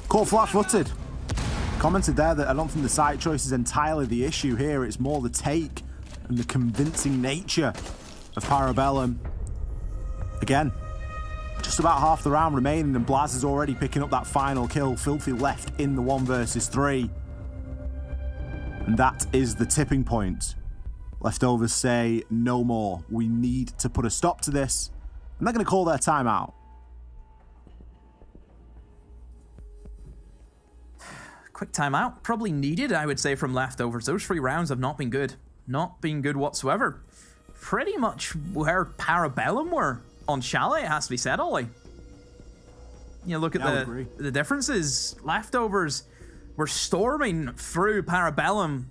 Caught flat-footed. Commented there that I don't think the site choice is entirely the issue here. It's more the take and the convincing nature of Parabellum. Again, just about half the round remaining, and Blaz is already picking up that final kill. Filthy left in the 1 versus 3. And that is the tipping point. Leftovers say no more. We need to put a stop to this. And they're going to call their timeout. Quick timeout. Probably needed, I would say, from Leftovers. Those 3 rounds have not been good. Not been good whatsoever. Pretty much where Parabellum were on Chalet, it has to be said, Ollie. You know, look at the differences. Leftovers were storming through Parabellum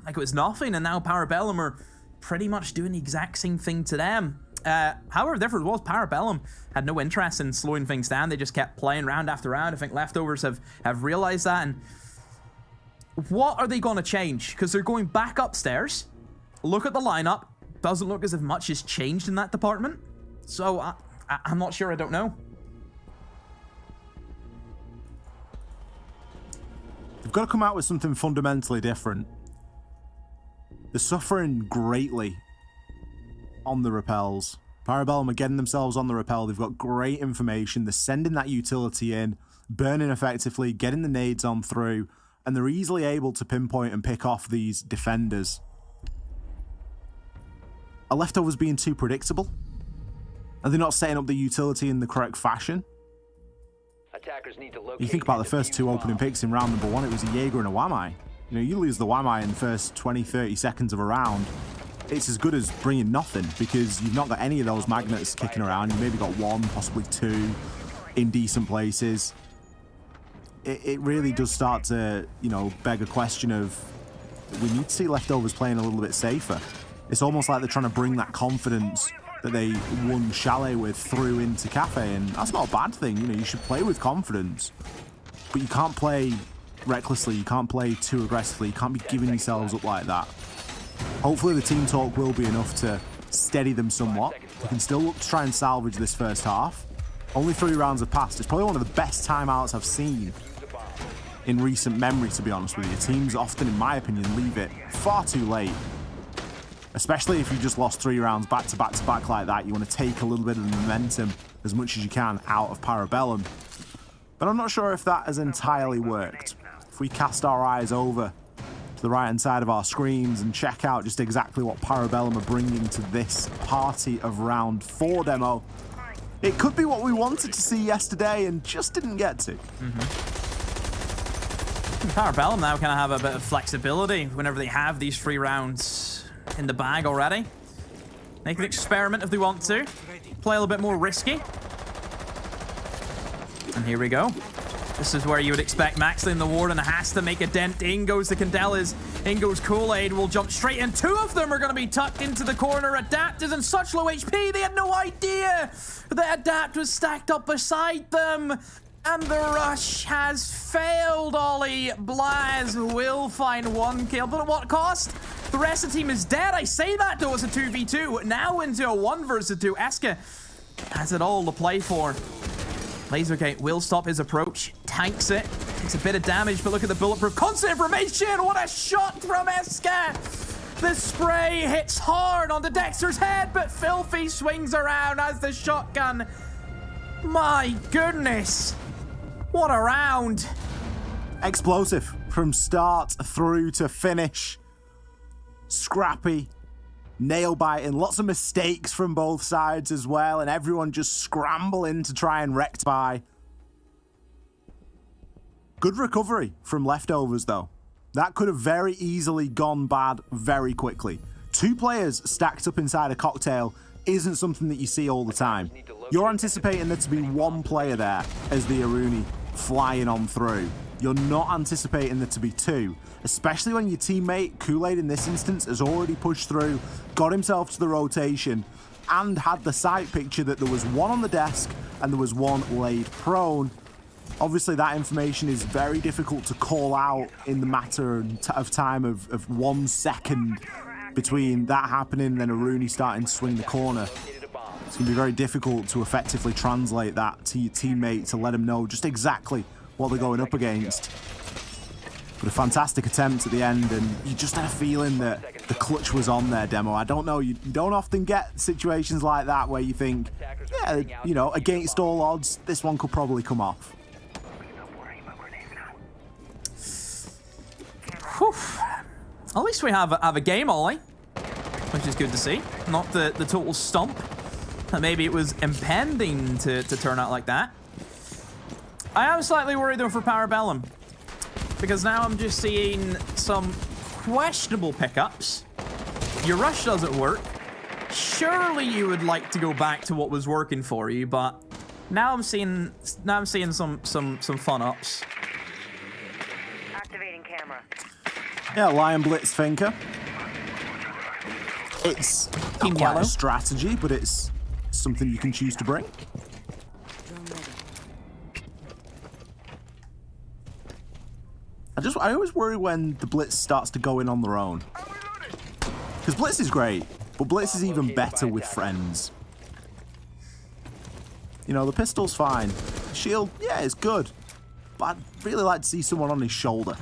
like it was nothing, and now Parabellum are pretty much doing the exact same thing to them. However, the difference was Parabellum had no interest in slowing things down. They just kept playing round after round. I think Leftovers have realized that. And what are they going to change? Because they're going back upstairs. Look at the lineup. Doesn't look as if much has changed in that department. So I'm not sure. I don't know. They've got to come out with something fundamentally different. They're suffering greatly on the repels. Parabellum are getting themselves on the repel. They've got great information. They're sending that utility in. burning effectively, getting the nades on through, and they're easily able to pinpoint and pick off these defenders. Are Leftovers being too predictable? Are they not setting up the utility in the correct fashion? Attackers need to locate You think about the first two opening picks in round number 1, it was a Jaeger and a Wamai. You know, you lose the Wamai in the first 20-30 seconds of a round, it's as good as bringing nothing, because you've not got any of those magnets kicking around. You've maybe got 1, possibly 2 in decent places. It really does start to, you know, beg a question of, we need to see Leftovers playing a little bit safer. It's almost like they're trying to bring that confidence that they won Chalet with through into Cafe, and that's not a bad thing. You know, you should play with confidence, but you can't play recklessly, you can't play too aggressively, you can't be giving yourselves up like that. Hopefully the team talk will be enough to steady them somewhat. We can still look to try and salvage this first half. Only 3 rounds have passed. It's probably one of the best timeouts I've seen in recent memory, to be honest with you. Teams often, in my opinion, leave it far too late. Especially if you just lost 3 rounds back to back to back like that. You want to take a little bit of the momentum as much as you can out of Parabellum. But I'm not sure if that has entirely worked. If we cast our eyes over to the right hand side of our screens and check out just exactly what Parabellum are bringing to this party of round 4 demo, it could be what we wanted to see yesterday and just didn't get to. Parabellum now kind of have a bit of flexibility whenever they have these 3 rounds in the bag already. They can experiment if they want to. Play a little bit more risky. And here we go. This is where you would expect Maxley in the Warden has to make a dent. In goes the Candelas. In goes Kool-Aid. Will jump straight in. 2 of them are going to be tucked into the corner. Adapt is in such low HP. They had no idea that Adapt was stacked up beside them. And the rush has failed, Ollie. Blaz will find 1 kill, but at what cost? The rest of the team is dead. I say that, though, it's a 2v2. Now into a 1 versus 2. Eska has it all to play for. Lasergate will stop his approach. Tanks it. Takes a bit of damage, but look at the bulletproof. Constant information! What a shot from Eska! The spray hits hard onto Dexter's head, but Filthy swings around as the shotgun. My goodness! What a round! Explosive from start through to finish. Scrappy, nail-biting, lots of mistakes from both sides as well, and everyone just scrambling to try and rectify. Good recovery from Leftovers, though. That could have very easily gone bad very quickly. 2 players stacked up inside a cocktail isn't something that you see all the time. You're anticipating there to be 1 player there as the Aruni flying on through. You're not anticipating there to be 2, especially when your teammate, Kool-Aid in this instance, has already pushed through, got himself to the rotation, and had the sight picture that there was 1 on the desk and there was 1 laid prone. Obviously, that information is very difficult to call out in the matter of time of 1 second between that happening and then Aruni starting to swing the corner. It's going to be very difficult to effectively translate that to your teammate to let them know just exactly what they're going up against. But a fantastic attempt at the end, and you just had a feeling that the clutch was on there, Demo. I don't know, you don't often get situations like that where you think, yeah, you know, against all odds, this one could probably come off. Whew. At least we have a game, Ollie, which is good to see. Not the total stomp. Maybe it was impending to turn out like that. I am slightly worried, though, for Parabellum, because now I'm just seeing some questionable pickups. Your rush doesn't work. Surely you would like to go back to what was working for you, but now I'm seeing some fun ups. Activating camera. Yeah, Lion Blitz Finker. It's not quite a strategy, but it's something you can choose to bring. I always worry when the Blitz starts to go in on their own. Because Blitz is great, but Blitz is even better with friends. You know, the pistol's fine. The shield, yeah, it's good. But I'd really like to see someone on his shoulder.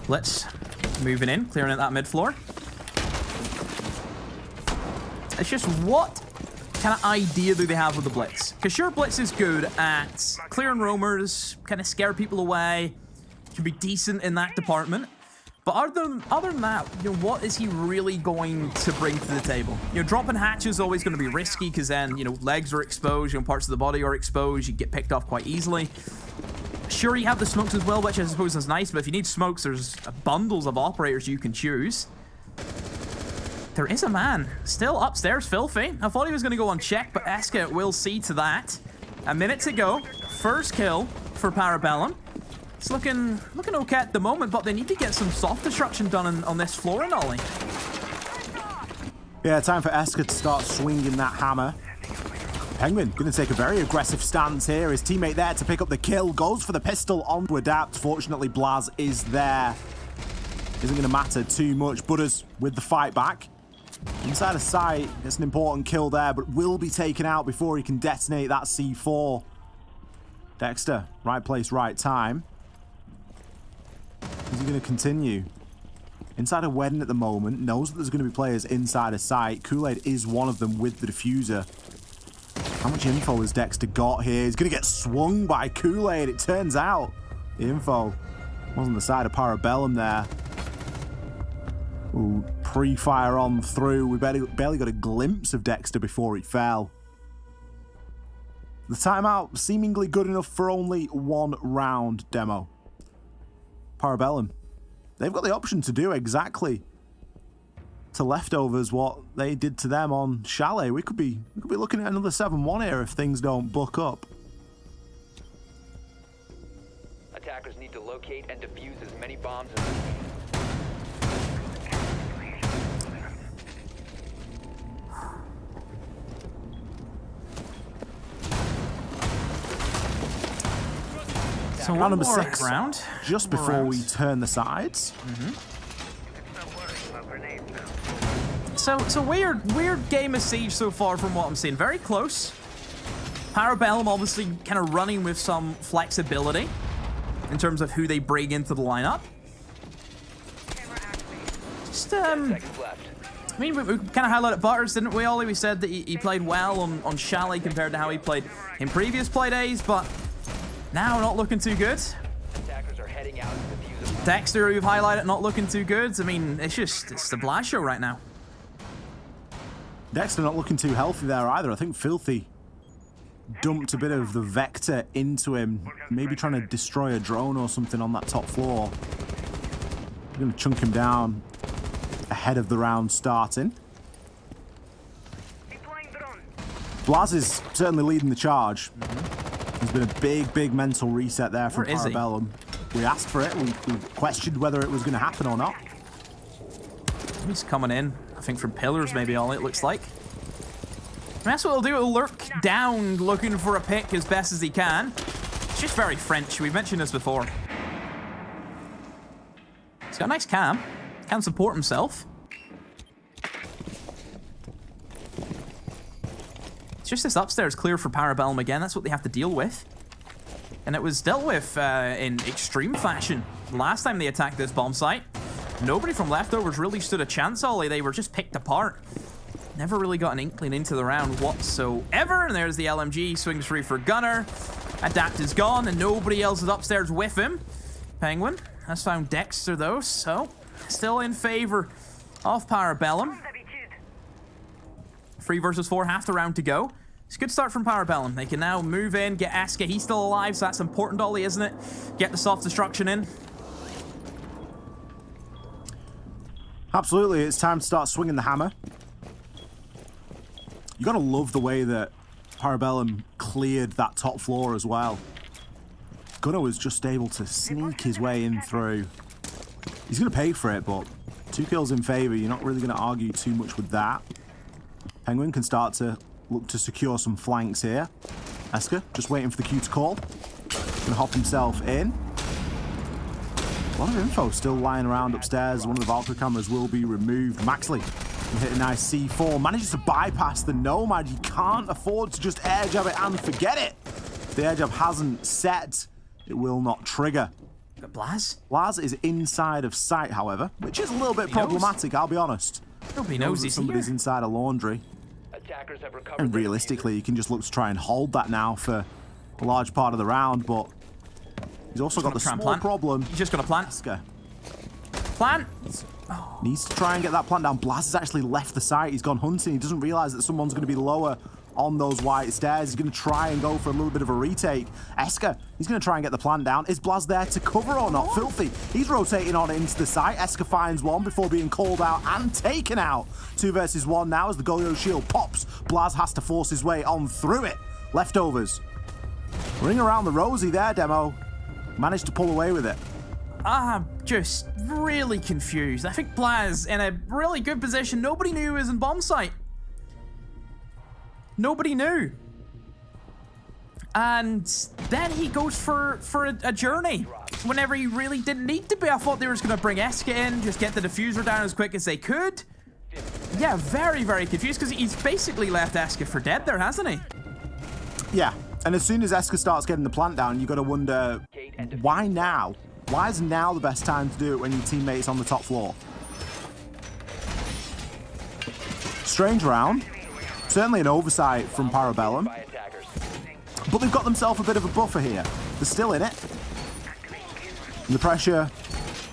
Blitz moving in, clearing at that mid floor. It's just what kind of idea do they have with the Blitz? Because sure, Blitz is good at clearing roamers, kind of scare people away, can be decent in that department. But other than that, you know, what is he really going to bring to the table? You know, dropping hatch is always going to be risky because then, you know, legs are exposed, you know, parts of the body are exposed, you get picked off quite easily. Sure, you have the smokes as well, which I suppose is nice, but if you need smokes, there's bundles of operators you can choose. There is a man still upstairs, Filthy. I thought he was going to go unchecked, but Eska will see to that. A minute to go. First kill for Parabellum. It's looking okay at the moment, but they need to get some soft destruction done on this floor and Ollie. Yeah, time for Eska to start swinging that hammer. Penguin going to take a very aggressive stance here. His teammate there to pick up the kill. Goes for the pistol on to adapt. Fortunately, Blaz is there. Isn't going to matter too much. Butters with the fight back. Inside of sight, it's an important kill there, but will be taken out before he can detonate that C4. Dexter, right place, right time. Is he going to continue? Inside of Wedding at the moment, knows that there's going to be players inside of sight. Kool-Aid is one of them with the diffuser. How much info has Dexter got here? He's going to get swung by Kool-Aid, it turns out. The info was on the side of Parabellum there. Ooh, pre-fire on through. We barely got a glimpse of Dexter before he fell. The timeout seemingly good enough for only one round demo. Parabellum, they've got the option to do exactly to Leftovers what they did to them on Chalet. We could be looking at another 7-1 here if things don't book up. Attackers need to locate and defuse as many bombs as So round number 6, round. Just before we turn the sides. So weird game of Siege so far from what I'm seeing. Very close. Parabellum obviously kind of running with some flexibility in terms of who they bring into the lineup. Just, I mean, we kind of highlighted Butters, didn't we, Ollie? We said that he played well on Chalet compared to how he played in previous play days, but now not looking too good. Dexter, who you've highlighted, not looking too good. I mean, it's the Blast show right now. Dexter not looking too healthy there either. I think Filthy dumped a bit of the Vector into him. Maybe trying to destroy a drone or something on that top floor. We're going to chunk him down ahead of the round starting. Blaz is certainly leading the charge. There's been a big mental reset there from Parabellum. We asked for it. We questioned whether it was going to happen or not. He's coming in, I think from pillars maybe, all it looks like. And that's what he'll do. He'll lurk down looking for a pick as best as he can. It's just very French. We've mentioned this before. He's got a nice cam. Can support himself. It's just this upstairs clear for Parabellum again. That's what they have to deal with. And it was dealt with in extreme fashion last time they attacked this bomb site. Nobody from Leftovers really stood a chance, Ollie. They were just picked apart. Never really got an inkling into the round whatsoever. And there's the LMG, swings free for Gunner. Adapt is gone, and nobody else is upstairs with him. Penguin has found Dexter, though, so still in favor of Parabellum. 3 versus 4, half the round to go. It's a good start from Parabellum. They can now move in, get Eska. He's still alive, so that's important, Ollie, isn't it? Get the soft destruction in. Absolutely, it's time to start swinging the hammer. You gotta love the way that Parabellum cleared that top floor as well. Gunnar was just able to sneak his way in through. He's gonna pay for it, but 2 kills in favor. You're not really gonna argue too much with that. Penguin can start to look to secure some flanks here. Eska just waiting for the cue to call. Gonna hop himself in. A lot of info still lying around upstairs. One of the Valkyrie cameras will be removed. Maxley can hit a nice C4. Manages to bypass the Nomad. You can't afford to just air jab it and forget it. If the air jab hasn't set, it will not trigger. But Blaz? Blaz is inside of sight, however, which is a little bit problematic, I'll be honest. Nobody knows he's somebody's inside a laundry. And realistically, you can just look to try and hold that now for a large part of the round, but he's also got the small problem. He's just going to plant. Plant! Needs to try and get that plant down. Blaz has actually left the site. He's gone hunting. He doesn't realize that someone's going to be lower on those white stairs. He's going to try and go for a little bit of a retake. Eska, he's going to try and get the plant down. Is Blaz there to cover or not? Filthy, he's rotating on into the site. Eska finds one before being called out and taken out. 2 versus 1 now as the Golio shield pops. Blaz has to force his way on through it. Leftovers. Ring around the rosy there, Demo. Managed to pull away with it. I'm just really confused. I think Blaz in a really good position. Nobody knew he was in bomb site. Nobody knew. And then he goes for a journey whenever he really didn't need to be. I thought they were just going to bring Eska in, just get the diffuser down as quick as they could. Yeah, very, very confused because he's basically left Eska for dead there, hasn't he? Yeah, and as soon as Eska starts getting the plant down, you got to wonder, why now? Why is now the best time to do it when your teammate's on the top floor? Strange round. Certainly an oversight from Parabellum. But they've got themselves a bit of a buffer here. They're still in it. And the pressure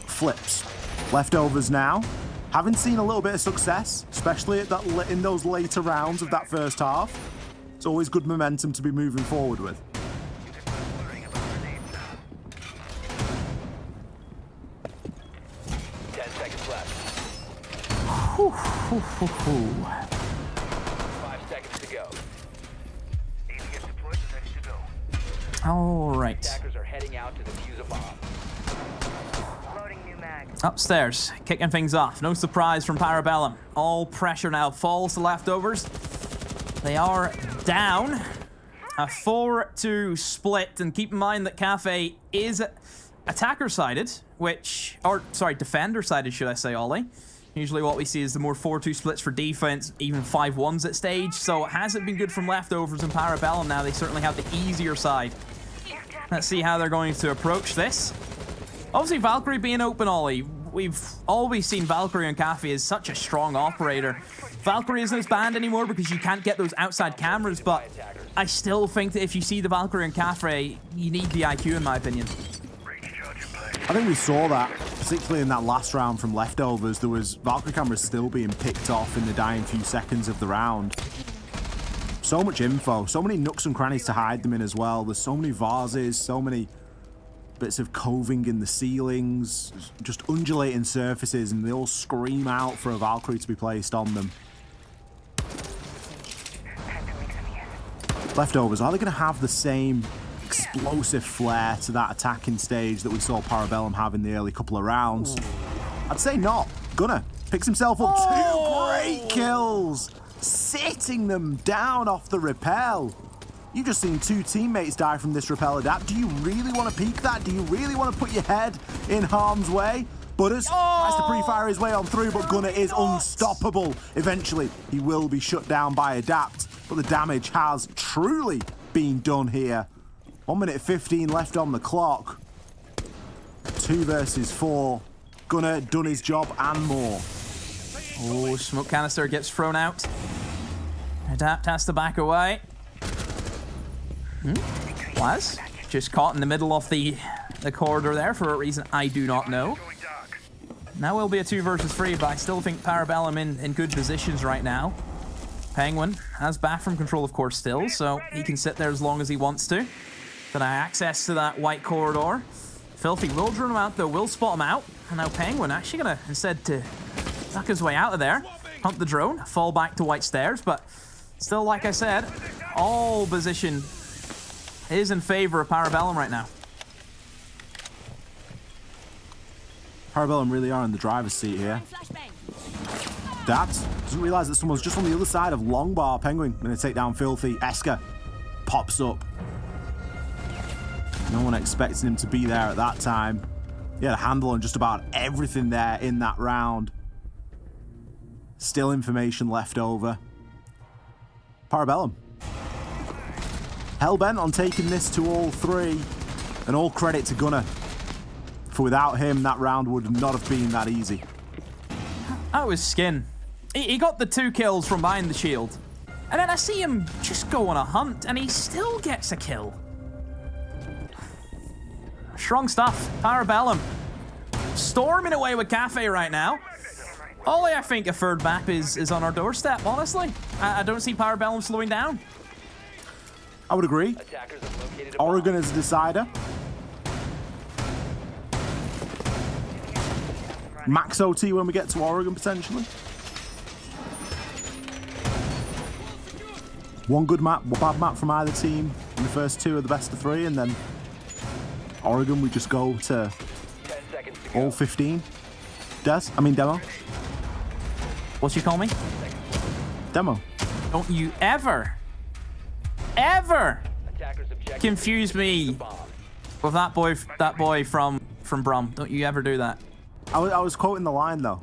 flips. Leftovers now. Haven't seen a little bit of success, especially in those later rounds of that first half. It's always good momentum to be moving forward with. Whew, whew, whew, whew. 5 seconds to go. All right. Attackers are heading out to defuse a bomb. Upstairs, kicking things off. No surprise from Parabellum. All pressure now falls to Leftovers. They are down. A 4-2 split. And keep in mind that Cafe is attacker-sided, defender-sided, should I say, Ollie. Usually what we see is the more 4-2 splits for defense, even 5-1s at stage. So it hasn't been good from Leftovers and Parabellum now. They certainly have the easier side. Let's see how they're going to approach this. Obviously, Valkyrie being open, Ollie. We've always seen Valkyrie on Cafe as such a strong operator. Valkyrie isn't as banned anymore because you can't get those outside cameras, but I still think that if you see the Valkyrie on Cafe, you need the IQ, in my opinion. I think we saw that, particularly in that last round from Leftovers. There was Valkyrie cameras still being picked off in the dying few seconds of the round. So much info, so many nooks and crannies to hide them in as well. There's so many vases, so many bits of coving in the ceilings, just undulating surfaces, and they all scream out for a Valkyrie to be placed on them. Leftovers, are they going to have the same explosive flair to that attacking stage that we saw Parabellum have in the early couple of rounds? I'd say not. Gunner picks himself up 2 great kills, sitting them down off the rappel. You've just seen 2 teammates die from this rappel adapt. Do you really want to peek that? Do you really want to put your head in harm's way? Butters tries to pre-fire his way on through, but Gunner is unstoppable. Eventually, he will be shut down by Adapt, but the damage has truly been done here. 1 minute 15 left on the clock. 2 versus 4. Gunner done his job and more. Oh, smoke canister gets thrown out. Adapt has to back away. Blaz just caught in the middle of the corridor there for a reason I do not know. Now will be a 2 versus 3, but I still think Parabellum in good positions right now. Penguin has bathroom control, of course, still, so he can sit there as long as he wants to. Then access to that white corridor. Filthy will drone him out, though, will spot him out. And now Penguin actually gonna, instead to duck his way out of there, hunt the drone, fall back to white stairs, but still, like I said, all position is in favor of Parabellum right now. Parabellum really are in the driver's seat here. That doesn't realize that someone's just on the other side of Long Bar. Penguin going to take down Filthy. Eska pops up. No one expecting him to be there at that time. He had a handle on just about everything there in that round. Still information left over. Parabellum hell-bent on taking this to all 3, and all credit to Gunner. For without him, that round would not have been that easy. That was skin. He got the 2 kills from behind the shield. And then I see him just go on a hunt, and he still gets a kill. Strong stuff. Parabellum. Storming away with Cafe right now. Only I think a third map is on our doorstep, honestly. I don't see Parabellum slowing down. I would agree. Oregon is a decider. Max OT when we get to Oregon, potentially. One good map, one bad map from either team in the first 2 of the best of 3, and then Oregon, we just go to all 15. Demo. What you call me? Demo. Don't you ever confuse me with that boy from Brum. Don't you ever do that. I was quoting the line, though.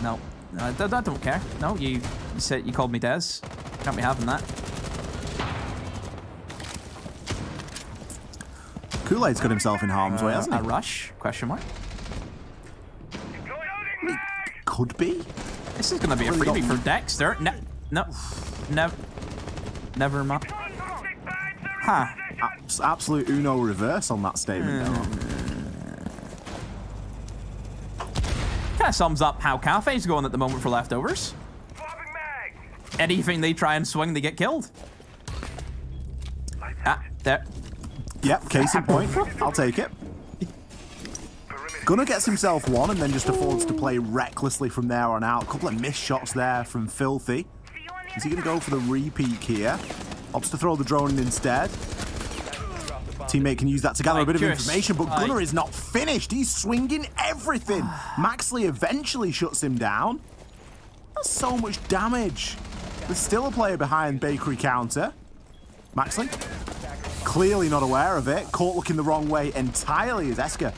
No, I don't care. No, you said you called me Des. Can't be having that. Kool-Aid's got himself in harm's way, hasn't he? A rush? Question mark. Could be. This is gonna be a freebie for Dexter. Never mind. Huh. Absolute Uno reverse on that statement. Kind of sums up how Cafe's going at the moment for leftovers. Anything they try and swing, they get killed. There. Yep, case in point. I'll take it. Gunnar gets himself one and then just affords to play recklessly from there on out. A couple of missed shots there from Filthy. Is he going to go for the repeat here? Opts to throw the drone in instead. Teammate can use that to gather a bit of information, but Gunnar is not finished. He's swinging everything. Maxley eventually shuts him down. That's so much damage. There's still a player behind Bakery counter. Maxley, clearly not aware of it. Caught looking the wrong way entirely as Eska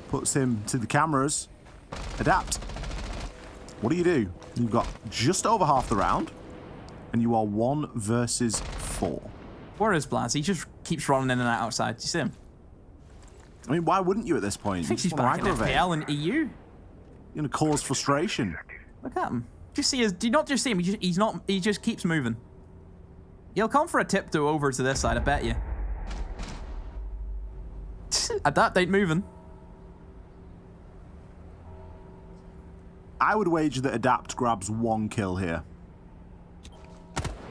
puts him to the cameras. Adapt. What do? You've got just over half the round, and you are 1 versus 4. Where is Blaz? He just keeps running in and out outside. Do you see him? I mean, why wouldn't you at this point? I think he's back in FPL and EU. You're gonna cause frustration. Look at him. Just see his. Do you not just see him? He just keeps moving. He'll come for a tiptoe over to this side. I bet you. Adapt ain't moving. I would wager that Adapt grabs 1 kill here.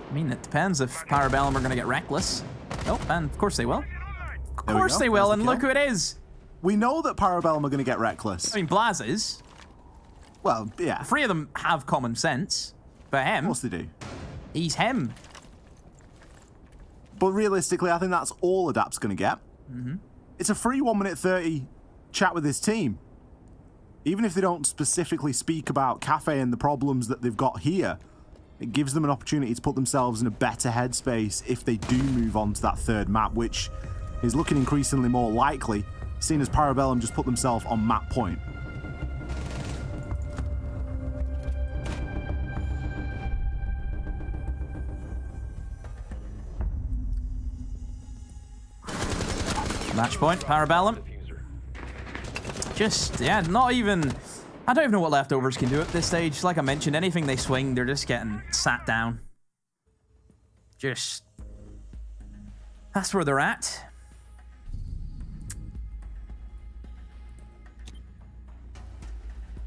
I mean, it depends if Parabellum are going to get reckless. Oh, and of course they will. Of course they will, and look who it is. We know that Parabellum are going to get reckless. I mean, Blaz is. Well, yeah. 3 of them have common sense. But him... Of course they do. He's him. But realistically, I think that's all Adapt's going to get. It's a free 1 minute 30 chat with his team. Even if they don't specifically speak about Cafe and the problems that they've got here, it gives them an opportunity to put themselves in a better headspace if they do move on to that 3rd map, which is looking increasingly more likely, seeing as Parabellum just put themselves on map point. Match point, Parabellum. Just, yeah, not even... I don't even know what leftovers can do at this stage. Like I mentioned, anything they swing, they're just getting sat down. Just... That's where they're at.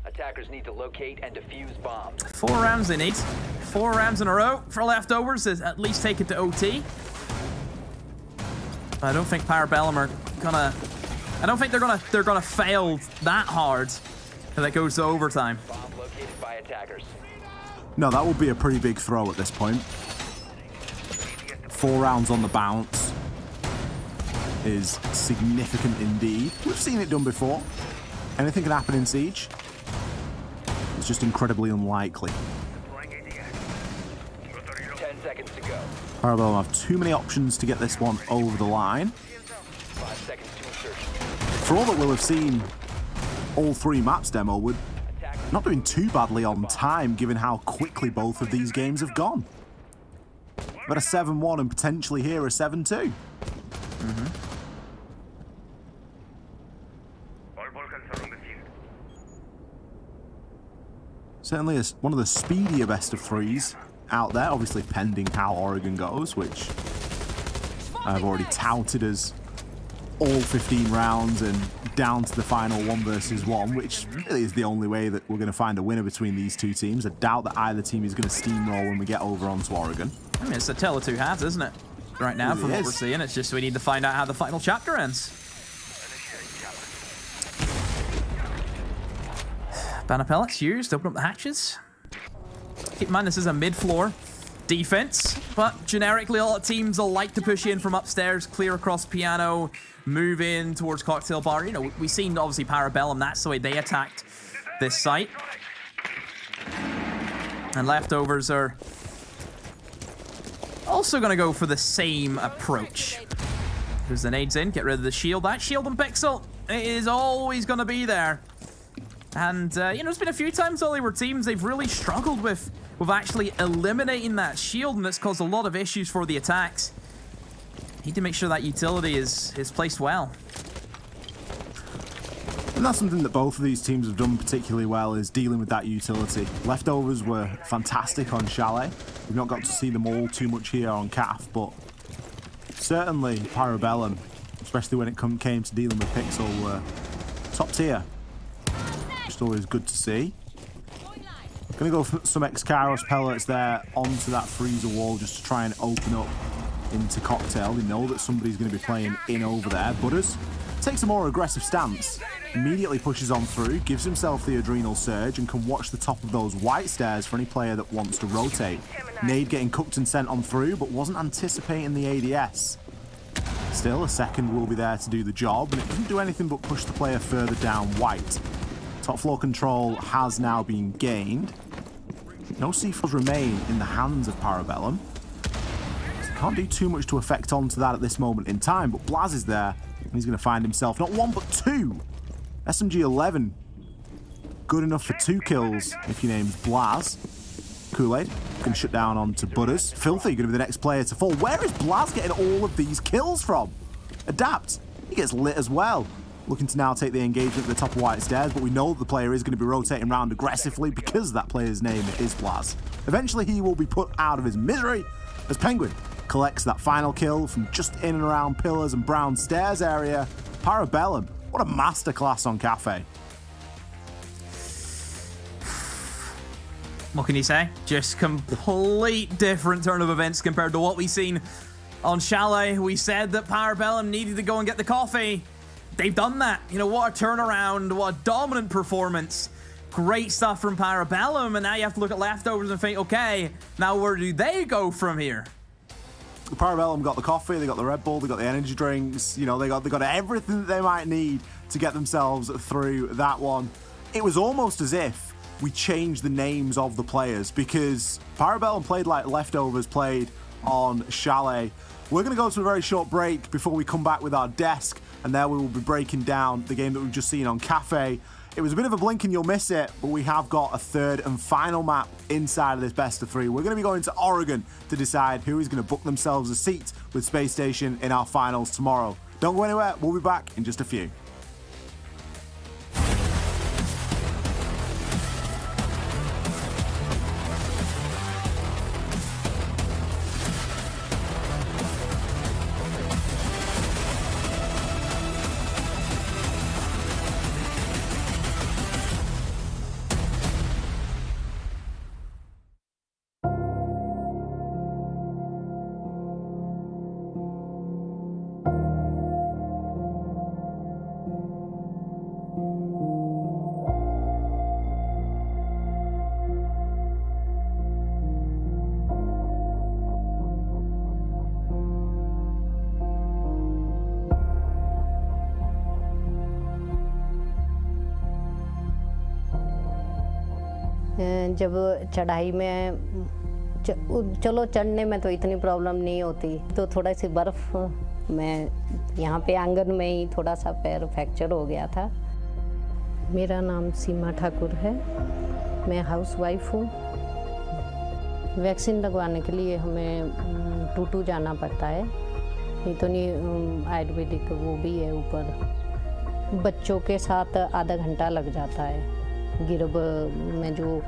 Attackers need to locate and defuse bombs. 4 rounds they need. 4 rounds in a row for leftovers to at least take it to OT. I don't think Parabellum are gonna... I don't think they're gonna fail that hard if it goes to overtime. Bomb located by attackers. No, that would be a pretty big throw at this point. 4 rounds on the bounce is significant indeed. We've seen it done before. Anything can happen in Siege. It's just incredibly unlikely. 10 seconds to go. Parabellum have too many options to get this one over the line. 5 seconds to insertion. For all that we'll have seen, all 3 maps demo would not doing too badly on time, given how quickly both of these games have gone. But a 7-1 and potentially here a 7-2. Certainly one of the speedier best of threes out there, obviously pending how Oregon goes, which I've already touted as all 15 rounds and down to the final 1 versus 1, which really is the only way that we're going to find a winner between these two teams. I doubt that either team is going to steamroll when we get over onto Oregon. I mean, it's a tale of two halves, isn't it? Right now, from what we're seeing, it's just we need to find out how the final chapter ends. Banner pellets used to open up the hatches. Keep in mind, this is a mid-floor defense, but generically, a lot of teams will like to push in from upstairs, clear across piano, move in towards cocktail bar. You know, we've seen, obviously, Parabellum. That's the way they attacked this site. And leftovers are also going to go for the same approach. There's the nades in, get rid of the shield. That shield and pixel is always going to be there. And, you know, there's been a few times, Ollie, where teams, they've really struggled with actually eliminating that shield, and it's caused a lot of issues for the attacks. Need to make sure that utility is placed well. And that's something that both of these teams have done particularly well, is dealing with that utility. Leftovers were fantastic on Chalet. We've not got to see them all too much here on CAF, but certainly Parabellum, especially when it came to dealing with Pixel, were top tier. Just always good to see. Gonna go for some X-Kairos pellets there onto that freezer wall just to try and open up into Cocktail. They know that somebody's going to be playing in over there. Butters takes a more aggressive stance, immediately pushes on through, gives himself the adrenal surge, and can watch the top of those white stairs for any player that wants to rotate. Nade getting cooked and sent on through, but wasn't anticipating the ADS. Still, a second will be there to do the job, and it doesn't do anything but push the player further down white. Top floor control has now been gained. No C4s remain in the hands of Parabellum. Can't do too much to affect onto that at this moment in time, but Blaz is there, and he's going to find himself not one, but two. SMG 11. Good enough for 2 kills if your name's Blaz. Kool-Aid can shut down onto Butters. Filthy going to be the next player to fall. Where is Blaz getting all of these kills from? Adapt. He gets lit as well. Looking to now take the engagement at the top of white stairs, but we know that the player is going to be rotating around aggressively because that player's name is Blaz. Eventually he will be put out of his misery as Penguin collects that final kill from just in and around pillars and brown stairs area. Parabellum, what a masterclass on Cafe. What can you say? Just complete different turn of events compared to what we've seen on Chalet. We said that Parabellum needed to go and get the coffee. They've done that. You know, what a turnaround, what a dominant performance. Great stuff from Parabellum, and now you have to look at leftovers and think, okay, now where do they go from here? Parabellum got the coffee, they got the Red Bull, they got the energy drinks, you know, they got everything that they might need to get themselves through that one. It was almost as if we changed the names of the players, because Parabellum played like Leftovers played on Chalet. We're going to go to a very short break before we come back with our desk, and there we will be breaking down the game that we've just seen on Cafe. It was a bit of a blink and you'll miss it, but we have got a third and final map inside of this best of 3. We're going to be going to Oregon to decide who is going to book themselves a seat with Space Station in our finals tomorrow. Don't go anywhere, we'll be back in just a few. जब चढ़ाई में चलो चढ़ने में तो इतनी problem नहीं होती, तो थोड़ा सी बर्फ़ में यहाँ पे आंगन में ही थोड़ा सा पैर फ्रैक्चर हो गया था। मेरा नाम सीमा ठाकुर है, मैं हाउसवाइफ हूँ। वैक्सीन लगवाने के लिए हमें टूटू जाना पड़ता है, नहीं तो नहीं आयुर्वेदिक वो भी है ऊपर। बच्चों के साथ आधा घंटा लग जाता है। गिरब में जो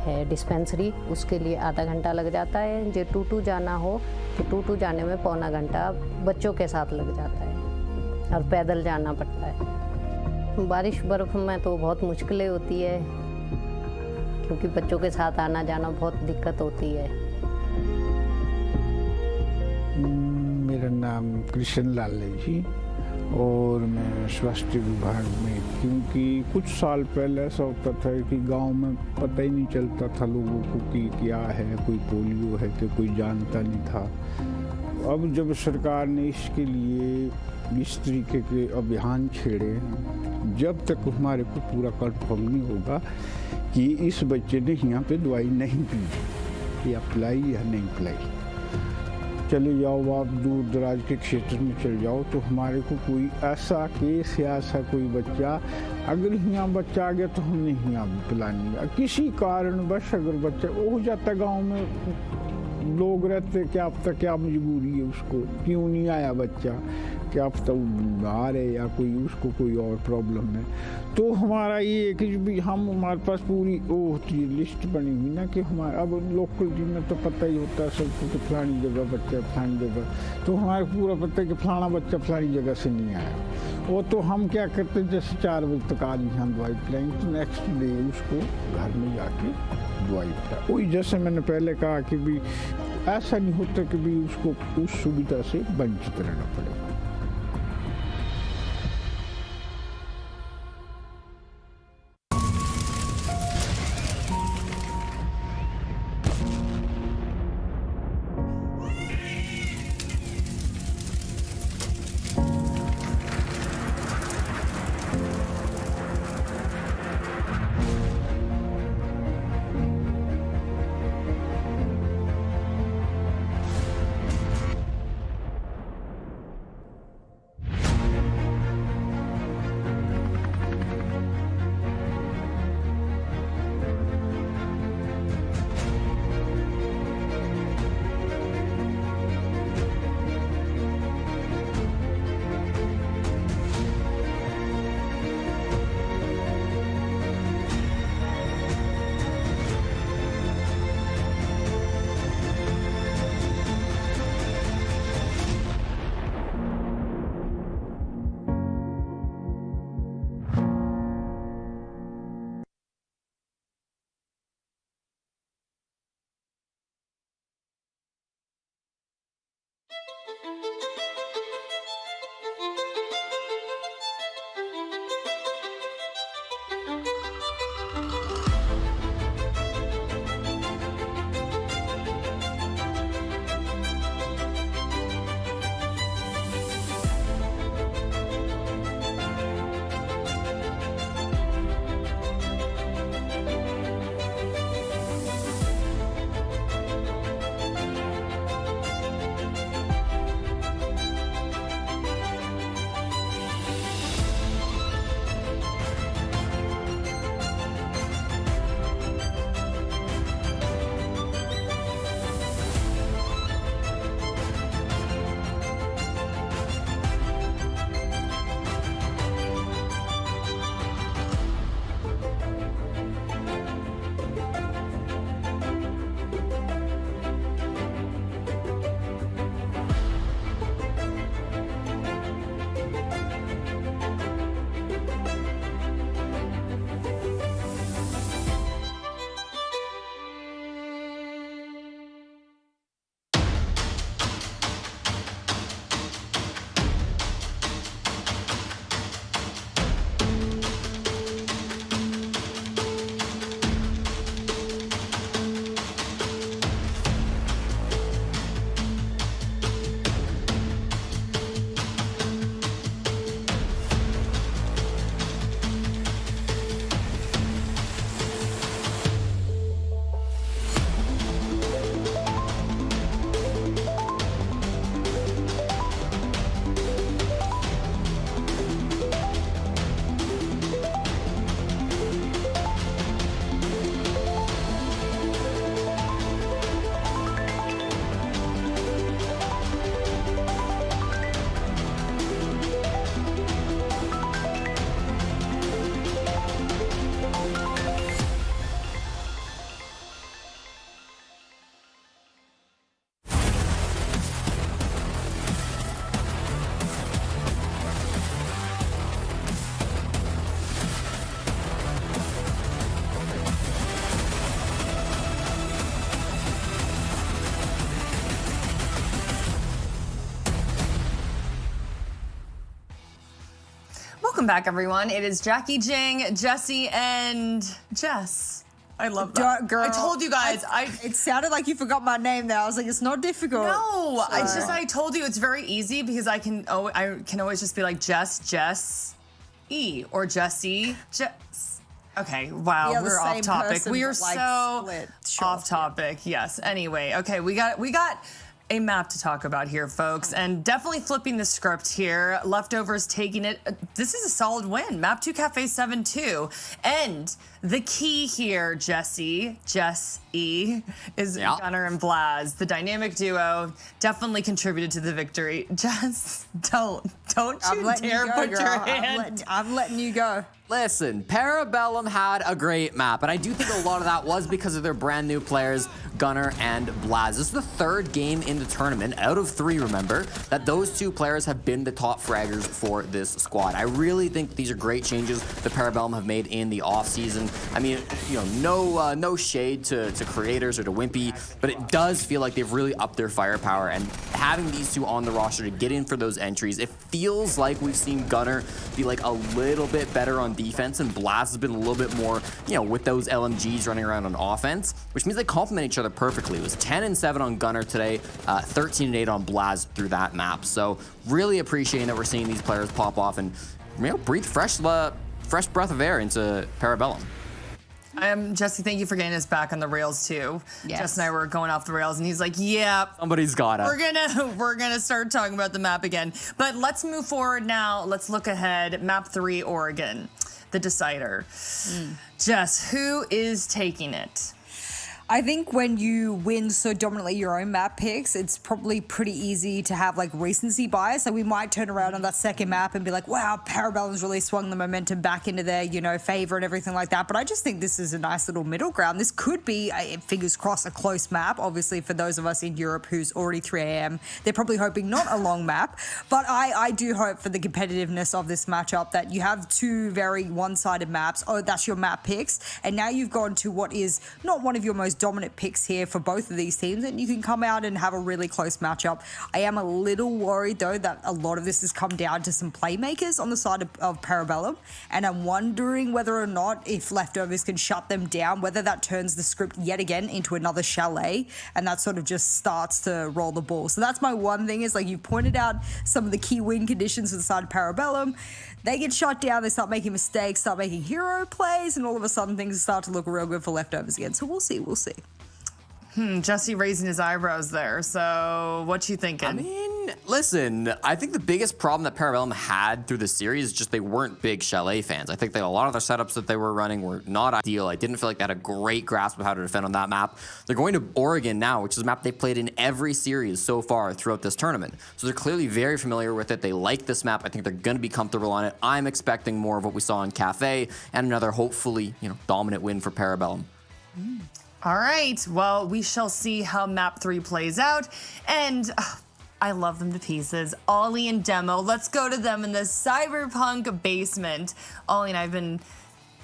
है डिस्पेंसरी, उसके लिए आधा घंटा लग जाता है। जो टूटू जाना हो तो टूटू जाने में पौना घंटा बच्चों के साथ लग जाता है और पैदल जाना पड़ता है। बारिश बर्फ में तो बहुत मुश्किलें होती है क्योंकि बच्चों के साथ आना जाना बहुत दिक्कत होती है। मेरा नाम कृष्ण लाल है जी और मैं स्वास्थ्य विभाग में, क्योंकि कुछ साल पहले ऐसा होता था कि गांव में पता ही नहीं चलता था लोगों को कि क्या है, कोई पोलियो है कि कोई जानता नहीं था। अब जब सरकार ने इसके लिए इस तरीके के अभियान छेड़े, जब तक हमारे को पूरा कंफर्म नहीं होगा कि इस बच्चे ने यहाँ पे दवाई नहीं पी या पिलाई या नहीं पिलाई, चले जाओ आप दूर दराज के क्षेत्र में चले जाओ तो हमारे को कोई ऐसा केस या ऐसा कोई बच्चा, अगर यहाँ बच्चा आ गया तो हमने यहाँ पिलानी है। किसी कारणवश अगर बच्चा हो जाता गांव में, लोग रहते क्या पता क्या मजबूरी है उसको, क्यों नहीं आया बच्चा, क्या पता वो बीमार है या कोई उसको कोई और प्रॉब्लम है। तो हमारा ये है कि भी हम, हमारे पास पूरी वो होती है लिस्ट बनी हुई ना कि हमारे अब लोकल टीम में तो पता ही होता है सबको कि फलानी जगह बच्चा फलानी जगह, तो हमारे पूरा पता है कि फलाना बच्चा फलानी जगह से नहीं आया। वो तो हम क्या करते हैं, जैसे 4 बजे तक आज हम दवाई पिलाएंगे तो नेक्स्ट डे उसको घर में जाके दवाई पिलाए। वही जैसे मैंने पहले कहा कि भी ऐसा नहीं होता कि भी उसको उस सुविधा से वंचित रहना पड़ेगा। Welcome back, everyone. It is Jackie, Jing, Jesse, and Jess. I love that. Girl, I told you guys. It sounded like you forgot my name there. I was like, it's not difficult. No, I told you it's very easy because I can always just be like Jess, E, or Jesse, Jess. Okay, wow, Yeah, we're off topic. person, We are but, like, so split. off topic. Yes. Anyway, okay, we got a map to talk about here, folks, and definitely flipping the script here. Leftovers taking it. This is a solid win. Map 2 Cafe 7-2. And the key here, Jess E, is Gunnar and Blaz. The dynamic duo definitely contributed to the victory. Jess, don't you dare put your hand. I'm letting you go. Listen, Parabellum had a great map, and I do think a lot of that was because of their brand new players, Gunnar and Blaz. This is the third game in the tournament, out of 3, remember, that those 2 players have been the top fraggers for this squad. I really think these are great changes that Parabellum have made in the offseason. I mean, you know, no shade to creators or to Wimpy, but it does feel like they've really upped their firepower, and having these 2 on the roster to get in for those entries, it feels like we've seen Gunnar be like a little bit better on defense, and Blaz has been a little bit more, you know, with those LMGs running around on offense, which means they complement each other perfectly. It was 10-7 on Gunnar today, 13-8 on Blaz through that map. So really appreciating that we're seeing these players pop off and, you know, breathe fresh breath of air into Parabellum. Jesse, thank you for getting us back on the rails too. Yes. Jess and I were going off the rails, and he's like, "Yeah, somebody's got it. We're gonna start talking about the map again." But let's move forward now. Let's look ahead. Map 3, Oregon, the decider. Jess, who is taking it? I think when you win so dominantly your own map picks, it's probably pretty easy to have like recency bias. Like we might turn around on that second map and be like, wow, Parabellum's really swung the momentum back into their, you know, favor and everything like that. But I just think this is a nice little middle ground. This could be, fingers crossed, a close map. Obviously, for those of us in Europe who's already 3 a.m., they're probably hoping not a long map. But I do hope for the competitiveness of this matchup that you have 2 very one-sided maps. Oh, that's your map picks. And now you've gone to what is not one of your most dominant picks here for both of these teams, and you can come out and have a really close matchup. I am a little worried though that a lot of this has come down to some playmakers on the side of Parabellum, and I'm wondering whether or not if Leftovers can shut them down, whether that turns the script yet again into another chalet, and that sort of just starts to roll the ball. So that's my one thing, is like you pointed out some of the key win conditions for the side of Parabellum. They get shut down, they start making mistakes, start making hero plays, and all of a sudden things start to look real good for Leftovers again. So we'll see. Jesse raising his eyebrows there. So what you thinking? I mean, listen, I think the biggest problem that Parabellum had through the series is just they weren't big Chalet fans. I think that a lot of their setups that they were running were not ideal. I didn't feel like they had a great grasp of how to defend on that map. They're going to Oregon now, which is a map they played in every series so far throughout this tournament. So they're clearly very familiar with it. They like this map. I think they're going to be comfortable on it. I'm expecting more of what we saw in Cafe and another, hopefully, you know, dominant win for Parabellum. All right, well, we shall see how map 3 plays out, and I love them to pieces. Ollie and Demo, let's go to them in the cyberpunk basement. Ollie and I have been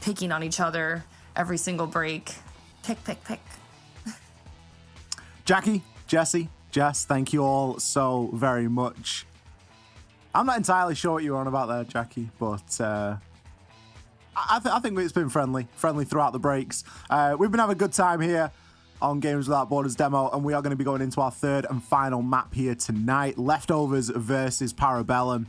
picking on each other every single break. Pick. Jackie, Jesse, Jess, thank you all so very much. I'm not entirely sure what you're on about there, Jackie, but I think it's been friendly throughout the breaks. We've been having a good time here on Games Without Borders demo, and we are going to be going into our 3rd and final map here tonight. Leftovers versus Parabellum.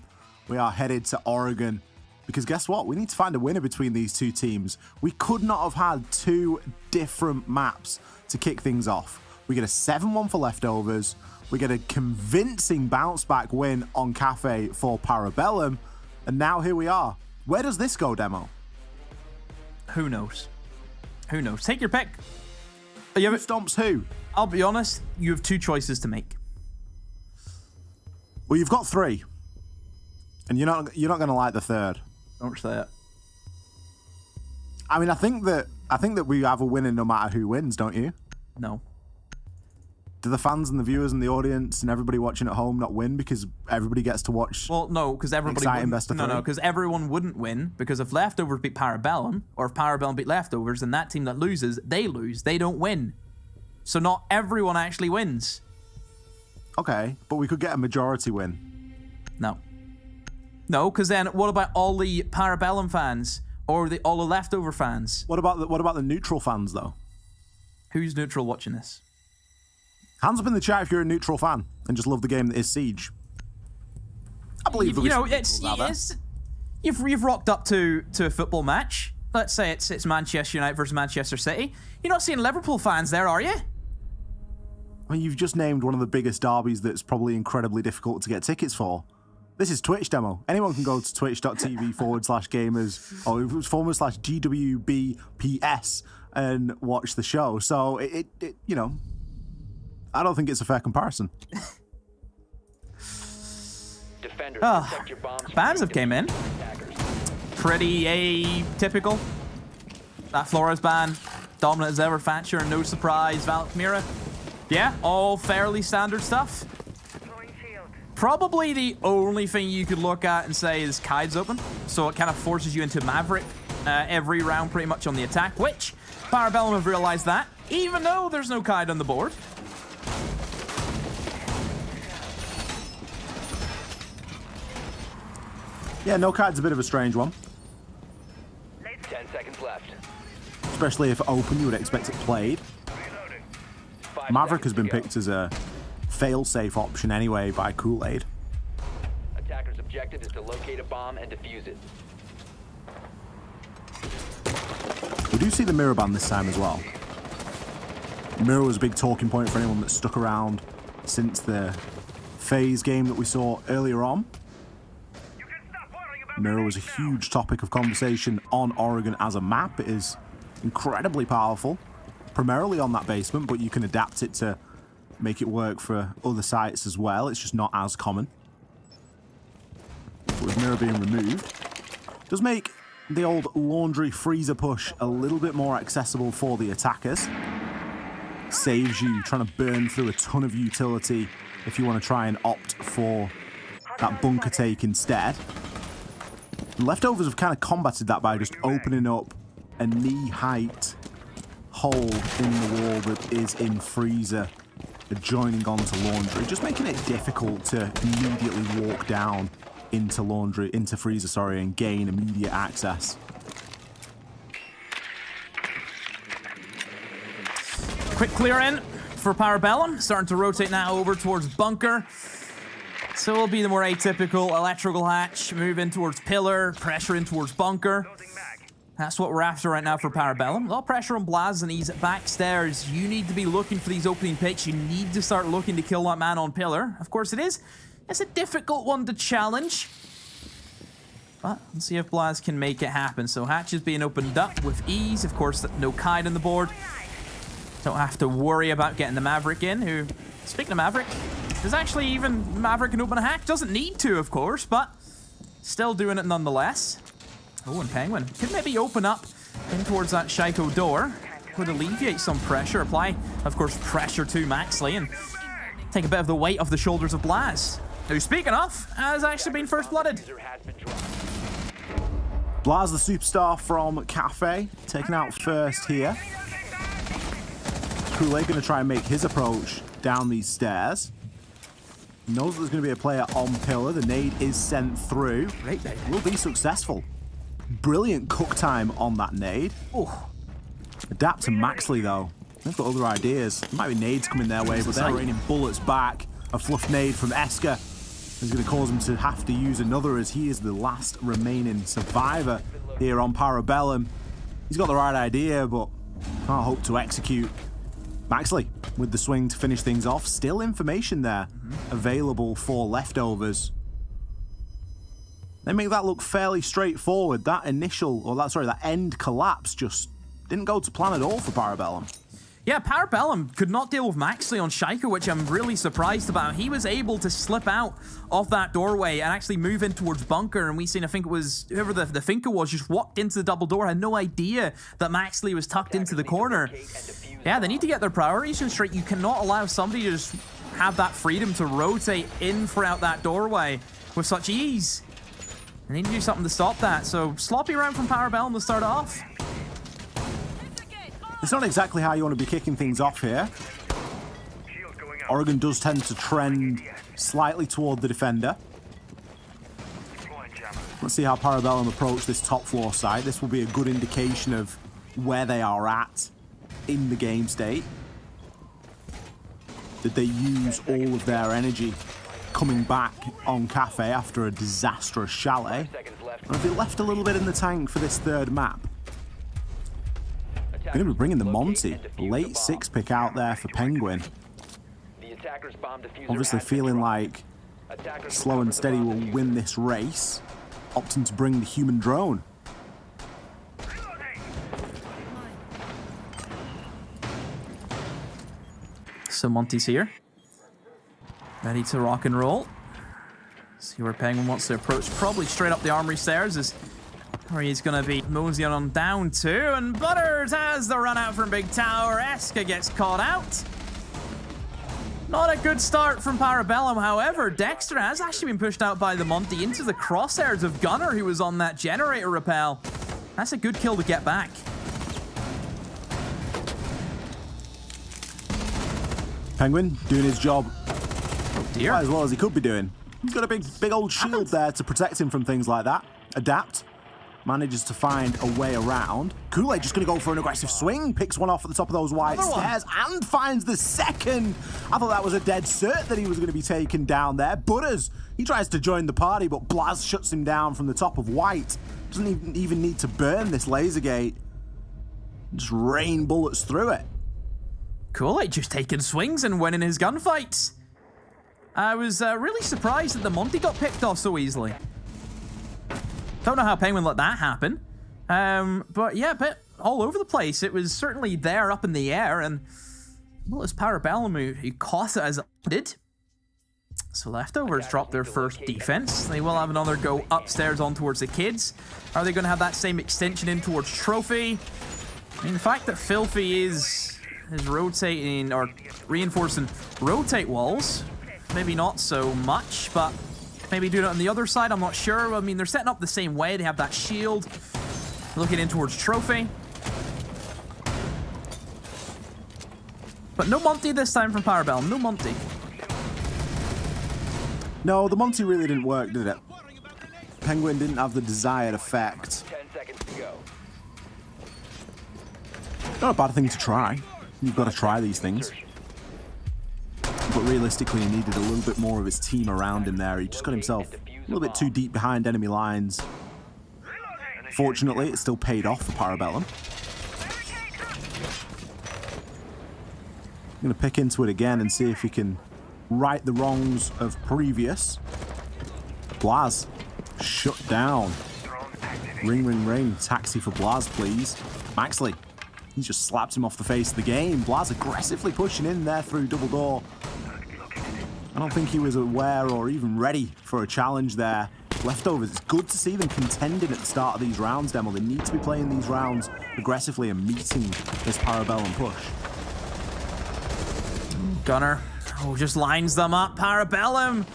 We are headed to Oregon because guess what? We need to find a winner between these 2 teams. We could not have had 2 different maps to kick things off. We get a 7-1 for Leftovers. We get a convincing bounce back win on Cafe for Parabellum. And now here we are. Where does this go, Demo? Who knows? Take your pick. Who stomps who? I'll be honest, you have 2 choices to make. Well, you've got 3. And you're not going to like the 3rd. Don't say it. I mean, I think that we have a winner no matter who wins, don't you? No. Do the fans and the viewers and the audience and everybody watching at home not win because everybody gets to watch? Well, no, because everybody because everyone wouldn't win, because if Leftovers beat Parabellum, or if Parabellum beat Leftovers, then that team that loses, they lose. They don't win. So not everyone actually wins. Okay, but we could get a majority win. No. No, because then what about all the Parabellum fans or all the leftover fans? What about the neutral fans though? Who's neutral watching this? Hands up in the chat if you're a neutral fan and just love the game that is Siege. I believe you've rocked up to a football match. Let's say it's Manchester United versus Manchester City. You're not seeing Liverpool fans there, are you? Well, you've just named one of the biggest derbies that's probably incredibly difficult to get tickets for. This is Twitch demo. Anyone can go to twitch.tv/gamers or /GWBPS and watch the show. So it you know, I don't think it's a fair comparison. Fans have came in. Pretty atypical. That Flores ban, dominant as ever. Thatcher, no surprise. Valkyra. Yeah, all fairly standard stuff. Probably the only thing you could look at and say is Kaid's open, so it kind of forces you into Maverick every round pretty much on the attack, which Parabellum have realized that, even though there's no Kaid on the board. Yeah, no Kaid's a bit of a strange one. 10 seconds left. Especially if open, you would expect it played. Maverick has been picked as a fail-safe option anyway by Kool-Aid. Attacker's objective is to locate a bomb and defuse it. We do see the mirror ban this time as well. Mirror was a big talking point for anyone that stuck around since the FaZe game that we saw earlier on. Mirror was a huge topic of conversation on Oregon as a map. It is incredibly powerful, primarily on that basement, but you can adapt it to make it work for other sites as well. It's just not as common. But with Mirror being removed, does make the old laundry freezer push a little bit more accessible for the attackers. Saves you trying to burn through a ton of utility if you want to try and opt for that bunker take instead. Leftovers have kind of combated that by just opening up a knee-height hole in the wall that is in freezer, adjoining onto laundry, just making it difficult to immediately walk down into freezer, and gain immediate access. Quick clear in for Parabellum, starting to rotate now over towards bunker. So it'll be the more atypical electrical hatch, move in towards pillar, pressure in towards bunker. That's what we're after right now for Parabellum. A lot of pressure on Blaz and he's backstairs. You need to be looking for these opening picks. You need to start looking to kill that man on pillar. Of course it is. It's a difficult one to challenge. But let's see if Blaz can make it happen. So hatch is being opened up with ease. Of course, no Kaid on the board. Don't have to worry about getting the Maverick in, who, speaking of Maverick, does actually even Maverick can open a hatch. Doesn't need to, of course, but still doing it nonetheless. Oh, and Penguin could maybe open up in towards that Shaiko door. Would alleviate some pressure. Apply, of course, pressure to Maxley and take a bit of the weight off the shoulders of Blaz, who, speaking of, has actually been first-blooded. Blaz, the superstar from Cafe, taken out first here. Kool-Aid going to try and make his approach down these stairs. He knows that there's going to be a player on pillar. The nade is sent through. Will be successful. Brilliant cook time on that nade. Oh. Adapt to Maxley, though. They've got other ideas. There might be nades coming their way, but they're raining bullets back. A fluff nade from Eska is going to cause him to have to use another, as he is the last remaining survivor here on Parabellum. He's got the right idea, but can't hope to execute. Maxley with the swing to finish things off. Still information there available for leftovers. They make that look fairly straightforward. That that end collapse just didn't go to plan at all for Parabellum. Yeah, Parabellum could not deal with Maxley on Shaiko, which I'm really surprised about. He was able to slip out of that doorway and actually move in towards bunker, and we seen, I think it was whoever the thinker was, just walked into the double door, had no idea that Maxley was tucked into the corner. Yeah, they need to get their priorities straight. You cannot allow somebody to just have that freedom to rotate in throughout that doorway with such ease. They need to do something to stop that. So sloppy round from Parabellum to start off. It's not exactly how you want to be kicking things off here. Oregon does tend to trend slightly toward the defender. Let's see how Parabellum approach this top floor site. This will be a good indication of where they are at in the game state. Did they use all of their energy coming back on Cafe after a disastrous chalet? Or have they left a little bit in the tank for this third map? They're going to be bringing the Monty. Late 6 pick out there for Penguin. Obviously feeling like Slow and Steady will win this race, opting to bring the human drone. So Monty's here. Ready to rock and roll. See where Penguin wants to approach. Probably straight up the armory stairs is where he's going to be moseying on down to. And Butters has the run out from Big Tower. Eska gets caught out. Not a good start from Parabellum, however. Dexter has actually been pushed out by the Monty into the crosshairs of Gunner, who was on that generator rappel. That's a good kill to get back. Penguin doing his job dear. Quite as well as he could be doing. He's got a big old shield there to protect him from things like that. Adapt. Manages to find a way around. Kool-Aid just going to go for an aggressive swing. Picks one off at the top of those white stairs and finds the second. I thought that was a dead cert that he was going to be taken down there. Butters, he tries to join the party, but Blaz shuts him down from the top of white. Doesn't even need to burn this laser gate. Just rain bullets through it. Kool-Aid just taking swings and winning his gunfights. I was really surprised that the Monty got picked off so easily. Don't know how Penguin let that happen. But yeah, a bit all over the place. It was certainly there up in the air, and well, it's Parabellum who caught it as it did. So Leftovers dropped their first defense. They will have another go upstairs on towards the kids. Are they going to have that same extension in towards Trophy? I mean, the fact that Filthy is rotating or reinforcing rotate walls, maybe not so much, but maybe doing it on the other side, I'm not sure. I mean, they're setting up the same way. They have that shield looking in towards Trophy. But no Monty this time from Parabellum. No Monty. No, the Monty really didn't work, did it? Penguin didn't have the desired effect. 10 seconds to go. Not a bad thing to try. You've got to try these things. But realistically, he needed a little bit more of his team around him there. He just got himself a little bit too deep behind enemy lines. Fortunately, it still paid off for Parabellum. I'm going to pick into it again and see if he can right the wrongs of previous. Blaz, shut down. Ring, ring, ring. Taxi for Blaz, please. Maxley. He just slapped him off the face of the game. Blaz aggressively pushing in there through double door. I don't think he was aware or even ready for a challenge there. Leftovers, it's good to see them contending at the start of these rounds, Demo. They need to be playing these rounds aggressively and meeting this Parabellum push. Gunner, just lines them up. Parabellum,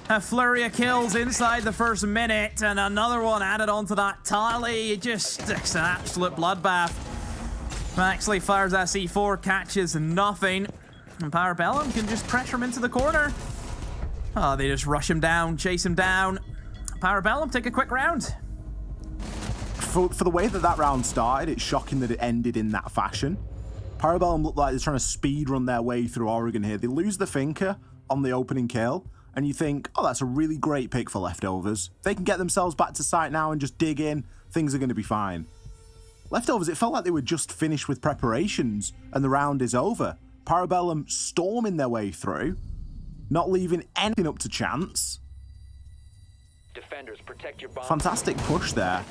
a flurry of kills inside the first minute, and another one added onto that tally. It's an absolute bloodbath. Maxley fires that C4, catches nothing. And Parabellum can just pressure him into the corner. Oh, they just rush him down, chase him down. Parabellum take a quick round. For the way that round started, it's shocking that it ended in that fashion. Parabellum looked like they're trying to speed run their way through Oregon here. They lose the Finker on the opening kill, and you think, oh, that's a really great pick for Leftovers. If they can get themselves back to site now and just dig in, things are going to be fine. Leftovers, it felt like they were just finished with preparations and the round is over. Parabellum storming their way through, not leaving anything up to chance. Defenders, protect your bomb. Fantastic push there.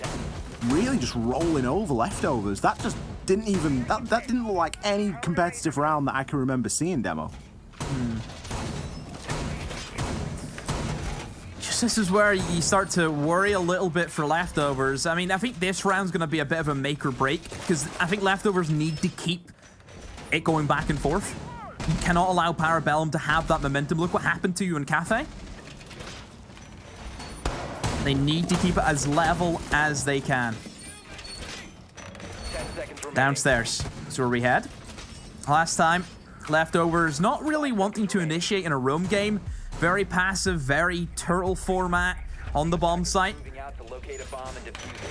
Really just rolling over Leftovers. That just didn't even, that didn't look like any competitive round that I can remember seeing, Demo. This is where you start to worry a little bit for Leftovers. I mean, I think this round's going to be a bit of a make or break, because I think Leftovers need to keep it going back and forth. You cannot allow Parabellum to have that momentum. Look what happened to you in Cafe. They need to keep it as level as they can. Downstairs is where we head. Last time, Leftovers not really wanting to initiate in a roam game. Very passive, very turtle format on the bomb site. Locate a bomb and defuse it.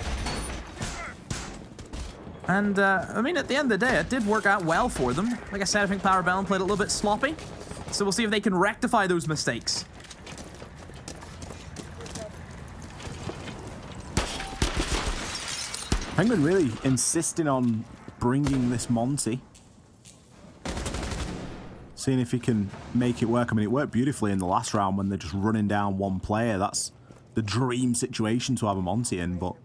And, I mean, at the end of the day, it did work out well for them. Like I said, I think Parabellum played a little bit sloppy. So we'll see if they can rectify those mistakes. Penguin really insisting on bringing this Monty. Seeing if he can make it work. I mean, it worked beautifully in the last round when they're just running down one player. That's the dream situation to have a Monty in, but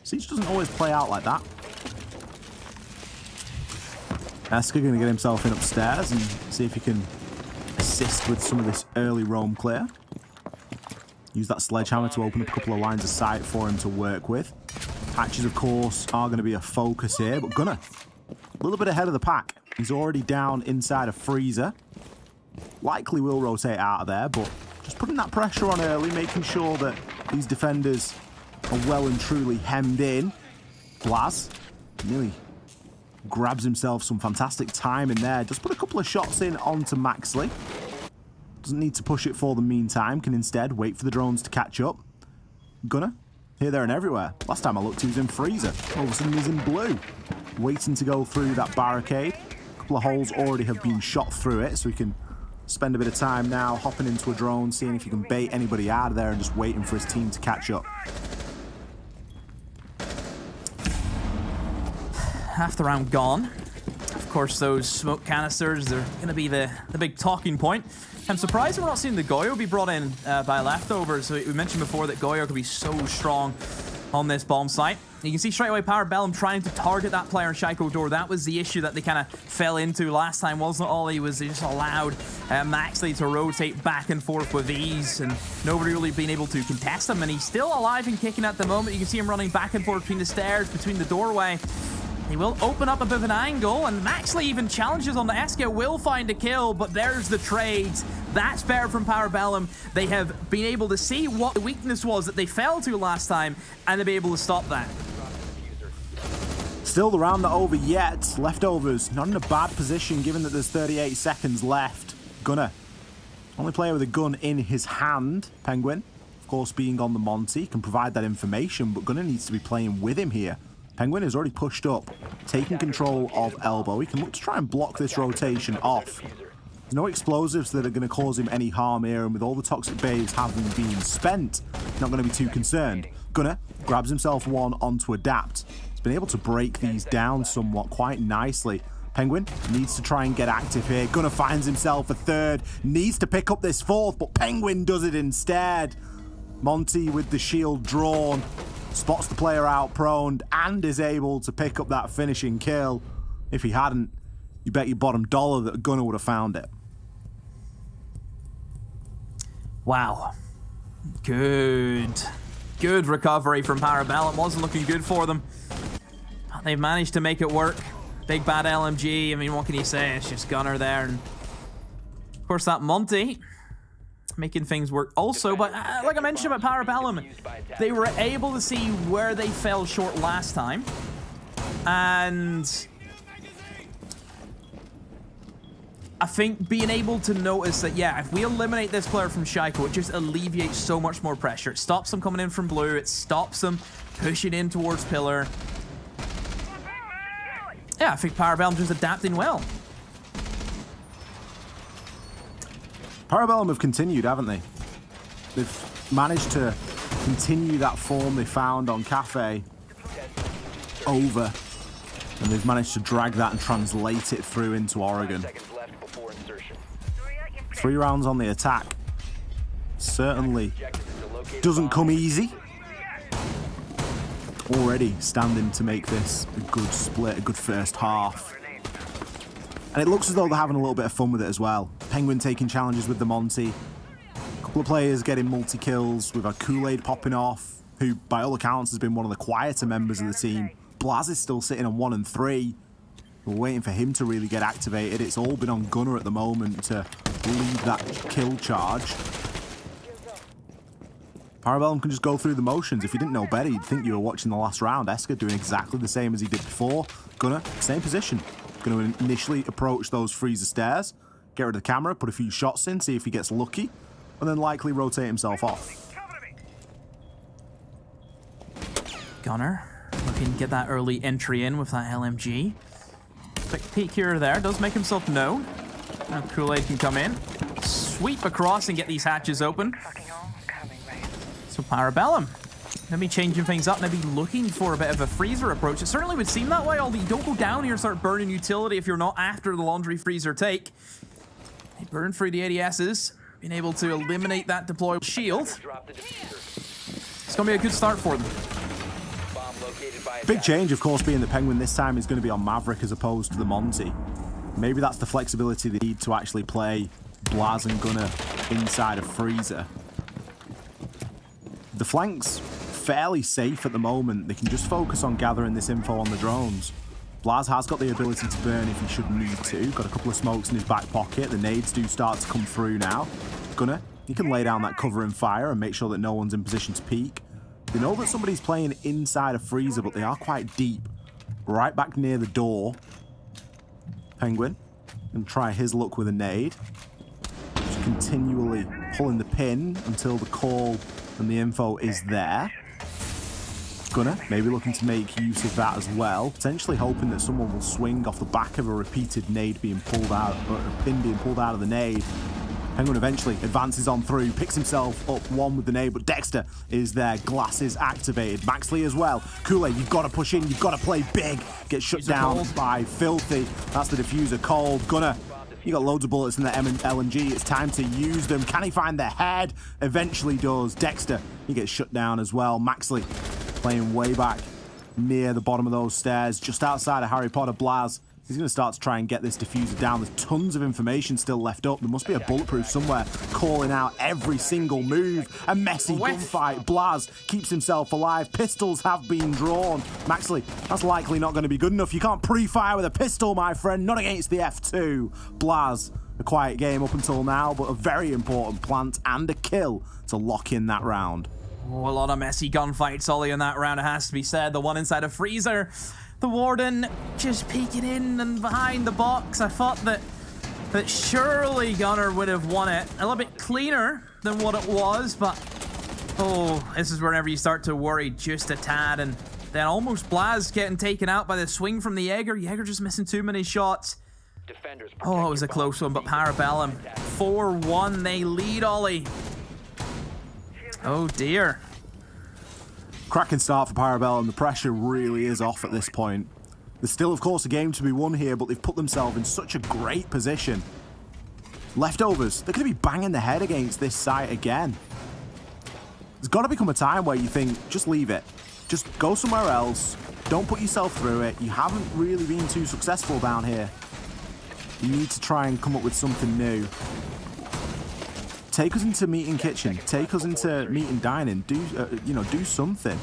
Siege doesn't always play out like that. Esker going to get himself in upstairs and see if he can assist with some of this early roam clear. Use that sledgehammer to open up a couple of lines of sight for him to work with. Hatches, of course, are going to be a focus here, but Gunnar, a little bit ahead of the pack. He's already down inside a freezer. Likely will rotate out of there, but just putting that pressure on early, making sure that these defenders are well and truly hemmed in. Blaz nearly grabs himself some fantastic time in there. Just put a couple of shots in onto Maxley. Doesn't need to push it for the meantime. Can instead wait for the drones to catch up. Gunnar, here, there, and everywhere. Last time I looked, he was in freezer. All of a sudden, he's in blue. Waiting to go through that barricade. A couple of holes already have been shot through it, so we can spend a bit of time now hopping into a drone, seeing if he can bait anybody out of there and just waiting for his team to catch up. Half the round gone. Of course, those smoke canisters, they're going to be the big talking point. I'm surprised we're not seeing the Goyo be brought in by leftovers. So we mentioned before that Goyo could be so strong on this bomb site. You can see straight away Parabellum trying to target that player in Shaiko door. That was the issue that they kind of fell into last time, wasn't it, Ollie? Was they just allowed Maxley to rotate back and forth with ease, and nobody really being able to contest him. And he's still alive and kicking at the moment. You can see him running back and forth between the stairs, between the doorway. He will open up a bit of an angle, and Maxley even challenges on the Esker, will find a kill, but there's the trades. That's better from Parabellum. They have been able to see what the weakness was that they fell to last time, and they'll be able to stop that. Still the round not over yet. Leftovers not in a bad position given that there's 38 seconds left. Gunnar, only player with a gun in his hand. Penguin, of course, being on the Monty, can provide that information, but Gunnar needs to be playing with him here. Penguin is already pushed up, taking control of Elbow. He can look to try and block this rotation off. There's no explosives that are going to cause him any harm here, and with all the toxic babes having been spent, not going to be too concerned. Gunnar grabs himself one onto Adapt. He's been able to break these down somewhat quite nicely. Penguin needs to try and get active here. Gunnar finds himself a third, needs to pick up this fourth, but Penguin does it instead. Monty with the shield drawn, spots the player out proned and is able to pick up that finishing kill. If he hadn't, you bet your bottom dollar that Gunnar would have found it. Wow. Good recovery from Parabellum. Wasn't looking good for them. They've managed to make it work. Big bad LMG. I mean, what can you say? It's just Gunnar there. And of course, that Monty making things work also. But like I mentioned about Parabellum, they were able to see where they fell short last time. And I think being able to notice that, yeah, if we eliminate this player from Shaiko, it just alleviates so much more pressure. It stops them coming in from blue. It stops them pushing in towards pillar. Yeah, I think Parabellum just adapting well. Parabellum have continued, haven't they? They've managed to continue that form they found on Cafe over, and they've managed to drag that and translate it through into Oregon. 3 rounds on the attack. Certainly doesn't come easy. Already standing to make this a good split, a good first half. And it looks as though they're having a little bit of fun with it as well. Penguin taking challenges with the Monty. A couple of players getting multi-kills. We've had Kool-Aid popping off, who by all accounts has been one of the quieter members of the team. Blaz is still sitting on 1 and 3. We're waiting for him to really get activated. It's all been on Gunnar at the moment to lead that kill charge. Parabellum can just go through the motions. If you didn't know better, you'd think you were watching the last round. Esker doing exactly the same as he did before. Gunnar, same position. Going to initially approach those freezer stairs, get rid of the camera, put a few shots in, see if he gets lucky, and then likely rotate himself off. Gunner looking to get that early entry in with that LMG. Quick peek here or there, does make himself known. Now Kool-Aid can come in, sweep across and get these hatches open. So Parabellum, maybe changing things up, maybe looking for a bit of a freezer approach. It certainly would seem that way, although you don't go down here and start burning utility if you're not after the laundry freezer take. They burn through the ADSs, being able to eliminate that deployable shield. It's going to be a good start for them. Big change, of course, being the Penguin this time is going to be on Maverick as opposed to the Monty. Maybe that's the flexibility they need to actually play Blaz and Gunner inside a freezer. The flank's fairly safe at the moment. They can just focus on gathering this info on the drones. Blaz has got the ability to burn if he should need to. Got a couple of smokes in his back pocket. The nades do start to come through now. Gunner, he can lay down that cover and fire and make sure that no one's in position to peek. They know that somebody's playing inside a freezer, but they are quite deep. Right back near the door. Penguin can try his luck with a nade. Just continually pulling the pin until the call and the info is there. Gunner maybe looking to make use of that as well, potentially hoping that someone will swing off the back of a repeated nade being pulled out, or a pin being pulled out of the nade. Penguin eventually advances on through, picks himself up one with the nade, but Dexter is there, glasses activated. Maxley as well. Kool-Aid, you've got to push in, you've got to play big. Gets shut down by Filthy. That's the diffuser cold. Gunner, you got loads of bullets in the LMG. It's time to use them. Can he find the head? Eventually does. Dexter, he gets shut down as well. Maxley playing way back near the bottom of those stairs, just outside of Harry Potter. Blaz, he's going to start to try and get this diffuser down. There's tons of information still left up. There must be a bulletproof somewhere calling out every single move. A messy gunfight. Blaz keeps himself alive. Pistols have been drawn. Maxley, that's likely not going to be good enough. You can't pre-fire with a pistol, my friend. Not against the F2. Blaz, a quiet game up until now, but a very important plant and a kill to lock in that round. Oh, a lot of messy gunfights, Ollie, in that round, it has to be said. The one inside a freezer. The Warden just peeking in and behind the box. I thought that surely Gunner would have won it. A little bit cleaner than what it was, but oh, this is whenever you start to worry just a tad. And then almost Blaz getting taken out by the swing from the Jaeger. Jaeger just missing too many shots. Oh, it was a close one, but Parabellum 4-1. They lead, Ollie. Oh dear. Cracking start for Parabellum. The pressure really is off at this point. There's still, of course, a game to be won here, but they've put themselves in such a great position. Leftovers, they're going to be banging the head against this site again. There's got to become a time where you think, just leave it. Just go somewhere else. Don't put yourself through it. You haven't really been too successful down here. You need to try and come up with something new. Take us into meat and kitchen. Take us into meat and dining. Do do something.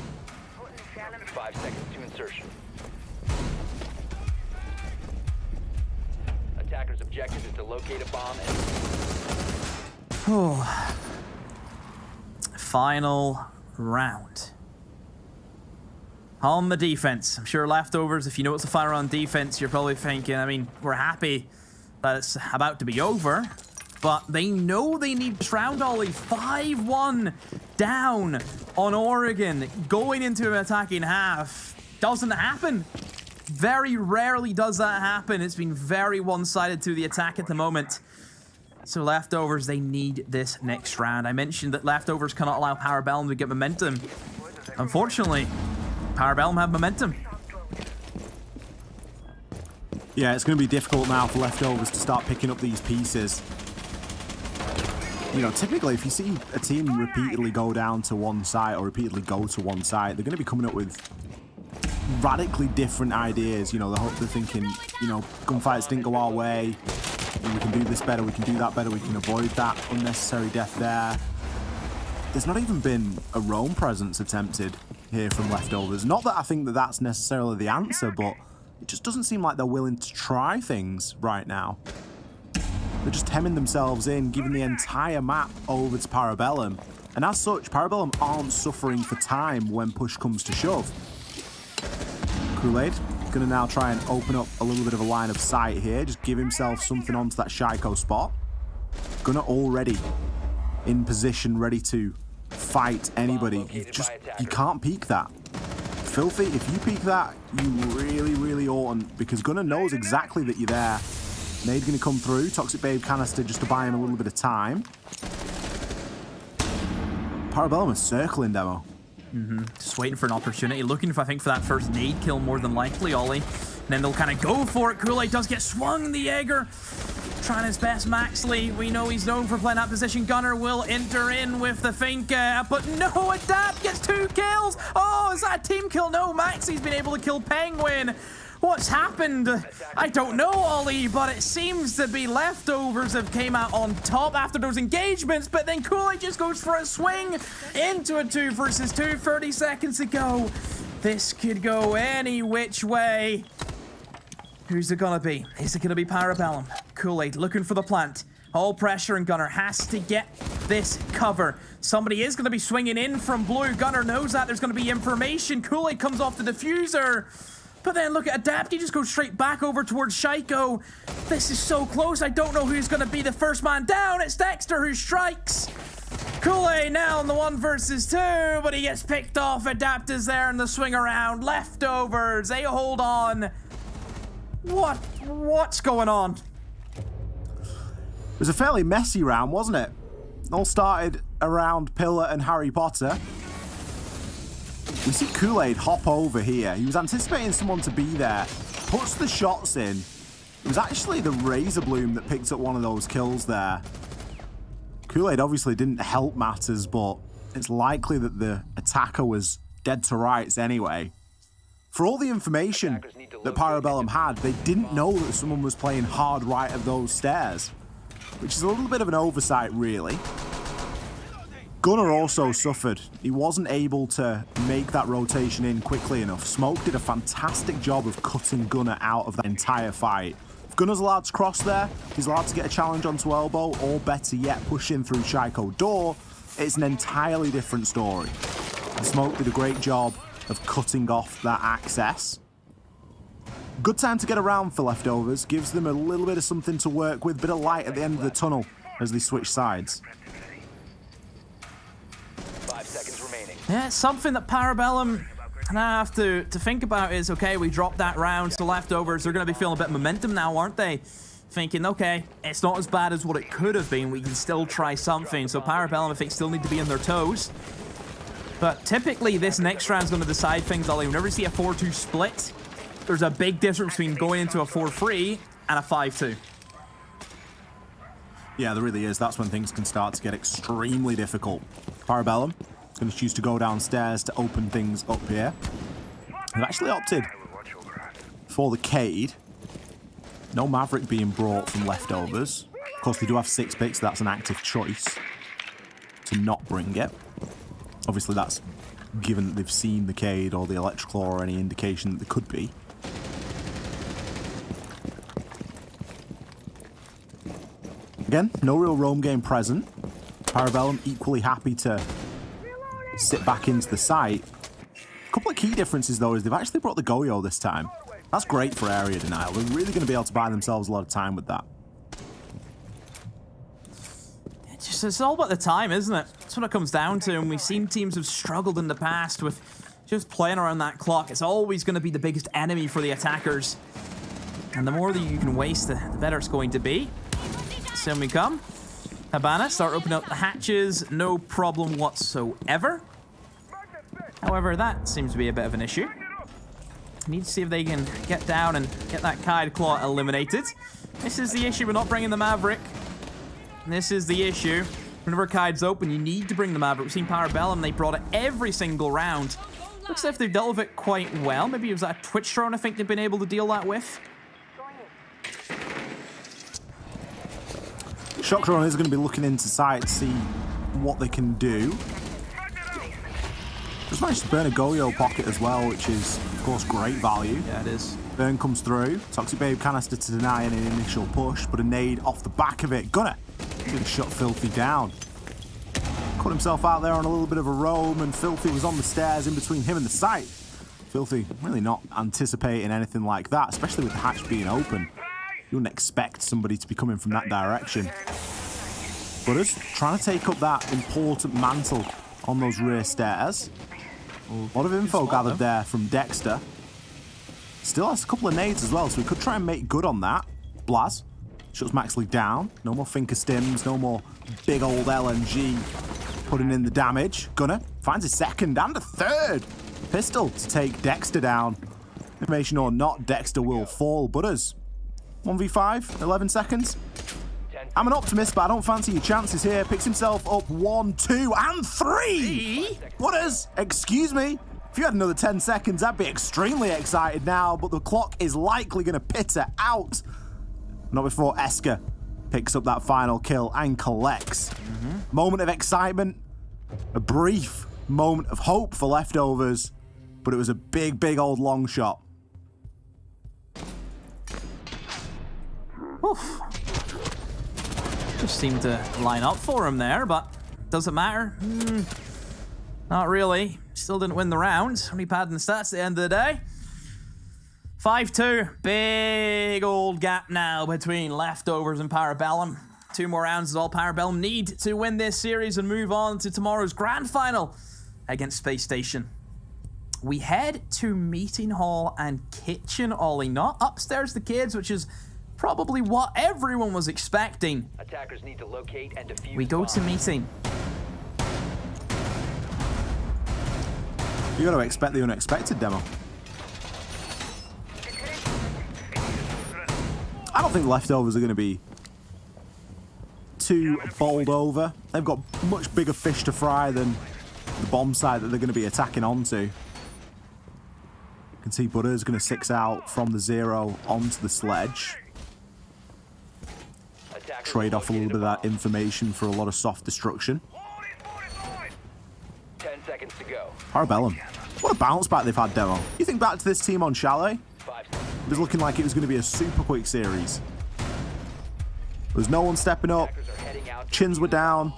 5 seconds to insertion. Attacker's objective is to locate a bomb and... Oh. Final round. On the defense. I'm sure Leftovers, if you know it's a fire on defense, you're probably thinking, I mean, we're happy that it's about to be over. But they know they need this round, Ollie. 5-1 down on Oregon. Going into an attacking half doesn't happen. Very rarely does that happen. It's been very one-sided to the attack at the moment. So Leftovers, they need this next round. I mentioned that Leftovers cannot allow Parabellum to get momentum. Unfortunately, Parabellum have momentum. Yeah, it's going to be difficult now for Leftovers to start picking up these pieces. You know, typically, if you see a team repeatedly go down to one site or repeatedly go to one site, they're going to be coming up with radically different ideas. You know, they're thinking, you know, gunfights didn't go our way. We can do this better. We can do that better. We can avoid that unnecessary death there. There's not even been a roam presence attempted here from Leftovers. Not that I think that that's necessarily the answer, but it just doesn't seem like they're willing to try things right now. They're just hemming themselves in, giving the entire map over to Parabellum. And as such, Parabellum aren't suffering for time when push comes to shove. Kool-Aid going to now try and open up a little bit of a line of sight here. Just give himself something onto that Shaiko spot. Gunner already in position, ready to fight anybody. You can't peek that. Filthy, if you peek that, you really oughtn't, because Gunnar knows exactly that you're there. Nade going to come through. Toxic Babe canister just to buy him a little bit of time. Parabellum is circling Demo. Just waiting for an opportunity, looking for, I think, for that first nade kill more than likely, Ollie. And then they'll kind of go for it. Kool-Aid does get swung, the Jaeger. Trying his best, Maxley. We know he's known for playing that position. Gunnar will enter in with the Finka, but no, Adapt gets 2 kills. Oh, is that a team kill? No, Maxley's been able to kill Penguin. What's happened? I don't know, Ollie, but it seems to be Leftovers have came out on top after those engagements, but then Kool-Aid just goes for a swing into a 2 versus 2, 30 seconds to go. This could go any which way. Who's it gonna be? Is it gonna be Parabellum? Kool-Aid looking for the plant. All pressure, and Gunnar has to get this cover. Somebody is gonna be swinging in from blue. Gunnar knows that. There's gonna be information. Kool-Aid comes off the diffuser. But then look at Adapt, he just goes straight back over towards Shaiko. This is so close, I don't know who's gonna be the first man down. It's Dexter who strikes. Kool-Aid now on the 1 versus 2, but he gets picked off. Adapt is there in the swing around. Leftovers, they hold on. What's going on? It was a fairly messy round, wasn't it? It all started around Pillar and Harry Potter. We see Kool-Aid hop over here. He was anticipating someone to be there. Puts the shots in. It was actually the Razor Bloom that picked up one of those kills there. Kool-Aid obviously didn't help matters, but it's likely that the attacker was dead to rights anyway. For all the information that Parabellum had, they didn't know that someone was playing hard right of those stairs, which is a little bit of an oversight, really. Gunnar also suffered. He wasn't able to make that rotation in quickly enough. Smoke did a fantastic job of cutting Gunnar out of that entire fight. If Gunnar's allowed to cross there, he's allowed to get a challenge onto Elbow, or better yet, push in through Shaiko Door, it's an entirely different story. And Smoke did a great job of cutting off that access. Good time to get around for Leftovers, gives them a little bit of something to work with, bit of light at the end of the tunnel as they switch sides. 5 seconds remaining. Yeah, something that Parabellum and I have to think about is, okay, we dropped that round to Leftovers. They're going to be feeling a bit of momentum now, aren't they? Thinking, okay, it's not as bad as what it could have been. We can still try something. So Parabellum, I think, still need to be on their toes. But typically, this next round is going to decide things, Ollie. Whenever you see a 4-2 split, there's a big difference between going into a 4-3 and a 5-2. Yeah, there really is. That's when things can start to get extremely difficult. Parabellum is going to choose to go downstairs to open things up here. They've actually opted for the Cade. No Maverick being brought from Leftovers. Of course, they do have 6 picks, so that's an active choice to not bring it. Obviously, that's given that they've seen the Cade or the Electrical or any indication that there could be. Again, no real roam game present. Parabellum equally happy to sit back into the site. A couple of key differences, though, is they've actually brought the Goyo this time. That's great for area denial. They're really going to be able to buy themselves a lot of time with that. It's all about the time, isn't it? That's what it comes down to, and we've seen teams have struggled in the past with just playing around that clock. It's always going to be the biggest enemy for the attackers. And the more that you can waste, the better it's going to be. So in we come. Habana start opening up the hatches, no problem whatsoever. However, that seems to be a bit of an issue. Need to see if they can get down and get that Kaid Claw eliminated. This is the issue, we're not bringing the Maverick. This is the issue. Whenever Kaid's open, you need to bring the Maverick. We've seen Parabellum, they brought it every single round. Looks like they've dealt with it quite well. Maybe it was that Twitch drone I think they've been able to deal that with. Shock Drone is going to be looking into sight to see what they can do. Just managed to burn a Goyo pocket as well, which is, of course, great value. Yeah, it is. Burn comes through. Toxic Babe canister to deny an initial push, but a nade off the back of it. Gunnar going to shut Filthy down. Caught himself out there on a little bit of a roam, and Filthy was on the stairs in between him and the site. Filthy really not anticipating anything like that, especially with the hatch being open. You wouldn't expect somebody to be coming from that direction. But us trying to take up that important mantle on those rear stairs. A lot of info gathered there from Dexter. Still has a couple of nades as well, so we could try and make good on that. Blaz shuts Maxley down. No more Finker stims, no more big old LMG putting in the damage. Gunner finds a second and a third pistol to take Dexter down. Information or not, Dexter will fall. Butters, 1v5, 11 seconds. I'm an optimist, but I don't fancy your chances here. Picks himself up 1, 2, and 3. Butters, excuse me. If you had another 10 seconds, I'd be extremely excited now, but the clock is likely going to pitter out. Not before Esker picks up that final kill and collects. Moment of excitement, a brief moment of hope for Leftovers, but it was a big, big old long shot. Oof. Just seemed to line up for him there, but doesn't matter. Not really. Still didn't win the round. Only padding the stats at the end of the day. 5-2. Big old gap now between Leftovers and Parabellum. 2 more rounds is all Parabellum need to win this series and move on to tomorrow's grand final against Space Station. We head to Meeting Hall and Kitchen, Ollie. Not upstairs the kids, which is probably what everyone was expecting. Attackers need to locate and defuse. We go to meeting. You got to expect the unexpected, Demo. I don't think Leftovers are going to be too bowled over. They've got much bigger fish to fry than the bomb site that they're going to be attacking onto. You can see Butter's going to 6 out from the 0 onto the sledge. Trade off a little bit of that information for a lot of soft destruction. 10 seconds to go. Parabellum. What a bounce back they've had, Demo. You think back to this team on Chalet? It was looking like it was going to be a super quick series. There was no one stepping up. Chins were down.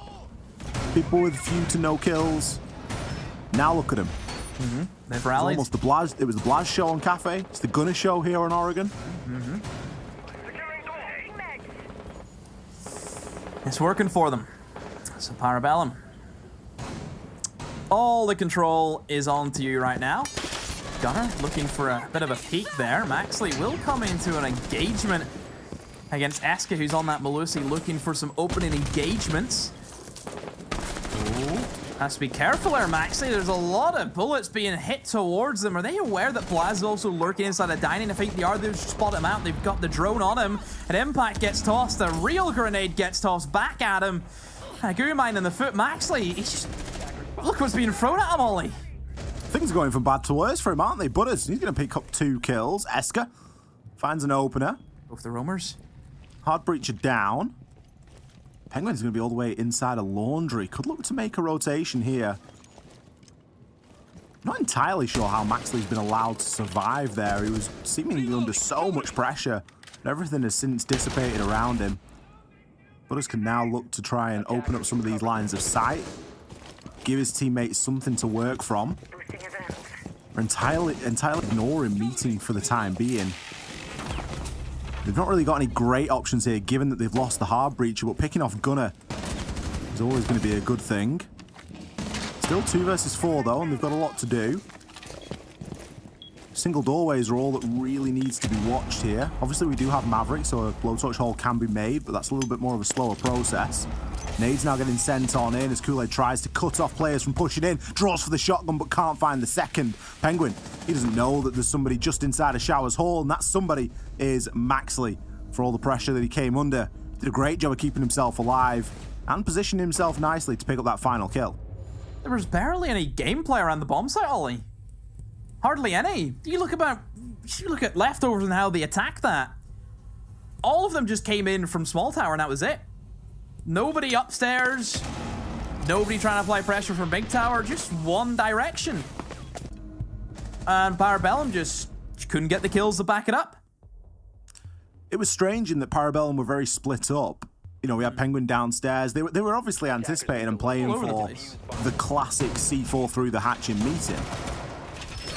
People with few to no kills. Now look at them. They've rallied. It was almost it was the Blaz show on Cafe. It's the Gunner show here in Oregon. It's working for them. So Parabellum. All the control is on to you right now. Gunner looking for a bit of a peek there. Maxley will come into an engagement against Esker, who's on that Melusi, looking for some opening engagements. Ooh. Has to be careful there, Maxley. There's a lot of bullets being hit towards them. Are they aware that Blaz is also lurking inside a dining? I think they are. They've spot him out. They've got the drone on him. An impact gets tossed. A real grenade gets tossed back at him. And a Gurumine in the foot. Maxley, he's just... Look what's being thrown at him, Ollie. Things are going from bad to worse for him, aren't they? Butters, he's going to pick up 2 kills. Esker finds an opener. Both the roamers. Hard breacher down. Penguin's going to be all the way inside a laundry. Could look to make a rotation here. Not entirely sure how Maxley's been allowed to survive there. He was seemingly under so much pressure. Everything has since dissipated around him. Butters can now look to try and open up some of these lines of sight. Give his teammates something to work from. Or entirely ignoring meeting for the time being. They've not really got any great options here, given that they've lost the hard breacher, but picking off Gunner is always going to be a good thing. Still 2 versus 4 though, and they've got a lot to do. Single doorways are all that really needs to be watched here. Obviously we do have Maverick, so a blowtorch hole can be made, but that's a little bit more of a slower process. Nade's now getting sent on in as Kool-Aid tries to cut off players from pushing in. Draws for the shotgun but can't find the second. Penguin, he doesn't know that there's somebody just inside a shower's hall, and that somebody is Maxley. For all the pressure that he came under, did a great job of keeping himself alive and positioning himself nicely to pick up that final kill. There was barely any gameplay around the bomb site, Ollie. Hardly any. You look at Leftovers and how they attacked that. All of them just came in from small tower and that was it. Nobody upstairs. Nobody trying to apply pressure from big tower. Just one direction. And Parabellum just couldn't get the kills to back it up. It was strange in that Parabellum were very split up. You know, we had Penguin downstairs. They were obviously anticipating and playing for the classic C4 through the hatch in meeting.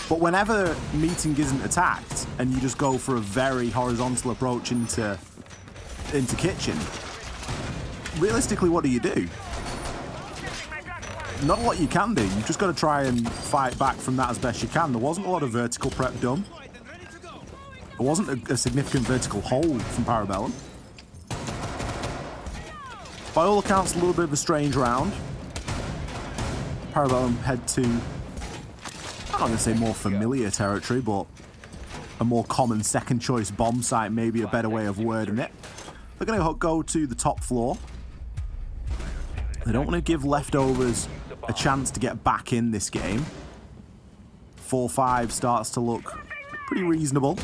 But whenever meeting isn't attacked and you just go for a very horizontal approach into kitchen, realistically, what do? not a lot you can do. You've just got to try and fight back from that as best you can. There wasn't a lot of vertical prep done. There wasn't a significant vertical hold from Parabellum. By all accounts, a little bit of a strange round. Parabellum head to, I'm not going to say more familiar territory, but a more common second choice bomb site, maybe a better way of wording it. They're going to go to the top floor. They don't want to give leftovers a chance to get back in this game. 4-5 starts to look pretty reasonable.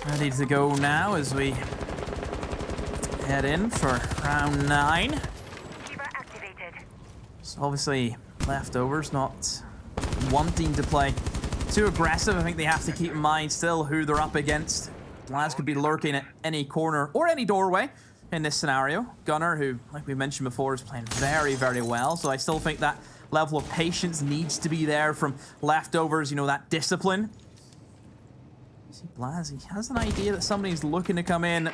Ready to go now as we head in for round 9. So obviously, leftovers not wanting to play too aggressive. I think they have to keep in mind still who they're up against. Blaz could be lurking at any corner or any doorway in this scenario. Gunner, who, like we mentioned before, is playing very, very well. So I still think that level of patience needs to be there from leftovers, you know, that discipline. See, Blaz, he has an idea that somebody's looking to come in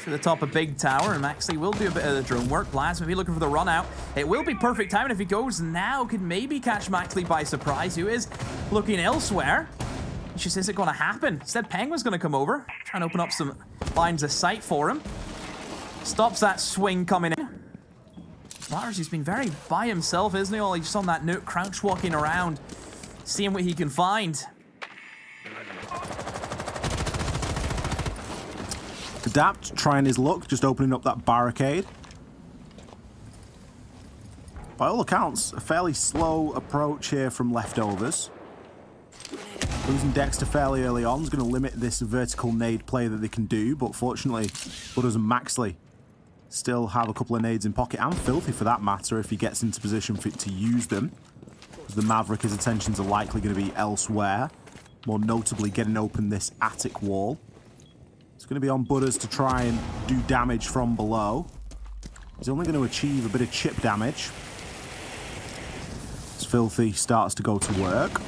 to the top of Big Tower, and Maxley will do a bit of the drone work. Blaz may be looking for the run out. It will be perfect time, and if he goes now, could maybe catch Maxley by surprise, who is looking elsewhere. He just isn't going to happen. Instead, Penguin's going to come over, try and open up some lines of sight for him. Stops that swing coming in. Lars, he's been very by himself, isn't he? All he's just on that note, crouch walking around, seeing what he can find. Adapt, trying his luck, just opening up that barricade. By all accounts, a fairly slow approach here from leftovers. Losing Dexter fairly early on is going to limit this vertical nade play that they can do, but fortunately, Butters and Maxley still have a couple of nades in pocket, and Filthy for that matter, if he gets into position to use them. As the Maverick, his attentions are likely going to be elsewhere, more notably getting open this attic wall. It's going to be on Butters to try and do damage from below. He's only going to achieve a bit of chip damage. As Filthy starts to go to work.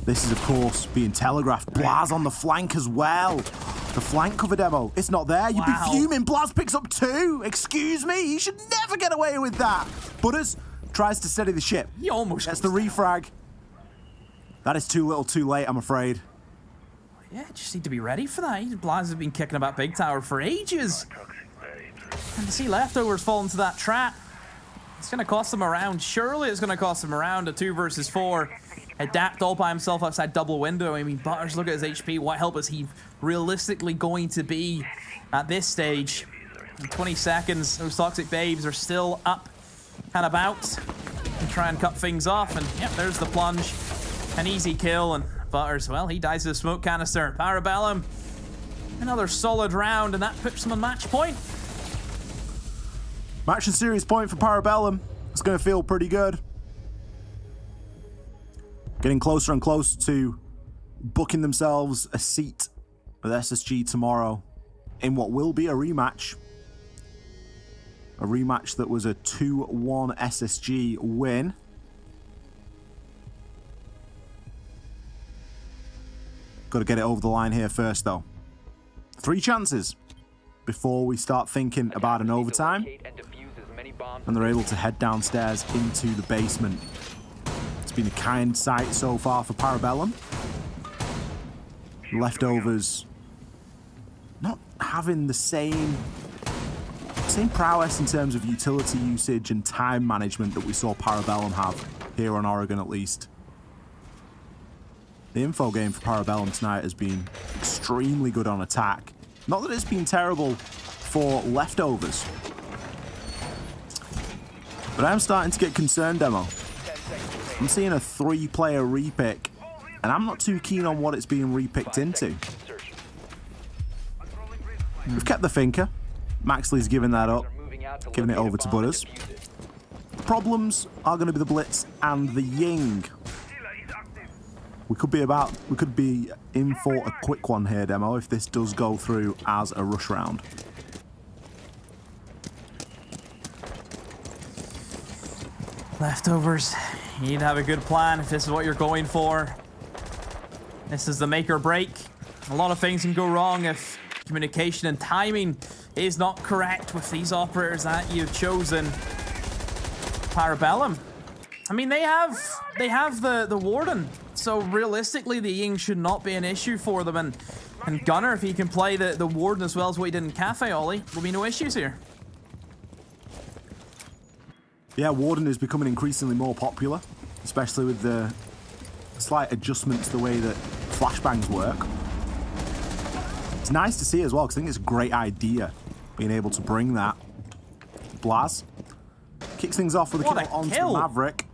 This is, of course, being telegraphed. Blaz on the flank as well. The flank cover demo. It's not there. You'd be fuming. Blaz picks up 2. Excuse me. He should never get away with that. Butters tries to steady the ship. He almost gets the refrag. That is too little too late, I'm afraid. Yeah, just need to be ready for that. Blaz has been kicking about Big Tower for ages. And to see leftovers fall into that trap, it's going to cost them around. Surely it's going to cost them around a 2 versus 4. Adapt all by himself outside double window. I mean, Butters, look at his HP. What help is he realistically going to be at this stage? In 20 seconds, those Toxic Babes are still up and about. And try and cut things off. And yep, there's the plunge. An easy kill. And Butters, well, he dies to the smoke canister. Parabellum, another solid round, and that puts him on match point. Match and series point for Parabellum. It's going to feel pretty good. Getting closer and closer to booking themselves a seat with SSG tomorrow in what will be a rematch. A rematch that was a 2-1 SSG win. Got to get it over the line here first, though. 3 chances before we start thinking about an overtime. And they're able to head downstairs into the basement. It's been a kind sight so far for Parabellum. Leftovers not having the same prowess in terms of utility usage and time management that we saw Parabellum have here on Oregon, at least. The info game for Parabellum tonight has been extremely good on attack. Not that it's been terrible for leftovers. But I'm starting to get concerned, Demo. I'm seeing a 3-player repick, and I'm not too keen on what it's being repicked into. We've kept the Finker. Maxley's giving that up, giving it over to Butters. Problems are going to be the Blitz and the Ying. We could be in for a quick one here, Demo, if this does go through as a rush round. Leftovers, you need to have a good plan if this is what you're going for. This is the make or break. A lot of things can go wrong if communication and timing is not correct with these operators that you've chosen. Parabellum. I mean, they have the Warden, so realistically the Ying should not be an issue for them. And Gunner, if he can play the Warden as well as what he did in Cafe, Ollie, there'll be no issues here. Yeah, Warden is becoming increasingly more popular, especially with the slight adjustments to the way that flashbangs work. It's nice to see as well, because I think it's a great idea being able to bring that. Blaz kicks things off with a kill onto the Maverick.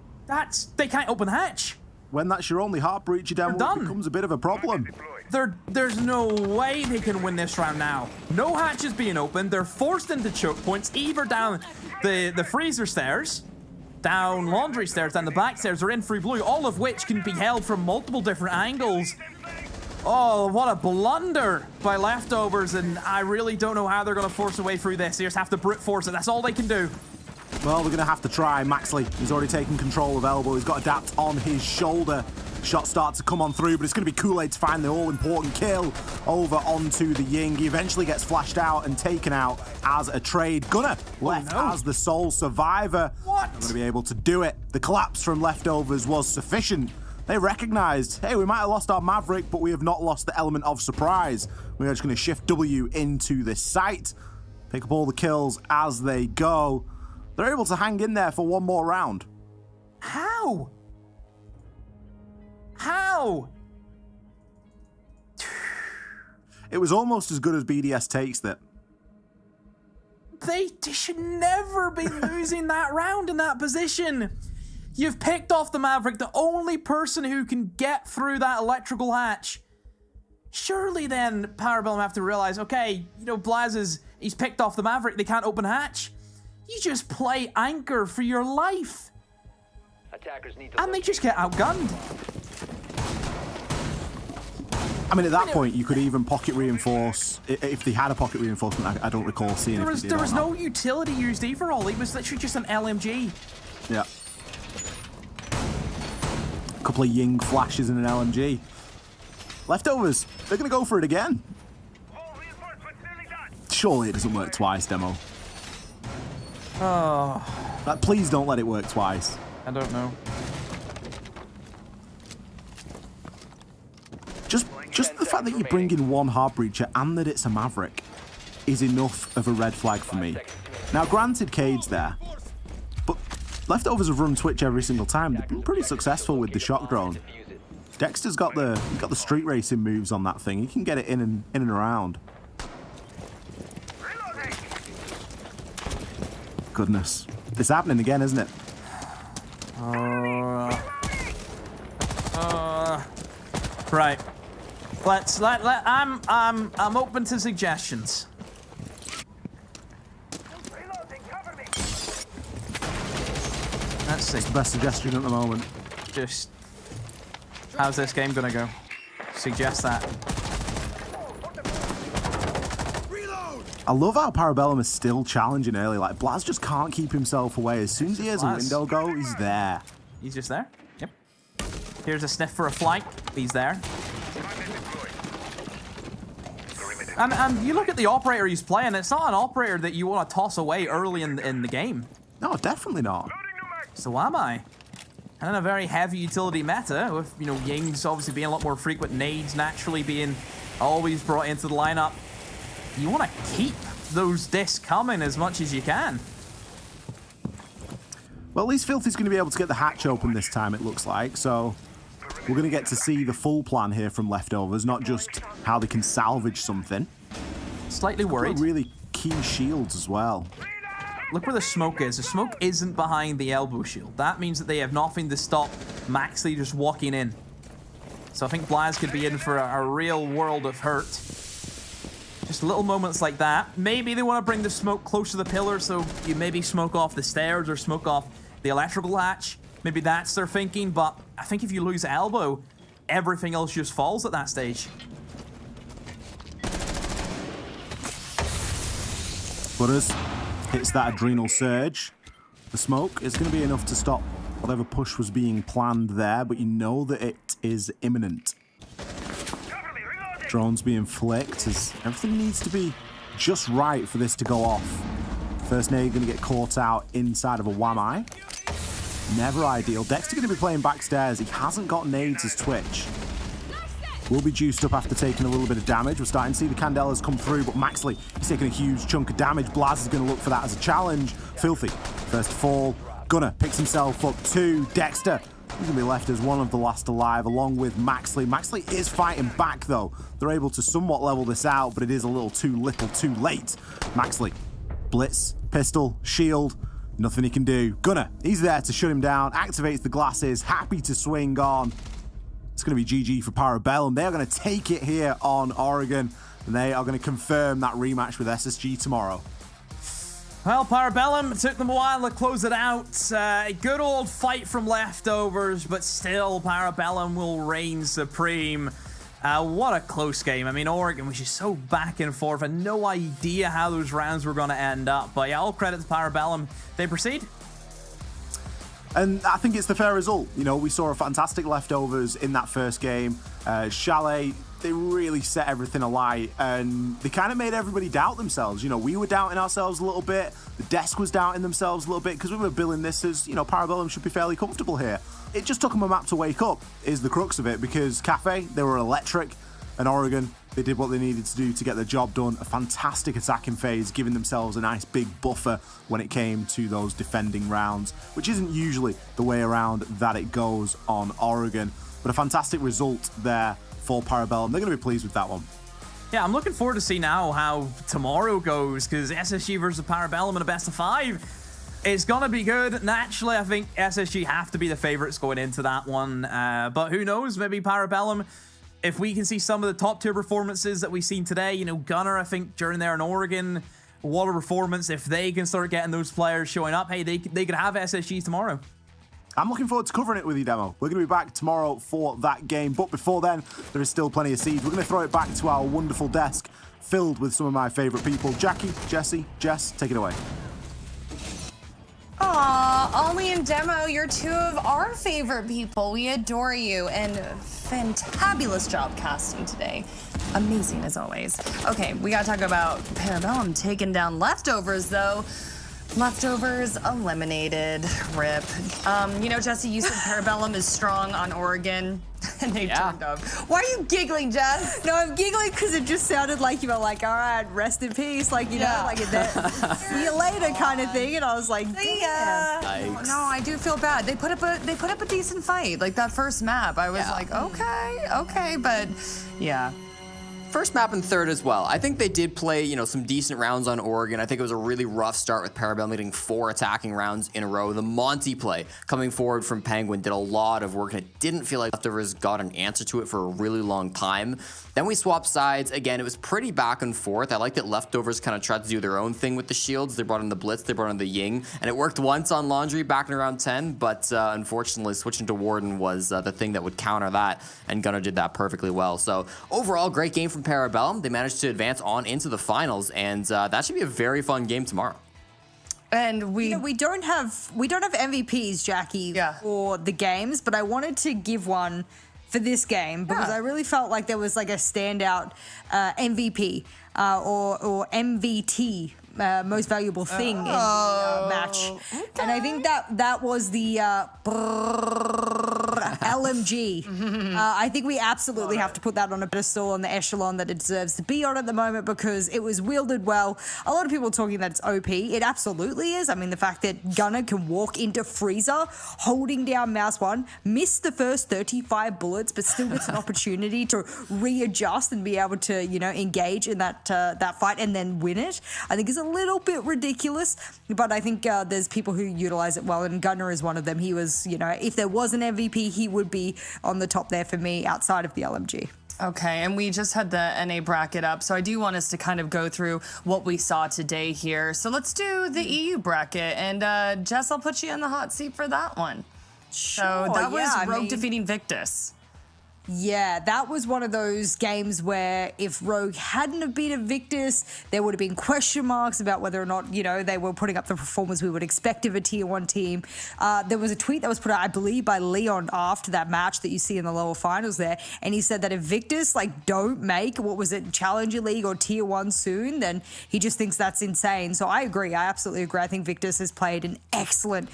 They can't open hatch. When that's your only heart breacher demo, it becomes a bit of a problem. There's no way they can win this round now. No hatch is being opened. They're forced into choke points, either down the freezer stairs, down laundry stairs, down the back stairs, or in free blue, all of which can be held from multiple different angles. Oh, what a blunder by Leftovers, and I really don't know how they're going to force a way through this. They just have to brute force it. That's all they can do. Well, they're going to have to try. Maxley, he's already taken control of Elbow. He's got Adapt on his shoulder. Shots start to come on through, but it's going to be Kool-Aid to find the all-important kill over onto the Ying. He eventually gets flashed out and taken out as a trade. Gunner left as the sole survivor. What? Not going to be able to do it. The collapse from Leftovers was sufficient. They recognized, hey, we might have lost our Maverick, but we have not lost the element of surprise. We're just going to shift W into this site, pick up all the kills as they go. They're able to hang in there for one more round. How? How? It was almost as good as BDS takes it. They should never be losing that round in that position. You've picked off the Maverick, the only person who can get through that electrical hatch. Surely then Parabellum have to realize, okay, you know, Blaz he's picked off the Maverick, they can't open hatch. You just play anchor for your life. Attackers need to and they just get outgunned. I mean, at that point, you could even pocket reinforce. If they had a pocket reinforcement, I don't recall seeing it. There was no utility used either, all. It was literally just an LMG. Yeah. A couple of Ying flashes in an LMG. Leftovers, they're going to go for it again. Surely it doesn't work twice, Demo. Oh. Please don't let it work twice. I don't know. Just the fact that you bring in one hard breacher and that it's a Maverick is enough of a red flag for me. Now, granted, Cade's there, but Leftovers have run Twitch every single time. They've been pretty successful with the shock drone. Dexter's got the street racing moves on that thing. He can get it in and around. Goodness, it's happening again, isn't it? Right. I'm open to suggestions. Let's see. It's the best suggestion at the moment. Just how's this game gonna go? Suggest that. I love how Parabellum is still challenging early. Like, Blaz just can't keep himself away. As soon as he hears a window go, he's there. He's just there? Yep. Here's a sniff for a flank. He's there. And you look at the operator he's playing, it's not an operator that you want to toss away early in the game. No, definitely not. So am I. And in a very heavy utility meta, with, you know, Ying's obviously being a lot more frequent, nades naturally being always brought into the lineup, you want to keep those discs coming as much as you can. Well, at least Filthy's going to be able to get the hatch open this time, it looks like, so we're going to get to see the full plan here from Leftovers, not just how they can salvage something. Slightly worried. Really key shields as well. Look where the smoke is. The smoke isn't behind the elbow shield. That means that they have nothing to stop Maxley just walking in. So I think Blaz could be in for a real world of hurt. Just little moments like that. Maybe they want to bring the smoke close to the pillar, so you maybe smoke off the stairs or smoke off the electrical hatch. Maybe that's their thinking, but I think if you lose elbow, everything else just falls at that stage. Butters hits that adrenal surge. The smoke is going to be enough to stop whatever push was being planned there, but you know that it is imminent. Drones being flicked as everything needs to be just right for this to go off. First nade going to get caught out inside of a Wamai. Never ideal. Dexter going to be playing backstairs. He hasn't got nades as Twitch. Will be juiced up after taking a little bit of damage. We're starting to see the Candelas come through, but Maxley, he's taking a huge chunk of damage. Blaz is going to look for that as a challenge. Filthy, first to fall. Gunner picks himself up too. Dexter, he's going to be left as one of the last alive, along with Maxley. Maxley is fighting back, though. They're able to somewhat level this out, but it is a little too late. Maxley, blitz, pistol, shield. Nothing he can do. Gunner, he's there to shut him down, activates the glasses, happy to swing on. It's going to be GG for Parabellum. They are going to take it here on Oregon, and they are going to confirm that rematch with SSG tomorrow. Well, Parabellum, it took them a while to close it out. A good old fight from leftovers, but still Parabellum will reign supreme. What a close game. I mean, Oregon was just so back and forth and no idea how those rounds were going to end up. But yeah, all credit to Parabellum. They proceed. And I think it's the fair result. You know, we saw a fantastic leftovers in that first game. Chalet, they really set everything alight and they kind of made everybody doubt themselves. You know, we were doubting ourselves a little bit. The desk was doubting themselves a little bit because we were billing this as, you know, Parabellum should be fairly comfortable here. It just took them a map to wake up is the crux of it because Cafe, they were electric, and Oregon, they did what they needed to do to get the job done. A fantastic attacking phase, giving themselves a nice big buffer when it came to those defending rounds, which isn't usually the way around that it goes on Oregon. But a fantastic result there for Parabellum. They're going to be pleased with that one. Yeah, I'm looking forward to see now how tomorrow goes because SSG versus Parabellum in a best of 5. It's going to be good. Naturally, I think SSG have to be the favorites going into that one. But who knows? Maybe Parabellum, if we can see some of the top tier performances that we've seen today, you know, Gunner, I think, during there in Oregon, what a performance. If they can start getting those players showing up, hey, they could have SSG tomorrow. I'm looking forward to covering it with you, Demo. We're going to be back tomorrow for that game. But before then, there is still plenty of seeds. We're going to throw it back to our wonderful desk filled with some of my favorite people. Jackie, Jesse, Jess, take it away. Aw, Ollie and Demo, you're two of our favorite people. We adore you, and fantabulous job casting today. Amazing as always. Okay, we gotta talk about Parabellum taking down leftovers, though. Leftovers eliminated. RIP. You know, Jesse, you said Parabellum is strong on Oregon, and they turned up. Why are you giggling, Jess? No, I'm giggling because it just sounded like you were like, all right, rest in peace, like, you know, like that see you later kind of thing, and I was like, damn. No, I do feel bad. They put up a decent fight. Like that first map, I was like, okay, but yeah. First map and third as well. I think they did play, you know, some decent rounds on Oregon. I think it was a really rough start with Parabellum getting 4 attacking rounds in a row. The Monty play coming forward from Penguin did a lot of work, and it didn't feel like Leftovers got an answer to it for a really long time. Then we swapped sides. Again, it was pretty back and forth. I like that Leftovers kind of tried to do their own thing with the shields. They brought in the Blitz, they brought in the Ying, and it worked once on Laundry back in around 10, but unfortunately switching to Warden was the thing that would counter that, and Gunner did that perfectly well. So overall, great game from Parabellum. They managed to advance on into the finals, and that should be a very fun game tomorrow. And we don't have MVPs, Jackie, for the games, but I wanted to give one for this game because I really felt like there was like a standout MVP or MVT. Most valuable thing in the match. Okay. And I think that was the LMG. I think we absolutely have to put that on a pedestal on the echelon that it deserves to be on at the moment because it was wielded well. A lot of people are talking that it's OP. It absolutely is. I mean, the fact that Gunner can walk into Freezer holding down mouse 1, miss the first 35 bullets, but still gets an opportunity to readjust and be able to, you know, engage in that fight and then win it, I think is a little bit ridiculous, but I think there's people who utilize it well, and Gunner is one of them. He was, you know, if there was an MVP, he would be on the top there for me outside of the LMG. Okay, and we just had the NA bracket up, so I do want us to kind of go through what we saw today here. So let's do the EU bracket, and Jess, I'll put you in the hot seat for that one. Sure, so that was Rogue defeating Victus. Yeah, that was one of those games where if Rogue hadn't have beaten Victus, there would have been question marks about whether or not, they were putting up the performance we would expect of a Tier 1 team. There was a tweet that was put out, I believe, by Leon after that match that you see in the lower finals there, and he said that if Victus, don't make, Challenger League or Tier 1 soon, then he just thinks that's insane. So I agree. I absolutely agree. I think Victus has played an excellent,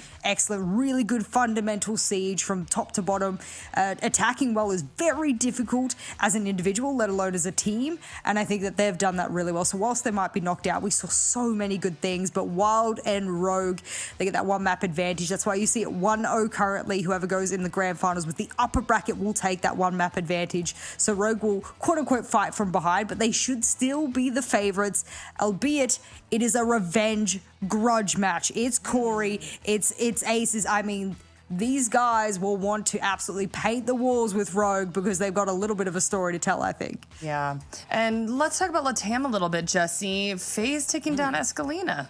really good fundamental siege from top to bottom. Attacking well is very difficult as an individual, let alone as a team, and I think that they've done that really well. So whilst they might be knocked out, we saw so many good things, but Wild and Rogue, they get that one map advantage. That's why you see it 1-0 currently. Whoever goes in the grand finals with the upper bracket will take that one map advantage. So Rogue will quote-unquote fight from behind, but they should still be the favorites, albeit it is a revenge grudge match. It's Corey, it's Aces. I mean, these guys will want to absolutely paint the walls with Rogue because they've got a little bit of a story to tell, I think. Yeah. And let's talk about LATAM a little bit, Jesse. FaZe taking down Escolinha.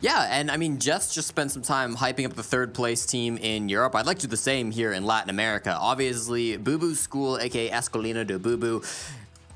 Yeah, and I mean, Jess just spent some time hyping up the third place team in Europe. I'd like to do the same here in Latin America. Obviously, Bubu's school, aka Escolinha de Bubu,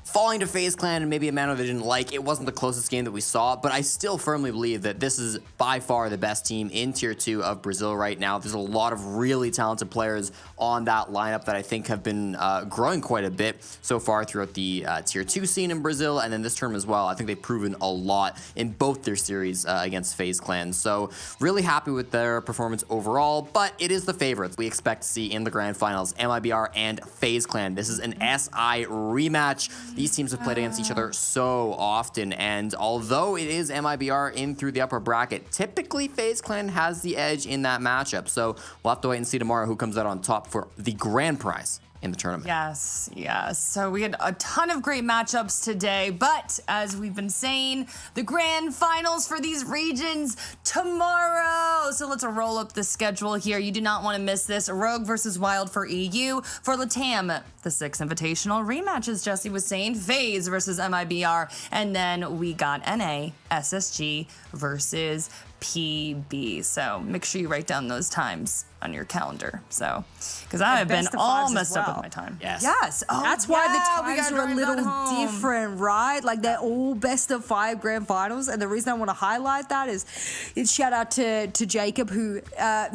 falling to FaZe Clan in maybe a manner they didn't like. It wasn't the closest game that we saw, but I still firmly believe that this is by far the best team in Tier 2 of Brazil right now. There's a lot of really talented players on that lineup that I think have been growing quite a bit so far throughout the Tier 2 scene in Brazil, and then this term as well. I think they've proven a lot in both their series against FaZe Clan. So really happy with their performance overall, but it is the favorites we expect to see in the grand finals, MIBR and FaZe Clan. This is an SI rematch. These teams have played against each other so often, and although it is MIBR in through the upper bracket, typically FaZe Clan has the edge in that matchup. So we'll have to wait and see tomorrow who comes out on top for the grand prize in the tournament. Yes. So we had a ton of great matchups today, but as we've been saying, the grand finals for these regions tomorrow. So let's roll up the schedule here. You do not want to miss this. Rogue versus Wild for EU. For LATAM, the 6 invitational rematches, Jesse was saying. FaZe versus MIBR. And then we got NA, SSG versus PB. So make sure you write down those times on your calendar. So, because I have been all messed up with my time. Yes. Oh, that's why the times are a little different, right? They're all best of 5 grand finals. And the reason I want to highlight that is shout out to Jacob, who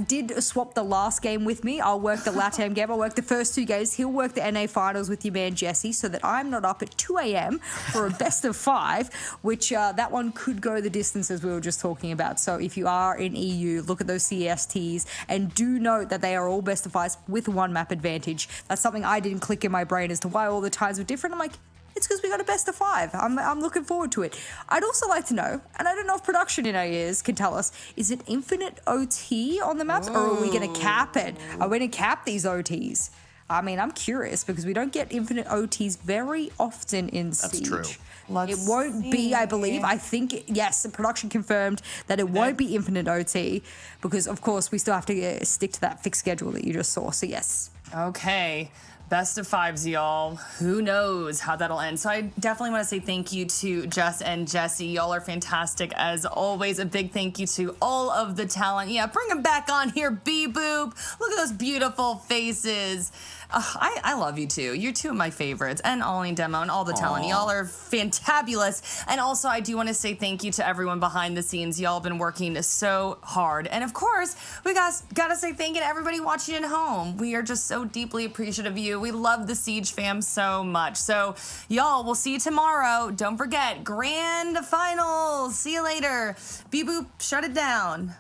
did swap the last game with me. I'll work the LATAM game. I'll work the first 2 games. He'll work the NA finals with your man Jesse, so that I'm not up at 2 a.m. for a best of 5, which that one could go the distance as we were just talking about. So if you are in EU, look at those CSTs and do note that they are all best of 5s with 1 map advantage. That's something I didn't click in my brain as to why all the times were different. I'm like, it's because we got a best of 5. I'm looking forward to it. I'd also like to know, and I don't know if production in our ears can tell us, is it infinite OT on the maps, or are we going to cap it? Are we going to cap these OTs? I mean, I'm curious because we don't get infinite OTs very often in Siege. That's true. It won't be, I believe. I think, yes, the production confirmed that it won't be infinite OT because, of course, we still have to stick to that fixed schedule that you just saw. So, yes. Okay. Best of 5s, y'all. Who knows how that'll end? So I definitely want to say thank you to Jess and Jesse. Y'all are fantastic as always. A big thank you to all of the talent. Yeah, bring them back on here, B-Boop. Look at those beautiful faces. I love you too. You're 2 of my favorites, and Ollie Demo and all the talent. Y'all are fantabulous. And also, I do want to say thank you to everyone behind the scenes. Y'all have been working so hard. And of course, we got to say thank you to everybody watching at home. We are just so deeply appreciative of you. We love the Siege fam so much. So, y'all, we'll see you tomorrow. Don't forget, grand finals. See you later. B-Boop, shut it down.